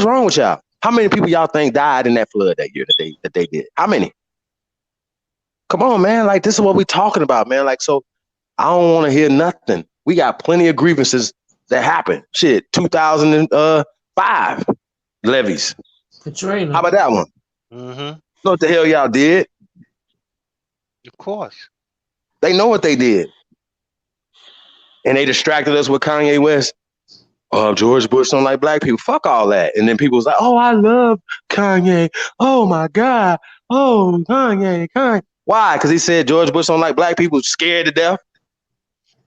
wrong with y'all? How many people y'all think died in that flood that year that they did? How many? Come on, man. Like, this is what we talking about, man. Like, so I don't want to hear nothing. We got plenty of grievances that happened. Shit, 2005 levies. Katrina. How about that one? Know what the hell y'all did? Of course. They know what they did. And they distracted us with Kanye West. George Bush don't like black people. Fuck all that. And then people was like, oh, I love Kanye. Oh, my God. Oh, Kanye. Why? Because he said George Bush don't like black people, scared to death.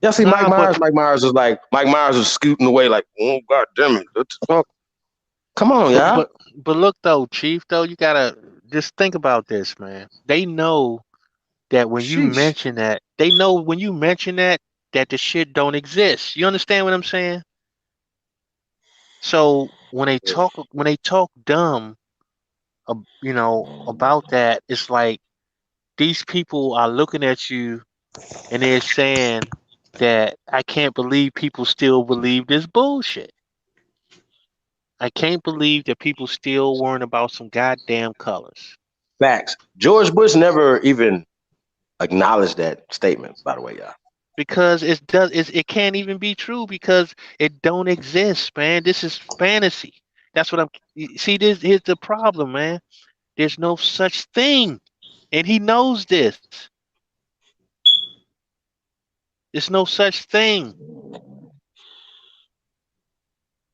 Y'all see Mike Myers? Mike Myers was scooting away like, oh, God damn it. What the fuck? Come on, y'all. But look, though, Chief, though, you got to just think about this, man. They know that when you mention that, that the shit don't exist. You understand what I'm saying? So when they talk dumb, about that, it's like these people are looking at you and they're saying that I can't believe people still believe this bullshit. I can't believe that people still worrying about some goddamn colors. Facts. George Bush never even acknowledged that statement, by the way, y'all. Because it can't even be true because it don't exist, man. This is fantasy. That's what here's the problem, man. There's no such thing. And he knows this. There's no such thing.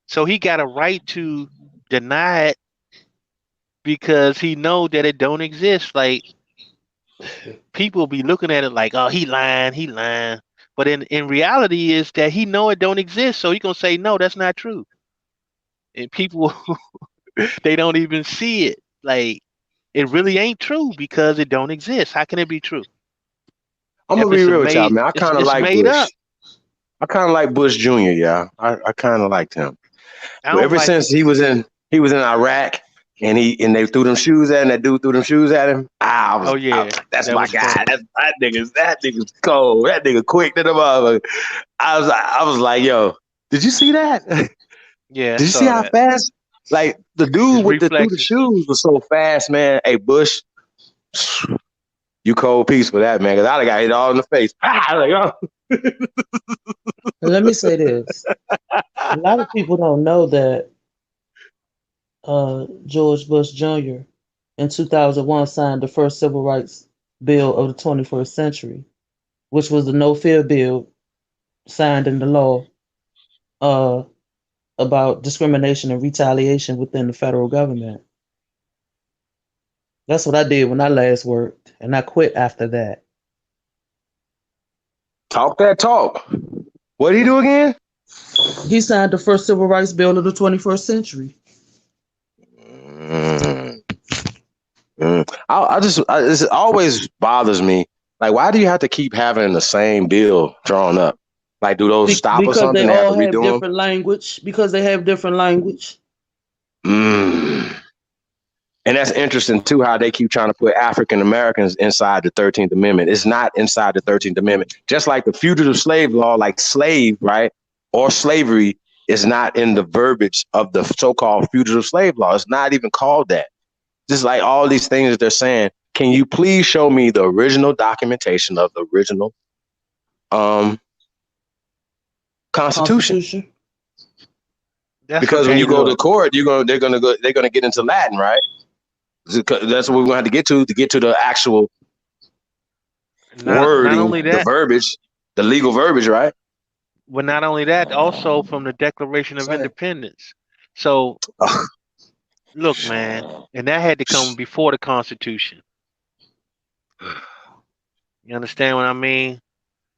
So he got a right to deny it because he know that it don't exist. Like, people be looking at it like, oh, he lying. But in reality is that he know it don't exist. So he gonna say, no, that's not true. And people, they don't even see it. Like, it really ain't true because it don't exist. How can it be true? I'm gonna be real with y'all, man. I kind of like Bush. I kind of like Bush Jr. Yeah, I kind of liked him. Ever since he was in Iraq and they threw them shoes at him, that dude threw them shoes at him. I was like, that's my guy. That nigga's cold. That nigga quick to the motherfucker. I was like, yo, did you see that? Yeah. Did you see how fast? Like, the dude with the shoes was so fast, man. Hey, Bush, you cold piece for that, man. Because I'd have got hit all in the face. Let me say this. A lot of people don't know that George Bush Jr. in 2001 signed the first civil rights bill of the 21st century, which was the No Fear bill signed into law about discrimination and retaliation within the federal government. That's what I did when I last worked, and I quit after that. Talk that talk. What did he do again? He signed the first civil rights bill of the 21st century. It always bothers me. Like, why do you have to keep having the same bill drawn up? Like, do those stop or something? Because they all have different language. Because they have different language. And that's interesting, too, how they keep trying to put African Americans inside the 13th Amendment. It's not inside the 13th Amendment. Just like the fugitive slave law, like slave, right? Or slavery is not in the verbiage of the so-called fugitive slave law. It's not even called that. Just like all these things that they're saying, can you please show me the original documentation of the original Constitution? That's Because when okay. you go to Look, court, they're gonna get into Latin, right? That's what we're gonna have to get to the actual not wording, only the that, verbiage, the legal verbiage, right? but not only that, also from the Declaration of Say. Independence. So look, man, and that had to come before the Constitution. You understand what I mean? It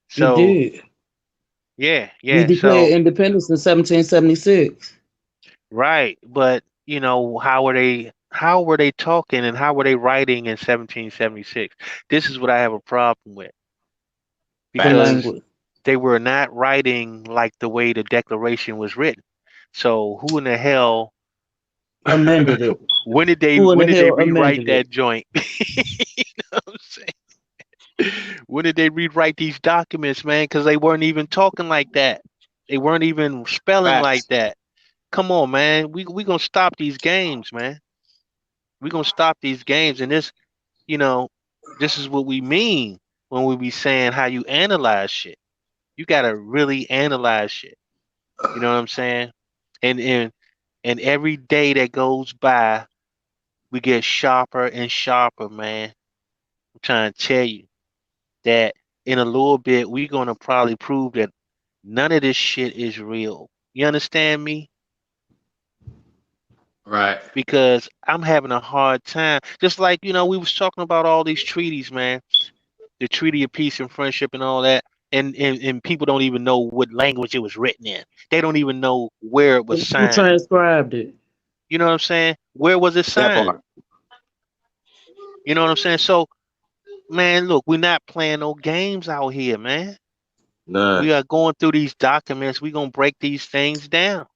So did. yeah, We yeah. declared So independence in 1776. right, but how were they talking and how were they writing in 1776? This is what I have a problem with The Facts. because language they were not writing like the way the Declaration was written. So who in the hell amended it. when did they Who in when the did they hell rewrite amended it? that joint? You know what I'm saying? When did they rewrite these documents, man? Because they weren't even talking like that. They weren't even spelling like Facts. that. Come on, man. We gonna stop these games, man. We gonna stop these games, and you know, this is what we mean when we be saying how you analyze shit. You gotta really analyze shit. You know what I'm saying? And every day that goes by, we get sharper and sharper, man. I'm trying to tell you that in a little bit we're gonna probably prove that none of this shit is real. You understand me? Right. Because I'm having a hard time. Just like, we was talking about all these treaties, man. The Treaty of Peace and Friendship and all that. And people don't even know what language it was written in. They don't even know where it was Who signed. transcribed it? You know what I'm saying? Where was it That signed? part. You know what I'm saying? So, man, look, we're not playing no games out here, man. None. We are going through these documents. We're going to break these things down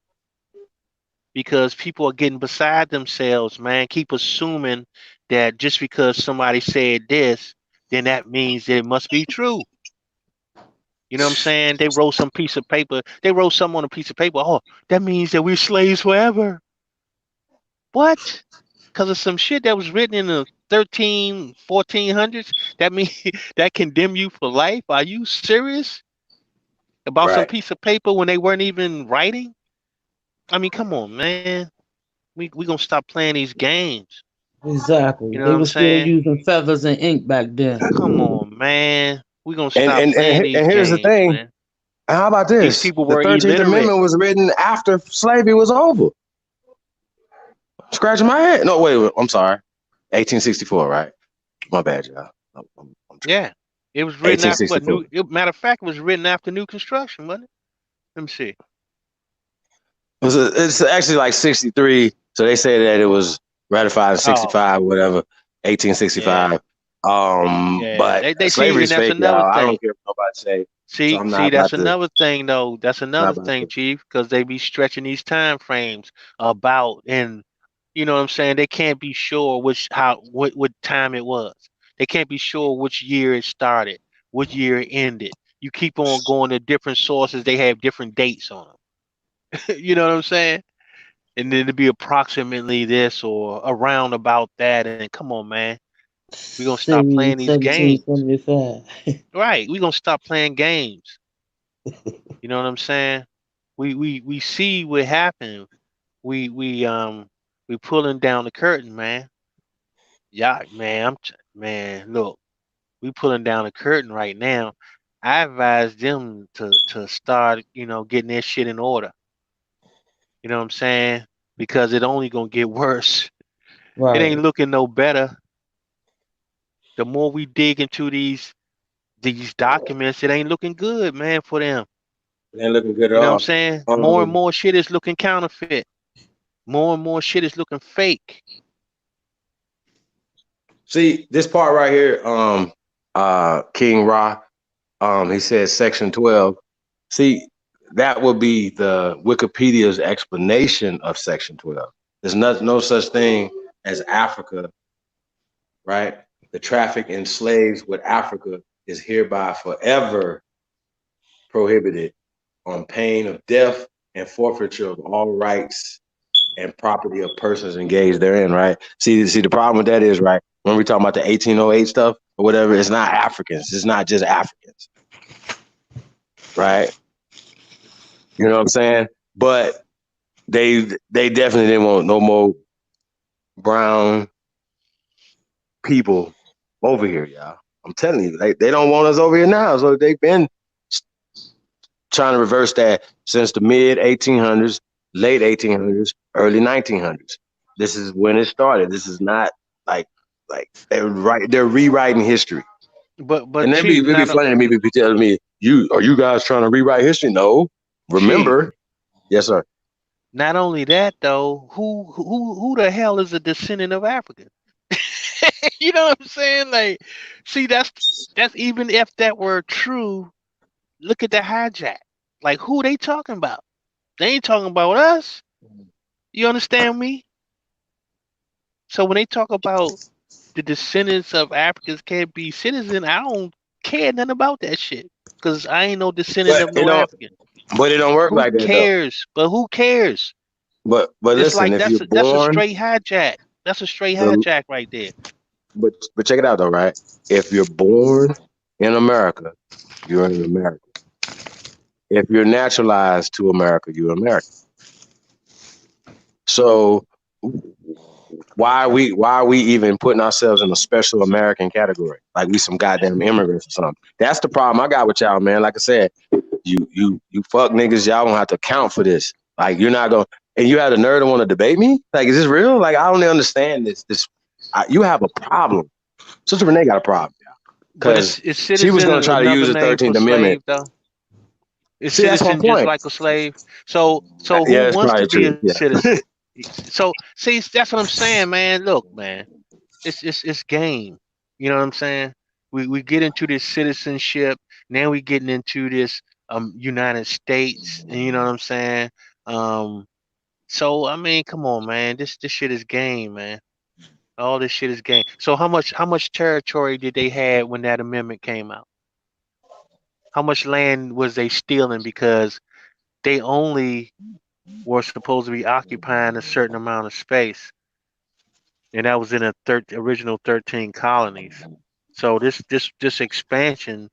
because people are getting beside themselves, man. Keep assuming that just because somebody said this, then that means that it must be true. You know what I'm saying? They wrote some piece of paper. They wrote something on a piece of paper. Oh, that means that we're slaves forever. What? Because of some shit that was written in the 1400s? That mean that condemn you for life? Are you serious? About some Right. piece of paper when they weren't even writing? I mean, come on, man. We gonna stop playing these games. Exactly. You know They what I'm were still saying? using feathers and ink back then. Come on, man. We gonna And stop and playing and, these and here's the games, thing. man. How about These this? people The were 13th illiterate. Amendment was written after slavery was over. Scratching my head. No, wait. I'm sorry. 1864, right? My bad, y'all. I'm tripping. Yeah. It was written after what? 1864. Matter of fact, it was written after new construction, wasn't it? Let me see. It's actually like 63. So they say that it was ratified in Oh, 65, whatever, yeah. 1865. Yeah. But They see, slavery and is that's fake, another y'all. I thing. don't care what nobody say. So See, I'm not see, that's about to. another thing though. That's Not another about thing, to. Chief, because they be stretching these time frames about and you know what I'm saying? They can't be sure what time it was. They can't be sure which year it started, which year it ended. You keep on going to different sources, they have different dates on them. You know what I'm saying? And then it'd be approximately this or around about that. And come on, man. We're gonna stop playing these games. 1775. Right. We're gonna stop playing games. You know what I'm saying? We see what happened. We pulling down the curtain, man. Yeah, man, man, look, we pulling down the curtain right now. I advise them to start, getting their shit in order. You know what I'm saying? Because it only gonna get worse. It ain't Right. looking no better. The more we dig into these documents, it ain't looking good, man, for them. It ain't looking good at You know what I'm all. saying? More and Um, more shit is looking counterfeit. More and more shit is looking fake. See this part right here. King Ra. He says section 12. See, that would be the Wikipedia's explanation of section 12. There's no such thing as Africa, right? The traffic in slaves with Africa is hereby forever prohibited on pain of death and forfeiture of all rights and property of persons engaged therein, right? See, the problem with that is, right, when we talking about the 1808 stuff or whatever, it's not Africans. It's not just Africans, right? You know what I'm saying? But they definitely didn't want no more brown people over here, y'all. I'm telling you, they don't want us over here now. So they've been trying to reverse that since the mid 1800s, late 1800s, early 1900s. This is when it started. This is not like they're rewriting history. But And Chief, it'd be funny to me be telling me, you guys trying to rewrite history? No. Chief, Remember, yes, sir. not only that though, who the hell is a descendant of African? You know what I'm saying? Like, see, that's even if that were true, look at the hijack. Like, who they talking about? They ain't talking about us. You understand me? So when they talk about the descendants of Africans can't be citizen, I don't care nothing about that shit. Cause I ain't no descendant But of no African. it don't work Who like that though. cares? But who cares? But It's listen, like if you're that's a born straight hijack. That's a straight the hijack right there. but check it out though, right? If you're born in America, you're in America. If you're naturalized to America, you're American. So why are we even putting ourselves in a special American category? Like we some goddamn immigrants or something. That's the problem I got with y'all, man. Like I said, you fuck niggas, y'all don't have to account for this. Like you're not gonna and you have the nerve to want to debate me? Like, is this real? Like I don't understand this. You have a problem. Sister Renee got a problem, But because is she was citizen gonna try to use another the name for 13th Amendment. slave though? Is See, that's my citizen just point. like a slave? So who Yeah, it's wants probably to be true. a Yeah. citizen? So see, that's what I'm saying, man. Look, man, it's game. You know what I'm saying? We get into this citizenship. Now we getting into this United States. And you know what I'm saying? Um, so I mean, come on, man. This shit is game, man. All this shit is game. So how much territory did they have when that amendment came out? How much land was they stealing because they only were supposed to be occupying a certain amount of space, and that was in original 13 colonies. So this expansion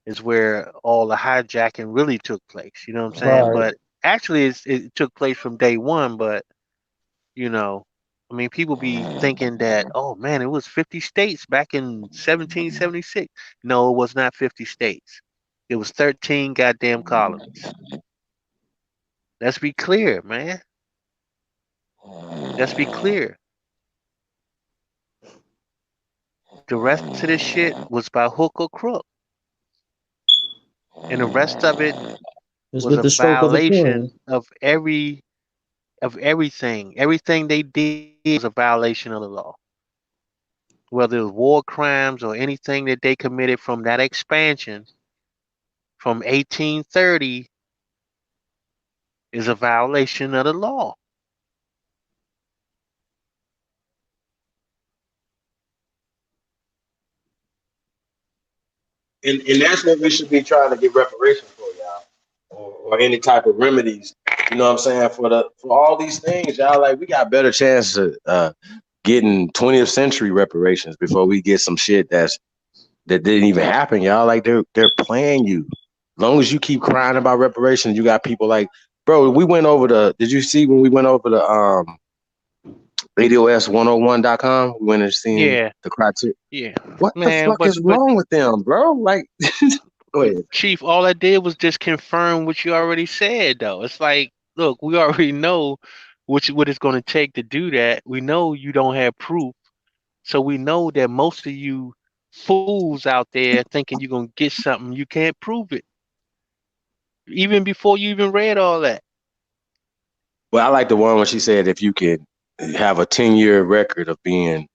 is where all the hijacking really took place. You know what I'm saying? Right. But actually, it took place from day one. But you know, I mean, people be thinking that, oh man, it was 50 states back in 1776. No, it was not 50 states. It was 13 goddamn colonies. Let's be clear, man. Let's be clear. The rest of this shit was by hook or crook, and the rest of it It's was with a the stroke of the violation pen. of everything. Everything they did was a violation of the law. Whether it was war crimes or anything that they committed from that expansion from 1830 is a violation of the law. And that's what we should be trying to get reparations for, y'all, or any type of remedies. You know what I'm saying, for all these things, y'all. Like we got better chance of getting 20th century reparations before we get some shit that didn't even happen, y'all. Like they're playing you. As long as you keep crying about reparations, you got people like, bro. We went over Did you see when we went over the ADOS101.com? We went and seen Yeah, the criteria. yeah, What the man. fuck is wrong with them, bro? Like, go But ahead. Chief, all I did was just confirm what you already said, though. It's like, look, we already know what it's going to take to do that. We know you don't have proof, so we know that most of you fools out there thinking you're going to get something, you can't prove it, even before you even read all that. Well, I like the one when she said if you could have a 10-year record of being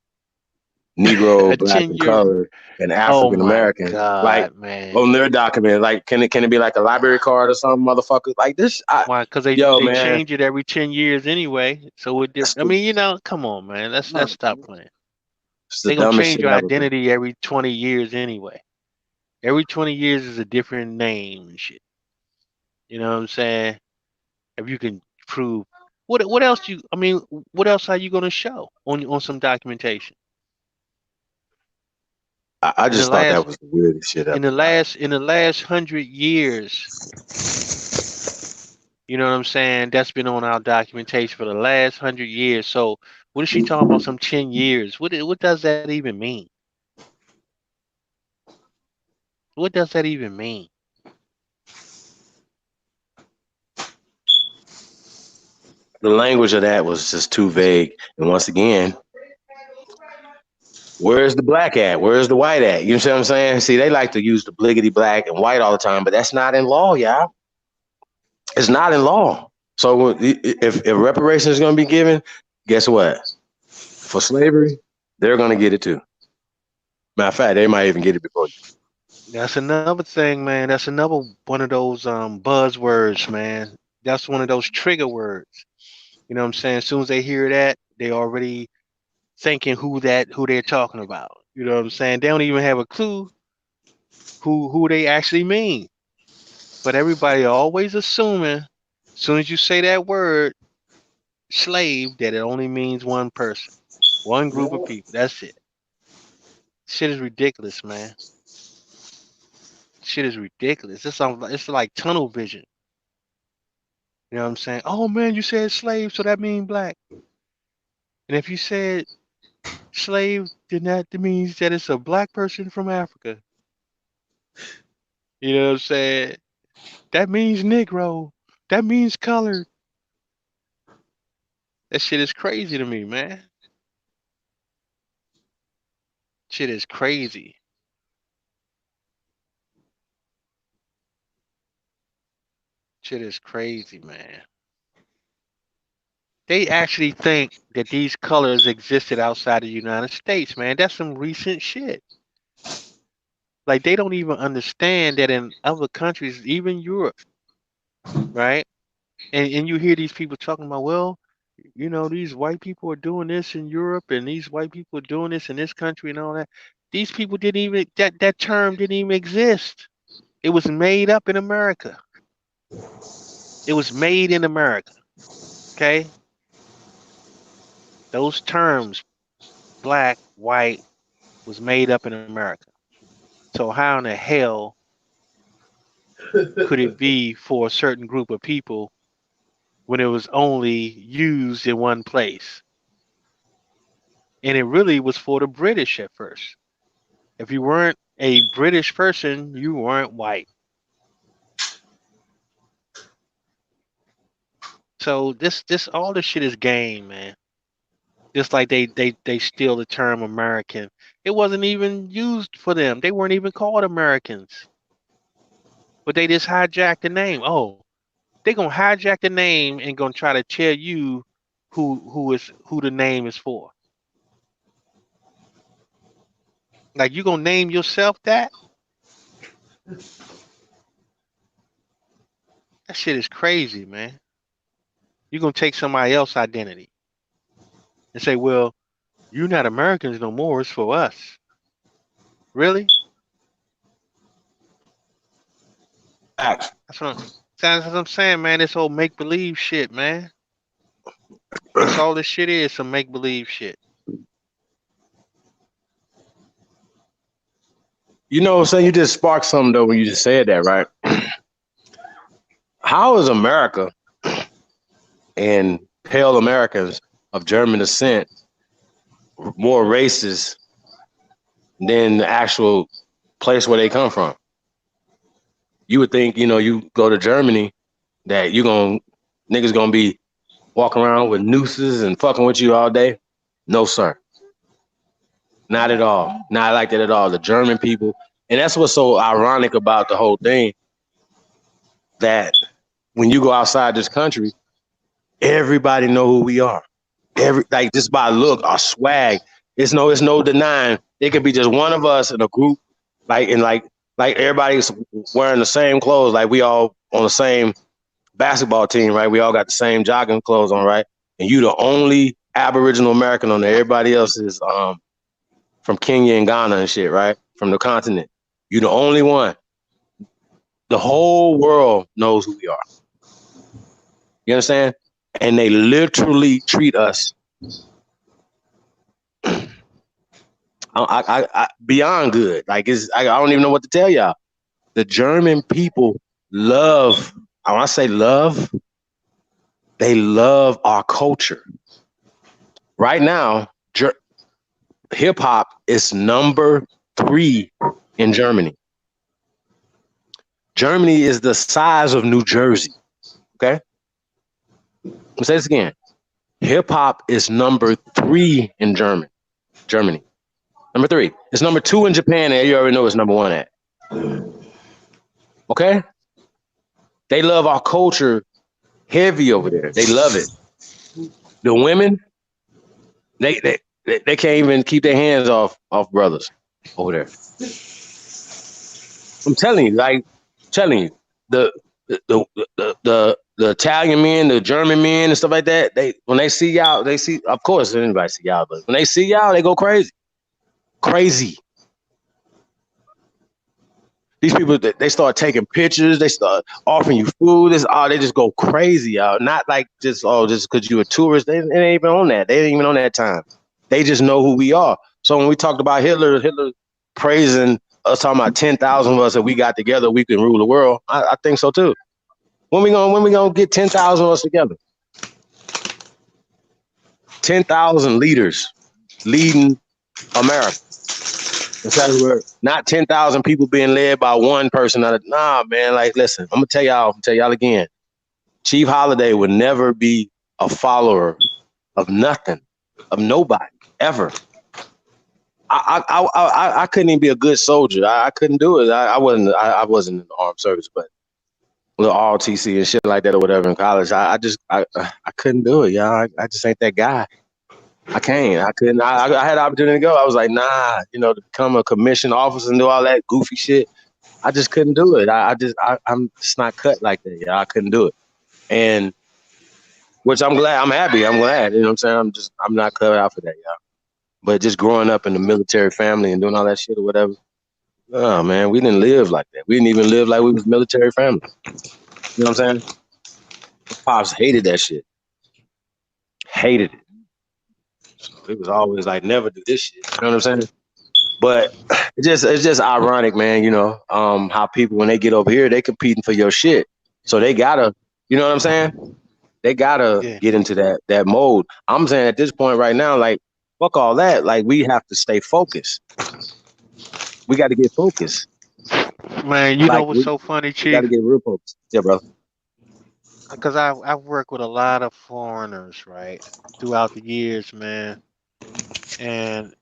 Negro, A Black, and 10-year. colored, and Oh African my American, like God, man. on their document, like can it be like a library card or something, motherfuckers? Like this, Why? Because yo, they man, change it every 10 years anyway. So that's I mean, come on, man. Let's stop playing. the They're gonna dumbest change shit your ever, bro. identity every 20 years anyway. Every 20 years is a different name and shit. You know what I'm saying? If you can prove what else what else are you gonna show on some documentation? I In the just thought that last was the weirdest shit in ever, the y'all. last in the last 100 years, You know what I'm saying? That's been on our documentation for the last 100 years. So what is she talking about? Some 10 years? What does that even mean? What does that even mean? The language of that was just too vague. And once again, where's the black at? Where's the white at? You know what I'm saying? See, they like to use the bliggity black and white all the time, but that's not in law, y'all. It's not in law. So if reparations is going to be given, guess what? For slavery, they're going to get it too. Matter of fact, they might even get it before you. That's another thing, man. That's another one of those buzzwords, man. That's one of those trigger words. You know what I'm saying? As soon as they hear that, they already thinking who they're talking about. You know what I'm saying? They don't even have a clue who they actually mean. But everybody always assuming, as soon as you say that word, slave, that it only means one person, one group of people. That's it. Shit is ridiculous, man. Shit is ridiculous. It's like tunnel vision. You know what I'm saying? Oh man, you said slave, so that means black. And if you said slave, then that means that it's a black person from Africa. You know what I'm saying? That means Negro. That means colored. That shit is crazy to me, man. Shit is crazy. Shit is crazy, man. They actually think that these colors existed outside the United States, man. That's some recent shit. Like they don't even understand that in other countries, even Europe, right? And you hear these people talking about, well, you know, these white people are doing this in Europe and these white people are doing this in this country and all that. These people didn't even that term didn't even exist. It was made up in America. It was made in America. Okay? Those terms, black, white, was made up in America. So how in the hell could it be for a certain group of people when it was only used in one place? And it really was for the British at first. If you weren't a British person, you weren't white. So this all this shit is game, man. Just like they steal the term American. It wasn't even used for them. They weren't even called Americans. But they just hijacked the name. Oh, they gonna hijack the name and gonna try to tell you who the name is for. Like you gonna name yourself that? That shit is crazy, man. You gonna take somebody else's identity and say, well, you're not Americans no more, it's for us. Really? Facts. That's what I'm saying, man. This whole make believe shit, man. That's all this shit is, some make believe shit. You know what I'm saying? You just sparked something though when you just said that, right? How is America and pale Americans of German descent more racist than the actual place where they come from? You would think, you know, you go to Germany that niggas gonna be walking around with nooses and fucking with you all day. No, sir. Not at all. Not like that at all. The German people, and that's what's so ironic about the whole thing, that when you go outside this country, everybody know who we are. Like just by look, our swag. It's no denying. It could be just one of us in a group, like everybody's wearing the same clothes, like we all on the same basketball team, right? We all got the same jogging clothes on, right? And you the only Aboriginal American on there. Everybody else is from Kenya and Ghana and shit, right? From the continent. You the only one. The whole world knows who we are. You understand? And they literally treat us I beyond good. Like I don't even know what to tell y'all. The German people love, I want to say love, They love our culture. Right now, hip hop is number 3 in Germany. Germany is the size of New Jersey. Okay? I'll say this again. Hip hop is number 3 in Germany. Number 3. It's number 2 in Japan, and you already know it's number 1 at. Okay? They love our culture heavy over there. They love it. The women, they can't even keep their hands off brothers over there. I'm telling you, the Italian men, the German men, and stuff like that. When they see y'all, of course anybody see y'all, but when they see y'all, they go crazy. These people, they start taking pictures. They start offering you food. They just go crazy, y'all. Not like just because you're a tourist. They ain't even on that. They ain't even on that time. They just know who we are. So when we talked about Hitler praising us, talking about 10,000 of us that we got together, we can rule the world. I think so too. When we gonna get 10,000 of us together? 10,000 leaders leading America. Not 10,000 people being led by one person. Nah, man. Like, listen, I'm gonna tell y'all again. Chief Holiday would never be a follower of nothing, of nobody, ever. I couldn't even be a good soldier. I couldn't do it. I wasn't in the armed service, but little ROTC and shit like that or whatever in college. I couldn't do it, y'all. I just ain't that guy. I can't. I couldn't. I had the opportunity to go. I was like, nah, to become a commissioned officer and do all that goofy shit. I just couldn't do it. I'm just not cut like that. Yeah, I couldn't do it. And which I'm glad. I'm happy. I'm glad. You know what I'm saying? I'm not cut out for that, y'all. But just growing up in the military family and doing all that shit or whatever. Oh man, we didn't live like that. We didn't even live like we was military family. You know what I'm saying? Pops hated that shit. Hated it. So it was always like, never do this shit. You know what I'm saying? But it's just ironic, man. How people, when they get over here, they competing for your shit. So they gotta, you know what I'm saying? They gotta get into that mode. I'm saying at this point right now, like, fuck all that. Like, we have to stay focused. We got to get focused. Man, you know what's so funny, We Chief? got to get real focused. Yeah, bro. Because I've worked with a lot of foreigners, right, throughout the years, man. And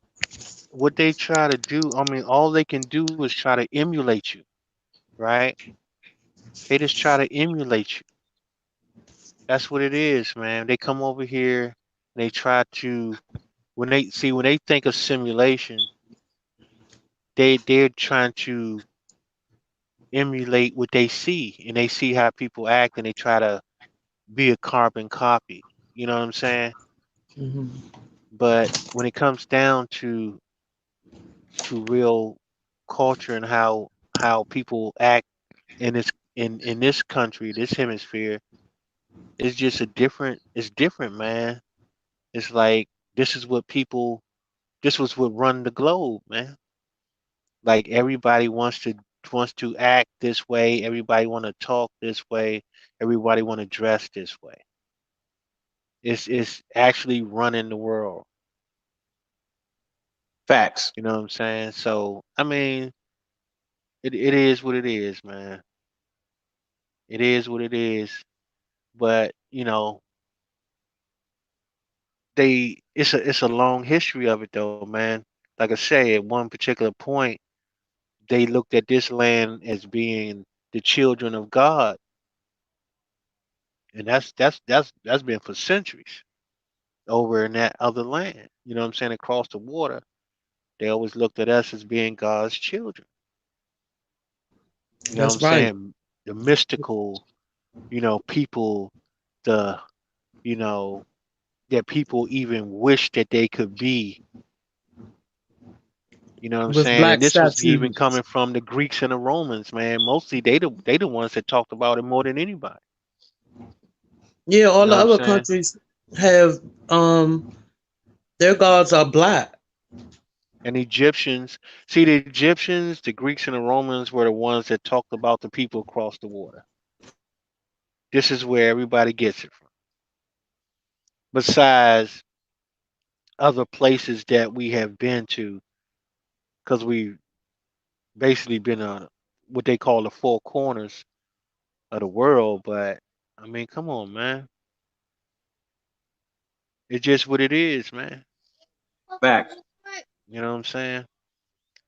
what they try to do, I mean, all they can do is try to emulate you, right? They just try to emulate you. That's what it is, man. They come over here, they try to, when they think of simulation, they're trying to emulate what they see, and they see how people act, and they try to be a carbon copy. You know what I'm saying? Mm-hmm. But when it comes down to real culture and how people act in this country, this hemisphere, it's just it's different, man. It's like this is what people this was what run the globe, man. Like everybody wants to act this way, everybody want to talk this way, everybody want to dress this way. It's actually running the world. Facts. You know what I'm saying? So I mean, it is what it is, man. It is what it is. But it's a long history of it though, man. Like I say, at one particular point, they looked at this land as being the children of God, and that's been for centuries over in that other land. You know what I'm saying? Across the water, they always looked at us as being God's children. You know what I'm That's right. saying? The mystical, people, the you know that people even wish that they could be. You know what I'm With saying? And black this was even statues. coming from the Greeks and the Romans, man. Mostly they the ones that talked about it more than anybody. Yeah, You all know the what I'm other saying? countries have their gods are black. And Egyptians, see the Egyptians, the Greeks and the Romans were the ones that talked about the people across the water. This is where everybody gets it from. besides other places that we have been to, because we basically been on what they call the four corners of the world. But I mean, come on, man. It's just what it is, man. Facts. You know what I'm saying?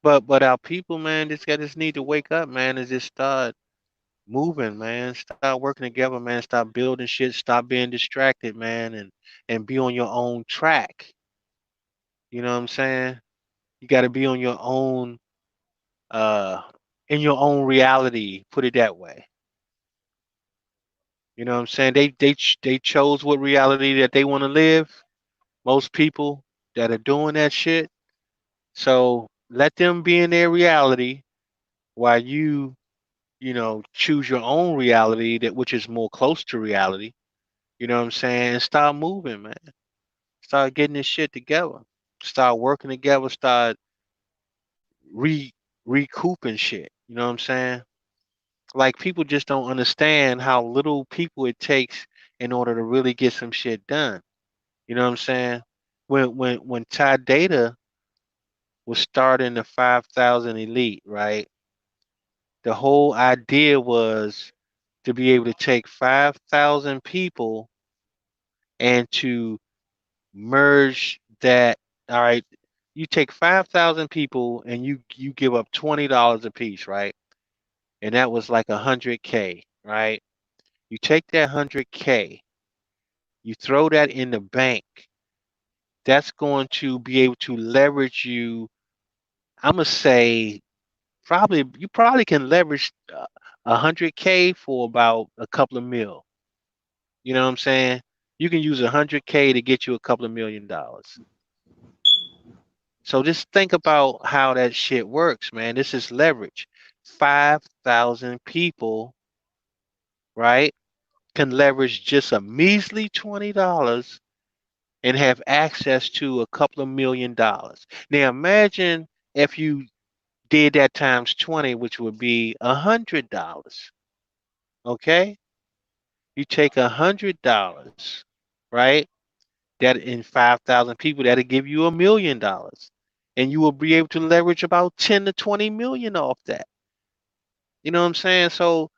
But our people, man, just need to wake up, man, and just start moving, man. Start working together, man. Stop building shit. Stop being distracted, man, and be on your own track. You know what I'm saying? You got to be on your own, uh, in your own reality. Put it that way. You know what I'm saying? They chose what reality that they want to live. Most people that are doing that shit. So let them be in their reality while you choose your own reality that which is more close to reality. You know what I'm saying? And start moving, man. Start getting this shit together. Start working together. Start re recouping shit. You know what I'm saying? Like people just don't understand how little people it takes in order to really get some shit done. You know what I'm saying? When Ty Data was starting the 5,000 elite, right? The whole idea was to be able to take 5,000 people and to merge that. All right, you take 5,000 people and you give up $20 a piece, right? And that was like 100K, right? You take that 100K, you throw that in the bank. That's going to be able to leverage you. I'm gonna say you probably can leverage 100K for about a couple of mil. You know what I'm saying? You can use 100K to get you a couple of $1 million. So just think about how that shit works, man. This is leverage. 5,000 people, right, can leverage just a measly $20 and have access to a couple of $1 million. Now imagine if you did that times 20, which would be $100. Okay? You take $100, right? That in 5,000 people, that'll give you $1 million. And you will be able to leverage about 10 to 20 million off that. You know what I'm saying? So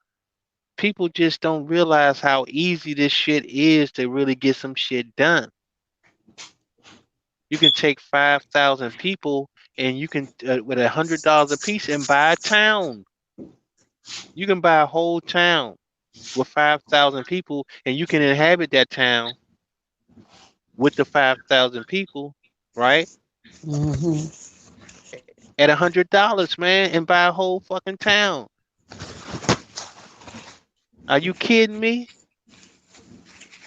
people just don't realize how easy this shit is to really get some shit done. You can take 5,000 people and you can, with $100 a piece, and buy a town. You can buy a whole town with 5,000 people, and you can inhabit that town with the 5,000 people, right? Hmm. At $100, man, and buy a whole fucking town. Are you kidding me?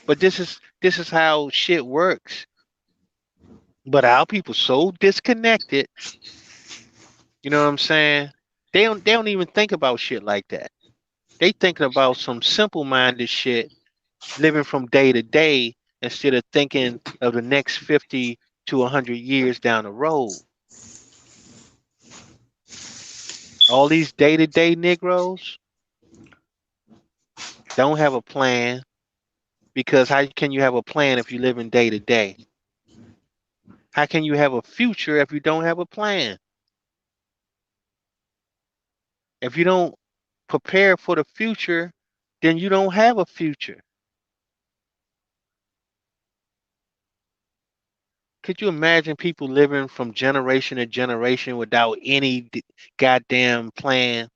But this is how shit works. But our people so disconnected. You know what I'm saying? They don't even think about shit like that. They thinking about some simple minded shit, living from day to day instead of thinking of the next 50 to 100 years down the road. All these day to day Negroes don't have a plan, because how can you have a plan if you live in day to day? How can you have a future if you don't have a plan? If you don't prepare for the future, then you don't have a future. Could you imagine people living from generation to generation without any goddamn plan,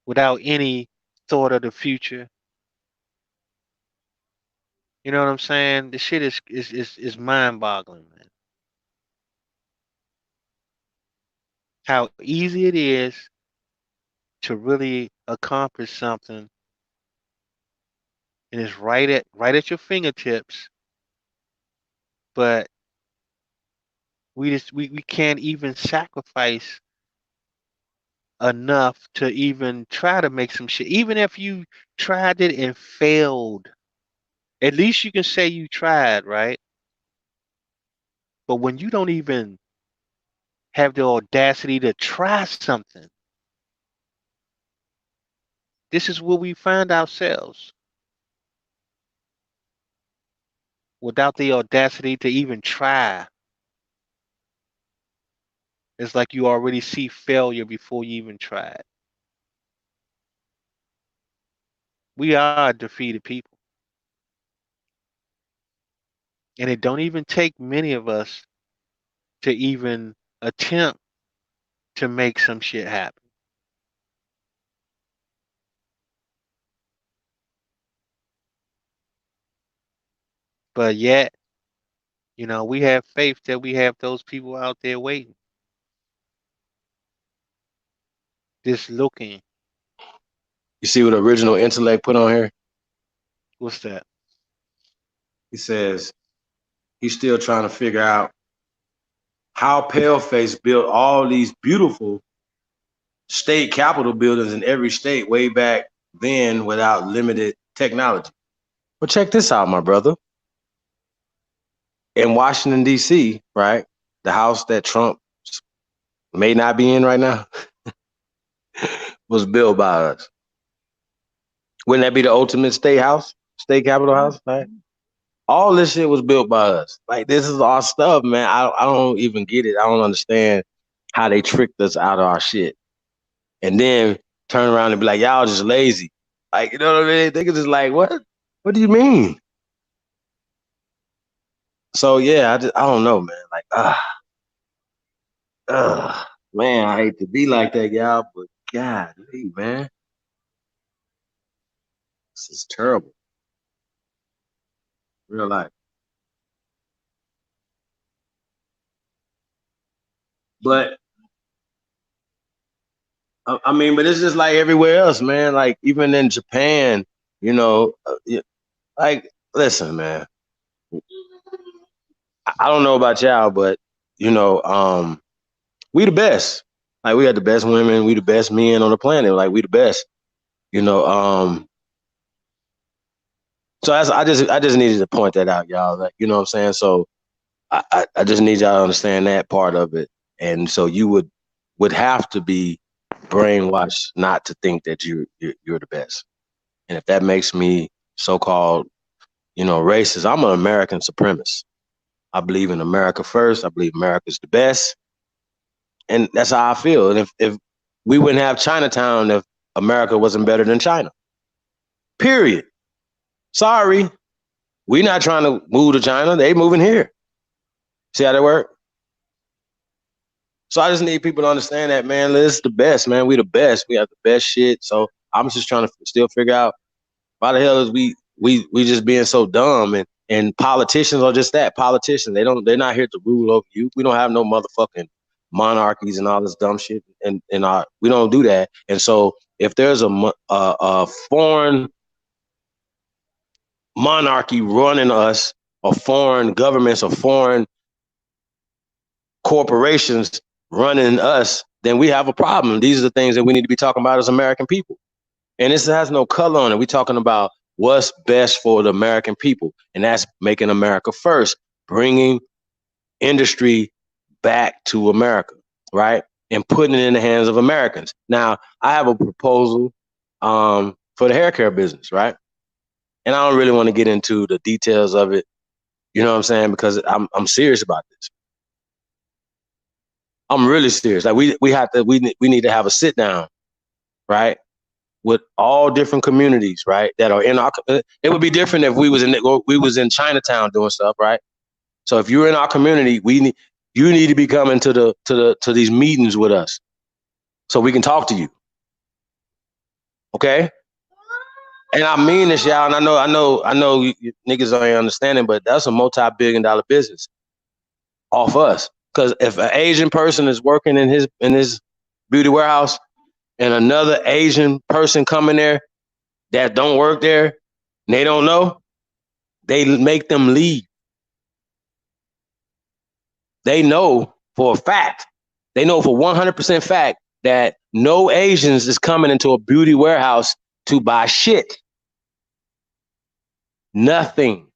without any thought of the future? You know what I'm saying? The shit is mind-boggling, man. How easy it is to really accomplish something, and it's right at your fingertips, but we can't even sacrifice enough to even try to make some shit. Even if you tried it and failed, at least you can say you tried, right? But when you don't even have the audacity to try something, this is where we find ourselves. without the audacity to even try. It's like you already see failure before you even try it. We are defeated people. And it don't even take many of us to even attempt to make some shit happen. But yet, we have faith that we have those people out there waiting, just looking. You see what original intellect put on here? What's that? He says he's still trying to figure out how Paleface built all these beautiful state capitol buildings in every state way back then without limited technology. But check this out, my brother. In Washington, D.C., right? The house that Trump may not be in right now was built by us. Wouldn't that be the ultimate state capitol house, right? All this shit was built by us. Like, this is our stuff, man. I don't even get it. I don't understand how they tricked us out of our shit. And then turn around and be like, y'all just lazy. Like, you know what I mean? They could just like, what? What do you mean? So yeah, I don't know, man. Like, man, I hate to be like that, y'all, but God, man, this is terrible. Real life. But I mean, but it's just like everywhere else, man. Like even in Japan, like listen, man. I don't know about y'all, but we the best. Like we got the best women, we the best men on the planet. Like we the best, So I just needed to point that out, y'all. Like, you know what I'm saying? So I just need y'all to understand that part of it. And so you would have to be brainwashed not to think that you're the best. And if that makes me so-called, racist, I'm an American supremacist. I believe in America first. I believe America's the best. And that's how I feel. And if we wouldn't have Chinatown if America wasn't better than China. Period. Sorry. We're not trying to move to China. They moving here. See how that work? So I just need people to understand that, man. This is the best, man. We the best. We have the best shit. So I'm just trying to still figure out why the hell is we just being so dumb, and politicians are just that, politicians. They're not here to rule over you. We don't have no motherfucking monarchies and all this dumb shit, and we don't do that. And so if there's a foreign monarchy running us, or foreign governments, or foreign corporations running us, then we have a problem. These are the things that we need to be talking about as American people. And this has no color on it. We're talking about what's best for the American people. And that's making America first, bringing industry back to America, right? And putting it in the hands of Americans. Now, I have a proposal for the hair care business, right? And I don't really want to get into the details of it, you know what I'm saying? Because I'm serious about this. I'm really serious. Like we need to have a sit down, right? With all different communities, right? That are in our. It would be different if we was in Chinatown doing stuff, right? So if you're in our community, you need to be coming to these meetings with us, so we can talk to you. Okay? And I mean this, y'all. And I know you niggas ain't understanding, but that's a multi-billion-dollar business off us. Because if an Asian person is working in his beauty warehouse, and another Asian person come in there that don't work there, and they don't know, they make them leave. They know for a fact, they know for 100% fact that no Asians is coming into a beauty warehouse to buy shit. Nothing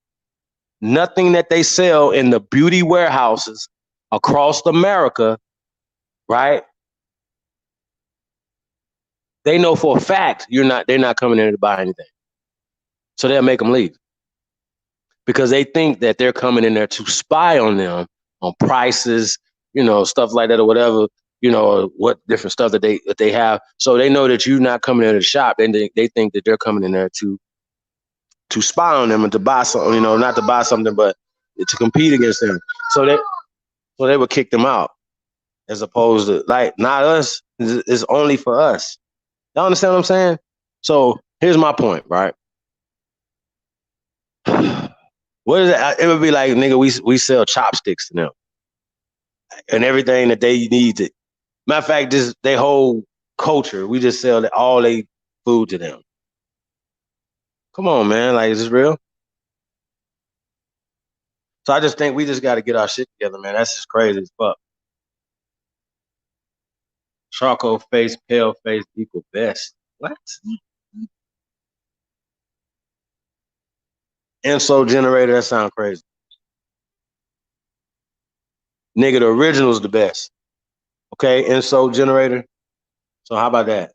that they sell in the beauty warehouses across America, right? They know for a fact they're not coming in to buy anything. So they'll make them leave. because they think that they're coming in there to spy on them on prices, stuff like that or whatever, what different stuff that they have. So they know that you're not coming into the shop, and they think that they're coming in there to spy on them and to buy something, not to buy something, but to compete against them. So they would kick them out, as opposed to like not us. It's only for us. Y'all understand what I'm saying? So here's my point, right? What is it? It would be like, nigga, we sell chopsticks to them and everything that they need to. Matter of fact, just their whole culture, we just sell all they food to them. Come on, man. Like, is this real? So I just think we just got to get our shit together, man. That's just crazy as fuck. Charcoal face, pale face equal best. What? Insult generator, that sound crazy. Nigga, the original's the best. Okay, insult generator. So how about that?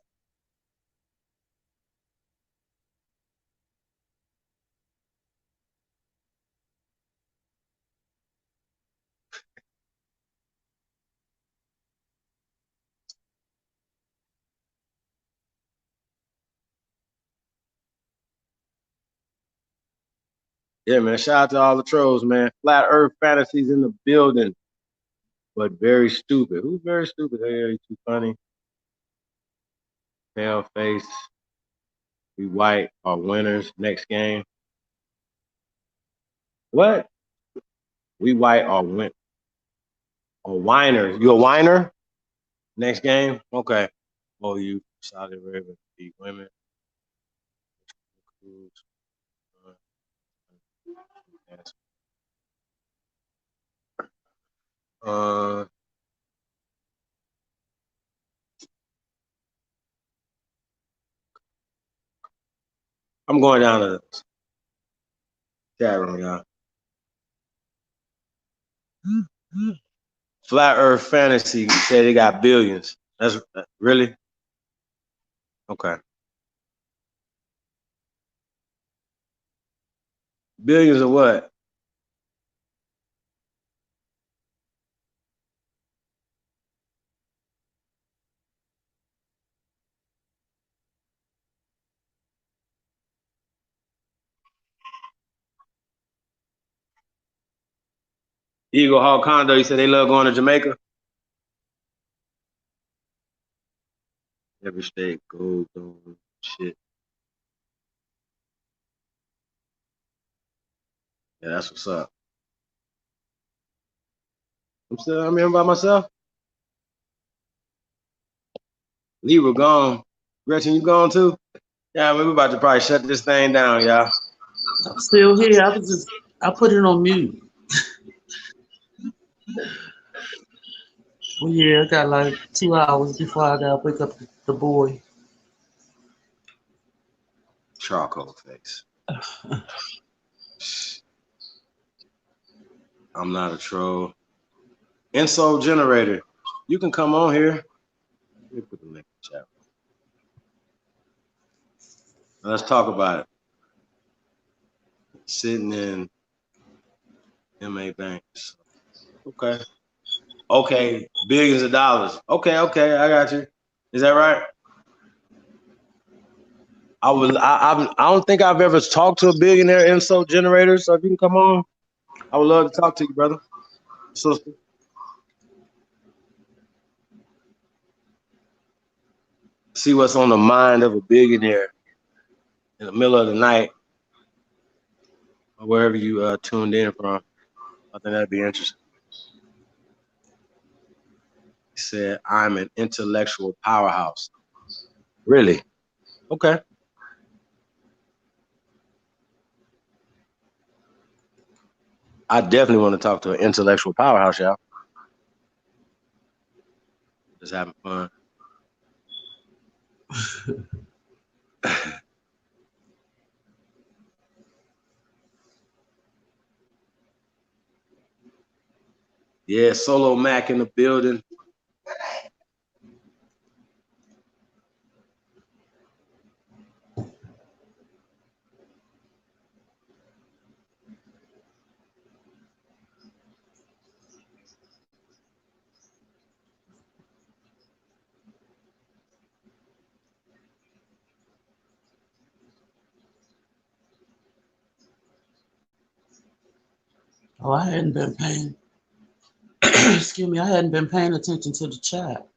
Yeah, man. Shout out to all the trolls, man. Flat Earth fantasies in the building, but very stupid. Who's very stupid? Hey, you too funny. Pale face. We white are winners. Next game. What? We white are win or whiners. You a whiner? Next game? Okay. Oh, you Saudi Arabia beat women. Uh, I'm going down to the chat room, y'all. Flat Earth Fantasy said they got billions. That's really okay. Billions of what? Eagle Hawk Condo, you said they love going to Jamaica? Every state, gold, shit. Yeah, that's what's up. I'm here by myself. Lee, gone. Gretchen, you gone too? Yeah, we're about to probably shut this thing down, y'all. I'm still here. I put it on mute. Well, yeah, I got like 2 hours before I gotta wake up the boy. Charcoal face. I'm not a troll. Insult generator. You can come on here. Let me put the link in the chat. Let's talk about it. Sitting in MA Banks. Okay. Okay. Billions of dollars. Okay, I got you. Is that right? I don't think I've ever talked to a billionaire insult generator, so if you can come on, I would love to talk to you, brother. Sister. See what's on the mind of a billionaire in the middle of the night or wherever you tuned in from. I think that'd be interesting. He said, I'm an intellectual powerhouse. Really? Okay. I definitely want to talk to an intellectual powerhouse, y'all. Just having fun. Yeah, Solo Mac in the building. Oh, I hadn't been paying. Excuse me, I hadn't been paying attention to the chat.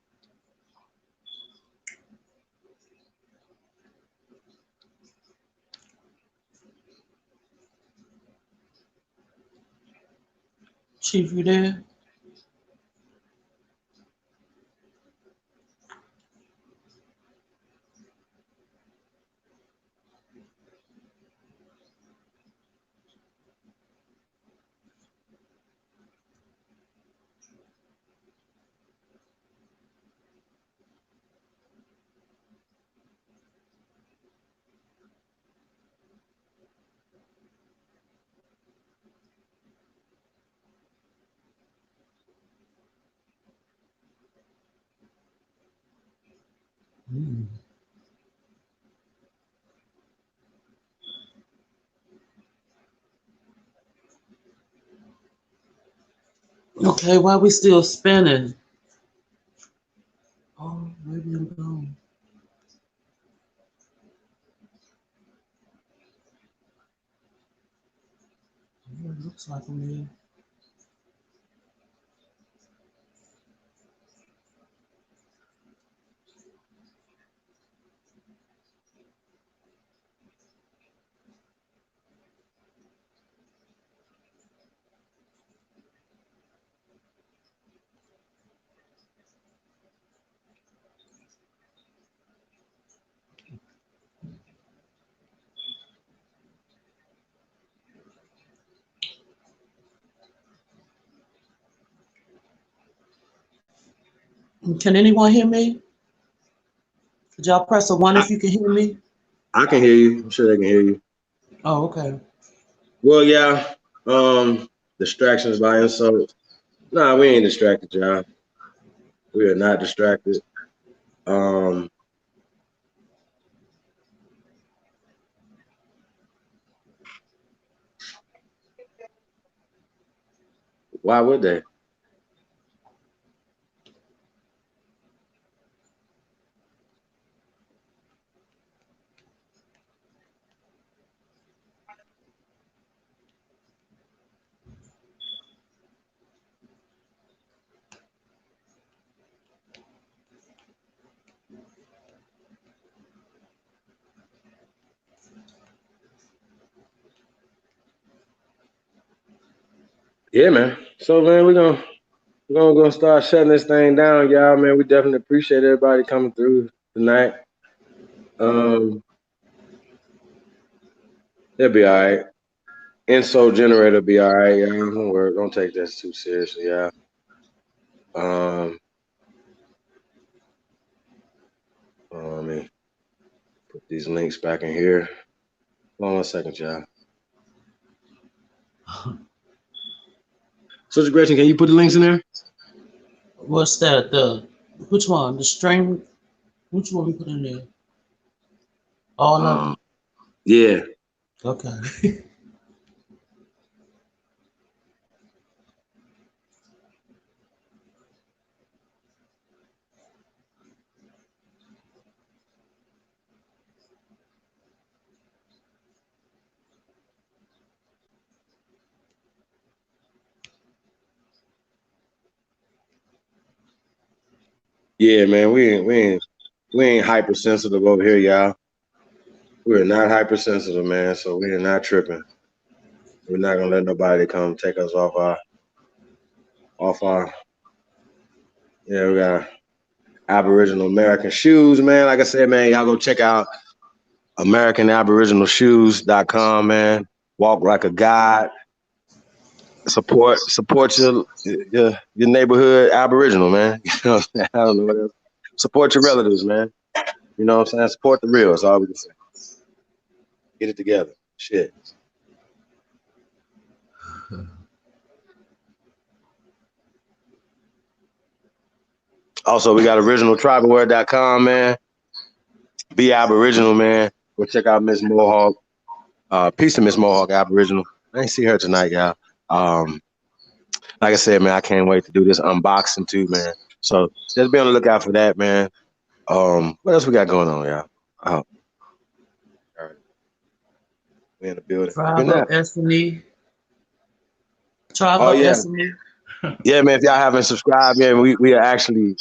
Chief, you there? Hmm. Okay, why we still spinning? Oh, maybe I'm gone. Yeah, it looks like I'm here. Can anyone hear me? Could y'all press a one if you can hear me? I can hear you. I'm sure they can hear you. Oh, okay. Well, yeah. Distractions by insult. Nah, we ain't distracted, y'all. We are not distracted. Um, why would they? Yeah, man. So, man, we're gonna go start shutting this thing down, y'all. Man, we definitely appreciate everybody coming through tonight. It'll be all right. Insult generator be all right, y'all. Don't worry. Don't take this too seriously, y'all. Let me put these links back in here. Hold on 1 second, y'all. Sister Gretchen, can you put the links in there? What's that? Which one? The string? Which one we put in there? All of them? Yeah. Okay. Yeah, man. We ain't hypersensitive over here, y'all. We're not hypersensitive, man. So we are not tripping. We're not gonna let nobody come take us off our. Yeah, we got Aboriginal American shoes, man. Like I said, man, y'all go check out AmericanAboriginalShoes.com, man. Walk like a god. Support your neighborhood Aboriginal, man. You know what I'm saying? I don't know what else. Support your relatives, man. You know what I'm saying? Support the real. That's all we can say. Get it together. Shit. Also, we got originaltribalwear.com, man. Be Aboriginal, man. Go check out Miss Mohawk. Peace to Miss Mohawk, Aboriginal. I ain't see her tonight, y'all. Like I said, man, I can't wait to do this unboxing too, man. So just be on the lookout for that, man. What else we got going on, y'all? Oh, all right. We in the building. Good Tribal night. Destiny. Tribe Oh Up yeah, SMU. yeah, man. If y'all haven't subscribed, yeah, we are actually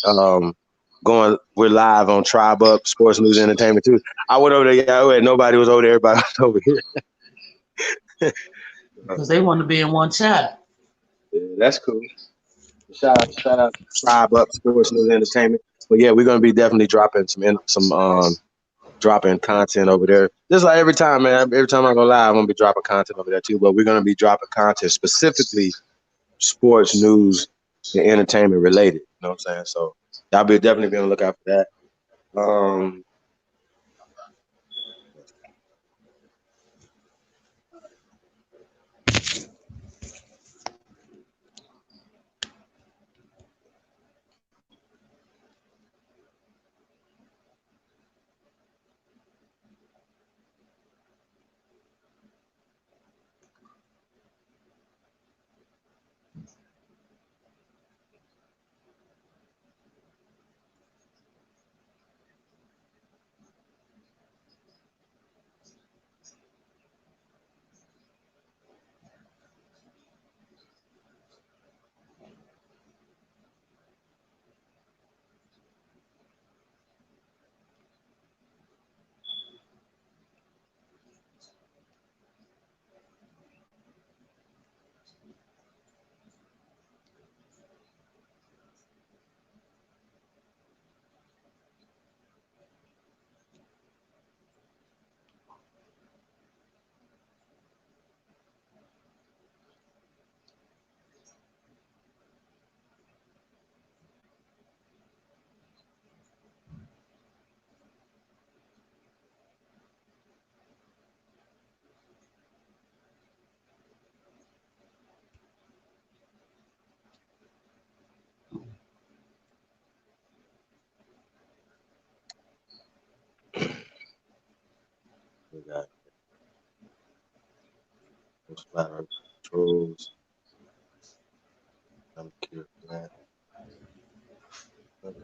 going. We're live on Tribe Up Sports News Entertainment too. I went over there. Yeah, nobody was over there. Everybody was over here. Because they want to be in one chat. Yeah, that's cool. Shout out Tribe Up Sports News Entertainment. But yeah, we're gonna be definitely dropping some dropping content over there. Just like every time, man. Every time I go live, I'm gonna be dropping content over there too. But we're gonna be dropping content specifically sports news and entertainment related. You know what I'm saying? So y'all be definitely be on the lookout for that. We got splatter controls. I'm curious, man. Okay.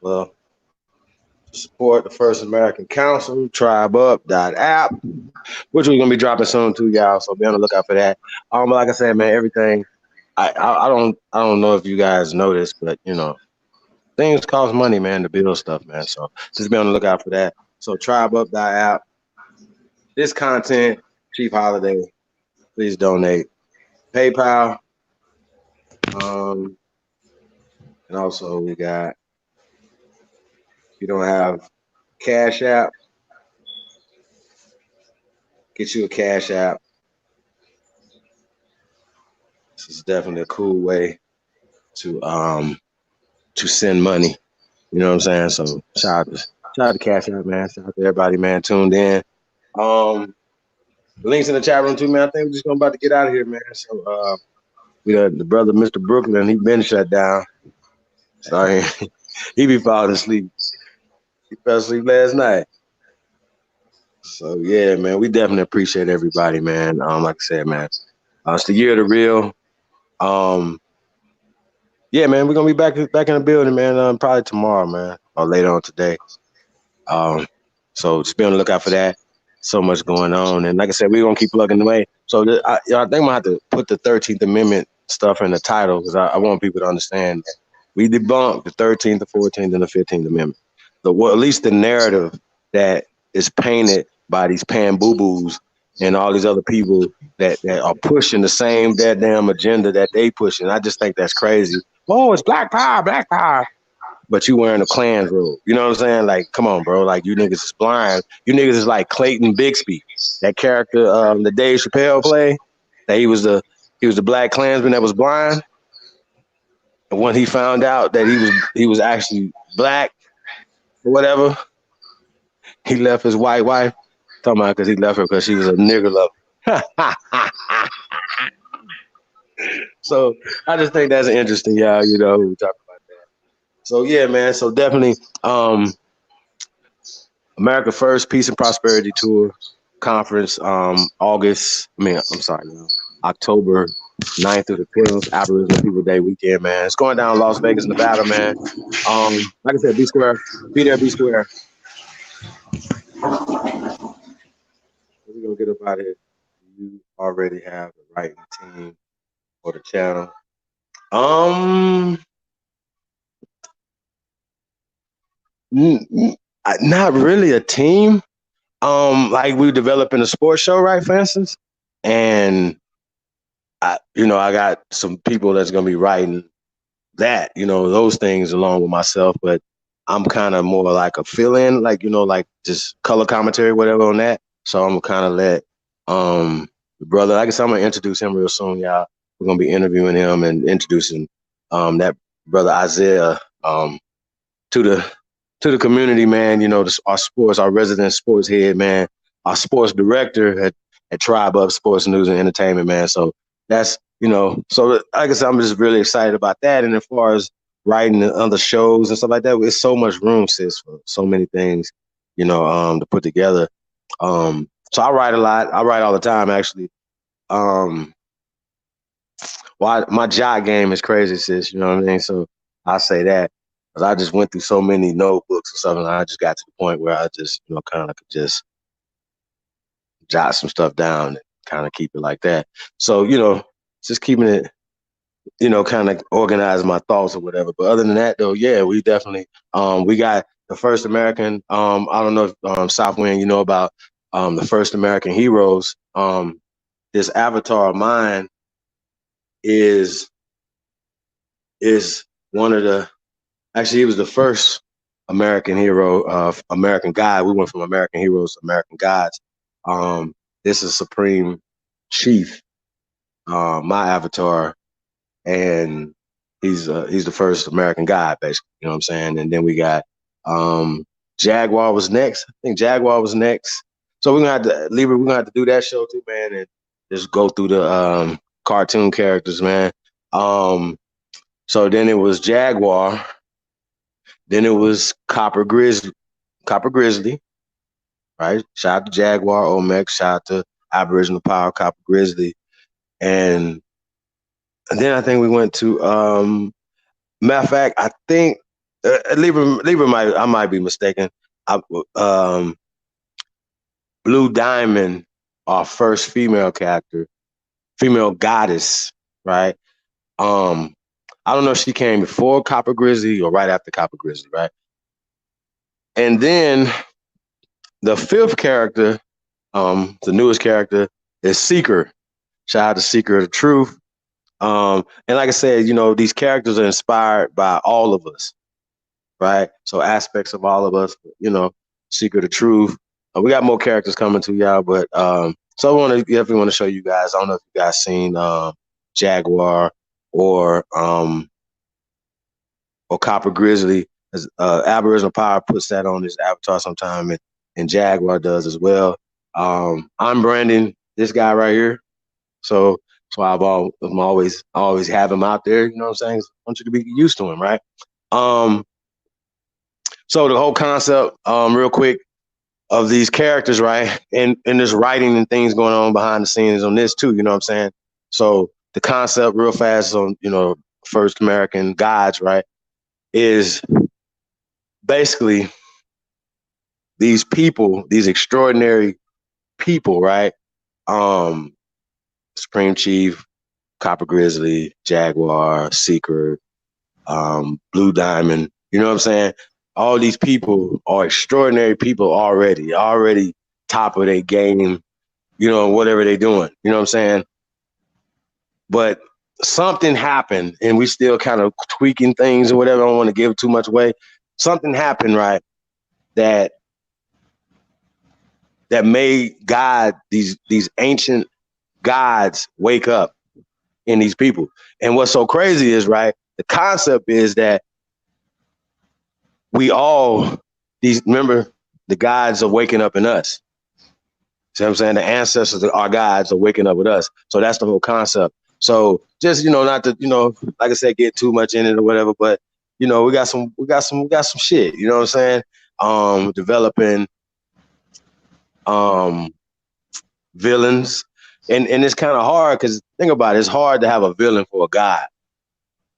Well, support the First American Council, tribeup.app, which we're gonna be dropping soon too, y'all. So be on the lookout for that. Like I said, man, everything. I don't know if you guys know this, but you know, things cost money, man, to build stuff, man. So just be on the lookout for that. So tribeup.app. This content, Chief Holiday, please donate. PayPal. And also we got, if you don't have Cash App, get you a Cash App. This is definitely a cool way to send money. You know what I'm saying? So shout out to Cash App, man. Shout out to everybody, man, tuned in. The links in the chat room too, man. I think we're just about to get out of here, man. So we got the brother, Mr. Brooklyn, he been shut down. Sorry. He be falling asleep. He fell asleep last night. So yeah, man, we definitely appreciate everybody, man. Like I said, man, it's the year of the real. Yeah, man, we're gonna be back in the building, man. Probably tomorrow, man, or later on today. So just be on the lookout for that. So much going on, and like I said, we're gonna keep plugging away. So I think I'm gonna have to put the 13th Amendment stuff in the title because I want people to understand that we debunked the 13th, the 14th, and the 15th Amendment. At least the narrative that is painted by these pan boo boos and all these other people that are pushing the same damn agenda that they pushing. I just think that's crazy. Oh, it's black power, black power. But you wearing a Klan's robe. You know what I'm saying? Like, come on, bro. Like, you niggas is blind. You niggas is like Clayton Bixby, that character the Dave Chappelle play. That he was the black Klansman that was blind. And when he found out that he was actually black or whatever, he left his white wife. Talking about because he left her because she was a nigger lover. So I just think that's interesting, y'all. You know, we talk about that. So yeah, man. So definitely, America First Peace and Prosperity Tour Conference, October 9th through the 12th, Aboriginal People Day weekend, man. It's going down in Las Vegas, Nevada, man. Like I said, be square. Be there, be square. We gonna get up out of here. You already have the writing team for the channel. Not really a team. Like we developing a sports show, right? For instance, and I got some people that's gonna be writing that, those things along with myself, but I'm kind of more like a fill-in, like, like just color commentary, whatever on that. So I'm gonna kind of let the brother, like I said, I'm gonna introduce him real soon, y'all. We're gonna be interviewing him and introducing that brother Isaiah to the community, man. Our sports, our resident sports head, man, our sports director at Tribe Up Sports News and Entertainment, man. So that's, so like I said, I'm just really excited about that. And as far as writing and other shows and stuff like that, it's so much room, sis, for so many things, to put together. So I write a lot. I write all the time, actually. My job game is crazy, sis. You know what I mean? So I say that because I just went through so many notebooks and stuff, and I just got to the point where I just, kind of could just jot some stuff down and kind of keep it like that. So, just keeping it, kind of organize my thoughts or whatever. But other than that, though, yeah, we definitely, we got the first American, I don't know if Southwind, about the first American heroes. This avatar of mine is one of the, actually, he was the first American hero, American God. We went from American heroes to American gods. This is Supreme Chief, my avatar, and he's the first American God, basically. You know what I'm saying? And then we got Jaguar was next. I think Jaguar was next. So we're gonna have to Libra. We're gonna have to do that show too, man, and just go through the cartoon characters, man. So then it was Jaguar. Then it was Copper Grizzly, right? Shout out to Jaguar, Omex. Shout out to Aboriginal Power, Copper Grizzly, and then I think we went to matter of fact, I think Libra I might be mistaken. Blue Diamond, our first female character, female goddess, right? I don't know if she came before Copper Grizzly or right after Copper Grizzly, right? And then the fifth character, the newest character, is Seeker. Shout out to Seeker of the Truth. And like I said, these characters are inspired by all of us, right? So aspects of all of us, Seeker of the Truth. We got more characters coming to y'all, but so I definitely want to show you guys. I don't know if you guys seen Jaguar or Copper Grizzly. As Aboriginal Power puts that on his avatar sometime, and Jaguar does as well. I'm branding this guy right here, so I'm always have him out there. You know what I'm saying? I want you to be used to him, right? So the whole concept, real quick, of these characters, right? And there's writing and things going on behind the scenes on this too, you know what I'm saying? So the concept real fast on, first American gods, right, is basically these people, these extraordinary people, right? Supreme Chief, Copper Grizzly, Jaguar, Seeker, Blue Diamond, you know what I'm saying? All these people are extraordinary people already top of their game, whatever they're doing, you know what I'm saying? But something happened and we still kind of tweaking things or whatever. I don't want to give too much away. Something happened, right? That made God, these ancient gods wake up in these people. And what's so crazy is, right, the concept is that we all, remember, the gods are waking up in us. See what I'm saying? The ancestors, our gods, are waking up with us. So that's the whole concept. So just, not to, like I said, get too much in it or whatever, but, we got some shit, you know what I'm saying? Developing villains. And it's kind of hard because think about it, it's hard to have a villain for a god.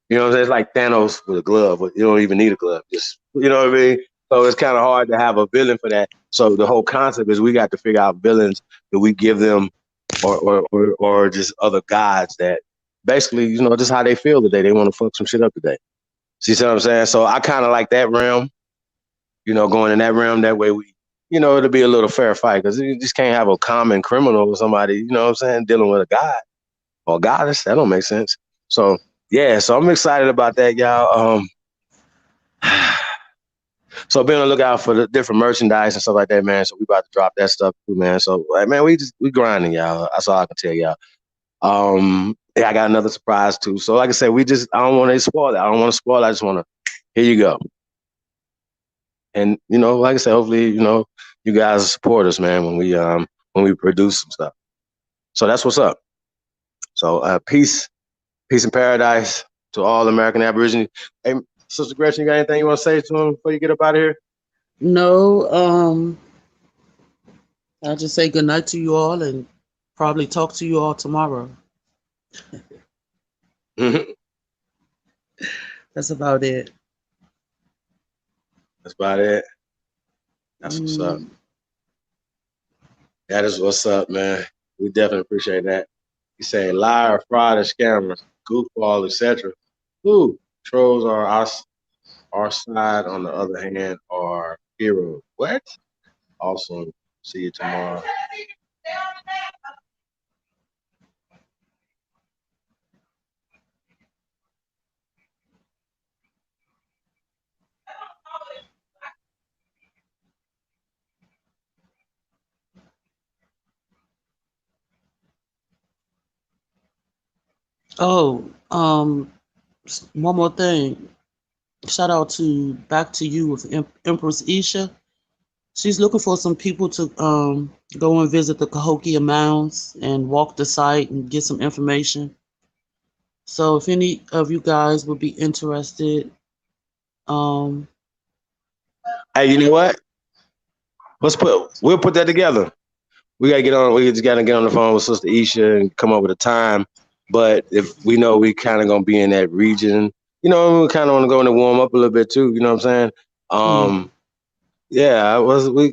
You know what I'm saying? It's like Thanos with a glove, but you don't even need a glove. Just, you know what I mean? So it's kind of hard to have a villain for that. So the whole concept is we got to figure out villains that we give them or just other gods that basically, you know, just how they feel today. They want to fuck some shit up today. See what I'm saying? So I kind of like that realm, you know, going in that realm. That way we, you know, it'll be a little fair fight because you just can't have a common criminal or somebody, you know what I'm saying, dealing with a god or goddess. That don't make sense. So yeah, so I'm excited about that, y'all. So be on the lookout for the different merchandise and stuff like that, man. So we about to drop that stuff too, man. So like, man, we grinding, y'all. That's all I can tell y'all. Yeah, I got another surprise too. So like I said, I don't want to spoil it. I don't want to spoil it. I just want to, here you go. And you know, like I said, hopefully, you know, you guys support us, man, when we produce some stuff. So that's what's up. So peace and paradise to all American Aborigines. Hey, Sister Gretchen, you got anything you want to say to them before you get up out of here? No, I'll just say good night to you all and probably talk to you all tomorrow. That's about it. That's about it. That's what's up. That is what's up, man. We definitely appreciate that. You say liar, fraud, scammer, goofball, etc. Who trolls are our side, on the other hand, are heroes. What? Awesome. See you tomorrow. Oh, one more thing. Shout out back to you with Empress Isha. She's looking for some people to go and visit the Cahokia Mounds and walk the site and get some information. So if any of you guys would be interested, Hey, you know what? We'll put that together. We just gotta get on the phone with Sister Isha and come up with a time. But if we know we kind of gonna be in that region, you know, we kind of want to go in and warm up a little bit too. You know what I'm saying? Yeah,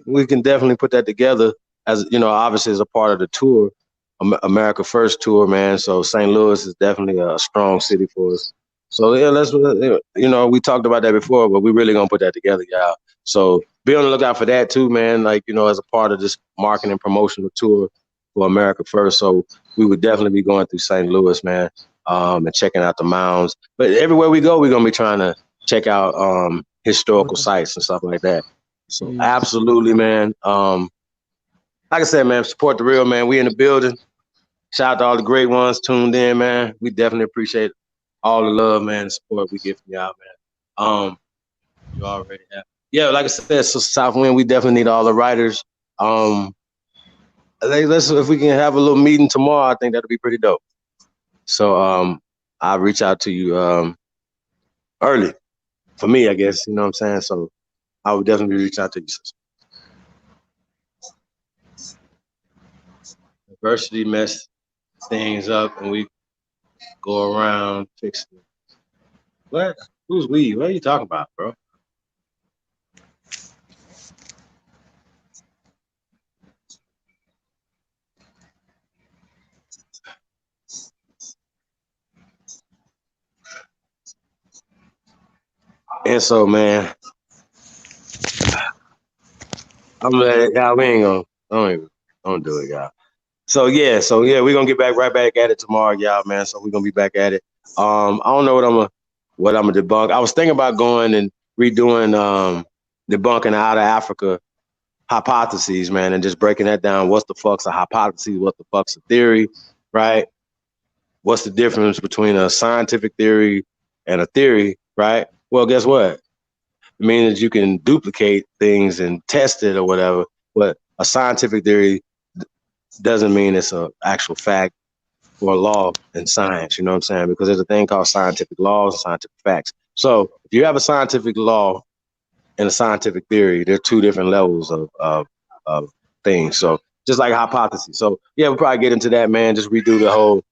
we can definitely put that together as, you know, obviously as a part of the tour, America First tour, man. So St. Louis is definitely a strong city for us. So yeah, you know, we talked about that before, but we really gonna put that together, y'all. So be on the lookout for that too, man. Like, you know, as a part of this marketing and promotional tour for America First. So we would definitely be going through St. Louis, man, and checking out the mounds. But everywhere we go, we're gonna be trying to check out historical sites and stuff like that. So absolutely, man. Like I said, man, support the real, man. We in the building. Shout out to all the great ones tuned in, man. We definitely appreciate all the love, man, and support we get from y'all, man. You already have. Yeah, like I said, so Southwind, we definitely need all the writers. Let's if we can have a little meeting tomorrow, I think that'll be pretty dope. So I'll reach out to you early. For me, I guess, you know what I'm saying? So I would definitely reach out to you. Adversity mess things up and we go around fixing it. What? Who's we? What are you talking about, bro? And so, man, y'all, we ain't gonna, don't do it, y'all. So yeah, we're gonna get right back at it tomorrow, y'all, man. So we're gonna be back at it. I don't know what I'm gonna debunk. I was thinking about going and redoing debunking the out of Africa hypotheses, man, and just breaking that down. What's the fuck's a hypothesis? What the fuck's a theory, right? What's the difference between a scientific theory and a theory, right? Well, guess what? It means that you can duplicate things and test it or whatever, but a scientific theory doesn't mean it's an actual fact or a law in science, you know what I'm saying? Because there's a thing called scientific laws and scientific facts. So if you have a scientific law and a scientific theory, they're two different levels of things. So just like a hypothesis. So yeah, we'll probably get into that, man. Just redo the whole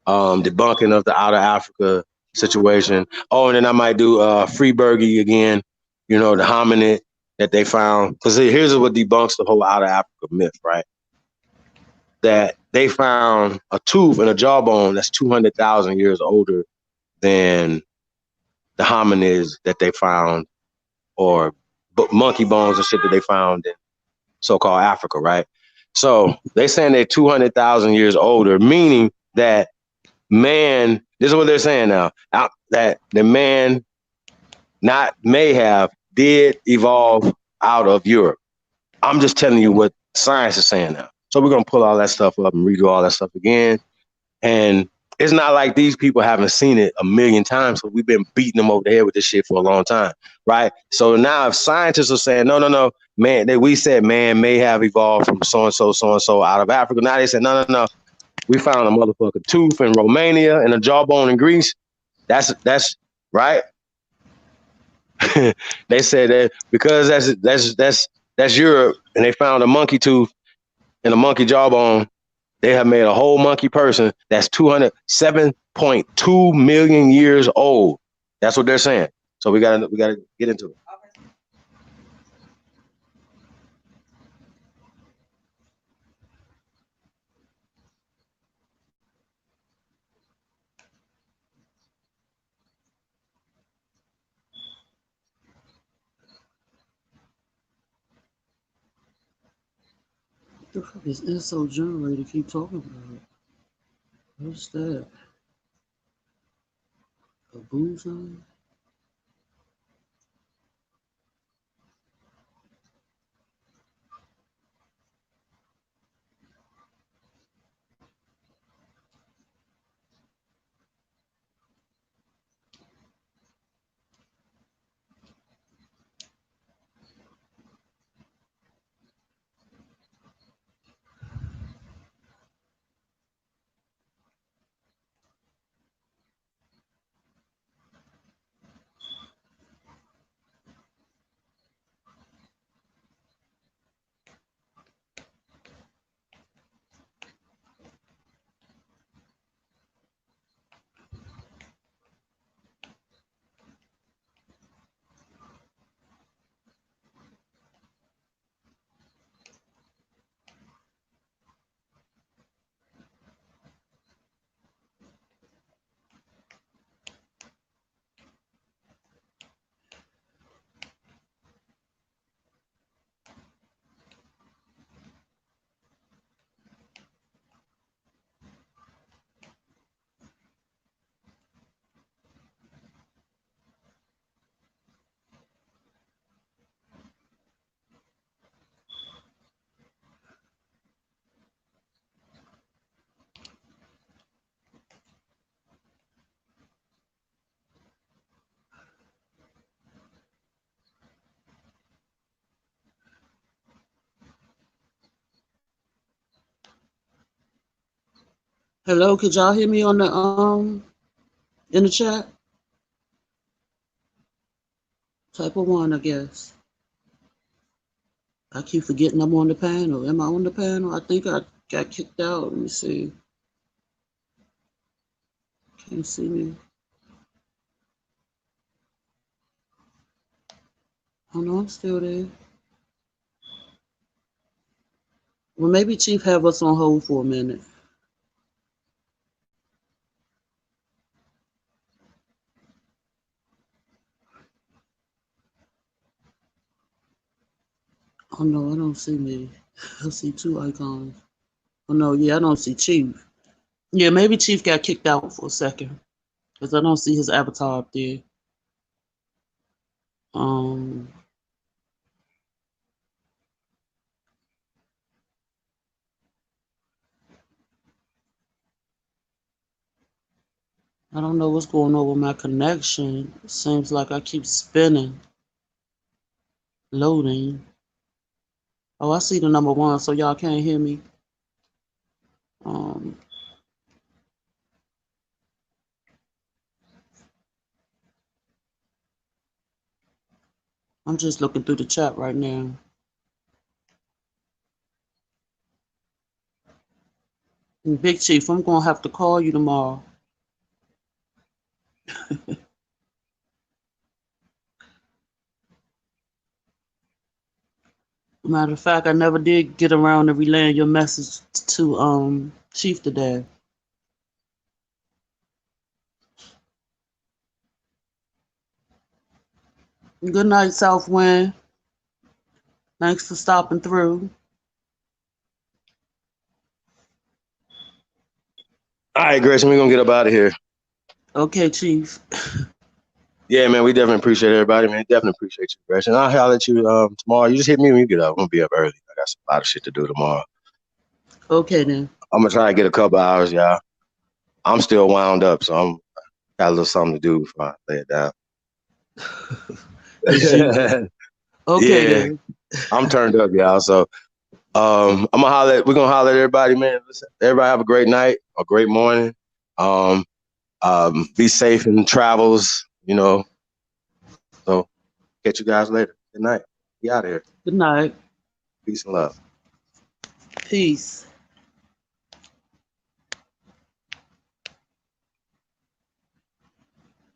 debunking of the out of Africa situation. Oh, and then I might do Freeburgy again, you know, the hominid that they found, because here's what debunks the whole out of Africa myth, right? That they found a tooth and a jawbone that's 200,000 years older than the hominids that they found, or monkey bones and shit that they found in so-called Africa, right? So they saying they're 200,000 years older, meaning that man, this is what they're saying now, that the man did evolve out of Europe. I'm just telling you what science is saying now. So we're gonna pull all that stuff up and redo all that stuff again. And it's not like these people haven't seen it a million times, so we've been beating them over the head with this shit for a long time, right? So now if scientists are saying, no, man, we said man may have evolved from so-and-so out of Africa. Now they said, no, we found a motherfucking tooth in Romania and a jawbone in Greece. That's right. They said that because that's Europe, and they found a monkey tooth and a monkey jawbone. They have made a whole monkey person that's 207.2 million years old. That's what they're saying. So we gotta get into it. What the fuck is insult generator keep talking about? What's that? A boo sign? Hello, could y'all hear me on the in the chat? Type of one, I guess. I keep forgetting I'm on the panel. Am I on the panel? I think I got kicked out. Let me see. Can't see me. Oh no, I'm still there. Well, maybe Chief have us on hold for a minute. Oh no, I don't see me. I see two icons. Oh no, yeah, I don't see Chief. Yeah, maybe Chief got kicked out for a second because I don't see his avatar up there. I don't know what's going on with my connection. It seems like I keep spinning, loading. Oh, I see the number one, so y'all can't hear me. I'm just looking through the chat right now. And Big Chief, I'm gonna have to call you tomorrow. Matter of fact, I never did get around to relaying your message to Chief today. Good night, Southwind. Thanks for stopping through. All right, Grayson, we're gonna get up out of here. Okay, Chief. Yeah, man, we definitely appreciate everybody, man. Definitely appreciate you, Grayson. I'll holler at you tomorrow. You just hit me when you get up. I'm gonna be up early. I got a lot of shit to do tomorrow. Okay then. I'm gonna try to get a couple hours, y'all. I'm still wound up, so I'm got a little something to do before I lay it down. Okay Yeah, then. I'm turned up, y'all. So we're gonna holler at everybody, man. Listen, everybody have a great night, a great morning. Be safe in travels, So catch you guys later. Good night. Be out of here. Good night. Peace and love. Peace.